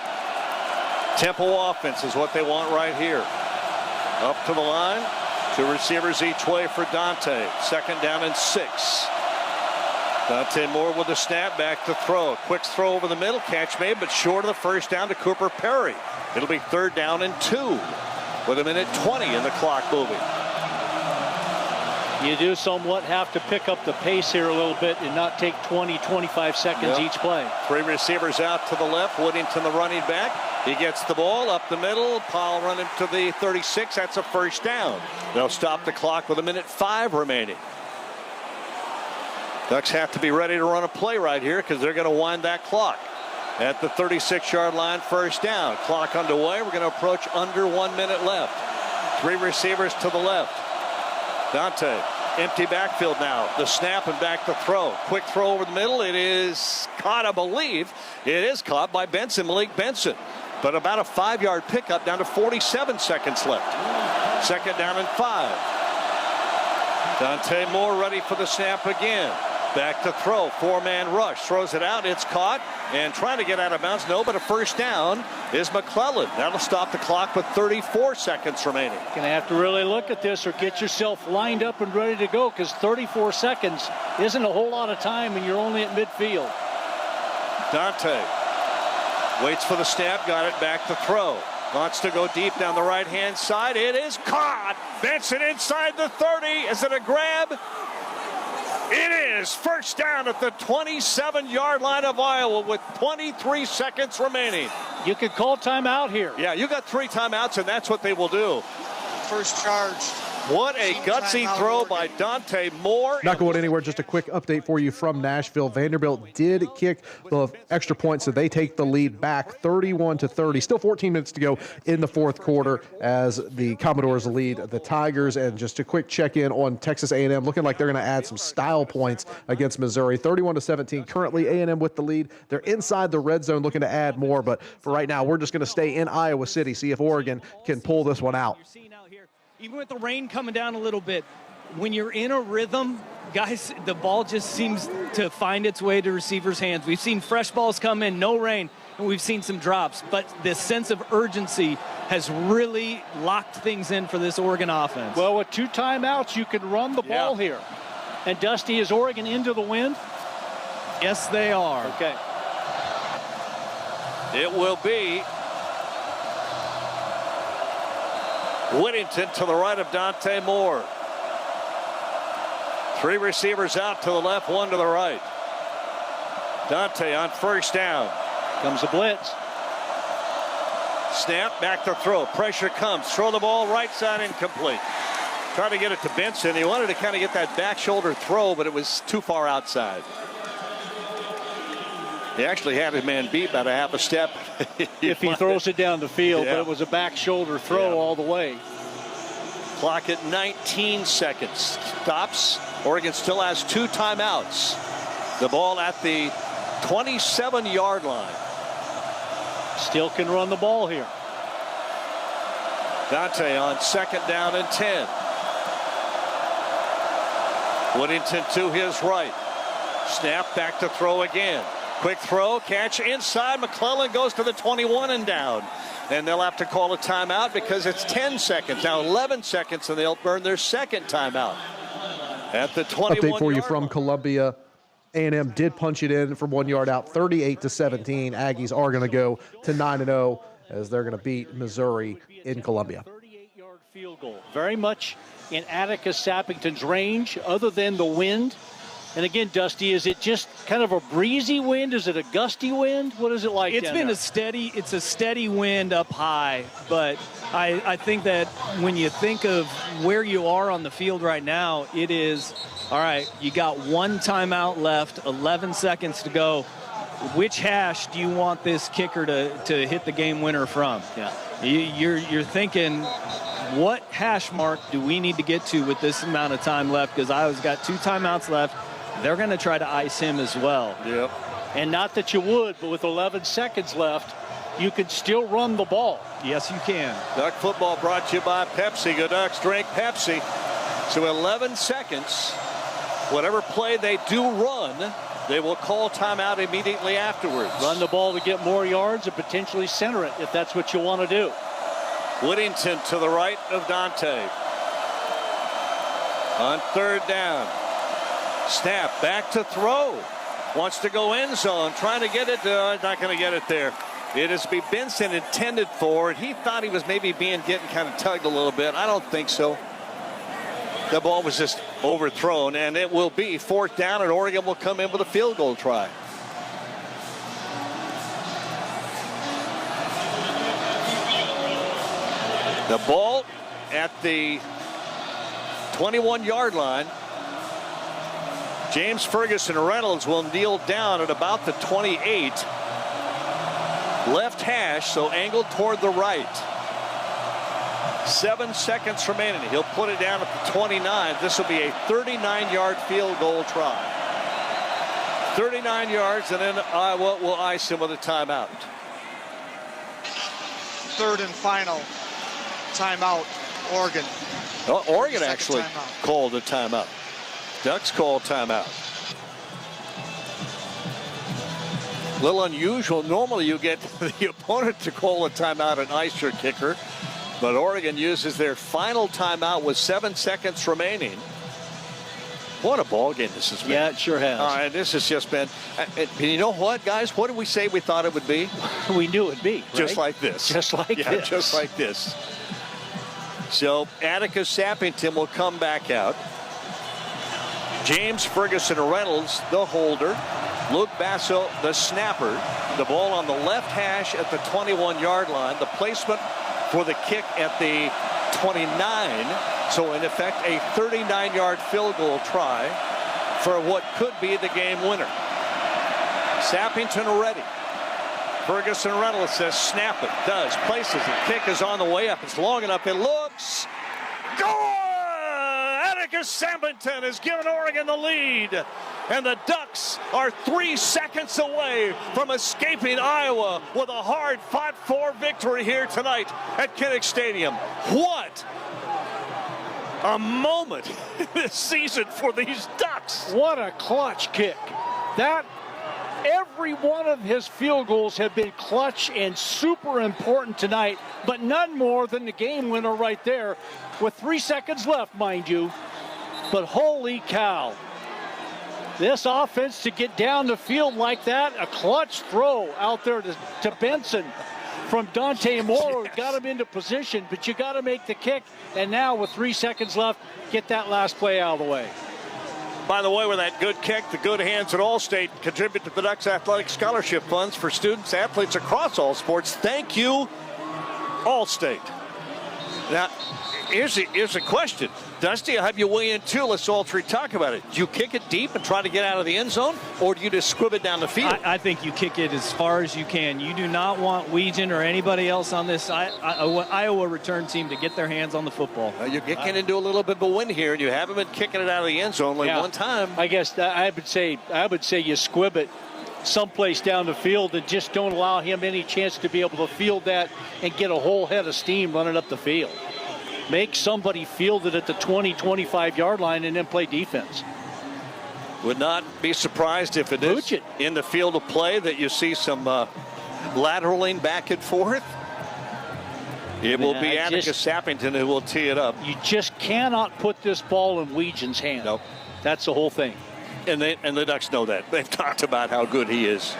Tempo offense is what they want right here. Up to the line. 2 receivers each way for Dante. 2nd down and 6. Dante Moore with the snap, back to throw. Quick throw over the middle, catch made, but short of the first down to Cooper Perry. It'll be 3rd down and 2 with 1:20 in the clock moving. You do somewhat have to pick up the pace here a little bit and not take 20-25 seconds each play. 3 receivers out to the left. Whittington, the running back. He gets the ball up the middle. Powell running to the 36. That's a first down. They'll stop the clock with 1:05 remaining. Ducks have to be ready to run a play right here because they're going to wind that clock. At the 36-yard line, first down. Clock underway. We're going to approach under 1 minute left. 3 receivers to the left. Dante, empty backfield now. The snap and back to throw. Quick throw over the middle. It is caught, I believe. It is caught by Benson, Malik Benson. But about a 5-yard pickup down to 47 seconds left. 2nd down and 5. Dante Moore ready for the snap again. Back to throw. 4-man rush. Throws it out. It's caught. And trying to get out of bounds. No, but a first down is McClellan. That'll stop the clock with 34 seconds remaining. Going to have to really look at this or get yourself lined up and ready to go because 34 seconds isn't a whole lot of time and you're only at midfield. Dante waits for the snap. Got it. Back to throw. Wants to go deep down the right-hand side. It is caught. Benson inside the 30. Is it a grab? It is first down at the 27-yard line of Iowa with 23 seconds remaining. You could call timeout here. Yeah, you got 3 timeouts, and that's what they will do. First charge What a gutsy throw by Dante Moore. Not going anywhere. Just a quick update for you from Nashville. Vanderbilt did kick the extra point, so they take the lead back 31-30. Still 14 minutes to go in the fourth quarter as the Commodores lead the Tigers. And just a quick check-in on Texas A&M, looking like they're going to add some style points against Missouri. 31-17. Currently A&M with the lead. They're inside the red zone looking to add more, but for right now, we're just going to stay in Iowa City, see if Oregon can pull this one out. Even with the rain coming down a little bit, when you're in a rhythm, guys, the ball just seems to find its way to receivers' hands. We've seen fresh balls come in, no rain, and we've seen some drops. But this sense of urgency has really locked things in for this Oregon offense. Well, with 2 timeouts, you can run the ball here. And Dusty, is Oregon into the wind? Yes, they are. Okay. It will be Whittington to the right of Dante Moore. 3 receivers out to the left, 1 to the right. Dante on first down. Comes the blitz. Snap, back to throw. Pressure comes. Throw the ball right side, incomplete. Trying to get it to Benson. He wanted to kind of get that back shoulder throw, but it was too far outside. He actually had his man beat about a half a step. If he throws it down the field, but it was a back shoulder throw all the way. Clock at 19 seconds. Stops. Oregon still has 2 timeouts. The ball at the 27-yard line. Still can run the ball here. Dante on second down and 10. Whittington to his right. Snap, back to throw again. Quick throw, catch inside. McClellan goes to the 21 and down. And they'll have to call a timeout because it's 10 seconds. Now 11 seconds, and they'll burn their second timeout. At the 21 Update for you from Columbia. A&M did punch it in from 1 yard out, 38-17. Aggies are going to go to 9-0 as they're going to beat Missouri in Columbia. 38-yard field goal. Very much in Atticus Sappington's range, other than the wind. And again, Dusty, is it just kind of a breezy wind? Is it a gusty wind? What is it like? It's been a steady wind up high, but I think that when you think of where you are on the field right now, it is, all right, you got 1 timeout left, 11 seconds to go. Which hash do you want this kicker to hit the game winner from? Yeah. You're thinking, what hash mark do we need to get to with this amount of time left? Because Iowa's got 2 timeouts left. They're going to try to ice him as well. Yep. And not that you would, but with 11 seconds left, you could still run the ball. Yes, you can. Duck football brought to you by Pepsi. Go Ducks, drink Pepsi. So 11 seconds. Whatever play they do run, they will call timeout immediately afterwards. Run the ball to get more yards and potentially center it if that's what you want to do. Whittington to the right of Dante. On third down. Snap, back to throw. Wants to go end zone, trying to get it. Not going to get it there. It is be Benson intended for it. He thought he was maybe getting kind of tugged a little bit. I don't think so. The ball was just overthrown, and it will be 4th down, and Oregon will come in with a field goal try. The ball at the 21-yard line. James Ferguson Reynolds will kneel down at about the 28. Left hash, so angled toward the right. 7 seconds remaining. He'll put it down at the 29. This will be a 39-yard field goal try. 39 yards, and then Iowa will ice him with a timeout. 3rd and final timeout, Oregon. Oh, Oregon actually called a timeout. Ducks call timeout. A little unusual. Normally you get the opponent to call a timeout and ice your kicker. But Oregon uses their final timeout with 7 seconds remaining. What a ball game this has been. Yeah, it sure has. All right, this has just been. You know what, guys? What did we say we thought it would be? We knew it would be. Right? Just like this. Just like this. Just like this. So Atticus Sappington will come back out. James Ferguson Reynolds, the holder. Luke Basso, the snapper. The ball on the left hash at the 21-yard line. The placement for the kick at the 29. So in effect, a 39-yard field goal try for what could be the game winner. Sappington ready. Ferguson Reynolds says snap it. Does. Places it. Kick is on the way up. It's long enough. It looks. Good! Atticus Sappington has given Oregon the lead. And the Ducks are 3 seconds away from escaping Iowa with a hard fought-for victory here tonight at Kinnick Stadium. What a moment this season for these Ducks. What a clutch kick. Every one of his field goals have been clutch and super important tonight, but none more than the game winner right there with 3 seconds left, mind you. But holy cow. This offense to get down the field like that, a clutch throw out there to Benson from Dante Moore, got him into position, but you got to make the kick. And now with 3 seconds left, get that last play out of the way. By the way, with that good kick, the good hands at Allstate contribute to the Ducks Athletic Scholarship Funds for students, athletes across all sports. Thank you, Allstate. Now, here's the question. Dusty, I'll have you weigh in too. Let's all three talk about it. Do you kick it deep and try to get out of the end zone, or do you just squib it down the field? I think you kick it as far as you can. You do not want Weegan or anybody else on this Iowa return team to get their hands on the football. You're getting into a little bit of a win here, and you haven't been kicking it out of the end zone one time. I guess I would say you squib it someplace down the field and just don't allow him any chance to be able to field that and get a whole head of steam running up the field. Make somebody field it at the 20, 25-yard line and then play defense. Would not be surprised if it is in the field of play that you see some lateraling back and forth. It will be Atticus Sappington who will tee it up. You just cannot put this ball in Weegan's hand. Nope. That's the whole thing. And the Ducks know that. They've talked about how good he is.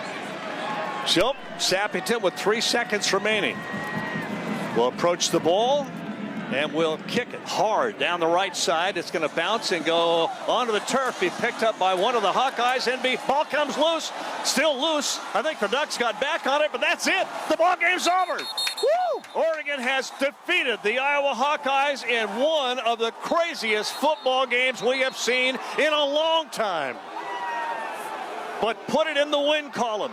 So, Sappington with 3 seconds remaining will approach the ball and will kick it hard down the right side. It's going to bounce and go onto the turf, be picked up by one of the Hawkeyes, and ball comes loose. Still loose. I think the Ducks got back on it, but that's it. The ball game's over. Woo! Oregon has defeated the Iowa Hawkeyes in one of the craziest football games we have seen in a long time. But put it in the win column.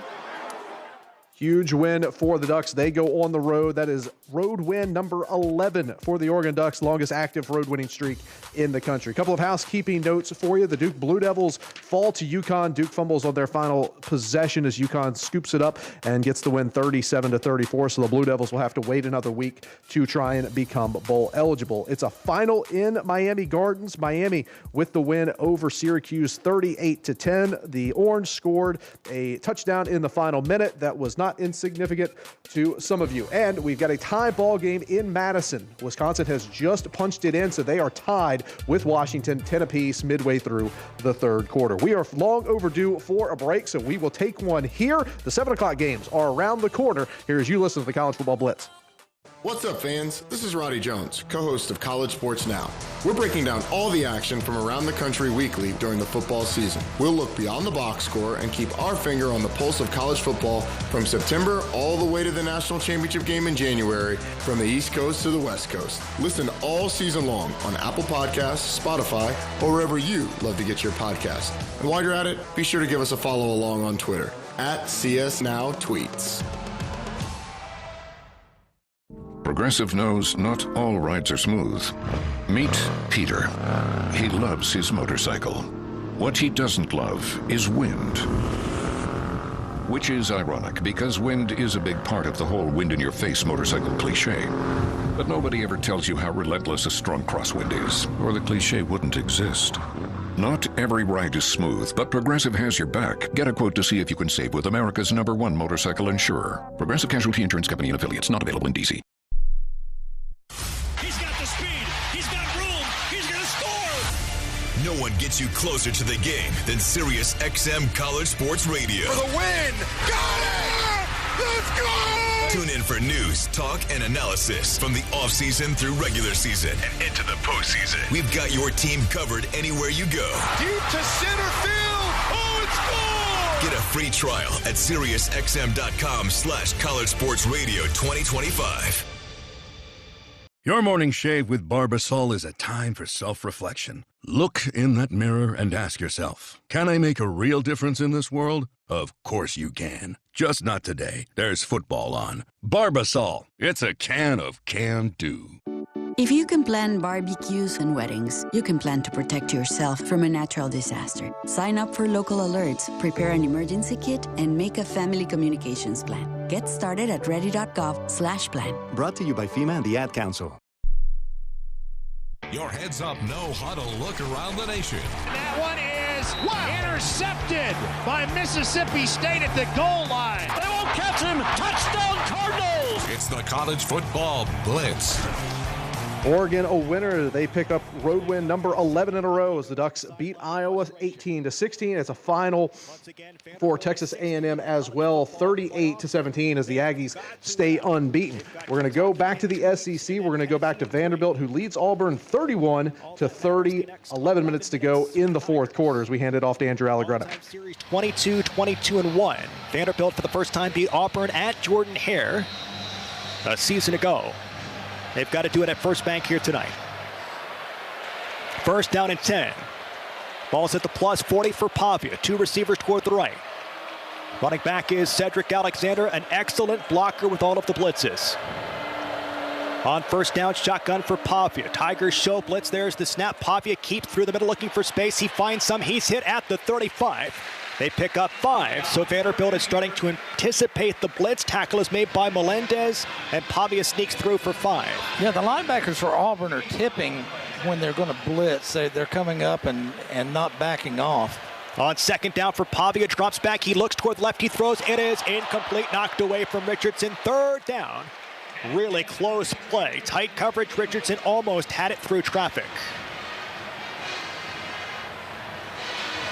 Huge win for the Ducks. They go on the road. That is road win number 11 for the Oregon Ducks, longest active road winning streak in the country. A couple of housekeeping notes for you. The Duke Blue Devils fall to UConn. Duke fumbles on their final possession as UConn scoops it up and gets the win 37-34. So the Blue Devils will have to wait another week to try and become bowl eligible. It's a final in Miami Gardens. Miami with the win over Syracuse 38-10. The Orange scored a touchdown in the final minute that was not insignificant to some of you. And we've got a tie ball game in Madison. Wisconsin has just punched it in, so they are tied with Washington 10 apiece midway through the third quarter. We are long overdue for a break, so we will take one here. The 7 o'clock games are around the corner. Here as you listen to the College Football Blitz. What's up, fans? This is Roddy Jones, co-host of College Sports Now. We're breaking down all the action from around the country weekly during the football season. We'll look beyond the box score and keep our finger on the pulse of college football from September all the way to the national championship game in January, from the East Coast to the West Coast. Listen all season long on Apple Podcasts, Spotify, or wherever you love to get your podcast. And while you're at it, be sure to give us a follow along on Twitter @CSNowTweets. Progressive knows not all rides are smooth. Meet Peter. He loves his motorcycle. What he doesn't love is wind. Which is ironic, because wind is a big part of the whole wind-in-your-face motorcycle cliche. But nobody ever tells you how relentless a strong crosswind is, or the cliche wouldn't exist. Not every ride is smooth, but Progressive has your back. Get a quote to see if you can save with America's #1 motorcycle insurer. Progressive Casualty Insurance Company and Affiliates, not available in D.C. No one gets you closer to the game than Sirius XM College Sports Radio. For the win! Got it! Let's go! Tune in for news, talk, and analysis from the offseason through regular season and into the postseason. We've got your team covered anywhere you go. Deep to center field! Oh, it's gone! Get a free trial at SiriusXM.com/College Sports Radio 2025. Your morning shave with Barbasol is a time for self-reflection. Look in that mirror and ask yourself, can I make a real difference in this world? Of course you can. Just not today. There's football on. Barbasol. It's a can of can-do. If you can plan barbecues and weddings, you can plan to protect yourself from a natural disaster. Sign up for local alerts, prepare an emergency kit, and make a family communications plan. Get started at ready.gov/plan. Brought to you by FEMA and the Ad Council. Your heads-up, no-huddle look around the nation. That one is intercepted by Mississippi State at the goal line. They won't catch him. Touchdown, Cardinals! It's the College Football Blitz. Oregon a winner. They pick up road win number 11 in a row as the Ducks beat Iowa 18-16. It's a final for Texas A&M as well, 38-17 as the Aggies stay unbeaten. We're going to go back to the SEC. We're going to go back to Vanderbilt, who leads Auburn 31-30. 11 minutes to go in the fourth quarter as we hand it off to Andrew Allegretta. 22-1. Vanderbilt for the first time beat Auburn at Jordan Hare a season ago. They've got to do it at First Bank here tonight. First down and 10. Ball's at the +40 for Pavia. Two receivers toward the right. Running back is Cedric Alexander, an excellent blocker with all of the blitzes. On first down, shotgun for Pavia. Tigers show blitz. There's the snap. Pavia keeps through the middle looking for space. He finds some. He's hit at the 35. They pick up 5, so Vanderbilt is starting to anticipate the blitz. Tackle is made by Melendez, and Pavia sneaks through for 5. Yeah, the linebackers for Auburn are tipping when they're going to blitz. They're coming up and not backing off. On second down for Pavia, drops back. He looks toward the left. He throws. It is incomplete, knocked away from Richardson. Third down. Really close play. Tight coverage. Richardson almost had it through traffic.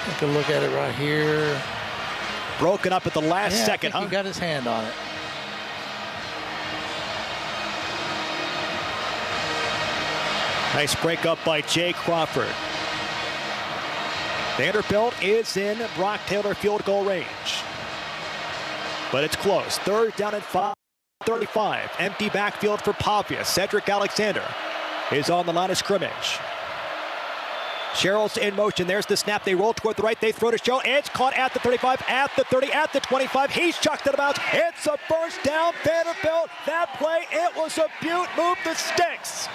Take a look at it right here. Broken up at the last second. He got his hand on it. Nice break up by Jay Crawford. Vanderbilt is in Brock Taylor field goal range. But it's close. Third down and 5:35. Empty backfield for Pavia. Cedric Alexander is on the line of scrimmage. Sherrill's in motion. There's the snap. They roll toward the right. They throw to Sherrill. It's caught at the 35, at the 30, at the 25. He's chucked it about. It's a first down. Vanderbilt. That play, it was a beaut. Move the sticks.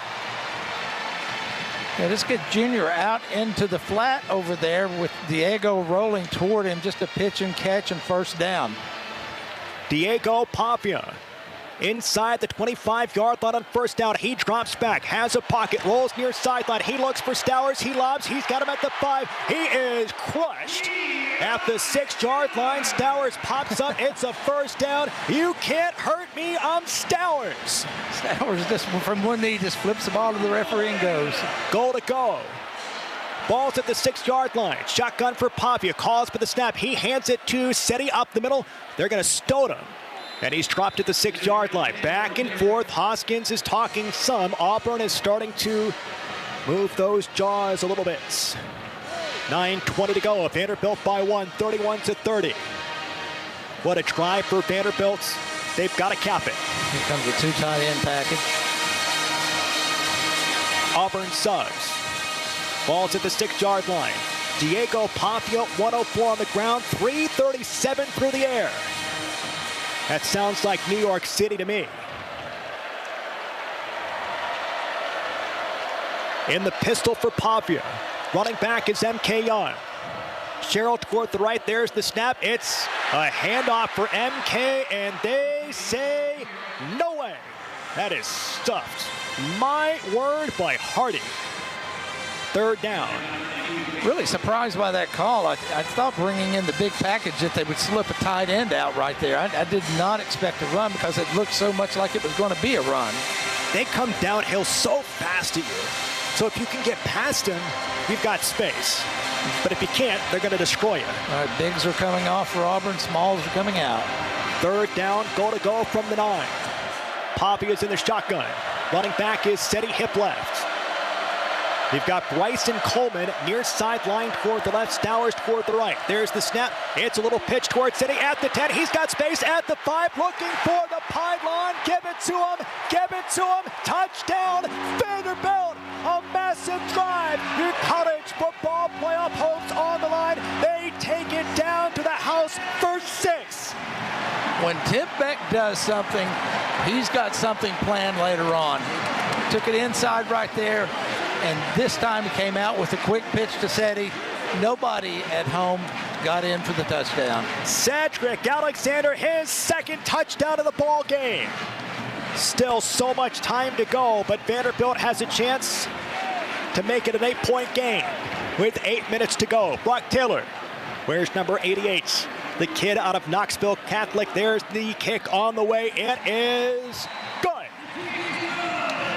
Yeah, let's get Junior out into the flat over there with Diego rolling toward him. Just a pitch and catch and first down. Diego Pavia inside the 25-yard line on first down. He drops back, has a pocket, rolls near sideline. He looks for Stowers. He lobs. He's got him at the 5. He is crushed at the 6-yard line. Stowers pops up. It's a first down. You can't hurt me. I'm Stowers. Stowers just from one knee just flips the ball to the referee and goes. Goal to go. Ball's at the 6-yard line. Shotgun for Pavia. Calls for the snap. He hands it to Seti up the middle. They're going to stone him. And he's dropped at the 6-yard line. Back and forth. Hoskins is talking some. Auburn is starting to move those jaws a little bit. 9:20 to go. Vanderbilt by 1, 31-30. What a drive for Vanderbilt. They've got to cap it. Here comes the 2 tight end package. Auburn subs. Ball's at the 6-yard line. Diego Pavia, 104 on the ground, 337 through the air. That sounds like New York City to me. In the pistol for Pavia. Running back is MK Young. Sherrill toward the right. There's the snap. It's a handoff for MK, and they say no way. That is stuffed. My word by Hardy. Third down. Really surprised by that call. I thought bringing in the big package that they would slip a tight end out right there. I did not expect a run because it looked so much like it was going to be a run. They come downhill so fast at you. So if you can get past them, you've got space. But if you can't, they're going to destroy you. All right, bigs are coming off for Auburn. Smalls are coming out. Third down, goal to go from the 9. Pavia's in the shotgun. Running back is Seti hip left. You've got Bryson Coleman near sideline toward the left, Stowers toward the right. There's the snap. It's a little pitch towards City at the 10. He's got space at the 5, looking for the pylon. Give it to him. Give it to him. Touchdown, Vanderbilt. A massive drive. Your college football playoff hopes on the line. They take it down to the house for 6. When Tim Beck does something, he's got something planned later on. Took it inside right there, and this time he came out with a quick pitch to Seti. Nobody at home got in for the touchdown. Cedric Alexander, his second touchdown of the ball game. Still so much time to go, but Vanderbilt has a chance to make it an 8-point game with 8 minutes to go. Brock Taylor, where's number 88? The kid out of Knoxville Catholic. There's the kick on the way. It is good.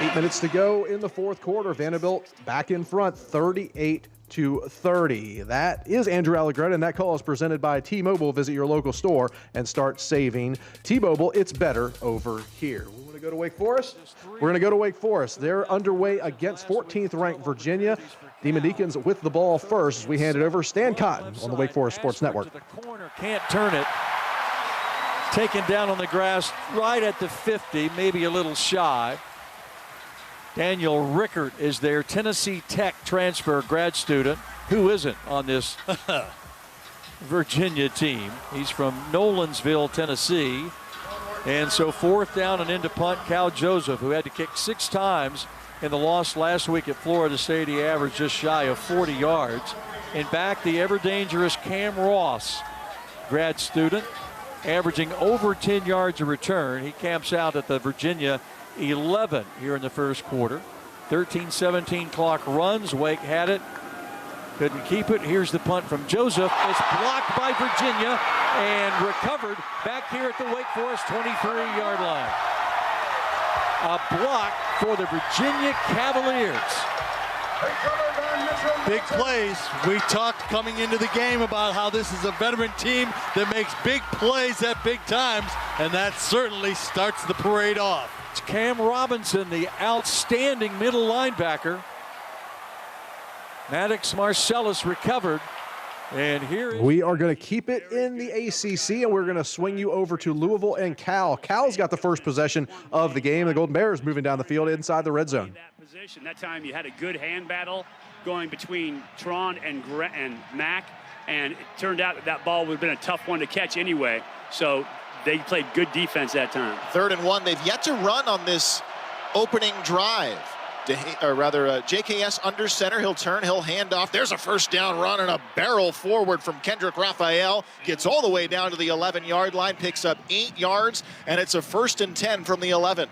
8 minutes to go in the fourth quarter. Vanderbilt back in front, 38-30. That is Andrew Allegretti, and that call is presented by T-Mobile. Visit your local store and start saving. T-Mobile, it's better over here. We want to go to Wake Forest? We're going to go to Wake Forest. They're underway against 14th-ranked Virginia. Demon Deacons with the ball first as we hand it over. Stan Cotton on the Wake Forest Sports Network. Can't turn it. Taken down on the grass right at the 50, maybe a little shy. Daniel Rickert is their Tennessee Tech transfer grad student. Who isn't on this Virginia team? He's from Nolensville, Tennessee. And so 4th down and into punt. Cal Joseph, who had to kick 6 times in the loss last week at Florida State, he averaged just shy of 40 yards. And back the ever-dangerous Cam Ross, grad student, averaging over 10 yards a return. He camps out at the Virginia 11 here in the first quarter. 13-17 clock runs. Wake had it. Couldn't keep it. Here's the punt from Joseph. It's blocked by Virginia and recovered back here at the Wake Forest 23-yard line. A block for the Virginia Cavaliers. Big plays. We talked coming into the game about how this is a veteran team that makes big plays at big times, and that certainly starts the parade off. It's Cam Robinson, the outstanding middle linebacker. Maddox Marcellus recovered. And here we are going to keep it in the ACC, and we're going to swing you over to Louisville and Cal. Cal's got the first possession of the game. The Golden Bears moving down the field inside the red zone. That time you had a good hand battle going between Tron and Mack, and it turned out that ball would have been a tough one to catch anyway. So they played good defense that time. 3rd and 1. They've yet to run on this opening drive. JKS under center. He'll turn. He'll hand off. There's a first down run and a barrel forward from Kendrick Raphael. Gets all the way down to the 11-yard line. Picks up 8 yards, and it's a 1st and 10 from the 11.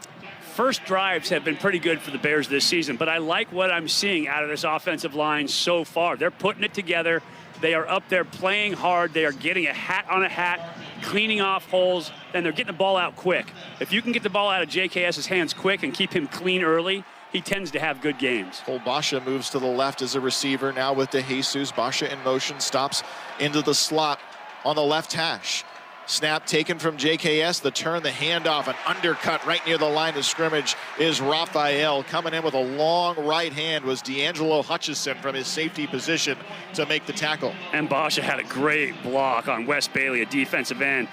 First drives have been pretty good for the Bears this season, but I like what I'm seeing out of this offensive line so far. They're putting it together. They are up there playing hard. They are getting a hat on a hat, cleaning off holes, and they're getting the ball out quick. If you can get the ball out of JKS's hands quick and keep him clean early, he tends to have good games. Cole Basha moves to the left as a receiver now with DeJesus. Basha in motion, stops into the slot on the left hash. Snap taken from JKS, the turn, the handoff, an undercut right near the line of scrimmage is Raphael. Coming in with a long right hand was D'Angelo Hutchison from his safety position to make the tackle. And Basha had a great block on Wes Bailey, a defensive end.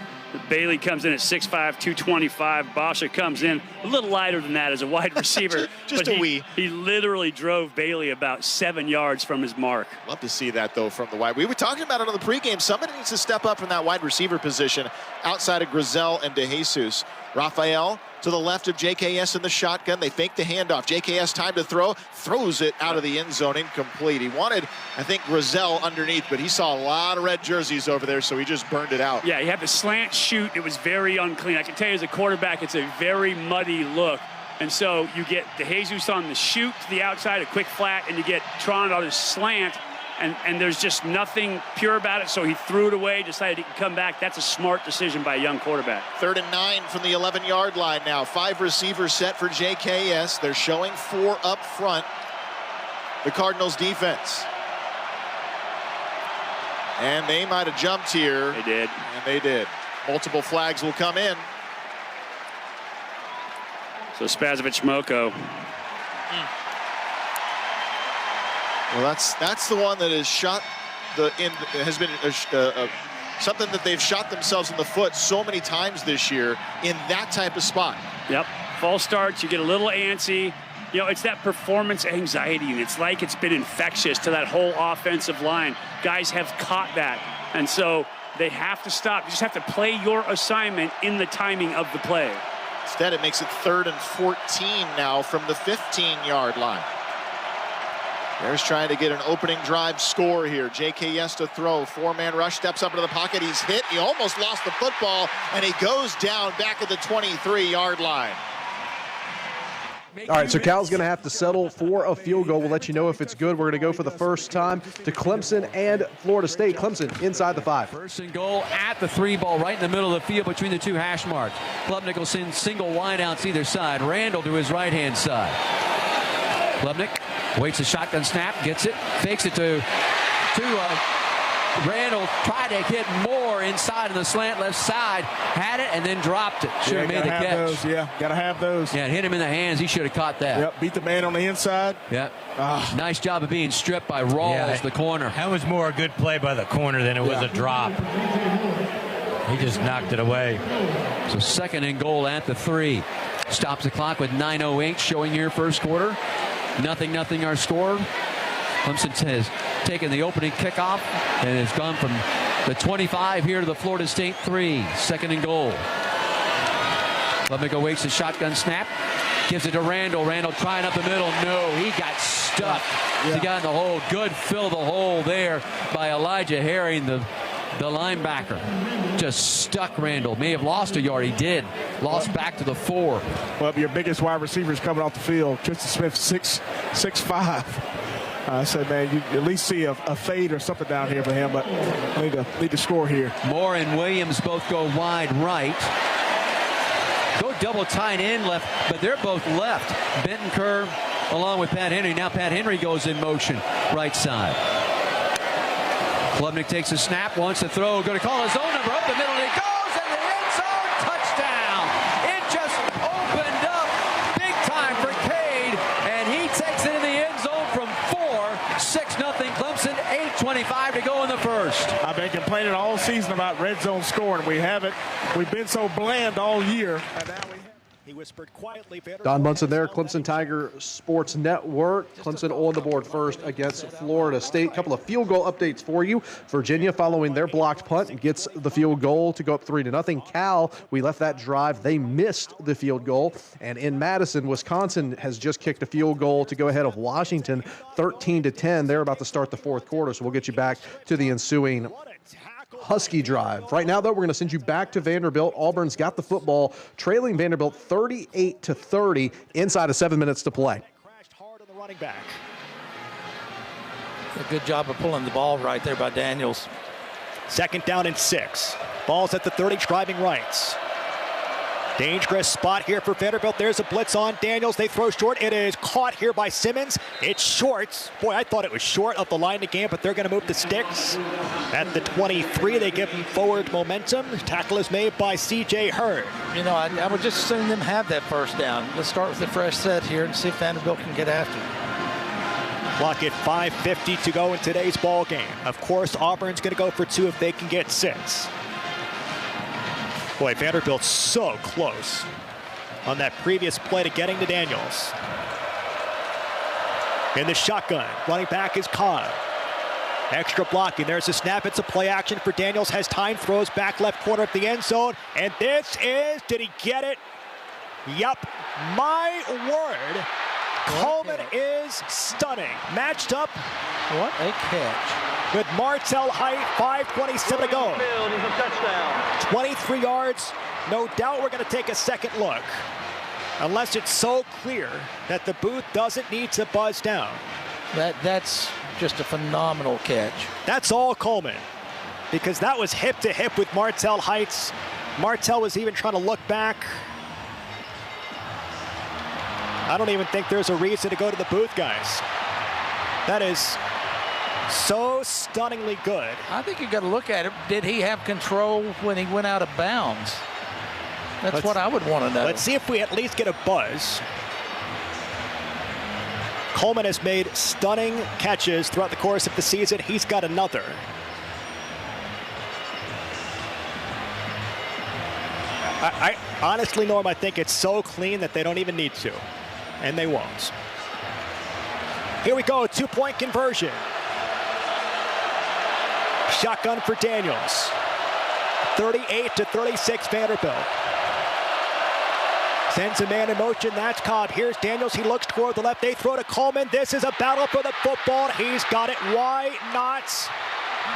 Bailey comes in at 6'5", 225. Basha comes in a little lighter than that as a wide receiver. Just a wee. He literally drove Bailey about 7 yards from his mark. Love to see that, though, from the wide. We were talking about it on the pregame. Somebody needs to step up from that wide receiver position outside of Grizel and DeJesus. Raphael to the left of JKS in the shotgun. They fake the handoff. JKS time to throw. Throws it out of the end zone, incomplete. He wanted, I think, Grizel underneath, but he saw a lot of red jerseys over there, so he just burned it out. Yeah, he had the slant shoot. It was very unclean. I can tell you as a quarterback, it's a very muddy look. And so you get DeJesus on the shoot to the outside, a quick flat, and you get Tron on his slant. And there's just nothing pure about it, so he threw it away, decided he could come back. That's a smart decision by a young quarterback. 3rd and 9 from the 11-yard line now. 5 receivers set for JKS. They're showing 4 up front, the Cardinals defense. And they might have jumped here. They did. And they did. Multiple flags will come in. So Spazovic Moko. Well, that's the one that has shot has been something that they've shot themselves in the foot so many times this year in that type of spot. Yep. False starts, you get a little antsy. You know, it's that performance anxiety, and it's like it's been infectious to that whole offensive line. Guys have caught that, and so they have to stop. You just have to play your assignment in the timing of the play. Instead, it makes it 3rd and 14 now from the 15-yard line. Bears trying to get an opening drive score here. JKS to throw. 4-man rush, steps up into the pocket. He's hit. He almost lost the football, and he goes down back at the 23-yard line. All right, so Cal's going to have to settle for a field goal. We'll let you know if it's good. We're going to go for the first time to Clemson and Florida State. Clemson inside the 5. First and goal at the 3 ball, right in the middle of the field between the 2 hash marks. Klubnik will send single wideouts either side. Randall to his right-hand side. Klubnik waits a shotgun snap, gets it, fakes it to Randall. Tried to hit Moore inside on the slant left side, had it, and then dropped it. Should have made the catch. Gotta have those. Yeah, it hit him in the hands. He should have caught that. Yep, beat the man on the inside. Yep. Nice job of being stripped by Rawls, the corner. That was more a good play by the corner than it was a drop. He just knocked it away. So 2nd and goal at the 3. Stops the clock with 9:08 showing here first quarter. 0-0 our score. Clemson has taken the opening kickoff and has gone from the 25 here to the Florida State 3. 2nd and goal. Klubnik awaits the shotgun snap. Gives it to Randall. Randall trying up the middle. No, he got stuck. He got in the hole. Good fill of the hole there by Elijah Herring, the linebacker. Just stuck Randall. May have lost a yard. He did. Lost back to the 4. Well, your biggest wide receiver is coming off the field. Tristan Smith, 6'5". I said, man, you at least see a fade or something down here for him, but need to score here. Moore and Williams both go wide right. Go double tight end left, but they're both left. Benton Kerr along with Pat Henry. Now Pat Henry goes in motion right side. Klubnik takes a snap, wants to throw, going to call his own number up the middle, and he goes in the end zone, touchdown. It just opened up big time for Cade, and he takes it in the end zone from 4, 6-0 Clemson, 8:25 to go in the first. I've been complaining all season about red zone scoring. We haven't. We've been so bland all year, and now he whispered quietly. Don Munson there, Clemson Tiger Sports Network. Clemson on the board first against Florida State. Couple of field goal updates for you. Virginia, following their blocked punt, gets the field goal to go up 3-0. Cal, we left that drive. They missed the field goal. And in Madison, Wisconsin has just kicked a field goal to go ahead of Washington, 13-10. They're about to start the 4th quarter, so we'll get you back to the ensuing Husky drive. Right now, though, we're going to send you back to Vanderbilt. Auburn's got the football, trailing Vanderbilt 38-30 inside of 7 minutes to play. Crashed hard on the running back. A good job of pulling the ball right there by Daniels. 2nd down and 6. Ball's at the 30, driving right. Dangerous spot here for Vanderbilt. There's a blitz on Daniels. They throw short. It is caught here by Simmons. It's short. Boy, I thought it was short of the line again, but they're going to move the sticks. At the 23, they give him forward momentum. Tackle is made by C.J. Hurd. You know, I would just assume them have that first down. Let's start with the fresh set here and see if Vanderbilt can get after it. Clock at 5:50 to go in today's ball game. Of course, Auburn's going to go for 2 if they can get 6. Boy, Vanderbilt's so close on that previous play to getting to Daniels. In the shotgun, running back is Cobb. Extra blocking, there's a snap, it's a play action for Daniels, has time, throws back left corner of the end zone, and this is, did he get it? Yup, my word. Coleman is stunning. Matched up. What a catch. With Martell Height, 5:27 to go. 23 yards. No doubt we're going to take a second look. Unless it's so clear that the booth doesn't need to buzz down. That's just a phenomenal catch. That's all Coleman. Because that was hip to hip with Martell Heights. Martell was even trying to look back. I don't even think there's a reason to go to the booth, guys. That is so stunningly good. I think you got to look at it. Did he have control when he went out of bounds? That's what I would want to know. Let's see if we at least get a buzz. Coleman has made stunning catches throughout the course of the season. He's got another. I honestly, Norm, I think it's so clean that they don't even need to, and they won't. Here we go, 2-point conversion. Shotgun for Daniels. 38-36 Vanderbilt. Sends a man in motion, that's Cobb. Here's Daniels, he looks toward the left. They throw to Coleman. This is a battle for the football. He's got it. Why not?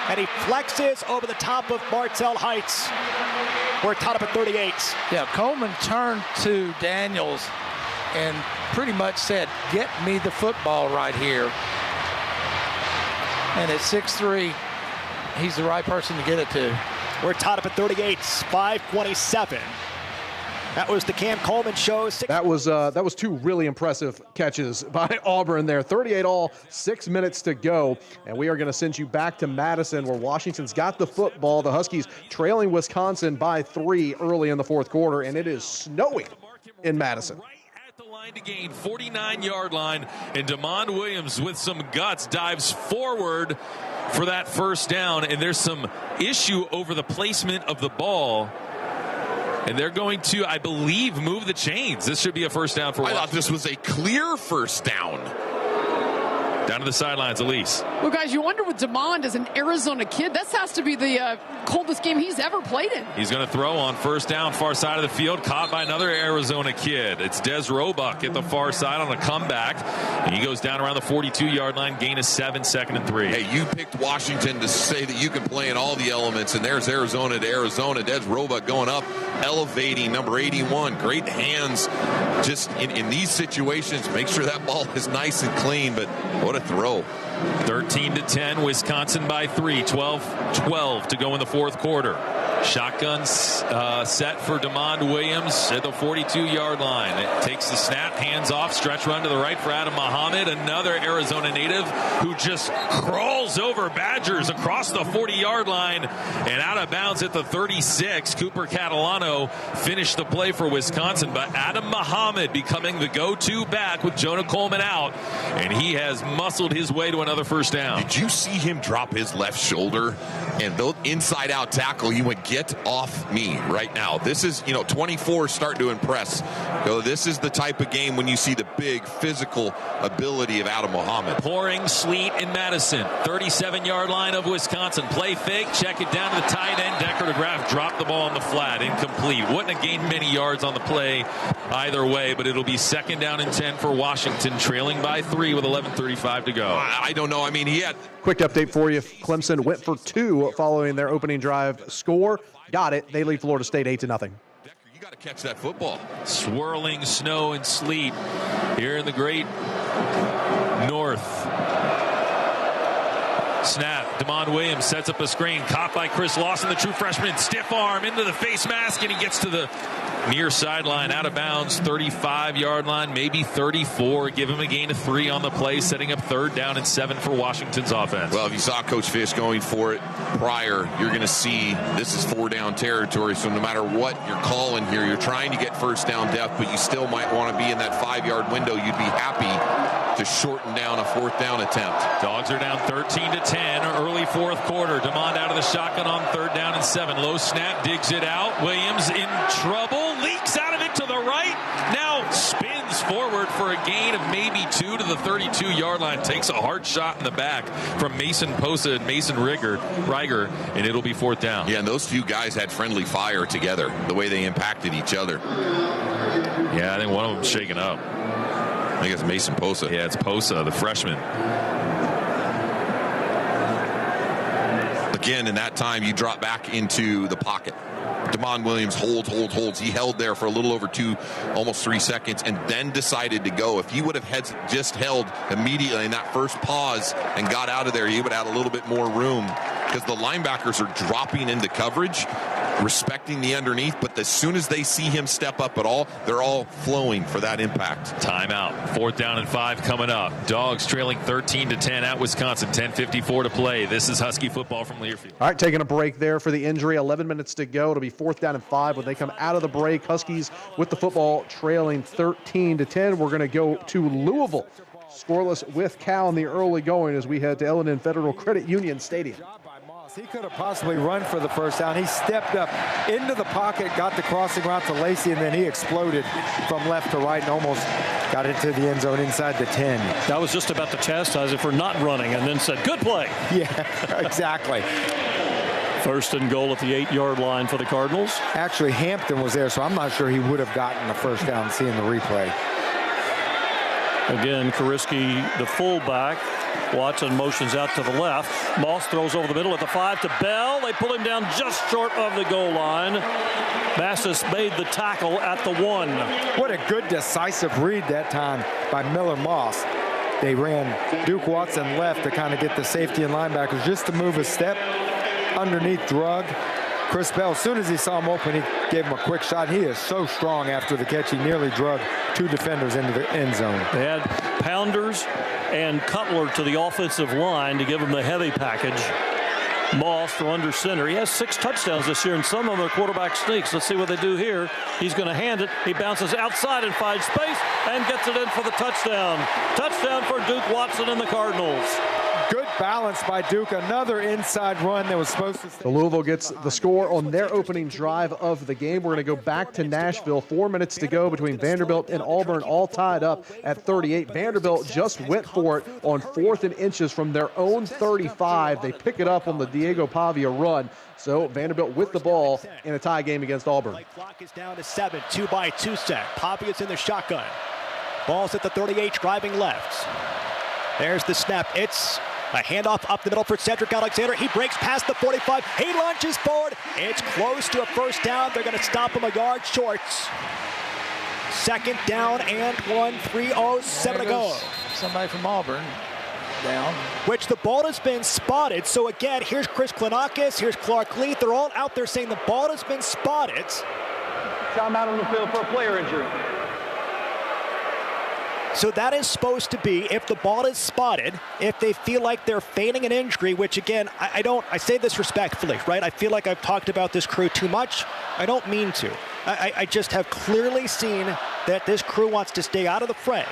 And he flexes over the top of Martell Heights. We're tied up at 38. Yeah, Coleman turned to Daniels and pretty much said, get me the football right here. And at 6'3", he's the right person to get it to. We're tied up at 38, 5:27. That was the Cam Coleman show. That was two really impressive catches by Auburn there. 38 all, 6 minutes to go. And we are going to send you back to Madison, where Washington's got the football. The Huskies trailing Wisconsin by 3 early in the fourth quarter, and it is snowing in Madison. To gain 49-yard line, and Damon Williams with some guts dives forward for that first down, and there's some issue over the placement of the ball, and they're going to, I believe, move the chains. This should be a first down for Washington. I thought this was a clear first down. Down to the sidelines, Elise. Well, guys, you wonder with Demond as an Arizona kid, this has to be the coldest game he's ever played in. He's going to throw on first down, far side of the field, caught by another Arizona kid. It's Des Roebuck at the far side on a comeback. And he goes down around the 42-yard line, gain of 7, 2nd and 3. Hey, you picked Washington to say that you can play in all the elements, and there's Arizona to Arizona. Des Roebuck going up, elevating, number 81. Great hands just in these situations. Make sure that ball is nice and clean, but what a throw. 13-10, Wisconsin by 3. 12-12 to go in the fourth quarter. Shotgun set for Damon Williams at the 42-yard line. It takes the snap, hands off, stretch run to the right for Adam Muhammad, another Arizona native who just crawls over Badgers across the 40-yard line and out of bounds at the 36. Cooper Catalano finished the play for Wisconsin, but Adam Muhammad becoming the go-to back with Jonah Coleman out, and he has muscled his way to another first down. Did you see him drop his left shoulder and the inside-out tackle? He went, get off me right now. This is, 24 start to impress. This is the type of game when you see the big physical ability of Adam Muhammad. Pouring sleet in Madison. 37-yard line of Wisconsin. Play fake, check it down to the tight end. Decker de Graaf dropped the ball on the flat. Incomplete. Wouldn't have gained many yards on the play either way, but it'll be 2nd down and 10 for Washington, trailing by 3 with 11:35 to go. I don't know. I mean, he had... Quick update for you. Clemson went for 2 following their opening drive score. Got it. They lead Florida State 8-0. Decker, you got to catch that football. Swirling snow and sleet here in the great north. Snap. Damon Williams sets up a screen. Caught by Chris Lawson, the true freshman. Stiff arm into the face mask, and he gets to the near sideline, out of bounds, 35-yard line, maybe 34. Give him a gain of 3 on the play, setting up 3rd down and 7 for Washington's offense. Well, if you saw Coach Fish going for it prior, you're going to see this is 4-down territory. So no matter what you're calling here, you're trying to get first down depth, but you still might want to be in that 5-yard window. You'd be happy to shorten down a 4th down attempt. Dogs are down 13-10, early fourth quarter. Demond out of the shotgun on 3rd down and 7. Low snap, digs it out. Williams in trouble, leaks out of it to the right. Now spins forward for a gain of maybe 2 to the 32-yard line. Takes a hard shot in the back from Mason Posa and Mason Riger, and it'll be 4th down. Yeah, and those two guys had friendly fire together, the way they impacted each other. Yeah, I think one of them's shaken up. I think it's Mason Posa. Yeah, it's Posa, the freshman. Again, in that time, you drop back into the pocket. Damon Williams holds. He held there for a little over 2, almost 3 seconds, and then decided to go. If he would have just held immediately in that first pause and got out of there, he would have had a little bit more room, because the linebackers are dropping into coverage, respecting the underneath, but as soon as they see him step up at all, they're all flowing for that impact. Timeout. 4th down and 5 coming up. Dogs trailing 13-10 at Wisconsin. 10:54 to play. This is Husky football from Learfield. All right, taking a break there for the injury. 11 minutes to go. It'll be 4th down and 5 when they come out of the break. Huskies with the football trailing 13-10. We're going to go to Louisville. scoreless with Cal in the early going as we head to L&N Federal Credit Union Stadium. He could have possibly run for the first down. He stepped up into the pocket, got the crossing route to Lacey, and then he exploded from left to right and almost got into the end zone inside the 10. That was just about to chastise it for not running and then said, good play. Yeah, exactly. First and goal at the 8-yard line for the Cardinals. Actually, Hampton was there, so I'm not sure he would have gotten the first down seeing the replay. Again, Kariski, the fullback. Watson motions out to the left. Moss throws over the middle at the 5 to Bell. They pull him down just short of the goal line. Massis made the tackle at the 1. What a good decisive read that time by Miller Moss. They ran Duke Watson left to kind of get the safety and linebackers just to move a step underneath drug. Chris Bell, as soon as he saw him open, he gave him a quick shot. He is so strong after the catch. He nearly drug 2 defenders into the end zone. They had Pounders and Cutler to the offensive line to give him the heavy package. Moss from under center. He has 6 touchdowns this year, and some of them are quarterback sneaks. Let's see what they do here. He's going to hand it. He bounces outside and finds space and gets it in for the touchdown. Touchdown for Duke Watson and the Cardinals. Good balance by Duke. Another inside run that was supposed to stay. Louisville gets the score on their opening drive of the game. We're going to go back to Nashville. 4 minutes to go between Vanderbilt and Auburn, all tied up at 38. Vanderbilt just went for it on 4th and inches from their own 35. They pick it up on the Diego Pavia run. So Vanderbilt with the ball in a tie game against Auburn. Clock is down to 7, 2-by-2 set. Pavia's in the shotgun. Ball's at the 38, driving left. There's the snap. It's a handoff up the middle for Cedric Alexander. He breaks past the 45. He launches forward. It's close to a first down. They're going to stop him a yard short. Second down and 1, 3:07 to go. Somebody from Auburn down. Which the ball has been spotted. So again, here's Chris Klinakis, here's Clark Leith. They're all out there saying the ball has been spotted. Time out on the field for a player injury. So that is supposed to be, if the ball is spotted, if they feel like they're feigning an injury, which again, I say this respectfully, right? I feel like I've talked about this crew too much. I don't mean to. I just have clearly seen that this crew wants to stay out of the fray.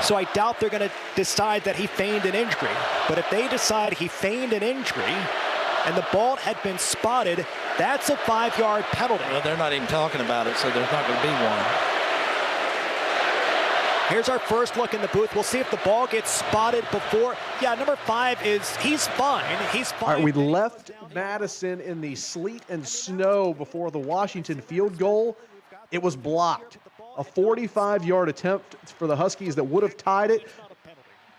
So I doubt they're going to decide that he feigned an injury. But if they decide he feigned an injury and the ball had been spotted, that's a 5-yard penalty. Well, they're not even talking about it, so there's not going to be one. Here's our first look in the booth. We'll see if the ball gets spotted before. Yeah, number 5 he's fine. He's fine. All right, we left Madison in the sleet and snow before the Washington field goal. It was blocked. A 45-yard attempt for the Huskies that would have tied it.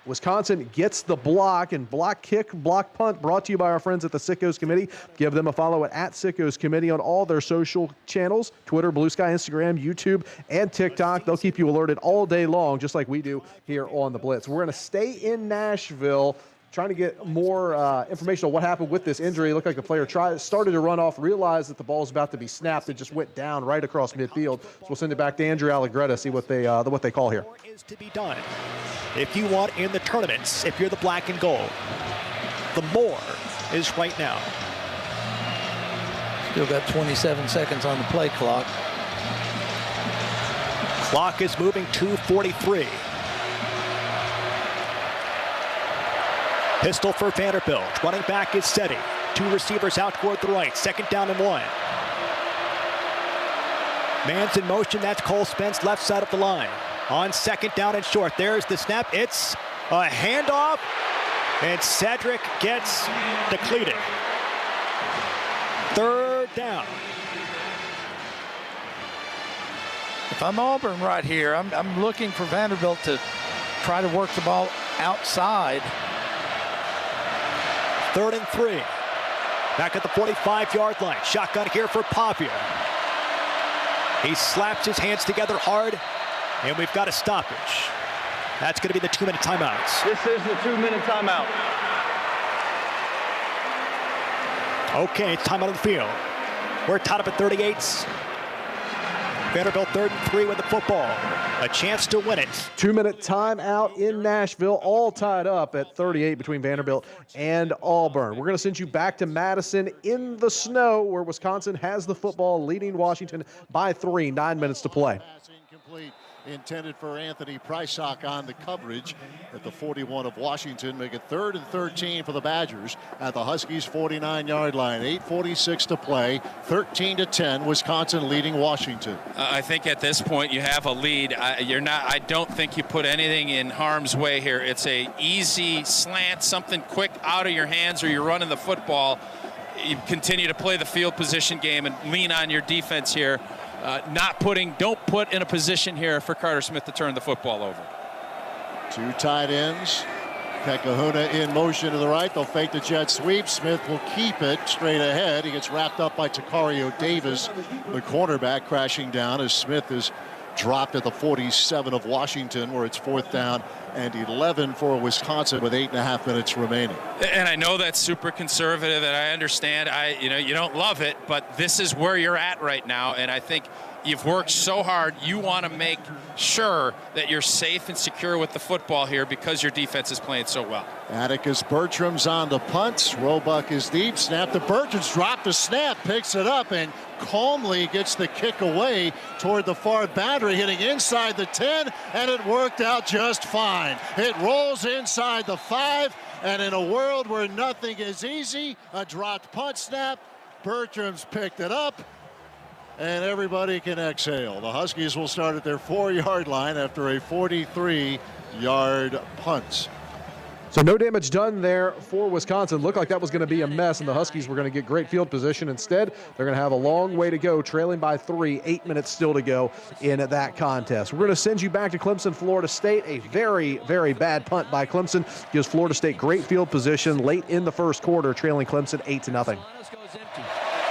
Wisconsin gets the block, and block kick, block punt brought to you by our friends at the Sickos Committee. Give them a follow at Sickos Committee on all their social channels, Twitter, Blue Sky, Instagram, YouTube, and TikTok. They'll keep you alerted all day long, just like we do here on the Blitz. We're going to stay in Nashville, trying to get more information on what happened with this injury. It looked like the player started to run off, realized that the ball was about to be snapped. It just went down right across midfield. So we'll send it back to Andrew Allegretta, see what they call here. Is to be done. If you want in the tournaments, if you're the black and gold, the more is right now. Still got 27 seconds on the play clock. Clock is moving, 2:43. Pistol for Vanderbilt. Running back is Seti. 2 receivers out toward the right. Second down and 1. Man's in motion. That's Cole Spence, left side of the line. On second down and short. There's the snap. It's a handoff. And Cedric gets depleted. Third down. If I'm Auburn right here, I'm looking for Vanderbilt to try to work the ball outside. 3rd and 3. Back at the 45-yard line. Shotgun here for Pavia. He slaps his hands together hard, and we've got a stoppage. That's going to be the 2-minute timeout. This is the 2-minute timeout. Okay, it's timeout on the field. We're tied up at 38. Vanderbilt 3rd and 3 with the football. A chance to win it. 2-minute timeout in Nashville, all tied up at 38 between Vanderbilt and Auburn. We're going to send you back to Madison in the snow, where Wisconsin has the football, leading Washington by 3, 9 minutes to play. intended for Anthony Prysock on the coverage at the 41 of Washington. Make it 3rd and 13 for the Badgers at the Huskies' 49-yard line. 8:46 to play. 13-10. Wisconsin leading Washington. I think at this point you have a lead. I don't think you put anything in harm's way here. It's a easy slant, something quick out of your hands, or you're running the football. You continue to play the field position game and lean on your defense here. Don't put in a position here for Carter Smith to turn the football over. 2 tight ends. Pekahuna in motion to the right. They'll fake the jet sweep. Smith will keep it straight ahead. He gets wrapped up by Takario Davis, the cornerback, crashing down as Smith is dropped at the 47 of Washington, where it's 4th down and 11 for Wisconsin with 8.5 minutes remaining. And I know that's super conservative, and I understand. You don't love it, but this is where you're at right now, and I think you've worked so hard. You want to make sure that you're safe and secure with the football here because your defense is playing so well. Atticus Bertram's on the punt. Roebuck is deep. Snap to Bertram's dropped the snap, picks it up, and calmly gets the kick away toward the far boundary, hitting inside the 10, and it worked out just fine. It rolls inside the 5, and in a world where nothing is easy, a dropped punt snap, Bertram's picked it up, and everybody can exhale. The Huskies will start at their 4-yard line after a 43-yard punt. So no damage done there for Wisconsin. Looked like that was going to be a mess, and the Huskies were going to get great field position. Instead, they're going to have a long way to go, trailing by 3, 8 minutes still to go in that contest. We're going to send you back to Clemson, Florida State. A very, very bad punt by Clemson gives Florida State great field position late in the first quarter, trailing Clemson 8-0.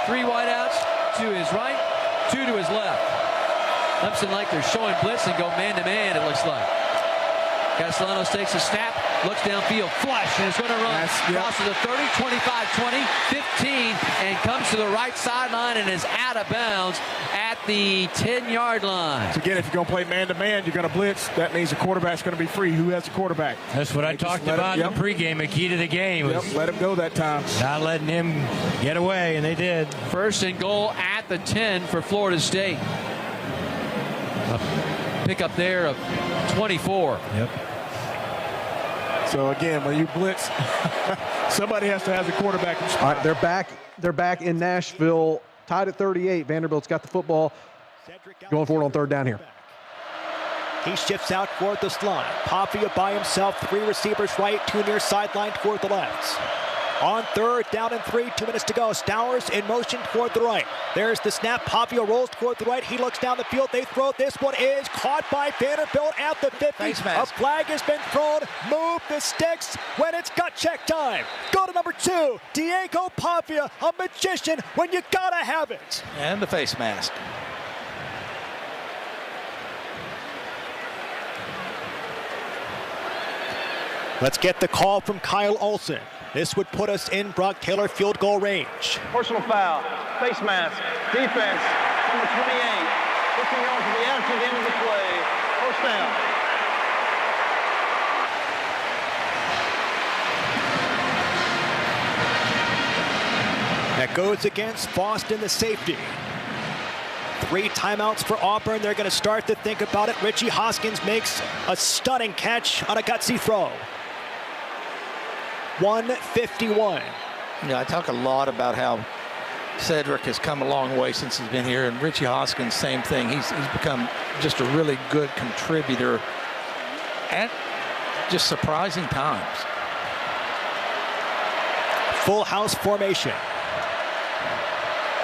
3 wideouts, to his right, 2 to his left. Clemson like they're showing blitz and go man-to-man, it looks like. Castellanos takes a snap, looks downfield, flush, and it's going to run. Crosses the 30, 25, 20, 15, and comes to the right sideline and is out of bounds at the 10-yard line. So again, if you're going to play man-to-man, you're going to blitz. That means the quarterback's going to be free. Who has the quarterback? That's what I talked about in the pregame. The key to the game was let him go that time. Not letting him get away, and they did. 1st and goal at the 10 for Florida State. Pick up there of 24. Yep. So again, when you blitz, somebody has to have the quarterback in spot. All right, they're back in Nashville, tied at 38. Vanderbilt's got the football, going for it on 3rd down here. He shifts out toward the slot. Papia by himself, 3 receivers right, 2 near sideline toward the left. On 3rd down and 3, 2 minutes to go. Stowers in motion toward the right. There's the snap. Papia rolls toward the right. He looks down the field. They throw. This one is caught by Vanderbilt at the 50. A flag has been thrown. Move the sticks when it's gut check time. Go to number 2. Diego Papia, a magician when you gotta have it. And the face mask. Let's get the call from Kyle Olson. This would put us in Brock Taylor field goal range. Personal foul, face mask, defense, number 28. 15 yards to the end to the end of the play. 1st down. That goes against Boston, the safety. 3 timeouts for Auburn. They're going to start to think about it. Richie Hoskins makes a stunning catch on a gutsy throw. 151. Yeah, I talk a lot about how Cedric has come a long way since he's been here, and Richie Hoskins, same thing. He's become just a really good contributor at just surprising times. Full house formation.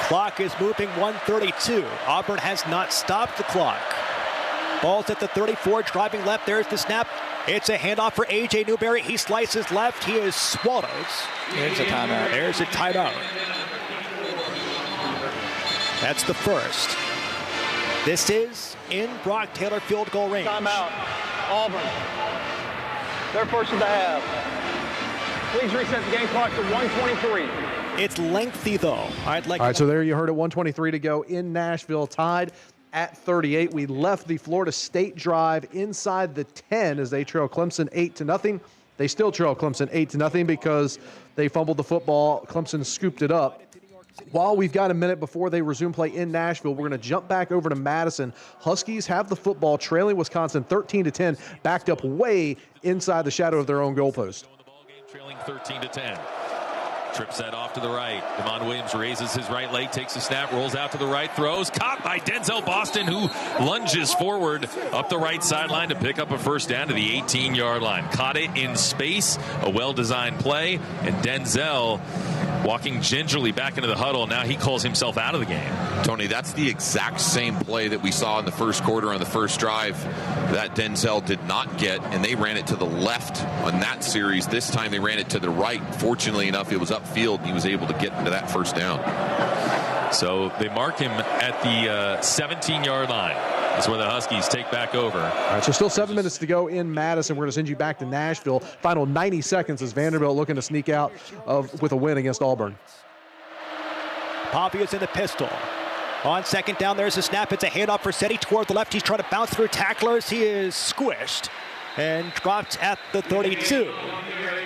Clock is moving, 1:32. Auburn has not stopped the clock. Ball's at the 34, driving left. There's the snap. It's a handoff for A.J. Newberry. He slices left. He is swallowed. There's a timeout. There's a timeout. That's the first. This is in Brock Taylor field goal range. Timeout. Auburn. Their first of the half. Please reset the game clock to 1:23. It's lengthy, though. All right, so there you heard it, 1:23 to go in Nashville, tied at 38. We left the Florida State drive inside the 10 as they trail Clemson 8-0. They still trail Clemson 8-0 because they fumbled the football. Clemson scooped it up While we've got a minute before they resume play in Nashville, we're going to jump back over to Madison. Huskies have the football, trailing Wisconsin 13-10, backed up way inside the shadow of their own goalpost. Trailing 13-10. Trips that off to the right. Damon Williams raises his right leg, takes a snap, rolls out to the right, throws. Caught by Denzel Boston, who lunges forward up the right sideline to pick up a first down to the 18-yard line. Caught it in space, a well-designed play, and Denzel walking gingerly back into the huddle. Now he calls himself out of the game. Tony, that's the exact same play that we saw in the first quarter on the first drive that Denzel did not get, and they ran it to the left on that series. This time they ran it to the right. Fortunately enough, it was upfield, and he was able to get into that first down. So they mark him at the 17-yard line. That's where the Huskies take back over. All right, so still 7 minutes to go in Madison. We're going to send you back to Nashville. Final 90 seconds as Vanderbilt looking to sneak out with a win against Auburn. Pavia's in the pistol. On second down, there's a snap. It's a handoff for Seti toward the left. He's trying to bounce through tacklers. He is squished and dropped at the 32.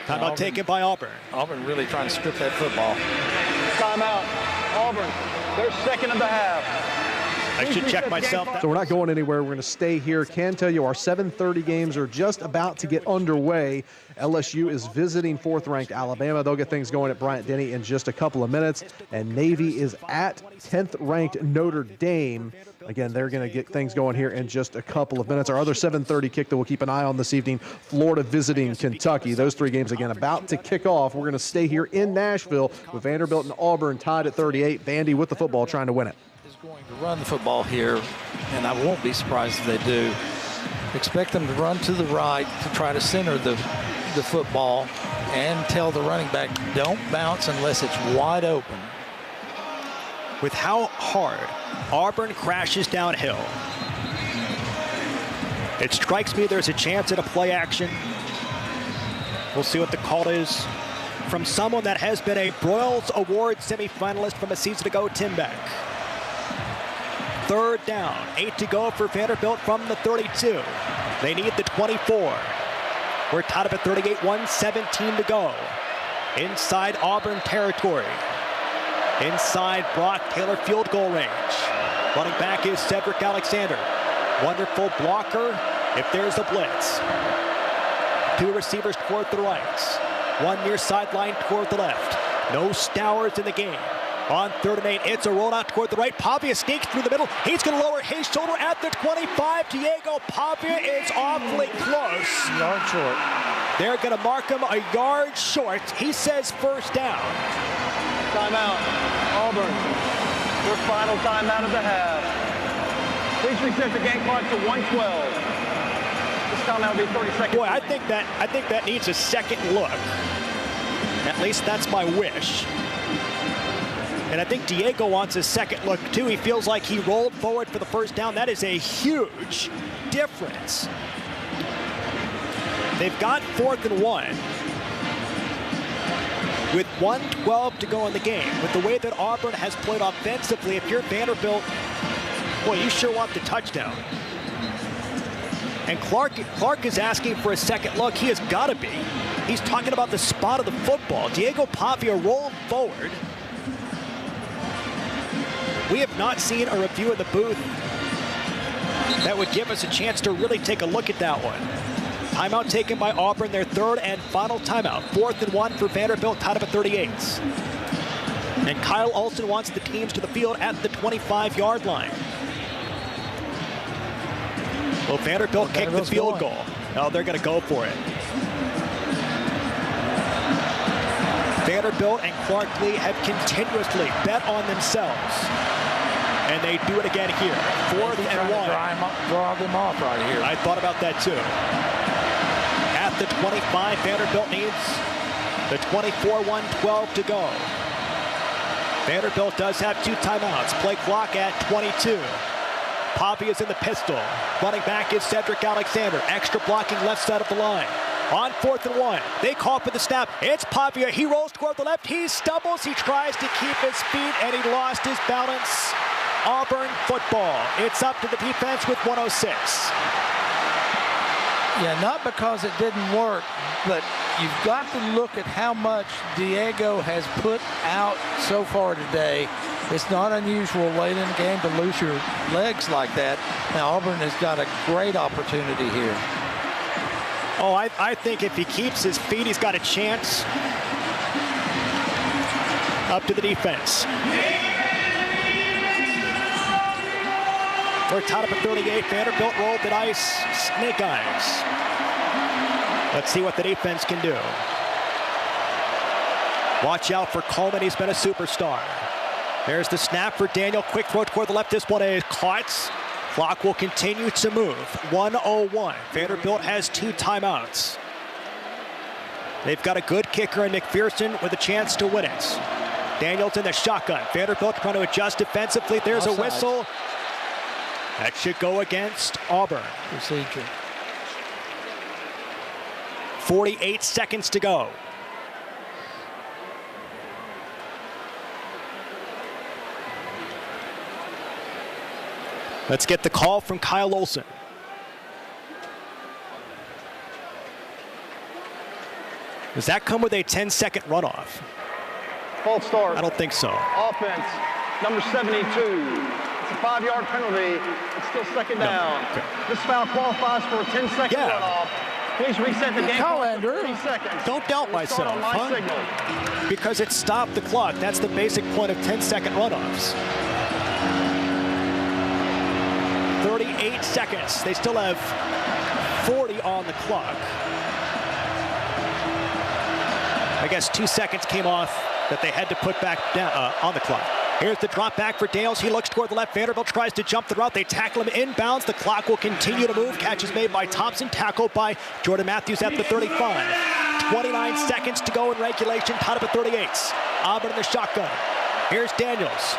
Timeout taken by Auburn. Auburn really trying to strip that football. Timeout. Auburn. They're second of the half. I should check myself. So we're not going anywhere. We're going to stay here. Can tell you our 7:30 games are just about to get underway. LSU is visiting 4th-ranked Alabama. They'll get things going at Bryant-Denny in just a couple of minutes. And Navy is at 10th-ranked Notre Dame. Again, they're going to get things going here in just a couple of minutes. Our other 7:30 kick that we'll keep an eye on this evening, Florida visiting Kentucky. Those 3 games, again, about to kick off. We're going to stay here in Nashville with Vanderbilt and Auburn tied at 38. Vandy with the football trying to win it. Going to run the football here, and I won't be surprised if they do. Expect them to run to the right to try to center the football and tell the running back, don't bounce unless it's wide open. With how hard Auburn crashes downhill, it strikes me there's a chance at a play action. We'll see what the call is from someone that has been a Broyles Award semifinalist from a season ago, Tim Beck. 3rd down, 8 to go for Vanderbilt from the 32. They need the 24. We're tied up at 38, 1:17 to go. Inside Auburn territory. Inside Brock Taylor field goal range. Running back is Cedric Alexander. Wonderful blocker if there's a blitz. 2 receivers toward the right. 1 near sideline toward the left. No Stowers in the game. On 3rd and 8, it's a rollout toward the right. Pavia sneaks through the middle. He's going to lower his shoulder at the 25. Diego Pavia is awfully close. Yard short. They're going to mark him a yard short. He says first down. Timeout. Auburn. Their final timeout of the half. Please reset the game clock to 1:12. This timeout will be 30 seconds. Boy, I think that needs a second look. At least that's my wish. And I think Diego wants a second look, too. He feels like he rolled forward for the first down. That is a huge difference. They've got 4th and 1. With 1:12 to go in the game. With the way that Auburn has played offensively, if you're Vanderbilt, boy, you sure want the touchdown. And Clark is asking for a second look. He has got to be. He's talking about the spot of the football. Diego Pavia rolled forward. We have not seen a review in the booth that would give us a chance to really take a look at that one. Timeout taken by Auburn, their 3rd and final timeout. 4th and 1 for Vanderbilt, tied up at 38. And Kyle Olson wants the teams to the field at the 25-yard line. Well, Vanderbilt kicked the field goal. No, they're going to go for it. Vanderbilt and Clark Lee have continuously bet on themselves. And they do it again here. 4th and 1. Draw them off right here. I thought about that too. At the 25, Vanderbilt needs the 24, 1:12 to go. Vanderbilt does have 2 timeouts. Play clock at 22. Pavia's in the pistol. Running back is Cedric Alexander. Extra blocking left side of the line. On 4th and 1, they call for the snap. It's Pavia. He rolls toward the left. He stumbles. He tries to keep his feet, and he lost his balance. Auburn football. It's up to the defense with 1:06. Yeah, not because it didn't work, but you've got to look at how much Diego has put out so far today. It's not unusual late in the game to lose your legs like that. Now Auburn has got a great opportunity here. Oh, I think if he keeps his feet, he's got a chance. Up to the defense. We're tied up at 38. Vanderbilt rolled the dice. Snake eyes. Let's see what the defense can do. Watch out for Coleman. He's been a superstar. There's the snap for Daniel. Quick throw toward the left. This one is caught. Clock will continue to move. 1:01. Vanderbilt has 2 timeouts. They've got a good kicker in McPherson with a chance to win it. Daniels in the shotgun. Vanderbilt trying to adjust defensively. There's a whistle. That should go against Auburn. Procedure. 48 seconds to go. Let's get the call from Kyle Olson. Does that come with a 10-second runoff? False start. I don't think so. Offense, number 72. It's a 5-yard penalty. It's still second down. Okay. This foul qualifies for a 10-second runoff. Please reset the game clock for 30 seconds. Don't doubt myself. On my signal. Because it stopped the clock. That's the basic point of 10-second runoffs. 38 seconds. They still have 40 on the clock. I guess 2 seconds came off that they had to put back down, on the clock. Here's the drop back for Daniels. He looks toward the left. Vanderbilt tries to jump the route. They tackle him inbounds. The clock will continue to move. Catch is made by Thompson. Tackled by Jordan Matthews at the 35. 29 seconds to go in regulation. Tied up at 38. Auburn in the shotgun. Here's Daniels.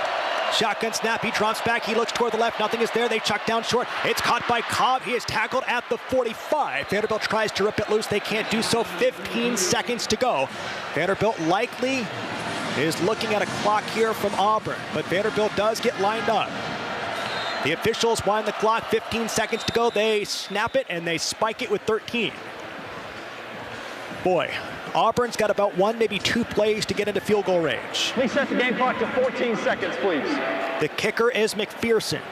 Shotgun snap. He drops back. He looks toward the left. Nothing is there. They chuck down short. It's caught by Cobb. He is tackled at the 45. Vanderbilt tries to rip it loose. They can't do so. 15 seconds to go. Vanderbilt likely is looking at a clock here from Auburn, but Vanderbilt does get lined up. The officials wind the clock. 15 seconds to go. They snap it and they spike it with 13. Boy, Auburn's got about 1, maybe 2 plays to get into field goal range. Please set the game clock to 14 seconds, please. The kicker is McPherson.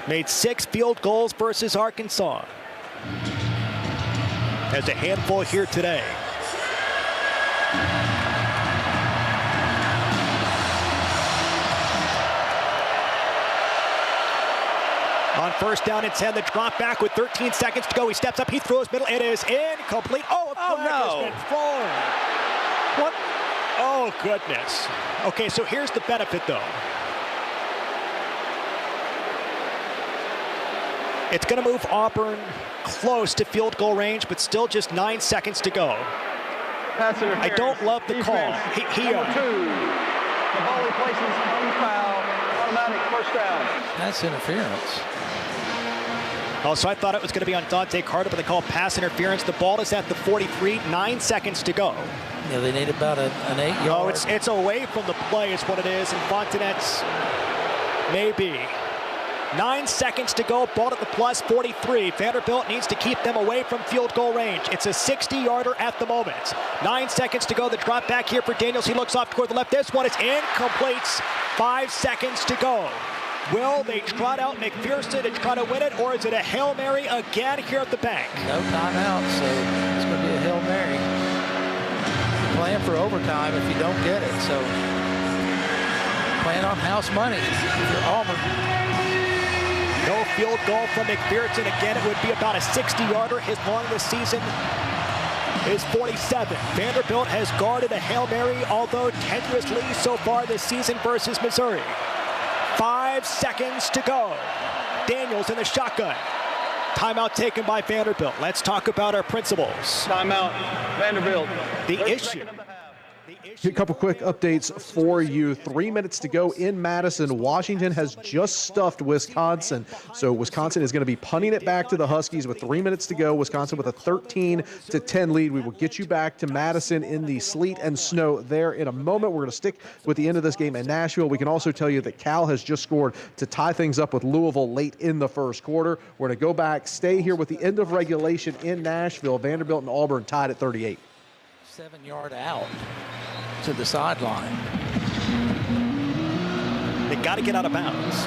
Made 6 field goals versus Arkansas. Has a handful here today. On first down and 10, the drop back with 13 seconds to go. He steps up, he throws middle, it is incomplete. Oh, no. Has been thrown. What? Oh, goodness. Okay, so here's the benefit, though. It's going to move Auburn close to field goal range, but still just 9 seconds to go. I don't love the call. Number 2, the ball he places on foul, automatic first down. That's interference. Oh, so I thought it was going to be on Dante Carter, but they call pass interference. The ball is at the 43, 9 seconds to go. Yeah, they need about an 8-yard. Oh, it's away from the play is what it is, and Fontenet's maybe. 9 seconds to go, ball at the plus 43. Vanderbilt needs to keep them away from field goal range. It's a 60-yarder at the moment. 9 seconds to go, the drop back here for Daniels. He looks off toward the left. This one is incomplete. 5 seconds to go. Will they trot out McPherson and try to win it, or is it a Hail Mary again here at the bank? No timeout, so it's going to be a Hail Mary. You're playing for overtime if you don't get it, so playing on house money if you're Auburn. No field goal from McPherson. Again, it would be about a 60-yarder. His longest season is 47. Vanderbilt has guarded a Hail Mary, although tenuously so far this season versus Missouri. 5 seconds to go. Daniels in the shotgun. Timeout taken by Vanderbilt. Let's talk about our principals. Timeout, Vanderbilt. The issue. A couple quick updates for you. 3 minutes to go in Madison. Washington has just stuffed Wisconsin. So Wisconsin is going to be punting it back to the Huskies with 3 minutes to go. Wisconsin with a 13-10 lead. We will get you back to Madison in the sleet and snow there in a moment. We're going to stick with the end of this game in Nashville. We can also tell you that Cal has just scored to tie things up with Louisville late in the first quarter. We're going to go back, stay here with the end of regulation in Nashville. Vanderbilt and Auburn tied at 38. 7-yard out to the sideline. They got to get out of bounds.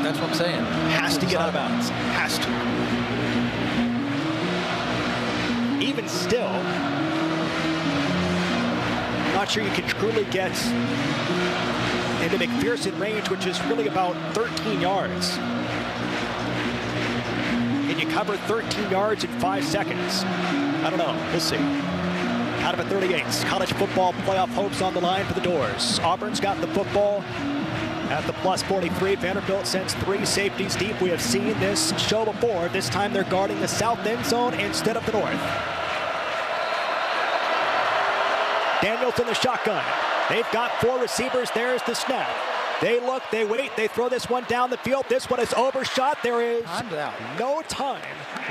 That's what I'm saying. Has to get out of bounds. Has to. Even still, not sure you can truly get into McPherson range, which is really about 13 yards. Can you cover 13 yards in 5 seconds? I don't know. We'll see. Out of a 38, college football playoff hopes on the line for the Doors. Auburn's got the football at the plus 43. Vanderbilt sends 3 safeties deep. We have seen this show before. This time they're guarding the south end zone instead of the north. Daniels in the shotgun. They've got 4 receivers. There's the snap. They look, they wait, they throw this one down the field. This one is overshot. There is no time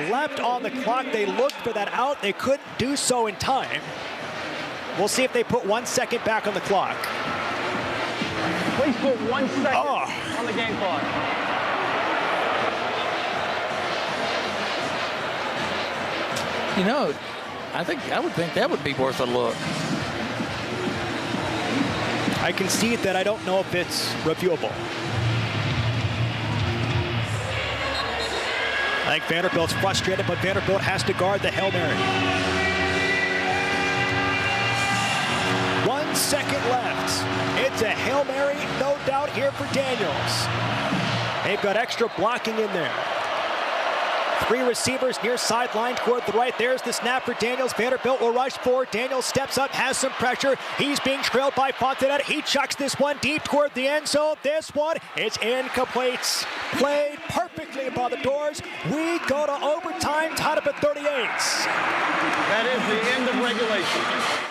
left on the clock. They looked for that out. They couldn't do so in time. We'll see if they put 1 second back on the clock. Please put 1 second on the game clock. You know, I would think that would be worth a look. I concede that I don't know if it's reviewable. I think Vanderbilt's frustrated, but Vanderbilt has to guard the Hail Mary. 1 second left. It's a Hail Mary, no doubt, here for Daniels. They've got extra blocking in there. 3 receivers near sideline toward the right. There's the snap for Daniels. Vanderbilt will rush forward. Daniels steps up, has some pressure. He's being trailed by Fontenette. He chucks this one deep toward the end zone. This one is incomplete. Played perfectly by the Doors. We go to overtime, tied up at 38. That is the end of regulation.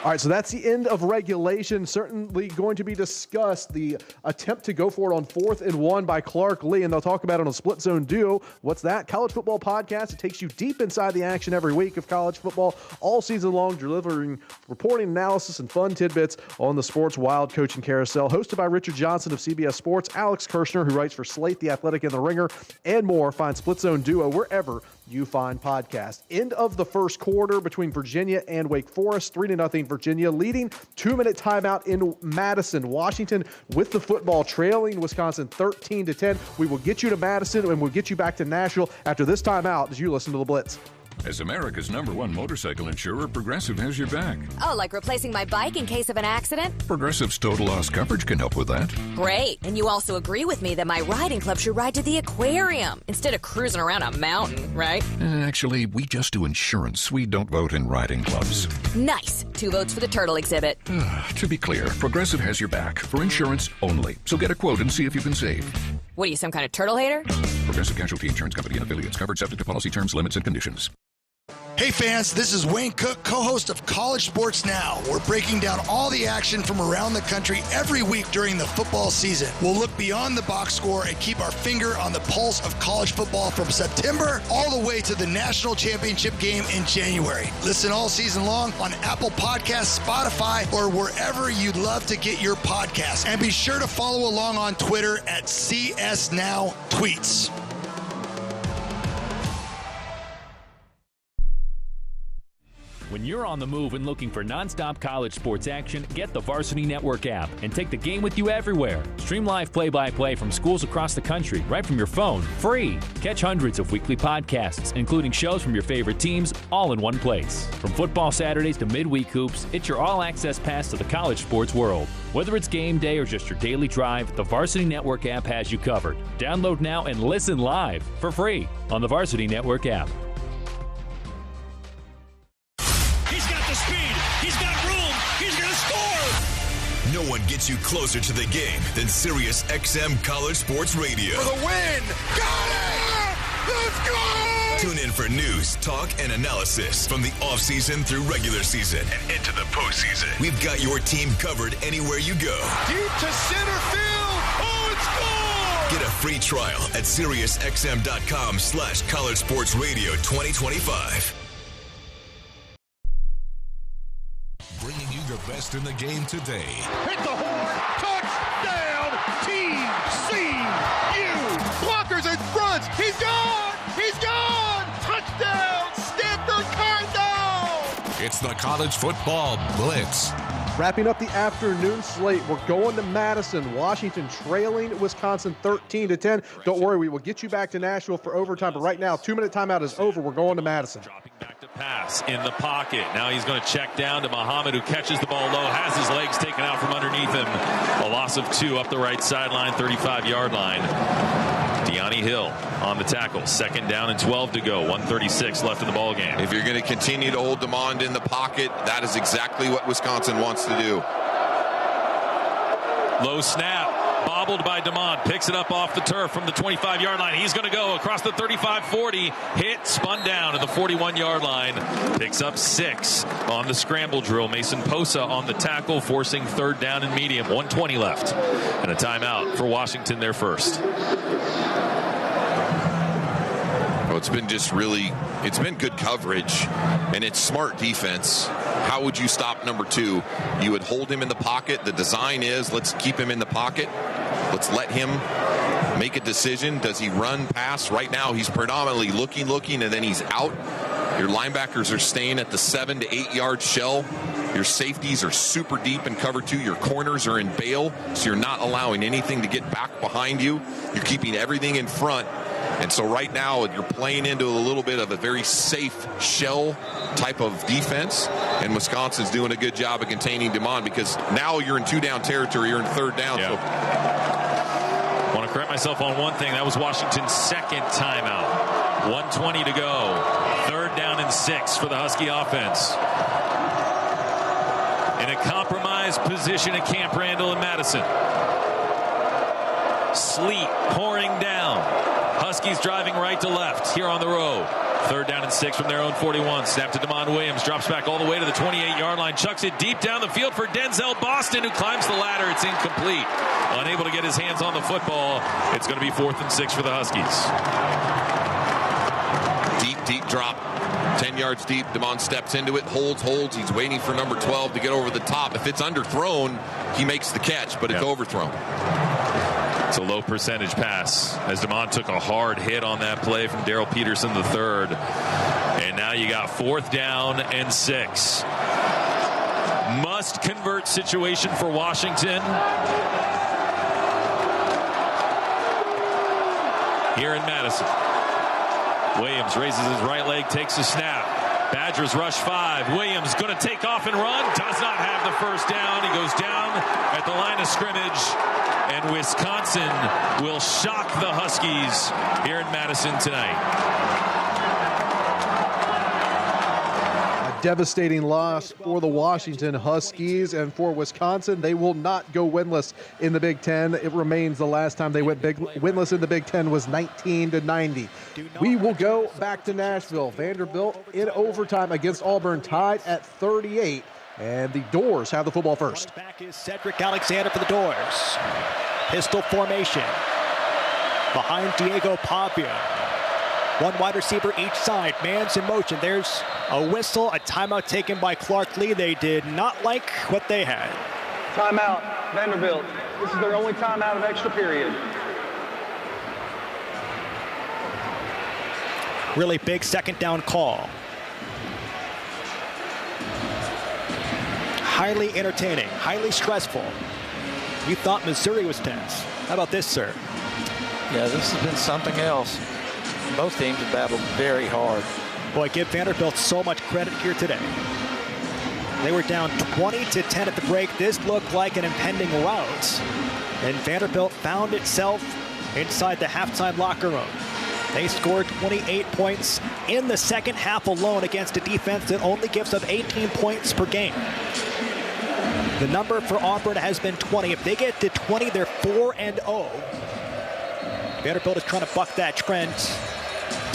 All right, so that's the end of regulation. Certainly going to be discussed. The attempt to go for it on 4th and 1 by Clark Lee, and they'll talk about it on a split zone duo. What's that? College Football Podcast. It takes you deep inside the action every week of college football, all season long, delivering reporting, analysis, and fun tidbits on the Sports Wild Coaching Carousel. Hosted by Richard Johnson of CBS Sports, Alex Kirshner, who writes for Slate, The Athletic, and The Ringer, and more. Find Split Zone Duo wherever you find podcasts. End of the first quarter between Virginia and Wake Forest. 3-0 Virginia leading. 2-minute timeout in Madison. Washington with the football trailing Wisconsin 13-10. We will get you to Madison and we'll get you back to Nashville after this timeout as you listen to the Blitz. As America's #1 motorcycle insurer, Progressive has your back. Oh, like replacing my bike in case of an accident? Progressive's total loss coverage can help with that. Great. And you also agree with me that my riding club should ride to the aquarium instead of cruising around a mountain, right? Actually, we just do insurance. We don't vote in riding clubs. Nice. 2 votes for the turtle exhibit. To be clear, Progressive has your back for insurance only. So get a quote and see if you can save. What are you, some kind of turtle hater? Progressive Casualty Insurance Company and affiliates. Covered subject to policy terms, limits, and conditions. Hey fans, this is Wayne Cook, co-host of College Sports Now. We're breaking down all the action from around the country every week during the football season. We'll look beyond the box score and keep our finger on the pulse of college football from September all the way to the national championship game in January. Listen all season long on Apple Podcasts, Spotify, or wherever you'd love to get your podcasts. And be sure to follow along on Twitter at CSNowTweets. When you're on the move and looking for nonstop college sports action, get the Varsity Network app and take the game with you everywhere. Stream live play-by-play from schools across the country right from your phone, free. Catch hundreds of weekly podcasts, including shows from your favorite teams, all in one place. From football Saturdays to midweek hoops, it's your all-access pass to the college sports world. Whether it's game day or just your daily drive, the Varsity Network app has you covered. Download now and listen live for free on the Varsity Network app. No one gets you closer to the game than Sirius XM College Sports Radio. For the win! Got it! Let's go! Tune in for news, talk, and analysis from the offseason through regular season and into the postseason. We've got your team covered anywhere you go. Deep to center field! Oh, it's gone! Get a free trial at SiriusXM.com/College Sports Radio 2025. Bringing you the best in the game today. Hit the horn! Touchdown! TCU! Blockers in front! He's gone! He's gone! Touchdown! Stanford Cardinal! It's It's the College Football Blitz. Wrapping up the afternoon slate, we're going to Madison. Washington trailing Wisconsin 13-10. Don't worry, we will get you back to Nashville for overtime. But right now, 2-minute timeout is over. We're going to Madison. Dropping back to pass in the pocket. Now he's going to check down to Muhammad, who catches the ball low, has his legs taken out from underneath him. A loss of 2 up the right sideline, 35-yard line. Deani Hill on the tackle. 2nd down and 12 to go. 1:36 left in the ball game. If you're going to continue to hold Demond in the pocket, that is exactly what Wisconsin wants to do. Low snap. Bobbled by Demond. Picks it up off the turf from the 25-yard line. He's going to go across the 35-40. Hit, spun down at the 41-yard line. Picks up 6 on the scramble drill. Mason Posa on the tackle, forcing 3rd down and medium. 1:20 left. And a timeout for Washington, their first. Well, it's been good coverage, and it's smart defense. How would you stop number 2? You would hold him in the pocket. The design is, let's keep him in the pocket. Let's let him make a decision. Does he run, pass? Right now, he's predominantly looking, and then he's out. Your linebackers are staying at the 7 to 8 yard shell. Your safeties are super deep in cover 2. Your corners are in bail, so you're not allowing anything to get back behind you. You're keeping everything in front. And so right now you're playing into a little bit of a very safe shell type of defense, and Wisconsin's doing a good job of containing Demond, because now you're in 2-down territory. You're in 3rd down. Yeah. So. Want to correct myself on one thing. That was Washington's 2nd timeout. 1:20 to go. 3rd down and 6 for the Husky offense. In a compromised position at Camp Randall in Madison. Sleet pouring down. Huskies driving right to left here on the road. 3rd down and 6 from their own 41. Snap to Demond Williams. Drops back all the way to the 28-yard line. Chucks it deep down the field for Denzel Boston, who climbs the ladder. It's incomplete. Unable to get his hands on the football. It's going to be 4th and 6 for the Huskies. Deep drop. 10 yards deep. Demond steps into it. Holds. He's waiting for number 12 to get over the top. If it's underthrown, he makes the catch, but it's overthrown. It's a low percentage pass as Demond took a hard hit on that play from Darrell Peterson III. And now you got 4th down and 6. Must convert situation for Washington. Here in Madison. Williams raises his right leg, takes a snap. Badgers rush 5. Williams going to take off and run. Does not have the 1st down. He goes down at the line of scrimmage. And Wisconsin will shock the Huskies here in Madison tonight. A devastating loss for the Washington Huskies, and for Wisconsin, they will not go winless in the Big Ten. It remains the last time they went winless in the Big Ten was 1990. We will go back to Nashville. Vanderbilt in overtime against Auburn, tied at 38. And the Doors have the football first. Back is Cedric Alexander for the Doors. Pistol formation. Behind Diego Pavia. 1 wide receiver each side. Man's in motion. There's a whistle, a timeout taken by Clark Lee. They did not like what they had. Timeout, Vanderbilt. This is their only timeout of extra period. Really big 2nd down call. Highly entertaining, highly stressful. You thought Missouri was tense. How about this, sir? Yeah, this has been something else. Both teams have battled very hard. Boy, give Vanderbilt so much credit here today. They were down 20-10 at the break. This looked like an impending rout. And Vanderbilt found itself inside the halftime locker room. They scored 28 points in the 2nd half alone against a defense that only gives up 18 points per game. The number for Auburn has been 20. If they get to 20, they're 4-0. Vanderbilt is trying to buck that trend.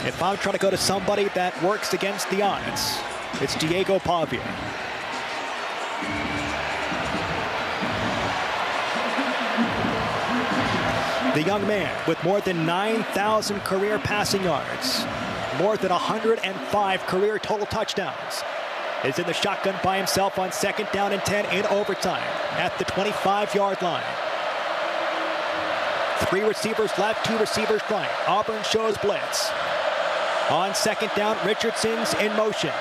If I'm trying to go to somebody that works against the odds, it's Diego Pavia. The young man with more than 9,000 career passing yards, more than 105 career total touchdowns, is in the shotgun by himself on 2nd down and 10 in overtime at the 25-yard line. 3 receivers left, 2 receivers right. Auburn shows blitz. On 2nd down, Richardson's in motion.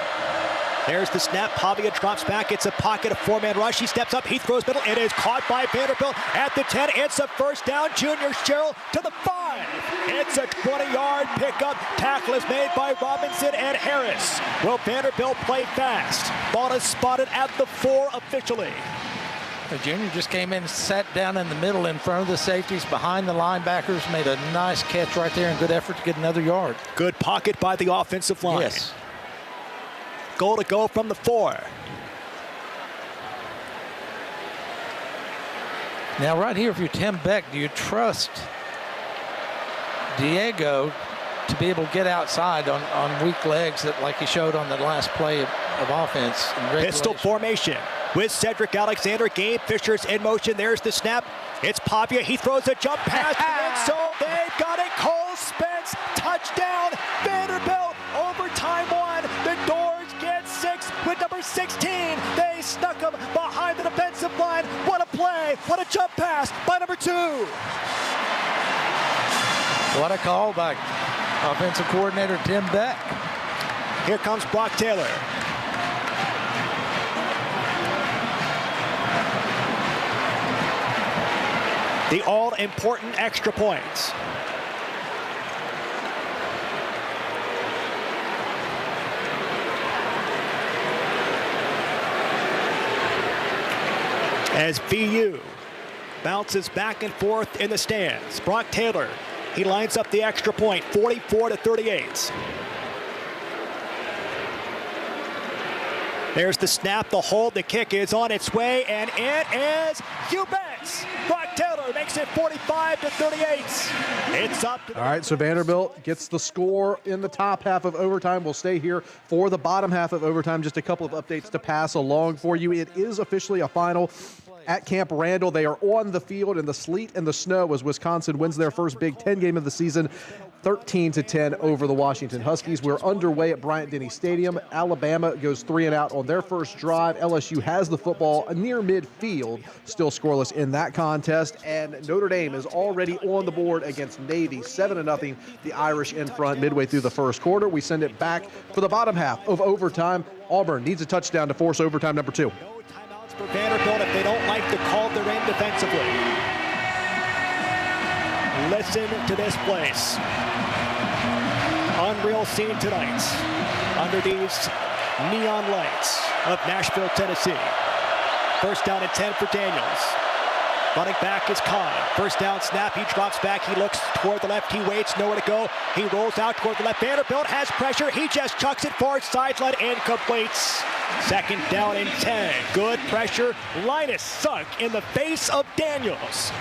There's the snap. Pavia drops back. It's a pocket, a four-man rush. He steps up. He throws middle. It is caught by Vanderbilt at the 10. It's a first down. Junior Sherrill to the 5. It's a 20-yard pickup. Tackle is made by Robinson and Harris. Will Vanderbilt play fast? Ball is spotted at the 4 officially. The junior just came in, sat down in the middle in front of the safeties, behind the linebackers, made a nice catch right there and good effort to get another yard. Good pocket by the offensive line. Yes. Goal to go from the 4. Now right here, if you're Tim Beck, do you trust Diego to be able to get outside on weak legs that like he showed on the last play of offense? Pistol formation with Cedric Alexander. Gabe Fisher's in motion. There's the snap. It's Pavia. He throws a jump pass to the end zone. They've got it. Cole Spence. Touchdown. Vanderbilt. Overtime 1. The Doors get 6 with number 16. They snuck him behind the defensive line. What a play. What a jump pass by number 2. What a call by offensive coordinator Tim Beck. Here comes Brock Taylor. The all-important extra points. As VU bounces back and forth in the stands. Brock Taylor, he lines up the extra point, 44-38. There's the snap, the hold, the kick is on its way, and it is, you bet, Brock Taylor makes it 45-38. It's up to All right, so Vanderbilt gets the score in the top half of overtime. We'll stay here for the bottom half of overtime. Just a couple of updates to pass along for you. It is officially a final at Camp Randall. They are on the field in the sleet and the snow as Wisconsin wins their first Big Ten game of the season, 13-10 over the Washington Huskies. We're underway at Bryant-Denny Stadium. Alabama goes 3 and out on their first drive. LSU has the football near midfield, still scoreless in that contest. And Notre Dame is already on the board against Navy, 7-0. The Irish in front midway through the first quarter. We send it back for the bottom half of overtime. Auburn needs a touchdown to force overtime number 2. For Vanderbilt if they don't like the call they're in defensively. Listen to this place. Unreal scene tonight under these neon lights of Nashville, Tennessee. First down and 10 for Daniels. Running back is Kahn. First down snap. He drops back. He looks toward the left. He waits. Nowhere to go. He rolls out toward the left. Vanderbilt has pressure. He just chucks it far sideline. Incomplete. Second down and 10. Good pressure. Linus sunk in the face of Daniels.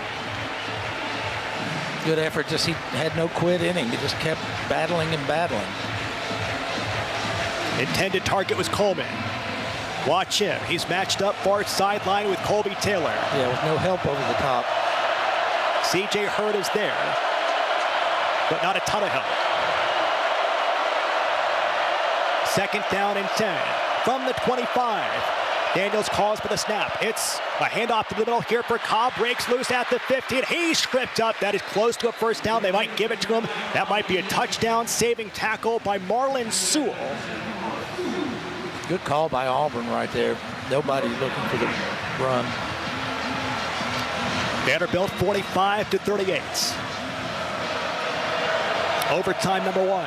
Good effort. Just he had no quit in him. He just kept battling and battling. Intended target was Coleman. Watch him. He's matched up far sideline with Colby Taylor. Yeah, with no help over the top. C.J. Hurd is there, but not a ton of help. Second down and 10 from the 25. Daniels calls for the snap. It's a handoff to the middle here for Cobb. Breaks loose at the 15. He's stripped up. That is close to a first down. They might give it to him. That might be a touchdown. Saving tackle by Marlon Sewell. Good call by Auburn right there. Nobody looking for the run. Vanderbilt 45-38. Overtime number 1.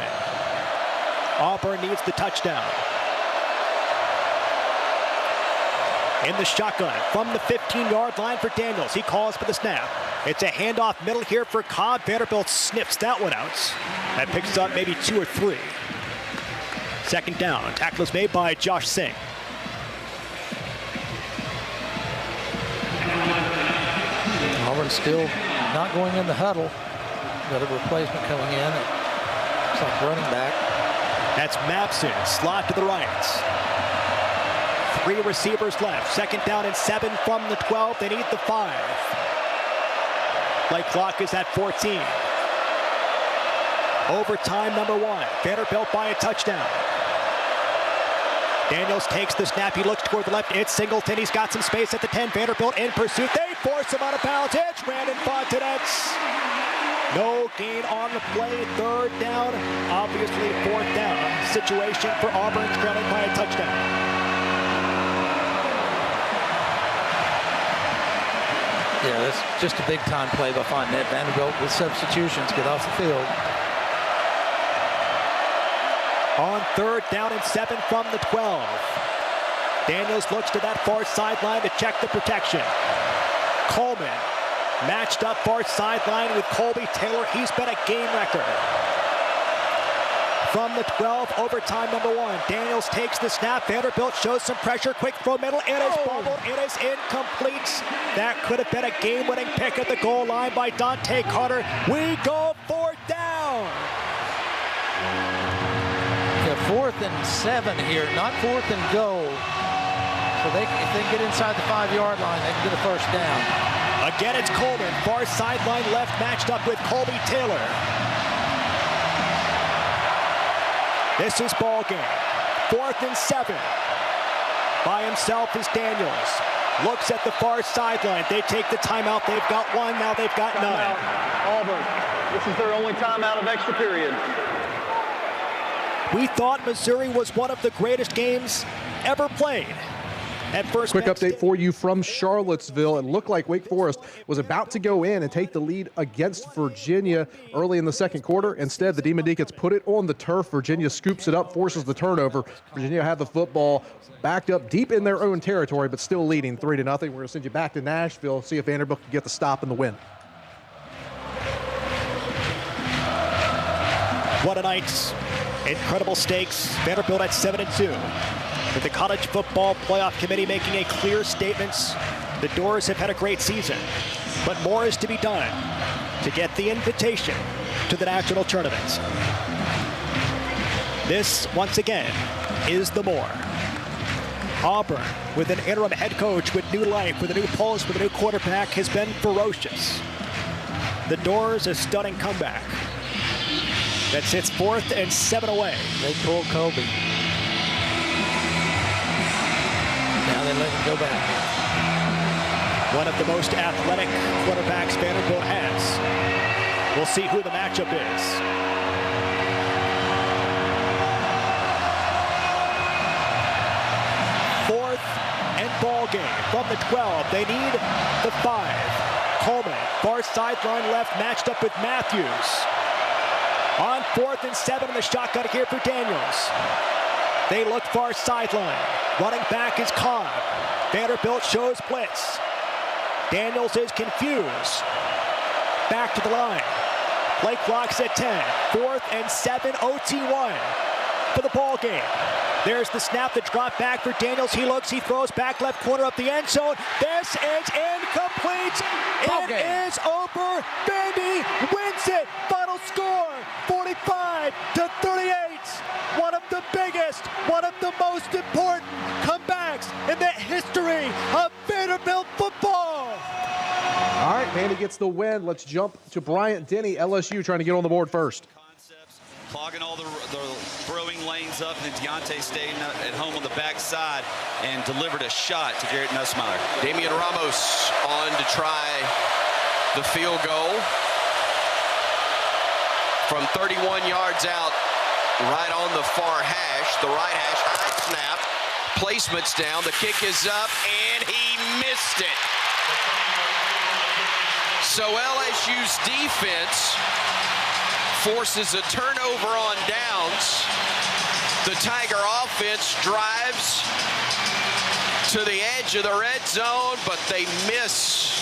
Auburn needs the touchdown. In the shotgun from the 15-yard line for Daniels. He calls for the snap. It's a handoff middle here for Cobb. Vanderbilt snips that one out. That picks up maybe 2 or 3. Second down. Tackle is made by Josh Singh. Auburn still not going in the huddle. Got a replacement coming in. It's like running back. That's Mapson. Slot to the right. 3 receivers left. Second down and 7 from the 12. They need the 5. Play clock is at 14. Overtime number 1. Vanderbilt by a touchdown. Daniels takes the snap. He looks toward the left. It's Singleton. He's got some space at the 10. Vanderbilt in pursuit. They force him out of bounds. It's Brandon Fontenette. No gain on the play. Third down. Obviously, fourth down situation for Auburn, trailing by a touchdown. Yeah, that's just a big-time play by Fontenette. Vanderbilt with substitutions get off the field. On 3rd down and 7 from the 12. Daniels looks to that far sideline to check the protection. Coleman matched up far sideline with Colby Taylor. He's been a game wrecker. From the 12, overtime number 1. Daniels takes the snap. Vanderbilt shows some pressure. Quick throw middle. It is bobbled. It is incomplete. That could have been a game-winning pick at the goal line by Dante Carter. We go 4th down. Yeah, 4th and 7 here, not 4th and goal. So if they get inside the 5-yard line, they can get a first down. Again, it's Coleman. Far sideline left matched up with Colby Taylor. This is ball game. 4th and 7. By himself is Daniels. Looks at the far sideline. They take the timeout. They've got 1. Now they've got 9. Auburn. This is their only timeout of extra period. We thought Missouri was one of the greatest games ever played. At first, quick update for you from Charlottesville. It looked like Wake Forest was about to go in and take the lead against Virginia early in the second quarter. Instead, the Demon Deacons put it on the turf. Virginia scoops it up, forces the turnover. Virginia had the football backed up deep in their own territory, but still leading 3-0. We're going to send you back to Nashville, see if Vanderbilt can get the stop and the win. What a night. Incredible stakes. Vanderbilt at 7-2. With the College Football Playoff Committee making a clear statement, the Doors have had a great season, but more is to be done to get the invitation to the national tournament. This, once again, is the more. Auburn, with an interim head coach with new life, with a new pulse, with a new quarterback, has been ferocious. The Doors, a stunning comeback that sits 4th and 7 away. They pull Kobe. Now they let him go back. One of the most athletic quarterbacks Vanderbilt has. We'll see who the matchup is. Fourth and ball game from the 12. They need the 5. Coleman, far sideline left, matched up with Matthews. On 4th and 7 in the shotgun here for Daniels. They look far sideline. Running back is Cobb. Vanderbilt shows blitz. Daniels is confused. Back to the line. Play clock's at 10. 4th and 7, OT1 for the ball game. There's the snap, the drop back for Daniels. He looks, he throws back left corner up the end zone. This is incomplete. It is over. Vandy wins it. Final score, 45-38. One of the biggest, one of the most important comebacks in the history of Vanderbilt football. All right, Vandy gets the win. Let's jump to Bryant Denny, LSU, trying to get on the board first. Clogging all the throwing lanes up, and Deontay staying at home on the backside and delivered a shot to Garrett Nussmeier. Damian Ramos on to try the field goal from 31 yards out, right on the far hash, the right hash, high snap, placement's down, the kick is up, and he missed it. So LSU's defense forces a turnover on downs. The Tiger offense drives to the edge of the red zone, but they miss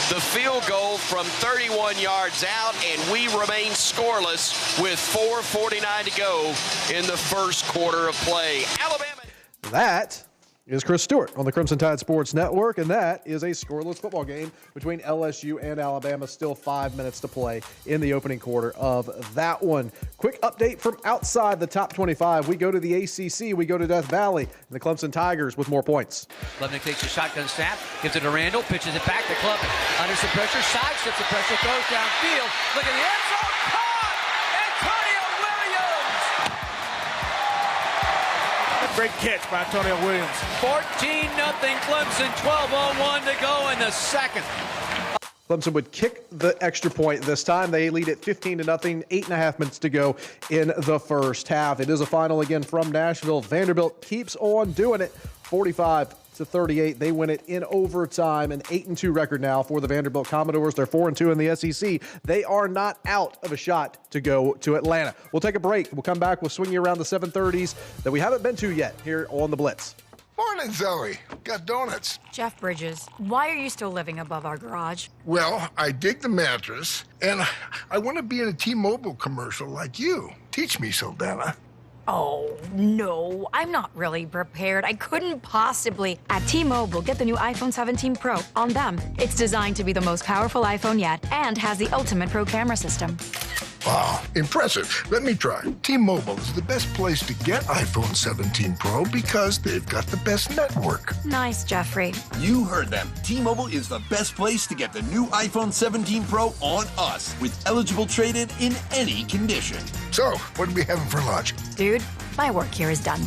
the field goal from 31 yards out, and we remain scoreless with 4:49 to go in the first quarter of play. Alabama. That is Chris Stewart on the Crimson Tide Sports Network, and that is a scoreless football game between LSU and Alabama. Still 5 minutes to play in the opening quarter of that one. Quick update from outside the top 25. We go to the ACC. We go to Death Valley, and the Clemson Tigers with more points. Levnick takes a shotgun snap, gives it to Randall, pitches it back. The club under some pressure, sidesteps the pressure, throws downfield. Look at the end zone. Great catch by Antonio Williams. 14-0 Clemson, 12:01 to go in the second. Clemson would kick the extra point this time. They lead it 15-0, 8.5 minutes to go in the first half. It is a final again from Nashville. Vanderbilt keeps on doing it. 45-38. They win it in overtime. An 8-2 record now for the Vanderbilt Commodores. They're 4-2 in the SEC. They are not out of a shot to go to Atlanta. We'll take a break. We'll come back. We'll swing you around the 7:30s that we haven't been to yet here on the Blitz. Morning, Zoe. Got donuts. Jeff Bridges, why are you still living above our garage? Well, I dig the mattress, and I want to be in a T-Mobile commercial like you. Teach me, Saldana. Oh, no, I'm not really prepared. I couldn't possibly. At T-Mobile, get the new iPhone 17 Pro. On them, it's designed to be the most powerful iPhone yet and has the ultimate pro camera system. Wow, impressive. Let me try. T-Mobile is the best place to get iPhone 17 Pro because they've got the best network. Nice, Jeffrey. You heard them. T-Mobile is the best place to get the new iPhone 17 Pro on us with eligible trade-in in any condition. So, what are we having for lunch? Dude, my work here is done.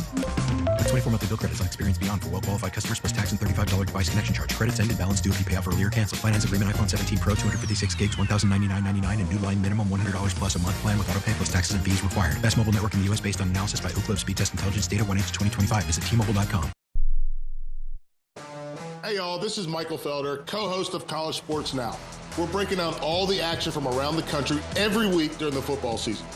The 24-monthly bill credits on experience beyond for well-qualified customers plus tax and $35 device connection charge. Credits end and balance due if you pay off earlier. Cancel. Finance agreement iPhone 17 Pro 256 gigs, $1,099.99 and new line minimum $100 plus a month plan with auto pay plus taxes and fees required. Best mobile network in the U.S. based on analysis by Ookla Speed Test Intelligence data 1H2025. Visit T-Mobile.com. Hey y'all, this is Michael Felder, co-host of College Sports Now. We're breaking down all the action from around the country every week during the football season.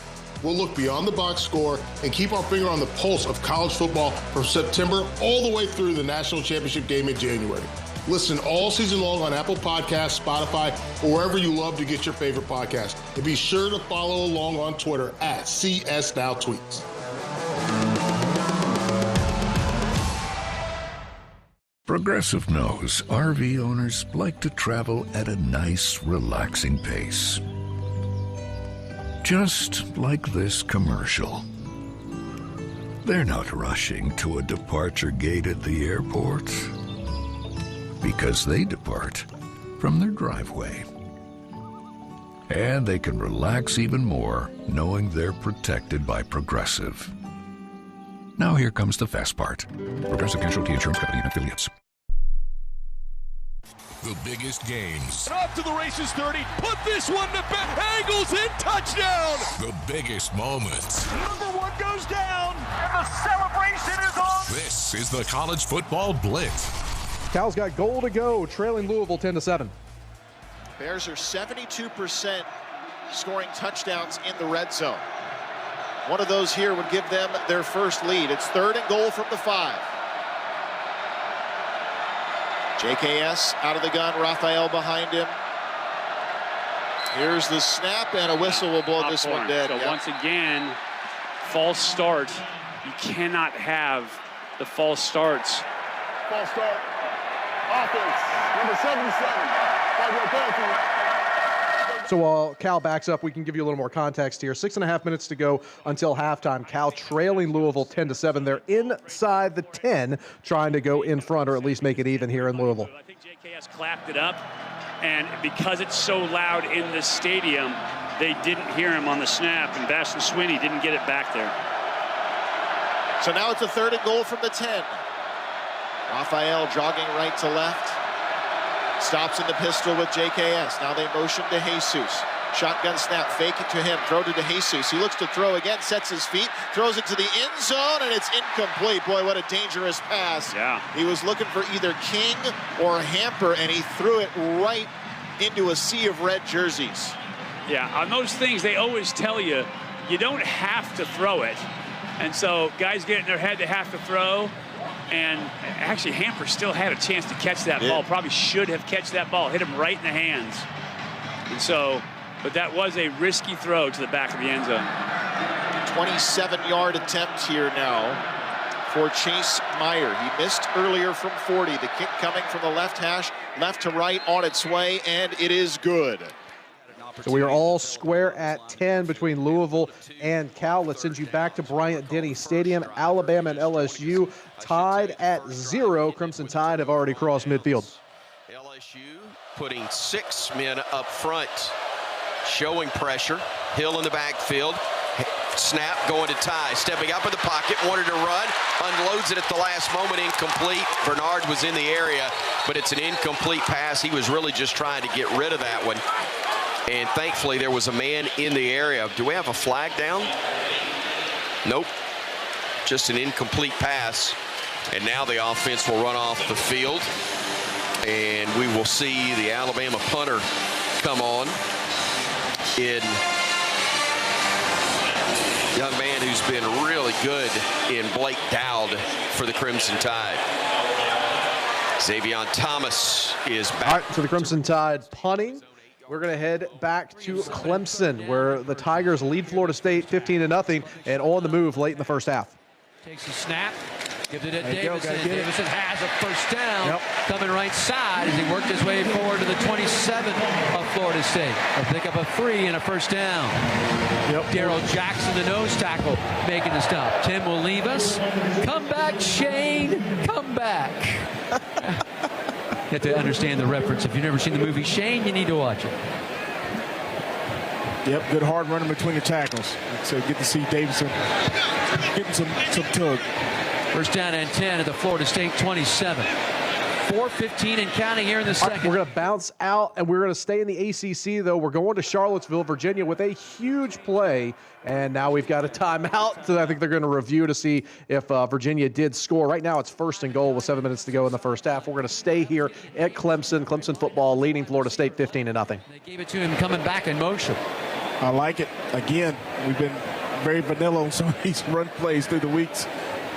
We'll look beyond the box score and keep our finger on the pulse of college football from September all the way through the national championship game in January. Listen all season long on Apple Podcasts, Spotify, or wherever you love to get your favorite podcast. And be sure to follow along on Twitter at CSNowTweets. Progressive knows RV owners like to travel at a nice, relaxing pace. Just like this commercial. They're not rushing to a departure gate at the airport because they depart from their driveway. And they can relax even more knowing they're protected by Progressive. Now here comes the fast part. Progressive Casualty Insurance Company and affiliates. The biggest games. Up to the races 30. Put this one to bed. Angles in. Touchdown. The biggest moments. Number one goes down. And the celebration is on. This is the College Football Blitz. Cal's got goal to go, trailing Louisville 10-7. Bears are 72% scoring touchdowns in the red zone. One of those here would give them their first lead. It's 3rd and goal from the 5. JKS out of the gun, Raphael behind him. Here's the snap, and a whistle will blow this one dead. So once again, false start. You cannot have the false starts. False start. Offense, number 77. 5-yard penalty. So while Cal backs up, we can give you a little more context here. 6.5 minutes to go until halftime. Cal trailing Louisville 10-7. They're inside the 10, trying to go in front or at least make it even here in Louisville. I think JKS clapped it up, and because it's so loud in the stadium, they didn't hear him on the snap, and Bastion Swinney didn't get it back there. So now it's a 3rd and goal from the 10. Raphael jogging right to left. Stops in the pistol with JKS. Now they motion to Jesus. Shotgun snap, fake it to him, throw to Jesus. He looks to throw again, sets his feet, throws it to the end zone, and it's incomplete. Boy, what a dangerous pass. Yeah. He was looking for either King or Hamper, and he threw it right into a sea of red jerseys. Yeah, on those things, they always tell you, you don't have to throw it. And so guys get in their head they have to throw. And actually, Hamper still had a chance to catch that ball. Probably should have catched that ball. Hit him right in the hands. And so, but that was a risky throw to the back of the end zone. 27-yard attempt here now for Chase Meyer. He missed earlier from 40. The kick coming from the left hash, left to right on its way, and it is good. So we are all square at 10 between Louisville and Cal. Let's send you back to Bryant-Denny Stadium. Alabama and LSU tied at 0. Crimson Tide have already crossed midfield. LSU putting 6 men up front, showing pressure. Hill in the backfield. Snap going to Ty, stepping up in the pocket, wanted to run, unloads it at the last moment, incomplete. Bernard was in the area, but it's an incomplete pass. He was really just trying to get rid of that one. And thankfully, there was a man in the area. Do we have a flag down? Nope. Just an incomplete pass. And now the offense will run off the field. And we will see the Alabama punter come on in a young man who's been really good in Blake Dowd for the Crimson Tide. Xavier Thomas is back. All right, so the Crimson Tide punting. We're going to head back to Clemson, where the Tigers lead Florida State 15-0 and on the move late in the first half. Takes a snap, gives it to Davison. Davison has a first down, coming right side as he worked his way forward to the 27 of Florida State. They'll pick up a 3 and a first down. Darrell Jackson, the nose tackle, making the stop. Tim will leave us. Come back, Shane. Come back. You have to understand the reference. If you've never seen the movie Shane, you need to watch it. Yep, good hard running between the tackles. So good to see Davison getting some tug. First down and 10 at the Florida State 27. 4:15 and counting here in the second. We're going to bounce out, and we're going to stay in the ACC, though. We're going to Charlottesville, Virginia, with a huge play, and now we've got a timeout. So I think they're going to review to see if Virginia did score. Right now it's 1st and goal with 7 minutes to go in the first half. We're going to stay here at Clemson. Clemson football leading Florida State 15-0. They gave it to him coming back in motion. I like it. Again, we've been very vanilla on some of these run plays through the weeks.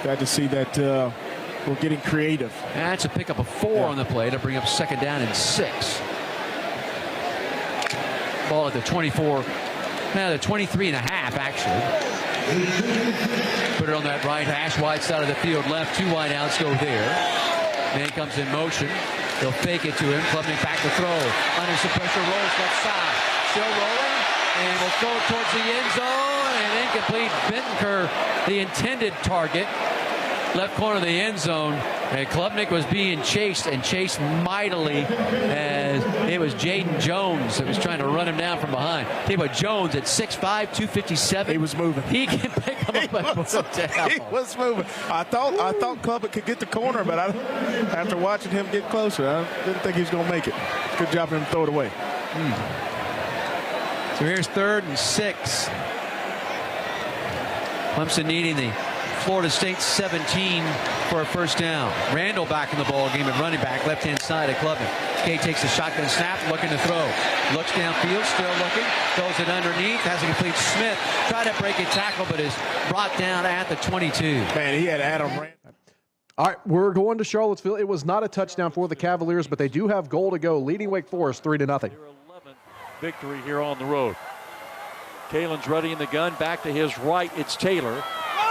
Glad to see that we're getting creative. That's a pickup of 4 on the play to bring up 2nd down and 6. Ball at the 24, the 23 and a half, actually. Put it on that right hash, wide side of the field left. 2 wide outs go there. Man comes in motion. They'll fake it to him. Klubnik back to throw. Under some pressure, rolls left side. Still rolling, and will throw it towards the end zone. And incomplete. Bittenker, the intended target. Left corner of the end zone, and Klubnik was being chased mightily as it was Jaden Jones that was trying to run him down from behind. Think about Jones at 6'5", 257. He was moving. He can pick him up and put him down. He was moving. I thought Klubnik could get the corner, but after watching him get closer, I didn't think he was going to make it. Good job for him to throw it away. So here's 3rd and 6. Clemson needing the Florida State 17 for a first down. Randall back in the ball game at running back, left-hand side of Klubnik. Kay takes the shotgun snap, looking to throw. Looks downfield, still looking. Throws it underneath, has a complete Smith. Tried to break a tackle, but is brought down at the 22. Man, he had Adam Randall. All right, we're going to Charlottesville. It was not a touchdown for the Cavaliers, but they do have goal to go, leading Wake Forest 3-0. 11 victory here on the road. Kalen's ready in the gun. Back to his right, it's Taylor.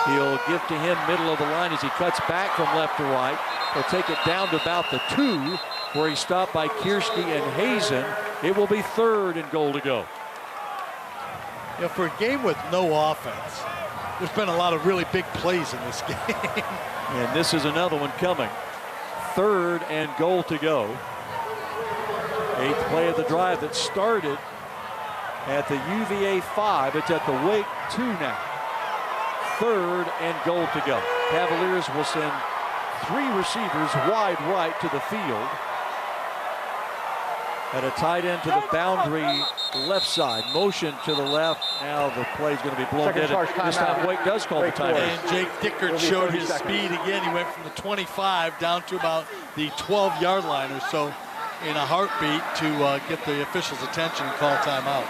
He'll give to him middle of the line as he cuts back from left to right. He'll take it down to about the 2, where he's stopped by Kiersky and Hazen. It will be 3rd and goal to go. Yeah, for a game with no offense, there's been a lot of really big plays in this game. And this is another one coming. 3rd and goal to go. 8th play of the drive that started at the UVA 5. It's at the Wake 2 now. 3rd and goal to go. Cavaliers will send 3 receivers wide right to the field. At a tight end to the boundary left side. Motion to the left. Now the play is going to be blown dead. This time Wake does call the timeout. And Jake Dickert showed his speed again. He went from the 25 down to about the 12-yard line or so in a heartbeat to get the official's attention and call timeout.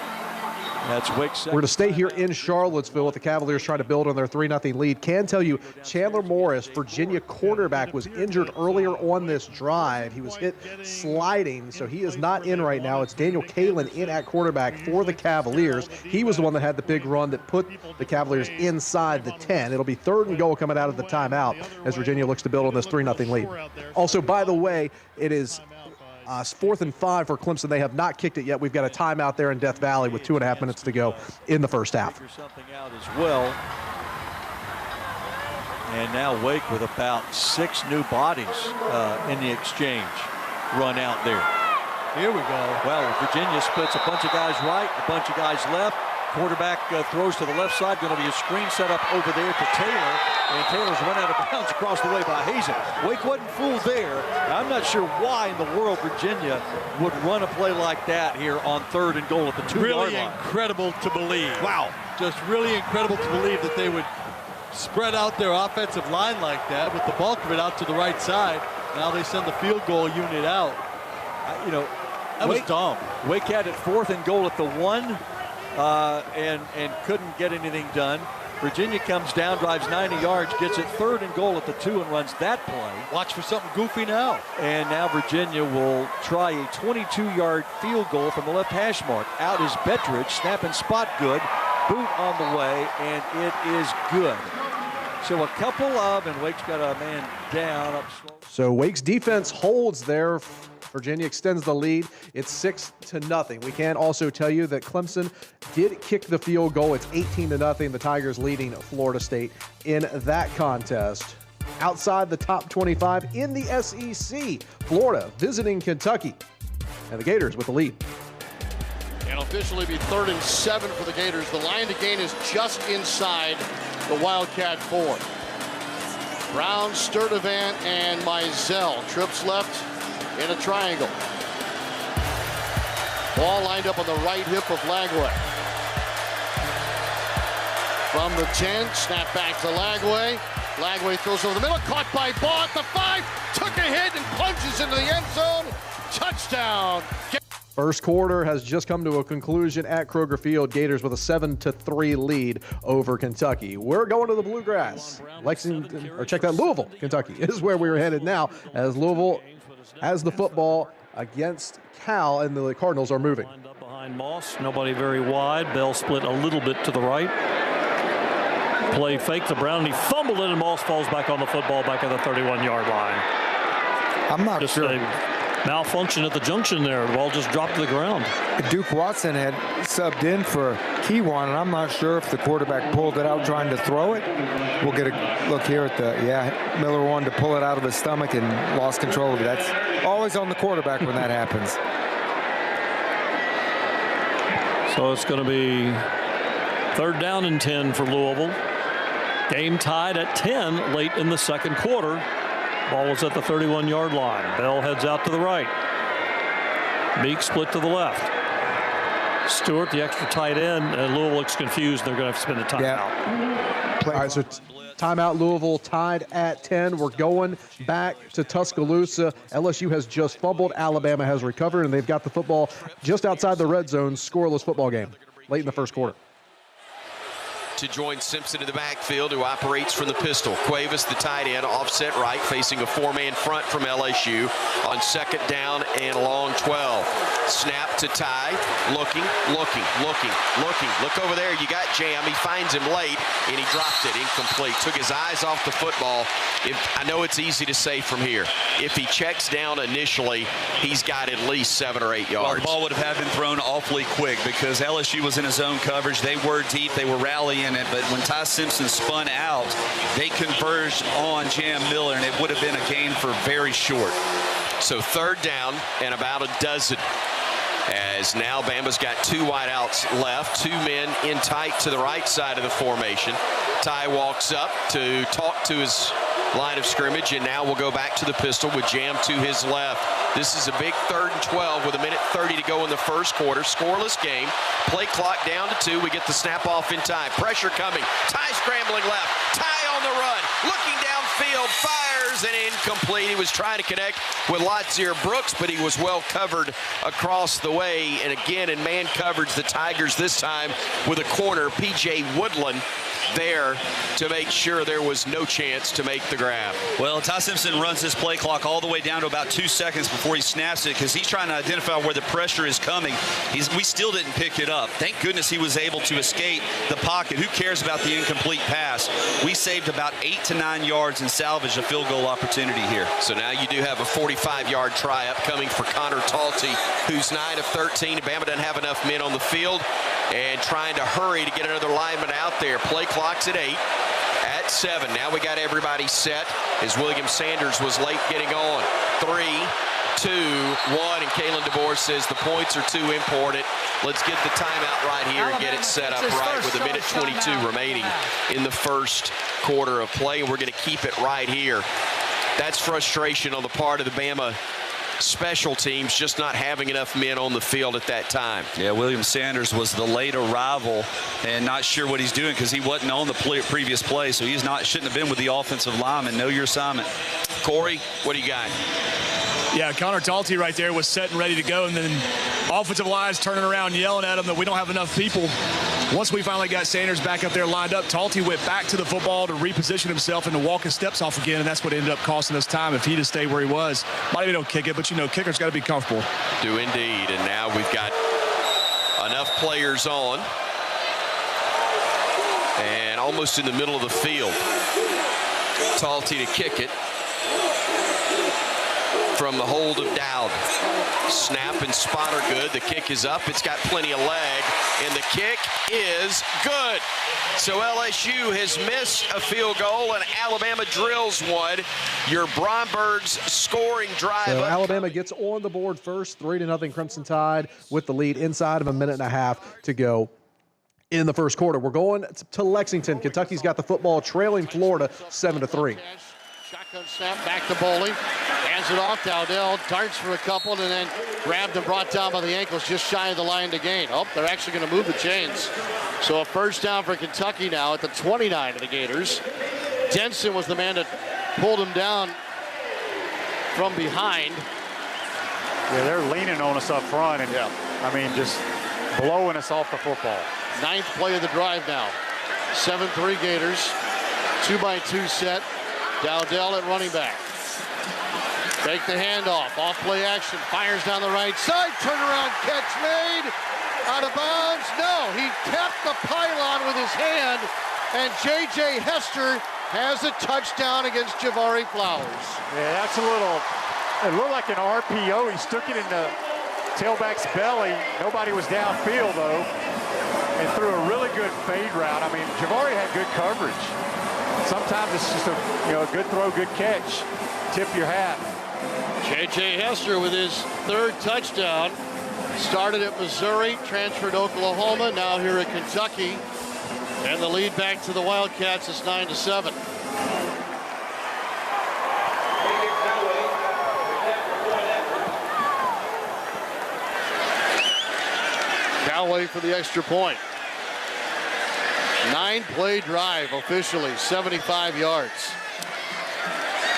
That's Wake's. We're going to stay here in Charlottesville with the Cavaliers trying to build on their 3-0 lead. Can tell you, Chandler Morris, Virginia quarterback, was injured earlier on this drive. He was hit sliding, so he is not in right now. It's Daniel Kalen in at quarterback for the Cavaliers. He was the one that had the big run that put the Cavaliers inside the 10. It'll be 3rd and goal coming out of the timeout as Virginia looks to build on this 3-0 lead. Also, by the way, it is 4th and 5 for Clemson. They have not kicked it yet. We've got a timeout there in Death Valley with 2.5 minutes to go in the first half. Figure something out as well. And now Wake with about 6 new bodies in the exchange run out there. Here we go. Well, Virginia splits a bunch of guys right, a bunch of guys left. Quarterback throws to the left side. Going to be a screen set up over there to Taylor. And Taylor's run out of bounds across the way by Hazen. Wake wasn't fooled there. I'm not sure why in the world Virginia would run a play like that here on 3rd and goal at the 2-yard line. Really incredible to believe. Wow. Just really incredible to believe that they would spread out their offensive line like that with the bulk of it out to the right side. Now they send the field goal unit out. That was dumb. Wake had it 4th and goal at the 1 and couldn't get anything done. Virginia comes down, drives 90 yards, gets it 3rd and goal at the 2 and runs that play. Watch for something goofy now. And now Virginia will try a 22-yard field goal from the left hash mark. Out is Bedridge, snap and spot good. Boot on the way, and it is good. So a couple of, and Wake's got a man down up slow. So Wake's defense holds there. Virginia extends the lead. It's 6-0. We can also tell you that Clemson did kick the field goal. It's 18-0. The Tigers leading Florida State in that contest. Outside the top 25 in the SEC, Florida visiting Kentucky. And the Gators with the lead. It'll officially be 3rd and 7 for the Gators. The line to gain is just inside the Wildcat 4. Brown, Sturdivant, and Mizell. Trips left in a triangle. Ball lined up on the right hip of Lagway. From the 10, snap back to Lagway. Lagway throws over the middle, caught by Baugh at the 5, took a hit and plunges into the end zone. Touchdown. First quarter has just come to a conclusion at Kroger Field. Gators with a 7-3 lead over Kentucky. We're going to the Bluegrass. Louisville, Kentucky is where we're headed now, as Louisville has the football against Cal, and the Cardinals are moving. Up behind Moss, nobody very wide. Bell split a little bit to the right. Play fake to Brown, and he fumbled it, and Moss falls back on the football back at the 31-yard line. I'm not sure. Malfunction at the junction there. The ball just dropped to the ground. Duke Watson had subbed in for Keywan, and I'm not sure if the quarterback pulled it out trying to throw it. We'll get a look here at Miller wanted to pull it out of his stomach and lost control of it. That's always on the quarterback when that happens. So it's going to be 3rd down and 10 for Louisville. Game tied at 10 late in the second quarter. Ball was at the 31-yard line. Bell heads out to the right. Meek split to the left. Stewart, the extra tight end, and Louisville looks confused. They're going to have to spend a timeout. All right, so timeout. Louisville tied at 10. We're going back to Tuscaloosa. LSU has just fumbled. Alabama has recovered, and they've got the football just outside the red zone. Scoreless football game late in the first quarter. To join Simpson in the backfield, who operates from the pistol. Cuevas, the tight end, offset right, facing a 4-man front from LSU on 2nd down and along 12. Snap to Ty, looking. Look over there, you got Jam. He finds him late, and he dropped it, incomplete. Took his eyes off the football. I know it's easy to say from here. If he checks down initially, he's got at least 7 or 8 yards. Well, the ball would have been thrown awfully quick because LSU was in his zone coverage. They were deep. They were rallying it, but when Ty Simpson spun out, they converged on Jam Miller, and it would have been a gain for very short. So 3rd down and about a dozen, as now Bama's got 2 wideouts left, 2 men in tight to the right side of the formation. Ty walks up to talk to his line of scrimmage, and now we'll go back to the pistol with Jam to his left. This is a big 3rd and 12 with 1:30 to go in the first quarter. Scoreless game. Play clock down to 2. We get the snap off in time. Pressure coming. Ty scrambling left. Ty on the run. Looking downfield. Fires and incomplete. He was trying to connect with Latsier Brooks, but he was well covered across the way. And again, in man coverage, the Tigers this time with a corner, P.J. Woodland, there to make sure there was no chance to make the grab. Well, Ty Simpson runs this play clock all the way down to about 2 seconds before he snaps it because he's trying to identify where the pressure is coming. We still didn't pick it up. Thank goodness he was able to escape the pocket. Who cares about the incomplete pass? We saved about 8 to 9 yards and salvaged a field goal opportunity here. So now you do have a 45-yard try upcoming for Connor Talty, who's 9 of 13. Bama doesn't have enough men on the field and trying to hurry to get another lineman out there. Play clock's at 8. At 7. Now we got everybody set as William Sanders was late getting on. 3, 2, 1, and Kalen DeBoer says the points are too important. Let's get the timeout right here and get it set up right with 1:22 remaining in the first quarter of play. And we're going to keep it right here. That's frustration on the part of the Bama special teams just not having enough men on the field at that time. Yeah, William Sanders was the late arrival and not sure what he's doing because he wasn't on the previous play, so shouldn't have been with the offensive lineman. Know your assignment. Corey, what do you got? Yeah, Connor Talty right there was set and ready to go, and then offensive line's turning around yelling at him that we don't have enough people. Once we finally got Sanders back up there lined up, Talty went back to the football to reposition himself and to walk his steps off again, and that's what ended up costing us time. If he'd have stayed where he was, might even don't kick it, but kicker's got to be comfortable. Do indeed, and now we've got enough players on and almost in the middle of the field. Talty to kick it from the hold of Dowd. Snap and spot are good. The kick is up. It's got plenty of leg, and the kick is good. So LSU has missed a field goal, and Alabama drills one. Your Brombergs scoring drive. So Alabama gets on the board first, 3-0 Crimson Tide with the lead inside of a minute and a half to go in the first quarter. We're going to Lexington. Kentucky's got the football, trailing Florida 7-3. Shotgun snap back to Boley. Hands it off. Dowdell darts for a couple and then grabbed and brought down by the ankles just shy of the line to gain. Oh, they're actually going to move the chains. So a first down for Kentucky now at the 29 of the Gators. Denson was the man that pulled him down from behind. Yeah, they're leaning on us up front and, I mean, just blowing us off the football. 9th play of the drive now. 7-3 Gators. 2-by-2 set. Dowdell at running back. Take the handoff. Off play action. Fires down the right side. Turnaround catch made. Out of bounds. No, he tapped the pylon with his hand. And J.J. Hester has a touchdown against Javari Flowers. Yeah, that's it looked like an RPO. He stuck it in the tailback's belly. Nobody was downfield, though. And threw a really good fade route. I mean, Javari had good coverage. Sometimes it's just a good throw, good catch. Tip your hat. J.J. Hester with his 3rd touchdown. Started at Missouri, transferred to Oklahoma, now here at Kentucky. And the lead back to the Wildcats is 9-7. Callaway for the extra point. 9-play drive officially, 75 yards.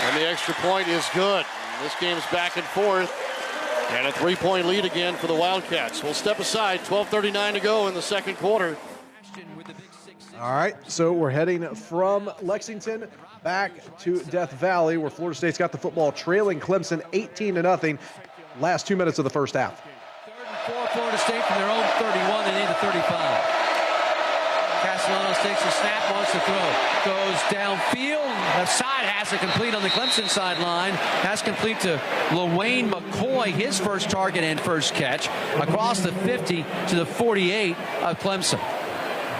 And the extra point is good. This game's back and forth. And a 3-point lead again for the Wildcats. We'll step aside, 12:39 to go in the second quarter. All right, so we're heading from Lexington back to Death Valley, where Florida State's got the football, trailing Clemson 18-0. Last 2 minutes of the first half. 3rd and 4, Florida State from their own 31 and into 35. Castellanos takes a snap, wants to throw. Goes downfield. Left side has it complete on the Clemson sideline. Has complete to LaWayne McCoy, his first target and first catch. Across the 50 to the 48 of Clemson.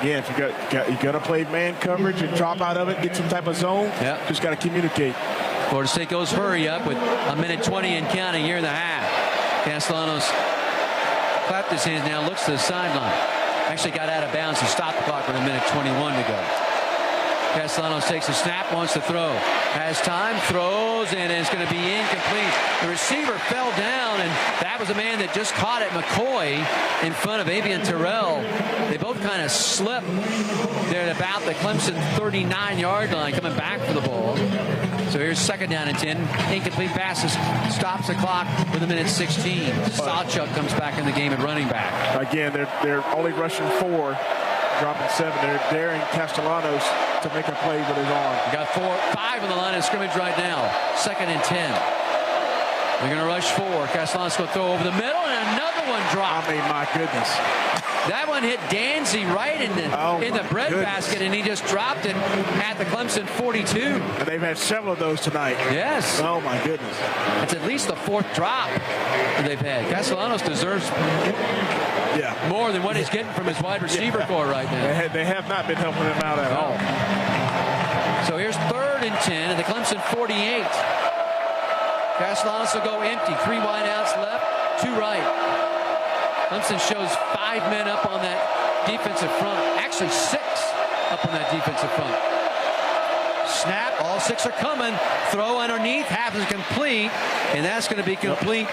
Yeah, if you got to play man coverage and drop out of it, get some type of zone, just got to communicate. Florida State goes hurry up with a minute 20 and counting here in the half. Castellanos clapped his hands now, looks to the sideline. Actually got out of bounds and stopped the clock with a minute 21 to go. Castellanos takes a snap, wants to throw. Has time, throws, and it's going to be incomplete. The receiver fell down, and that was a man that just caught it, McCoy, in front of Avian Terrell. They both kind of slipped there at about the Clemson 39-yard line, coming back for the ball. So here's 2nd down and 10. Incomplete passes, stops the clock with a minute 16. Sawchuk comes back in the game at running back. Again, they're only rushing 4, dropping 7. They're daring Castellanos to make a play with his arm. Got 5 on the line of scrimmage right now. 2nd and 10. They're going to rush 4. Castellanos going to throw over the middle, and another one dropped. I mean, my goodness. That one hit Danzy right in the bread basket, and he just dropped it at the Clemson 42. And they've had several of those tonight. Yes. Oh, my goodness. It's at least the 4th drop that they've had. Castellanos deserves more than what he's getting from his wide receiver core right now. They have not been helping him out at all. So here's 3rd and 10 at the Clemson 48. Castellanos will go empty. 3 wideouts left, 2 right. Clemson shows 5 men up on that defensive front. Actually 6 up on that defensive front. snap. All 6 are coming. Throw underneath. Half is complete. And that's going to be complete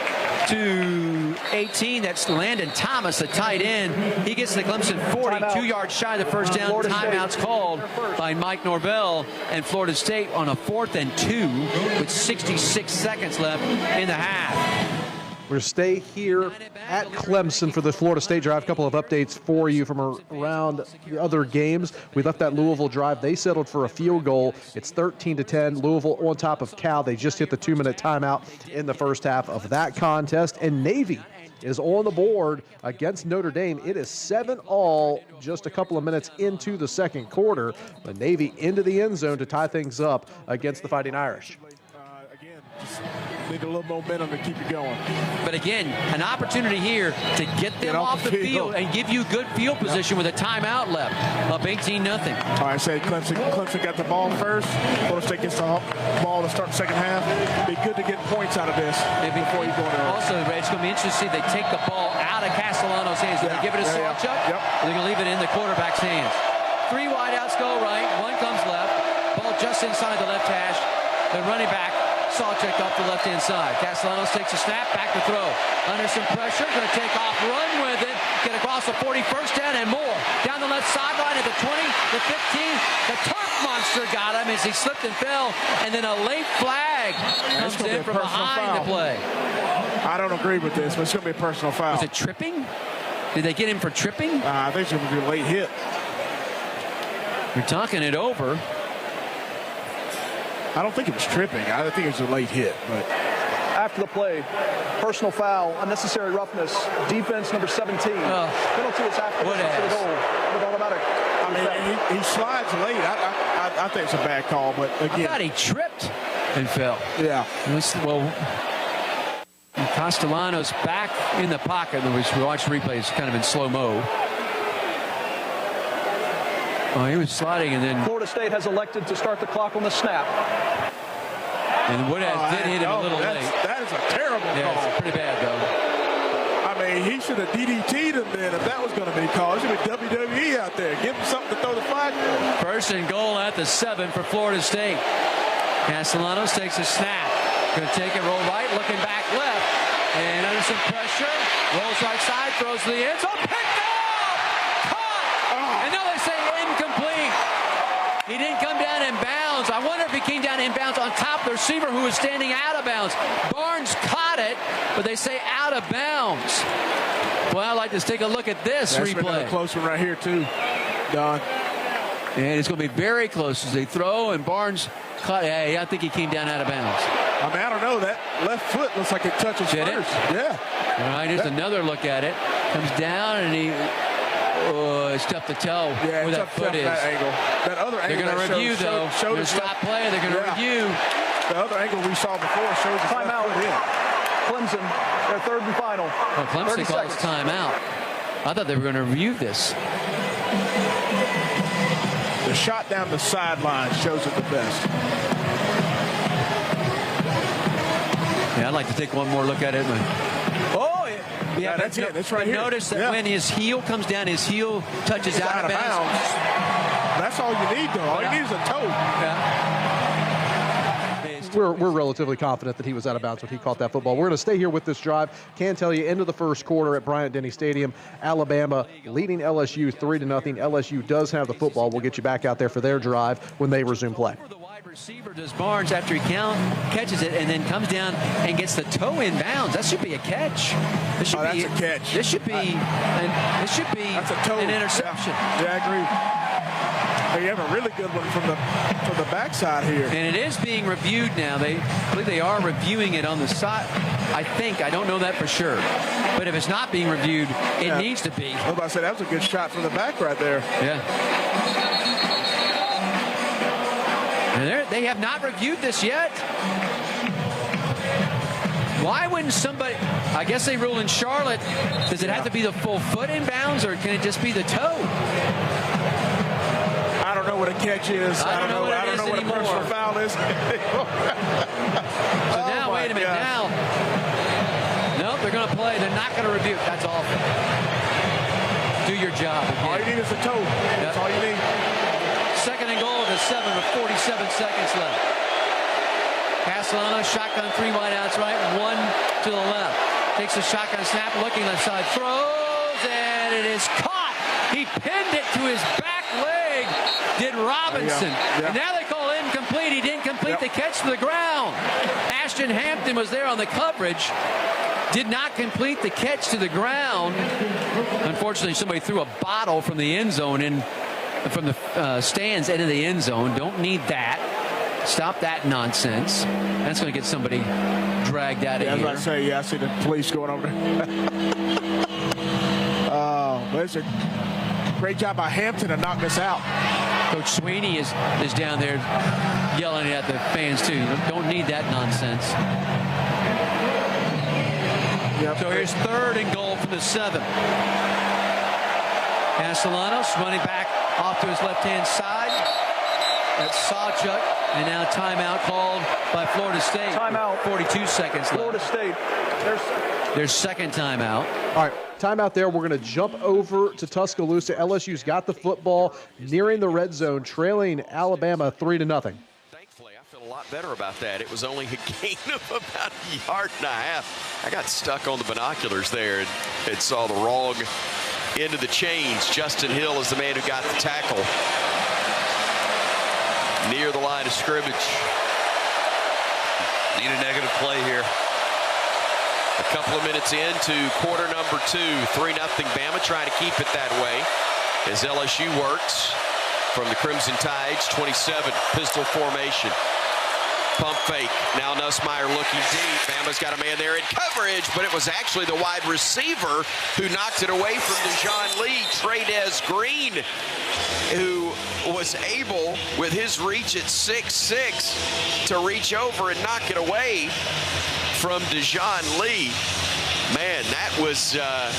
to 18. That's Landon Thomas, the tight end. He gets the Clemson 40, 2 yards shy of the first down. Timeouts called by Mike Norvell and Florida State on a 4th and 2 with 66 seconds left in the half. We're going to stay here at Clemson for the Florida State drive. A couple of updates for you from around the other games. We left that Louisville drive. They settled for a field goal. It's 13-10. Louisville on top of Cal. They just hit the 2-minute timeout in the first half of that contest. And Navy is on the board against Notre Dame. It is 7-all just a couple of minutes into the second quarter. The Navy into the end zone to tie things up against the Fighting Irish. Just need a little momentum to keep it going. But again, an opportunity here to get them off the field and give you good field position with a timeout left. Up 18-0. All right, say Clemson got the ball first. Florida State gets the ball to start the second half. It'd be good to get points out of this before you go in there. Also, Ray, it's going to be interesting to see if they take the ball out of Castellano's hands. Do they give it to Sawchuk? Yep. Or they're going to leave it in the quarterback's hands. 3 wideouts go right. 1 comes left. Ball just inside the left hash. The running back, Sawchuk off the left-hand side. Castellanos takes a snap, back to throw. Under some pressure, going to take off, run with it, get across the 40, first down and more. Down the left sideline at the 20, the 15. The turf monster got him as he slipped and fell, and then a late flag comes in from behind the play. I don't agree with this, but it's going to be a personal foul. Was it tripping? Did they get him for tripping? I think it's going to be a late hit. You're talking it over. I don't think it was tripping. I think it was a late hit. But after the play, personal foul, unnecessary roughness, defense number 17. Penalty is after the goal. With automatic. I mean, he slides late. I think it's a bad call, but again. I thought he tripped and fell. Yeah. Well, Castellanos back in the pocket. We watched replays kind of in slow-mo. Oh, he was sliding, and then Florida State has elected to start the clock on the snap. And Woodhouse did hit him a little late. That is a terrible call. It's pretty bad, though. I mean, he should have DDT'd him then if that was going to be called. It should be WWE out there. Give him something to throw the flag for. First and goal at the 7 for Florida State. Castellanos takes a snap. Going to take it, roll right, looking back left. And under some pressure, rolls right side, throws to the end zone. Picked off! Caught! And now they say incomplete. He didn't come down in bounds. I wonder if he came down in bounds on top of the receiver who was standing out of bounds. Barnes caught it, but they say out of bounds. Well, I'd like to take a look at this replay. That's a close one right here, too, Don. And it's going to be very close as they throw, and Barnes caught. Hey, I think he came down out of bounds. I mean, I don't know. That left foot looks like it touches first. Yeah. All right, here's another look at it. Comes down, and he... it's tough to tell where that foot is. That angle. That other angle. They're going to review, though. They're going to stop play. They're going to review. The other angle we saw before shows the timeout. Clemson, their third and final. Oh, Clemson calls timeout. I thought they were going to review this. The shot down the sideline shows it the best. Yeah, I'd like to take one more look at it. Oh, yeah, that's it. That's right here. Notice that when his heel comes down, his heel touches out of bounds. That's all you need, though. All you need is a toe. Yeah. We're relatively confident that he was out of bounds when he caught that football. We're going to stay here with this drive. Can tell you, end of the first quarter at Bryant-Denny Stadium, Alabama leading LSU 3-0. LSU does have the football. We'll get you back out there for their drive when they resume play. The wide receiver does Barnes after he catches it and then comes down and gets the toe in bounds. That should be a catch. That's a catch. This should be that's a toe. An interception. Yeah, I agree. You have a really good one from the backside here. And it is being reviewed now. I believe they are reviewing it on the side. I think. I don't know that for sure. But if it's not being reviewed, it needs to be. I was about to say, that was a good shot from the back right there. Yeah. And they have not reviewed this yet. Why wouldn't somebody... I guess they rule in Charlotte. Does it have to be the full foot in bounds, or can it just be the toe? I don't know what a catch is. I don't know what a personal foul is. So now, wait a minute. Now, nope, they're going to play. They're not going to review. That's awful. Do your job. All you need is a toe. That's all you need. Second Second and goal at the 7 with 47 seconds left. Castellano, shotgun, 3 wide outs right, 1 to the left. Takes a shotgun snap, looking left side, throws, and it is caught. He pinned it to his back leg, did Robinson. And now they call it incomplete. He didn't complete the catch to the ground. Ashton Hampton was there on the coverage, did not complete the catch to the ground. Unfortunately, somebody threw a bottle from the end zone from the stands into the end zone. Don't need that. Stop that nonsense. That's going to get somebody dragged out of here. I was about to say, I see the police going over there. But it's a great job by Hampton to knock this out. Coach Sweeney is down there yelling at the fans, too. Don't need that nonsense. So here's 3rd and goal from the 7. Castellanos running back off to his left-hand side. That's Sawchuk, and now timeout called by Florida State. Timeout. 42 seconds left. Florida State. There's second timeout. All right, timeout there. We're going to jump over to Tuscaloosa. LSU's got the football nearing the red zone, trailing Alabama 3-0. Thankfully, I feel a lot better about that. It was only a gain of about 1.5 yards. I got stuck on the binoculars there and saw the wrong end of the chains. Justin Hill is the man who got the tackle near the line of scrimmage. Need a negative play here. A couple of minutes into quarter number 2, 3-0 Bama, trying to keep it that way as LSU works from the Crimson Tide's 27 pistol formation. Pump fake. Now Nussmeier looking deep. Bama's got a man there in coverage, but it was actually the wide receiver who knocked it away from DeJohn Lee, Trades Green, who was able, with his reach at 6'6", to reach over and knock it away from DeJohn Lee. Man, that was a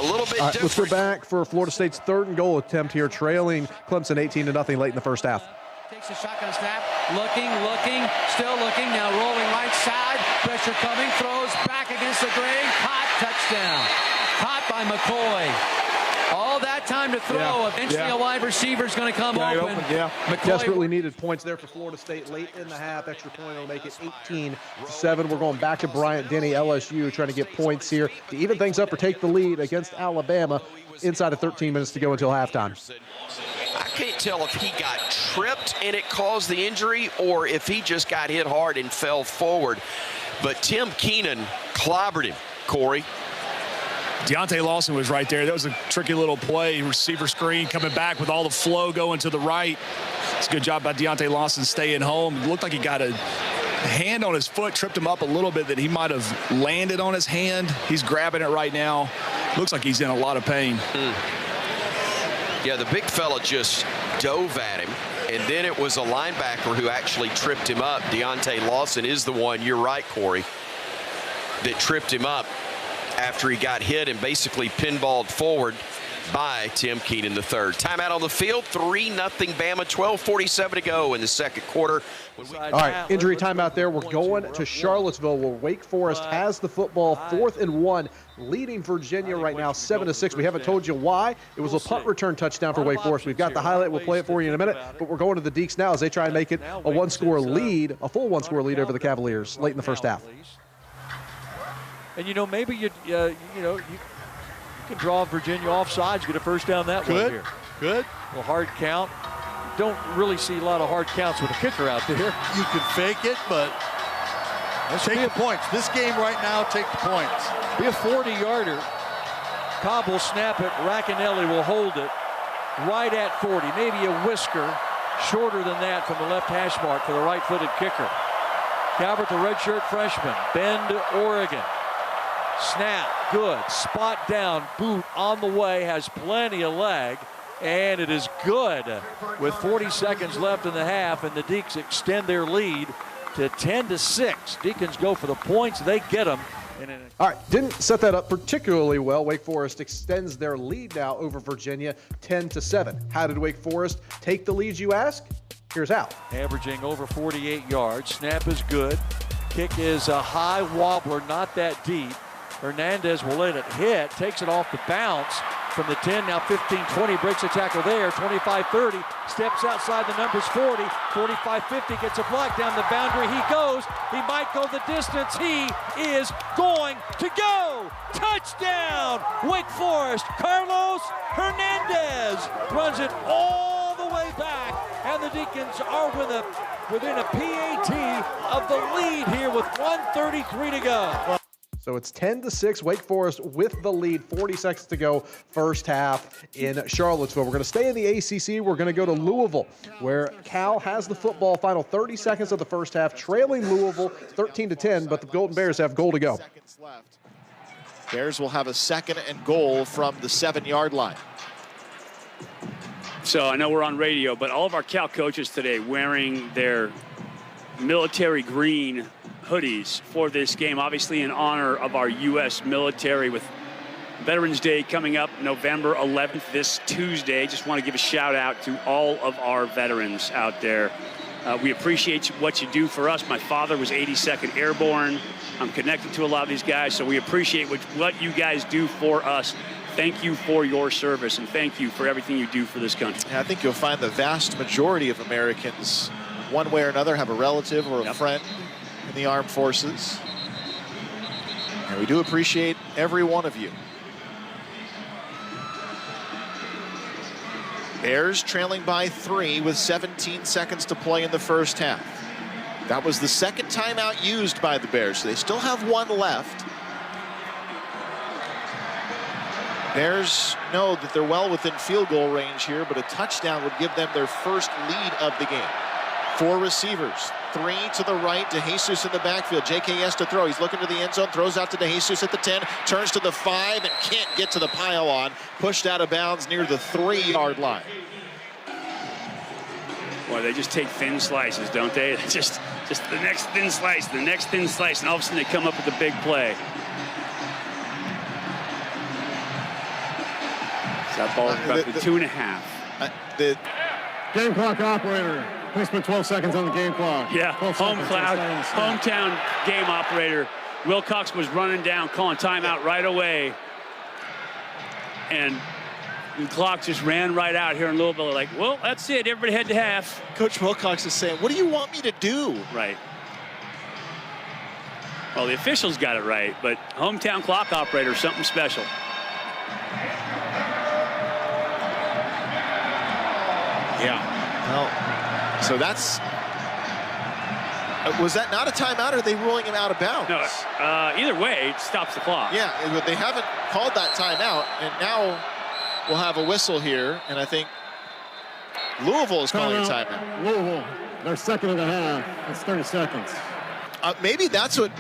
little bit different. Let's go back for Florida State's 3rd and goal attempt here, trailing Clemson 18-0 late in the first half. Takes a shotgun snap, looking, still looking, now rolling right side, pressure coming, throws back against the grain, caught, touchdown. Caught by McCoy. All that time to throw. Eventually a wide receiver is going to come open. McCoy desperately needed points there for Florida State late in the half. Extra point will make it 18-7. We're going back to Bryant Denny, LSU, trying to get points here to even things up or take the lead against Alabama inside of 13 minutes to go until halftime. I can't tell if he got tripped and it caused the injury or if he just got hit hard and fell forward. But Tim Keenan clobbered him, Corey. Deontay Lawson was right there. That was a tricky little play. Receiver screen coming back with all the flow going to the right. It's a good job by Deontay Lawson staying home. It looked like he got a hand on his foot, tripped him up a little bit, that he might have landed on his hand. He's grabbing it right now. Looks like he's in a lot of pain. Yeah, the big fella just dove at him, and then it was a linebacker who actually tripped him up. Deontay Lawson is the one, you're right, Corey, that tripped him up after he got hit and basically pinballed forward by Tim Keenan III. Timeout on the field, 3-0 Bama, 12:47 to go in the second quarter. All right, injury timeout there. We're going to Charlottesville where Wake Forest has the football, 4th and 1, leading Virginia right now 7-6. We haven't told you why. It was a punt return touchdown for Wake Forest. We've got the highlight. We'll play it for you in a minute, but we're going to the Deacs now as they try and make it a one-score lead, a full one-score lead over the Cavaliers late in the first half. And, you know, maybe you can draw Virginia offsides, get a first down that way here. Good. A little hard count. Don't really see a lot of hard counts with a kicker out there. You can fake it, but take the points. This game right now, take the points. Be a 40-yarder. Cobb will snap it. Racanelli will hold it right at 40. Maybe a whisker shorter than that from the left hash mark for the right-footed kicker. Calvert, the redshirt freshman. Bend, Oregon. Snap, good, spot down, boot on the way, has plenty of leg, and it is good with 40 seconds left in the half, and the Deacs extend their lead to 10-6. Deacons go for the points, they get them. All right, didn't set that up particularly well. Wake Forest extends their lead now over Virginia, 10-7. How did Wake Forest take the lead, you ask? Here's how. Averaging over 48 yards, snap is good. Kick is a high wobbler, not that deep. Hernandez will let it hit, takes it off the bounce, from the 10, now 15-20, breaks a tackle there, 25-30, steps outside the numbers 40, 45-50, gets a block down the boundary, he goes, he might go the distance, he is going to go! Touchdown, Wake Forest, Carlos Hernandez runs it all the way back, and the Deacons are within a PAT of the lead here with 1:33 to go. So it's 10-6, Wake Forest with the lead, 40 seconds to go, first half in Charlottesville. We're going to stay in the ACC. We're going to go to Louisville, where Cal has the football, final 30 seconds of the first half, trailing Louisville 13-10, but the Golden Bears have goal to go. Bears will have a 2nd and goal from the 7-yard line. So I know we're on radio, but all of our Cal coaches today wearing their military green hoodies for this game, obviously in honor of our U.S. military, with Veterans Day coming up November 11th, this Tuesday. Just want to give a shout out to all of our veterans out there. We appreciate what you do for us. My father was 82nd Airborne. I'm connected to a lot of these guys, so we appreciate what you guys do for us. Thank you for your service, and thank you for everything you do for this country. And I think you'll find the vast majority of Americans, one way or another, have a relative or a friend in the armed forces. And we do appreciate every one of you. Bears trailing by 3 with 17 seconds to play in the first half. That was the 2nd timeout used by the Bears, so they still have 1 left. Bears know that they're well within field goal range here, but a touchdown would give them their first lead of the game. 4 receivers, 3 to the right, to Jesus in the backfield. JKS to throw. He's looking to the end zone, throws out to Jesus at the 10, turns to the 5, and can't get to the pylon. Pushed out of bounds near the 3-yard line. Boy, they just take thin slices, don't they? Just the next thin slice, the next thin slice, and all of a sudden they come up with a big play. That ball is about 2.5. The game clock operator. Please put 12 seconds on the game clock. Yeah, hometown game operator. Wilcox was running down, calling timeout right away. And the clock just ran right out here in Louisville. Like, well, that's it. Everybody head to half. Coach Wilcox is saying, what do you want me to do? Right. Well, the officials got it right, but hometown clock operator, something special. Yeah. Well, so that's... was that not a timeout, or are they ruling him out of bounds? No, either way, it stops the clock. Yeah, but they haven't called that timeout, and now we'll have a whistle here, and I think Louisville is calling a timeout. Louisville, they're 2nd and a half. That's 30 seconds. Maybe that's what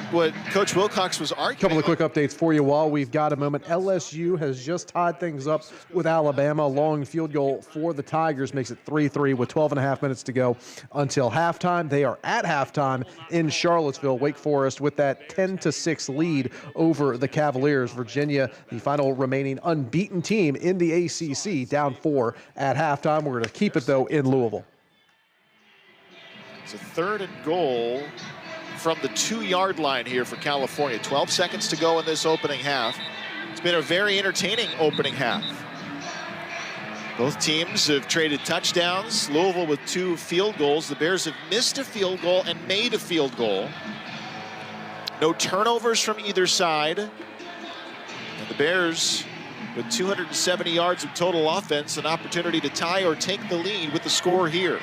Coach Wilcox was arguing. A couple of quick updates for you while we've got a moment. LSU has just tied things up with Alabama. A long field goal for the Tigers makes it 3-3 with 12.5 minutes to go until halftime. They are at halftime in Charlottesville. Wake Forest with that 10-6 lead over the Cavaliers. Virginia, the final remaining unbeaten team in the ACC, down 4 at halftime. We're going to keep it, though, in Louisville. It's a 3rd and goal from the 2-yard line here for California. 12 seconds to go in this opening half. It's been a very entertaining opening half. Both teams have traded touchdowns. Louisville with 2 field goals. The Bears have missed a field goal and made a field goal. No turnovers from either side. And the Bears, with 270 yards of total offense, an opportunity to tie or take the lead with the score here.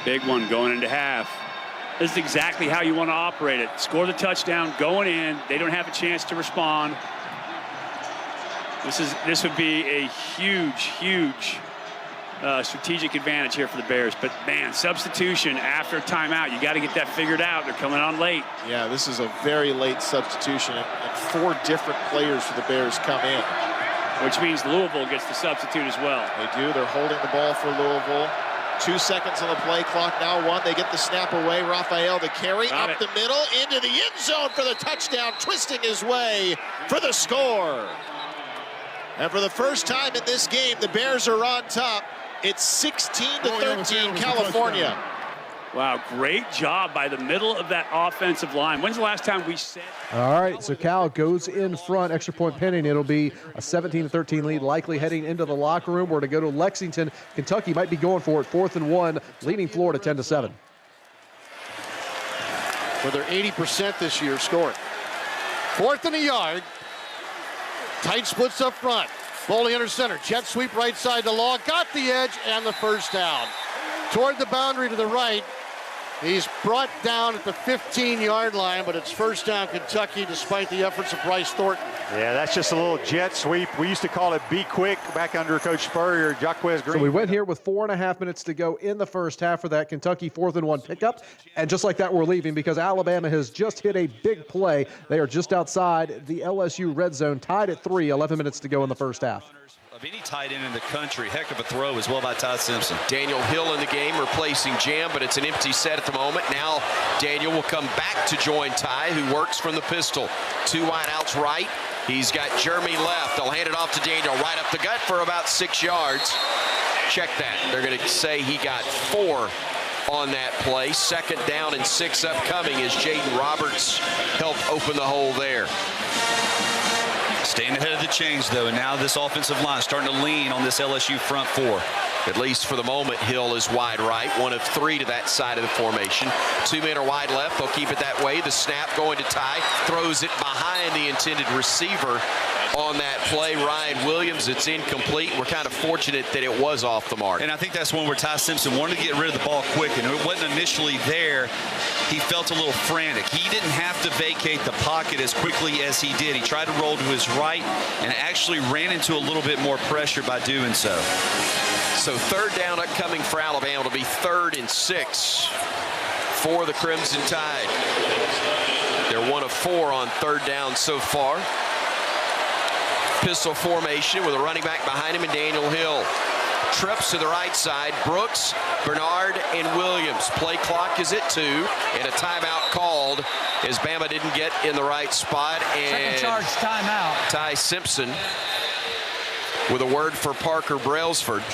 Big one going into half. This is exactly how you want to operate it. Score the touchdown, going in. They don't have a chance to respond. This would be a huge strategic advantage here for the Bears. But, man, substitution after timeout. You got to get that figured out. They're coming on late. Yeah, this is a very late substitution. And 4 different players for the Bears come in. Which means Louisville gets the substitute as well. They do. They're holding the ball for Louisville. 2 seconds on the play clock, now 1. They get the snap away. Raphael the carry up the middle into the end zone for the touchdown, twisting his way for the score. And for the first time in this game, the Bears are on top. It's 16-13 California. Wow, great job by the middle of that offensive line. When's the last time we said? All right, so Cal goes in front, extra point pending. It'll be a 17-13 lead, likely heading into the locker room. We're to go to Lexington. Kentucky might be going for it, 4th and 1, leading Florida 10-7. For their 80% this year scoring. 4th and a yard. Tight splits up front. Foley under center. Jet sweep right side to Law. Got the edge and the first down. Toward the boundary to the right. He's brought down at the 15-yard line, but it's first down Kentucky despite the efforts of Bryce Thornton. Yeah, that's just a little jet sweep. We used to call it be quick back under Coach Spurrier, Jaquez Green. So we went here with 4.5 minutes to go in the first half for that Kentucky 4th and 1 pickup. And just like that, we're leaving because Alabama has just hit a big play. They are just outside the LSU red zone, tied at 3, 11 minutes to go in the first half. Of any tight end in the country, heck of a throw as well by Ty Simpson. Daniel Hill in the game replacing Jam, but it's an empty set at the moment. Now Daniel will come back to join Ty, who works from the pistol. 2 wide outs right. He's got Jeremy left. They'll hand it off to Daniel right up the gut for about 6 yards. Check that. They're going to say he got 4 on that play. 2nd down and 6 upcoming as Jaden Roberts helped open the hole there. Staying ahead of the change, though, and now this offensive line starting to lean on this LSU front 4. At least for the moment, Hill is wide right, 1 of 3 to that side of the formation. 2 men are wide left. They'll keep it that way. The snap going to Ty, throws it behind the intended receiver on that play. Ryan Williams, it's incomplete. We're kind of fortunate that it was off the mark. And I think that's one where Ty Simpson wanted to get rid of the ball quick, and it wasn't initially there. He felt a little frantic. He didn't have to vacate the pocket as quickly as he did. He tried to roll to his right and actually ran into a little bit more pressure by doing so. So 3rd down upcoming for Alabama. It'll be 3rd and 6 for the Crimson Tide. They're 1 of 4 on 3rd down so far. Pistol formation with a running back behind him and Daniel Hill. Trips to the right side. Brooks, Bernard, and Williams. Play clock is at 2, and a timeout called as Bama didn't get in the right spot. And second charge timeout. Ty Simpson with a word for Parker Brailsford.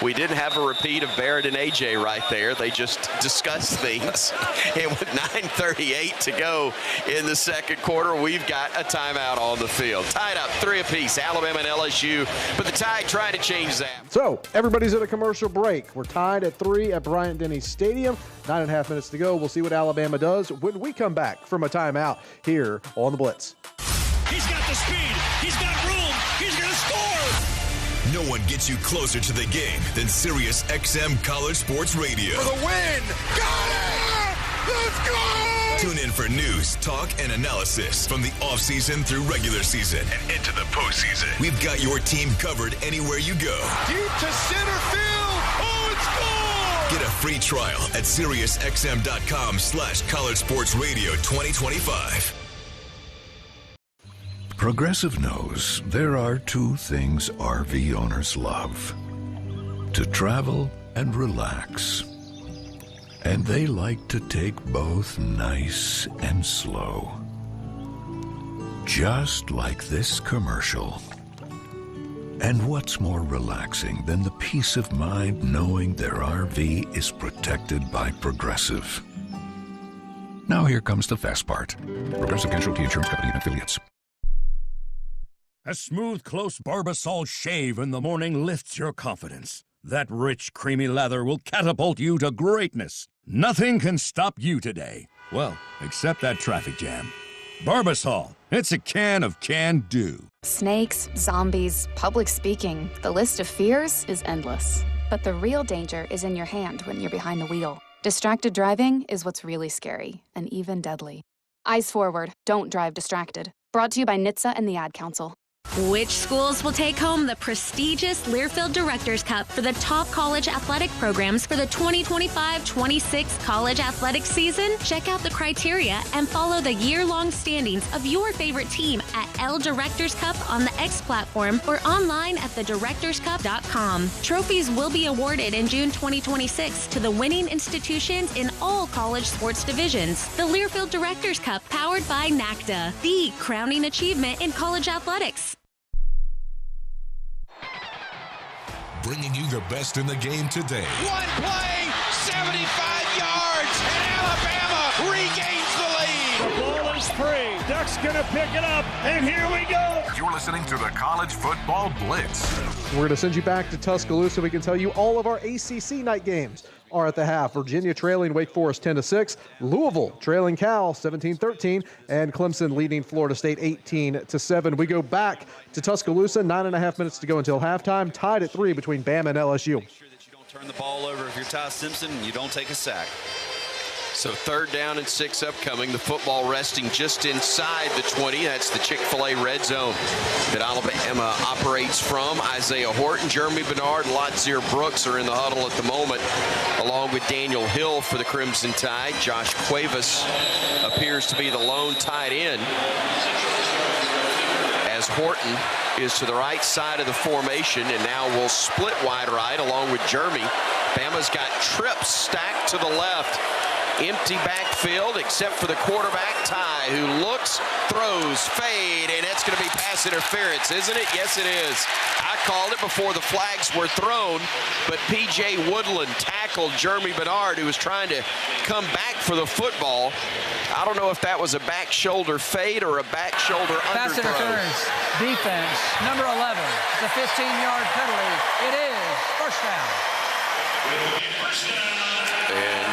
We didn't have a repeat of Barrett and AJ right there. They just discussed things. And with 9:38 to go in the 2nd quarter, we've got a timeout on the field. Tied up 3 apiece, Alabama and LSU, but the Tide trying to change that. So everybody's at a commercial break. We're tied at 3 at Bryant-Denny Stadium. 9.5 minutes to go. We'll see what Alabama does when we come back from a timeout here on the Blitz. He's got the speed. He's got room. He's going to score. No one gets you closer to the game than Sirius XM College Sports Radio. For the win. Got it! Let's go! Tune in for news, talk, and analysis from the offseason through regular season and into the postseason. We've got your team covered anywhere you go. Deep to center field. Oh, it's gone! Get a free trial at SiriusXM.com/College Sports Radio 2025. Progressive knows there are 2 things RV owners love: to travel and relax. And they like to take both nice and slow. Just like this commercial. And what's more relaxing than the peace of mind knowing their RV is protected by Progressive? Now here comes the fast part. Progressive Casualty Insurance Company and Affiliates. A smooth, close Barbasol shave in the morning lifts your confidence. That rich, creamy lather will catapult you to greatness. Nothing can stop you today. Well, except that traffic jam. Barbasol. It's a can of can-do. Snakes, zombies, public speaking. The list of fears is endless. But the real danger is in your hand when you're behind the wheel. Distracted driving is what's really scary and even deadly. Eyes forward. Don't drive distracted. Brought to you by NHTSA and the Ad Council. Which schools will take home the prestigious Learfield Directors Cup for the top college athletic programs for the 2025-26 college athletic season? Check out the criteria and follow the year-long standings of your favorite team at L Directors Cup on the X platform or online at thedirectorscup.com. Trophies will be awarded in June 2026 to the winning institutions in all college sports divisions. The Learfield Directors Cup, powered by NACDA, the crowning achievement in college athletics. Bringing you the best in the game today. One play, 75 yards, and Alabama regains the lead. The ball is free. Duck's going to pick it up, and here we go. You're listening to the College Football Blitz. We're going to send you back to Tuscaloosa. We can tell you all of our ACC night games are at the half. Virginia trailing Wake Forest 10-6, Louisville trailing Cal 17-13, and Clemson leading Florida State 18-7. We go back to Tuscaloosa, 9.5 minutes to go until halftime, tied at 3 between Bama and LSU. Make sure that you don't turn the ball over if you're Ty Simpson and you don't take a sack. So 3rd down and 6 upcoming. The football resting just inside the 20. That's the Chick-fil-A red zone that Alabama operates from. Isaiah Horton, Jeremy Bernard, Latzir Brooks are in the huddle at the moment, along with Daniel Hill for the Crimson Tide. Josh Cuevas appears to be the lone tight end, as Horton is to the right side of the formation and now will split wide right along with Jeremy. Bama's got trips stacked to the left. Empty backfield except for the quarterback, Ty, who looks, throws, fade, and it's going to be pass interference, isn't it? Yes, it is. I called it before the flags were thrown, but P.J. Woodland tackled Jeremy Bernard, who was trying to come back for the football. I don't know if that was a back shoulder fade or a back shoulder Pass underthrow. interference, defense, number 11. It's a 15-yard penalty. It is first down. And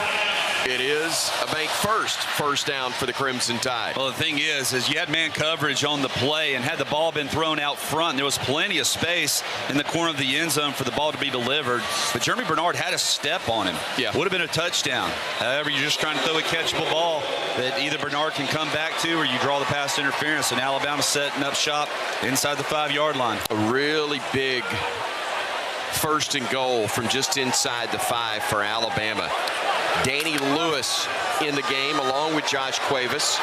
it is a bank first down for the Crimson Tide. Well, the thing is you had man coverage on the play, and had the ball been thrown out front, there was plenty of space in the corner of the end zone for the ball to be delivered. But Jeremy Bernard had a step on him. Yeah. Would have been a touchdown. However, you're just trying to throw a catchable ball that either Bernard can come back to, or you draw the pass interference, and Alabama setting up shop inside the 5-yard line. A really big 1st and goal from just inside the 5 for Alabama. Danny Lewis in the game along with Josh Cuevas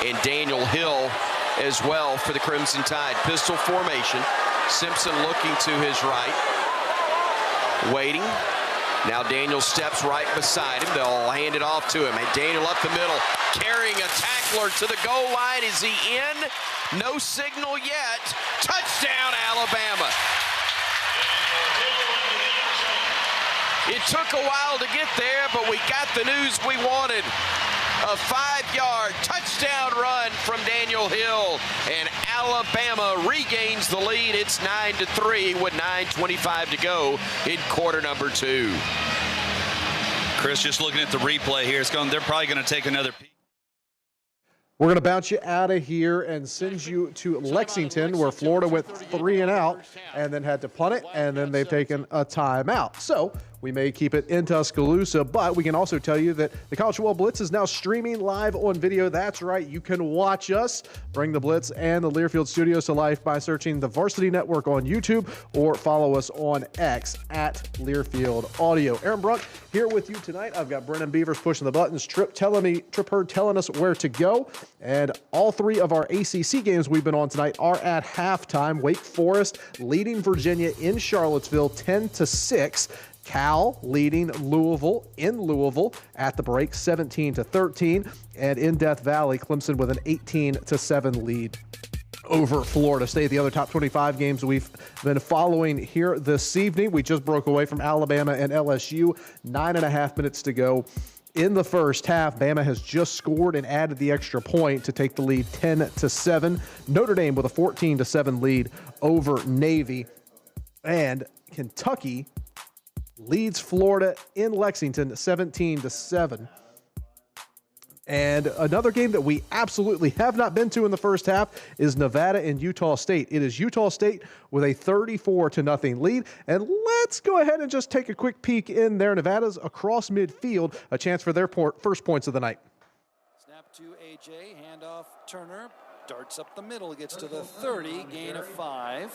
and Daniel Hill as well for the Crimson Tide. Pistol formation. Simpson looking to his right. Waiting. Now Daniel steps right beside him. They'll hand it off to him. And Daniel up the middle, carrying a tackler to the goal line. Is he in? No signal yet. Touchdown, Alabama. It took a while to get there, but we got the news we wanted. A 5-yard touchdown run from Daniel Hill, and Alabama regains the lead. It's 9-3 with 9:25 to go in quarter number 2. Chris, just looking at the replay here, they're probably going to take another peek. We're going to bounce you out of here and send you to Lexington, where Florida went 3 and out and then had to punt it, and then they've taken a timeout. So we may keep it in Tuscaloosa, but we can also tell you that the College Football Blitz is now streaming live on video. That's right. You can watch us bring the Blitz and the Learfield Studios to life by searching the Varsity Network on YouTube or follow us on X at Learfield Audio. Aaron Bruck here with you tonight. I've got Brennan Beavers pushing the buttons, Trip Hurd telling us where to go. And all 3 of our ACC games we've been on tonight are at halftime. Wake Forest leading Virginia in Charlottesville 10-6. Cal leading Louisville in Louisville at the break 17-13. And in Death Valley, Clemson with an 18-7 lead over Florida State. The other top 25 games we've been following here this evening. We just broke away from Alabama and LSU. 9.5 minutes to go. In the first half, Bama has just scored and added the extra point to take the lead 10-7. Notre Dame with a 14-7 lead over Navy. And Kentucky leads Florida in Lexington 17-7. And another game that we absolutely have not been to in the first half is Nevada and Utah State. It is Utah State with a 34-0 lead. And let's go ahead and just take a quick peek in there. Nevada's across midfield, a chance for their first points of the night. Snap to AJ, handoff Turner, darts up the middle, gets to the 30, gain of 5.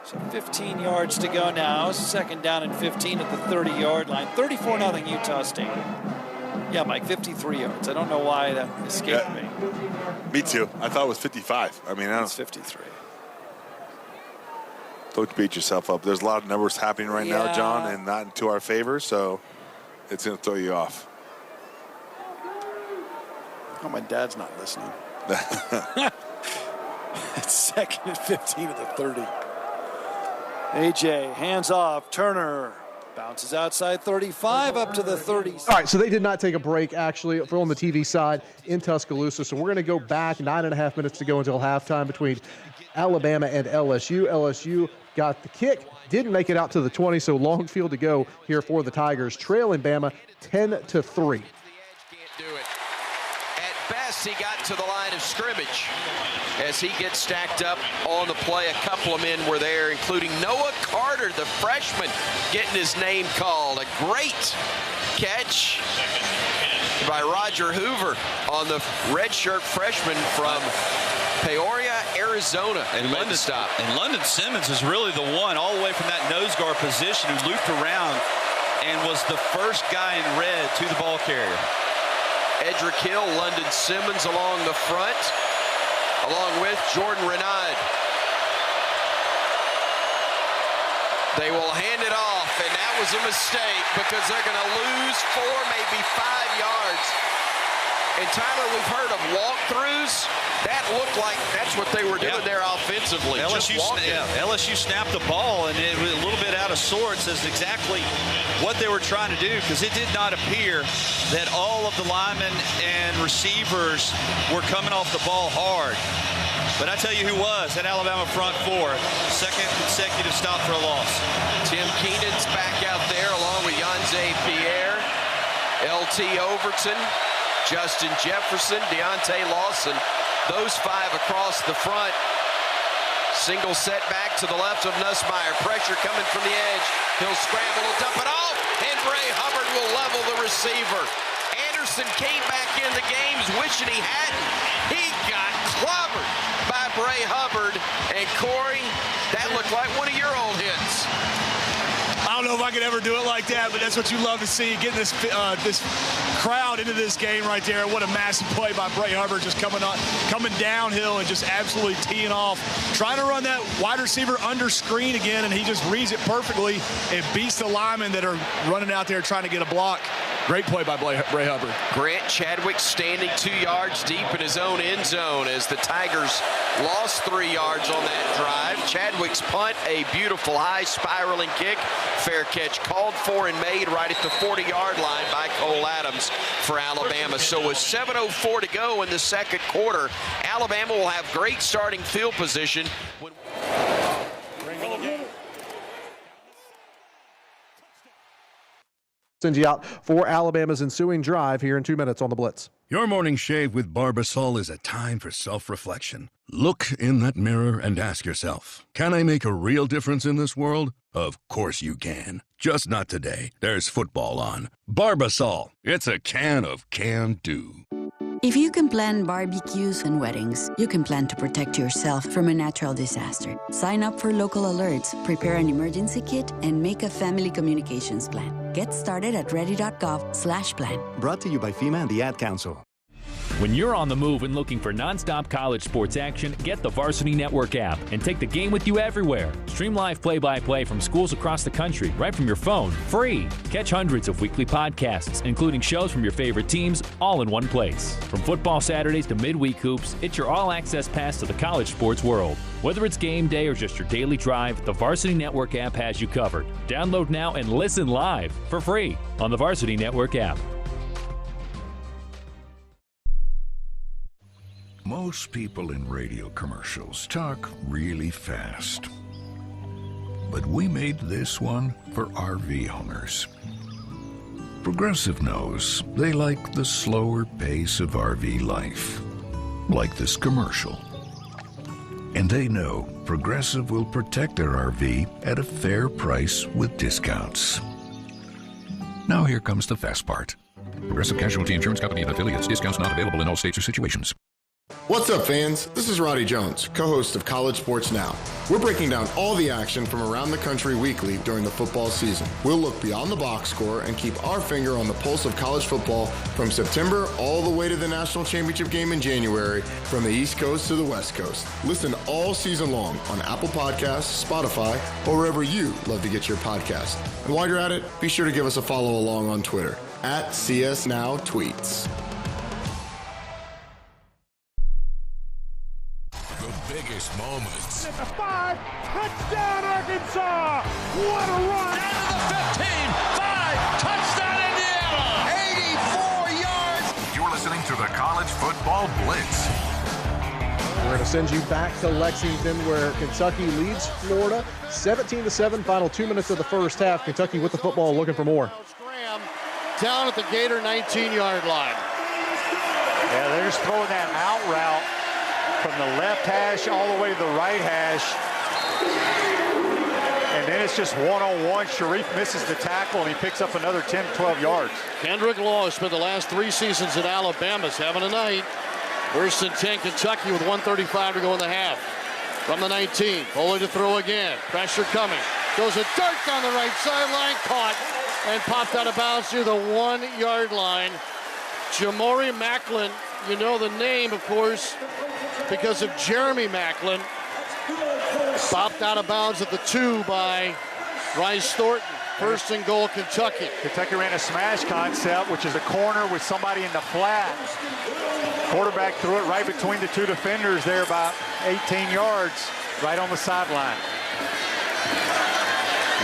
So 15 yards to go now. 2nd down and 15 at the 30-yard line. 34-0 Utah State. Yeah, Mike, 53 yards. I don't know why that escaped me. Me too. I thought it was 55. I mean, It's 53. Don't beat yourself up. There's a lot of numbers happening right now, John, and not to our favor, so it's going to throw you off. Oh, my dad's not listening. It's 2nd and 15 at the 30. AJ hands off. Turner Bounces outside 35 up to the 30. All right, so they did not take a break, actually, on the TV side in Tuscaloosa. So we're going to go back 9.5 minutes to go until halftime between Alabama and LSU. LSU got the kick, didn't make it out to the 20, so long field to go here for the Tigers, trailing Bama 10-3. He got to the line of scrimmage as he gets stacked up on the play. A couple of men were there, including Noah Carter, the freshman, getting his name called. A great catch by Roger Hoover on the redshirt freshman from Peoria, Arizona. And London Simmons is really the one all the way from that nose guard position who looped around and was the first guy in red to the ball carrier. Edric Hill, London Simmons along the front, along with Jordan Renaud. They will hand it off, and that was a mistake because they're going to lose 4, maybe 5 yards. And Tyler, we've heard of walkthroughs. That looked like that's what they were doing there offensively. LSU snapped the ball, and it was a little bit out of sorts as exactly what they were trying to do, because it did not appear that all of the linemen and receivers were coming off the ball hard. But I tell you who was, that Alabama front four, second consecutive stop for a loss. Tim Keenan's back out there along with Yanze Pierre, LT Overton, Justin Jefferson, Deontay Lawson. Those 5 across the front. Single set back to the left of Nussmeier. Pressure coming from the edge. He'll scramble, he'll dump it off, and Bray Hubbard will level the receiver. Anderson came back in the games wishing he hadn't. He got clobbered by Bray Hubbard. And Corey, that looked like one of your old hits. I don't know if I could ever do it like that, but that's what you love to see, getting this crowd into this game right there. What a massive play by Bray Hubbard, just coming downhill and just absolutely teeing off. Trying to run that wide receiver under screen again, and he just reads it perfectly and beats the linemen that are running out there trying to get a block. Great play by Bray Hubbard. Grant Chadwick standing 2 yards deep in his own end zone as the Tigers lost 3 yards on that drive. Chadwick's punt, a beautiful high spiraling kick. Fair catch called for and made right at the 40-yard line by Cole Adams for Alabama. So with 7:04 to go in the second quarter, Alabama will have great starting field position. Send you out for Alabama's ensuing drive here in 2 minutes on the Blitz. Your morning shave with Barbasol is a time for self-reflection. Look in that mirror and ask yourself, can I make a real difference in this world? Of course you can. Just not today. There's football on. Barbasol. It's a can of can-do. If you can plan barbecues and weddings, you can plan to protect yourself from a natural disaster. Sign up for local alerts, prepare an emergency kit, and make a family communications plan. Get started at ready.gov/plan. Brought to you by FEMA and the Ad Council. When you're on the move and looking for nonstop college sports action, get the Varsity Network app and take the game with you everywhere. Stream live play-by-play from schools across the country right from your phone, free. Catch hundreds of weekly podcasts, including shows from your favorite teams, all in one place. From football Saturdays to midweek hoops, it's your all-access pass to the college sports world. Whether it's game day or just your daily drive, the Varsity Network app has you covered. Download now and listen live for free on the Varsity Network app. Most people in radio commercials talk really fast. But we made this one for RV owners. Progressive knows they like the slower pace of RV life, like this commercial. And they know Progressive will protect their RV at a fair price with discounts. Now here comes the fast part. Progressive Casualty Insurance Company and affiliates. Discounts not available in all states or situations. What's up, fans? This is Roddy Jones, co-host of College Sports Now. We're breaking down all the action from around the country weekly during the football season. We'll look beyond the box score and keep our finger on the pulse of college football from September all the way to the national championship game in January, from the East Coast to the West Coast. Listen all season long on Apple Podcasts, Spotify, or wherever you love to get your podcast. And while you're at it, be sure to give us a follow along on Twitter @CSNowTweets. biggest moments. At the 5, touchdown Arkansas! What a run! Down to the 15, 5, touchdown Indiana! 84 yards! You're listening to the College Football Blitz. We're going to send you back to Lexington, where Kentucky leads Florida 17-7. Final 2 minutes of the first half. Kentucky with the football, looking for more. Graham down at the Gator 19-yard line. Yeah, they're just throwing that out route from the left hash all the way to the right hash. And then it's just one-on-one. Sharif misses the tackle, and he picks up another 10 to 12 yards. Kendrick Law has spent the last 3 seasons at Alabama's having a night. First and 10, Kentucky with 1:35 to go in the half. From the 19, Foley to throw again. Pressure coming. Goes a dart down the right sideline, caught, and popped out of bounds near the 1-yard line. Jamori Macklin, you know the name, of course, because of Jeremy Macklin. Popped out of bounds at the 2 by Rice Thornton. First and goal, Kentucky. Kentucky ran a smash concept, which is a corner with somebody in the flat. Quarterback threw it right between the 2 defenders there, about 18 yards, right on the sideline.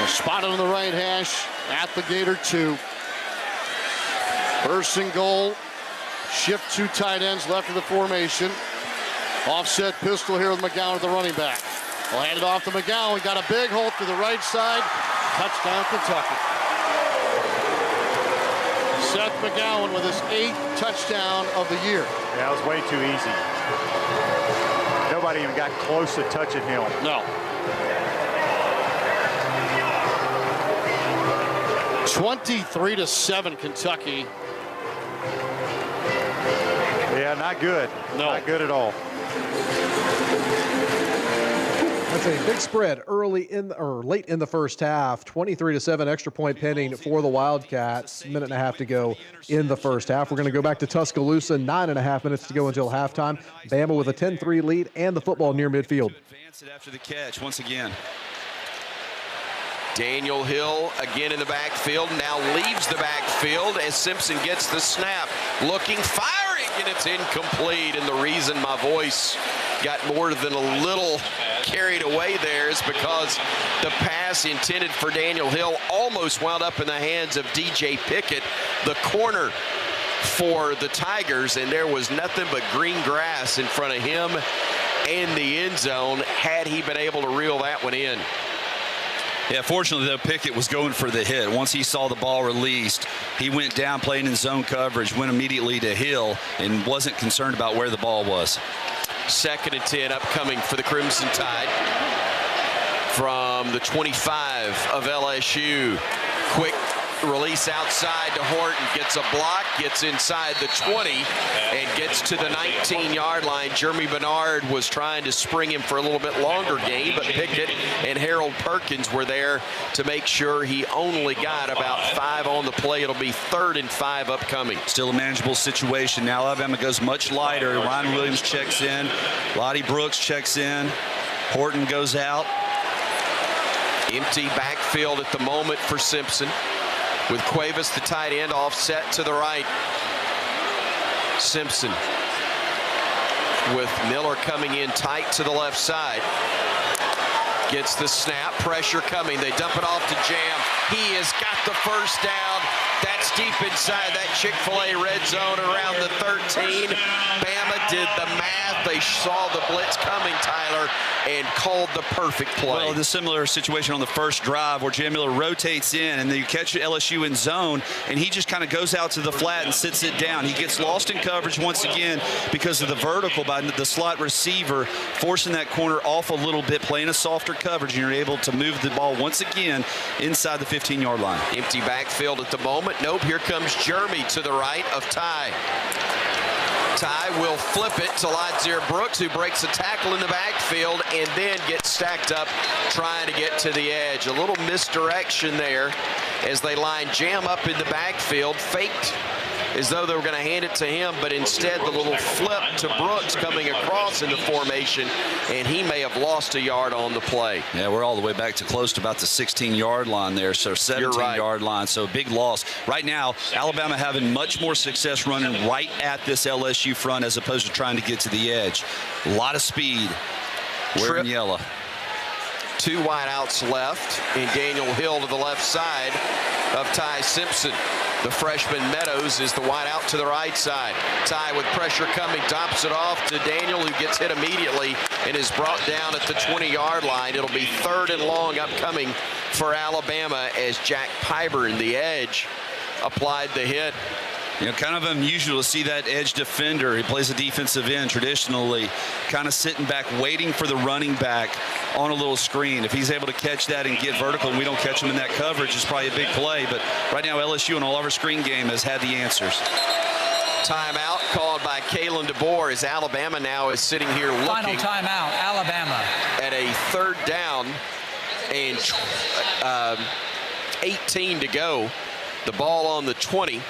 Spotted on the right hash at the Gator 2. First and goal. Shift 2 tight ends left of the formation. Offset pistol here with McGowan at the running back. We'll hand it off to McGowan. Got a big hole to the right side. Touchdown, Kentucky. Seth McGowan with his 8th touchdown of the year. Yeah, it was way too easy. Nobody even got close to touching him. No. 23-7 Kentucky. Yeah, not good. No. Not good at all. That's a big spread late in the first half. 23-7 extra point pending for the Wildcats. Minute and a half to go in the first half. We're going to go back to Tuscaloosa. 9.5 minutes to go until halftime. Bama with a 10-3 lead and the football near midfield. Advance it after the catch once again. Daniel Hill again in the backfield, now leaves the backfield as Simpson gets the snap. Looking, firing, and it's incomplete. And the reason my voice got more than a little carried away there is because the pass intended for Daniel Hill almost wound up in the hands of DJ Pickett, the corner for the Tigers, and there was nothing but green grass in front of him and the end zone had he been able to reel that one in. Yeah, fortunately, though, Pickett was going for the hit. Once he saw the ball released, he went down playing in zone coverage, went immediately to Hill, and wasn't concerned about where the ball was. 2nd and 10 upcoming for the Crimson Tide. From the 25 of LSU. Quick release outside to Horton. Gets a block, gets inside the 20, and gets to the 19-yard line. Jeremy Bernard was trying to spring him for a little bit longer game, but Pickett and Harold Perkins were there to make sure he only got about 5 on the play. It'll be 3rd and 5 upcoming. Still a manageable situation. Now Alabama goes much lighter. Ryan Williams checks in. Lottie Brooks checks in. Horton goes out. Empty backfield at the moment for Simpson, with Cuevas, the tight end, offset to the right. Simpson with Miller coming in tight to the left side. Gets the snap, pressure coming. They dump it off to Jam. He has got the first down. That's deep inside that Chick-fil-A red zone around the 13. Bama did the math. They saw the blitz coming, Tyler, and called the perfect play. Well, the similar situation on the first drive where Jam Miller rotates in and then you catch LSU in zone, and he just kind of goes out to the flat and sits it down. He gets lost in coverage once again because of the vertical by the slot receiver, forcing that corner off a little bit, playing a softer coverage, and you're able to move the ball once again inside the 15-yard line. Empty backfield at the moment. Nope, here comes Jeremy to the right of Ty. Ty will flip it to Ladzier Brooks, who breaks a tackle in the backfield and then gets stacked up trying to get to the edge. A little misdirection there as they line Jam up in the backfield, faked as though they were going to hand it to him, but instead the little flip to Brooks coming across into formation, and he may have lost a yard on the play. Yeah, we're all the way back to close to about the 16-yard line there, so 17-yard line, so big loss. Right now, Alabama having much more success running right at this LSU front as opposed to trying to get to the edge. A lot of speed. Wearing yellow. 2 wideouts left, and Daniel Hill to the left side of Ty Simpson. The freshman Meadows is the wideout to the right side. Ty with pressure coming, tops it off to Daniel, who gets hit immediately and is brought down at the 20-yard line. It'll be 3rd and long upcoming for Alabama as Jack Pyburn, the edge, applied the hit. You know, kind of unusual to see that edge defender. He plays a defensive end traditionally, kind of sitting back, waiting for the running back on a little screen. If he's able to catch that and get vertical and we don't catch him in that coverage, it's probably a big play. But right now, LSU in all of our screen game has had the answers. Timeout called by Kalen DeBoer as Alabama now is sitting here looking. Final timeout, Alabama. At a 3rd down and 18 to go. The ball on the 20.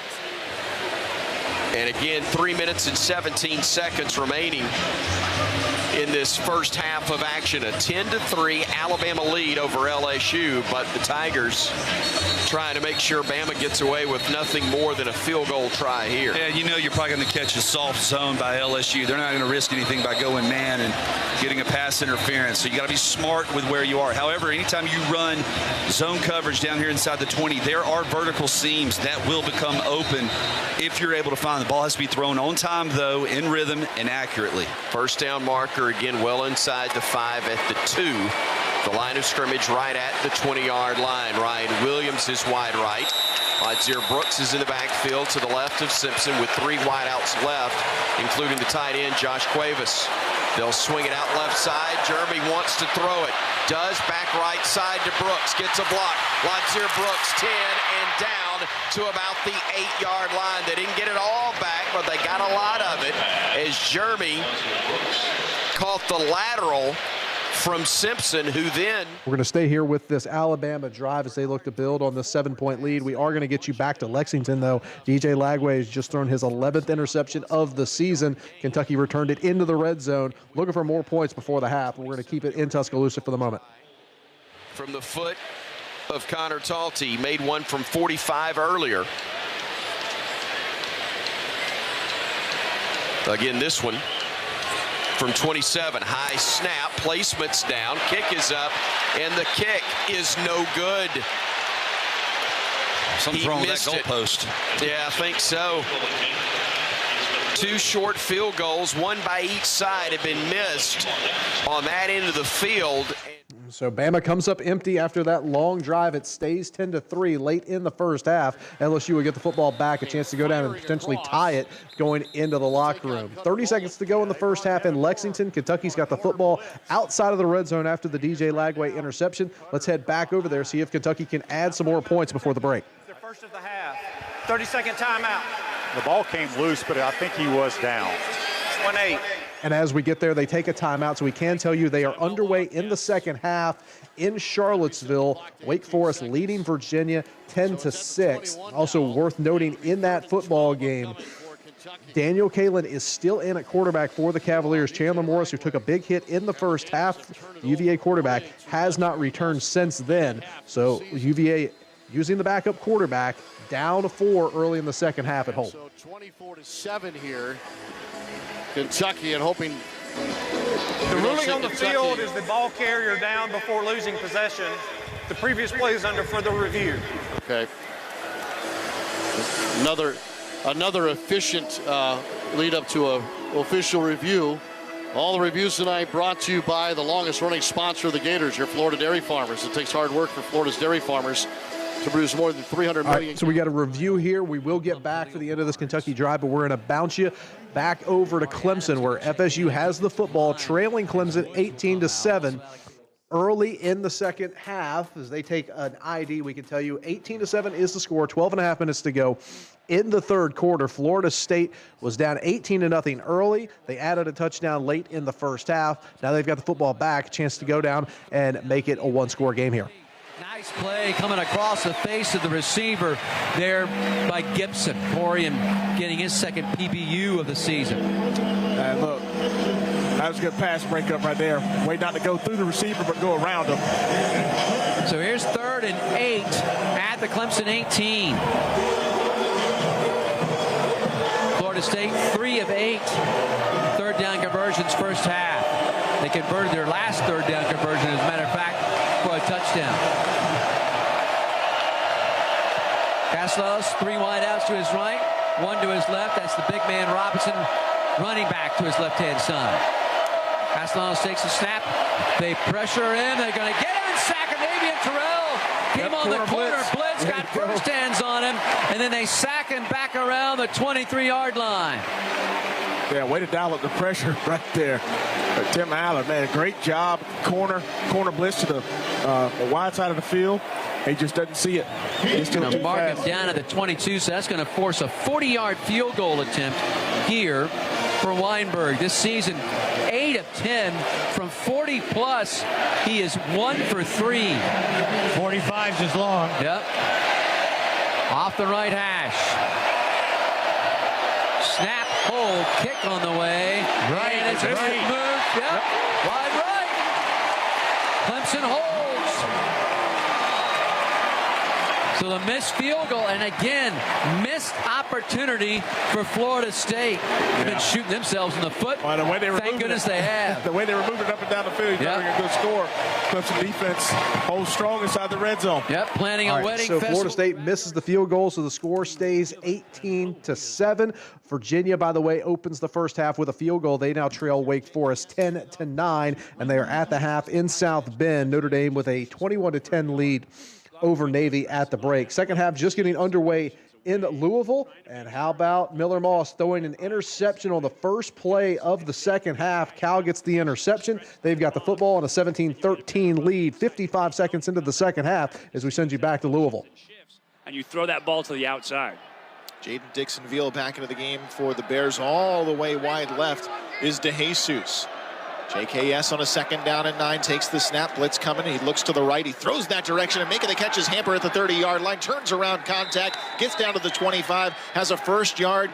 And again, 3 minutes and 17 seconds remaining in this first half of action. A 10-3 Alabama lead over LSU, but the Tigers trying to make sure Bama gets away with nothing more than a field goal try here. Yeah, you know you're probably going to catch a soft zone by LSU. They're not going to risk anything by going man and getting a pass interference. So you got to be smart with where you are. However, anytime you run zone coverage down here inside the 20, there are vertical seams that will become open if you're able to find. The ball has to be thrown on time, though, in rhythm and accurately. First down marker again, well inside the 5 at the 2. The line of scrimmage right at the 20-yard line. Ryan Williams is wide right. Isaiah Brooks is in the backfield to the left of Simpson with 3 wideouts left, including the tight end Josh Cuevas. They'll swing it out left side. Jeremy wants to throw it. Does, back right side to Brooks. Gets a block. Isaiah Brooks 10 and down to about the 8-yard line. They didn't get it all back, but they got a lot of it as Jeremy caught the lateral from Simpson, who then... We're going to stay here with this Alabama drive as they look to build on this 7-point lead. We are going to get you back to Lexington, though. DJ Lagway has just thrown his 11th interception of the season. Kentucky returned it into the red zone, looking for more points before the half. We're going to keep it in Tuscaloosa for the moment. From the foot of Connor Talty, made one from 45 earlier. Again, this one from 27. High snap, placement's down, kick is up, and the kick is no good. Something's wrong with that goalpost. Yeah, I think so. 2 short field goals, one by each side, have been missed on that end of the field. So Bama comes up empty after that long drive. It stays 10-3 late in the first half. LSU will get the football back, a chance to go down and potentially tie it going into the locker room. 30 seconds to go in the first half in Lexington. Kentucky's got the football outside of the red zone after the DJ Lagway interception. Let's head back over there, see if Kentucky can add some more points before the break. The first of the half. 30-second timeout. The ball came loose, but I think he was down. 1-8. And as we get there, they take a timeout, so we can tell you they are underway in the second half in Charlottesville. Wake Forest leading Virginia 10-6. Also worth noting in that football game, Daniel Kalen is still in at quarterback for the Cavaliers. Chandler Morris, who took a big hit in the first half, the UVA quarterback, has not returned since then. So UVA using the backup quarterback, down 4 early in the second half at home. So 24-7 here. Kentucky and hoping. The ruling on the field is the ball carrier down before losing possession. The previous play is under further review. Okay. Another efficient lead up to a official review. All the reviews tonight brought to you by the longest running sponsor of the Gators, your Florida Dairy Farmers. It takes hard work for Florida's dairy farmers to produce more than 300 million. All right, so we got a review here. We will get back for the end of this Kentucky drive, but we're going to bounce you back over to Clemson, where FSU has the football, trailing Clemson 18-7 early in the second half. As they take an ID, we can tell you 18-7 is the score, 12.5 minutes to go in the third quarter. Florida State was down 18-0 early. They added a touchdown late in the first half. Now they've got the football back, a chance to go down and make it a one-score game here. Nice play coming across the face of the receiver there by Gibson. Corian getting his second PBU of the season. Look, that was a good pass breakup right there. Way not to go through the receiver, but go around him. So here's 3rd and 8 at the Clemson 18. Florida State 3 of 8 third down conversions first half. They converted their last third down conversion, as a matter of fact, for a touchdown. Caslos, 3 wideouts to his right, 1 to his left. That's the big man Robinson, running back to his left-hand side. Caslos takes a snap. They pressure in. They're going to get him and sack him. Avian Terrell came on the corner blitz, got first hands on him, and then they sack him back around the 23-yard line. Yeah, way to dial up the pressure right there. Tim Allen, man, great job. Corner blitz to the wide side of the field. He just doesn't see it. He's going to mark him down at the 22, so that's going to force a 40-yard field goal attempt here for Weinberg. This season, 8 of 10 from 40-plus. He is 1 for 3. 45's is long. Yep. Off the right hash. Snap, hold, kick on the way. Right. And it's a great move. Yep. Wide right. Clemson holds. So the missed field goal, and again, missed opportunity for Florida State. They've been shooting themselves in the foot. Well, the way they were Thank goodness they have. The way they were moving up and down the field, you're having a good score. Clemson defense holds strong inside the red zone. Yep, planning a wedding so festival. Florida State misses the field goal, so the score stays 18-7. Virginia, by the way, opens the first half with a field goal. They now trail Wake Forest 10-9, and they are at the half in South Bend. Notre Dame with a 21-10 lead over Navy at the break. Second half just getting underway in Louisville. And how about Miller Moss throwing an interception on the first play of the second half? Cal gets the interception. They've got the football on a 17-13 lead, 55 seconds into the second half as we send you back to Louisville. And you throw that ball to the outside. Jaden Dixon-Veal back into the game for the Bears. All the way wide left is DeJesus. JKS on a 2nd down and 9 takes the snap. Blitz coming. He looks to the right. He throws that direction and making the catch is Hamper at the 30-yard line. Turns around contact. Gets down to the 25. Has a first down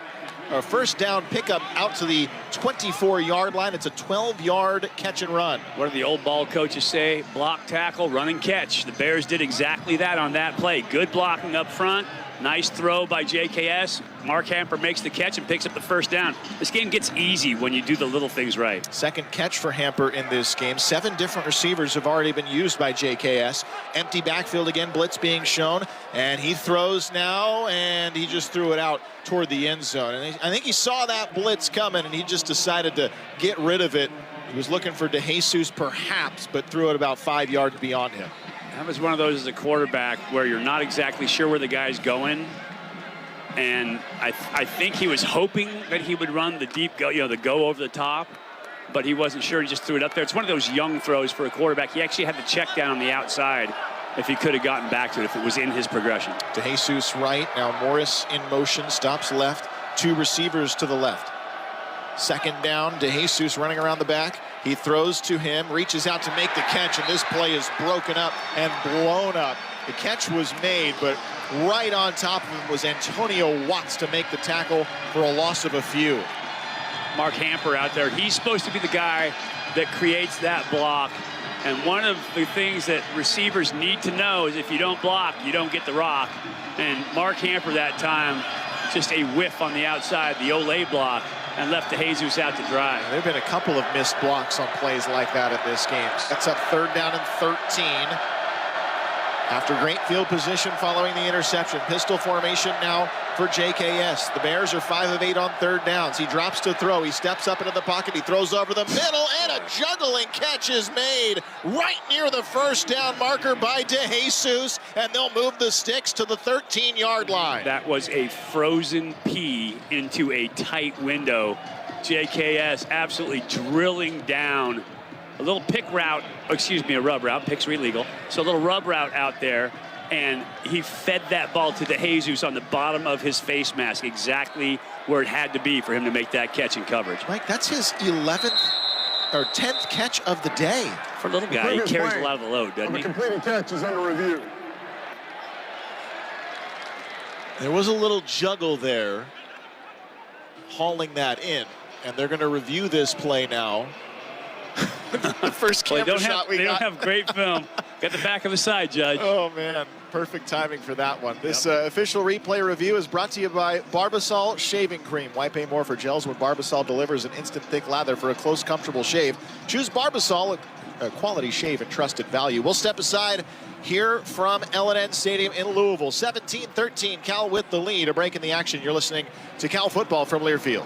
pickup out to the 24-yard line. It's a 12-yard catch and run. What do the old ball coaches say? Block, tackle, run, and catch. The Bears did exactly that on that play. Good blocking up front. Nice throw by JKS. Mark Hamper makes the catch and picks up the first down. This game gets easy when you do the little things right. Second catch for Hamper in this game. 7 different receivers have already been used by JKS. Empty backfield again, blitz being shown. And he throws now, and he just threw it out toward the end zone. And I think he saw that blitz coming, and he just decided to get rid of it. He was looking for DeJesus perhaps, but threw it about 5 yards beyond him. That was one of those as a quarterback where you're not exactly sure where the guy's going. And I think he was hoping that he would run the deep go, the go over the top, but he wasn't sure. He just threw it up there. It's one of those young throws for a quarterback. He actually had to check down on the outside if he could have gotten back to it, if it was in his progression. DeJesus right. Now Morris in motion, stops left. 2 receivers to the left. 2nd down, DeJesus running around the back. He throws to him, reaches out to make the catch, and this play is broken up and blown up. The catch was made, but right on top of him was Antonio Watts to make the tackle for a loss of a few. Mark Hamper out there. He's supposed to be the guy that creates that block. And one of the things that receivers need to know is if you don't block, you don't get the rock. And Mark Hamper that time, just a whiff on the outside, the Olay block, and left DeJesus out to dry. There have been a couple of missed blocks on plays like that in this game. That's up 3rd down and 13. After great field position following the interception. Pistol formation now for JKS. The Bears are 5 of 8 on 3rd downs. He drops to throw. He steps up into the pocket. He throws over the middle, and a juggling catch is made right near the 1st down marker by DeJesus, and they'll move the sticks to the 13-yard line. That was a frozen pea into a tight window. JKS absolutely drilling down. A little pick route, a rub route. Picks are illegal. So a little rub route out there, and he fed that ball to DeJesus on the bottom of his face mask, exactly where it had to be for him to make that catch in coverage. Mike, that's his 11th or 10th catch of the day. For a little guy, he carries a lot of the load, doesn't he? The completed catch is under review. There was a little juggle there, hauling that in, and they're going to review this play now. The first camera shot we got. They don't have great film. Got the back of the side, Judge. Oh, man. Perfect timing for that one. This official replay review is brought to you by Barbasol Shaving Cream. Why pay more for gels when Barbasol delivers an instant thick lather for a close, comfortable shave? Choose Barbasol, a quality shave and trusted value. We'll step aside here from L&N Stadium in Louisville. 17-13, Cal with the lead. A break in the action. You're listening to Cal football from Learfield.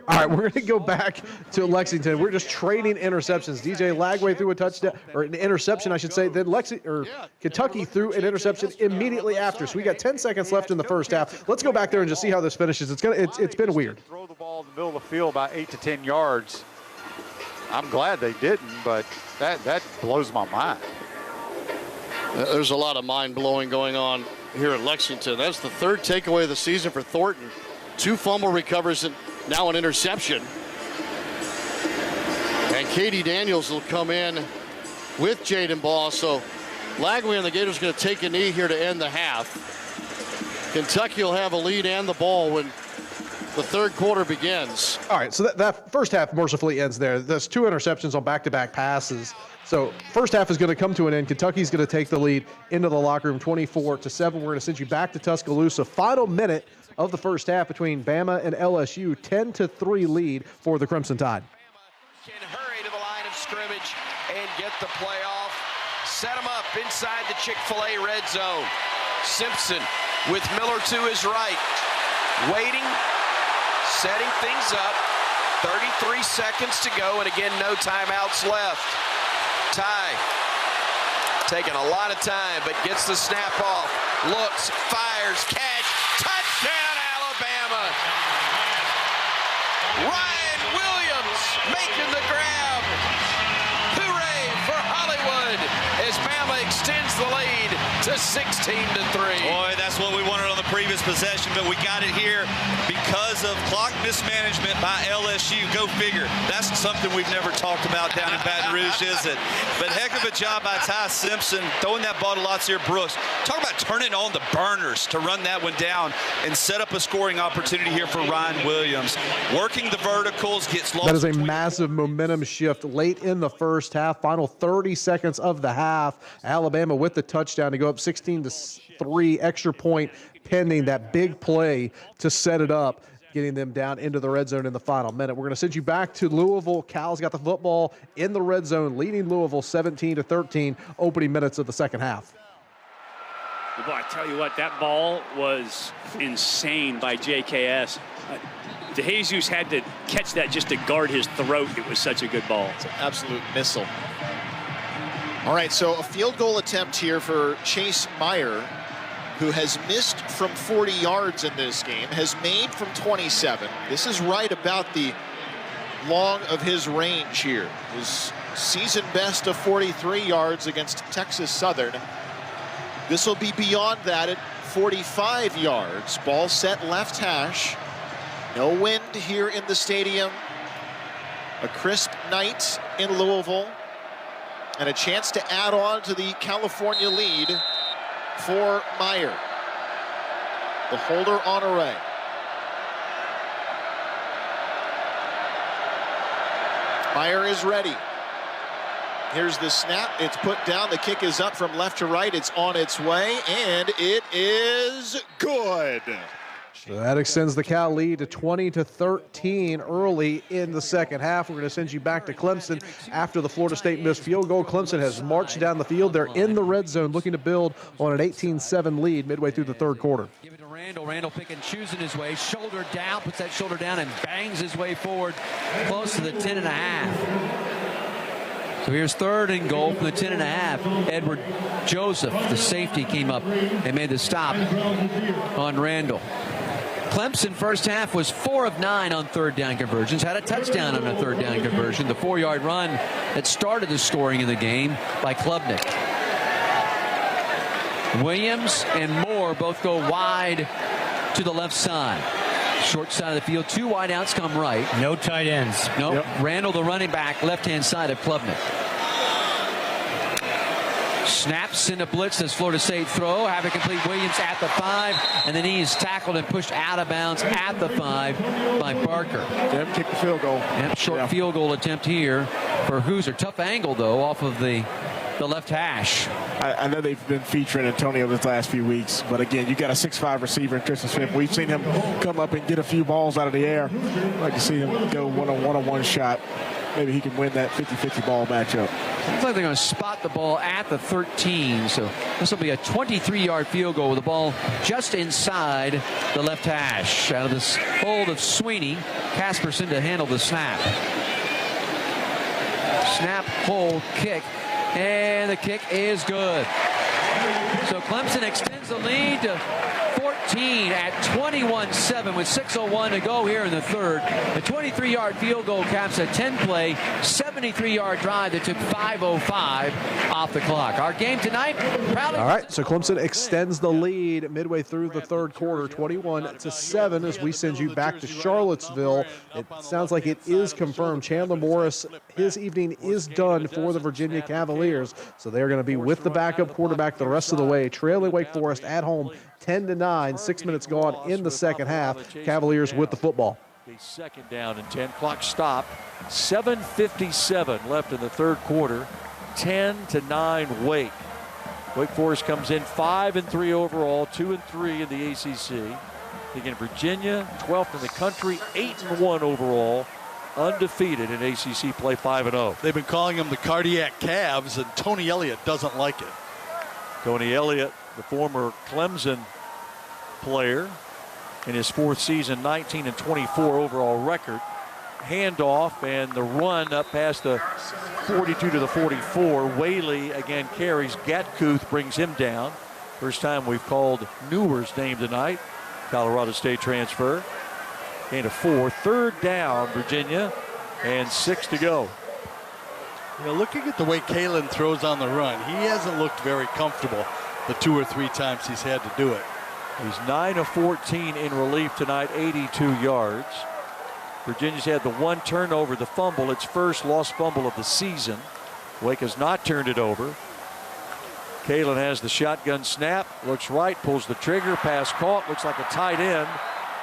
All right, we're going to go back to Lexington. We're just trading interceptions. DJ Lagway threw a touchdown, or an interception, I should say. Then Kentucky threw an interception immediately after. So we got 10 seconds left in the first half. Let's go back there and just see how this finishes. It's been weird. Throw the ball in the middle of the field about 8 to 10 yards. I'm glad they didn't, but that blows my mind. There's a lot of mind-blowing going on here at Lexington. That's the third takeaway of the season for Thornton. 2 fumble recovers and now an interception. And Katie Daniels will come in with Jaden Ball. So Lagway and the Gators going to take a knee here to end the half. Kentucky will have a lead and the ball when the third quarter begins. All right, so that first half mercifully ends there. There's 2 interceptions on back-to-back passes. So first half is going to come to an end. Kentucky's going to take the lead into the locker room 24-7. We're going to send you back to Tuscaloosa. Final minute of the first half between Bama and LSU. 10-3 lead for the Crimson Tide. Can hurry to the line of scrimmage and get the play off. Set him up inside the Chick-fil-A red zone. Simpson with Miller to his right. Waiting, setting things up. 33 seconds to go, and again, no timeouts left. Ty taking a lot of time, but gets the snap off. Looks, fires, catch, touchdown, Alabama! Ryan Williams making the grab. Hooray for Hollywood as Bama extends the lead to 16-3. Boy, that's what we wanted on the previous possession, but we got it here because of clock mismanagement by LSU. Go figure. That's something we've never talked about down in Baton Rouge, is it? But heck of a job by Ty Simpson, throwing that ball to Latsier Brooks. Talk about turning on the burners to run that one down and set up a scoring opportunity here for Ryan Williams. Working the verticals, gets lost. That is a massive momentum shift late in the first half. Final 30 seconds of the half. Alabama with the touchdown to go up 16-3, extra point pending that big play to set it up, getting them down into the red zone in the final minute. We're going to send you back to Louisville. Cal's got the football in the red zone, leading Louisville 17-13, opening minutes of the second half. Boy, I tell you what, that ball was insane by JKS. DeJesus had to catch that just to guard his throat. It was such a good ball. It's an absolute missile. All right, so a field goal attempt here for Chase Meyer, who has missed from 40 yards in this game, has made from 27. This is right about the long of his range here. His season best of 43 yards against Texas Southern. This will be beyond that at 45 yards. Ball set left hash. No wind here in the stadium. A crisp night in Louisville. And a chance to add on to the California lead for Meyer. The holder on array. Meyer is ready. Here's the snap. It's put down. The kick is up from left to right. It's on its way, and it is good. So that extends the Cal lead to 20-13 early in the second half. We're going to send you back to Clemson after the Florida State missed field goal. Clemson has marched down the field. They're in the red zone looking to build on an 18-7 lead midway through the third quarter. Give it to Randall. Randall picking, choosing his way. Shoulder down, puts that shoulder down and bangs his way forward close to the 10.5. So here's third and goal from the 10.5. Edward Joseph, the safety, came up and made the stop on Randall. Clemson first half was 4 of 9 on third down conversions, had a touchdown on a third down conversion, the 4-yard run that started the scoring in the game by Klubnik. Williams and Moore both go wide to the left side. Short side of the field, 2 wideouts come right. No tight ends. Nope. Yep. Randall, the running back, left-hand side of Klubnik. Snaps into blitz as Florida State throw. Have it complete. Williams at the 5, and then he is tackled and pushed out of bounds at the 5 by Barker. Yep, kick the field goal. Yep, short field goal attempt here for Hoosier. Tough angle, though, off of the left hash. I know they've been featuring Antonio this last few weeks, but again, you got a 6'5" receiver in Christian Smith. We've seen him come up and get a few balls out of the air. I'd like to see him go one-on-one shot. Maybe he can win that 50-50 ball matchup. Looks like they're going to spot the ball at the 13, so this will be a 23-yard field goal with the ball just inside the left hash. Out of this hold of Sweeney, Casperson to handle the snap. Snap, hold, kick, and the kick is good. So Clemson extends the lead to 14 at 21-7 with 6:01 to go here in the third. The 23-yard field goal caps a 10-play, 73-yard drive that took 5:05 off the clock. Our game tonight, proudly. All right, so Clemson extends the lead midway through the third quarter, 21-7, as we send you back to Charlottesville. It sounds like it is confirmed. Chandler Morris, his evening is done for the Virginia Cavaliers, so they're going to be with the backup quarterback the rest of the way, trailing Wake Forest at home 10-9, 6 minutes gone in the second half. Cavaliers with the football. The second down and 10. Clock stopped. 7:57 left in the third quarter. 10-9 Wake. Wake Forest comes in 5-3 overall, 2-3 in the ACC. Again, Virginia, 12th in the country, 8-1 overall, undefeated in ACC play, 5-0. They've been calling them the cardiac calves, and Tony Elliott doesn't like it. Tony Elliott, the former Clemson player, in his fourth season, 19-24 overall record. Handoff and the run up past the 42 to the 44. Whaley again carries. Gatkuth brings him down. First time we've called Newer's name tonight. Colorado State transfer. Gain of 4. Third down, Virginia, and 6 to go. You know, looking at the way Kalen throws on the run, he hasn't looked very comfortable the 2 or 3 times he's had to do it. He's 9 of 14 in relief tonight, 82 yards. Virginia's had the 1 turnover, the fumble, its first lost fumble of the season. Wake has not turned it over. Kalen has the shotgun snap, looks right, pulls the trigger, pass caught, looks like a tight end.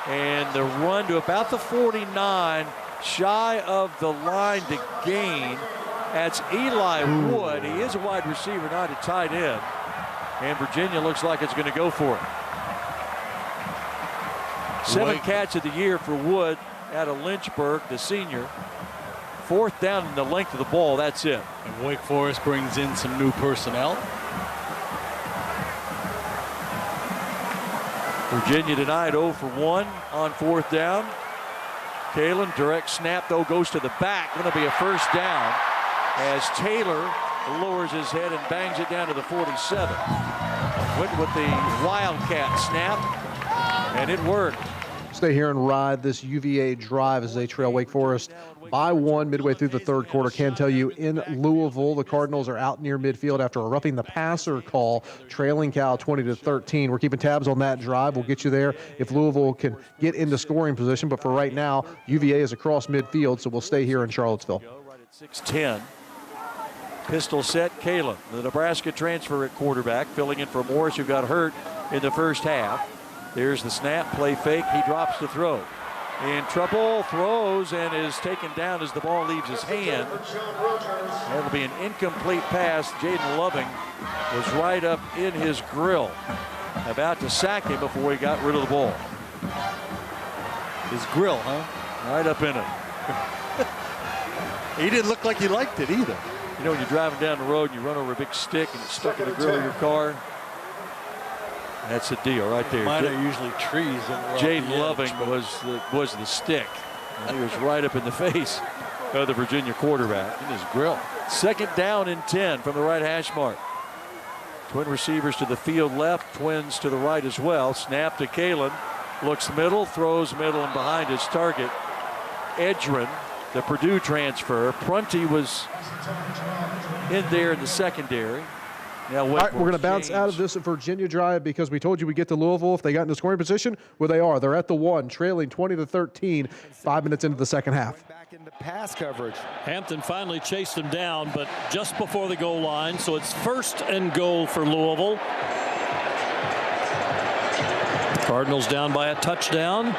And the run to about the 49, shy of the line to gain. That's Eli Wood. He is a wide receiver, not a tight end. And Virginia looks like it's going to go for it. 7 catch of the year for Wood out of Lynchburg, the senior. 4th down in the length of the ball. That's it. And Wake Forest brings in some new personnel. Virginia tonight 0 for 1 on 4th down. Kalen, direct snap though, goes to the back. Going to be a first down as Taylor lowers his head and bangs it down to the 47. Went with the Wildcat snap, and it worked. Stay here and ride this UVA drive as they trail Wake Forest by 1 midway through the third quarter. Can tell you in Louisville, the Cardinals are out near midfield after a roughing the passer call, trailing Cal 20-13. We're keeping tabs on that drive. We'll get you there if Louisville can get into scoring position. But for right now, UVA is across midfield, so we'll stay here in Charlottesville. Right at 6:10. Pistol set, Kalen, the Nebraska transfer at quarterback, filling in for Morris, who got hurt in the first half. There's the snap, play fake, he drops the throw. In trouble, throws, and is taken down as the ball leaves his hand. That'll be an incomplete pass. Jaden Loving was right up in his grill, about to sack him before he got rid of the ball. His grill, huh? Right up in it. He didn't look like he liked it either. You know, when you're driving down the road and you run over a big stick and it's stuck in the grill of your car, that's the deal right there. Mine are usually trees. Jaden Loving was the stick. And he was right up in the face of the Virginia quarterback. In his grill. 2nd down and 10 from the right hash mark. Twin receivers to the field left, twins to the right as well. Snap to Kalen. Looks middle, throws middle, and behind his target, Edgerrin, the Purdue transfer. Prunty was in there in the secondary. Now, all right, we're going to bounce out of this Virginia drive because we told you we get to Louisville if they got into scoring position. Well, they are. They're at the 1, trailing 20-13, 5 minutes into the second half. Back into pass coverage. Hampton finally chased them down, but just before the goal line, so it's 1st and goal for Louisville. Cardinals down by a touchdown.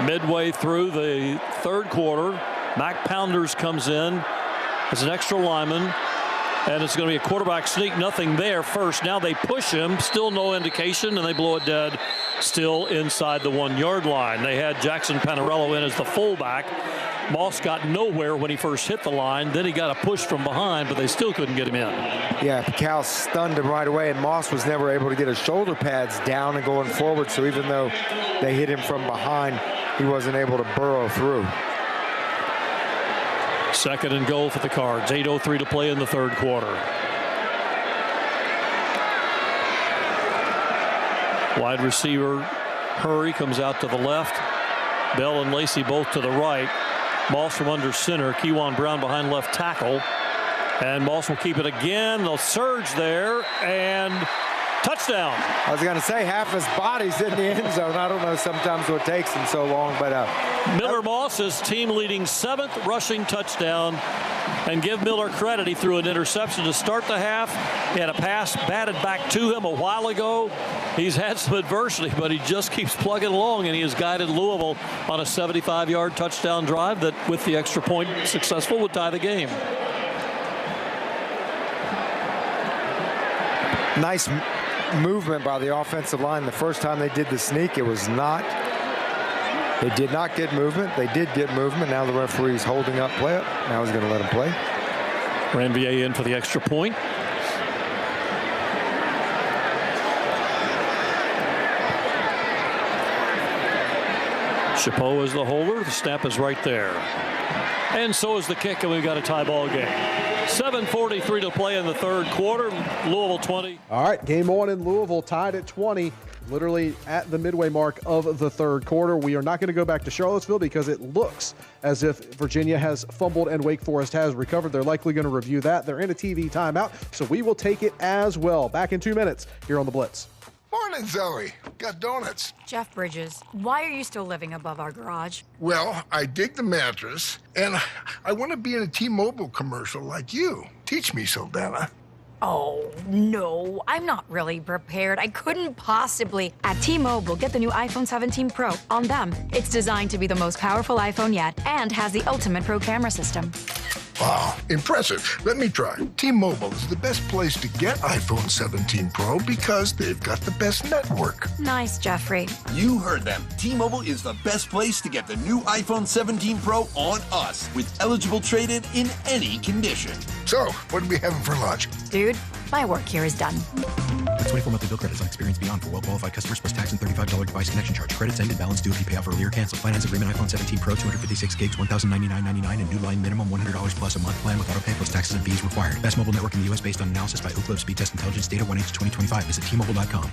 Midway through the third quarter, Mac Pounders comes in as an extra lineman. And it's going to be a quarterback sneak, nothing there first. Now they push him, still no indication, and they blow it dead, still inside the 1-yard line. They had Jackson Panarello in as the fullback. Moss got nowhere when he first hit the line. Then he got a push from behind, but they still couldn't get him in. Yeah, Cal stunned him right away, and Moss was never able to get his shoulder pads down and going forward. So even though they hit him from behind, he wasn't able to burrow through. 2nd and goal for the Cards. 8:03 to play in the third quarter. Wide receiver Hurry comes out to the left. Bell and Lacey both to the right. Moss from under center. Kewan Brown behind left tackle. And Moss will keep it again. They'll surge there, and touchdown. I was going to say half his body's in the end zone. I don't know sometimes what takes him so long, but Miller Moss is team leading 7th rushing touchdown. And give Miller credit, he threw an interception to start the half. He had a pass batted back to him a while ago. He's had some adversity, but he just keeps plugging along, and he has guided Louisville on a 75-yard touchdown drive that, with the extra point successful, would tie the game. Nice movement by the offensive line. The first time they did the sneak, it was not. They did not get movement. They did get movement. Now the referee's holding up play. Now he's going to let him play. Ranvier in for the extra point. Chapeau is the holder. The snap is right there. And so is the kick, and we've got a tie ball game. 7:43 to play in the third quarter. Louisville 20. All right, game on in Louisville, tied at 20. Literally at the midway mark of the third quarter. We are not going to go back to Charlottesville because it looks as if Virginia has fumbled and Wake Forest has recovered. They're likely going to review that. They're in a TV timeout, so we will take it as well. Back in 2 minutes here on The Blitz. Morning, Zoe. Got donuts. Jeff Bridges, why are you still living above our garage? Well, I dig the mattress, and I want to be in a T-Mobile commercial like you. Teach me, Saldana. Oh, no, I'm not really prepared. I couldn't possibly. At T-Mobile, get the new iPhone 17 Pro. On them, it's designed to be the most powerful iPhone yet and has the ultimate pro camera system. Wow, impressive. Let me try. T-Mobile is the best place to get iPhone 17 Pro because they've got the best network. Nice, Jeffrey. You heard them. T-Mobile is the best place to get the new iPhone 17 Pro on us with eligible trade-in in any condition. So, what are we having for lunch? Dude, my work here is done. 24 monthly bill credits on Experience Beyond for well-qualified customers plus tax and $35 device connection charge. Credits end and balance due if you pay off early or cancel. Finance agreement iPhone 17 Pro, 256 gigs, $1,099.99 and new line minimum $100 plus a month plan with auto pay plus taxes and fees required. Best mobile network in the U.S. based on analysis by Ookla Speed Test Intelligence data 1H2025. Visit T-Mobile.com.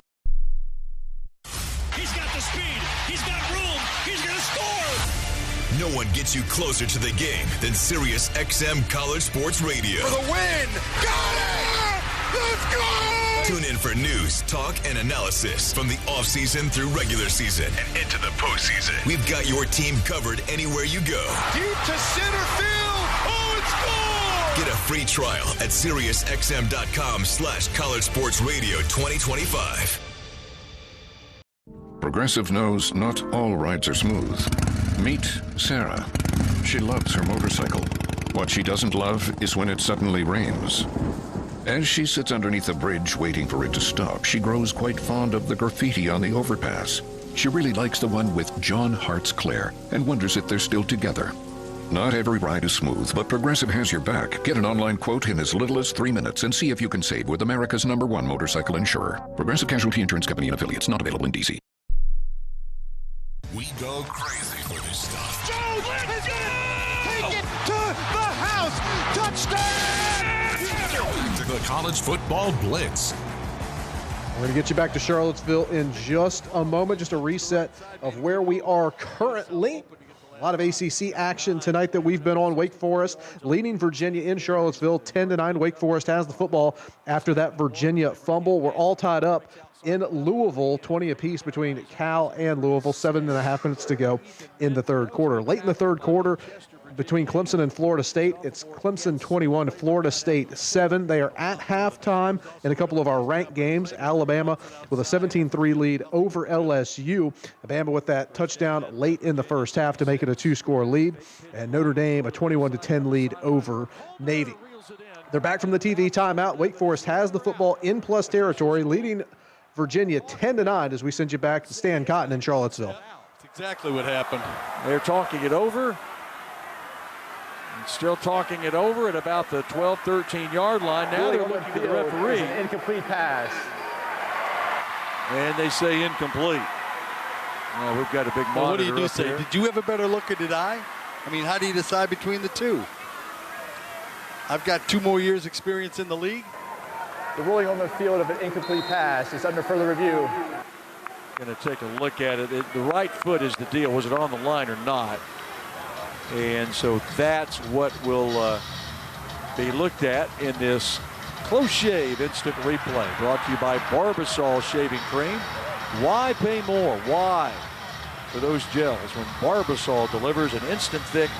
He's got the speed. He's got room. He's going to score. No one gets you closer to the game than Sirius XM College Sports Radio. For the win. Got it! Let's go! Tune in for news, talk, and analysis from the offseason through regular season and into the postseason. We've got your team covered anywhere you go. Deep to center field. Oh, it's gone! Get a free trial at SiriusXM.com/College Sports Radio 2025. Progressive knows not all rides are smooth. Meet Sarah. She loves her motorcycle. What she doesn't love is when it suddenly rains. As she sits underneath a bridge waiting for it to stop, she grows quite fond of the graffiti on the overpass. She really likes the one with John Hart's Claire and wonders if they're still together. Not every ride is smooth, but Progressive has your back. Get an online quote in as little as 3 minutes and see if you can save with America's #1 motorcycle insurer. Progressive Casualty Insurance Company and affiliates, not available in D.C. We go crazy for this stuff. Jones is going to take it to the house. Touchdown! The College Football Blitz. We're going to get you back to Charlottesville in just a moment. Just a reset of where we are currently. A lot of ACC action tonight that we've been on. Wake Forest leading Virginia in Charlottesville 10-9. Wake Forest has the football after that Virginia fumble. We're all tied up in Louisville, 20 apiece between Cal and Louisville. 7.5 minutes to go in the third quarter. Late in the third quarter, between Clemson and Florida State. It's Clemson 21, Florida State 7. They are at halftime in a couple of our ranked games. Alabama with a 17-3 lead over LSU. Alabama with that touchdown late in the first half to make it a 2-score lead. And Notre Dame a 21-10 lead over Navy. They're back from the TV timeout. Wake Forest has the football in plus territory, leading Virginia 10-9 as we send you back to Stan Cotton in Charlottesville. That's exactly what happened. They're talking it over. And still talking it over at about the 12-13 yard line. Now they're looking at the referee. An incomplete pass. And they say incomplete. Well, we've got a big monitor. Well, what do you do say? There. Did you have a better look at it, I mean, how do you decide between the two? I've got 2 more years experience in the league. The ruling on the field of an incomplete pass is under further review. Going to take a look at it. The right foot is the deal. Was it on the line or not? And so that's what will be looked at in this close shave instant replay. Brought to you by Barbasol Shaving Cream. Why pay more? Why? For those gels when Barbasol delivers an instant thick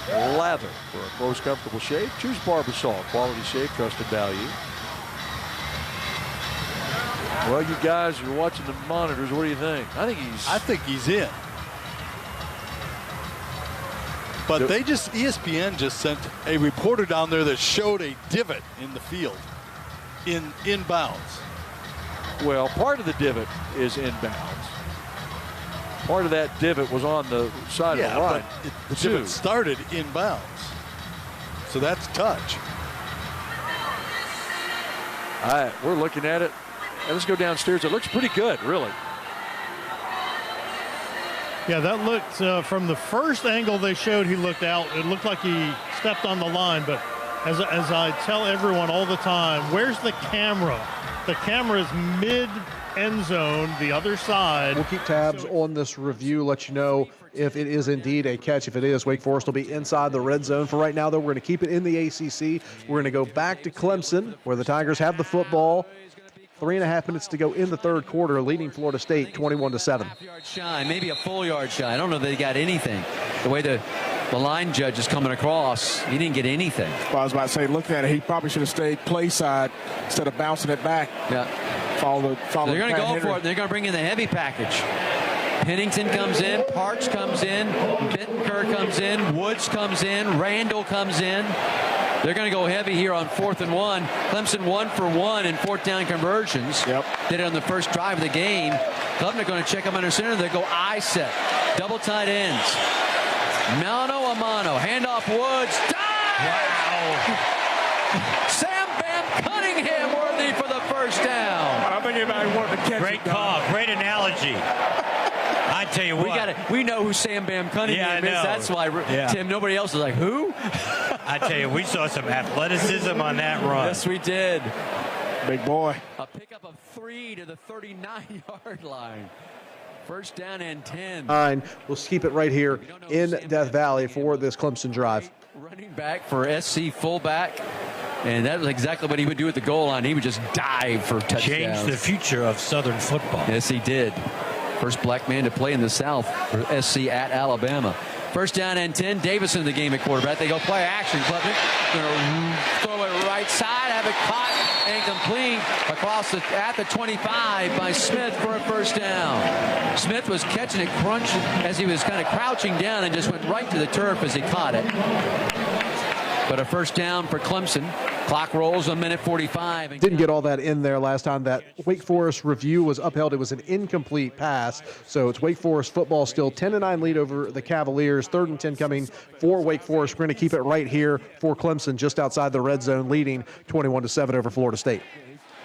lather for a close, comfortable shave. Choose Barbasol. Quality shave, trusted value. Well, you guys are watching the monitors. What do you think? I think he's in. But ESPN just sent a reporter down there that showed a divot in the field in inbounds. Well, part of the divot is inbounds. Part of that divot was on the side of the line. But the divot started inbounds. So that's touch. All right, we're looking at it. And let's go downstairs. It looks pretty good, really. Yeah, that looked, from the first angle they showed he looked out, it looked like he stepped on the line. But as I tell everyone all the time, where's the camera? The camera is mid-end zone, the other side. We'll keep tabs on this review, let you know if it is indeed a catch. If it is, Wake Forest will be inside the red zone. For right now, though, we're going to keep it in the ACC. We're going to go back to Clemson, where the Tigers have the football. 3.5 minutes to go in the third quarter, leading Florida State 21-7. Yard shy, maybe a full yard shy. I don't know if they got anything. The way the line judge is coming across, he didn't get anything. Well, I was about to say, looking at it, he probably should have stayed play side instead of bouncing it back. Yeah. They're going to go for it. They're going to bring in the heavy package. Pennington comes in, Parks comes in, Bittenker comes in, Woods comes in, Randall comes in. They're going to go heavy here on 4th and 1. Clemson 1 for 1 in 4th down conversions. Yep. Did it on the first drive of the game. Clemson going to check them under center. They go I set. Double tight ends. Mano a mano. Handoff Woods. Wow. Sam Bam Cunningham worthy for the first down. I don't think anybody wanted to catch Great call. Great analogy. I tell you what. We know who Sam Bam Cunningham is. That's why, Tim, nobody else is like, who? I tell you, we saw some athleticism on that run. Yes, we did. Big boy. A pickup of 3 to the 39-yard line. First down and 10. We'll keep it right here in Death Valley for this Clemson drive. Running back for SC fullback. And that was exactly what he would do at the goal line. He would just dive for touchdowns. Changed the future of Southern football. Yes, he did. First black man to play in the South for SC at Alabama. First down and 10. Davison in the game at quarterback. They go play action. Clemson going to throw it right side. Have it caught and complete across at the 25 by Smith for a first down. Smith was catching it crunch as he was kind of crouching down and just went right to the turf as he caught it. But a first down for Clemson. Clock rolls 1:45. Didn't get all that in there last time. That Wake Forest review was upheld. It was an incomplete pass. So it's Wake Forest football still 10-9 lead over the Cavaliers. 3rd and 10 coming for Wake Forest. We're going to keep it right here for Clemson just outside the red zone, leading 21-7 over Florida State.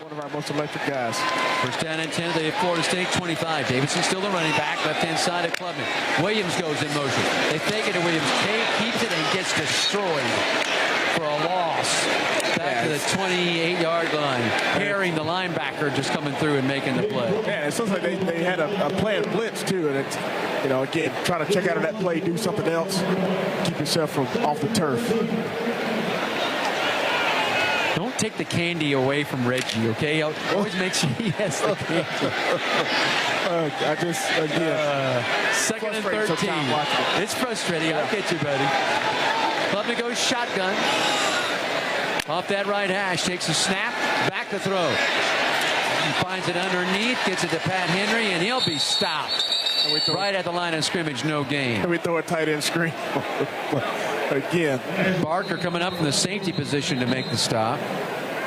One of our most electric guys. First down and 10 to Florida State 25. Davidson still the running back, left-hand side of Klubnik. Williams goes in motion. They fake it to Williams. Kate keeps it and gets destroyed for a loss. Back to the 28-yard line. Carrying the linebacker, just coming through and making the play. Yeah, it sounds like they had a planned blitz too, and it's, again, trying to check out of that play, do something else, keep yourself from off the turf. Don't take the candy away from Reggie, okay? Always make sure he has the candy. I just, again. Second and 13. It's frustrating. I'll get you, buddy. Klubnik goes shotgun. Off that right hash, takes a snap, back to throw. He finds it underneath, gets it to Pat Henry, and he'll be stopped. Right at the line of scrimmage, no gain. And we throw a tight end screen. Again. Barker coming up from the safety position to make the stop.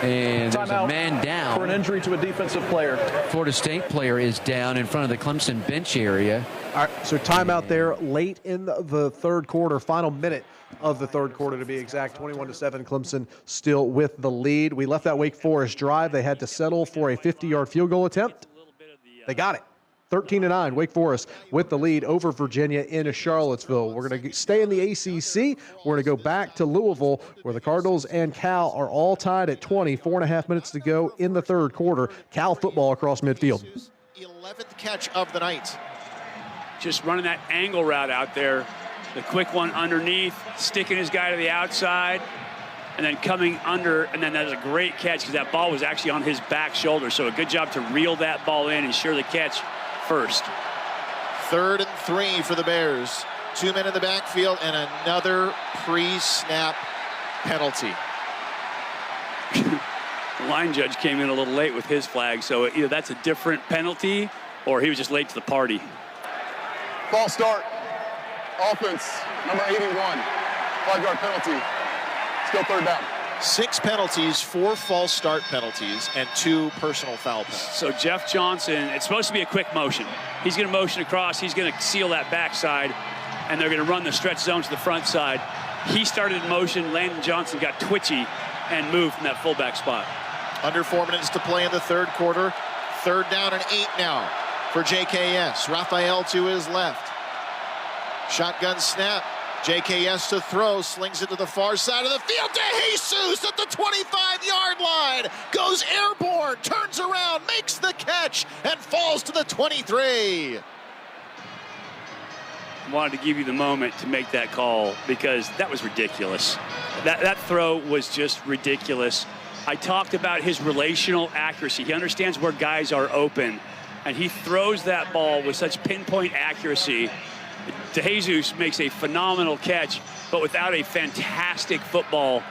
And there's a man down. For an injury to a defensive player. Florida State player is down in front of the Clemson bench area. All right, so timeout there late in the third quarter, final minute of the third quarter to be exact. 21-7, Clemson still with the lead. We left that Wake Forest drive. They had to settle for a 50-yard field goal attempt. They got it. 13-9, Wake Forest with the lead over Virginia in Charlottesville. We're going to stay in the ACC. We're going to go back to Louisville, where the Cardinals and Cal are all tied at 20. 4.5 minutes to go in the third quarter. Cal football across midfield. 11th catch of the night. Just running that angle route out there. The quick one underneath, sticking his guy to the outside, and then coming under, and then that was a great catch because that ball was actually on his back shoulder. So a good job to reel that ball in, ensure the catch first. 3rd and 3 for the Bears. 2 men in the backfield and another pre-snap penalty. The line judge came in a little late with his flag, so either that's a different penalty or he was just late to the party. False start. Offense, number 81. 5-yard penalty. Still 3rd down. 6 penalties, 4 false start penalties, and 2 personal foul penalties. So Jeff Johnson, it's supposed to be a quick motion. He's going to motion across. He's going to seal that backside, and they're going to run the stretch zone to the front side. He started in motion. Landon Johnson got twitchy and moved from that fullback spot. Under 4 minutes to play in the third quarter. 3rd down and 8 now for JKS. Raphael to his left. Shotgun snap. JKS to throw, slings it to the far side of the field. DeJesus at the 25-yard line. Goes airborne, turns around, makes the catch, and falls to the 23. Wanted to give you the moment to make that call because that was ridiculous. That throw was just ridiculous. I talked about his relational accuracy. He understands where guys are open, and he throws that ball with such pinpoint accuracy. DeJesus makes a phenomenal catch, but without a fantastic football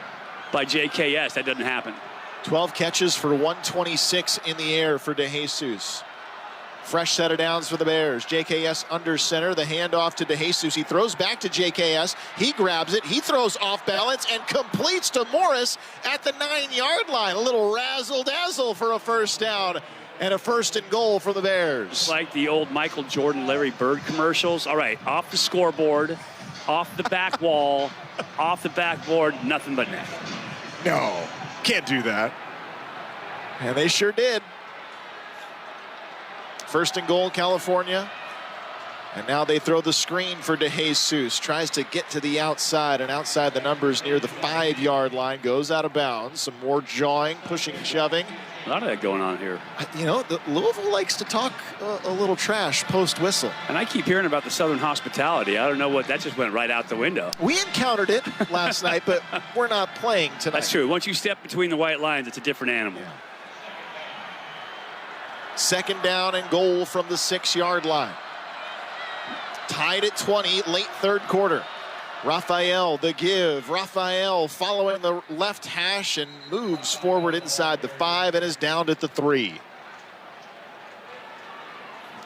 by JKS, that doesn't happen. 12 catches for 126 in the air for DeJesus. Fresh set of downs for the Bears. JKS under center, the handoff to DeJesus. He throws back to JKS. He grabs it. He throws off balance and completes to Morris at the 9-yard line. A little razzle-dazzle for a first down. And a 1st and goal for the Bears. It's like the old Michael Jordan, Larry Bird commercials. All right, off the scoreboard, off the back wall, off the backboard, nothing but net. No, can't do that. And they sure did. 1st and goal, California. And now they throw the screen for DeJesus. Tries to get to the outside, and outside the numbers near the 5-yard line. Goes out of bounds. Some more jawing, pushing, shoving. A lot of that going on here. You know, Louisville likes to talk a little trash post-whistle. And I keep hearing about the Southern hospitality. I don't know what, that just went right out the window. We encountered it last night, but we're not playing tonight. That's true. Once you step between the white lines, it's a different animal. Yeah. 2nd down and goal from the 6-yard line. Tied at 20, late 3rd quarter. Raphael, the give. Raphael following the left hash and moves forward inside the 5 and is down at the 3.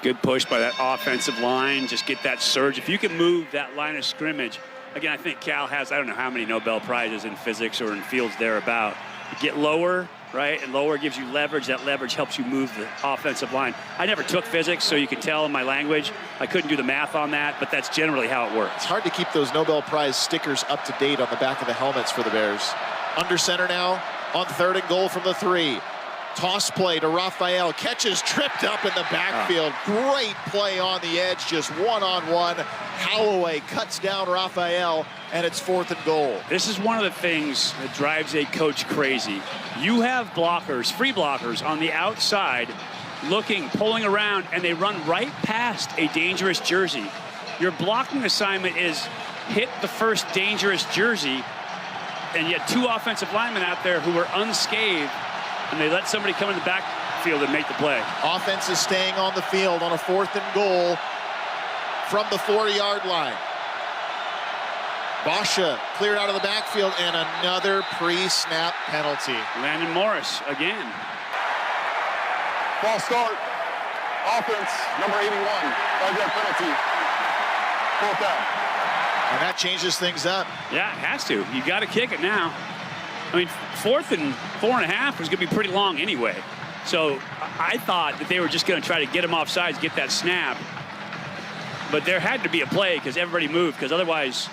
Good push by that offensive line. Just get that surge. If you can move that line of scrimmage, again, I think Cal has, I don't know how many Nobel Prizes in physics or in fields thereabout. Get lower, right? And lower gives you leverage. That leverage helps you move the offensive line. I never took physics, so you can tell in my language. I couldn't do the math on that, but that's generally how it works. It's hard to keep those Nobel Prize stickers up to date on the back of the helmets for the Bears. Under center now on 3rd and goal from the 3. Toss play to Raphael. Catches tripped up in the backfield. Great play on the edge, just one-on-one. Holloway cuts down Raphael, and it's 4th and goal. This is one of the things that drives a coach crazy. You have blockers, free blockers on the outside looking, pulling around, and they run right past a dangerous jersey. Your blocking assignment is hit the first dangerous jersey, and yet 2 offensive linemen out there who were unscathed, and they let somebody come in the back backfield and make the play. Offense is staying on the field on a 4th and goal from the 4-yard line. Basha cleared out of the backfield, and another pre-snap penalty. Landon Morris again. False start. Offense, number 81. 5-yard penalty. 4th down. And that changes things up. Yeah, it has to. You got to kick it now. I mean, 4th and 4.5 was going to be pretty long anyway. So I thought that they were just going to try to get him off sides, get that snap. But there had to be a play because everybody moved, because otherwise,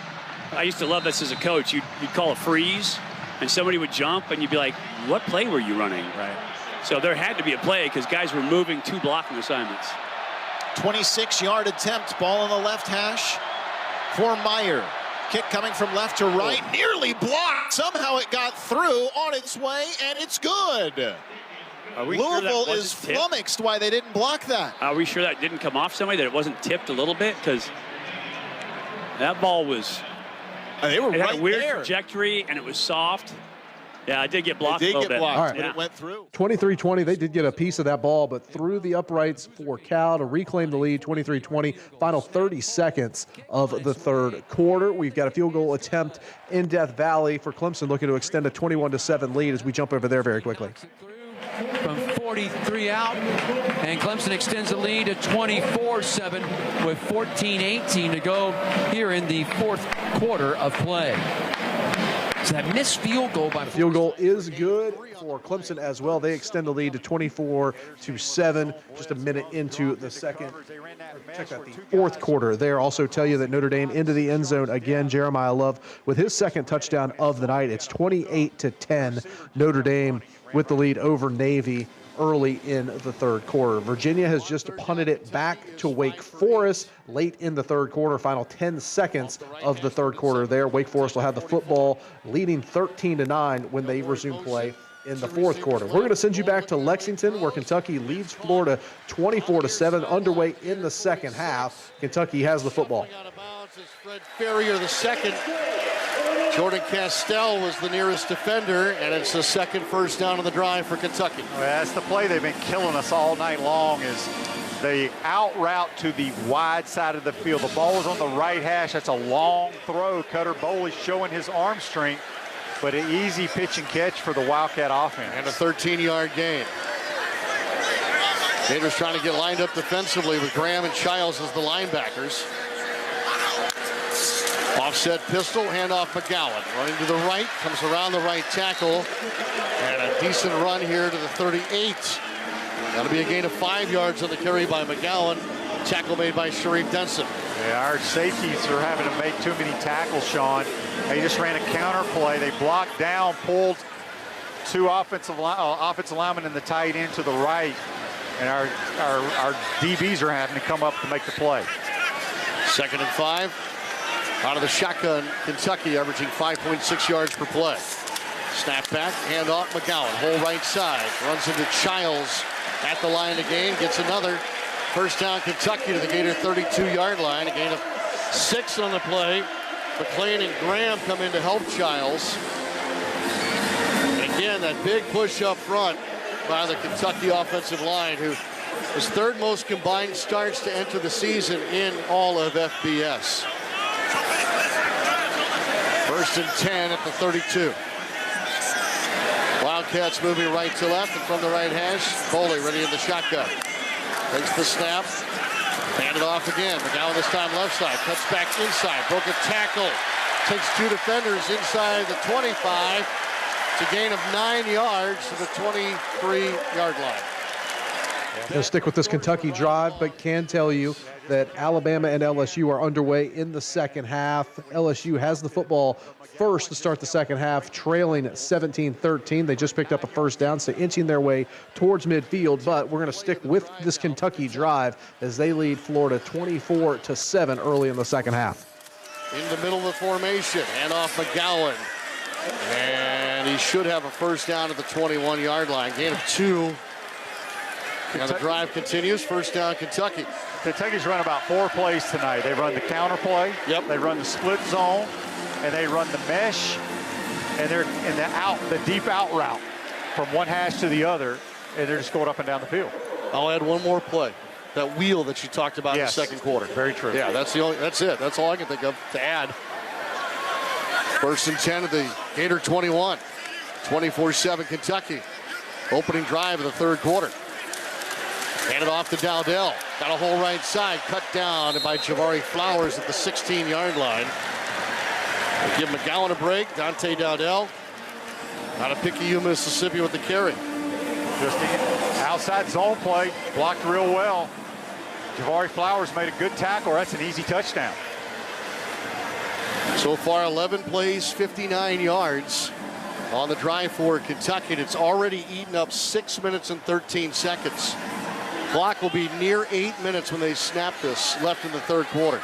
I used to love this as a coach. You'd call a freeze, and somebody would jump, and you'd be like, what play were you running? Right. So there had to be a play because guys were moving 2 blocking assignments. 26-yard attempt, ball on the left hash for Meyer. Kick coming from left to right, nearly blocked. Somehow it got through on its way, and it's good. Louisville is flummoxed why they didn't block that. Are we sure that didn't come off somebody, that it wasn't tipped a little bit? Because that ball was... They were it right had a weird there. trajectory, and it was soft. Yeah, it did get blocked a little bit. Blocked, but it went through. 23-20, they did get a piece of that ball, but through the uprights for Cal to reclaim the lead, 23-20, final 30 seconds of the 3rd quarter. We've got a field goal attempt in Death Valley for Clemson, looking to extend a 21-7 lead as we jump over there very quickly. From 43 out, and Clemson extends the lead to 24-7 with 14:18 to go here in the 4th quarter of play. So that missed field goal by... The field goal is good for Clemson as well. They extend the lead to 24-7, just a minute into the second. Check out the 4th quarter there. Also tell you that Notre Dame into the end zone again. Jeremiah Love with his 2nd touchdown of the night. It's 28-10. Notre Dame with the lead over Navy early in the 3rd quarter. Virginia has just punted it back to Wake Forest late in the 3rd quarter. Final 10 seconds of the 3rd quarter there. Wake Forest will have the football leading 13-9 when they resume play in the 4th quarter. We're going to send you back to Lexington, where Kentucky leads Florida 24-7, underway in the 2nd half. Kentucky has the football. Fred Ferrier, the second. Jordan Castell was the nearest defender, and it's the 2nd first down on the drive for Kentucky. Well, that's the play they've been killing us all night long, is the out route to the wide side of the field. The ball is on the right hash. That's a long throw. Cutter Boley showing his arm strength, but an easy pitch and catch for the Wildcat offense. And a 13-yard gain. Gators trying to get lined up defensively with Graham and Childs as the linebackers. Offset pistol, handoff McGowan. Running to the right, comes around the right tackle. And a decent run here to the 38. That'll be a gain of 5 yards on the carry by McGowan. Tackle made by Sharif Denson. Yeah, our safeties are having to make too many tackles, Sean. They just ran a counter play. They blocked down, pulled 2 offensive linemen in the tight end to the right. And our DBs are having to come up to make the play. 2nd and 5. Out of the shotgun, Kentucky averaging 5.6 yards per play. Snap back, handoff, McGowan, whole right side. Runs into Childs at the line of gain, gets another. First down, Kentucky to the Gator 32-yard line. A gain of 6 on the play. McClain and Graham come in to help Childs. And again, that big push up front by the Kentucky offensive line, who was 3rd most combined starts to enter the season in all of FBS. 1st and 10 at the 32. Wildcats moving right to left, and from the right hash, Boley ready in the shotgun. Takes the snap, handed off again. McGowan this time left side, cuts back inside, broke a tackle. Takes 2 defenders inside the 25. It's a gain of 9 yards to the 23-yard line. They'll stick with this Kentucky drive, but can tell you that Alabama and LSU are underway in the 2nd half. LSU has the football first to start the 2nd half, trailing 17-13. They just picked up a first down, so inching their way towards midfield, but we're going to stick with this Kentucky drive as they lead Florida 24-7 early in the 2nd half. In the middle of the formation, handoff McGowan. And he should have a first down at the 21-yard line. Gain of 2. Now the drive continues. First down, Kentucky. Kentucky's run about 4 plays tonight. They run the counter play. Yep. They run the split zone, and they run the mesh, and they're in the deep out route from one hash to the other. and they're just going up and down the field. I'll add one more play. That wheel that you talked about in the second quarter. Very true. Yeah, that's it. That's all I can think of to add. 1st and 10 at the Gator 21. 24-7 Kentucky. Opening drive of the third quarter. Handed off to Dowdell. Got a hole right side. Cut down by Javari Flowers at the 16-yard line. They give McGowan a break. Dante Dowdell out of Picayune, Mississippi with the carry. Just outside zone play. Blocked real well. Javari Flowers made a good tackle. That's an easy touchdown. So far, 11 plays, 59 yards on the drive for Kentucky. It's already eaten up 6 minutes and 13 seconds. Clock will be near 8 minutes when they snap this, left in the third quarter.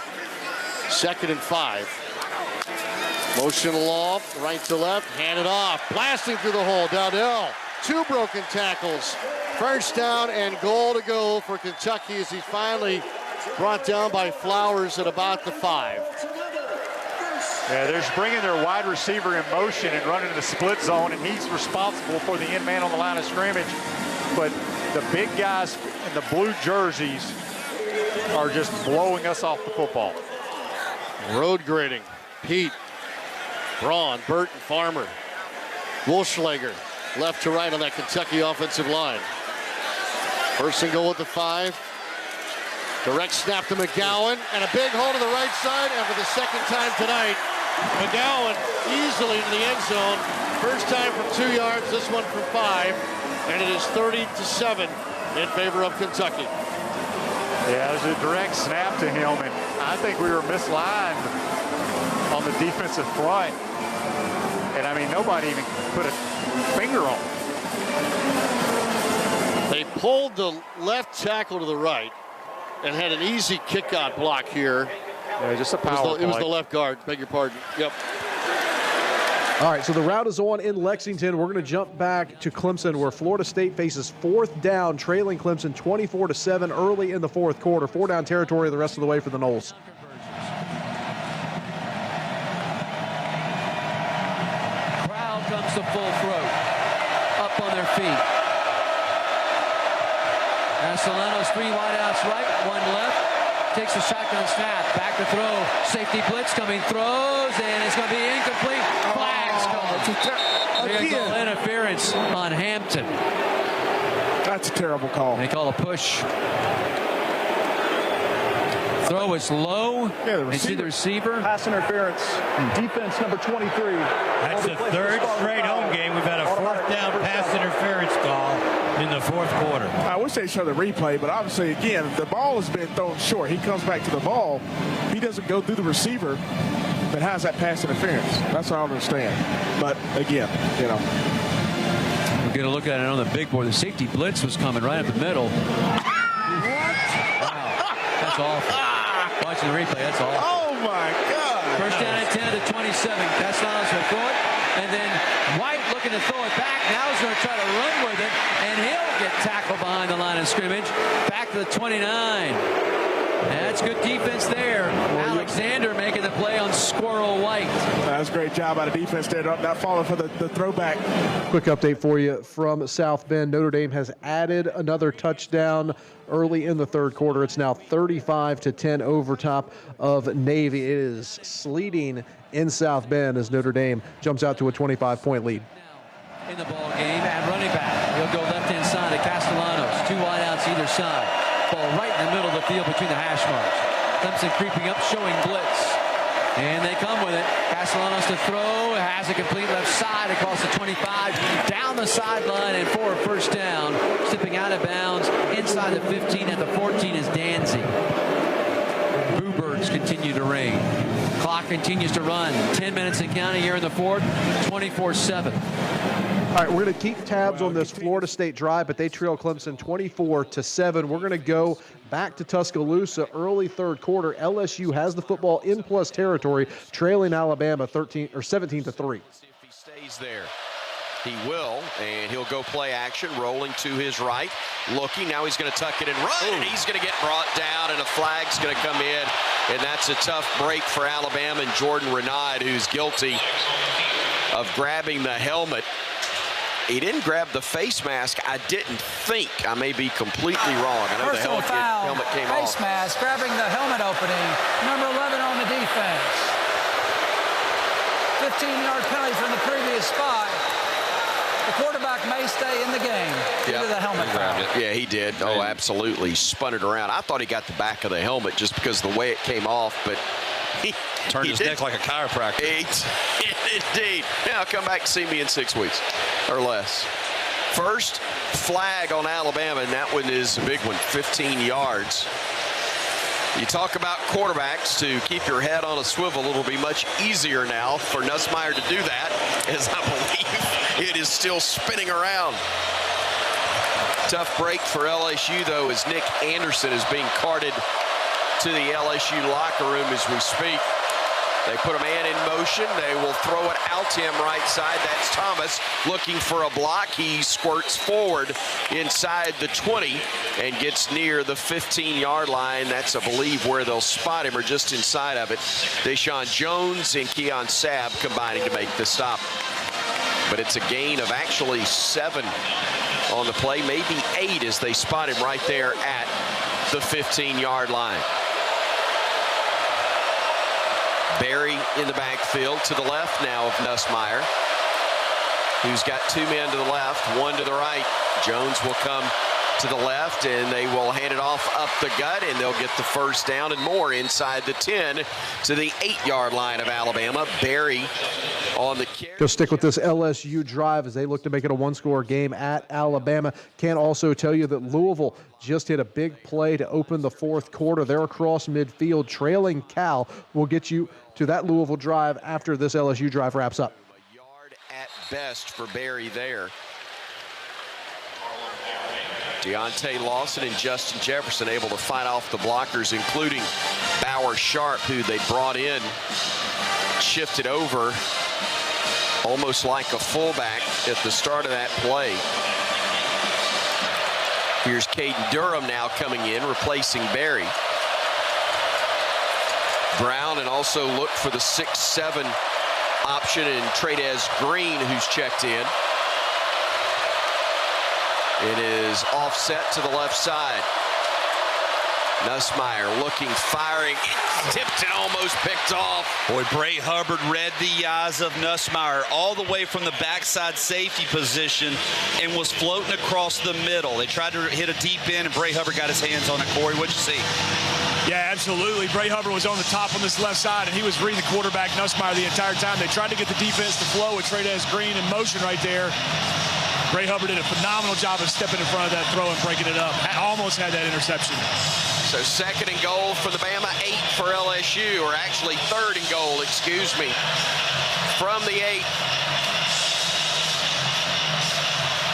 2nd and 5. Motion long, right to left, handed off, blasting through the hole. Dowdell, 2 broken tackles. 1st down and goal to go for Kentucky as he's finally brought down by Flowers at about the 5. Yeah, they're just bringing their wide receiver in motion and running in the split zone, and he's responsible for the end man on the line of scrimmage. But the big guys in the blue jerseys are just blowing us off the football. Road grading. Pete, Braun, Burton, Farmer, Wolschlager, left to right on that Kentucky offensive line. 1st and goal at the 5. Direct snap to McGowan, and a big hole to the right side, and for the 2nd time tonight, McGowan easily into the end zone. 1st time from 2 yards, this one from 5, and it is 30-7 in favor of Kentucky. Yeah, it was a direct snap to him, and I think we were mislined on the defensive front. And I mean, nobody even put a finger on it. They pulled the left tackle to the right and had an easy kick-out block here. Yeah, just a power It was the left guard, beg your pardon. Yep. All right, so the route is on in Lexington. We're going to jump back to Clemson, where Florida State faces 4th down, trailing Clemson 24-7 early in the 4th quarter. 4-down territory the rest of the way for the Noles. Crowd comes to full throat. Up on their feet. Solano's 3 wideouts right, 1 left. Takes the shotgun snap, back to throw. Safety blitz coming, throws, and it's going to be incomplete. Flags called. Illegal interference on Hampton. That's a terrible call. They call a push. Throw is low. Yeah, and see the receiver. Pass interference. Defense number 23. That's the 3rd straight home game. We've had a 4th down pass interference call in the 4th quarter. I wish they showed the replay, but obviously, again, the ball has been thrown short. He comes back to the ball. He doesn't go through the receiver. But how's that pass interference? That's what I don't understand. But again, you know. We'll get a look at it on the big board. The safety blitz was coming right up the middle. What? Wow. That's awful. Watching the replay, that's awful. Oh, my God. 1st down and 10 to 27. Castellanos will throw it. And then White looking to throw it back. Now he's going to try to run with it. And he'll get tackled behind the line of scrimmage. Back to the 29. That's good defense there. Alexander making the play on Squirrel White. That was a great job out of defense there. Not falling for the throwback. Quick update for you from South Bend. Notre Dame has added another touchdown early in the 3rd quarter. It's now 35-10 over top of Navy. It is sleeting in South Bend as Notre Dame jumps out to a 25-point lead. In the ball game at running back. He'll go left-hand side to Castellanos. 2 wideouts either side. Ball right in the middle of the field between the hash marks. Clemson creeping up, showing blitz. And they come with it. Castellanos to throw. Has a complete left side across the 25. Down the sideline and for a 1st down. Stepping out of bounds inside the 15 at the 14 is Danzy. Boo Birds continue to reign. Clock continues to run. 10 minutes and counting here in the 4th. 24-7. All right, we're going to keep tabs on this Florida State drive, but they trail Clemson 24-7. We're going to go back to Tuscaloosa early 3rd quarter. LSU has the football in plus territory, trailing Alabama 17-3. If he stays there, he will, and he'll go play action, rolling to his right, looking. Now he's going to tuck it and run, and he's going to get brought down, and a flag's going to come in, and that's a tough break for Alabama and Jordan Renaud, who's guilty of grabbing the helmet He didn't grab the face mask. I didn't think. I may be completely wrong. I know the helmet came off. Face mask, grabbing the helmet opening. Number 11 on the defense. 15-yard penalty from the previous spot. The quarterback may stay in the game due to the helmet foul. Yeah, he did. Oh, absolutely. He spun it around. I thought he got the back of the helmet just because of the way it came off, but he turned his neck like a chiropractor. Indeed. Now come back and see me in 6 weeks or less. First flag on Alabama, and that one is a big one, 15 yards. You talk about quarterbacks to keep your head on a swivel. It'll be much easier now for Nussmeier to do that, as I believe it is still spinning around. Tough break for LSU, though, as Nick Anderson is being carted to the LSU locker room as we speak. They put a man in motion. They will throw it out to him right side. That's Thomas looking for a block. He squirts forward inside the 20 and gets near the 15-yard line. That's, I believe, where they'll spot him, or just inside of it. Deshaun Jones and Keon Sabb combining to make the stop. But it's a gain of actually 7 on the play, maybe 8 as they spot him right there at the 15-yard line. Berry in the backfield to the left now of Nussmeier, who's got 2 men to the left, 1 to the right. Jones will come to the left, and they will hand it off up the gut, and they'll get the first down and more inside the 10 to the 8-yard line of Alabama. Berry on the carry. Go stick with this LSU drive as they look to make it a one-score game at Alabama. Can also tell you that Louisville just hit a big play to open the fourth quarter. They're across midfield, trailing Cal. We'll get you to that Louisville drive after this LSU drive wraps up. A yard at best for Berry there. Deontay Lawson and Justin Jefferson able to fight off the blockers, including Bauer Sharp, who they brought in, shifted over almost like a fullback at the start of that play. Here's Caden Durham now coming in, replacing Berry. Brown, and also look for the 6-7 option in Tradez Green, who's checked in. It is offset to the left side. Nussmeier looking, firing, tipped and almost picked off. Boy, Bray Hubbard read the eyes of Nussmeier all the way from the backside safety position and was floating across the middle. They tried to hit a deep end, and Bray Hubbard got his hands on it. Corey, what'd you see? Yeah, absolutely. Bray Hubbard was on the top on this left side, and he was reading the quarterback, Nussmeier, the entire time. They tried to get the defense to flow with Tradez Green in motion right there. Bray Hubbard did a phenomenal job of stepping in front of that throw and breaking it up. Almost had that interception. So 2nd and goal for the Bama, 8 for LSU, or actually 3rd and goal, excuse me, from the 8.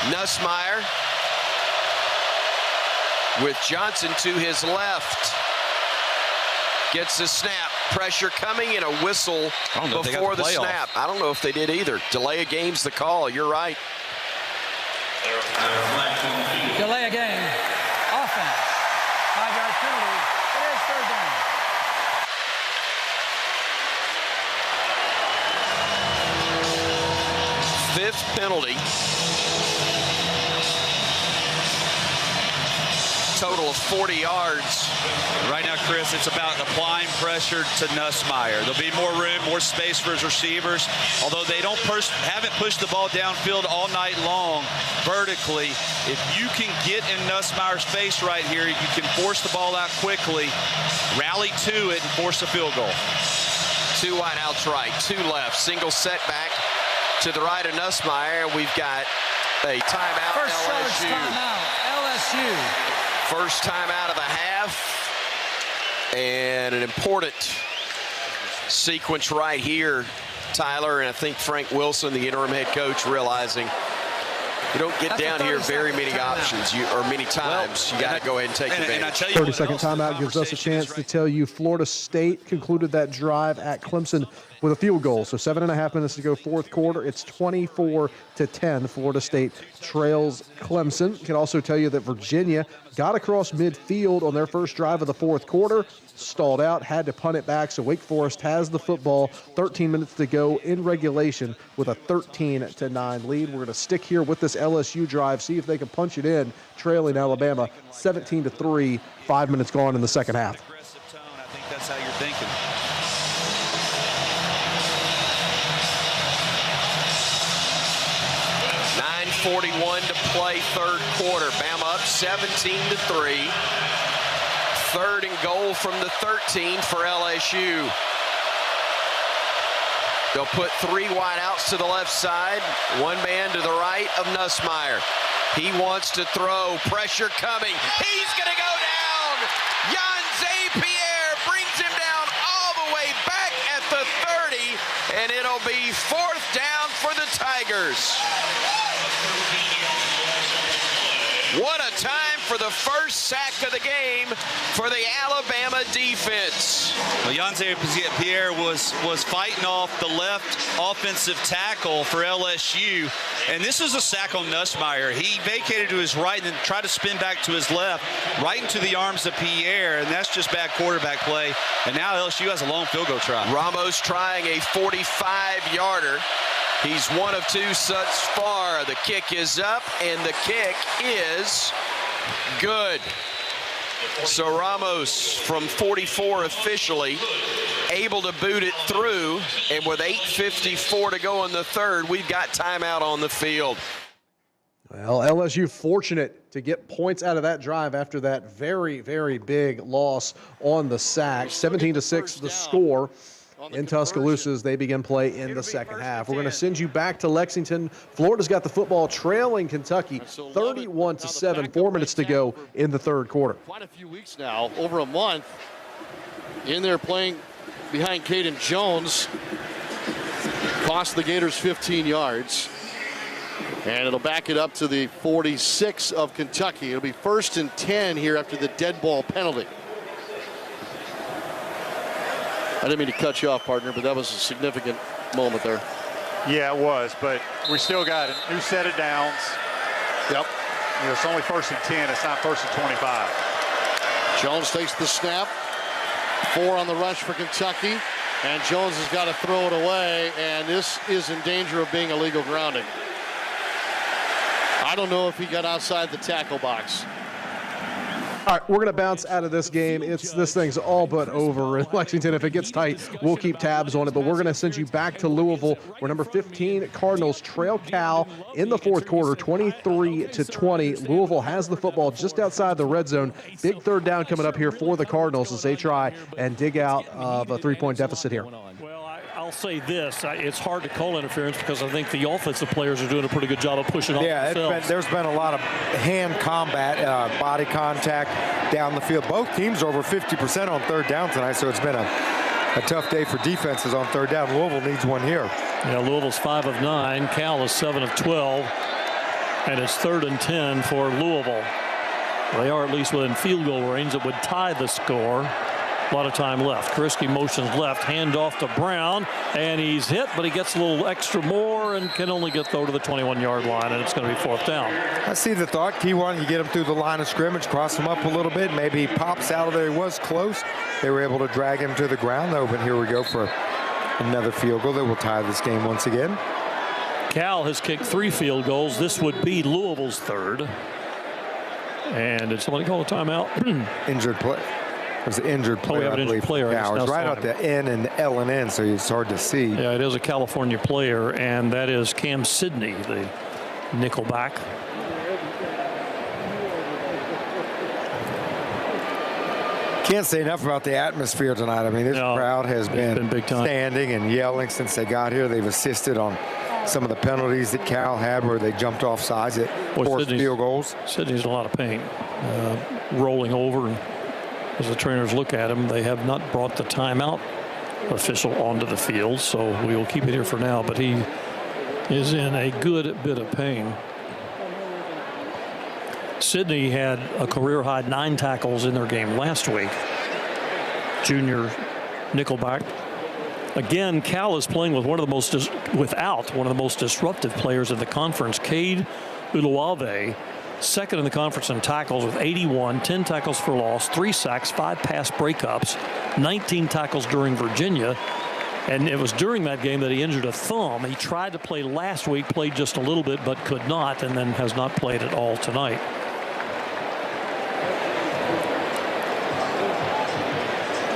Nussmeier with Johnson to his left. Gets the snap. Pressure coming, and a whistle before the snap. I don't know if they did either. Delay of game's the call. You're right. Delay a game. Offense. 5-yard penalty. It is 3rd down. Fifth penalty. Total of 40 yards. Right now, Chris, it's about applying pressure to Nussmeier. There'll be more room, more space for his receivers. Although they haven't pushed the ball downfield all night long vertically, if you can get in Nussmeier's face right here, you can force the ball out quickly, rally to it, and force a field goal. 2 wideouts right, 2 left. Single setback to the right of Nussmeier. We've got a timeout. First LSU. Timeout, LSU. First time out of the half, and an important sequence right here, Tyler, and I think Frank Wilson, the interim head coach, realizing you don't get down here very many options, or many times. You got to go ahead and take advantage. 30-second timeout gives us a chance to tell you Florida State concluded that drive at Clemson with a field goal. So 7.5 minutes to go, fourth quarter. It's 24-10. Florida State trails Clemson. Can also tell you that Virginia got across midfield on their first drive of the fourth quarter, stalled out, had to punt it back. So Wake Forest has the football, 13 minutes to go in regulation with a 13-9 lead. We're going to stick here with this LSU drive, see if they can punch it in, trailing Alabama 17-3, 5 minutes gone in the second half. I think that's how you're thinking. .41 to play, third quarter. Bama up 17-3. Third and goal from the 13 for LSU. They'll put three wideouts to the left side, one man to the right of Nussmeier. He wants to throw, pressure coming. He's going to go down. Jan Pierre brings him down all the way back at the 30, and it'll be fourth down for the Tigers. What a time for the first sack of the game for the Alabama defense. Well, Jan Pierre was fighting off the left offensive tackle for LSU, and this was a sack on Nussmeier. He vacated to his right and then tried to spin back to his left, right into the arms of Pierre, and that's just bad quarterback play. And now LSU has a long field goal try. Ramos trying a 45-yarder. He's one of two such far. The kick is up, and the kick is good. So Ramos from 44 officially able to boot it through, and with 8:54 to go in the third, we've got timeout on the field. Well, LSU fortunate to get points out of that drive after that very, very big loss on the sack. 17-6 the score. In Tuscaloosa as they begin play in the second half. We're going to send you back to Lexington. Florida's got the football trailing Kentucky 31-7, 4 minutes to go in the third quarter. Quite a few weeks now, over a month, in there playing behind Caden Jones. Cost the Gators 15 yards. And it'll back it up to the 46 of Kentucky. It'll be 1st and 10 here after the dead ball penalty. I didn't mean to cut you off, partner, but that was a significant moment there. Yeah, it was, but we still got a new set of downs. Yep. You know, it's only 1st and 10. It's not 1st and 25. Jones takes the snap. 4 on the rush for Kentucky. And Jones has got to throw it away, and this is in danger of being illegal grounding. I don't know if he got outside the tackle box. All right, we're going to bounce out of this game. This thing's all but over in Lexington. If it gets tight, we'll keep tabs on it. But we're going to send you back to Louisville, where number 15 Cardinals trail Cal in the fourth quarter, 23-20. Louisville has the football just outside the red zone. Big third down coming up here for the Cardinals as they try and dig out of a 3-point deficit here. I'll say this, it's hard to call interference because I think the offensive players are doing a pretty good job of pushing off themselves. There's been a lot of hand combat, body contact down the field. Both teams are over 50% on third down tonight, so it's been a tough day for defenses on third down. Louisville needs one here. Yeah, Louisville's 5 of 9, Cal is 7 of 12, and it's 3rd and 10 for Louisville. They are at least within field goal range that would tie the score. A lot of time left. Kuriski motions left, handoff to Brown, and he's hit, but he gets a little extra more and can only get though to the 21-yard line, and it's going to be 4th down. I see the thought. Key one, you get him through the line of scrimmage, cross him up a little bit. Maybe he pops out of there. He was close. They were able to drag him to the ground, though, but here we go for another field goal that will tie this game once again. Cal has kicked 3 field goals. This would be Louisville's 3rd. And did somebody call a timeout? Injured play. There's an injured player. We have an injured player. Yeah, it's right at the N and L and N, so it's hard to see. Yeah, it is a California player, and that is Cam Sidney, the nickelback. Can't say enough about the atmosphere tonight. I mean, this crowd has been big time. Standing and yelling since they got here. They've assisted on some of the penalties that Cal had where they jumped off sides at forced field goals. Sidney's in a lot of pain, rolling over. And as the trainers look at him, they have not brought the timeout official onto the field, so we will keep it here for now, but he is in a good bit of pain. Sidney had a career-high 9 tackles in their game last week. Junior nickelback. Again, Cal is playing with without one of the most disruptive players in the conference, Cade Uluave, second in the conference in tackles with 81, 10 tackles for loss, 3 sacks, 5 pass breakups, 19 tackles during Virginia. And it was during that game that he injured a thumb. He tried to play last week, played just a little bit, but could not, and then has not played at all tonight.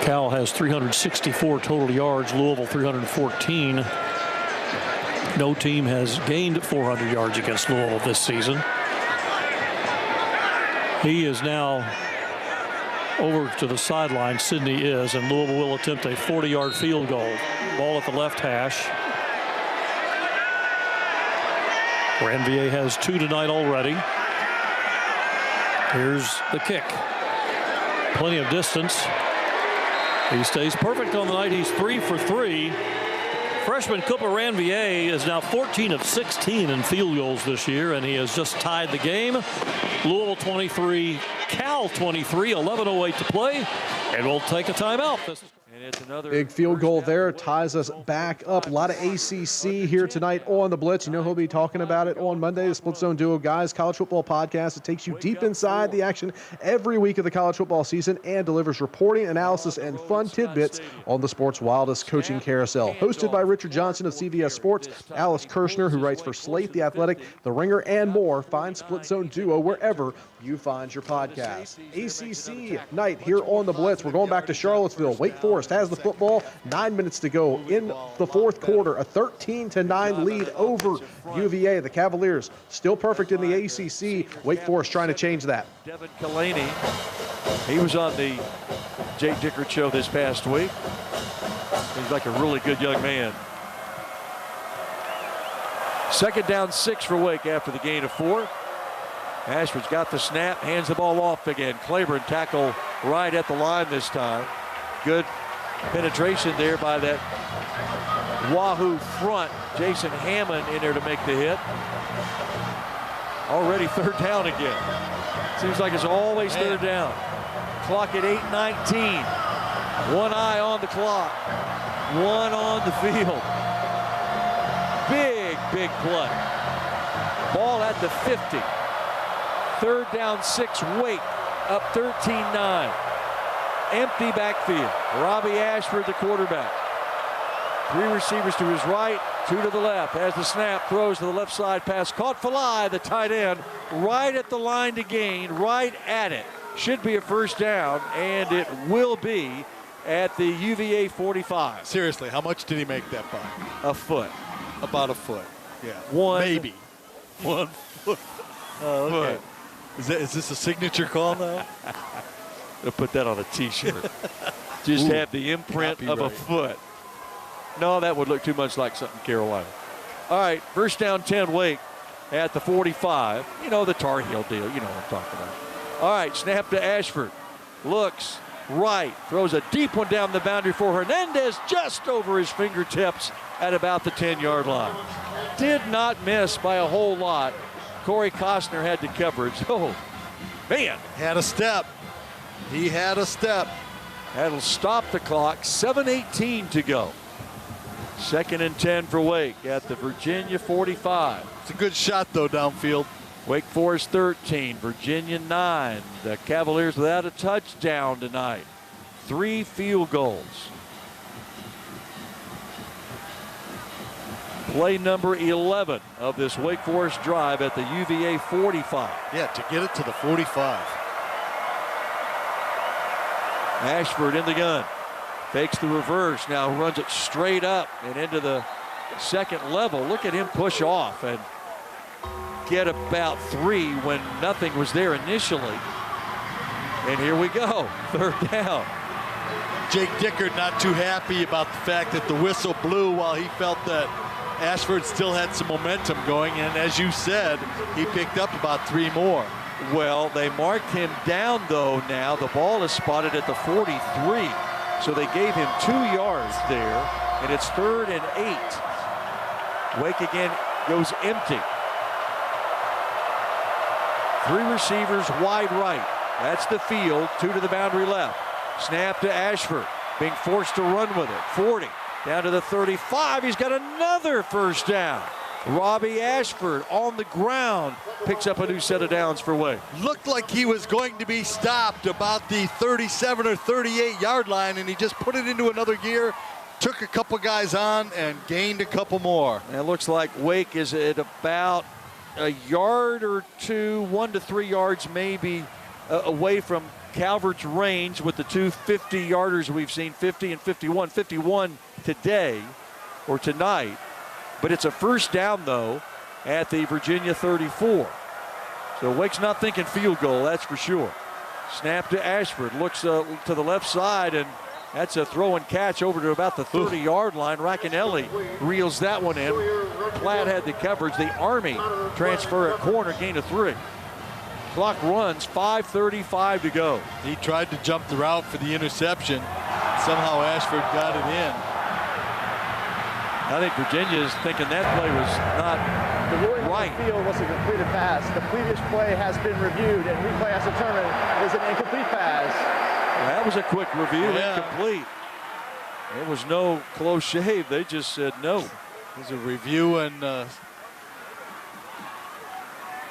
Cal has 364 total yards, Louisville 314. No team has gained 400 yards against Louisville this season. He is now over to the sideline. Sydney is, and Louisville will attempt a 40-yard field goal. Ball at the left hash. Ranvier has 2 tonight already. Here's the kick. Plenty of distance. He stays perfect on the night. He's 3 for 3. Freshman Cooper Ranvier is now 14 of 16 in field goals this year, and he has just tied the game. Louisville 23, Cal 23, 11:08 to play, and we'll take a timeout. It's another big field goal there, ties us back up. A lot of ACC here tonight on the Blitz. You know he'll be talking about it on Monday, the Split Zone Duo Guys College Football Podcast. It takes you deep inside the action every week of the college football season and delivers reporting, analysis, and fun tidbits on the sport's wildest coaching carousel. Hosted by Richard Johnson of CVS Sports, Alice Kirshner, who writes for Slate, The Athletic, The Ringer, and more. Find Split Zone Duo wherever you find your podcast. ACC night here on the Blitz. We're going back to Charlottesville. Wake Forest has the football. 9 minutes to go in the fourth quarter. A 13-9 lead over UVA. The Cavaliers still perfect in the ACC. Wake Forest trying to change that. Devin Kalani, he was on the Jake Dickert show this past week. He's like a really good young man. Second down 6 for Wake after the gain of 4. Ashford's got the snap, hands the ball off again. Claiborne tackle right at the line this time. Good penetration there by that Wahoo front. Jason Hammond in there to make the hit. Already 3rd down again. Seems like it's always 3rd down. Clock at 8:19. One eye on the clock. One on the field. Big play. Ball at the 50. 3rd down 6, Wake up 13-9. Empty backfield. Robbie Ashford, the quarterback. 3 receivers to his right, 2 to the left. Has the snap, throws to the left side, pass caught. Falai, the tight end, right at the line to gain, right at it. Should be a 1st down, and it will be at the UVA 45. Seriously, how much did he make that by? A foot. About a foot. Yeah. One. Maybe. 1 foot. Oh, okay. Is this a signature call now? I'll put that on a T-shirt. Just have the imprint of a foot. No, that would look too much like something Carolina. All right, 1st down 10 Wake at the 45. You know, the Tar Heel deal. You know what I'm talking about. All right, snap to Ashford. Looks right. Throws a deep one down the boundary for Hernandez, just over his fingertips at about the 10-yard line. Did not miss by a whole lot. Corey Costner had the coverage. Oh, man. Had a step. He had a step. That'll stop the clock. 7:18 to go. 2nd and 10 for Wake at the Virginia 45. It's a good shot, though, downfield. Wake Forest 13, Virginia 9. The Cavaliers without a touchdown tonight. 3 field goals. Play number 11 of this Wake Forest drive at the UVA 45. Yeah, to get it to the 45. Ashford in the gun. Fakes the reverse, now runs it straight up and into the 2nd level. Look at him push off and get about 3 when nothing was there initially. And here we go, 3rd down. Jake Dickert not too happy about the fact that the whistle blew while he felt that Ashford still had some momentum going, and as you said, he picked up about 3 more. Well, they marked him down, though, now. The ball is spotted at the 43, so they gave him 2 yards there, and it's 3rd and 8. Wake again goes empty. 3 receivers wide right. That's the field. 2 to the boundary left. Snap to Ashford, being forced to run with it. 40, Down to the 35. He's got another first down. Robbie Ashford on the ground picks up a new set of downs for Wake. Looked like he was going to be stopped about the 37 or 38 yard line, and he just put it into another gear, took a couple guys on, and gained a couple more. And it looks like Wake is at about a yard or two, 1 to 3 yards maybe away from Calvert's range with the two 50-yarders we've seen, 50 and 51. 51 today or tonight. But it's a first down, though, at the Virginia 34. So Wake's not thinking field goal, that's for sure. Snap to Ashford, looks to the left side, and that's a throw and catch over to about the 30-yard line. Racanelli reels that one in. Platt had the coverage. The Army transfer at corner, gain of 3. Clock runs, 5:35 to go. He tried to jump the route for the interception. Somehow Ashford got it in. I think Virginia is thinking that play was not right. The field was a completed pass. The previous play has been reviewed, and replay has determined it is an incomplete pass. Well, that was a quick review, incomplete. There was no close shave. They just said no. It was a review and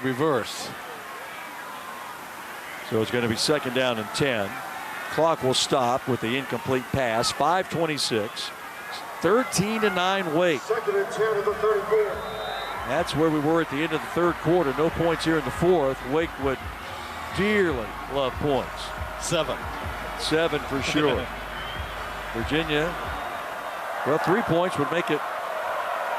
reverse. So it's going to be second down and 10. Clock will stop with the incomplete pass. 5:26. 13-9 Wake. Second and 10 of the 34. That's where we were at the end of the third quarter. No points here in the fourth. Wake would dearly love points. 7 for sure. Virginia, well, 3 points would make it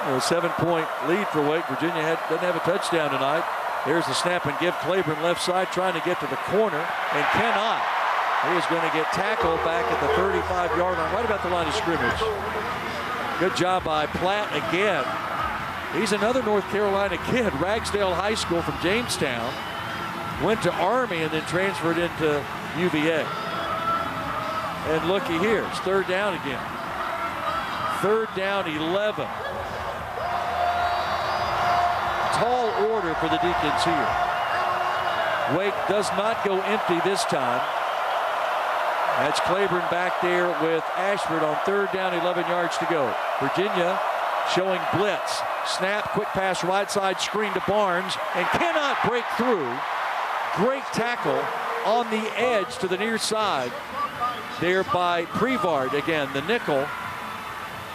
a 7-point lead for Wake. Virginia doesn't have a touchdown tonight. Here's the snap and give. Claiborne left side trying to get to the corner and cannot. He is going to get tackled back at the 35-yard line, right about the line of scrimmage. Good job by Platt again. He's another North Carolina kid, Ragsdale High School from Jamestown. Went to Army and then transferred into UVA. And looky here, it's third down again. Third down, 11. Tall order for the Deacons here. Wake does not go empty this time. That's Claiborne back there with Ashford on third down, 11 yards to go. Virginia showing blitz. Snap, quick pass right side, screen to Barnes, and cannot break through. Great tackle on the edge to the near side there by Prevard. Again, the nickel.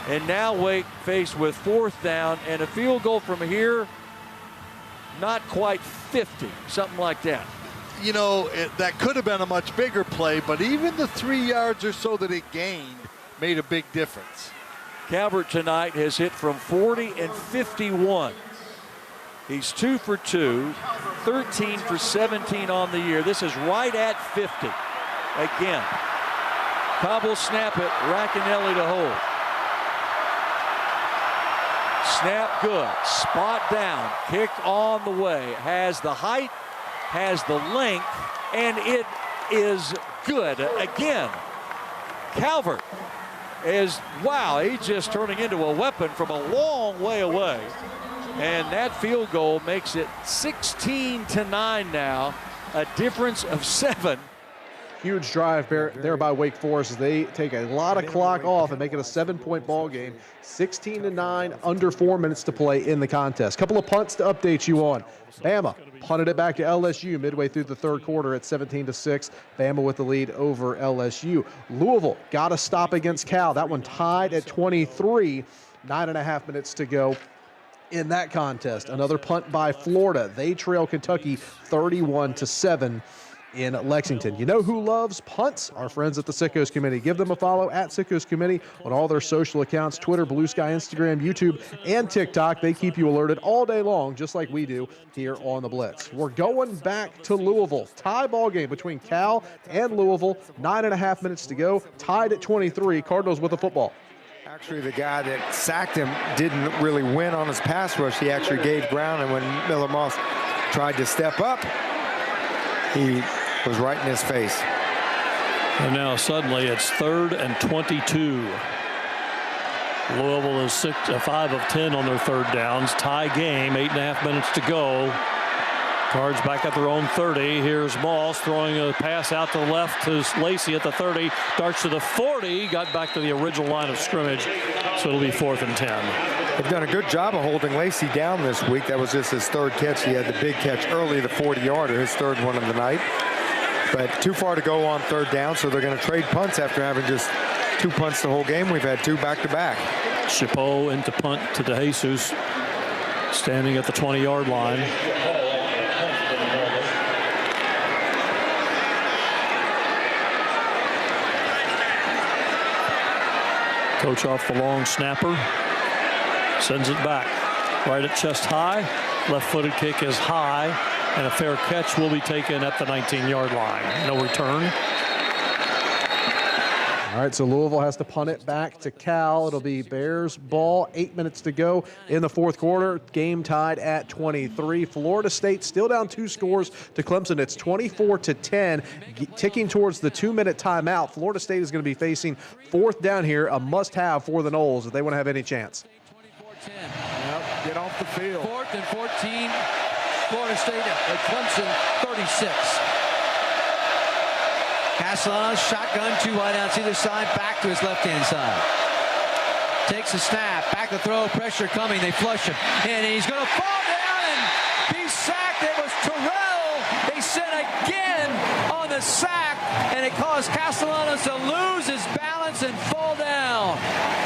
And now Wake faced with fourth down and a field goal from here, not quite 50, something like that. You know, that could have been a much bigger play, but even the 3 yards or so that it gained made a big difference. Calvert tonight has hit from 40 and 51. He's 2 for 2, 13 for 17 on the year. This is right at 50. Again, Cobb will snap it, Racanelli to hold. Snap good, spot down, kick on the way, has the height, has the length, and it is good. Again, Calvert is, wow, he's just turning into a weapon from a long way away. And that field goal makes it 16-9 now, a difference of 7. Huge drive there by Wake Forest as they take a lot of clock off and make it a 7-point ball game. 16-9, under 4 minutes to play in the contest. Couple of punts to update you on. Bama punted it back to LSU midway through the third quarter at 17-6. Bama with the lead over LSU. Louisville got a stop against Cal. That one tied at 23. 9.5 minutes to go in that contest. Another punt by Florida. They trail Kentucky 31-7 in Lexington. You know who loves punts? Our friends at the Sickos Committee. Give them a follow at Sickos Committee on all their social accounts, Twitter, Blue Sky, Instagram, YouTube, and TikTok. They keep you alerted all day long, just like we do here on the Blitz. We're going back to Louisville. Tie ball game between Cal and Louisville. 9.5 minutes to go. Tied at 23. Cardinals with the football. Actually, the guy that sacked him didn't really win on his pass rush. He actually gave ground, and when Miller Moss tried to step up, he was right in his face. And now suddenly it's 3rd and 22. Louisville is 5 of 10 on their third downs. Tie game, 8.5 minutes to go. Cards back at their own 30. Here's Moss throwing a pass out to the left to Lacey at the 30. Darts to the 40. Got back to the original line of scrimmage. So it'll be 4th and 10. They've done a good job of holding Lacey down this week. That was just his 3rd catch. He had the big catch early, the 40-yarder, his 3rd one of the night. But too far to go on 3rd down, so they're going to trade punts after having just 2 punts the whole game. We've had 2 back-to-back. Chapeau into punt to DeJesus, standing at the 20-yard line. Coach off the long snapper, sends it back. Right at chest high, left-footed kick is high, and a fair catch will be taken at the 19-yard line. No return. All right, so Louisville has to punt it back to Cal. It'll be Bears ball, 8 minutes to go in the 4th quarter. Game tied at 23. Florida State still down 2 scores to Clemson. It's 24-10, ticking towards the 2-minute timeout. Florida State is going to be facing 4th down here, a must-have for the Noles if they want to have any chance. 24-10. Yep, get off the field. 4th and 14. Florida State at Clemson 36. Castellanos, shotgun, 2 wideouts either side, back to his left-hand side. Takes a snap, back to throw, pressure coming, they flush him, and he's going to fall down and be sacked. It was Terrell. They sent again on the sack, and it caused Castellanos to lose his balance and fall down.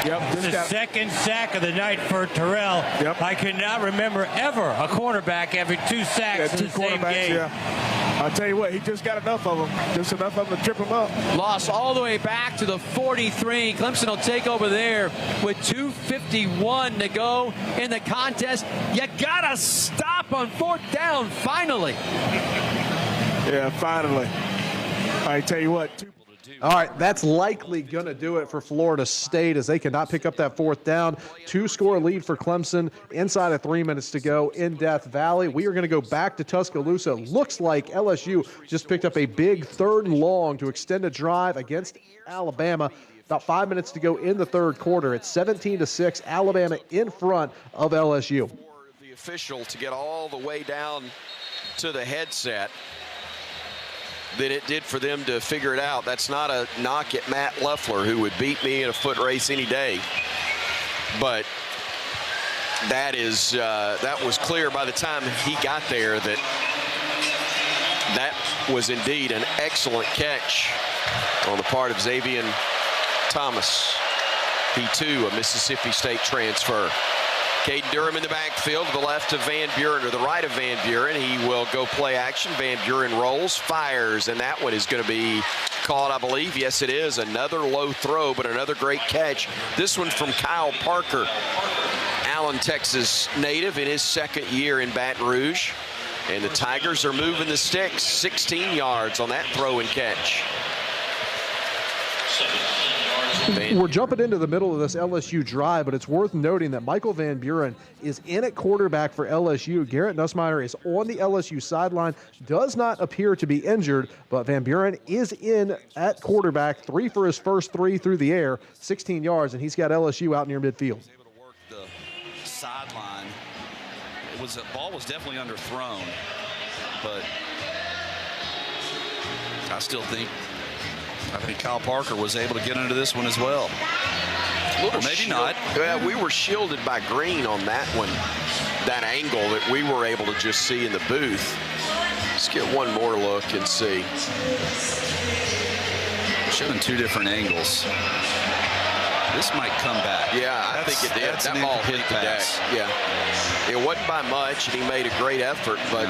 Yep, the 2nd sack of the night for Terrell. Yep. I cannot remember ever a cornerback having 2 sacks in the same game. Yeah. I'll tell you what, he just got enough of them. Just enough of them to trip him up. Loss all the way back to the 43. Clemson will take over there with 2:51 to go in the contest. You gotta stop on 4th down, finally. Yeah, finally. I tell you what. All right, that's likely going to do it for Florida State as they cannot pick up that 4th down. 2-score lead for Clemson inside of 3 minutes to go in Death Valley. We are going to go back to Tuscaloosa. Looks like LSU just picked up a big 3rd and long to extend a drive against Alabama. About 5 minutes to go in the 3rd quarter. It's 17-6, Alabama in front of LSU. The official to get all the way down to the headset than it did for them to figure it out. That's not a knock at Matt Leffler, who would beat me in a foot race any day. But that was clear by the time he got there that was indeed an excellent catch on the part of Xavier Thomas. He too a Mississippi State transfer. Caden Durham in the backfield to the left of Van Buren, or the right of Van Buren. He will go play action. Van Buren rolls, fires, and that one is going to be caught, I believe. Yes, it is. Another low throw, but another great catch. This one from Kyle Parker, Allen, Texas native in his 2nd year in Baton Rouge. And the Tigers are moving the sticks. 16 yards on that throw and catch. We're jumping into the middle of this LSU drive, but it's worth noting that Michael Van Buren is in at quarterback for LSU. Garrett Nussmeier is on the LSU sideline, does not appear to be injured, but Van Buren is in at quarterback, 3 for his first 3 through the air, 16 yards, and he's got LSU out near midfield. The sideline, the ball was definitely underthrown, but I think Kyle Parker was able to get into this one as well. Or maybe not. Yeah, we were shielded by green on that one, that angle that we were able to just see in the booth. Let's get one more look and see. Showing 2 different angles. This might come back. Yeah, I think it did. That ball hit the deck. Yeah. It wasn't by much, and he made a great effort, but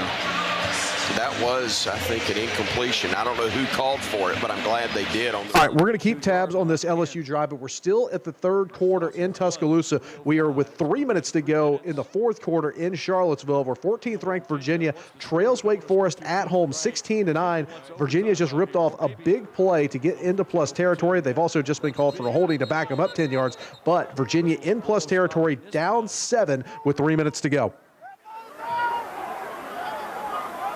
that was, I think, an incompletion. I don't know who called for it, but I'm glad they did. All right, we're going to keep tabs on this LSU drive, but we're still at the 3rd quarter in Tuscaloosa. We are with 3 minutes to go in the 4th quarter in Charlottesville, where 14th ranked Virginia trails Wake Forest at home 16-9. Virginia just ripped off a big play to get into plus territory. They've also just been called for a holding to back them up 10 yards, but Virginia in plus territory, down 7 with 3 minutes to go.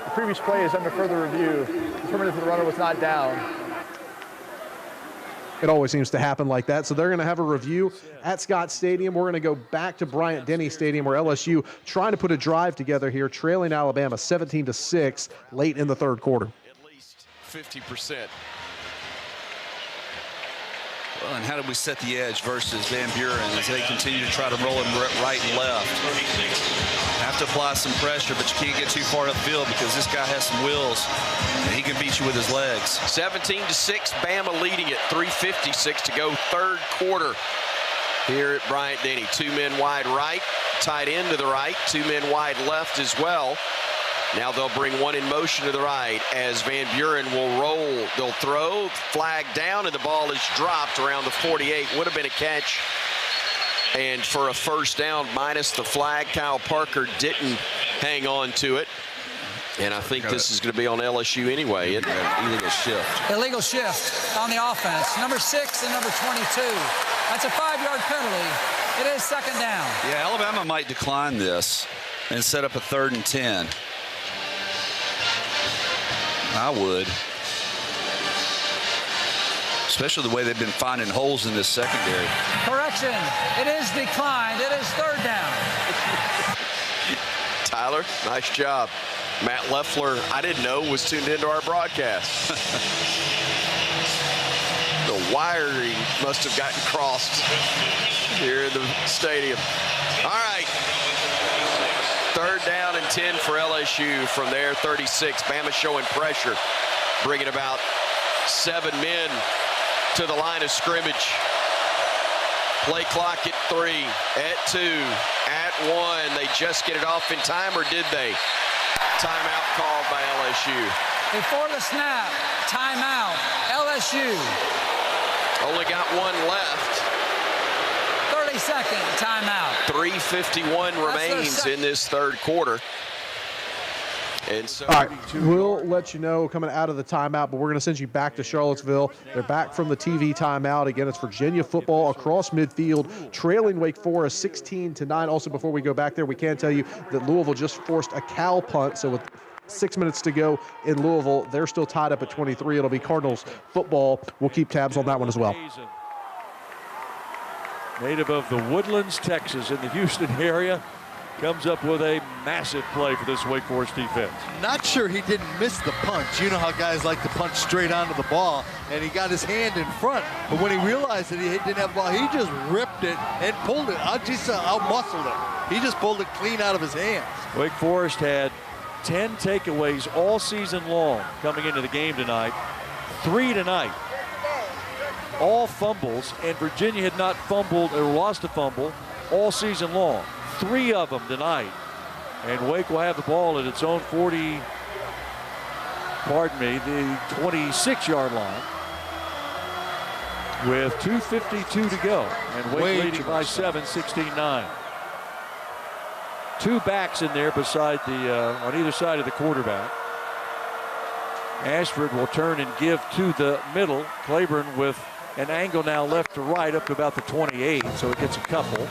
The previous play is under further review. Determined if the runner was not down. It always seems to happen like that. So they're going to have a review at Scott Stadium. We're going to go back to Bryant-Denny Stadium, where LSU trying to put a drive together here, trailing Alabama 17-6 late in the third quarter. At least 50%. Well, and how did we set the edge versus Van Buren as they continue to try to roll him right and left? Have to apply some pressure, but you can't get too far upfield because this guy has some wheels, and he can beat you with his legs. 17-6, Bama leading it. 3:56 to go, third quarter here at Bryant-Denny. 2 men wide right, tight end to the right, 2 men wide left as well. Now they'll bring one in motion to the right as Van Buren will roll. They'll throw, flag down, and the ball is dropped around the 48. Would have been a catch. And for a first down, minus the flag, Kyle Parker didn't hang on to it. And I think this is going to be on LSU anyway. Illegal shift. Illegal shift on the offense. Number 6 and number 22. That's a 5-yard penalty. It is second down. Yeah, Alabama might decline this and set up a 3rd and 10. I would. Especially the way they've been finding holes in this secondary. Correction. It is declined. It is third down. Tyler, nice job. Matt Leffler, I didn't know, was tuned into our broadcast. The wiring must have gotten crossed here in the stadium. All right. 3rd down and 10 for LSU from their 36. Bama showing pressure, bringing about 7 men to the line of scrimmage. Play clock at 3, at 2, at 1. They just get it off in time, or did they? Timeout called by LSU. Before the snap, timeout, LSU. Only got 1 left. 30-second timeout. 3:51 remains in this third quarter. And so all right, we'll let you know coming out of the timeout, but we're going to send you back to Charlottesville. They're back from the TV timeout. Again, it's Virginia football across midfield, trailing Wake Forest 16-9. Also, before we go back there, we can tell you that Louisville just forced a Cal punt. So with 6 minutes to go in Louisville, they're still tied up at 23. It'll be Cardinals football. We'll keep tabs on that one as well. Native of the Woodlands, Texas, in the Houston area, comes up with a massive play for this Wake Forest defense. Not sure he didn't miss the punch. You know how guys like to punch straight onto the ball, and he got his hand in front. But when he realized that he didn't have the ball, he just ripped it and pulled it. Out-muscled it. He just pulled it clean out of his hands. Wake Forest had 10 takeaways all season long coming into the game tonight. 3 tonight. All fumbles, and Virginia had not fumbled or lost a fumble all season long. 3 of them tonight. And Wake will have the ball at its own the 26-yard line with 2:52 to go. And Wake leading by 7, 16-9. 2 backs in there beside on either side of the quarterback. Ashford will turn and give to the middle. Claiborne with an angle now left to right up to about the 28, so it gets a couple.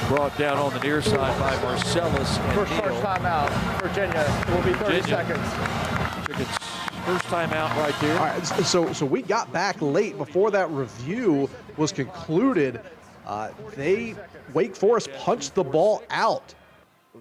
Brought down on the near side by Marcellus and First timeout, Virginia. It will be 30 seconds. Took its first timeout right there. All right, so we got back late before that review was concluded. Wake Forest punched the ball out.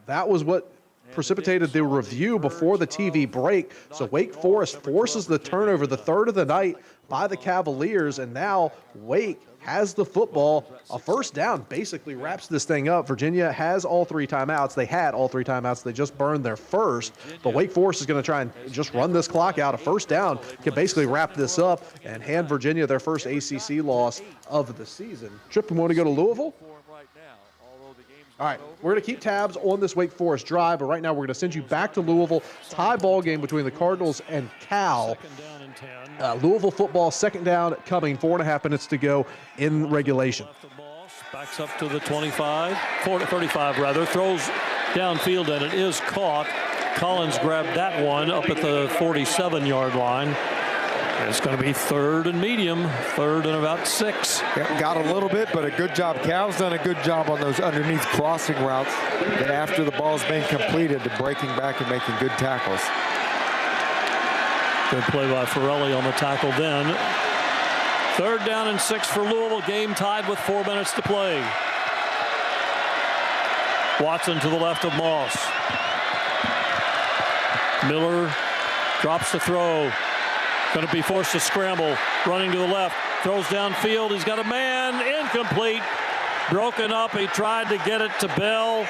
That was what precipitated the review before the TV break. So Wake Forest forces the turnover, the 3rd of the night by the Cavaliers, and now Wake has the football. A first down basically wraps this thing up. Virginia has all 3 timeouts. They had all 3 timeouts. They just burned their first. But Wake Forest is going to try and just run this clock out. A first down can basically wrap this up and hand Virginia their first ACC loss of the season. Trip, you want to go to Louisville? All right, we're going to keep tabs on this Wake Forest drive, but right now we're going to send you back to Louisville. Tie ball game between the Cardinals and Cal. Louisville football, second down coming, 4.5 minutes to go in regulation. Backs up to the 25, 35 rather, throws downfield, and it is caught. Collins grabbed that one up at the 47-yard line. It's going to be 3rd and medium, 3rd and about 6. Yeah, got a little bit, but a good job. Cal's done a good job on those underneath crossing routes. And after the ball's been completed, to breaking back and making good tackles. Good play by Forelli on the tackle then. 3rd down and 6 for Louisville. Game tied with 4 minutes to play. Watson to the left of Moss. Miller drops the throw. Going to be forced to scramble. Running to the left. Throws downfield. He's got a man. Incomplete. Broken up. He tried to get it to Bell.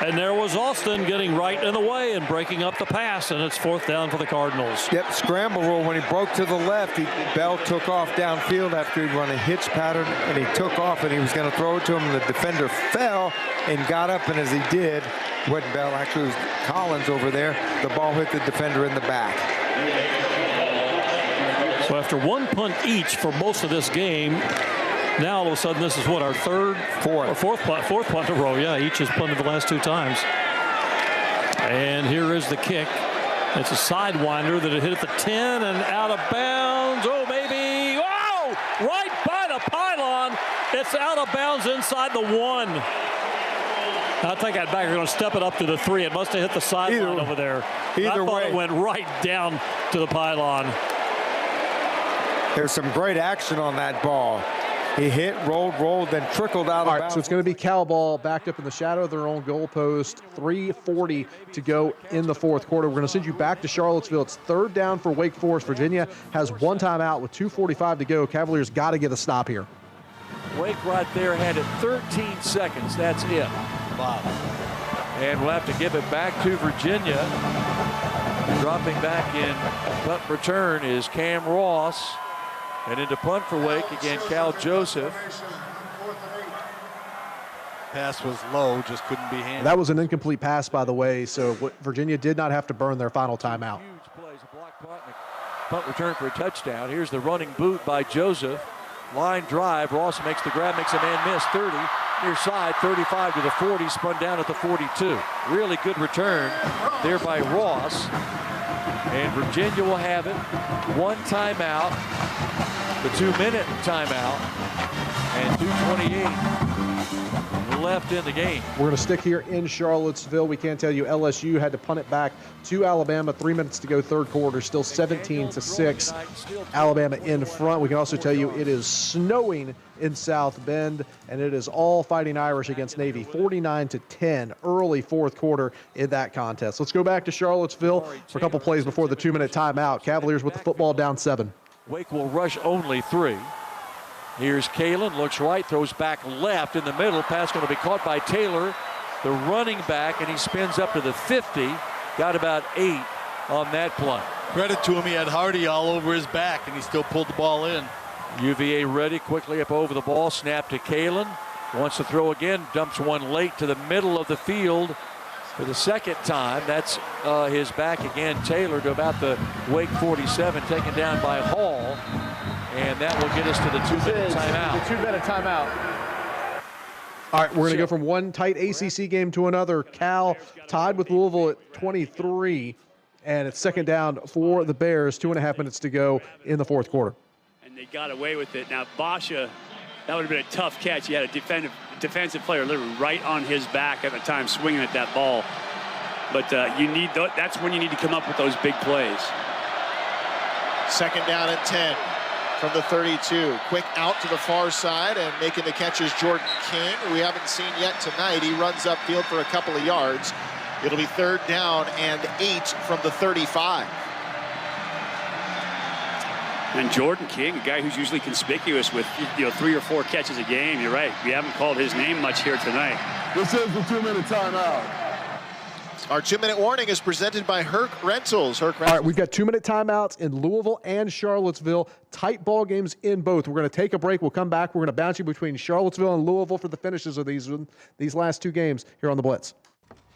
And there was Austin getting right in the way and breaking up the pass, and it's 4th down for the Cardinals. Yep, scramble rule. When he broke to the left, Bell took off downfield after he'd run a hitch pattern, and he took off, and he was going to throw it to him, and the defender fell and got up, and as he did, wasn't Bell, actually it was Collins over there, the ball hit the defender in the back. So after 1 punt each for most of this game, now all of a sudden this is what, our fourth punt in a row. Yeah, each has punted the last 2 times. And here is the kick. It's a sidewinder that it hit at the 10 and out of bounds. Oh, maybe. Oh, right by the pylon. It's out of bounds inside the 1. I think that back are going to step it up to the 3. It must have hit the sideline over there. I thought it went right down to the pylon. There's some great action on that ball. He hit, rolled, then trickled out of bounds. All right, so it's going to be Cal ball backed up in the shadow of their own goalpost. 3:40 to go in the 4th quarter. We're going to send you back to Charlottesville. It's 3rd down for Wake Forest. Virginia has 1 timeout with 2:45 to go. Cavaliers got to get a stop here. Wake right there had it 13 seconds. That's it. Wow. And we'll have to give it back to Virginia. Dropping back in punt return is Cam Ross. And into punt for Wake again, Cal Joseph. Pass was low, just couldn't be handled. That was an incomplete pass, by the way, so Virginia did not have to burn their final timeout. Huge plays, a block punt, and a punt return for a touchdown. Here's the running boot by Joseph. Line drive, Ross makes the grab, makes a man miss, 30. Near side, 35 to the 40, spun down at the 42. Really good return there by Ross. And Virginia will have it. 1 timeout. The 2-minute timeout, and 2:28 left in the game. We're going to stick here in Charlottesville. We can't tell you LSU had to punt it back to Alabama. 3 minutes to go, 3rd quarter, still 17-6. Alabama in front. We can also tell you it is snowing in South Bend, and it is all Fighting Irish against Navy. 49-10, early 4th quarter in that contest. Let's go back to Charlottesville for a couple plays before the 2-minute timeout. Cavaliers with the football down 7. Wake will rush only 3. Here's Kalen, looks right, throws back left in the middle. Pass going to be caught by Taylor, the running back, and he spins up to the 50. Got about 8 on that play. Credit to him, he had Hardy all over his back, and he still pulled the ball in. UVA ready, quickly up over the ball, snap to Kalen. Wants to throw again, dumps one late to the middle of the field for the 2nd time. That's his back again, Taylor, to about the Wake 47, taken down by Hall. And that will get us to the 2-minute timeout. The 2-minute timeout. All right, we're going to go from one tight ACC game to another. Cal tied with Louisville at 23, and it's 2nd down for the Bears. 2.5 minutes to go in the 4th quarter. And they got away with it. Now, Basha, that would have been a tough catch. He had a defensive player literally right on his back at the time swinging at that ball. But that's when you need to come up with those big plays. 2nd down and 10 from the 32. Quick out to the far side, and making the catch is Jordan King, who we haven't seen yet tonight. He runs upfield for a couple of yards. It'll be 3rd down and 8 from the 35. And Jordan King, a guy who's usually conspicuous with 3 or 4 catches a game. You're right. We haven't called his name much here tonight. This is the 2-minute timeout. Our 2-minute warning is presented by Herc Rentals. All right, we've got 2-minute timeouts in Louisville and Charlottesville. Tight ball games in both. We're going to take a break. We'll come back. We're going to bounce you between Charlottesville and Louisville for the finishes of these last 2 games here on the Blitz.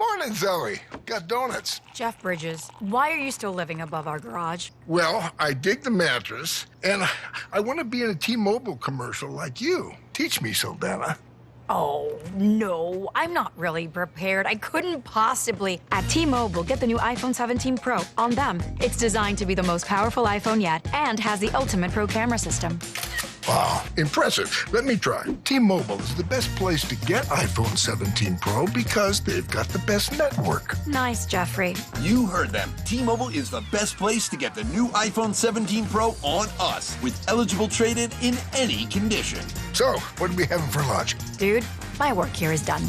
Morning, Zoe. Got donuts. Jeff Bridges, why are you still living above our garage? Well, I dig the mattress, and I want to be in a T-Mobile commercial like you. Teach me, Saldana. Oh, no, I'm not really prepared. I couldn't possibly. At T-Mobile, get the new iPhone 17 Pro. On them, it's designed to be the most powerful iPhone yet and has the ultimate pro camera system. Wow, impressive. Let me try. T-Mobile is the best place to get iPhone 17 Pro because they've got the best network. Nice, Jeffrey. You heard them. T-Mobile is the best place to get the new iPhone 17 Pro on us with eligible trade-in in any condition. So, what are we having for lunch? Dude, my work here is done.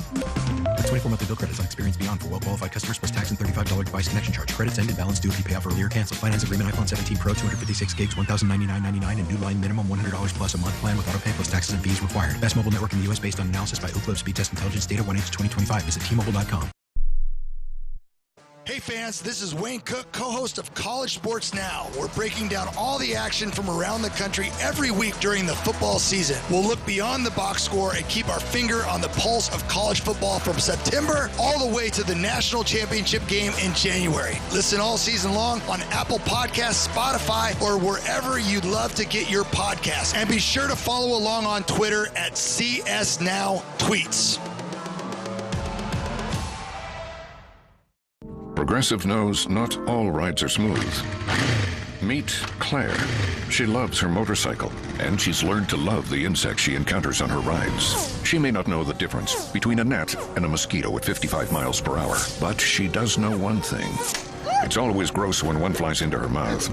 24 monthly bill credits on Experience Beyond for well-qualified customers plus tax and $35 device connection charge. Credits end and balance due if you pay off earlier. Cancel. Finance agreement iPhone 17 Pro 256 gigs, $1,099.99 and new line minimum $100 plus a month plan with auto pay plus taxes and fees required. Best mobile network in the U.S. based on analysis by Ookla Speed Test Intelligence data 1H2025. Visit T-Mobile.com. Hey fans, this is Wayne Cook, co-host of College Sports Now. We're breaking down all the action from around the country every week during the football season. We'll look beyond the box score and keep our finger on the pulse of college football from September all the way to the national championship game in January. Listen all season long on Apple Podcasts, Spotify, or wherever you'd love to get your podcasts. And be sure to follow along on Twitter at CSNowTweets. Progressive knows not all rides are smooth. Meet Claire. She loves her motorcycle, and she's learned to love the insects she encounters on her rides. She may not know the difference between a gnat and a mosquito at 55 miles per hour, but she does know one thing. It's always gross when one flies into her mouth.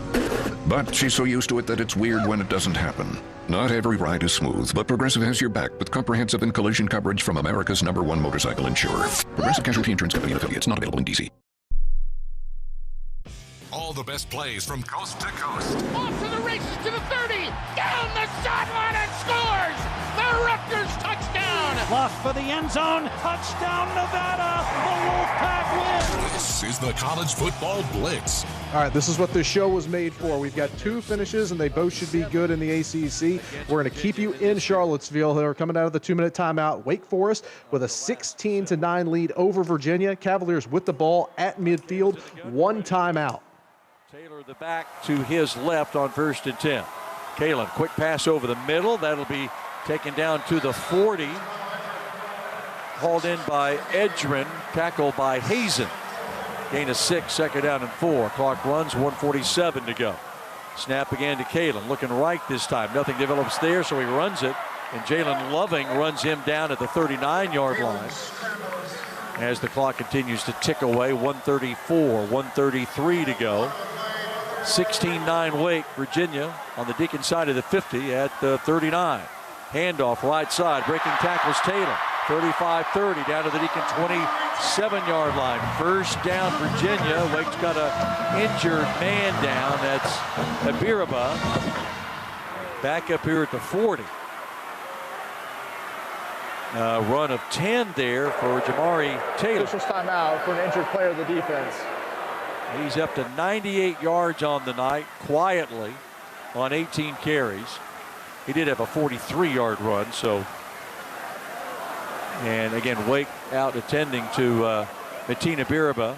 But she's so used to it that it's weird when it doesn't happen. Not every ride is smooth, but Progressive has your back with comprehensive and collision coverage from America's #1 motorcycle insurer. Progressive Casualty Insurance Company and affiliates, not available in D.C. All the best plays from coast to coast. Off to the races to the 30. Down the sideline and scores. The Rutgers touchdown. Luck for the end zone. Touchdown, Nevada. The Wolfpack wins. This is the College Football Blitz. All right, this is what this show was made for. We've got two finishes, and they both should be good in the ACC. We're going to keep you in Charlottesville. They're coming out of the 2-minute timeout. Wake Forest with a 16-9 lead over Virginia. Cavaliers with the ball at midfield. 1 timeout. Taylor the back to his left on 1st and 10. Kalen, quick pass over the middle. That'll be taken down to the 40. Hauled in by Edgerrin, tackled by Hazen. Gain of 6, 2nd down and 4. Clock runs, 1:47 to go. Snap again to Kalen, looking right this time. Nothing develops there, so he runs it. And Jalen Loving runs him down at the 39-yard line. As the clock continues to tick away, 1:34, 1:33 to go. 16-9 Wake, Virginia on the Deacon side of the 50 at the 39. Handoff right side, breaking tackles Taylor. 35-30 down to the Deacon 27-yard line. 1st down Virginia. Wake's got an injured man down. That's Abiraba. Back up here at the 40. Run of 10 there for Jamari Taylor. Officials timeout for an injured player of the defense. He's up to 98 yards on the night, quietly, on 18 carries. He did have a 43-yard run, so. And again, Wake out attending to Matina Biraba,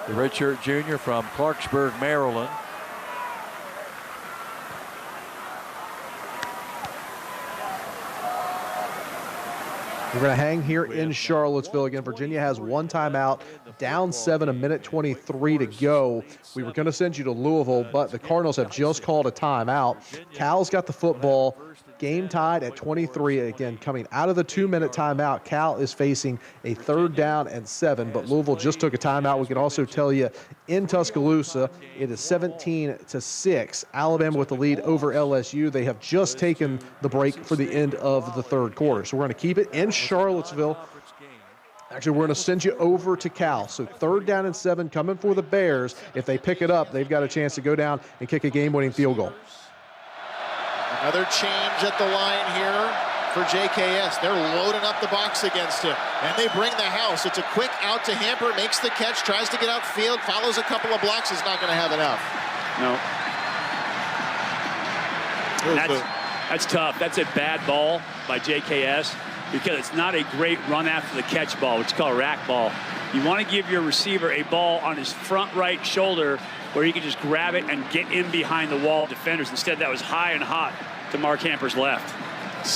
the redshirt junior from Clarksburg, Maryland. We're going to hang here in Charlottesville again. Virginia has 1 timeout, down 7, 1:23 to go. We were going to send you to Louisville, but the Cardinals have just called a timeout. Cal's got the football. Game tied at 23. Again, coming out of the 2-minute timeout, Cal is facing a 3rd down and 7, but Louisville just took a timeout. We can also tell you in Tuscaloosa, it is 17-6. Alabama with the lead over LSU. They have just taken the break for the end of the 3rd quarter. So we're going to keep it in Charlottesville. Actually, we're going to send you over to Cal. So 3rd down and 7 coming for the Bears. If they pick it up, they've got a chance to go down and kick a game-winning field goal. Another change at the line here for JKS. They're loading up the box against him. And they bring the house. It's a quick out to Hamper, makes the catch, tries to get outfield, follows a couple of blocks, is not going to have enough. No. That's tough. That's a bad ball by JKS because it's not a great run after the catch ball, which is called a rack ball. You want to give your receiver a ball on his front right shoulder where he can just grab it and get in behind the wall of defenders. Instead, that was high and hot to Mark Hamper's left.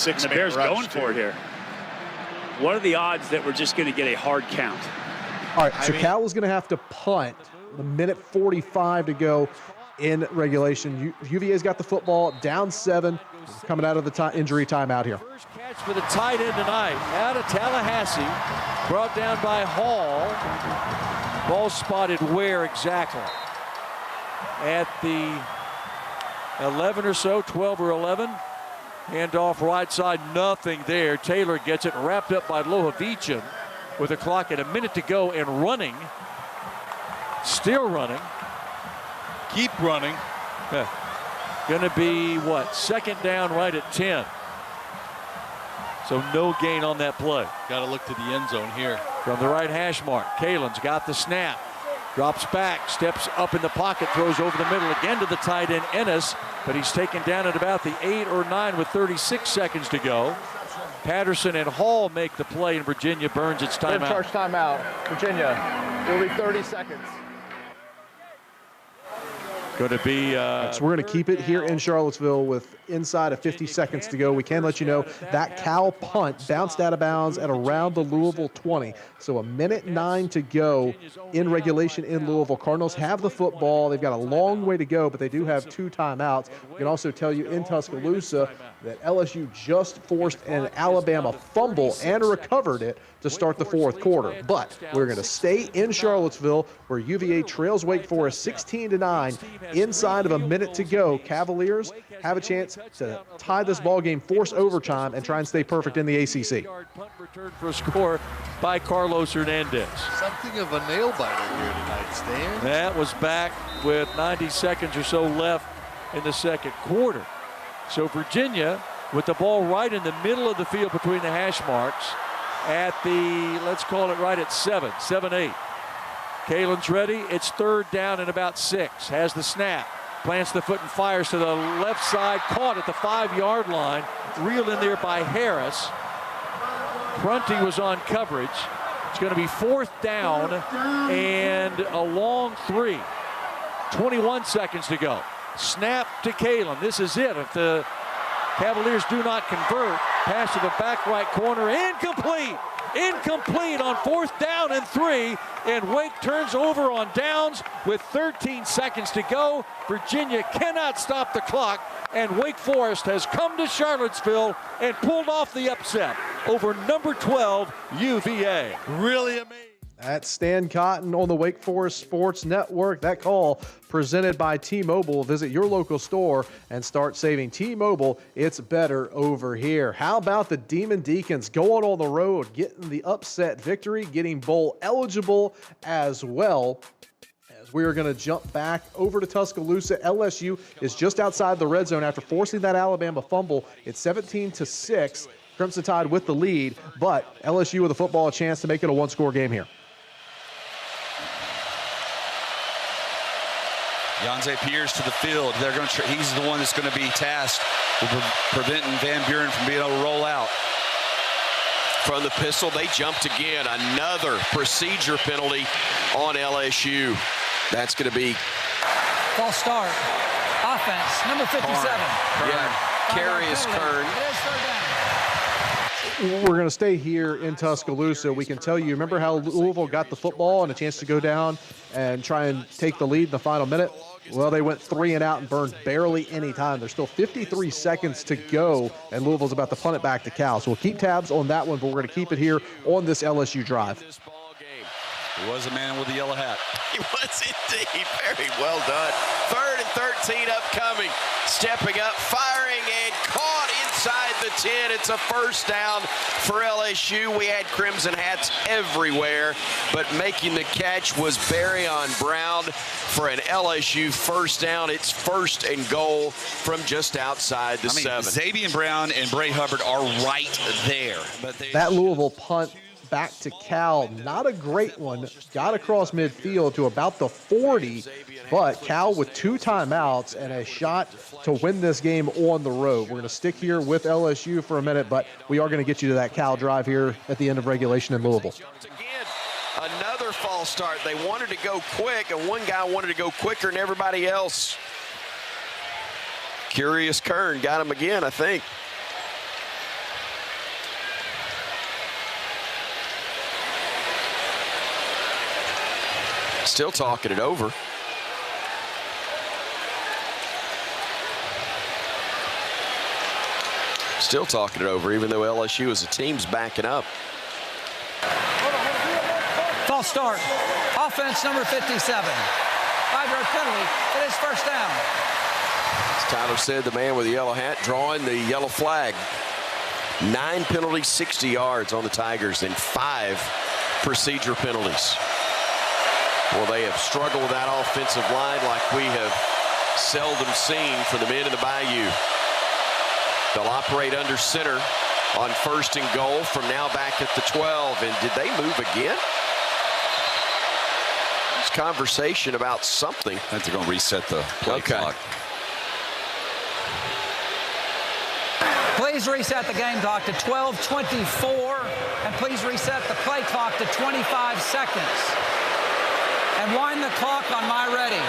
And the Bears going for it here. What are the odds that we're just going to get a hard count? All right, so Cal is going to have to punt. The 1:45 to go. in regulation. UVA's got the football, down 7, coming out of the injury timeout here. First catch for the tight end tonight, out of Tallahassee, brought down by Hall. Ball spotted where exactly? At the 11 or so, 12 or 11. Handoff right side, nothing there. Taylor gets it wrapped up by Lohovichin with a clock at a minute to go and running. Still running. Keep running. Gonna be what? Second down right at 10. So no gain on that play. Got to look to the end zone here. From the right hash mark, Kalen's got the snap. Drops back, steps up in the pocket, throws over the middle again to the tight end, Ennis, but he's taken down at about the 8 or 9 with 36 seconds to go. Patterson and Hall make the play, and Virginia burns its timeout. Charge timeout. Virginia, it'll be 30 seconds. Going to be... so we're going to keep it here in Charlottesville with inside of 50 seconds to go. We can let you know that Cal punt bounced out of bounds at around the Louisville 20. So 1:09 to go in regulation in Louisville. Cardinals have the football. They've got a long way to go, but they do have 2 timeouts. We can also tell you in Tuscaloosa that LSU just forced an Alabama fumble and recovered it to start the 4th quarter. But we're going to stay in Charlottesville where UVA trails Wake Forest 16-9. Inside of a minute to go, Cavaliers have a chance to tie this ball game, force overtime, and try and stay perfect in the ACC. Punt return for a score by Carlos Hernandez. Something of a nail biter here tonight, Stan. That was back with 90 seconds or so left in the second quarter. So Virginia with the ball right in the middle of the field between the hash marks at the, let's call it right at 7-8. Kalen's ready. It's 3rd down and about 6. Has the snap. Plants the foot and fires to the left side. Caught at the 5-yard line. Reeled in there by Harris. Prunty was on coverage. It's going to be 4th down and a long 3. 21 seconds to go. Snap to Kalen. This is it. If the Cavaliers do not convert, pass to the back right corner. Incomplete. Incomplete on 4th down and 3, and Wake turns over on downs with 13 seconds to go. Virginia cannot stop the clock, and Wake Forest has come to Charlottesville and pulled off the upset over number 12 UVA. Really amazing. That's Stan Cotton on the Wake Forest Sports Network. That call presented by T-Mobile. Visit your local store and start saving. T-Mobile, it's better over here. How about the Demon Deacons going on the road, getting the upset victory, getting bowl eligible as well? As we are going to jump back over to Tuscaloosa. LSU is just outside the red zone after forcing that Alabama fumble. It's 17-6. Crimson Tide with the lead, but LSU with the football a chance to make it a 1-score game here. Yonze Pierce to the field. They're going to. He's the one that's going to be tasked with preventing Van Buren from being able to roll out. From the pistol, they jumped again. Another procedure penalty on LSU. That's going to be false start. Offense, number 57. Yeah, Carius Kern. It is 3rd down. We're going to stay here in Tuscaloosa. We can tell you, remember how Louisville got the football and a chance to go down and try and take the lead in the final minute? Well, they went 3 and out and burned barely any time. There's still 53 seconds to go, and Louisville's about to punt it back to Cal. So we'll keep tabs on that one, but we're going to keep it here on this LSU drive. He was a man with the yellow hat. He was indeed. Very well done. 3rd and 13 upcoming. Stepping up, firing, and caught inside the 10. It's a 1st down for LSU. We had crimson hats everywhere, but making the catch was Barryon Brown for an LSU 1st down. It's 1st and goal from just outside the 7. Xavier Brown and Bray Hubbard are right there. But that Louisville punt back to Cal, not a great one. Got across midfield to about the 40, but Cal with 2 timeouts and a shot to win this game on the road. We're going to stick here with LSU for a minute, but we are going to get you to that Cal drive here at the end of regulation in Louisville. Another false start. They wanted to go quick, and one guy wanted to go quicker than everybody else. Carius Kern got him again, I think. Still talking it over. Still talking it over, even though LSU as a team's backing up. False start. Offense number 57. 5-yard penalty. It is first down. As Tyler said, the man with the yellow hat drawing the yellow flag. 9 penalties, 60 yards on the Tigers, and 5 procedure penalties. Well, they have struggled with that offensive line like we have seldom seen for the men in the Bayou. They'll operate under center on 1st and goal from now back at the 12. And did they move again? There's conversation about something. I think they're going to reset the play clock. Please reset the game clock to 12:24, and please reset the play clock to 25 seconds. And wind the clock on my ready.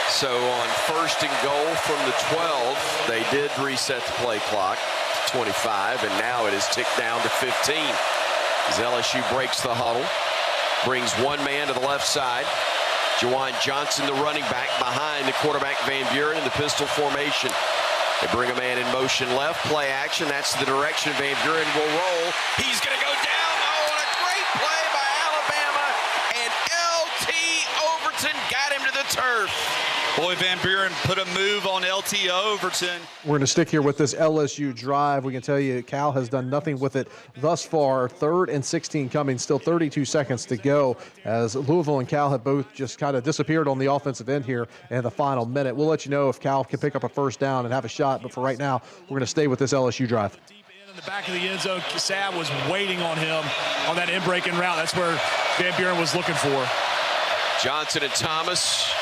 So on 1st and goal from the 12, they did reset the play clock to 25, and now it is ticked down to 15. As LSU breaks the huddle, brings one man to the left side. Juwan Johnson, the running back, behind the quarterback Van Buren in the pistol formation. They bring a man in motion left, play action. That's the direction Van Buren will roll. He's going to go down. Oh, what a great play by Alabama. And L.T. Overton got him to the turf. Boy, Van Buren put a move on LT Overton. We're going to stick here with this LSU drive. We can tell you Cal has done nothing with it thus far. 3rd and 16 coming, still 32 seconds to go as Louisville and Cal have both just kind of disappeared on the offensive end here in the final minute. We'll let you know if Cal can pick up a first down and have a shot, but for right now, we're going to stay with this LSU drive. In the back of the end zone, Saab was waiting on him on that in-breaking route. That's where Van Buren was looking for. Johnson and Thomas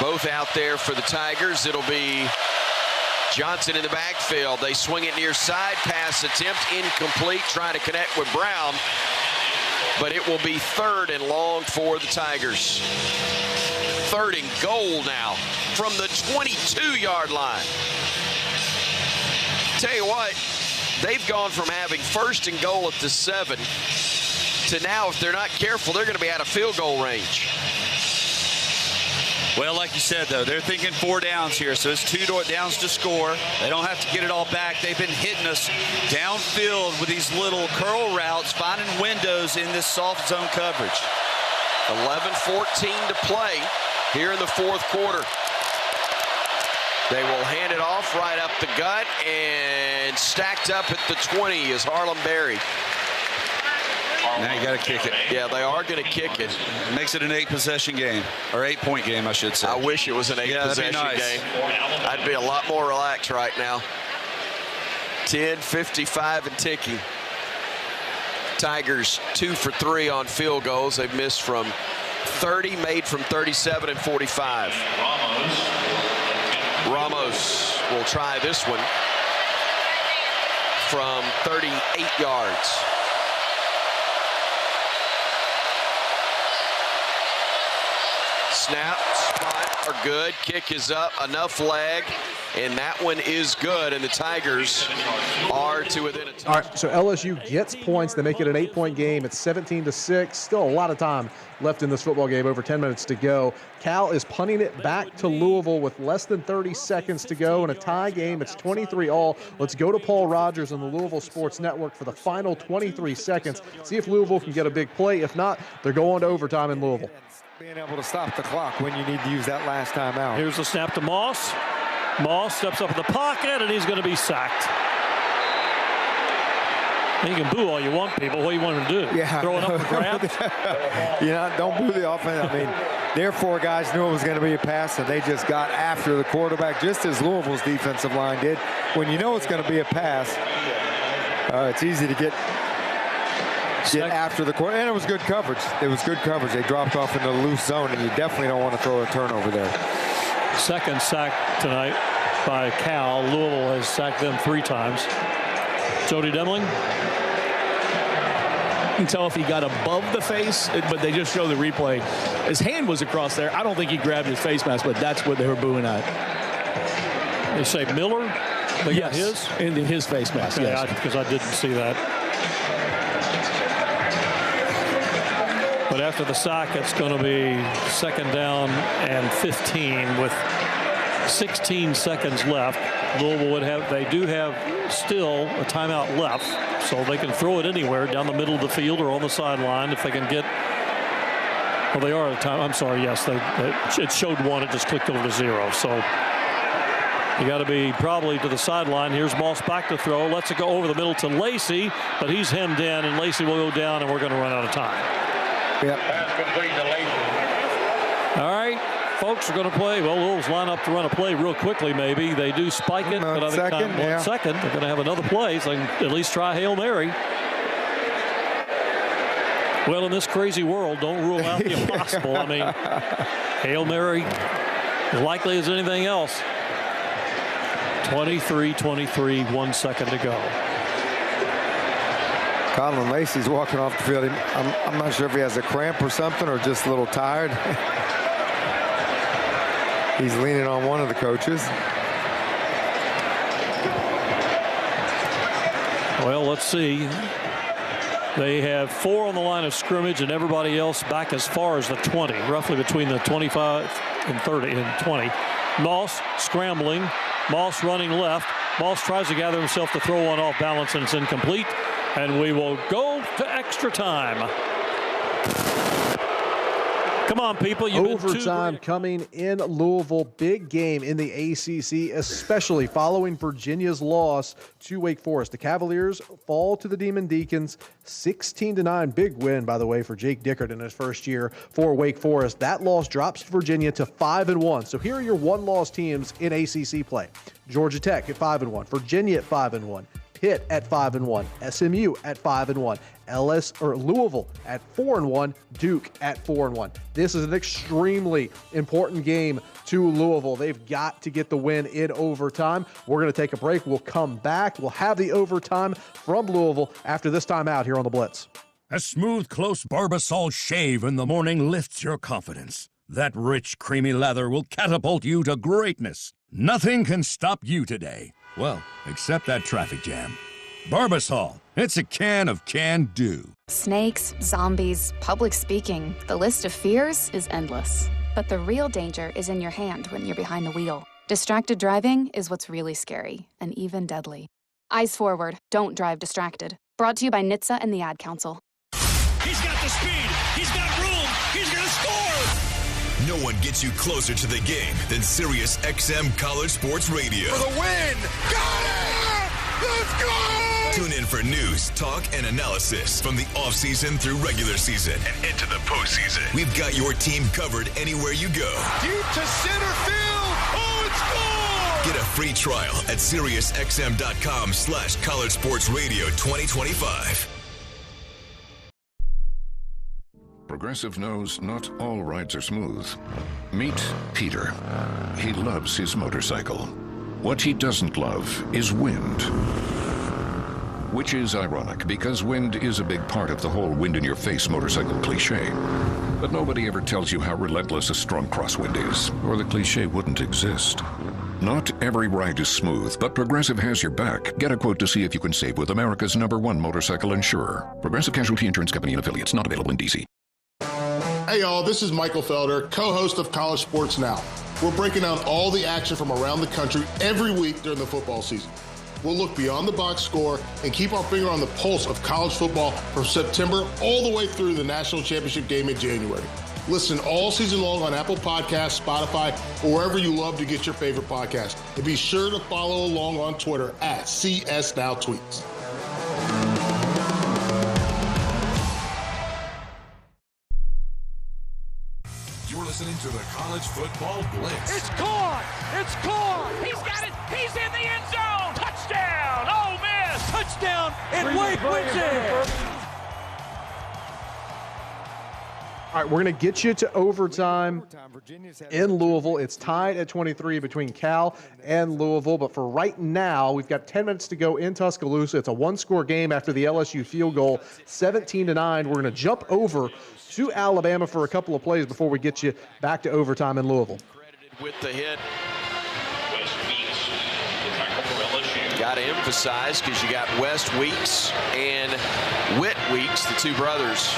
both out there for the Tigers. It'll be Johnson in the backfield. They swing it near side, pass attempt incomplete, trying to connect with Brown, but it will be 3rd and long for the Tigers. 3rd and goal now from the 22-yard line. Tell you what, they've gone from having 1st and goal at the 7 to now, if they're not careful, they're going to be out of field goal range. Well, like you said, though, they're thinking 4 downs here, so it's 2 downs to score. They don't have to get it all back. They've been hitting us downfield with these little curl routes, finding windows in this soft zone coverage. 11-14 to play here in the 4th quarter. They will hand it off right up the gut, and stacked up at the 20 is Harlem Berry. Now you got to kick it. Yeah, they are going to kick it. Makes it an 8-possession game, or 8-point game, I should say. I wish it was an 8-possession game. I'd be a lot more relaxed right now. 10:55 and ticking. Tigers 2 for 3 on field goals. They've missed from 30, made from 37 and 45. Ramos will try this one from 38 yards. Snap, spot are good. Kick is up, enough leg, and that one is good. And the Tigers are to within a touchdown. All right, so LSU gets points. They make it an 8-point game. It's 17-6. Still a lot of time left in this football game, over 10 minutes to go. Cal is punting it back to Louisville with less than 30 seconds to go in a tie game. It's 23-all. Let's go to Paul Rogers on the Louisville Sports Network for the final 23 seconds. See if Louisville can get a big play. If not, they're going to overtime in Louisville. Being able to stop the clock when you need to use that last time out. Here's the snap to Moss. Moss steps up in the pocket, and he's going to be sacked. You can boo all you want, people. What do you want him to do? Yeah. Throw it up for grabs? Don't boo the offense. I mean, their 4 guys knew it was going to be a pass, and they just got after the quarterback, just as Louisville's defensive line did. When you know it's going to be a pass, it's easy to get after the quarter, and it was good coverage. It was good coverage. They dropped off in the loose zone, and you definitely don't want to throw a turnover there. Second sack tonight by Cal. Louisville has sacked them 3 times. Jody Demling. You can tell if he got above the face, but they just show the replay. His hand was across there. I don't think he grabbed his face mask, but that's what they were booing at. They say Miller They got his? In his face mask, okay, yes. Because I didn't see that. But after the sack, it's going to be 2nd down and 15 with 16 seconds left. Louisville they do have still a timeout left, so they can throw it anywhere down the middle of the field or on the sideline if they can get. Well, they are at a time. I'm sorry. Yes, it showed 1. It just clicked over to 0. So you got to be probably to the sideline. Here's Moss back to throw. Lets it go over the middle to Lacey, but he's hemmed in, and Lacey will go down, and we're going to run out of time. Yep. All right, folks, we're going to play. Well, Louisville's line up to run a play real quickly, maybe. They do spike it, but I think 1 second. They're going to have another play, so they can at least try Hail Mary. Well, in this crazy world, don't rule out the impossible. I mean, Hail Mary, as likely as anything else. 23-23, 1 second to go. Colin Lacey's walking off the field. I'm not sure if he has a cramp or something or just a little tired. He's leaning on one of the coaches. Well, let's see. They have 4 on the line of scrimmage and everybody else back as far as the 20, roughly between the 25 and 30 and 20. Moss scrambling. Moss running left. Moss tries to gather himself to throw one off balance, and it's incomplete. And we will go to extra time. Come on, people. Overtime coming in Louisville. Big game in the ACC, especially following Virginia's loss to Wake Forest. The Cavaliers fall to the Demon Deacons 16-9. Big win, by the way, for Jake Dickert in his first year for Wake Forest. That loss drops Virginia to 5-1. So here are your one-loss teams in ACC play. Georgia Tech at 5-1. Virginia at 5-1. Pitt at 5-1, SMU at 5-1, Louisville at 4-1, Duke at 4-1. This is an extremely important game to Louisville. They've got to get the win in overtime. We're going to take a break. We'll come back. We'll have the overtime from Louisville after this time out here on the Blitz. A smooth, close Barbasol shave in the morning lifts your confidence. That rich, creamy lather will catapult you to greatness. Nothing can stop you today. Well, except that traffic jam. Barbasol, it's a can of can-do. Snakes, zombies, public speaking. The list of fears is endless. But the real danger is in your hand when you're behind the wheel. Distracted driving is what's really scary and even deadly. Eyes forward, don't drive distracted. Brought to you by NHTSA and the Ad Council. He's got the speed. He's got room. He's going to score. No one gets you closer to the game than Sirius XM College Sports Radio. For the win! Got it! Let's go! Tune in for news, talk, and analysis from the offseason through regular season and into the postseason. We've got your team covered anywhere you go. Deep to center field! Oh, it's gone! Get a free trial at SiriusXM.com/College Sports Radio 2025. Progressive knows not all rides are smooth. Meet Peter. He loves his motorcycle. What he doesn't love is wind. Which is ironic, because wind is a big part of the whole wind-in-your-face motorcycle cliche. But nobody ever tells you how relentless a strong crosswind is, or the cliche wouldn't exist. Not every ride is smooth, but Progressive has your back. Get a quote to see if you can save with America's #1 motorcycle insurer. Progressive Casualty Insurance Company and Affiliates, not available in D.C. Hey y'all, this is Michael Felder, co-host of College Sports Now. We're breaking down all the action from around the country every week during the football season. We'll look beyond the box score and keep our finger on the pulse of college football from September all the way through the national championship game in January. Listen all season long on Apple Podcasts, Spotify, or wherever you love to get your favorite podcast. And be sure to follow along on Twitter at CSNowTweets. You're listening to the College Football Blitz. It's caught! It's caught! He's got it! He's in the end zone! Touchdown! Ole Miss! Touchdown! And Wake wins it! All right, we're going to get you to overtime in Louisville. It's tied at 23 between Cal and Louisville. But for right now, we've got 10 minutes to go in Tuscaloosa. It's a one-score game after the LSU field goal, 17-9. We're going to jump over to Alabama for a couple of plays before we get you back to overtime in Louisville. With the hit. West Beats, the tackle for LSU. Got to emphasize because you got West Weeks and Whit Weeks, the two brothers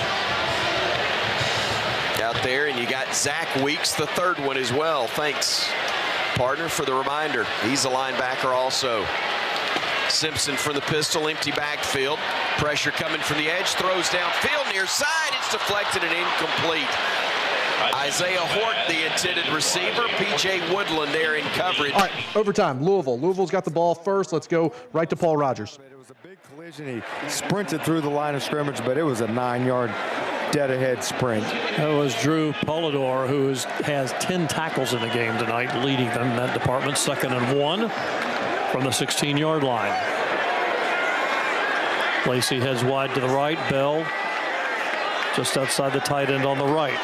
out there, and you got Zach Weeks, the third one as well. Thanks, partner, for the reminder. He's a linebacker also. Simpson from the pistol, empty backfield. Pressure coming from the edge, throws downfield near side. It's deflected and incomplete. Isaiah Hort, the intended receiver. P.J. Woodland there in coverage. All right, overtime, Louisville. Louisville's got the ball first. Let's go right to Paul Rogers. It was a big collision. He sprinted through the line of scrimmage, but it was a 9-yard dead-ahead sprint. That was Drew Polidor, who has 10 tackles in the game tonight, leading them in that department. 2nd and 1 from the 16-yard line. Lacey heads wide to the right. Bell just outside the tight end on the right.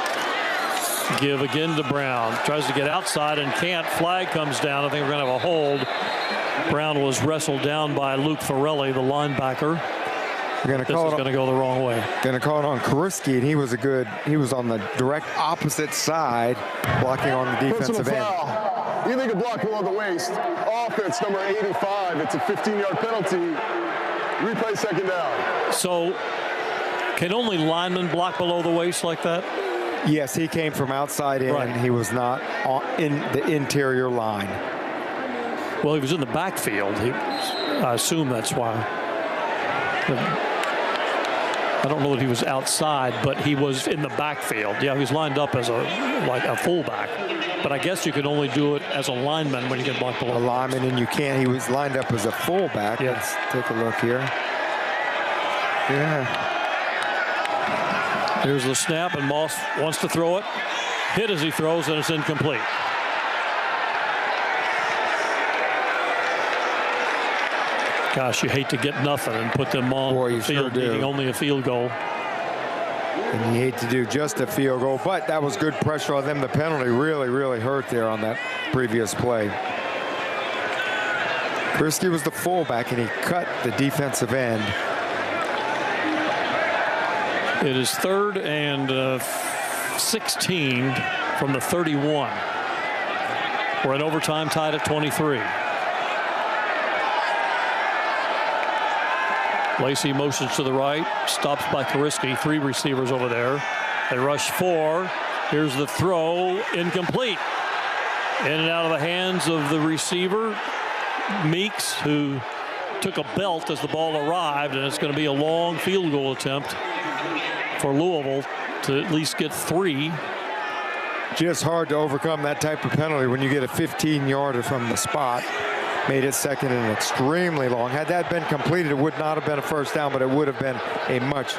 Give again to Brown. Tries to get outside and can't. Flag comes down. I think we're going to have a hold. Brown was wrestled down by Luke Farrelly, the linebacker. This is going to go the wrong way. Going to call it on Kariski, and he was on the direct opposite side, blocking on the defensive end. Illegal block below the waist. Offense number 85. It's a 15-yard penalty. Replay 2nd down. So can only linemen block below the waist like that? Yes, he came from outside in. Right. He was not in the interior line. Well, he was in the backfield. I assume that's why. I don't know that he was outside, but he was in the backfield. Yeah, he was lined up as a fullback. But I guess you can only do it as a lineman when you get blocked below. A lineman, and you can't. He was lined up as a fullback. Yeah. Let's take a look here. Yeah. Here's the snap, and Moss wants to throw it. Hit as he throws, and it's incomplete. Gosh, you hate to get nothing and put them on the field needing only a field goal. And you hate to do just a field goal, but that was good pressure on them. The penalty really, really hurt there on that previous play. Kariski was the fullback, and he cut the defensive end. It is 3rd and 16 from the 31. We're in overtime, tied at 23. Lacey motions to the right, stops by Kariski. 3 receivers over there. They rush 4. Here's the throw, incomplete. In and out of the hands of the receiver, Meeks, who took a belt as the ball arrived, and it's going to be a long field goal attempt for Louisville to at least get 3. Just hard to overcome that type of penalty when you get a 15-yarder from the spot. Made it 2nd and extremely long. Had that been completed, it would not have been a first down, but it would have been a much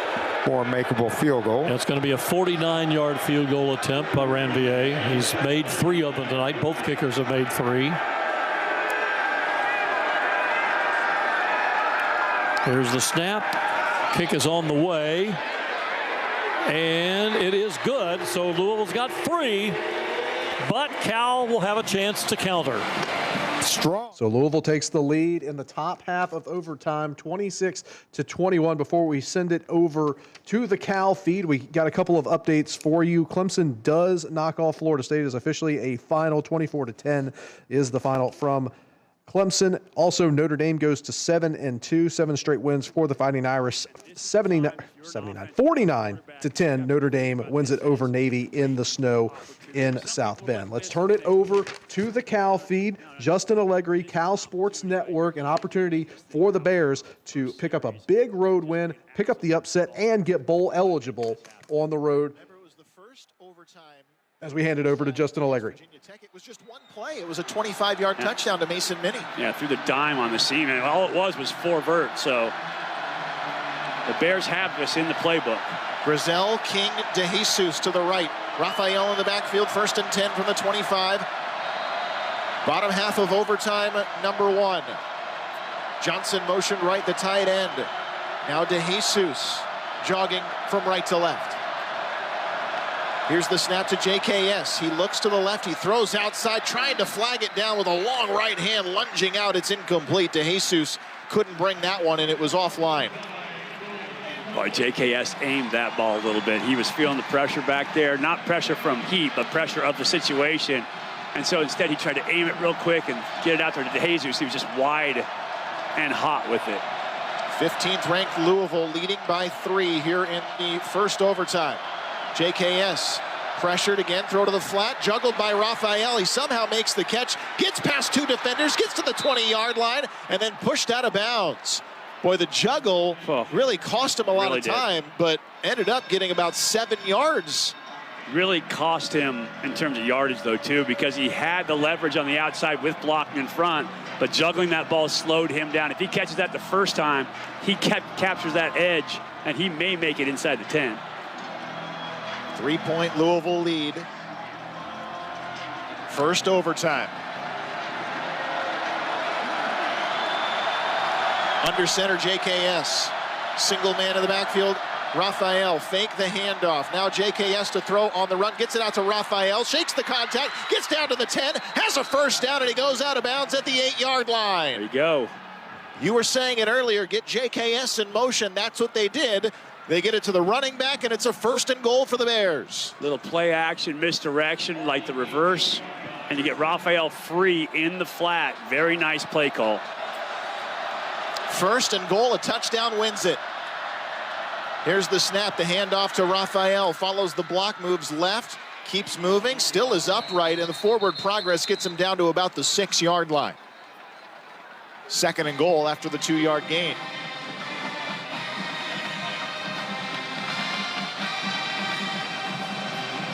more makeable field goal. It's going to be a 49-yard field goal attempt by Ranvier. He's made 3 of them tonight. Both kickers have made 3. Here's the snap. Kick is on the way. And it is good. So Louisville's got 3. But Cal will have a chance to counter. Strong. So Louisville takes the lead in the top half of overtime, 26-21. Before we send it over to the Cal feed, we got a couple of updates for you. Clemson does knock off Florida State. Is officially a final. 24-10 is the final from Clemson. Also, Notre Dame goes to 7-2, 7 straight wins for the Fighting Irish. 49-10. Notre Dame wins it over Navy in the snow in South Bend. Let's turn it over to the Cal feed. Justin Allegri, Cal Sports Network, an opportunity for the Bears to pick up a big road win, pick up the upset, and get bowl eligible on the road. As we hand it over to Justin Allegri. It was just one play. It was a 25-yard touchdown to Mason Minnie. Yeah, threw the dime on the seam, and all it was 4 vert. So the Bears have this in the playbook. Grizel, King, DeJesus to the right. Raphael in the backfield, 1st and 10 from the 25. Bottom half of overtime, number 1. Johnson motion right, the tight end. Now DeJesus jogging from right to left. Here's the snap to JKS. He looks to the left. He throws outside, trying to flag it down with a long right hand, lunging out. It's incomplete. DeJesus couldn't bring that one, and it was offline. Boy, JKS aimed that ball a little bit. He was feeling the pressure back there. Not pressure from heat, but pressure of the situation. And so instead, he tried to aim it real quick and get it out there to DeJesus. He was just wide and hot with it. 15th ranked Louisville leading by 3 here in the first overtime. JKS pressured again, throw to the flat, juggled by Raphael. He somehow makes the catch, gets past 2 defenders, gets to the 20-yard line, and then pushed out of bounds. Boy, the juggle really cost him a lot of time, but ended up getting about 7 yards. Really cost him in terms of yardage, though, too, because he had the leverage on the outside with blocking in front, but juggling that ball slowed him down. If he catches that the first time, he captures that edge, and he may make it inside the 10. 3-point Louisville lead. First overtime. Under center, JKS. Single man in the backfield. Raphael, fake the handoff. Now JKS to throw on the run. Gets it out to Raphael. Shakes the contact. Gets down to the 10. Has a first down, and he goes out of bounds at the 8-yard line. There you go. You were saying it earlier. Get JKS in motion. That's what they did. They get it to the running back, and it's a 1st and goal for the Bears. Little play action, misdirection, like the reverse. And you get Raphael free in the flat. Very nice play call. 1st and goal, a touchdown wins it. Here's the snap, the handoff to Raphael. Follows the block, moves left, keeps moving, still is upright, and the forward progress gets him down to about the 6-yard line. 2nd and goal after the 2-yard gain.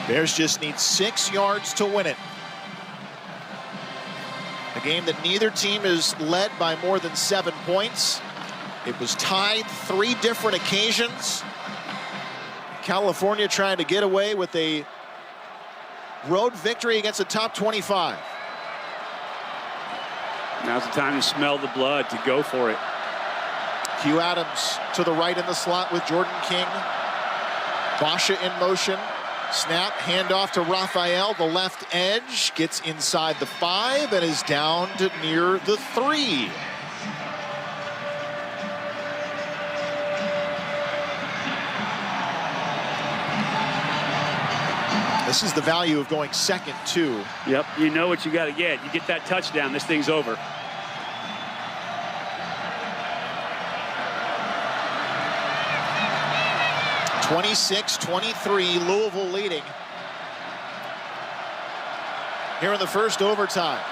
Bears just need 6 yards to win it. A game that neither team is led by more than 7 points. It was tied 3 different occasions. California trying to get away with a road victory against a top 25. Now's the time to smell the blood, to go for it. Q Adams to the right in the slot with Jordan King. Basha in motion. Snap, handoff to Raphael, the left edge, gets inside the 5 and is down to near the 3. This is the value of going 2nd, too. Yep, you know what you got to get. You get that touchdown, this thing's over. (26-23), Louisville leading. Here in the first overtime.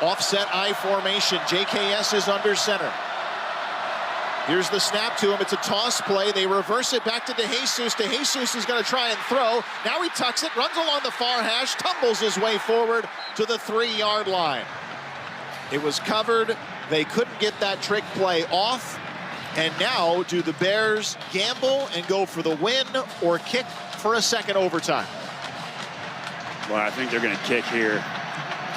Offset I formation. JKS is under center. Here's the snap to him. It's a toss play. They reverse it back to DeJesus. DeJesus is going to try and throw. Now he tucks it, runs along the far hash, tumbles his way forward to the 3-yard line. It was covered. They couldn't get that trick play off. And now, do the Bears gamble and go for the win or kick for a 2nd overtime? Well, I think they're going to kick here.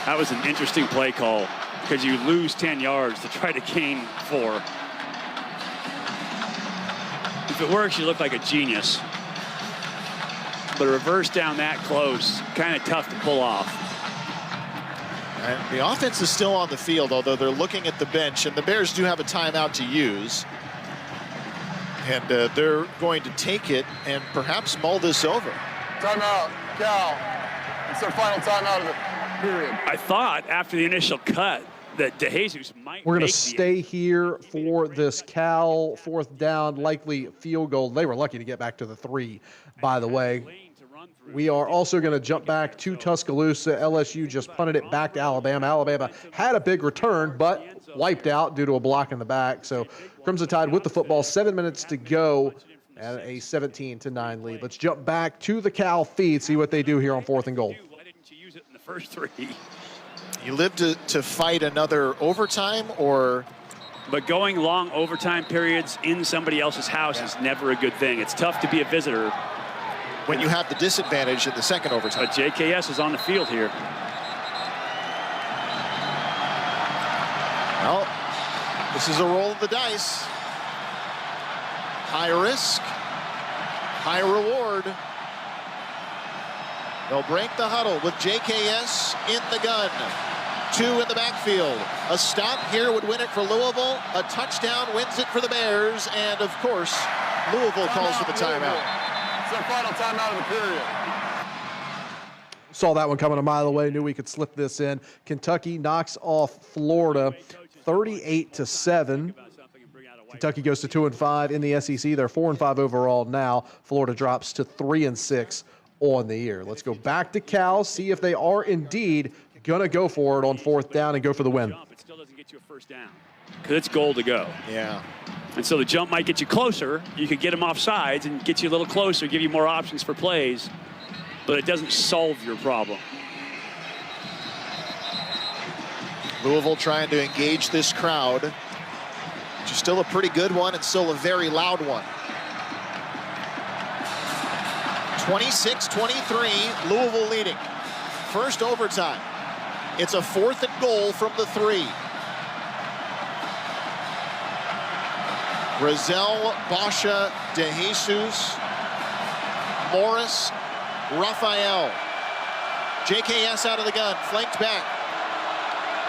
That was an interesting play call because you lose 10 yards to try to gain 4. If it works, you look like a genius. But a reverse down that close, kind of tough to pull off. And the offense is still on the field, although they're looking at the bench, and the Bears do have a timeout to use. And they're going to take it and perhaps mull this over. Timeout, Cal. It's their final timeout of the period. I thought after the initial cut that DeJesus might. We're going to stay here for this Cal 4th down, likely field goal. They were lucky to get back to the 3, by the way. We are also going to jump back to Tuscaloosa. LSU just punted it back to Alabama. Alabama had a big return, but wiped out due to a block in the back. So Crimson Tide with the football, 7 minutes to go at a 17-9 lead. Let's jump back to the Cal feed, see what they do here on 4th and goal. Why didn't you use it in the first 3? You live to fight another overtime, or? But going long overtime periods in somebody else's house is never a good thing. It's tough to be a visitor when you have the disadvantage in the 2nd overtime. But JKS is on the field here. Well, this is a roll of the dice. High risk, high reward. They'll break the huddle with JKS in the gun. 2 in the backfield. A stop here would win it for Louisville. A touchdown wins it for the Bears. And, of course, Louisville calls for the timeout. It's their final timeout of the period. Saw that one coming a mile away, knew we could slip this in. Kentucky knocks off Florida 38-7. Kentucky goes to 2-5 in the SEC. They're 4-5 overall now. Florida drops to 3-6 on the year. Let's go back to Cal, see if they are indeed going to go for it on 4th down and go for the win. It still doesn't get you a first down because it's goal to go. Yeah. And so the jump might get you closer. You could get them off sides and get you a little closer, give you more options for plays, but it doesn't solve your problem. Louisville trying to engage this crowd, which is still a pretty good one and still a very loud one. 26-23, Louisville leading. First overtime. It's a 4th and goal from the 3. Grizel, Basha, DeJesus, Morris, Raphael. JKS out of the gun, flanked back.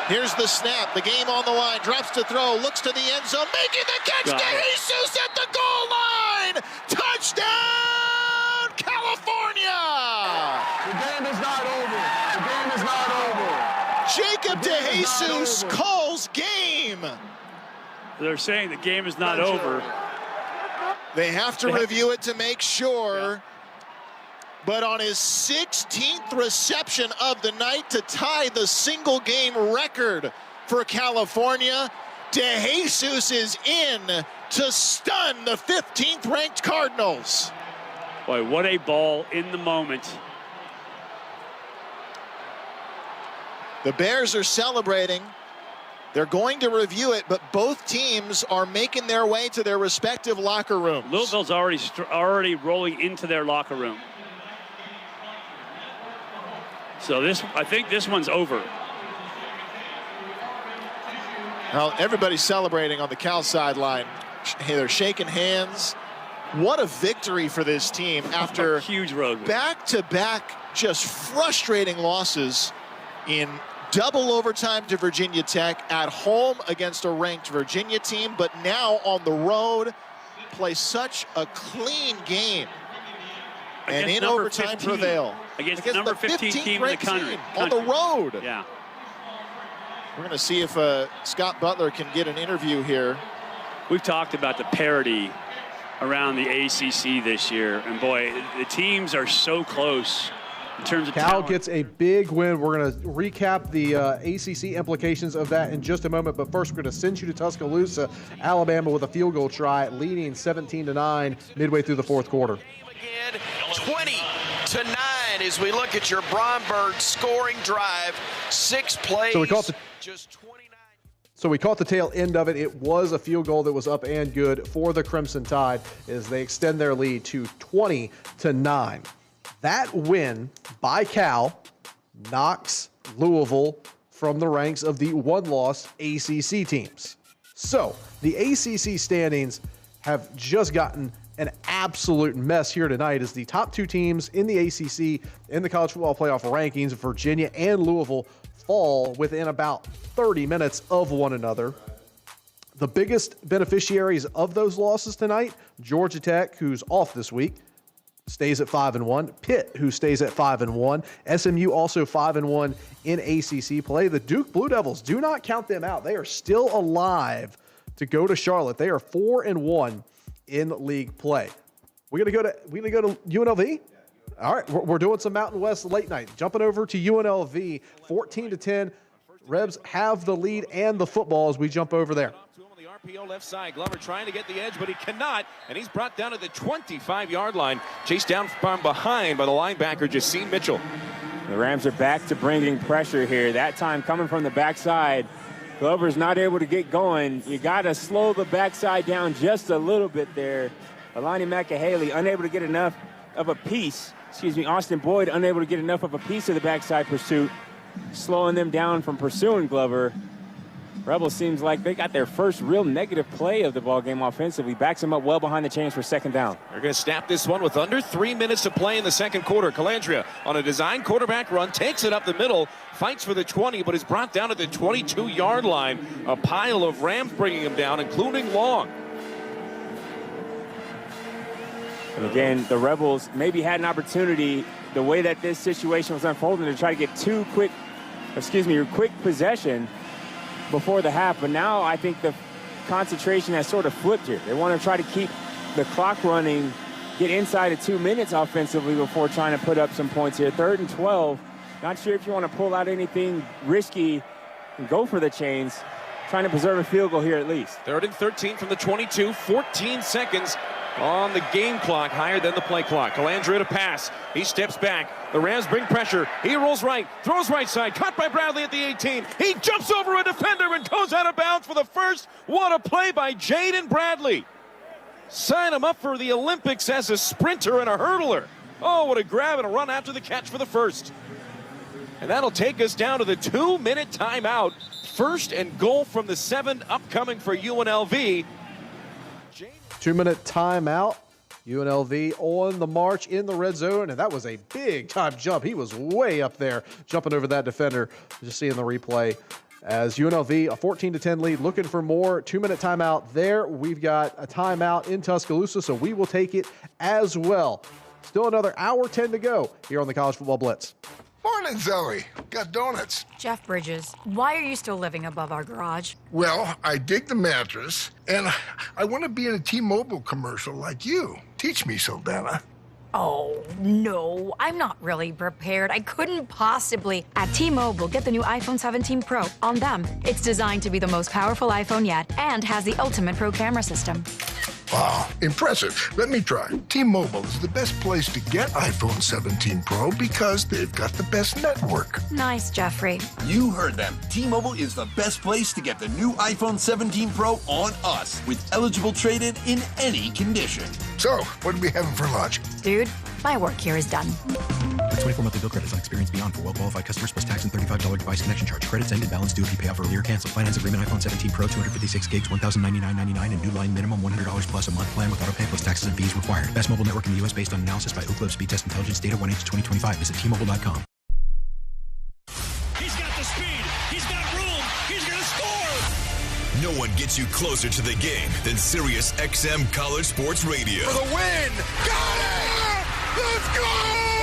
Here's the snap, the game on the line, drops to throw, looks to the end zone, making the catch, DeJesus at the goal line! Touchdown, California! The game is not over. The game is not over. Jacob DeJesus calls game. They're saying the game is not over. They have to review it to make sure. But on his 16th reception of the night to tie the single game record for California, DeJesus is in to stun the 15th ranked Cardinals. Boy, what a ball in the moment. The Bears are celebrating. They're going to review it, but both teams are making their way to their respective locker rooms. Louisville's already rolling into their locker room. So I think this one's over. Well, everybody's celebrating on the Cal sideline. They're shaking hands. What a victory for this team after huge road back-to-back just frustrating losses in double overtime to Virginia Tech, at home against a ranked Virginia team, but now on the road, play such a clean game. And in overtime 15, prevail. Against the number 15 team in the country. On the road. Yeah. We're going to see if Scott Butler can get an interview here. We've talked about the parity around the ACC this year. And boy, the teams are so close in terms of Cal talent. gets a big win. We're going to recap the ACC implications of that in just a moment. But first, we're going to send you to Tuscaloosa, Alabama, with a field goal try, leading 17-9 midway through the 4th quarter. 20-9 as we look at your Bromberg scoring drive. 6 plays. So we caught the tail end of it. It was a field goal that was up and good for the Crimson Tide as they extend their lead to 20-9. That win by Cal knocks Louisville from the ranks of the one-loss ACC teams. So the ACC standings have just gotten an absolute mess here tonight as the top 2 teams in the ACC in the college football playoff rankings, Virginia and Louisville, fall within about 30 minutes of one another. The biggest beneficiaries of those losses tonight, Georgia Tech, who's off this week, stays at 5-1. Pitt, who stays at 5-1. SMU also 5-1 in ACC play. The Duke Blue Devils, do not count them out. They are still alive to go to Charlotte. They are 4-1 in league play. We gonna go to UNLV? All right, we're doing some Mountain West late night. Jumping over to UNLV, 14-10. Rebs have the lead and the football as we jump over there. RPO left side. Glover trying to get the edge, but he cannot, and he's brought down to the 25-yard line. Chased down from behind by the linebacker, Jaseen Mitchell. The Rams are back to bringing pressure here. That time coming from the backside. Glover's not able to get going. You got to slow the backside down just a little bit there. Alani McAhaley unable to get enough of a piece. Austin Boyd unable to get enough of a piece of the backside pursuit, slowing them down from pursuing Glover. Rebels seems like they got their first real negative play of the ballgame offensively. Backs them up well behind the chains for 2nd down. They're going to snap this one with under 3 minutes to play in the 2nd quarter. Calandria on a design quarterback run, takes it up the middle, fights for the 20, but is brought down to the 22-yard line. A pile of Rams bringing him down, including Long. And again, the Rebels maybe had an opportunity, the way that this situation was unfolding, to try to get quick possession. before the half, but now I think the concentration has sort of flipped here. They want to try to keep the clock running, get inside of 2 minutes offensively before trying to put up some points here. 3rd and 12. Not sure if you want to pull out anything risky and go for the chains. Trying to preserve a field goal here at least. 3rd and 13 from the 22. 14 seconds on the game clock, higher than the play clock. Calandria to pass. He steps back. The Rams bring pressure. He rolls right, throws right side. Caught by Bradley at the 18. He jumps over a defender and goes out of bounds for the first. What a play by Jaden Bradley. Sign him up for the Olympics as a sprinter and a hurdler. Oh, what a grab and a run after the catch for the first. And that'll take us down to the 2-minute timeout. 1st and goal from the 7 upcoming for UNLV. 2-minute timeout. UNLV on the march in the red zone, and that was a big time jump. He was way up there, jumping over that defender. Just seeing the replay as UNLV, a 14-10 lead, looking for more. 2-minute timeout there. We've got a timeout in Tuscaloosa, so we will take it as well. Still another hour 10 to go here on the College Football Blitz. Morning, Zoe. Got donuts. Jeff Bridges, why are you still living above our garage? Well, I dig the mattress, and I want to be in a T-Mobile commercial like you. Teach me, Saldana. Oh, no, I'm not really prepared. I couldn't possibly. At T-Mobile, get the new iPhone 17 Pro on them. It's designed to be the most powerful iPhone yet and has the ultimate pro camera system. Wow, impressive. Let me try. T-Mobile is the best place to get iPhone 17 Pro because they've got the best network. Nice, Jeffrey. You heard them. T-Mobile is the best place to get the new iPhone 17 Pro on us with eligible trade-in in any condition. So, what are we having for lunch? Dude, my work here is done. For 24 monthly bill credits on Experience Beyond for well-qualified customers plus tax and $35 device connection charge. Credits ended, balance due if you pay off earlier. Cancel. Finance agreement iPhone 17 Pro, 256 gigs, $1,099.99 and new line minimum $100 plus a month plan with auto pay plus taxes and fees required. Best mobile network in the U.S. based on analysis by Ookla Speed Test Intelligence data 1H2025. Visit T-Mobile.com. He's got the speed. He's got room. He's going to score. No one gets you closer to the game than Sirius XM College Sports Radio. For the win! Got it! Let's go!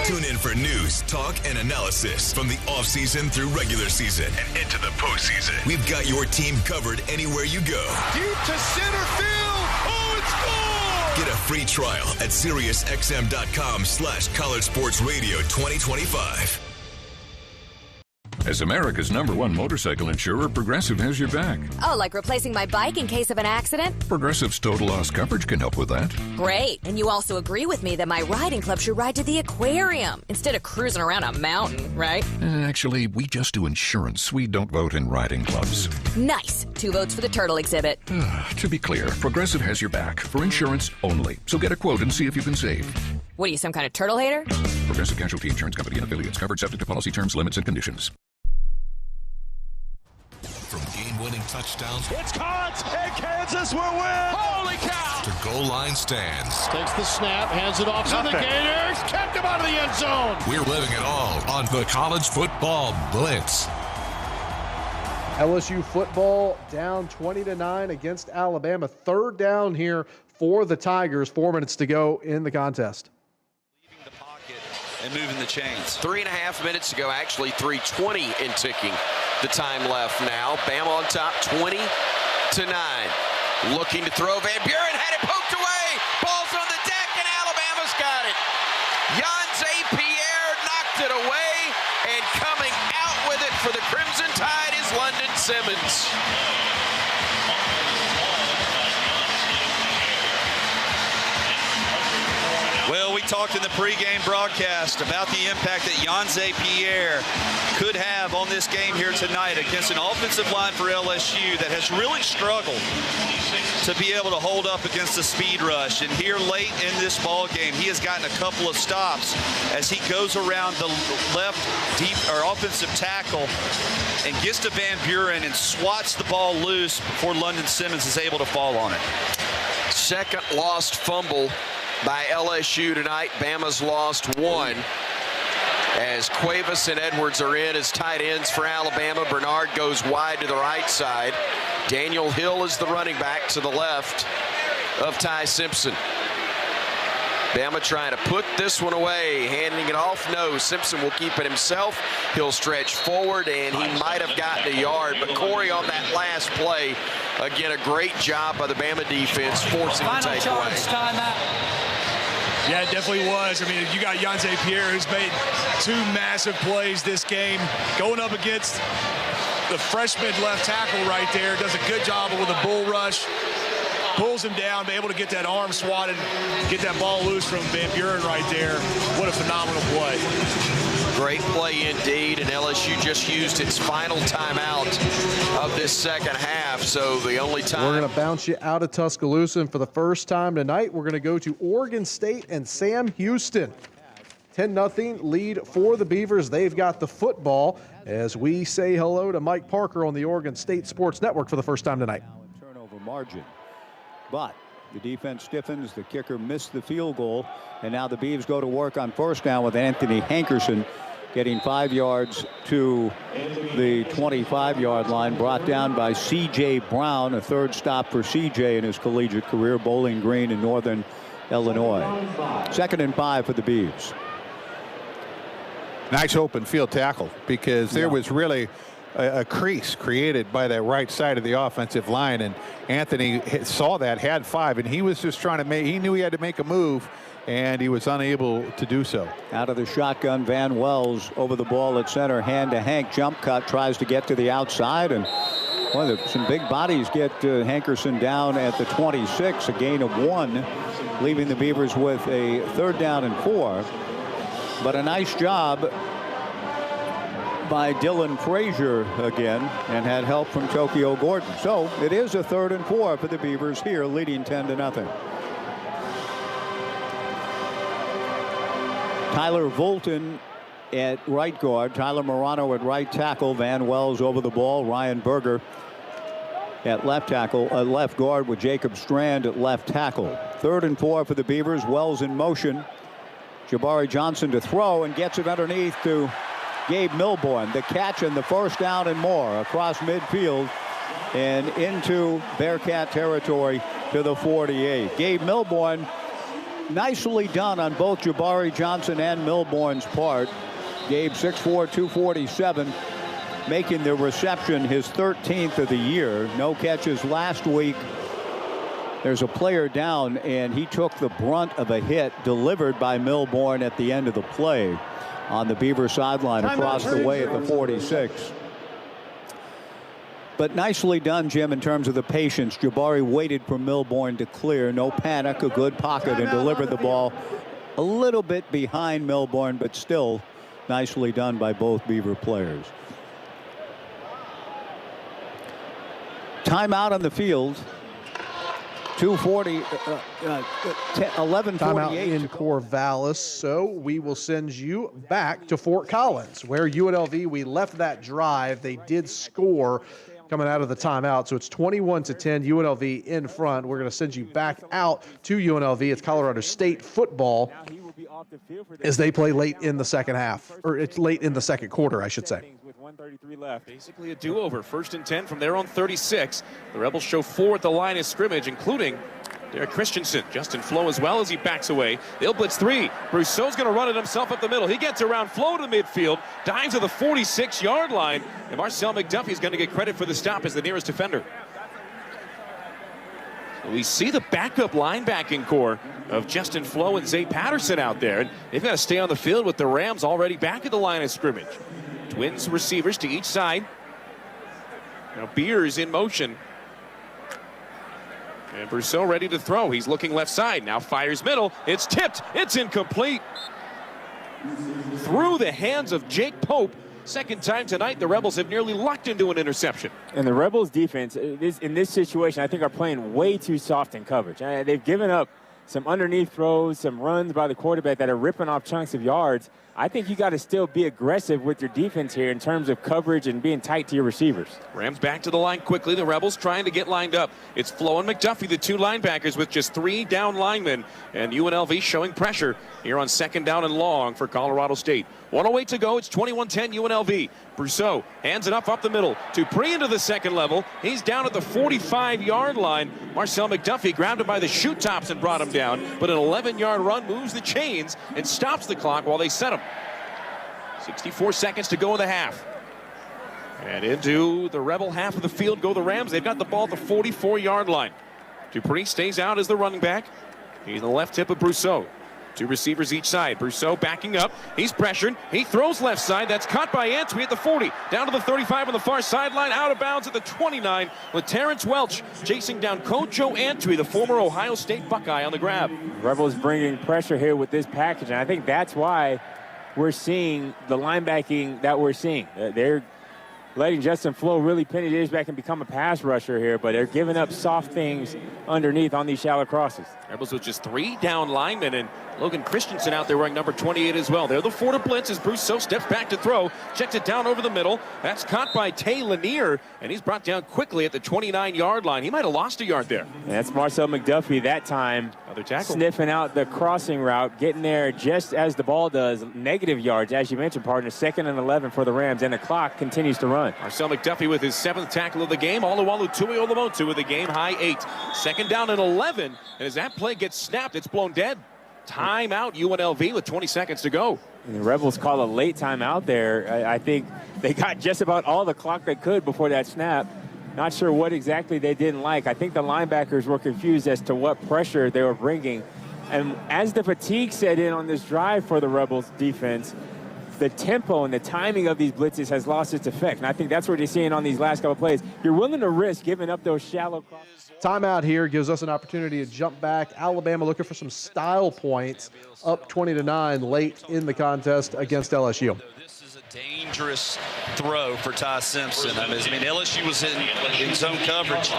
Tune in for news, talk, and analysis from the offseason through regular season and into the postseason. We've got your team covered anywhere you go. Deep to center field! Oh, it's gone! Get a free trial at SiriusXM.com/College Sports Radio 2025. As America's #1 motorcycle insurer, Progressive has your back. Oh, like replacing my bike in case of an accident? Progressive's total loss coverage can help with that. Great. And you also agree with me that my riding club should ride to the aquarium instead of cruising around a mountain, right? Actually, we just do insurance. We don't vote in riding clubs. Nice. 2 votes for the turtle exhibit. To be clear, Progressive has your back for insurance only. So get a quote and see if you can save. What are you, some kind of turtle hater? Progressive Casualty Insurance Company and affiliates. Covered subject to policy terms, limits, and conditions. From game-winning touchdowns. It's caught, and Kansas will win. Holy cow! To goal line stands. Takes the snap, hands it off to the Gators. Kept him out of the end zone. We're living it all on the College Football Blitz. LSU football down 20-9 against Alabama. 3rd down here for the Tigers. 4 minutes to go in the contest. Leaving the pocket and moving the chains. 3.5 minutes to go, actually 3:20 and ticking. The time left now. Bama on top, 20-9. Looking to throw. Van Buren had it poked away. Ball's on the deck, and Alabama's got it. Jan Pierre knocked it away, and coming out with it for the Crimson Tide is London Simmons. Well, we talked in the pregame broadcast about the impact that Jan Pierre could have on this game here tonight against an offensive line for LSU that has really struggled to be able to hold up against the speed rush. And here late in this ball game, he has gotten a couple of stops as he goes around the left deep or offensive tackle and gets to Van Buren and swats the ball loose before London Simmons is able to fall on it. Second lost fumble by LSU tonight. Bama's lost one as Cuevas and Edwards are in as tight ends for Alabama. Bernard goes wide to the right side. Daniel Hill is the running back to the left of Ty Simpson. Bama trying to put this one away, handing it off. No, Simpson will keep it himself. He'll stretch forward, and he might have gotten a yard. But Corey on that last play, again, a great job by the Bama defense, forcing the takeaway. Yeah, it definitely was. I mean, you got Yonze Pierre, who's made 2 massive plays this game, going up against the freshman left tackle right there. Does a good job with a bull rush. Pulls him down, be able to get that arm swatted, get that ball loose from Van Buren right there. What a phenomenal play. Great play indeed, and LSU just used its final timeout of this second half, so the only time. We're going to bounce you out of Tuscaloosa, and for the first time tonight, we're going to go to Oregon State and Sam Houston. 10-0 lead for the Beavers. They've got the football as we say hello to Mike Parker on the Oregon State Sports Network for the first time tonight. Turnover margin. But the defense stiffens, the kicker missed the field goal, and now the Beavs go to work on first down with Anthony Hankerson getting 5 yards to the 25-yard line, brought down by C.J. Brown, a third stop for C.J. in his collegiate career, Bowling Green in northern Illinois. 2nd and 5 for the Beavs. Nice open field tackle, because there was really a crease created by that right side of the offensive line, and Anthony saw that, had 5, and he was just trying to make, he knew he had to make a move, and he was unable to do so. Out of the shotgun, Van Wells over the ball at center, hand to Hank, jump cut, tries to get to the outside, and some big bodies get Hankerson down at the 26, a gain of 1, leaving the Beavers with a 3rd down and 4. But a nice job by Dylan Frazier again, and had help from Tokyo Gordon. So it is a 3rd and 4 for the Beavers here, leading 10-0. Tyler Volton at right guard, Tyler Morano at right tackle, Van Wells over the ball, Ryan Berger at left tackle, left guard with Jacob Strand at left tackle. 3rd and 4 for the Beavers. Wells in motion. Jabari Johnson to throw, and gets it underneath to Gabe Milborn. The catch and the first down and more across midfield and into Bearcat territory to the 48. Gabe Milborn, nicely done on both Jabari Johnson and Milborn's part. Gabe 6'4", 247, making the reception his 13th of the year. No catches last week. There's a player down, and he took the brunt of a hit delivered by Milborn at the end of the play on the Beaver sideline across the way at the 46. But nicely done, Jim, in terms of the patience. Jabari waited for Milborn to clear. No panic, a good pocket, and delivered the ball a little bit behind Milborn, but still nicely done by both Beaver players. Timeout on the field. 2:40, 11:48. Timeout in Corvallis, so we will send you back to Fort Collins, where UNLV, we left that drive. They did score coming out of the timeout, so it's 21-10, UNLV in front. We're going to send you back out to UNLV. It's Colorado State football as they play late in the second half, or it's late in the second quarter, I should say. With 1:33 left. Basically a do-over. 1st and 10 from their own 36. The Rebels show 4 at the line of scrimmage, including Derek Christensen. Justin Flo as well as he backs away. They'll blitz 3. Brousseau's going to run it himself up the middle. He gets around Flo to midfield, dives to the 46-yard line, and Marcel McDuffie's going to get credit for the stop as the nearest defender. So we see the backup linebacking core of Justin Flo and Zay Patterson out there, and they've got to stay on the field with the Rams already back at the line of scrimmage. Twins receivers to each side. Now Beers in motion. And Brousseau ready to throw. He's looking left side. Now fires middle. It's tipped. It's incomplete. Through the hands of Jake Pope. Second time tonight, the Rebels have nearly locked into an interception. And the Rebels defense, in this situation, I think are playing way too soft in coverage. They've given up some underneath throws, some runs by the quarterback that are ripping off chunks of yards. I think you got to still be aggressive with your defense here in terms of coverage and being tight to your receivers. Rams back to the line quickly. The Rebels trying to get lined up. It's Flo and McDuffie, the two linebackers with just 3 down linemen. And UNLV showing pressure here on 2nd down and long for Colorado State. 1:08 to go. It's 21-10 UNLV. Brousseau hands it up the middle. Dupree into the second level. He's down at the 45-yard line. Marcel McDuffie grabbed him by the shoe tops and brought him down. But an 11-yard run moves the chains and stops the clock while they set him. 64 seconds to go in the half. And into the Rebel half of the field go the Rams. They've got the ball at the 44-yard line. Dupree stays out as the running back. He's the left hip of Brousseau. 2 receivers each side. Brousseau backing up. He's pressured. He throws left side. That's caught by Antwi at the 40. Down to the 35 on the far sideline. Out of bounds at the 29 with Terrence Welch chasing down Kojo Antwi, the former Ohio State Buckeye, on the grab. Rebels bringing pressure here with this package, and I think that's why we're seeing the linebacking that we're seeing. They're letting Justin Flo really pin his ears back and become a pass rusher here, but they're giving up soft things underneath on these shallow crosses. Rebels with just 3 down linemen, and Logan Christensen out there wearing number 28 as well. They're the 4 to blitz as Brousseau steps back to throw. Checks it down over the middle. That's caught by Tay Lanier, and he's brought down quickly at the 29-yard line. He might have lost a yard there. And that's Marcel McDuffie that time. Another tackle. Sniffing out the crossing route, getting there just as the ball does. Negative yards, as you mentioned, partner. 2nd and 11 for the Rams, and the clock continues to run. Marcel McDuffie with his 7th tackle of the game. Oluwalu Tuiolomotu with the game high 8. 2nd down and 11, and as that play gets snapped, it's blown dead. Timeout UNLV with 20 seconds to go. And the Rebels call a late timeout there. I think they got just about all the clock they could before that snap. Not sure what exactly they didn't like. I think the linebackers were confused as to what pressure they were bringing. And as the fatigue set in on this drive for the Rebels defense, the tempo and the timing of these blitzes has lost its effect. And I think that's what you're seeing on these last couple plays. You're willing to risk giving up those shallow crosses. Timeout here gives us an opportunity to jump back. Alabama looking for some style points, up 20-9 late in the contest against LSU. This is a dangerous throw for Ty Simpson. I mean, LSU was in zone coverage.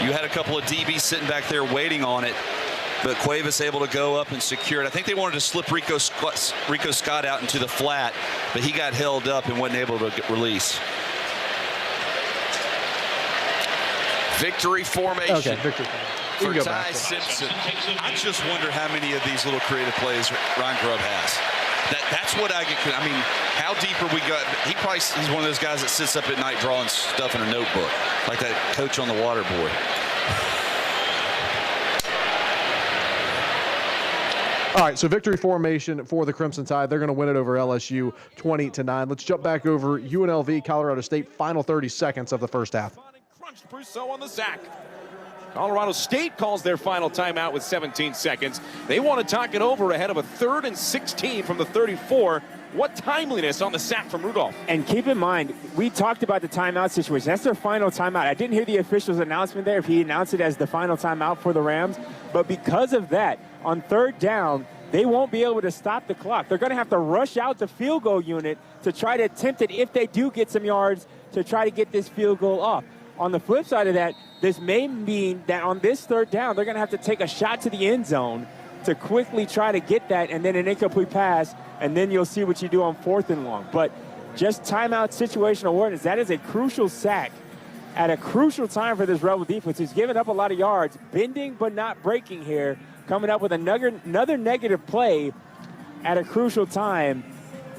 You had a couple of DBs sitting back there waiting on it, but Cuevas able to go up and secure it. I think they wanted to slip Rico Scott out into the flat, but he got held up and wasn't able to release. Victory formation. Okay, victory for Ty Simpson. I just wonder how many of these little creative plays Ryan Grubb has. That's what I get. I mean, how deep are we got? He's one of those guys that sits up at night drawing stuff in a notebook, like that coach on the water boy. All right, so victory formation for the Crimson Tide. They're going to win it over LSU 20-9. Let's jump back over UNLV, Colorado State, final 30 seconds of the first half. Crunched Brousseau on the sack. Colorado State calls their final timeout with 17 seconds. They want to talk it over ahead of a 3rd and 16 from the 34. What timeliness on the sack from Rudolph. And keep in mind, we talked about the timeout situation. That's their final timeout. I didn't hear the official's announcement there if he announced it as the final timeout for the Rams. But because of that, on 3rd down, they won't be able to stop the clock. They're going to have to rush out the field goal unit to try to attempt it if they do get some yards to try to get this field goal off. On the flip side of that, this may mean that on this 3rd down, they're going to have to take a shot to the end zone to quickly try to get that, and then an incomplete pass, and then you'll see what you do on 4th and long. But just timeout situational awareness, that is a crucial sack at a crucial time for this Rebel defense, who's given up a lot of yards, bending but not breaking here, coming up with another negative play at a crucial time.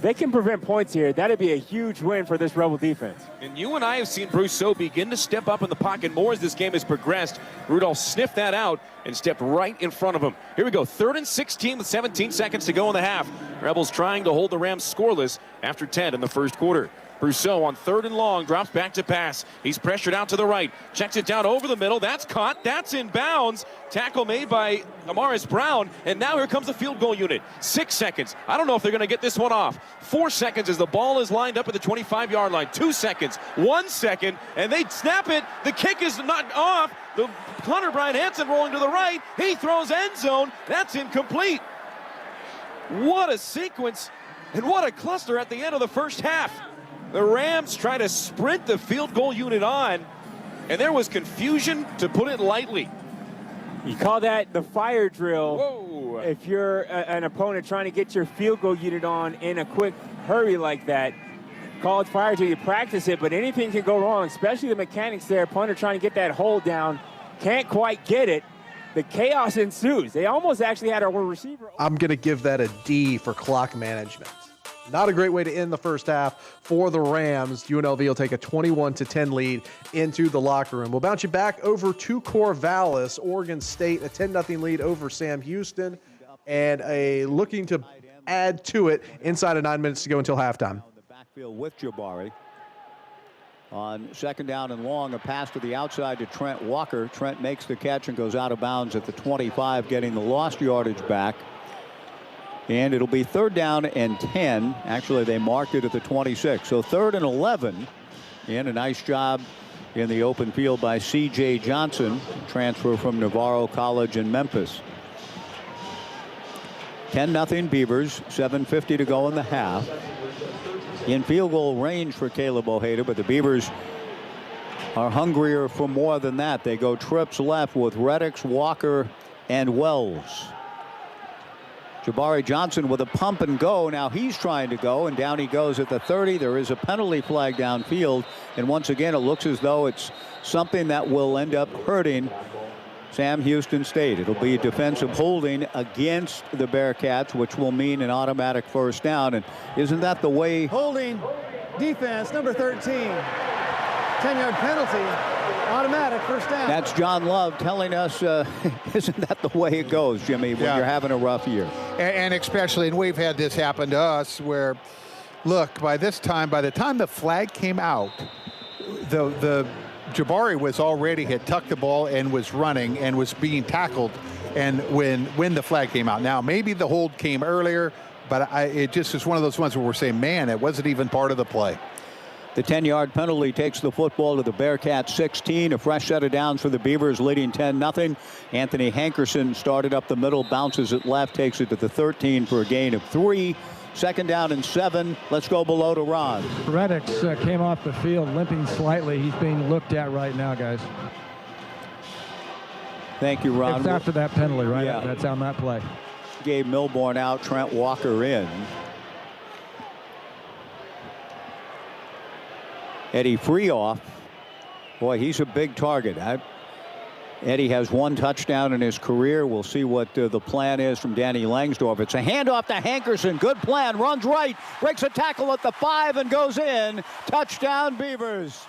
They can prevent points here. That'd be a huge win for this Rebel defense. And you and I have seen Brousseau begin to step up in the pocket more as this game has progressed. Rudolph sniffed that out and stepped right in front of him. Here we go, 3rd and 16 with 17 seconds to go in the half. Rebels trying to hold the Rams scoreless after 10 in the first quarter. Brousseau on 3rd and long, drops back to pass. He's pressured out to the right, checks it down over the middle. That's caught, that's in bounds. Tackle made by Amaris Brown, and now here comes the field goal unit. 6 seconds. I don't know if they're going to get this one off. 4 seconds as the ball is lined up at the 25-yard line. 2 seconds, 1 second, and they snap it. The kick is not off. The punter, Brian Hansen, rolling to the right. He throws end zone. That's incomplete. What a sequence, and what a cluster at the end of the first half. The Rams try to sprint the field goal unit on, and there was confusion, to put it lightly. You call that the fire drill. Whoa. if you're an opponent trying to get your field goal unit on in a quick hurry like that, college fire till you practice it, but anything can go wrong, especially the mechanics there. Punter trying to get that hold down, can't quite get it. The chaos ensues. They almost actually had a receiver. I'm going to give that a D for clock management. Not a great way to end the first half for the Rams. UNLV will take a 21-10 lead into the locker room. We'll bounce you back over to Corvallis. Oregon State, a 10-0 lead over Sam Houston, and looking to add to it inside of 9 minutes to go until halftime. The backfield with Jabari. On second down and long, a pass to the outside to Trent Walker. Trent makes the catch and goes out of bounds at the 25, getting the lost yardage back. And it'll be 3rd down and 10. Actually, they marked it at the 26. So 3rd and 11. And a nice job in the open field by C.J. Johnson, transfer from Navarro College in Memphis. 10-0 Beavers, 7:50 to go in the half. In field goal range for Caleb Ojeda, but the Beavers are hungrier for more than that. They go trips left with Reddix, Walker, and Wells. Jabari Johnson with a pump and go. Now he's trying to go, and down he goes at the 30. There is a penalty flag downfield, and once again it looks as though it's something that will end up hurting Sam Houston State. It'll be defensive holding against the Bearcats, which will mean an automatic first down. And isn't that the way? Holding defense, number 13. 10-yard penalty, automatic first down. That's John Love telling us, isn't that the way it goes, Jimmy, when you're having a rough year? And especially, and we've had this happen to us where, look, by the time the flag came out, the Jabari was already had tucked the ball and was running and was being tackled, and when the flag came out. Now maybe the hold came earlier, but it just is one of those ones where we're saying, man, it wasn't even part of the play. The 10-yard penalty takes the football to the Bearcats 16. A fresh set of downs for the Beavers, leading 10-0. Anthony Hankerson started up the middle, bounces it left, takes it to the 13 for a gain of 3. 2nd down and 7. Let's go below to Ron. Reddix came off the field limping slightly. He's being looked at right now, guys. Thank you, Ron. It's after that penalty, right? Yeah. That's on that play. Gabe Milborn out, Trent Walker in. Eddie Freeoff, boy, he's a big target. Eddie has 1 touchdown in his career. We'll see what the plan is from Danny Langsdorff. It's a handoff to Hankerson. Good plan. Runs right. Breaks a tackle at the 5 and goes in. Touchdown, Beavers.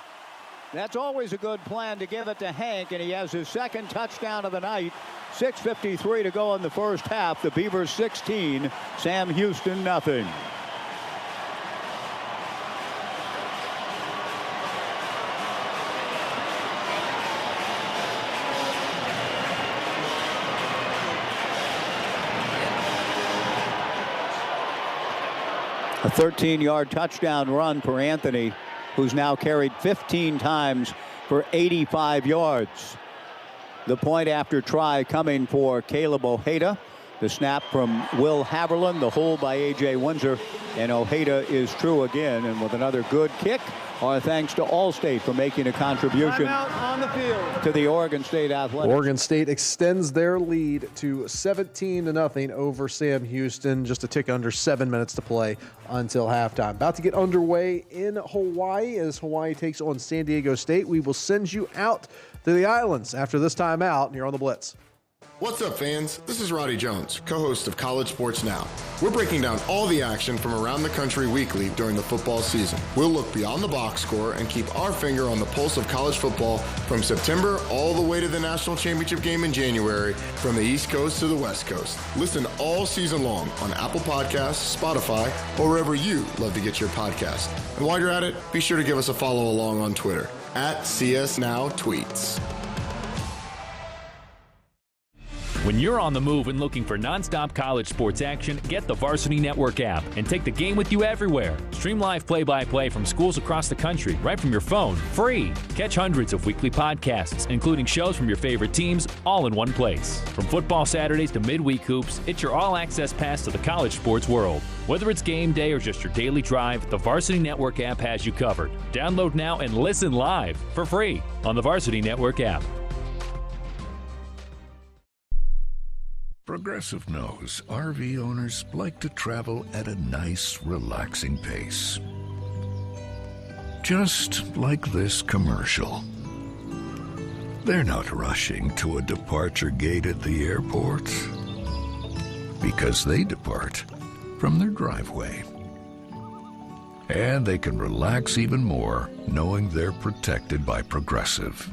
That's always a good plan to give it to Hank, and he has his 2nd touchdown of the night. 6:53 to go in the first half. The Beavers 16, Sam Houston nothing. A 13-yard touchdown run for Anthony, who's now carried 15 times for 85 yards. The point after try coming for Caleb Ojeda. The snap from Will Haverland, the hold by A.J. Windsor, and Ojeda is true again. And with another good kick, our thanks to Allstate for making a contribution on the field to the Oregon State Athletics. Oregon State extends their lead to 17-0 over Sam Houston. Just a tick under 7 minutes to play until halftime. About to get underway in Hawaii as Hawaii takes on San Diego State. We will send you out to the islands after this timeout here on the Blitz. What's up, fans? This is Roddy Jones, co-host of College Sports Now. We're breaking down all the action from around the country weekly during the football season. We'll look beyond the box score and keep our finger on the pulse of college football from September all the way to the national championship game in January, from the East Coast to the West Coast. Listen all season long on Apple Podcasts, Spotify, or wherever you love to get your podcast. And while you're at it, be sure to give us a follow along on Twitter @CSNowTweets. When you're on the move and looking for nonstop college sports action, get the Varsity Network app and take the game with you everywhere. Stream live play-by-play from schools across the country right from your phone, free. Catch hundreds of weekly podcasts, including shows from your favorite teams, all in one place. From football Saturdays to midweek hoops, it's your all-access pass to the college sports world. Whether it's game day or just your daily drive, the Varsity Network app has you covered. Download now and listen live for free on the Varsity Network app. Progressive knows RV owners like to travel at a nice, relaxing pace. Just like this commercial. They're not rushing to a departure gate at the airport because they depart from their driveway. And they can relax even more knowing they're protected by Progressive.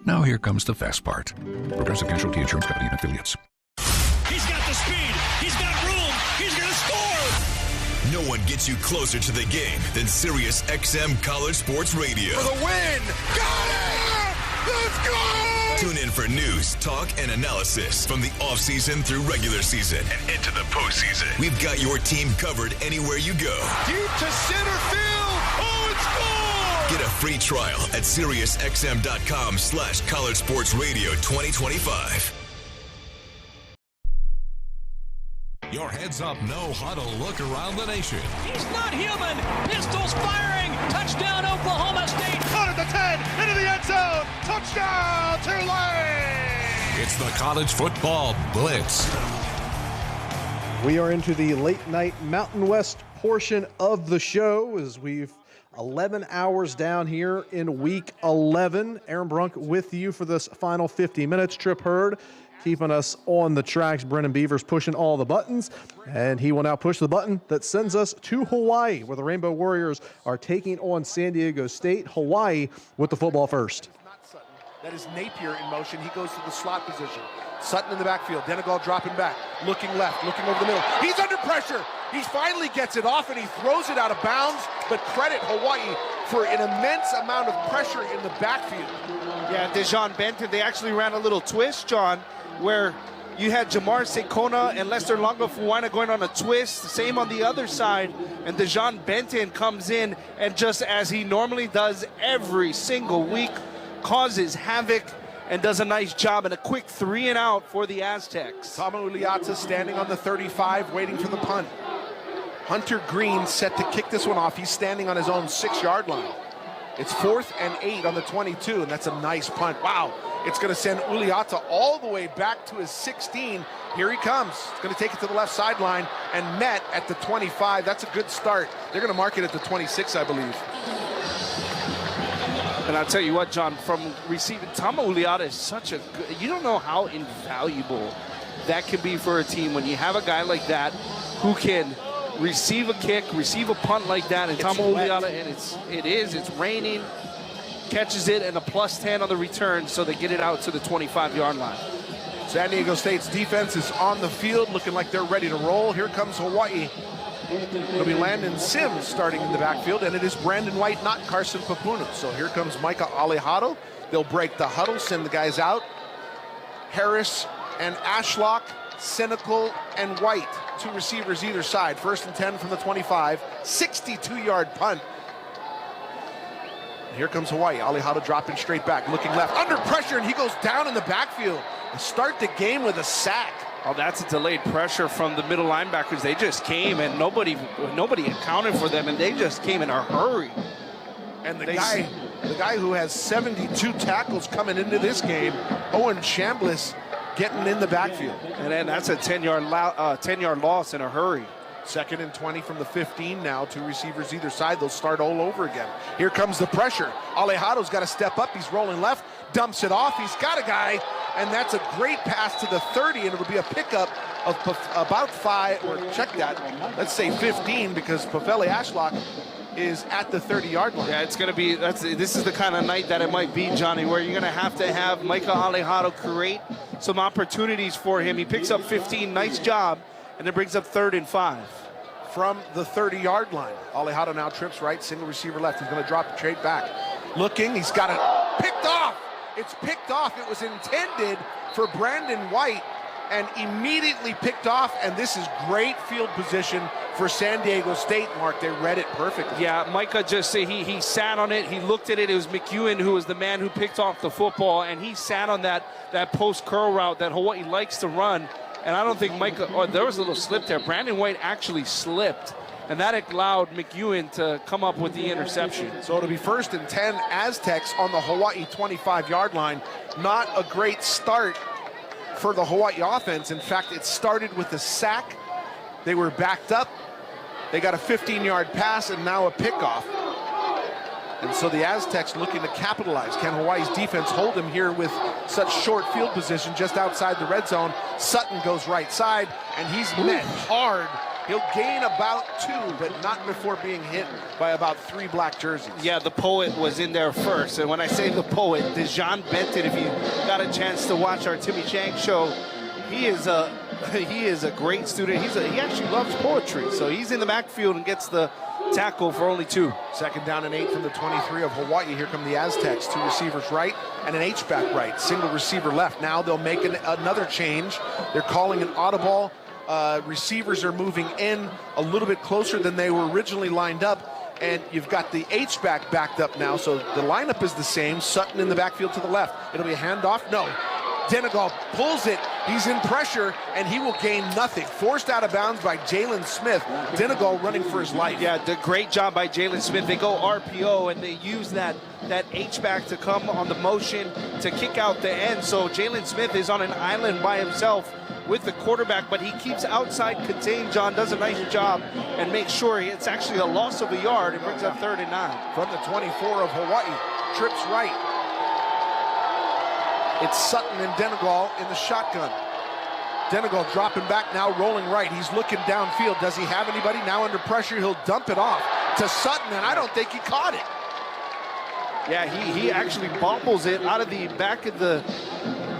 Now here comes the fast part. Progressive Casualty Insurance Company and affiliates. He's got the speed. He's got room. He's going to score. No one gets you closer to the game than Sirius XM College Sports Radio. For the win. Got it! Let's go! Tune in for news, talk, and analysis from the offseason through regular season and into the postseason. We've got your team covered anywhere you go. Deep to center field. Oh, it's gone! Get a free trial at SiriusXM.com/College Sports Radio 2025. Your heads-up, no huddle look around the nation. He's not human. Pistols firing. Touchdown, Oklahoma State. Caught at the 10, into the end zone. Touchdown, Tulane. It's the College Football Blitz. We are into the late night Mountain West portion of the show as we've 11 hours down here in week 11. Aaron Brunk with you for this final 50 minutes. Trip Hurd keeping us on the tracks. Brennan Beavers pushing all the buttons, and he will now push the button that sends us to Hawaii, where the Rainbow Warriors are taking on San Diego State. Hawaii with the football first. That is Napier in motion. He goes to the slot position. Sutton in the backfield. Denegal dropping back. Looking left. Looking over the middle. He's under pressure. He finally gets it off and he throws it out of bounds. But credit Hawaii for an immense amount of pressure in the backfield. Yeah, Dejon Benton, they actually ran a little twist, John, where you had Jamar Sekona and Lester Longo-Fuaina going on a twist. Same on the other side. And Dejon Benton comes in and just as he normally does every single week, causes havoc and does a nice job and a quick 3 and out for the Aztecs. Tama Uliata standing on the 35 waiting for the punt. Hunter Green set to kick this one off. He's standing on his own 6-yard line. It's 4th and 8 on the 22, and that's a nice punt. Wow, it's going to send Uliata all the way back to his 16. Here he comes. It's going to take it to the left sideline and met at the 25. That's a good start. They're going to mark it at the 26, I believe. And I'll tell you what, John, from receiving, Tama Uliata is such a good, you don't know how invaluable that can be for a team when you have a guy like that who can receive a kick, receive a punt like that, and Tama Uliata, and it's raining, catches it, and a +10 on the return, so they get it out to the 25-yard line. San Diego State's defense is on the field, looking like they're ready to roll. Here comes Hawaii. It'll be Landon Sims starting in the backfield, and it is Brandon White, not Carson Papunu. So here comes Micah Alejado. They'll break the huddle, send the guys out. Harris and Ashlock, Cynical and White, 2 receivers either side. 1st and 10 from the 25, 62-yard punt. And here comes Hawaii. Alejado dropping straight back, looking left, under pressure, and he goes down in the backfield. And start the game with a sack. Oh, that's a delayed pressure from the middle linebackers. They just came and nobody accounted for them, and they just came in a hurry. And the guy who has 72 tackles coming into this game, Owen Chambliss, getting in the backfield. And then that's a 10-yard loss in a hurry. 2nd and 20 from the 15 now. 2 receivers either side. They'll start all over again. Here comes the pressure. Alejado's got to step up. He's rolling left, dumps it off. He's got a guy, and that's a great pass to the 30, and it'll be a pickup of about 5, or check that, let's say 15, because Paveli Ashlock is at the 30-yard line. Yeah, it's going to be, this is the kind of night that it might be, Johnny, where you're going to have Micah Alejado create some opportunities for him. He picks up 15, nice job, and it brings up 3rd and 5. From the 30-yard line. Alejado now trips right, single receiver left. He's going to drop it straight back. Looking, he's got it picked off. It's picked off. It was intended for Brandon White and immediately picked off, and this is great field position for San Diego State, Mark. They read it perfectly. Yeah, Micah just he sat on it. He looked at it. It was McEwen who was the man who picked off the football, and he sat on that post curl route that Hawaii likes to run. And I don't think Micah, there was a little slip there. Brandon White actually slipped, and that allowed McEwen to come up with the interception. So it'll be 1st and 10 Aztecs on the Hawaii 25-yard line. Not a great start for the Hawaii offense. In fact, it started with a sack. They were backed up. They got a 15-yard pass and now a pickoff. And so the Aztecs looking to capitalize. Can Hawaii's defense hold him here with such short field position just outside the red zone? Sutton goes right side, and he's met hard. He'll gain about 2, but not before being hit by about 3 black jerseys. Yeah, the poet was in there first. And when I say the poet, Dejon Benton, if you got a chance to watch our Timmy Chang show, he is a great student. He actually loves poetry. So he's in the backfield and gets the tackle for only 2. Second down and 8 from the 23 of Hawaii. Here come the Aztecs. 2 receivers right and an H-back right. Single receiver left. Now they'll make another change. They're calling an audible. Receivers are moving in a little bit closer than they were originally lined up. And you've got the H-back backed up now. So the lineup is the same. Sutton in the backfield to the left. It'll be a handoff. No. Denegal pulls it. He's in pressure, and he will gain nothing. Forced out of bounds by Jalen Smith. Denegal running for his life. Yeah, the great job by Jalen Smith. They go RPO, and they use that H-back to come on the motion to kick out the end. So Jalen Smith is on an island by himself with the quarterback, but he keeps outside contained. John does a nice job and makes sure it's actually a loss of a yard. It brings up 3rd and 9. From the 24 of Hawaii, trips right. It's Sutton and Denegal in the shotgun. Denegal dropping back now, rolling right. He's looking downfield. Does he have anybody? Now under pressure, he'll dump it off to Sutton, and I don't think he caught it. Yeah, he actually bobbles it out of the back of the,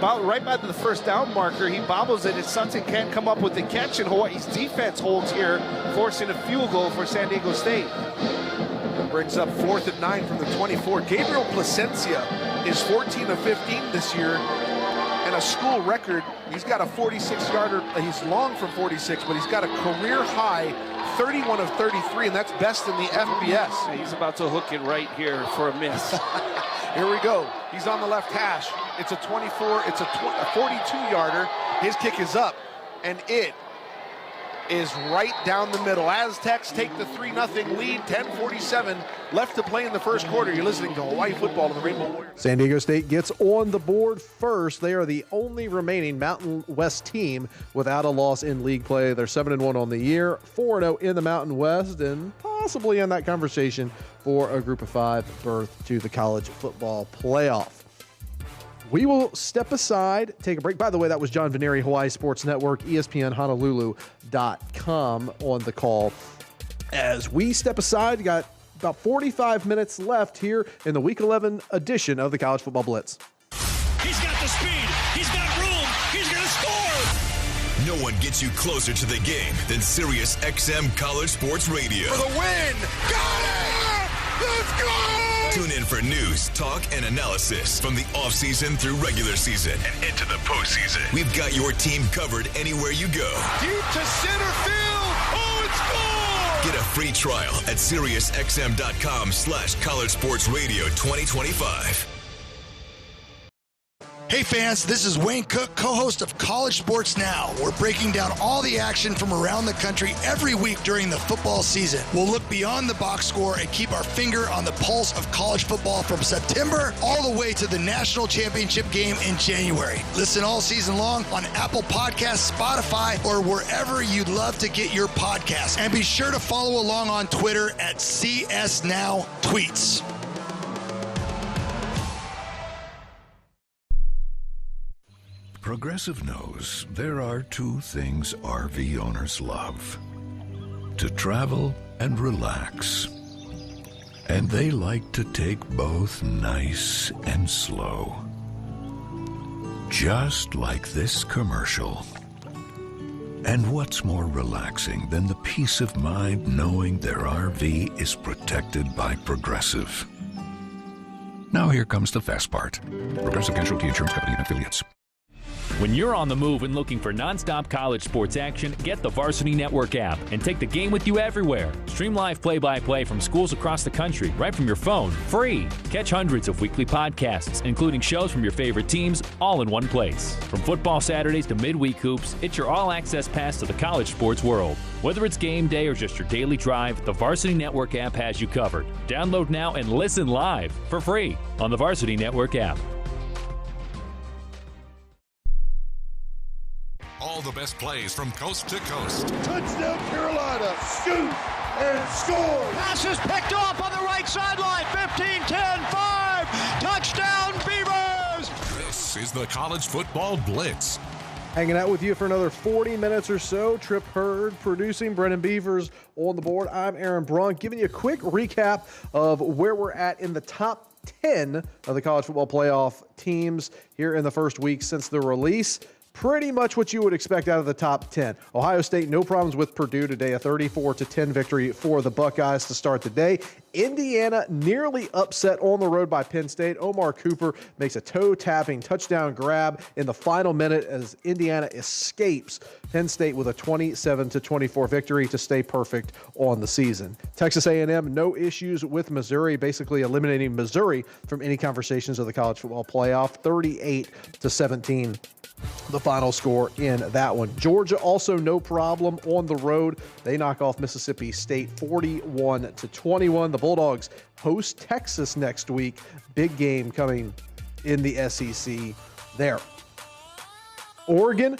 right by the first down marker. He bobbles it, and Sutton can't come up with the catch, and Hawaii's defense holds here, forcing a field goal for San Diego State. That brings up 4th and 9 from the 24. Gabriel Placencia is 14 of 15 this year, and a school record. He's got a 46-yarder. He's long from 46, but he's got a career high 31 of 33, and that's best in the FBS. He's about to hook it right here for a miss. Here we go. He's on the left hash. It's a 24. It's a 42-yarder. His kick is up, and it is right down the middle. Aztecs take the 3-0 lead, 10:47 left to play in the first quarter. You're listening to Hawaii Football on the Rainbow Warriors. San Diego State gets on the board first. They are the only remaining Mountain West team without a loss in league play. They're 7-1 on the year, 4-0 in the Mountain West, and possibly in that conversation for a Group of 5 berth to the college football playoff. We will step aside, take a break. By the way, that was John Venneri, Hawaii Sports Network, ESPN Honolulu.com on the call. As we step aside, got about 45 minutes left here in the Week 11 edition of the College Football Blitz. He's got the speed. He's got room. He's going to score. No one gets you closer to the game than Sirius XM College Sports Radio. For the win. Got it! Let's go! Tune in for news, talk, and analysis from the offseason through regular season and into the postseason. We've got your team covered anywhere you go. Deep to center field. Oh, it's gone! Get a free trial at SiriusXM.com/College Sports Radio 2025. Hey fans, this is Wayne Cook, co-host of College Sports Now. We're breaking down all the action from around the country every week during the football season. We'll look beyond the box score and keep our finger on the pulse of college football from September all the way to the national championship game in January. Listen all season long on Apple Podcasts, Spotify, or wherever you'd love to get your podcasts. And be sure to follow along on Twitter at CSNowTweets. Progressive knows there are two things RV owners love: to travel and relax. And they like to take both nice and slow. Just like this commercial. And what's more relaxing than the peace of mind knowing their RV is protected by Progressive? Now here comes the fast part. Progressive Casualty Insurance Company and Affiliates. When you're on the move and looking for nonstop college sports action, get the Varsity Network app and take the game with you everywhere. Stream live play-by-play from schools across the country right from your phone, free. Catch hundreds of weekly podcasts, including shows from your favorite teams, all in one place. From football Saturdays to midweek hoops, it's your all-access pass to the college sports world. Whether it's game day or just your daily drive, the Varsity Network app has you covered. Download now and listen live for free on the Varsity Network app. the best plays from coast to coast. Touchdown Carolina. Shoot and score. Pass is picked off on the right sideline. 15, 10, 5. Touchdown Beavers. This is the College Football Blitz. Hanging out with you for another 40 minutes or so. Trip Hurd producing, Brennan Beavers on the board. I'm Aaron Brunk, giving you a quick recap of where we're at in the top 10 of the college football playoff teams here in the first week since the release. Pretty much what you would expect out of the top 10. Ohio State, no problems with Purdue today. A 34-10 victory for the Buckeyes to start the day. Indiana nearly upset on the road by Penn State. Omar Cooper makes a toe-tapping touchdown grab in the final minute as Indiana escapes Penn State with a 27-24 victory to stay perfect on the season. Texas A&M, no issues with Missouri, basically eliminating Missouri from any conversations of the college football playoff. 38-17. The final score in that one. Georgia also no problem on the road. They knock off Mississippi State 41-21. The Bulldogs host Texas next week. Big game coming in the SEC there. Oregon,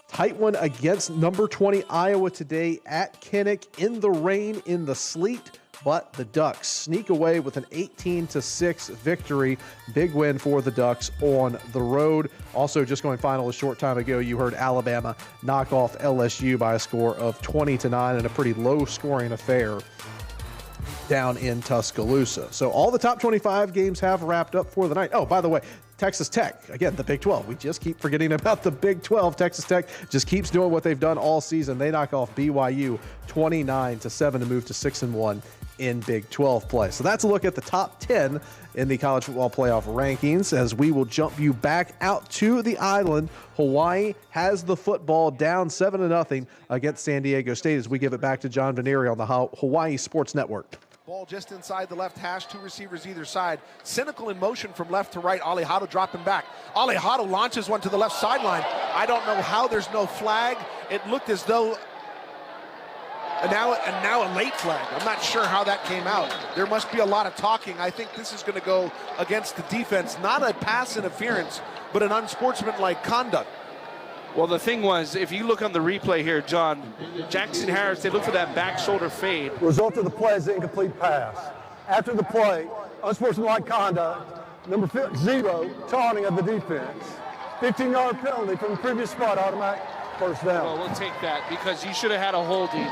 tight one against number 20 Iowa today at Kinnick in the rain, in the sleet. But the Ducks sneak away with an 18-6 victory. Big win for the Ducks on the road. Also, just going final a short time ago, you heard Alabama knock off LSU by a score of 20-9 in a pretty low-scoring affair down in Tuscaloosa. So all the top 25 games have wrapped up for the night. Oh, by the way, Texas Tech, again, the Big 12. We just keep forgetting about the Big 12. Texas Tech just keeps doing what they've done all season. They knock off BYU 29-7 to move to 6-1 in Big 12 play. So that's a look at the top 10 in the college football playoff rankings as we will jump you back out to the island. Hawaii has the football down 7-0 against San Diego State as we give it back to John Vanieri on the Hawaii Sports Network. Ball just inside the left hash, two receivers either side. Cynical in motion from left to right. Alejado dropping back. Alejado launches one to the left sideline. I don't know how there's no flag. It looked as though and now a late flag. I'm not sure how that came out. There must be a lot of talking. I think this is going to go against the defense. Not a pass interference, but an unsportsmanlike conduct. Well, the thing was, if you look on the replay here, John, Jackson Harris, they look for that back shoulder fade. Result of the play is an incomplete pass. After the play, unsportsmanlike conduct, number 0, taunting of the defense. 15-yard penalty from the previous spot, automatic first down. Well, we'll take that because you should have had a holding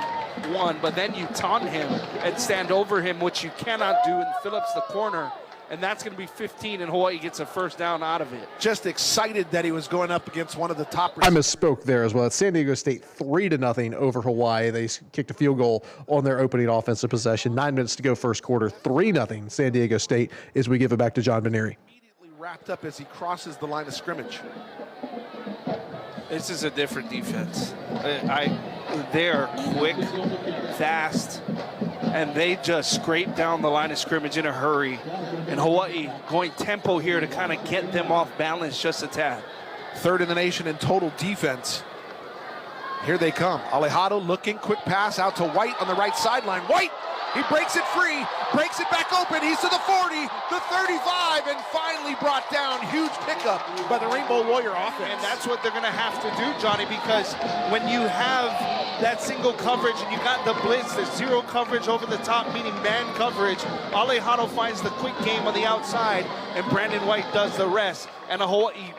one, but then you taunt him and stand over him, which you cannot do, and Phillips the corner. And that's going to be 15, and Hawaii gets a first down out of it. Just excited that he was going up against one of the top I misspoke there as well. It's San Diego State 3-0 over Hawaii. They kicked a field goal on their opening offensive possession. 9 minutes to go first quarter. 3-0 San Diego State as we give it back to John Vanieri. Immediately wrapped up as he crosses the line of scrimmage. This is a different defense. They are quick, fast, and they just scrape down the line of scrimmage in a hurry. And Hawaii going tempo here to kind of get them off balance just a tad. Third in the nation in total defense. Here they come. Alejado looking, quick pass out to White on the right sideline. White, he breaks it free, breaks it back open. He's to the 40, the 35, and finally brought down. Huge pickup by the Rainbow Warrior offense. And that's what they're going to have to do, Johnny, because when you have that single coverage and you got the blitz, there's 0 coverage over the top, meaning man coverage. Alejado finds the quick game on the outside, and Brandon White does the rest. And a Hawaii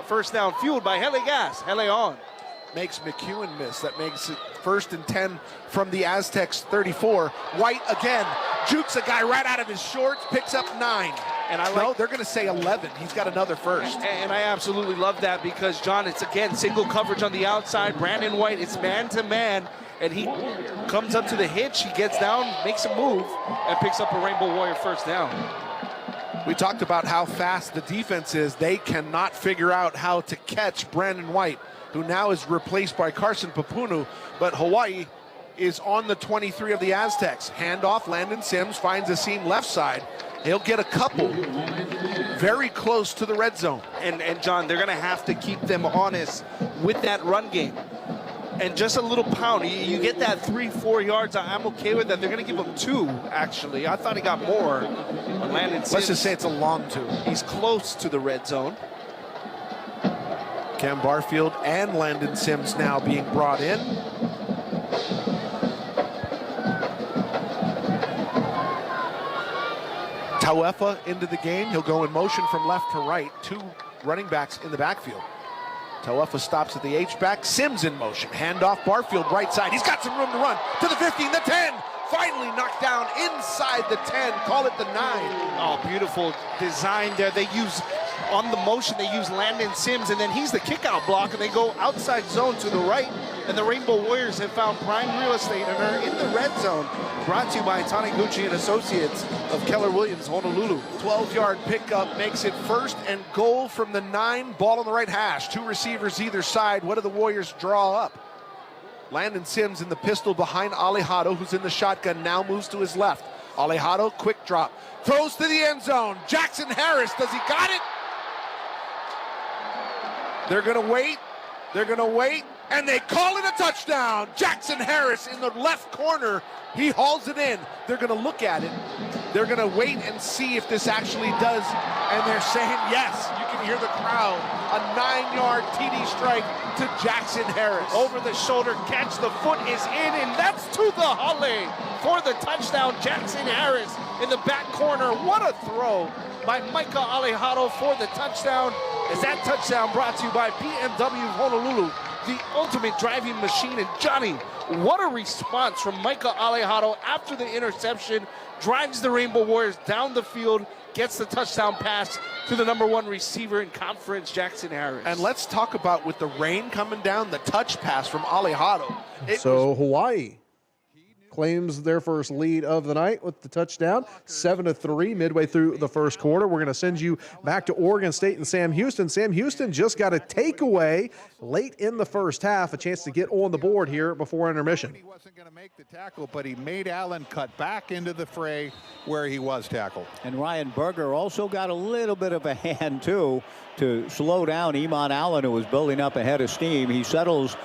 first down fueled by Hele Gas, Hele on. Makes McEwen miss. That makes it 1st and 10 from the Aztecs 34. White again jukes a guy right out of his shorts, picks up 9. And they're going to say 11. He's got another first. And I absolutely love that because, John, it's again single coverage on the outside. Brandon White, it's man-to-man, and he comes up to the hitch. He gets down, makes a move, and picks up a Rainbow Warrior first down. We talked about how fast the defense is. They cannot figure out how to catch Brandon White, who now is replaced by Carson Papunu, but Hawaii is on the 23 of the Aztecs. Handoff, Landon Sims finds a seam left side. He'll get a couple very close to the red zone. And John, they're going to have to keep them honest with that run game. And just a little pound. You get that 3-4 yards, I'm okay with that. They're going to give him 2, actually. I thought he got more. Landon Sims, let's just say it's a long 2. He's close to the red zone. Cam Barfield and Landon Sims now being brought in. Tauefa into the game. He'll go in motion from left to right. 2 running backs in the backfield. Tauefa stops at the H-back. Sims in motion. Handoff Barfield right side. He's got some room to run. To the 15, the 10. Finally knocked down inside the 10. Call it the 9. Oh, beautiful design there. They use, on the motion, they use Landon Sims, and then he's the kick-out block, and they go outside zone to the right. And the Rainbow Warriors have found prime real estate and are in the red zone. Brought to you by Taniguchi and Associates of Keller Williams, Honolulu. 12-yard pickup makes it 1st and goal from the 9. Ball on the right hash. 2 receivers either side. What do the Warriors draw up? Landon Sims in the pistol behind Alejado, who's in the shotgun, now moves to his left. Alejado, quick drop. Throws to the end zone. Jackson Harris, does he got it? They're going to wait. They're going to wait. And they call it a touchdown. Jackson Harris in the left corner. He hauls it in. They're going to look at it. They're going to wait and see if this actually does. And they're saying yes. You can hear the crowd. A 9-yard TD strike to Jackson Harris. Over the shoulder catch. The foot is in, and that's to the Halle for the touchdown. Jackson Harris in the back corner. What a throw by Micah Alejado for the touchdown. Is that touchdown brought to you by BMW Honolulu, the ultimate driving machine. And Johnny, what a response from Micah Alejado after the interception. Drives the Rainbow Warriors down the field, gets the touchdown pass to the #1 receiver in conference, Jackson Harris. And let's talk about, with the rain coming down, the touch pass from Alejado. So Hawaii claims their first lead of the night with the touchdown, 7-3 midway through the first quarter. We're going to send you back to Oregon State and Sam Houston. Sam Houston just got a takeaway late in the first half, a chance to get on the board here before intermission. He wasn't going to make the tackle, but he made Allen cut back into the fray where he was tackled. And Ryan Berger also got a little bit of a hand, too, to slow down Iman Allen, who was building up ahead of steam. He settles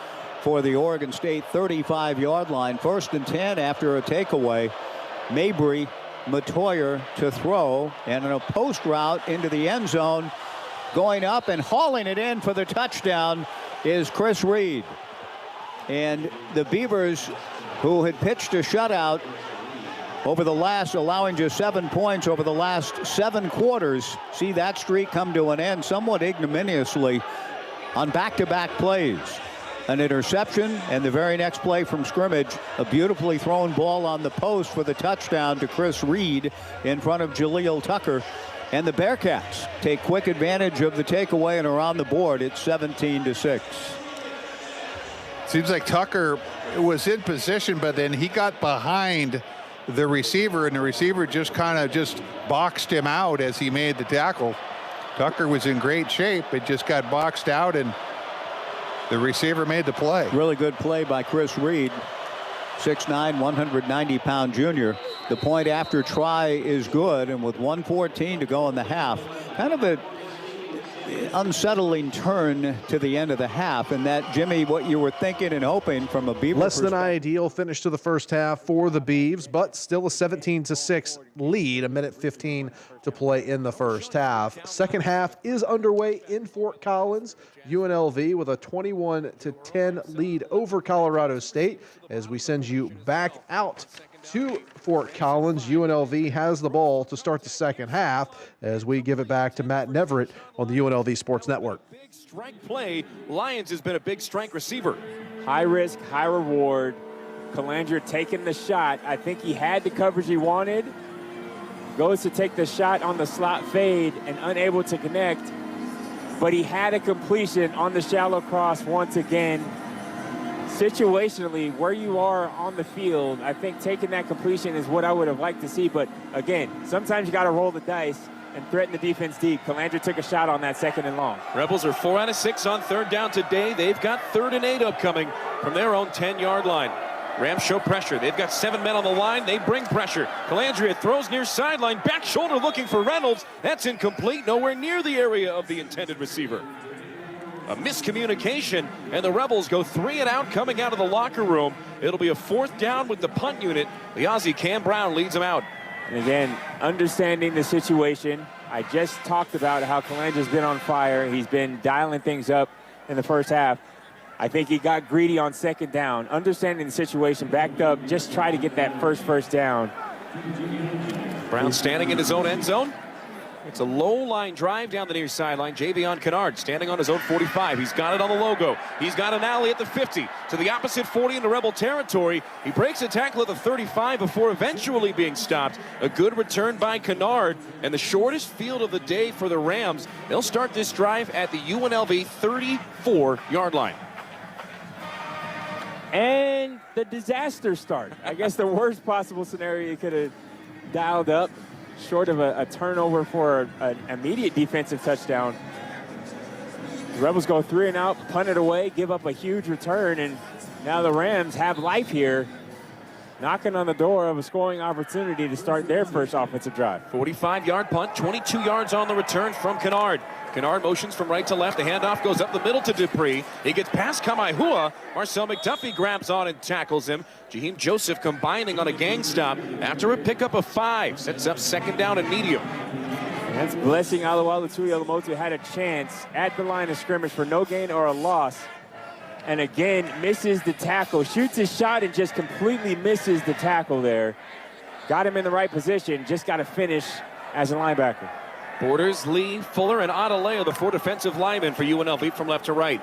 for the Oregon State 35-yard line. 1st and 10 after a takeaway. Mabry, Matoyer to throw, and in a post route into the end zone, going up and hauling it in for the touchdown is Chris Reed. And the Beavers, who had pitched a shutout over the last, allowing just 7 points over the last 7 quarters, see that streak come to an end somewhat ignominiously on back-to-back plays. An interception, and the very next play from scrimmage, a beautifully thrown ball on the post for the touchdown to Chris Reed in front of Jaleel Tucker. And the Bearcats take quick advantage of the takeaway and are on the board. It's 17-6. Seems like Tucker was in position, but then he got behind the receiver, and the receiver just kind of just boxed him out as he made the tackle. Tucker was in great shape. It just got boxed out, and the receiver made the play. Really good play by Chris Reed, 6'9", 190-pound junior. The point after try is good, and with 1:14 to go in the half, kind of a unsettling turn to the end of the half. And that, Jimmy, what you were thinking and hoping from a Beaver less than ideal finish to the first half for the Beavs, but still a 17-6 lead, a minute 15 to play in the first half. Second half is underway in Fort Collins. UNLV with a 21-10 lead over Colorado State. As we send you back out to Fort Collins, UNLV has the ball to start the second half as we give it back to Matt Neverett on the UNLV Sports Network. Big strike play. Lyons has been a big strike receiver. High risk, high reward. Calandra taking the shot. I think he had the coverage he wanted. Goes to take the shot on the slot fade and unable to connect. But he had a completion on the shallow cross once again. Situationally, where you are on the field, I think taking that completion is what I would have liked to see. But again, sometimes you got to roll the dice and threaten the defense deep. Calandra took a shot on that 2nd and long. Rebels are 4 out of 6 on 3rd down today. They've got 3rd and 8 upcoming from their own 10-yard line. Rams show pressure. They've got 7 men on the line. They bring pressure. Calandria throws near sideline. Back shoulder looking for Reynolds. That's incomplete. Nowhere near the area of the intended receiver. A miscommunication, and the Rebels go 3 and out coming out of the locker room. It'll be a 4th down with the punt unit. The Aussie Cam Brown leads them out. And again, understanding the situation. I just talked about how Calandra's been on fire. He's been dialing things up. in the first half. I think he got greedy on second down, understanding the situation, backed up, just try to get that first down. Brown standing in his own end zone. It's a low line drive down the near sideline. Javion Kennard standing on his own 45. He's got it on the logo. He's got an alley at the 50 to the opposite 40 into Rebel territory. He breaks a tackle at the 35 before eventually being stopped. A good return by Kennard, and the shortest field of the day for the Rams. They'll start this drive at the UNLV 34-yard line. And the disaster start. I guess the worst possible scenario you could have dialed up, short of a turnover for an immediate defensive touchdown. The Rebels go 3 and out, punt it away, give up a huge return, and now the Rams have life here, knocking on the door of a scoring opportunity to start their first offensive drive. 45-yard punt, 22 yards on the return from Kennard. Kennard motions from right to left. The handoff goes up the middle to Dupree. He gets past Kamaihua. Marcel McDuffie grabs on and tackles him. Jaheim Joseph combining on a gang stop after a pickup of 5. Sets up second down and medium. And that's Blessing Alualu Tuialamotu had a chance at the line of scrimmage for no gain or a loss. And again, misses the tackle. Shoots his shot and just completely misses the tackle there. Got him in the right position. Just got to finish as a linebacker. Borders, Lee, Fuller, and Adeleo, the 4 defensive linemen for UNLV from left to right.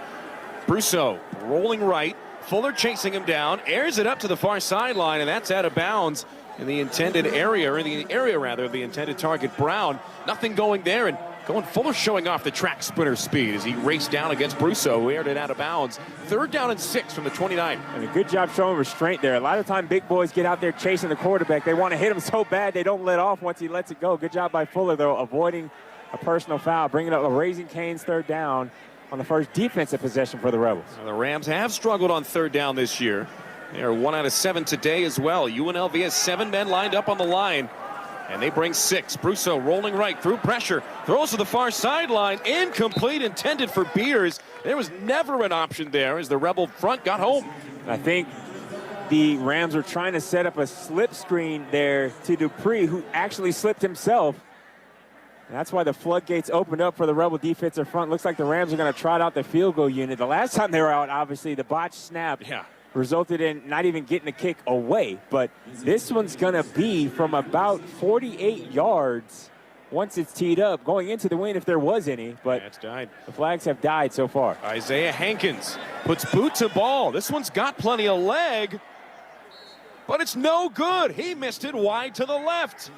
Brousseau rolling right. Fuller chasing him down, airs it up to the far sideline, and that's out of bounds in the intended area, or in the area rather of the intended target, Brown. Nothing going there, and Fuller showing off the track sprinter speed as he raced down against Brousseau, who aired it out of bounds. 3rd down and 6 from the 29. And a good job showing restraint there. A lot of time big boys get out there chasing the quarterback. They want to hit him so bad they don't let off once he lets it go. Good job by Fuller, though, avoiding a personal foul, bringing up a Raising Cane's 3rd down on the first defensive possession for the Rebels. Now, the Rams have struggled on 3rd down this year. They are 1 out of 7 today as well. UNLV has 7 men lined up on the line, and they bring 6. Brousseau rolling right through pressure, throws to the far sideline, incomplete, intended for Beers. There was never an option there as the Rebel front got home. I think the Rams were trying to set up a slip screen there to Dupree, who actually slipped himself. And that's why the floodgates opened up for the Rebel defensive front. Looks like the Rams are going to trot out the field goal unit. The last time they were out, obviously, the botched snap resulted in not even getting the kick away. But this one's going to be from about 48 yards once it's teed up, going into the wind if there was any. But it's died. The flags have died so far. Isaiah Hankins puts boot to ball. This one's got plenty of leg, but it's no good. He missed it wide to the left.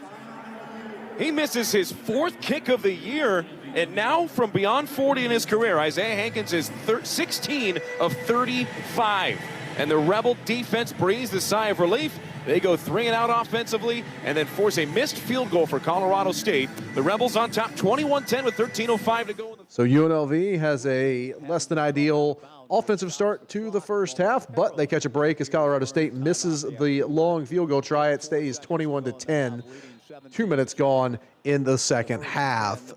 He misses his 4th kick of the year, and now from beyond 40 in his career, Isaiah Hankins is 16 of 35. And the Rebel defense breathes a sigh of relief. They go 3 and out offensively and then force a missed field goal for Colorado State. The Rebels on top 21-10 with 13:05 to go. So UNLV has a less than ideal offensive start to the first half, but they catch a break as Colorado State misses the long field goal try. It stays 21-10. 2 minutes gone in the second half.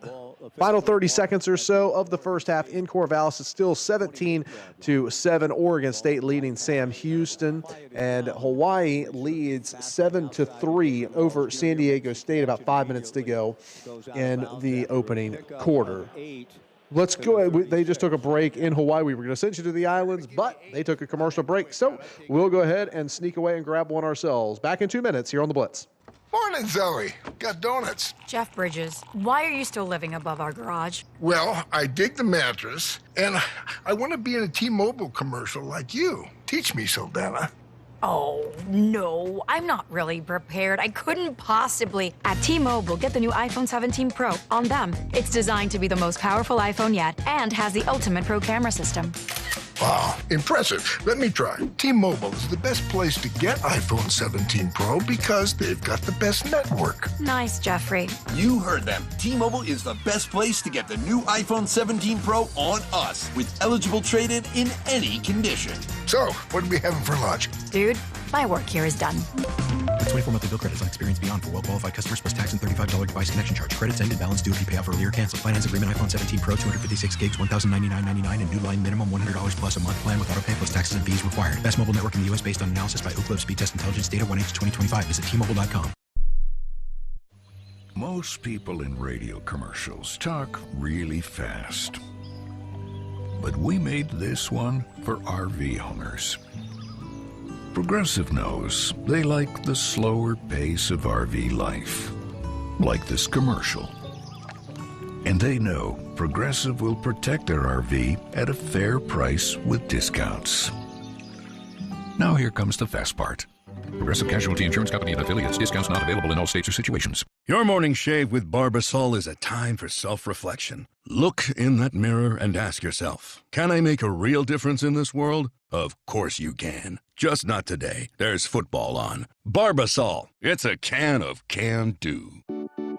Final 30 seconds or so of the first half in Corvallis. It's still 17-7. Oregon State leading Sam Houston, and Hawaii leads 7-3 over San Diego State. About 5 minutes to go in the opening quarter. Let's go. They just took a break in Hawaii. We were going to send you to the islands, but they took a commercial break. So we'll go ahead and sneak away and grab one ourselves. Back in 2 minutes here on The Blitz. Morning, Zoe. Got donuts. Jeff Bridges, why are you still living above our garage? Well, I dig the mattress, and I want to be in a T-Mobile commercial like you. Teach me, Saldana. Oh, no, I'm not really prepared. I couldn't possibly. At T-Mobile, get the new iPhone 17 Pro. On them, it's designed to be the most powerful iPhone yet and has the ultimate pro camera system. Wow, impressive. Let me try. T-Mobile is the best place to get iPhone 17 Pro because they've got the best network. Nice, Jeffrey. You heard them. T-Mobile is the best place to get the new iPhone 17 Pro on us with eligible trade-in in any condition. So, what are we having for lunch? Dude, my work here is done. The 24 monthly bill credits on Experience Beyond for well-qualified customers plus tax and $35 device connection charge. Credits end and balance due if you pay off early or cancel. Finance agreement iPhone 17 Pro, 256 gigs, $1,099.99 and new line minimum $100 plus a month plan with auto pay plus taxes and fees required. Best mobile network in the U.S. based on analysis by Ookla Speed Test Intelligence data 1H2025. Visit T-Mobile.com. Most people in radio commercials talk really fast. but we made this one for RV owners. Progressive knows they like the slower pace of RV life, like this commercial. And they know Progressive will protect their RV at a fair price with discounts. Now here comes the fast part. Progressive Casualty Insurance Company and affiliates. Discounts not available in all states or situations. Your morning shave with Barbasol is a time for self-reflection. Look in that mirror and ask yourself, can I make a real difference in this world? Of course you can. Just not today. There's football on. Barbasol. It's a can of can-do.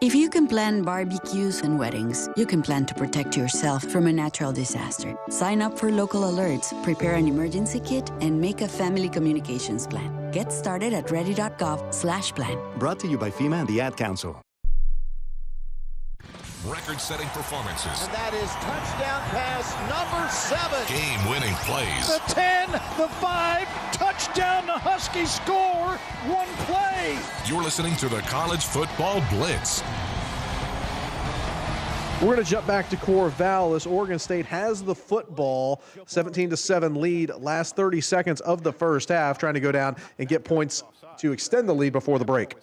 If you can plan barbecues and weddings, you can plan to protect yourself from a natural disaster. Sign up for local alerts, prepare an emergency kit, and make a family communications plan. Get started at ready.gov/plan. Brought to you by FEMA and the Ad Council. Record-setting performances. And that is touchdown pass number 7. Game-winning plays. The 10, the 5, touchdown, the Huskies score, one play. You're listening to the College Football Blitz. We're going to jump back to Corvallis. Oregon State has the football, 17-7 lead, last 30 seconds of the first half, trying to go down and get points to extend the lead before the break.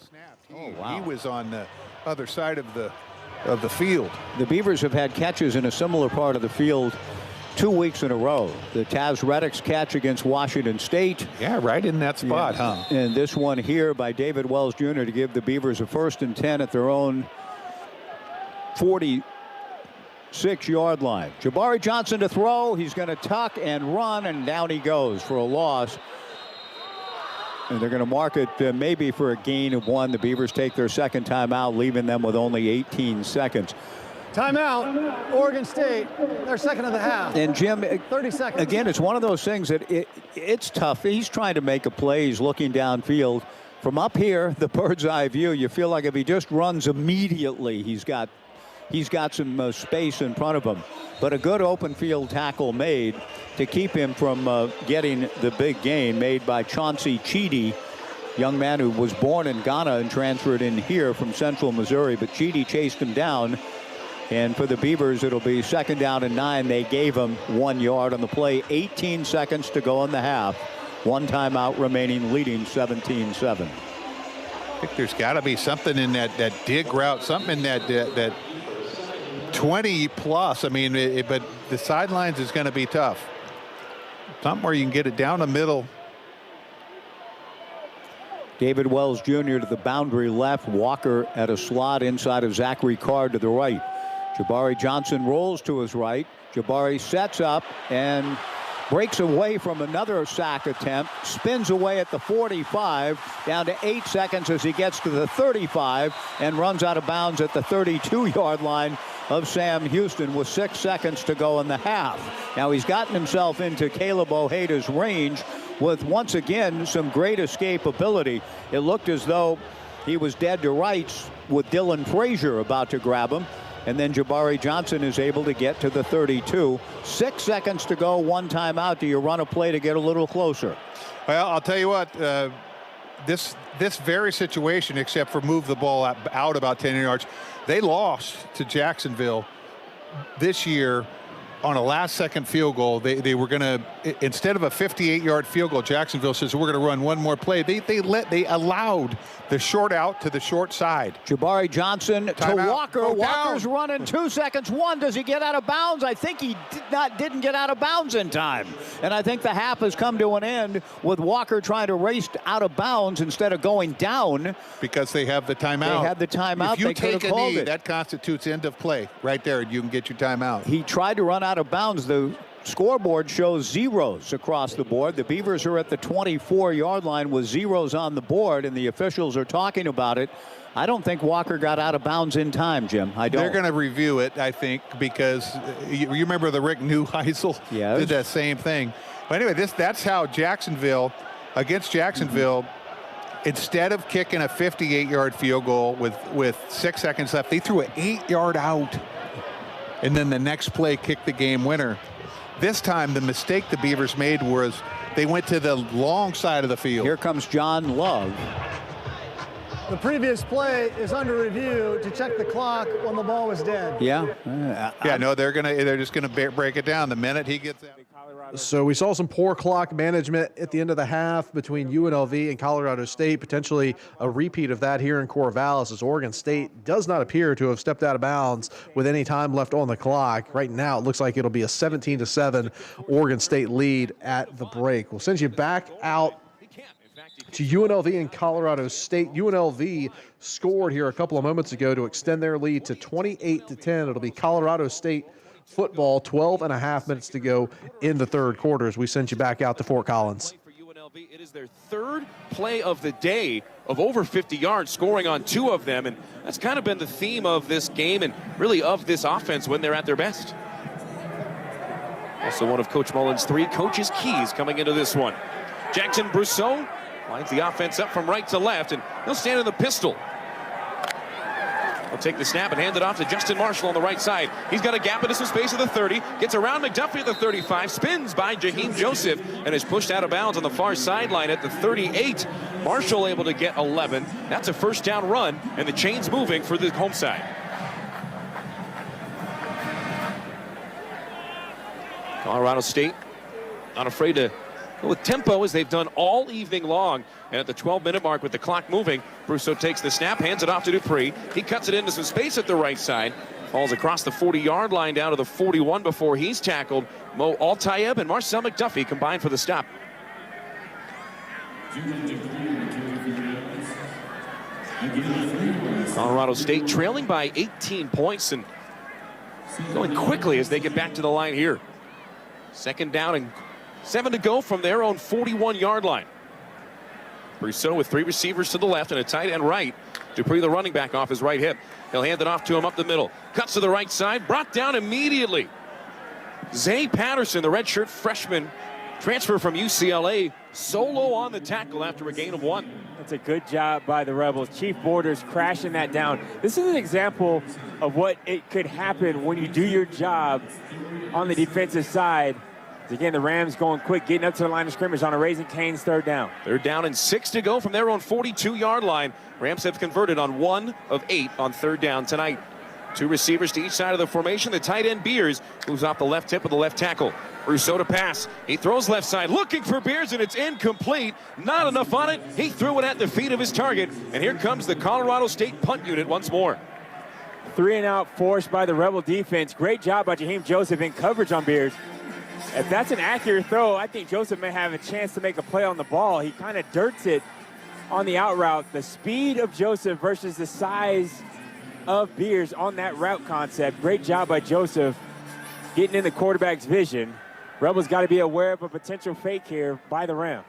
Oh, wow. He was on the other side of the field. The Beavers have had catches in a similar part of the field 2 weeks in a row. The Taz Reddick's catch against Washington State. Yeah, right in that spot, huh? And this one here by David Wells Jr. to give the Beavers a 1st and 10 at their own 46-yard line. Jabari Johnson to throw. He's going to tuck and run, and down he goes for a loss. And they're going to mark it maybe for a gain of 1. The Beavers take their second timeout, leaving them with only 18 seconds. Timeout, Oregon State, their second of the half. And Jim, 30 seconds. Again, it's one of those things that it's tough. He's trying to make a play. He's looking downfield. From up here, the bird's eye view, you feel like if he just runs immediately, he's got some space in front of him. But a good open field tackle made to keep him from getting the big gain made by Chauncey Chidi, young man who was born in Ghana and transferred in here from Central Missouri. But Chidi chased him down. And for the Beavers, it'll be 2nd down and 9. They gave him 1 yard on the play. 18 seconds to go in the half. 1 timeout remaining, leading 17-7. I think there's got to be something in that dig route, something in that 20 plus. I mean, but the sidelines is going to be tough. Something where you can get it down the middle. David Wells Jr. to the boundary left. Walker at a slot inside of Zachary Card to the right. Jabari Johnson rolls to his right. Jabari sets up and breaks away from another sack attempt. Spins away at the 45. Down to 8 seconds as he gets to the 35 and runs out of bounds at the 32-yard line of Sam Houston with 6 seconds to go in the half. Now he's gotten himself into Caleb Ojeda's range with, once again, some great escapability. It looked as though he was dead to rights with Dylan Frazier about to grab him. And then Jabari Johnson is able to get to the 32. 6 seconds to go, 1 timeout. Do you run a play to get a little closer? Well, I'll tell you what, this very situation, except for move the ball out about 10 yards, they lost to Jacksonville this year on a last-second field goal. They were going to, instead of a 58-yard field goal, Jacksonville says we're going to run one more play. They allowed the short out to the short side. Jabari Johnson to Walker. Go Walker's down. running 2 seconds. 1. Does he get out of bounds? I think he didn't get out of bounds in time. And I think the half has come to an end with Walker trying to race out of bounds instead of going down. Because they have the timeout. They had the timeout. If you they take a called knee, it. that constitutes end of play right there. You can get your timeout. He tried to run out of bounds. The scoreboard shows zeros across the board. The Beavers are at the 24-yard line with zeros on the board, and the officials are talking about it. I don't think Walker got out of bounds in time, Jim. I don't. They're going to review it, I think, because you remember the Rick Neuheisel did that same thing. But anyway, that's how Jacksonville, instead of kicking a 58-yard field goal with 6 seconds left, they threw an 8-yard out. And then the next play kicked the game winner. This time, the mistake the Beavers made was they went to the long side of the field. Here comes John Love. The previous play is under review to check the clock when the ball was dead. Yeah. No, they're just gonna break it down the minute he gets out. So we saw some poor clock management at the end of the half between UNLV and Colorado State, potentially a repeat of that here in Corvallis, as Oregon State does not appear to have stepped out of bounds with any time left on the clock. Right now, it looks like it'll be a 17-7 Oregon State lead at the break. We'll send you back out to UNLV and Colorado State. UNLV scored here a couple of moments ago to extend their lead to 28-10. It'll be Colorado State football, 12 and a half minutes to go in the third quarter as we send you back out to Fort Collins. It is their third play of the day of over 50 yards, scoring on 2 of them, and that's kind of been the theme of this game and really of this offense when they're at their best. Also one of Coach Mullen's 3 coaches' keys coming into this one. Jackson Brousseau lines the offense up from right to left, and he'll stand in the pistol. He'll take the snap and hand it off to Justin Marshall on the right side. He's got a gap into some space at the 30, gets around McDuffie at the 35, spins by Jaheim Joseph, and is pushed out of bounds on the far sideline at the 38. Marshall able to get 11. That's a first down run, and the chain's moving for the home side. Colorado State not afraid to go with tempo as they've done all evening long. And at the 12-minute mark with the clock moving, Brousseau takes the snap, hands it off to Dupree. He cuts it into some space at the right side. Falls across the 40-yard line down to the 41 before he's tackled. Mo Altayeb and Marcel McDuffie combined for the stop. Colorado State trailing by 18 points and going quickly as they get back to the line here. Second down and 7 to go from their own 41-yard line. Brousseau with 3 receivers to the left and a tight end right. Dupree, the running back, off his right hip. He'll hand it off to him up the middle. Cuts to the right side, brought down immediately. Zay Patterson, the redshirt freshman, transfer from UCLA, solo on the tackle after a gain of 1. That's a good job by the Rebels. Chief Borders crashing that down. This is an example of what it could happen when you do your job on the defensive side. Again, the Rams going quick, getting up to the line of scrimmage on a Raising Cane's third down. They're down and 6 to go from their own 42-yard line. Rams have converted on 1 of 8 on third down tonight. 2 receivers to each side of the formation. The tight end Beers moves off the left tip of the left tackle. Brousseau to pass. He throws left side, looking for Beers, and it's incomplete. Not enough on it. He threw it at the feet of his target. And here comes the Colorado State punt unit once more. 3 and out forced by the Rebel defense. Great job by Jaheim Joseph in coverage on Beers. If that's an accurate throw, I think Joseph may have a chance to make a play on the ball. He kind of dirts it on the out route. The speed of Joseph versus the size of Beers on that route concept. Great job by Joseph getting in the quarterback's vision. Rebels got to be aware of a potential fake here by the Rams.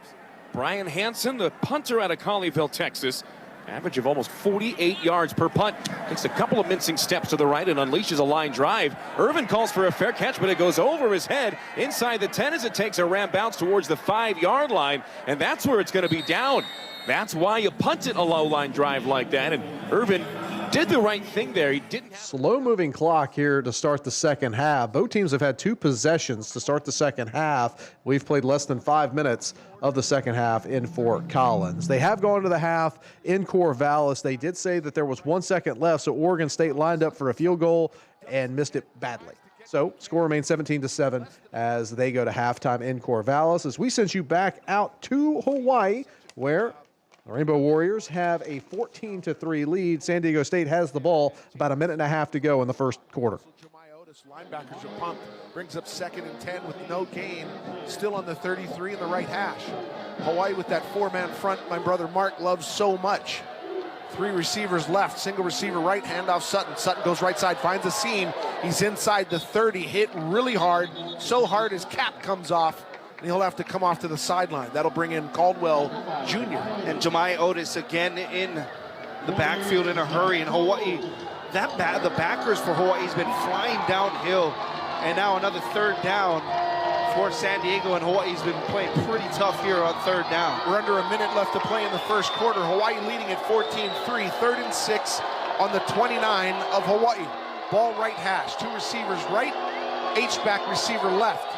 Brian Hansen, the punter out of Colleyville, Texas. Average of almost 48 yards per punt. Takes a couple of mincing steps to the right and unleashes a line drive. Irvin calls for a fair catch, but it goes over his head inside the 10 as it takes a ram bounce towards the 5-yard line, and that's where it's going to be down. That's why you punt it a low line drive like that, and Irvin did the right thing there. He didn't have slow-moving clock here to start the second half. Both teams have had 2 possessions to start the second half. We've played less than 5 minutes of the second half in Fort Collins. They have gone to the half in Corvallis. They did say that there was 1 second left, so Oregon State lined up for a field goal and missed it badly. So score remains 17-7 as they go to halftime in Corvallis. As we send you back out to Hawaii, where the Rainbow Warriors have a 14-3 lead. San Diego State has the ball, about a minute and a half to go in the first quarter. Linebackers are pumped. Brings up 2nd and 10 with no gain. Still on the 33 in the right hash. Hawaii with that 4-man front my brother Mark loves so much. 3 receivers left. Single receiver right. Handoff Sutton. Sutton goes right side. Finds a seam. He's inside the 30. Hit really hard. So hard his cap comes off. And he'll have to come off to the sideline. That'll bring in Caldwell Jr. And Jemai Otis again in the backfield in a hurry. And Hawaii, the backers for Hawaii's been flying downhill. And now another third down for San Diego. And Hawaii's been playing pretty tough here on third down. We're under a minute left to play in the first quarter. Hawaii leading at 14-3. 3rd and 6 on the 29 of Hawaii. Ball right hash. 2 receivers right. H-back receiver left.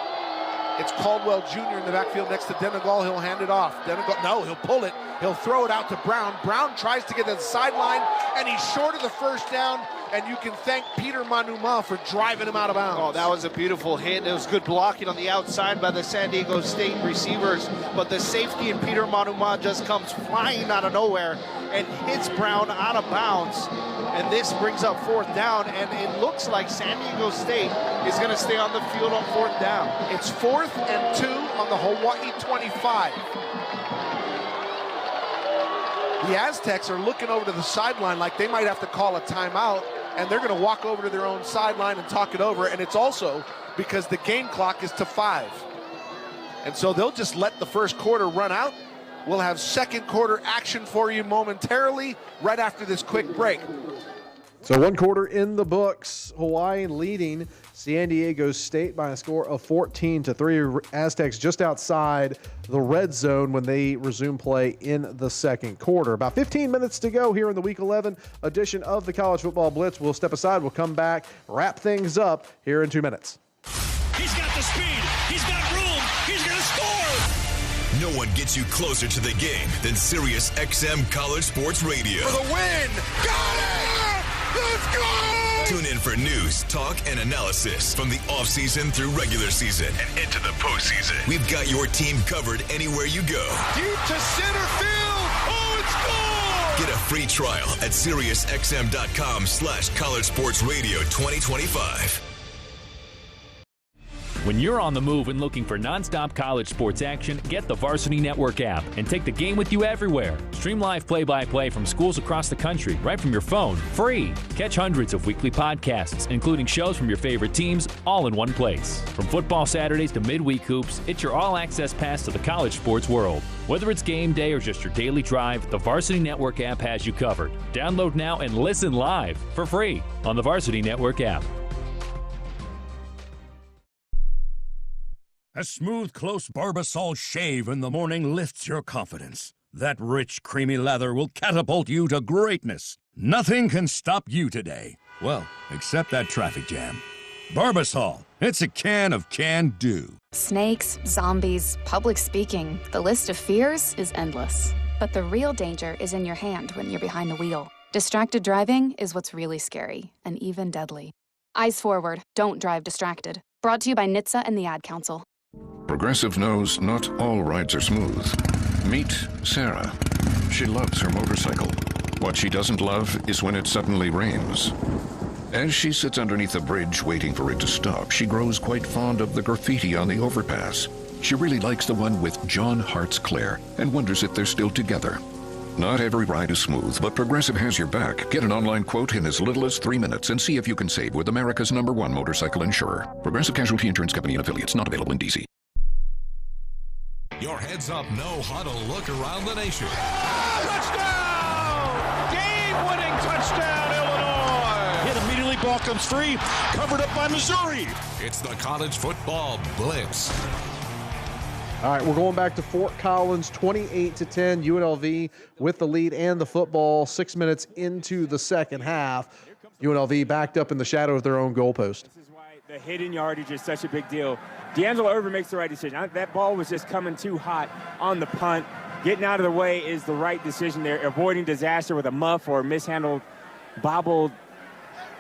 It's Caldwell Jr. in the backfield next to Denegal. He'll hand it off. Denegal, no, he'll pull it. He'll throw it out to Brown. Brown tries to get to the sideline, and he's short of the first down, and you can thank Peter Manuma for driving him out of bounds. Oh, that was a beautiful hit. It was good blocking on the outside by the San Diego State receivers, but the safety in Peter Manuma just comes flying out of nowhere and hits Brown out of bounds, and this brings up fourth down, and it looks like San Diego State is going to stay on the field on fourth down. It's 4th and 2 on the Hawaii 25. The Aztecs are looking over to the sideline like they might have to call a timeout, and they're going to walk over to their own sideline and talk it over, and it's also because the game clock is to 5. And so they'll just let the first quarter run out. We'll have second quarter action for you momentarily right after this quick break. So 1 quarter in the books. Hawaii leading San Diego State by a score of 14-3. Aztecs just outside the red zone when they resume play in the second quarter. About 15 minutes to go here in the Week 11 edition of the College Football Blitz. We'll step aside. We'll come back, wrap things up here in 2 minutes. He's got the speed. He's got room. He's going to score. No one gets you closer to the game than Sirius XM College Sports Radio. For the win. Got it! Let's go! Tune in for news, talk, and analysis from the offseason through regular season and into the postseason. We've got your team covered anywhere you go. Deep to center field. Oh, it's gone! Get a free trial at SiriusXM.com/College Sports Radio 2025. When you're on the move and looking for nonstop college sports action, get the Varsity Network app and take the game with you everywhere. Stream live play-by-play from schools across the country right from your phone, free. Catch hundreds of weekly podcasts, including shows from your favorite teams, all in one place. From football Saturdays to midweek hoops, it's your all-access pass to the college sports world. Whether it's game day or just your daily drive, the Varsity Network app has you covered. Download now and listen live for free on the Varsity Network app. A smooth, close Barbasol shave in the morning lifts your confidence. That rich, creamy lather will catapult you to greatness. Nothing can stop you today. Well, except that traffic jam. Barbasol, it's a can of can-do. Snakes, zombies, public speaking. The list of fears is endless. But the real danger is in your hand when you're behind the wheel. Distracted driving is what's really scary and even deadly. Eyes forward, don't drive distracted. Brought to you by NHTSA and the Ad Council. Progressive knows not all rides are smooth. Meet Sarah. She loves her motorcycle. What she doesn't love is when it suddenly rains. As she sits underneath a bridge waiting for it to stop, she grows quite fond of the graffiti on the overpass. She really likes the one with John Hart's Claire and wonders if they're still together. Not every ride is smooth, but Progressive has your back. Get an online quote in as little as 3 minutes and see if you can save with America's #1 motorcycle insurer. Progressive Casualty Insurance Company and affiliates, not available in D.C. Your heads-up, no-huddle look around the nation. Touchdown! Game-winning touchdown, Illinois! Hit immediately, ball comes free, covered up by Missouri. It's the College Football Blitz. All right, we're going back to Fort Collins, 28-10, UNLV with the lead and the football 6 minutes into the second half. UNLV backed up in the shadow of their own goalpost. This is why the hidden yardage is such a big deal. D'Angelo Irvin makes the right decision. That ball was just coming too hot on the punt. Getting out of the way is the right decision there. Avoiding disaster with a muff or mishandled, bobbled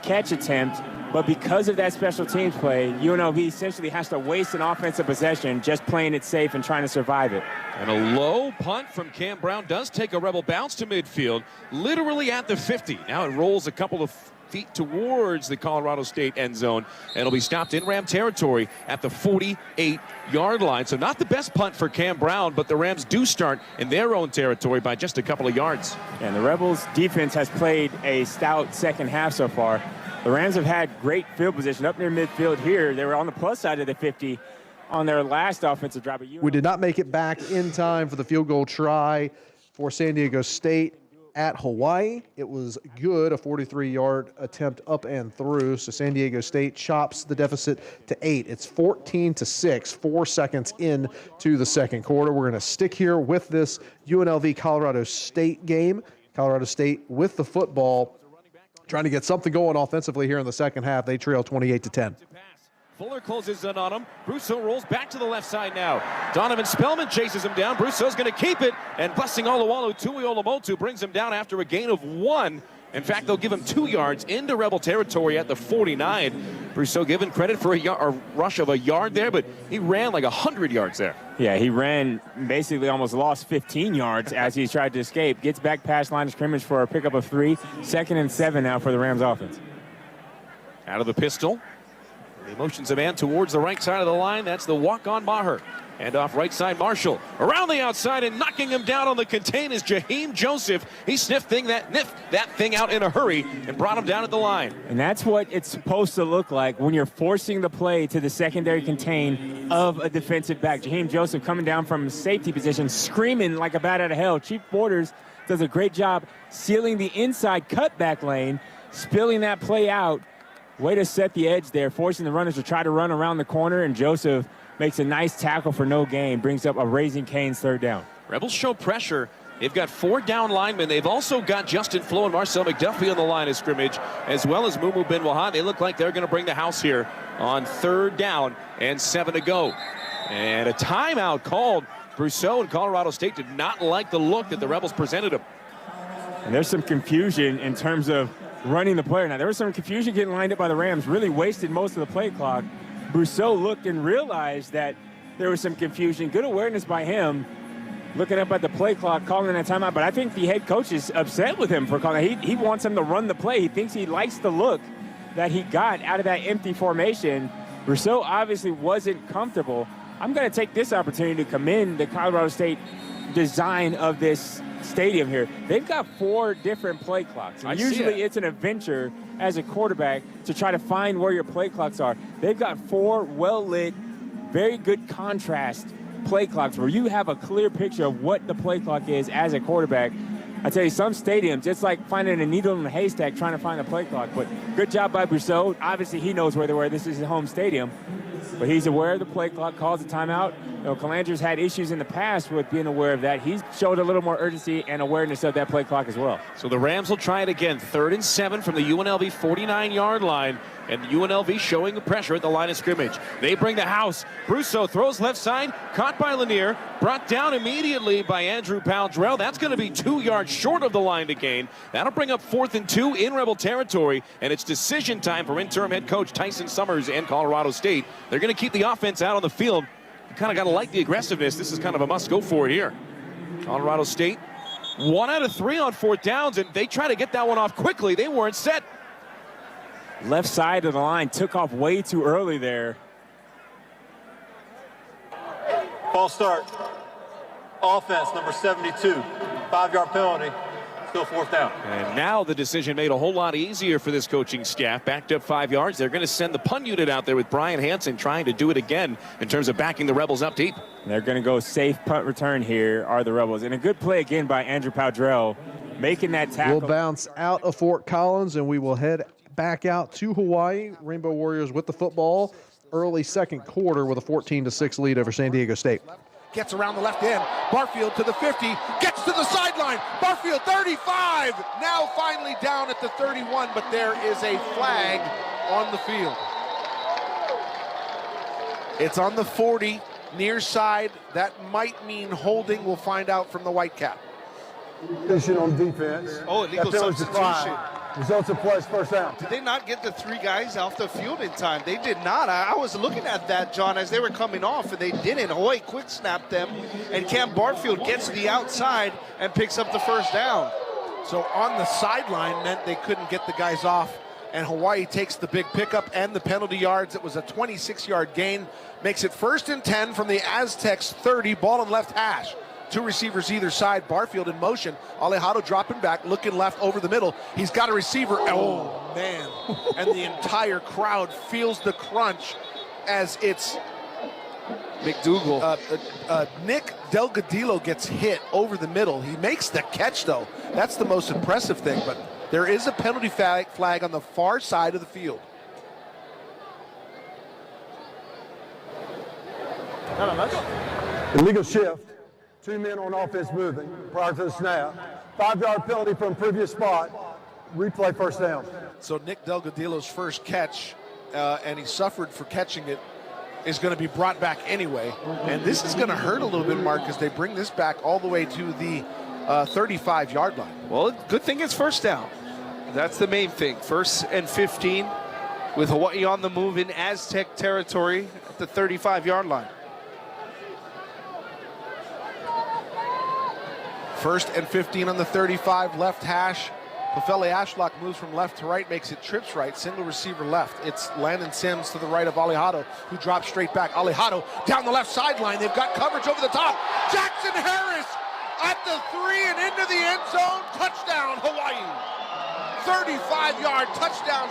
catch attempt. But because of that special teams play, UNLV essentially has to waste an offensive possession just playing it safe and trying to survive it. And a low punt from Cam Brown does take a Rebel bounce to midfield, literally at the 50. Now it rolls a couple of feet towards the Colorado State end zone, and it'll be stopped in Ram territory at the 48-yard line. So not the best punt for Cam Brown, but the Rams do start in their own territory by just a couple of yards. And the Rebels defense has played a stout second half so far. The Rams have had great field position up near midfield here. They were on the plus side of the 50 on their last offensive drive. We did not make it back in time for the field goal try for San Diego State at Hawaii. It was good, a 43-yard attempt up and through. So San Diego State chops the deficit to 8. It's 14-6, 4 seconds into the second quarter. We're going to stick here with this UNLV-Colorado State game. Colorado State with the football, trying to get something going offensively here in the second half. They trail 28-10. Fuller closes in on him. Brousseau rolls back to the left side now. Donovan Spellman chases him down. Brousseau's going to keep it. And Blessing Oluwalu Tuiolomotu brings him down after a gain of 1. In fact, they'll give him 2 yards into Rebel territory at the 49. Brousseau given credit for a rush of a yard there, but he ran like 100 yards there. Yeah, he ran, basically almost lost 15 yards as he tried to escape. Gets back past line of scrimmage for a pickup of 3. 2nd and 7 now for the Rams offense. Out of the pistol. He motions a man towards the right side of the line. That's the walk-on Maher. And off right side, Marshall. Around the outside and knocking him down on the contain is Jaheim Joseph. He sniffed that thing out in a hurry and brought him down at the line. And that's what it's supposed to look like when you're forcing the play to the secondary contain of a defensive back. Jaheim Joseph coming down from safety position, screaming like a bat out of hell. Chief Borders does a great job sealing the inside cutback lane, spilling that play out. Way to set the edge there, forcing the runners to try to run around the corner, and Joseph makes a nice tackle for no gain, brings up a Raising Cane's 3rd down. Rebels show pressure. They've got 4 down linemen. They've also got Justin Flo and Marcel McDuffie on the line of scrimmage, as well as Mumu Ben Wahad. They look like they're going to bring the house here on 3rd down and 7 to go. And a timeout called. Brousseau and Colorado State did not like the look that the Rebels presented them. And there's some confusion in terms of running the player. Now, there was some confusion getting lined up by the Rams, really wasted most of the play clock. Brousseau looked and realized that there was some confusion. Good awareness by him, looking up at the play clock, calling a timeout. But I think the head coach is upset with him for calling. He wants him to run the play. He thinks he likes the look that he got out of that empty formation. Brousseau obviously wasn't comfortable. I'm going to take this opportunity to commend the Colorado State design of this stadium here. They've got 4 different play clocks. And usually it's an adventure as a quarterback to try to find where your play clocks are. They've got 4 well-lit, very good contrast play clocks where you have a clear picture of what the play clock is as a quarterback. I tell you, some stadiums, it's like finding a needle in a haystack trying to find a play clock. But good job by Brousseau. Obviously, he knows where they were. This is his home stadium. But he's aware of the play clock, calls a timeout. You know, Calandre's had issues in the past with being aware of that. He's showed a little more urgency and awareness of that play clock as well. So the Rams will try it again. 3rd and 7 from the UNLV 49-yard line. And UNLV showing the pressure at the line of scrimmage. They bring the house. Brousseau throws left side, caught by Lanier, brought down immediately by Andrew Powdrell. That's going to be 2 yards short of the line to gain. That'll bring up 4th and 2 in Rebel territory, and it's decision time for interim head coach Tyson Summers and Colorado State. They're going to keep the offense out on the field. You kind of got to like the aggressiveness. This is kind of a must-go for it here. Colorado State, 1 out of 3 on 4th downs, and they try to get that one off quickly. They weren't set. Left side of the line took off way too early there. False start. Offense, number 72. 5-yard penalty. Still 4th down. And now the decision made a whole lot easier for this coaching staff. Backed up 5 yards. They're going to send the punt unit out there with Brian Hansen trying to do it again in terms of backing the Rebels up deep. They're going to go safe punt return here are the Rebels. And a good play again by Andrew Powdrell making that tackle. We'll bounce out of Fort Collins and we will head back out to Hawaii. Rainbow Warriors with the football. Early 2nd quarter with a 14-6 lead over San Diego State. Gets around the left end. Barfield to the 50. Gets to the sideline. Barfield 35. Now finally down at the 31, but there is a flag on the field. It's on the 40, near side. That might mean holding. We'll find out from the Whitecap. Position on defense. Oh, illegal substitution. Results of play, 1st down. Did they not get the 3 guys off the field in time? They did not. I was looking at that, John, as they were coming off, and they didn't. Hoy quick snapped them, and Cam Barfield gets to the outside and picks up the 1st down. So on the sideline meant they couldn't get the guys off, and Hawaii takes the big pickup and the penalty yards. It was a 26-yard gain. Makes it 1st and 10 from the Aztecs 30, ball on left hash. 2 receivers either side. Barfield in motion. Alejado dropping back, looking left over the middle. He's got a receiver. Oh, man. And the entire crowd feels the crunch as it's McDougal. Nick Delgadillo gets hit over the middle. He makes the catch, though. That's the most impressive thing. But there is a penalty flag on the far side of the field. Illegal shift. 2 men on offense moving prior to the snap. 5-yard penalty from previous spot. Replay 1st down. So Nick Delgadillo's first catch and he suffered for catching it, is going to be brought back anyway. And this is going to hurt a little bit, Mark, as they bring this back all the way to the 35-yard line. Well, good thing it's first down. That's the main thing. 1st and 15 with Hawaii on the move in Aztec territory at the 35-yard line. 1st and 15 on the 35, left hash. Pofele Ashlock moves from left to right, makes it trips right, single receiver left. It's Landon Sims to the right of Alejado, who drops straight back. Alejado down the left sideline. They've got coverage over the top. Jackson Harris at the 3 and into the end zone. Touchdown, Hawaii. 35-yard touchdown.